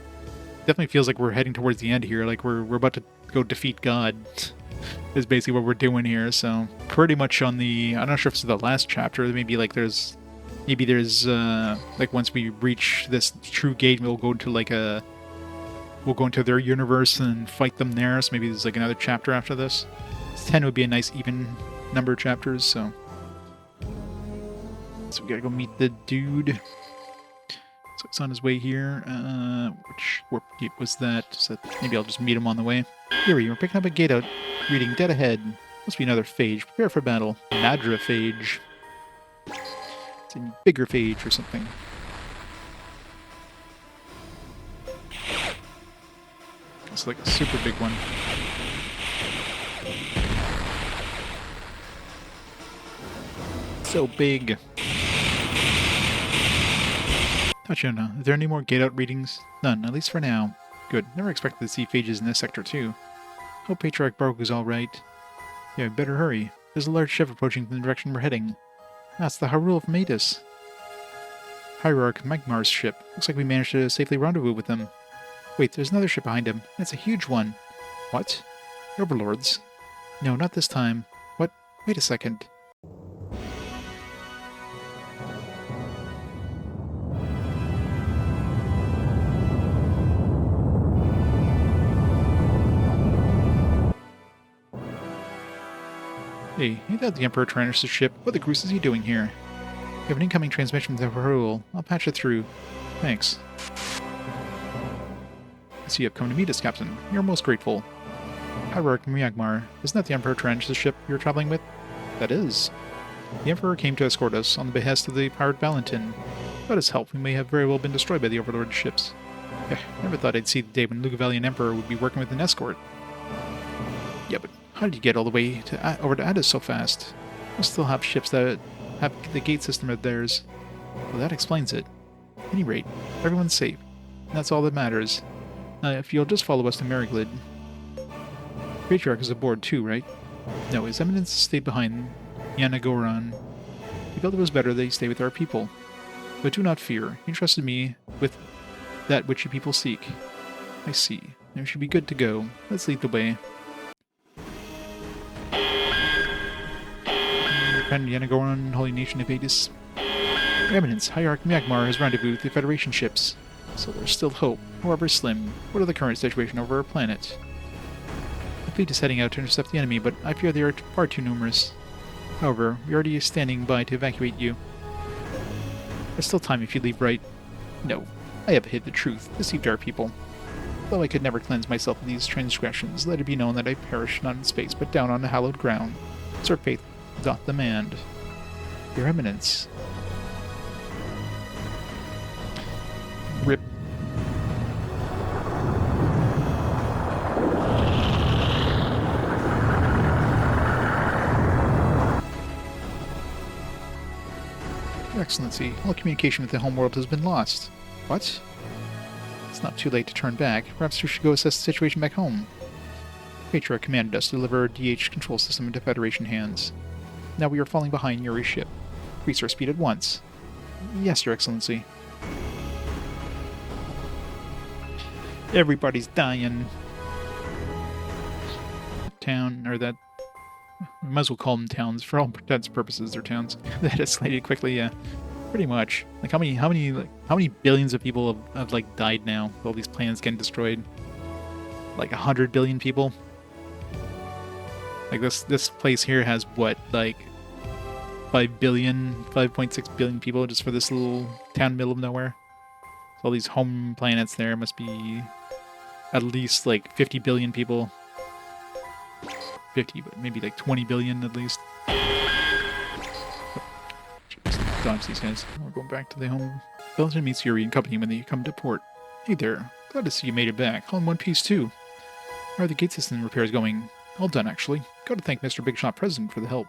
Speaker 1: Definitely feels like we're heading towards the end here, like we're about to go defeat God. Is basically what we're doing here, so pretty much on the... I'm not sure if it's the last chapter, maybe there's like once we reach this true gate, we'll go into their universe and fight them there, so maybe there's like another chapter after this. 10 would be a nice even number of chapters, so we gotta go meet the dude. So it's on his way here. Which warp gate was that? So maybe I'll just meet him on the way. Here we are, picking up a gate out, reading dead ahead. Must be another phage. Prepare for battle. Madraphage. It's a bigger phage or something. It's like a super big one. So big. Tachana, are there any more gate out readings? None, at least for now. Good. Never expected to see phages in this sector too. Hope Patriarch Baruch is alright. Yeah, we better hurry. There's a large ship approaching from the direction we're heading. That's the Harul of Matus. Hierarch Magmar's ship. Looks like we managed to safely rendezvous with them. Wait, there's another ship behind him. And it's a huge one. What? Overlords? No, not this time. What? Wait a second. Hey, ain't that the Emperor Tyrannus' ship? What the goose is he doing here? We have an incoming transmission from the Harul. I'll patch it through. Thanks. I see you have come to meet us, Captain. You're most grateful. Hierarch Miyagmar, isn't that the Emperor Tyrannus' ship you're traveling with? That is. The Emperor came to escort us on the behest of the pirate Valentin. Without his help, we may have very well been destroyed by the Overlord ships. Never thought I'd see the day when Lugavalian Emperor would be working with an escort. Yeah, but how did you get all the way over to Addis so fast? We'll still have ships that have the gate system of theirs. Well, that explains it. At any rate, everyone's safe. And that's all that matters. If you'll just follow us to Mariglid. Patriarch is aboard too, right? No, His Eminence stayed behind Yanagoran. He felt it was better that he stay with our people. But do not fear. He entrusted me with that which you people seek. I see. It should be good to go. Let's lead the way. Yanagoran, Holy Nation of Adis. Your Eminence, Hierarch Miyagmar has rendezvous with the Federation ships. So there's still hope, however slim. What is the current situation over our planet? The fleet is heading out to intercept the enemy, but I fear they are far too numerous. However, we are already standing by to evacuate you. There's still time if you leave right. No, I have hid the truth, deceived our people. Though I could never cleanse myself of these transgressions, let it be known that I perish not in space, but down on the hallowed ground. As our faith doth demand. Your Eminence. Rip. Your Excellency, all communication with the homeworld has been lost. What? It's not too late to turn back. Perhaps we should go assess the situation back home. Patriarch commanded us to deliver our DH control system into Federation hands. Now we are falling behind Yuri's ship. Increase our speed at once. Yes, Your Excellency. Everybody's dying. Town, or that... We might as well call them towns. For all intents and purposes, they're towns. That escalated quickly, yeah. Pretty much. Like, how many billions of people have like, died now? With all these planets getting destroyed? Like, 100 billion people? Like, this place here has, what, like... 5.6 billion people just for this little town middle of nowhere. So all these home planets there must be at least like 50 billion people. 50, but maybe like 20 billion at least. Dodge these guys. We're going back to the home. Belgium meets Yuri and company when they come to port. Hey there. Glad to see you made it back. All in one piece too. How are the gate system repairs going? All done actually. Got to thank Mr. Big Shot President for the help.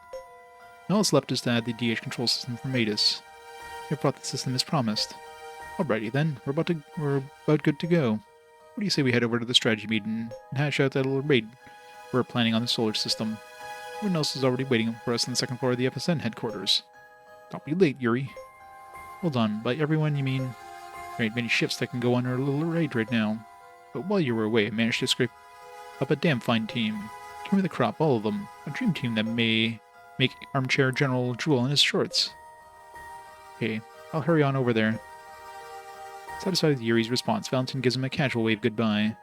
Speaker 1: All that's left is to add the DH control system for Matus. You brought the system as promised. Alrighty then, we're about good to go. What do you say we head over to the strategy meeting and hash out that little raid we're planning on the solar system? Everyone else is already waiting for us on the second floor of the FSN headquarters. Don't be late, Yuri. Hold on, by everyone you mean there ain't many ships that can go on our little raid right now. But while you were away, I managed to scrape up a damn fine team. Give me the crop, all of them. A dream team that may make Armchair General drool in his shorts. Okay, I'll hurry on over there. Satisfied with Yuri's response, Valentin gives him a casual wave goodbye.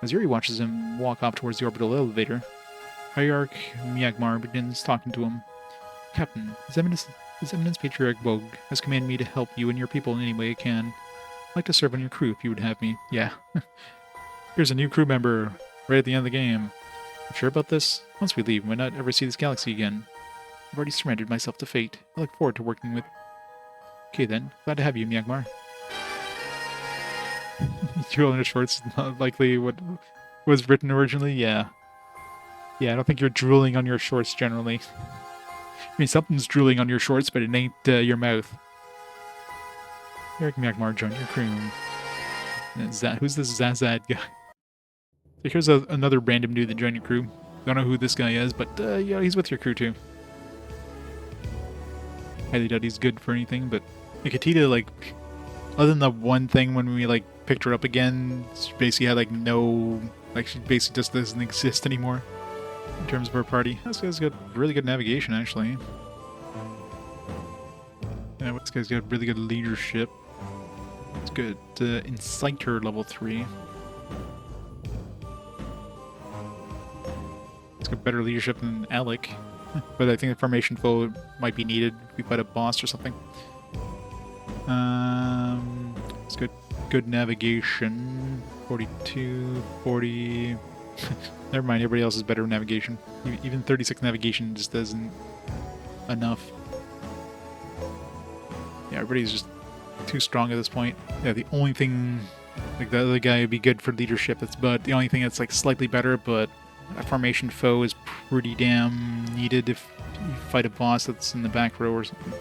Speaker 1: As Yuri watches him walk off towards the orbital elevator, Hierarch Miyagmar begins talking to him. Captain, His Eminence Patriarch Bogue has commanded me to help you and your people in any way I can. I'd like to serve on your crew if you would have me. Yeah. Here's a new crew member right at the end of the game. I'm sure about this? Once we leave, we might not ever see this galaxy again. I've already surrendered myself to fate. I look forward to working with... Okay then, glad to have you, Miyagmar. Drool in his shorts is not likely what was written originally? Yeah. Yeah, I don't think you're drooling on your shorts generally. I mean, something's drooling on your shorts, but it ain't your mouth. Eric Miyagmar joined your crew. Who's this Zazad guy? So here's another random dude that joined your crew. Don't know who this guy is, but yeah, he's with your crew too. Highly doubt he's good for anything, but Nikitita, like, other than the one thing when we like picked her up again, she basically had like no, like she basically just doesn't exist anymore in terms of her party. This guy's got really good navigation, actually. Yeah, this guy's got really good leadership. It's good. Inciter level 3. It's got better leadership than Alec, but I think the formation foe might be needed if we fight a boss or something. It's good. Good navigation. 42, 40. Never mind, everybody else is better navigation. Even 36 navigation just isn't enough. Yeah, everybody's just too strong at this point. Yeah, the only thing, like the other guy would be good for leadership, but the only thing that's like slightly better, but a formation foe is pretty damn needed if you fight a boss that's in the back row or something.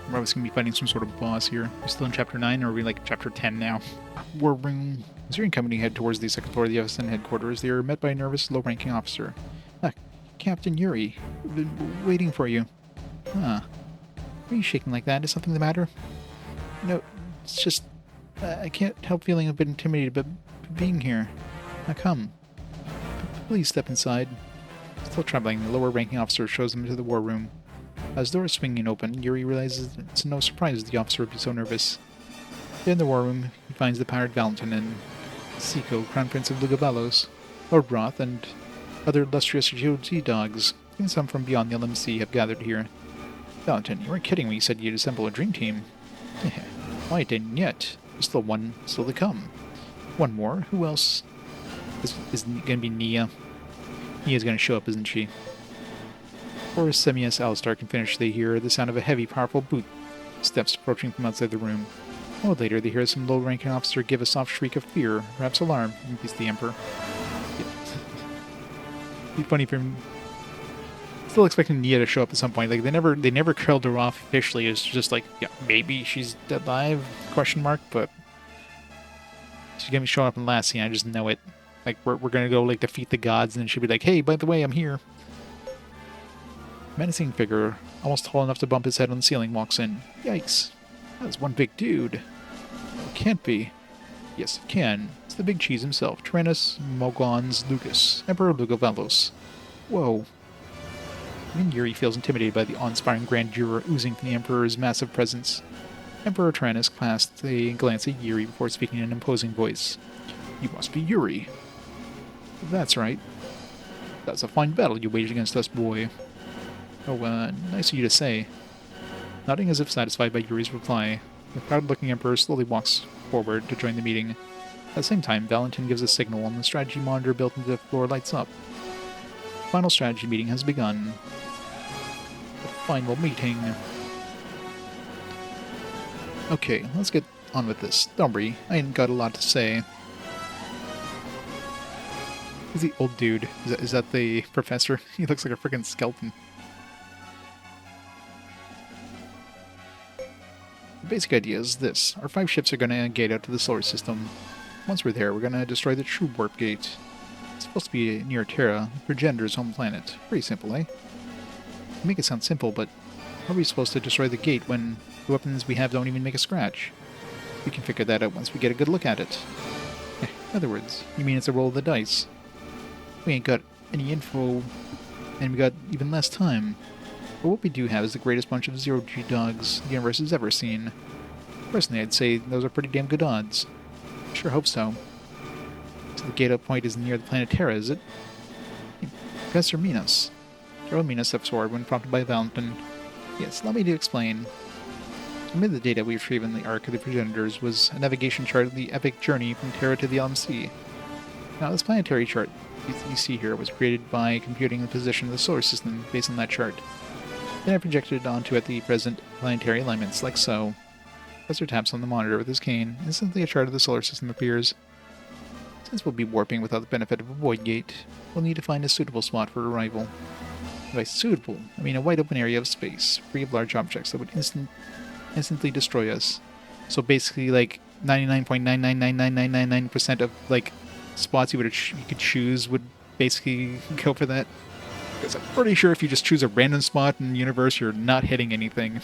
Speaker 1: We're always going to be fighting some sort of boss here. We're still in Chapter 9, or are we like Chapter 10 now? War room. As your company head towards the second floor of the FSN headquarters, they are met by a nervous, low-ranking officer. Ah, Captain Yuri. We've been waiting for you. Huh. Why are you shaking like that? Is something the matter? No, it's just... I can't help feeling a bit intimidated by being here. Now come. Please step inside. Still trembling, the lower-ranking officer shows them into the war room. As the door is swinging open, Yuri realizes it's no surprise the officer would be so nervous. In the war room, he finds the pirate Valentin and Seiko, Crown Prince of Lugabalos, Lord Roth, and other illustrious GOG dogs, even some from beyond the LMC, have gathered here. Valentin, you weren't kidding when you said you'd assemble a dream team. Why it didn't yet. There's still one still to come. One more? Who else? Is going to be Nia. Nia's going to show up, isn't she? Before Semius Alistar can finish, they hear the sound of a heavy, powerful boot steps approaching from outside the room. A while later, they hear some low-ranking officer give a soft shriek of fear, perhaps alarm, in case the Emperor. Yeah. Be funny for him. Still expecting Nia to show up at some point. Like they never killed her off officially. It's just like, yeah, maybe she's alive? Question mark. But she's gonna be showing up in the last scene. I just know it. Like we're gonna go like defeat the gods, and then she'll be like, hey, by the way, I'm here. Menacing figure, almost tall enough to bump his head on the ceiling, walks in. Yikes. That's one big dude. It can't be. Yes, it can. It's the big cheese himself, Tyrannus Mogons Lucas, Emperor Lugovalos. Whoa. Even Yuri feels intimidated by the awe-inspiring grandeur oozing from the Emperor's massive presence. Emperor Tyrannus cast a glance at Yuri before speaking in an imposing voice. You must be Yuri. That's right. That's a fine battle you waged against us, boy. Oh, nice of you to say. Nodding as if satisfied by Yuri's reply, the proud-looking Emperor slowly walks forward to join the meeting. At the same time, Valentin gives a signal and the strategy monitor built into the floor lights up. The final strategy meeting has begun. The final meeting. Okay, let's get on with this. Don't worry, I ain't got a lot to say. Who's the old dude? Is that the professor? He looks like a freaking skeleton. basic idea is this. Our 5 ships are going to gate out to the solar system. Once we're there, we're going to destroy the true warp gate. It's supposed to be near Terra, the progenitor's home planet. Pretty simple, eh? You make it sound simple, but how are we supposed to destroy the gate when the weapons we have don't even make a scratch? We can figure that out once we get a good look at it. In other words, you mean it's a roll of the dice. We ain't got any info, and we got even less time. But what we do have is the greatest bunch of zero-G dogs the universe has ever seen. Personally, I'd say those are pretty damn good odds. Sure hope so. So the gate-up point is near the planet Terra, is it? Professor Minos. Gerald Minos steps forward when prompted by Valentin. Yes, allow me to explain. Amid the data we retrieved in the Ark of the Progenitors was a navigation chart of the epic journey from Terra to the LMC. Now, this planetary chart you see here was created by computing the position of the solar system based on that chart. Then I projected it onto at the present planetary alignments, like so. Professor taps on the monitor with his cane, and instantly a chart of the solar system appears. Since we'll be warping without the benefit of a void gate, we'll need to find a suitable spot for arrival. By suitable, I mean a wide open area of space, free of large objects that would instantly destroy us. So basically, like 99.999999% of like spots you could choose would basically go for that. Because I'm pretty sure if you just choose a random spot in the universe, you're not hitting anything.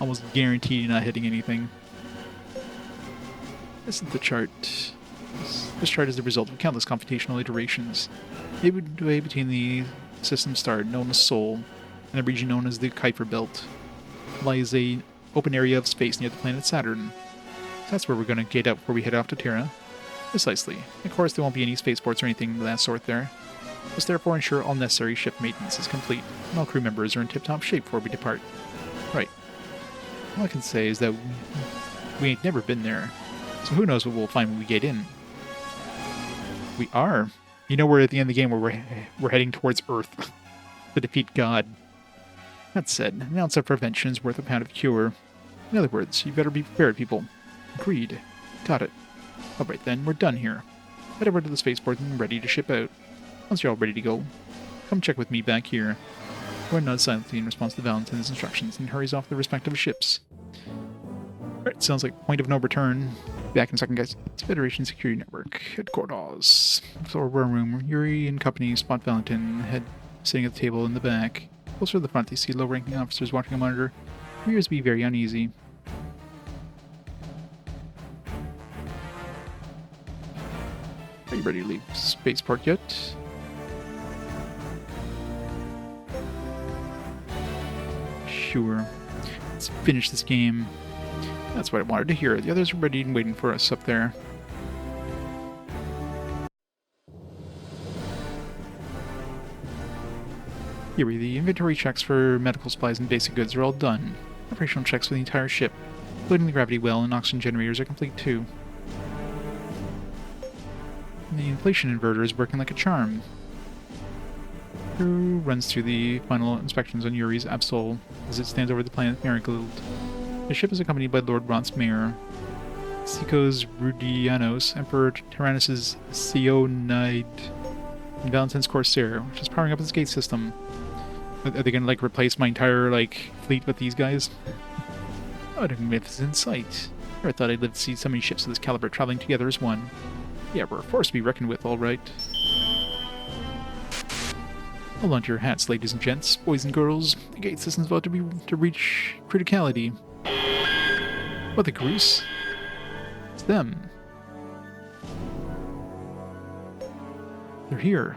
Speaker 1: Almost guaranteed you're not hitting anything. This is the chart. This chart is the result of countless computational iterations. Midway between the system star known as Sol and the region known as the Kuiper Belt lies a open area of space near the planet Saturn. That's where we're going to gate out before we head off to Terra. Precisely. Of course, there won't be any spaceports or anything of that sort there. Must therefore ensure all necessary ship maintenance is complete, and all crew members are in tip-top shape before we depart. Right. All I can say is that we ain't never been there, so who knows what we'll find when we get in. We are. You know, we're at the end of the game where we're heading towards Earth to defeat God. That said, an ounce of prevention is worth a pound of cure. In other words, you better be prepared, people. Agreed. Got it. Alright then, we're done here. Head over to the spaceport and ready to ship out. Once you're all ready to go, come check with me back here. Gordon nods silently in response to Valentin's instructions and hurries off the respective ships. Alright, sounds like point of no return. Back in a second, guys. It's Federation Security Network. Headquarters. Floor room. Yuri and company spot Valentin, head sitting at the table in the back. Closer to the front, they see low-ranking officers watching a monitor. Appears to be very uneasy. Are you ready to leave spaceport yet? Sure. Let's finish this game. That's what I wanted to hear. The others are ready and waiting for us up there. Here, the inventory checks for medical supplies and basic goods are all done. Operational checks for the entire ship, including the gravity well and oxygen generators, are complete too. The inflation inverter is working like a charm. Crew runs through the final inspections on Yuri's Absol as it stands over the planet Marigold. The ship is accompanied by Lord Ront's Mayor, Sikos Rudianos, Emperor Tyrannus' Sionide, and Valentin's Corsair, which is powering up its gate system. Are they gonna like replace my entire fleet with these guys? What a magnificent sight! Never thought I'd live to see so many ships of this caliber traveling together as one. Yeah, we're a force to be reckoned with, all right. Hold on to your hats, ladies and gents, boys and girls. The gate system's about to reach criticality. What the grease? It's them. They're here.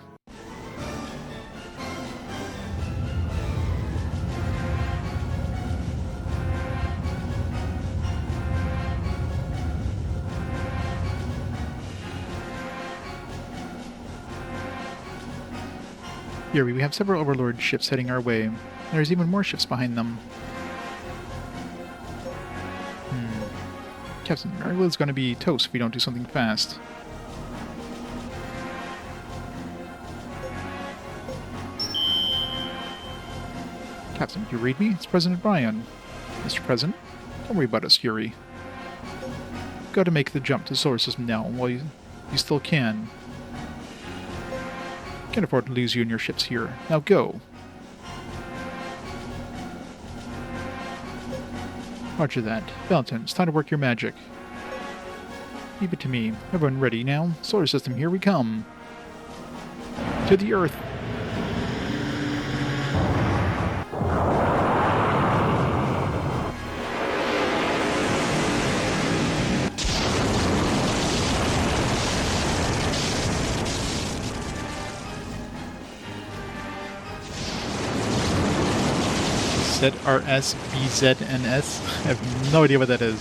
Speaker 1: Here we have several Overlord ships heading our way. There's even more ships behind them. Captain, Marigold's going to be toast if we don't do something fast. Captain, you read me? It's President Brian. Mr. President, don't worry about us, Yuri. Got to make the jump to the solar system now while you still can. Can't afford to lose you and your ships here. Now go! Roger that. Valentine, it's time to work your magic. Leave it to me. Everyone ready now? Solar system, here we come. To the Earth. ZRSBZNS? I have no idea what that is.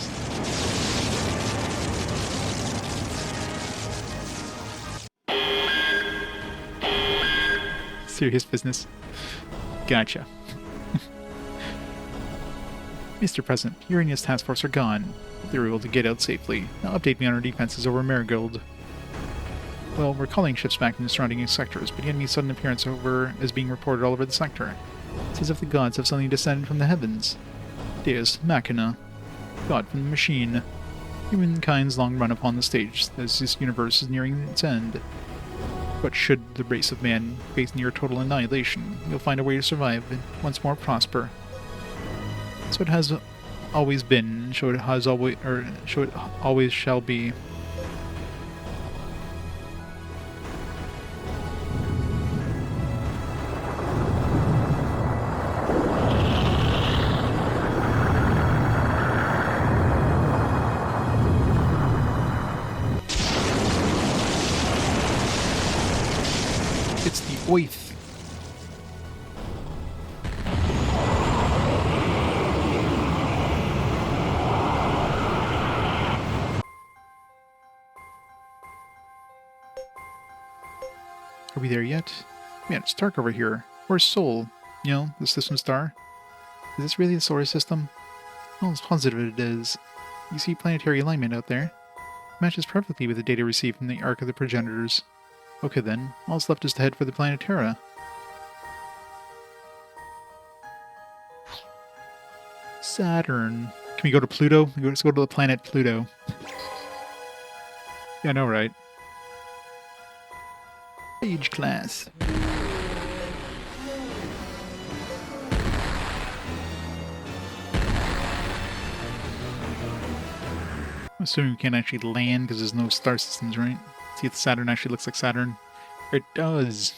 Speaker 1: Serious business. Gotcha. Mr. President, you and his task force are gone. They were able to get out safely. Now update me on our defenses over Marigold. Well, we're calling ships back in the surrounding sectors, but the enemy's sudden appearance is being reported all over the sector. It's as if the gods have suddenly descended from the heavens. Deus Machina. God from the machine. Humankind's long run upon the stage, as this universe is nearing its end. But should the race of man face near total annihilation, you'll find a way to survive and once more prosper. So it has always been, so it always shall be. It's the Oath. Are we there yet? Man, it's dark over here. Where's Sol? You know, the system star? Is this really the solar system? Well, it's positive it is. You see planetary alignment out there? It matches perfectly with the data received from the Ark of the Progenitors. Okay then, all that's left is to head for the planet Terra. Saturn. Can we go to Pluto? Let's go to the planet Pluto. Yeah, I know, right? Age class. I'm assuming we can't actually land because there's no star systems, right? See if Saturn actually looks like Saturn. It does.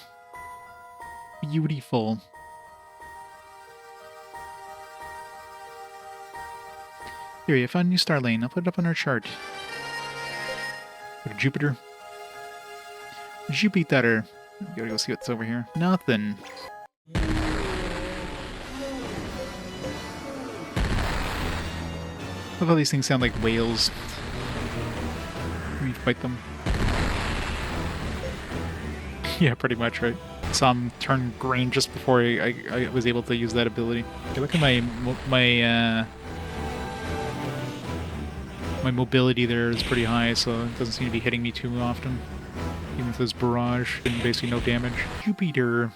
Speaker 1: Beautiful. Here, I found a new star lane. I'll put it up on our chart. Go to Jupiter. Jupiter. Gotta go see what's over here. Nothing. I love how these things sound like whales. Can we fight them? Yeah, pretty much, right? Saw him turn green just before I was able to use that ability. Okay, look at my mobility there is pretty high, so it doesn't seem to be hitting me too often. Even with this barrage, and basically no damage. Jupiter.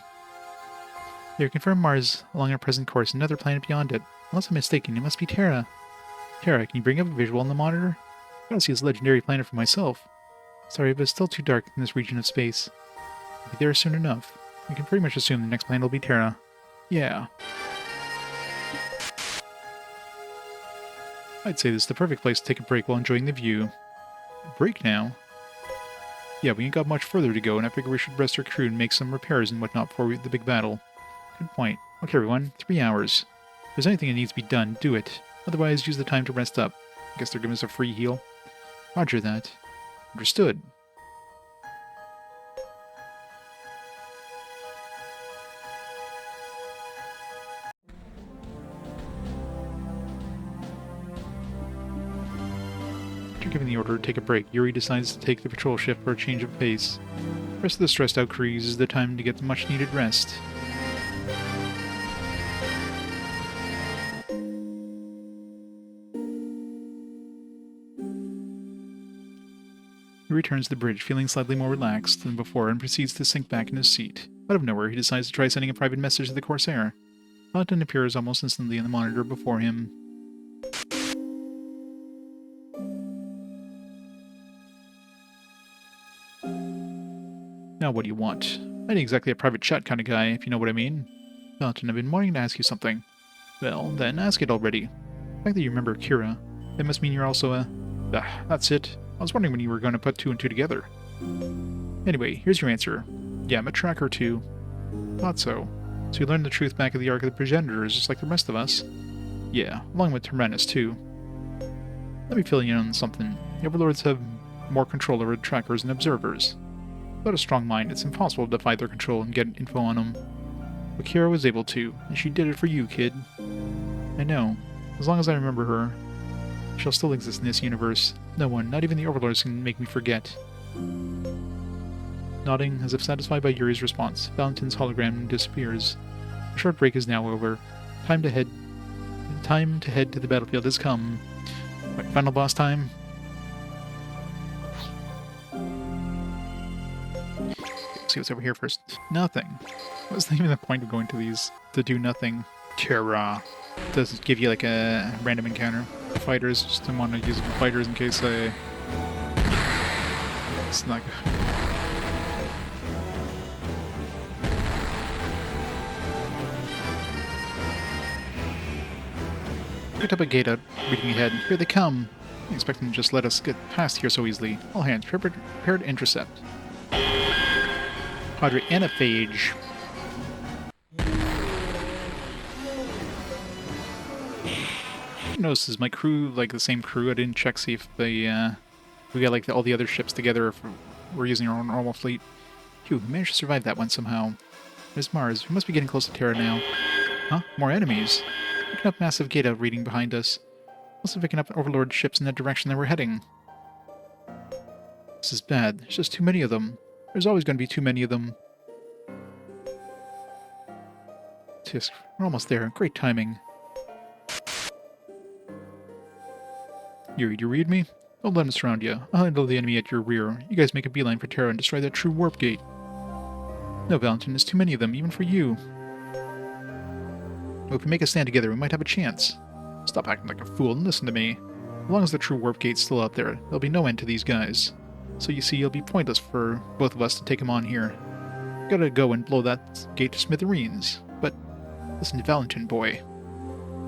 Speaker 1: There, confirm Mars along our present course, another planet beyond it. Unless I'm mistaken, it must be Terra. Terra, can you bring up a visual on the monitor? I gotta see this legendary planet for myself. Sorry, but it's still too dark in this region of space. I'll be there soon enough. We can pretty much assume the next planet will be Terra. Yeah. I'd say this is the perfect place to take a break while enjoying the view. Break now? Yeah, we ain't got much further to go, and I figure we should rest our crew and make some repairs and whatnot before the big battle. Good point. Okay, everyone, 3 hours. If there's anything that needs to be done, do it. Otherwise, use the time to rest up. I guess they're giving us a free heal. Roger that. Understood. After giving the order to take a break, Yuri decides to take the patrol ship for a change of pace. The rest of the stressed out crew uses the time to get the much needed rest. He returns to the bridge, feeling slightly more relaxed than before, and proceeds to sink back in his seat. Out of nowhere, he decides to try sending a private message to the Corsair. Valentine appears almost instantly on the monitor before him. Now what do you want? I ain't exactly a private chat kind of guy, if you know what I mean. Valentine, I've been wanting to ask you something. Well, then ask it already. The fact that you remember Kira, that must mean you're also a... Ah, that's it. I was wondering when you were going to put two and two together. Anyway, here's your answer. Yeah, I'm a tracker too. Thought so. So you learned the truth back at the Ark of the Progenitors, just like the rest of us? Yeah, along with Tyrannus too. Let me fill you in on something. The Overlords have more control over trackers and observers. Without a strong mind, it's impossible to defy their control and get info on them. But Kira was able to, and she did it for you, kid. I know. As long as I remember her, she'll still exist in this universe. No one, not even the Overlords, can make me forget. Nodding, as if satisfied by Yuri's response, Valentin's hologram disappears. A short break is now over. Time to head to the battlefield has come. Right, final boss time. Let's see what's over here first. Nothing. What's even the point of going to these to do nothing? Terra. Doesn't give you like a random encounter. Fighters, just didn't want to use it for fighters in case I... It's not good. Picked up a gate out, reading ahead. Here they come. I expect them to just let us get past here so easily. All hands, prepare to intercept. Padre Anaphage. Notice is my crew like the same crew? I didn't check see if they we got like all the other ships together if we're using our own normal fleet. Phew, we managed to survive that one somehow. There's Mars. We must be getting close to Terra now. Huh? More enemies. Picking up massive gate out reading behind us. Also picking up Overlord ships in that direction that we're heading. This is bad. There's just too many of them. There's always going to be too many of them. Tisk, we're almost there. Great timing. Yuri, do you read me? Don't let them surround you. I'll handle the enemy at your rear. You guys make a beeline for Terra and destroy that true warp gate. No, Valentin, there's too many of them, even for you. Well, if we make a stand together, we might have a chance. Stop acting like a fool and listen to me. As long as the true warp gate's still out there, there'll be no end to these guys. So you see, it'll be pointless for both of us to take them on here. Gotta go and blow that gate to smithereens. But listen to Valentin, boy.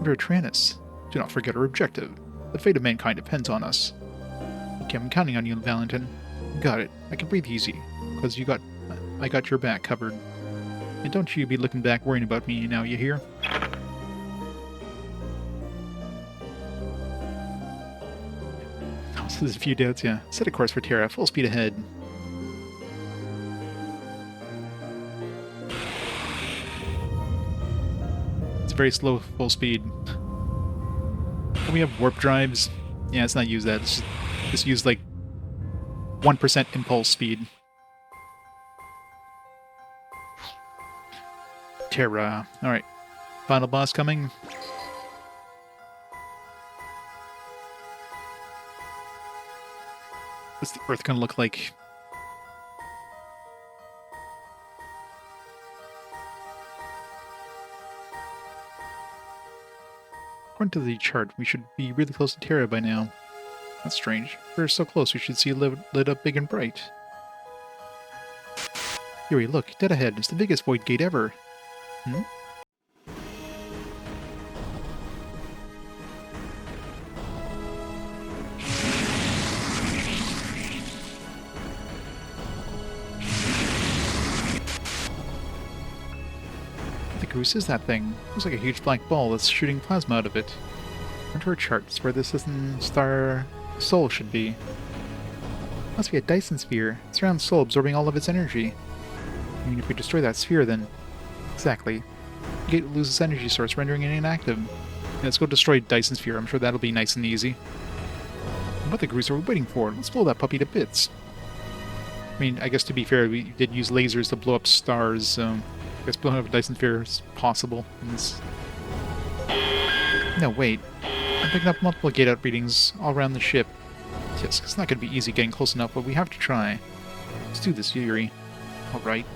Speaker 1: We're Tyrannus. Do not forget our objective. The fate of mankind depends on us. Okay, I'm counting on you, Valentin. Got it. I can breathe easy, because I got your back covered. And don't you be looking back worrying about me now, you hear? So there's a few doubts, yeah. Set a course for Terra, full speed ahead. It's very slow, full speed. And we have warp drives. Yeah, let's not use that. Just use like 1% impulse speed. Terra. Alright. Final boss coming. What's the Earth gonna look like? According to the chart, we should be really close to Terra by now. That's strange. We're so close, we should see it lit up big and bright. Yuri, look, dead ahead. It's the biggest void gate ever. Hmm? What the goose is that thing? Looks like a huge black ball that's shooting plasma out of it. Into our charts where the system star Sol should be. Must be a Dyson sphere. It surrounds Sol, absorbing all of its energy. I mean, if we destroy that sphere, then... Exactly. The gate loses energy source, rendering it inactive. Yeah, let's go destroy Dyson sphere. I'm sure that'll be nice and easy. What the goose are we waiting for? Let's blow that puppy to bits. I mean, I guess to be fair, we did use lasers to blow up stars, so... I guess blowing up a Dyson sphere is possible. No, wait. I'm picking up multiple gate out readings all around the ship. Yes, it's not going to be easy getting close enough, but we have to try. Let's do this, Yuri. Alright.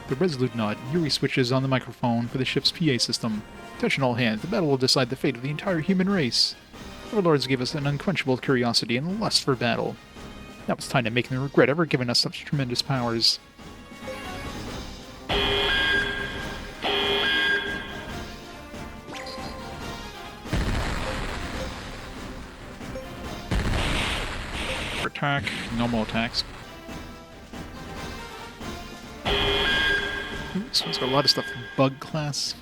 Speaker 1: The resolute nod. Yuri switches on the microphone for the ship's PA system. Attention all hands, the battle will decide the fate of the entire human race. Overlords gave us an unquenchable curiosity and lust for battle. Now it's time to make them regret ever giving us such tremendous powers. attack, normal attacks. Ooh, this one's got a lot of stuff in bug class.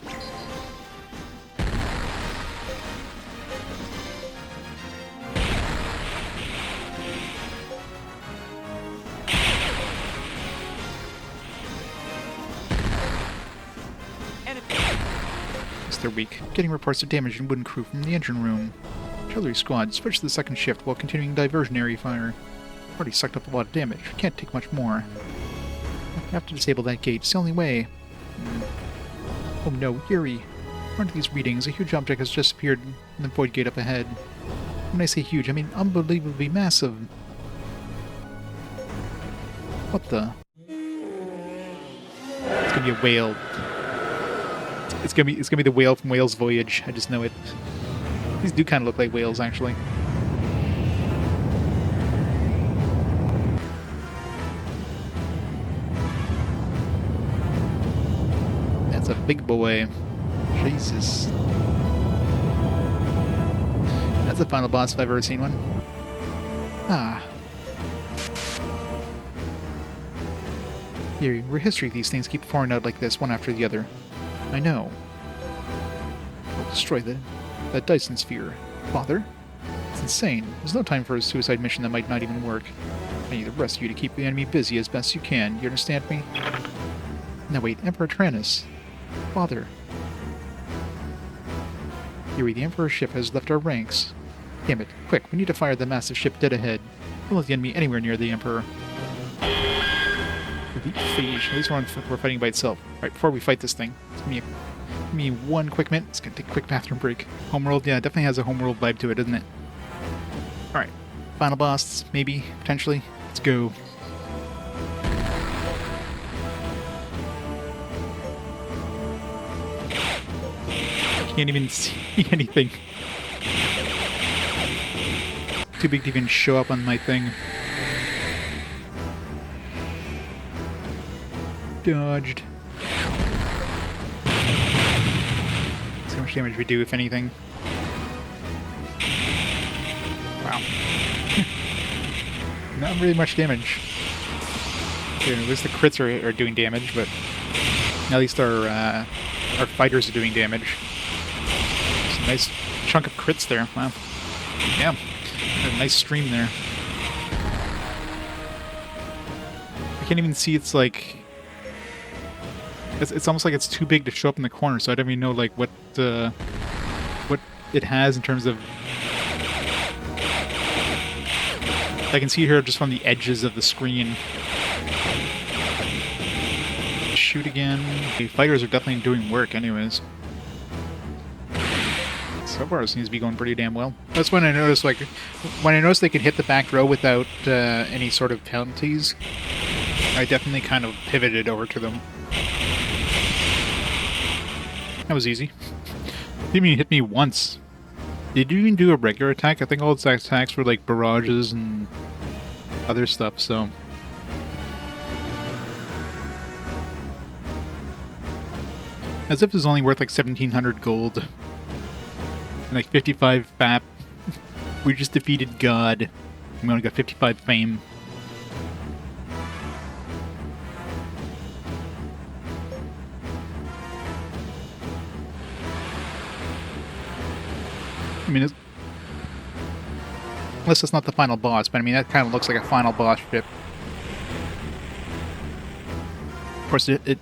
Speaker 1: They're weak. Getting reports of damage and wooden crew from the engine room. Artillery squad, switch to the second shift while continuing diversionary fire. Already sucked up a lot of damage. Can't take much more. I have to disable that gate. It's the only way. Oh no, Yuri. According to these readings, a huge object has just appeared in the void gate up ahead. When I say huge, I mean unbelievably massive. What the? It's gonna be a whale. It's gonna be the whale from Whale's Voyage. I just know it. These do kind of look like whales, actually. That's a big boy. Jesus. That's a final boss if I've ever seen one. Ah. Here, we're history. These things keep pouring out like this, one after the other. I know. We'll destroy that Dyson sphere. Father? It's insane. There's no time for a suicide mission that might not even work. I need the rest of you to keep the enemy busy as best you can. You understand me? Now wait, Emperor Tranus. Father. Yuri, the Emperor's ship has left our ranks. Damn it. Quick, we need to fire the massive ship dead ahead. Don't let the enemy anywhere near the Emperor. Elite Phage. At least we're fighting by itself. Right, before we fight this thing, give me one quick minute. It's gonna take a quick bathroom break. Homeworld, yeah, it definitely has a homeworld vibe to it, doesn't it? Alright. Final boss, maybe, potentially. Let's go. Can't even see anything. Too big to even show up on my thing. Dodged. See how much damage we do, if anything. Wow. Not really much damage. Okay, at least the crits are doing damage, but at least our fighters are doing damage. It's a nice chunk of crits there. Wow. Yeah. A nice stream there. I can't even see it's like... It's almost like it's too big to show up in the corner, so I don't even know like what it has in terms of... I can see here just from the edges of the screen. Shoot again. The fighters are definitely doing work anyways. So far it seems to be going pretty damn well. That's when I noticed, like, when I noticed they could hit the back row without any sort of penalties, I definitely kind of pivoted over to them. That was easy. Didn't even hit me once. Did you even do a regular attack? I think all its attacks were like barrages and other stuff, so... As if it's only worth like 1,700 gold. And like 55 FAP. We just defeated God. We only got 55 fame. I mean, unless it's not the final boss, but I mean, that kind of looks like a final boss ship. Of course, it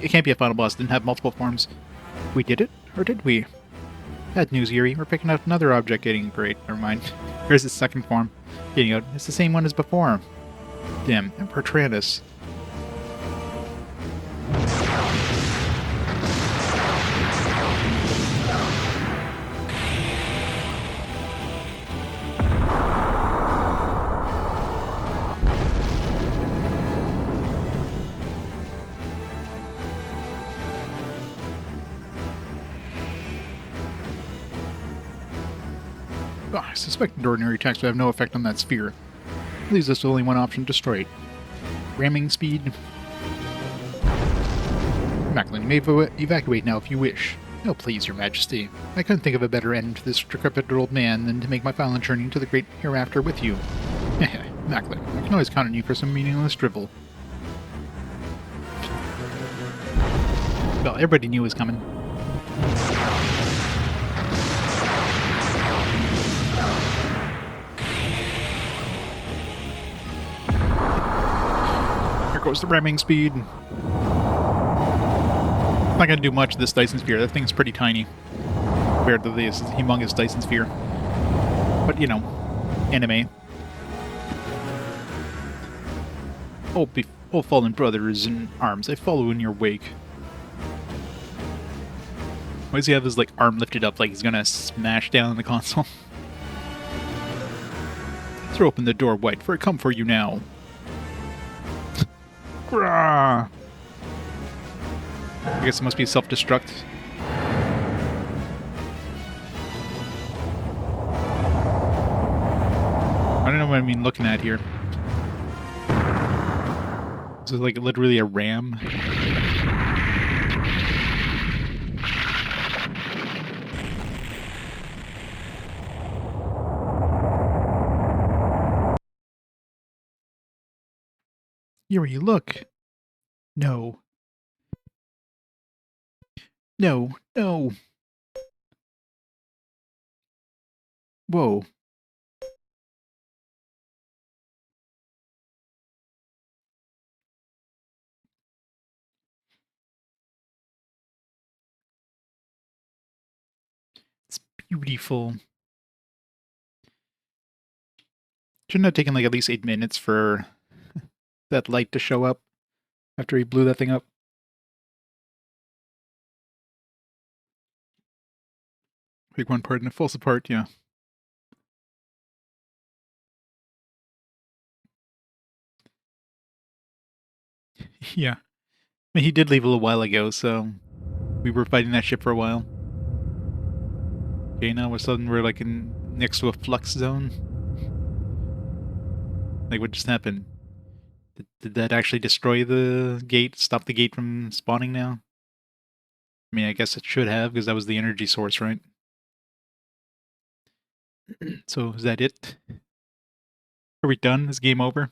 Speaker 1: can't be a final boss. It didn't have multiple forms. We did it? Or did we? Bad news, Yuri. We're picking up another object getting great. Never mind. Here's its second form. Getting out. It's the same one as before. Damn, Emperor Tranus. I suspect ordinary attacks will have no effect on that sphere. Leaves us with only one option: destroy it. Ramming speed. Macklin, you may evacuate now if you wish. Oh, please, your majesty. I couldn't think of a better end to this decrepit old man than to make my final journey to the great hereafter with you. Immaculate. I can always count on you for some meaningless dribble. Well, everybody knew it was coming. Here goes the ramming speed. Not gonna do much this Dyson Sphere. That thing's pretty tiny compared to this humongous Dyson Sphere. But, you know, anime. Oh, fallen brothers in arms, I follow in your wake. Why does he have his, like, arm lifted up like he's gonna smash down the console? Throw open the door wide, for I come for you now. Grah! I guess it must be self-destruct. I don't know what I mean looking at here. Is it like literally a ram? Yuri, look! No. No, no! Whoa. It's beautiful. Shouldn't have taken like at least 8 minutes for that light to show up after he blew that thing up. Big one part and it falls apart, yeah. Yeah. I mean, he did leave a little while ago, so we were fighting that ship for a while. Okay, now all of a sudden we're like next to a flux zone. Like, what just happened? Did that actually destroy the gate? Stop the gate from spawning now? I mean, I guess it should have, because that was the energy source, right? So, is that it? Are we done? Is game over?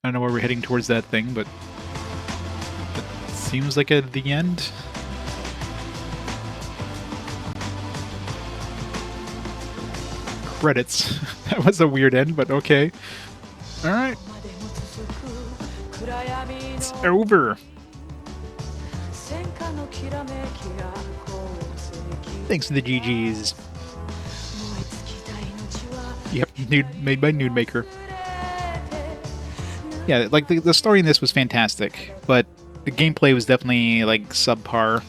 Speaker 1: I don't know where we're heading towards that thing, but it seems like at the end. Credits. That was a weird end, but okay. Alright. It's over. Thanks to the GGs. Yep, made by Nude Maker. Yeah, like the story in this was fantastic, but the gameplay was definitely like subpar.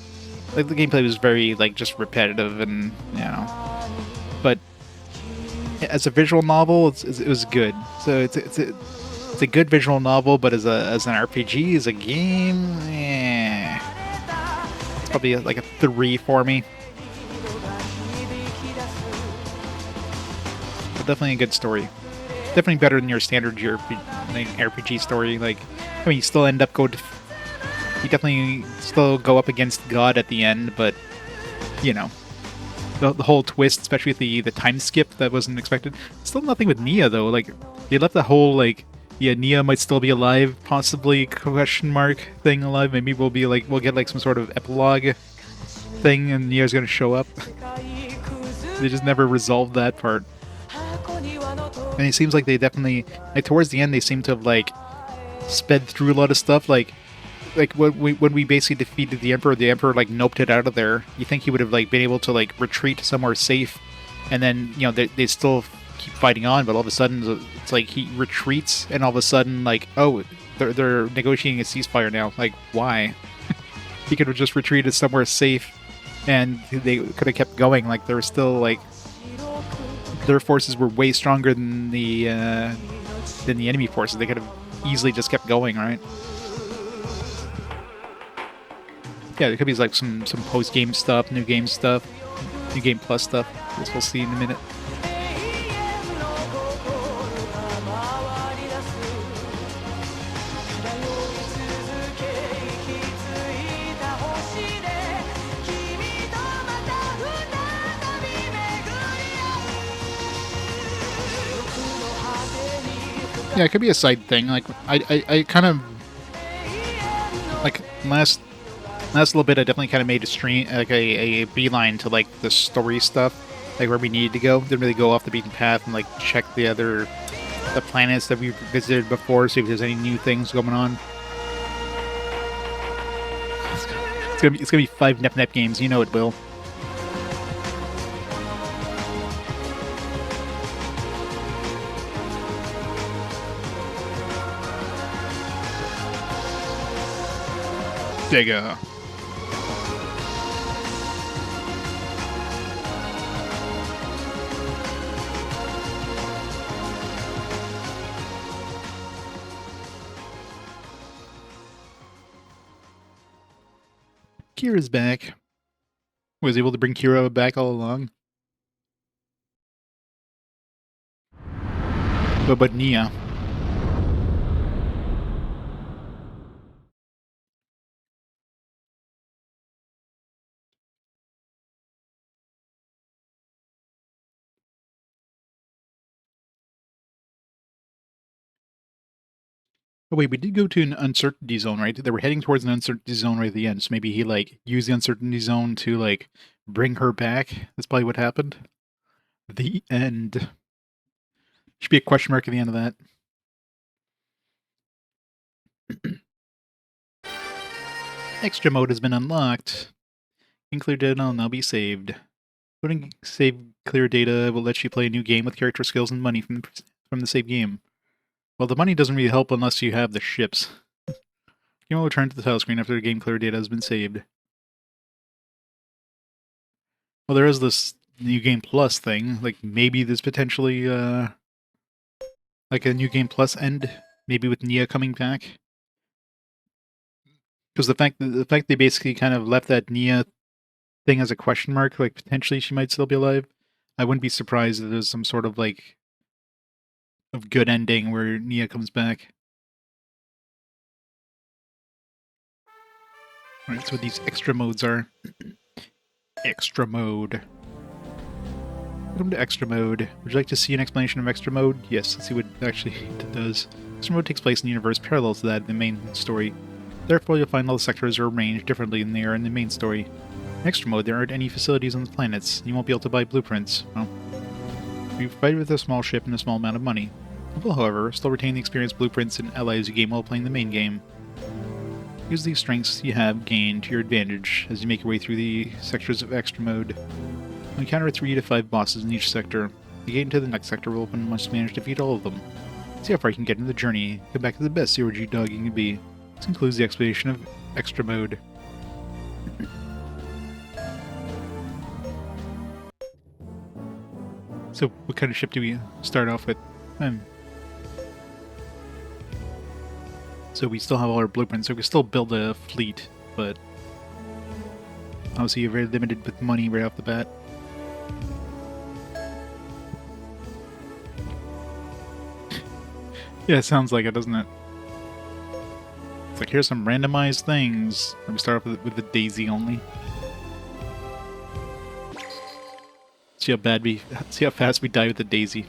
Speaker 1: Like the gameplay was very like just repetitive and you know. But as a visual novel, it was good. So it's a good visual novel, but as an RPG, as a game, it's probably like a 3 for me. But definitely a good story. Definitely better than your standard RPG story. Like, I mean, you still end up you definitely still go up against God at the end, but you know. The whole twist, especially with the time skip that wasn't expected. Still nothing with Nia though. Like they left the whole like, yeah, Nia might still be alive, possibly question mark thing alive. Maybe we'll get like some sort of epilogue thing, and Nia's gonna show up. They just never resolved that part. And it seems like they definitely like towards the end they seem to have like sped through a lot of stuff. Like when we basically defeated the Emperor like noped it out of there. You think he would have like been able to like retreat somewhere safe, and then you know they still keep fighting on, but all of a sudden it's like he retreats, and all of a sudden like oh they're negotiating a ceasefire now. Like why? He could have just retreated somewhere safe, and they could have kept going. Like there was still like their forces were way stronger than the enemy forces. They could have easily just kept going, right? Yeah, there could be like some post-game stuff, new game stuff, new game plus stuff. I guess we'll see in a minute. Yeah, it could be a side thing. Like I kind of like last little bit. I definitely kind of made a stream like a beeline to like the story stuff, like where we needed to go. Didn't really go off the beaten path and like check the planets that we've visited before, see if there's any new things going on. It's gonna be 5 Nep games. You know it will. Digga. Kira's back. Was able to bring Kira back all along. But Nia. Oh wait, we did go to an uncertainty zone, right? They were heading towards an uncertainty zone right at the end, so maybe he like used the uncertainty zone to like bring her back. That's probably what happened. The end. Should be a question mark at the end of that. Extra mode has been unlocked. Clear data will now be saved. Putting save clear data will let you play a new game with character skills and money from the save game. Well, the money doesn't really help unless you have the ships. Game will return to the title screen after the game clear data has been saved. Well, there is this new game plus thing. Like maybe there's potentially like a new game plus end, maybe with Nia coming back. Because the fact they basically kind of left that Nia thing as a question mark, like potentially she might still be alive. I wouldn't be surprised if there's some sort of like of good ending where Nia comes back. Alright, so what these extra modes are. Extra mode. Welcome to extra mode. Would you like to see an explanation of extra mode? Yes, let's see what actually it does. Extra mode takes place in a universe parallel to that in the main story. Therefore, you'll find all the sectors are arranged differently than they are in the main story. In extra mode, there aren't any facilities on the planets. You won't be able to buy blueprints. Well, you provided with a small ship and a small amount of money. You will, however, still retain the experience blueprints and allies you gain while playing the main game. Use these strengths you have gained to your advantage as you make your way through the sectors of extra mode. You encounter 3 to 5 bosses in each sector. The gate into the next sector will open once you manage to defeat all of them. See how far you can get in the journey. Come back to the best CRG dog you can be. This concludes the explanation of extra mode. So, what kind of ship do we start off with? So we still have all our blueprints, so we can still build a fleet, but obviously you're very limited with money right off the bat. Yeah, it sounds like it, doesn't it? It's like, here's some randomized things. Let me start off with the Daisy only. See how fast we die with the Daisy.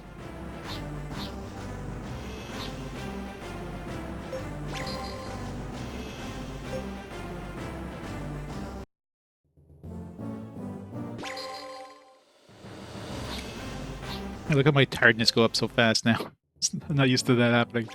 Speaker 1: Look at my tiredness go up so fast now. I'm not used to that happening.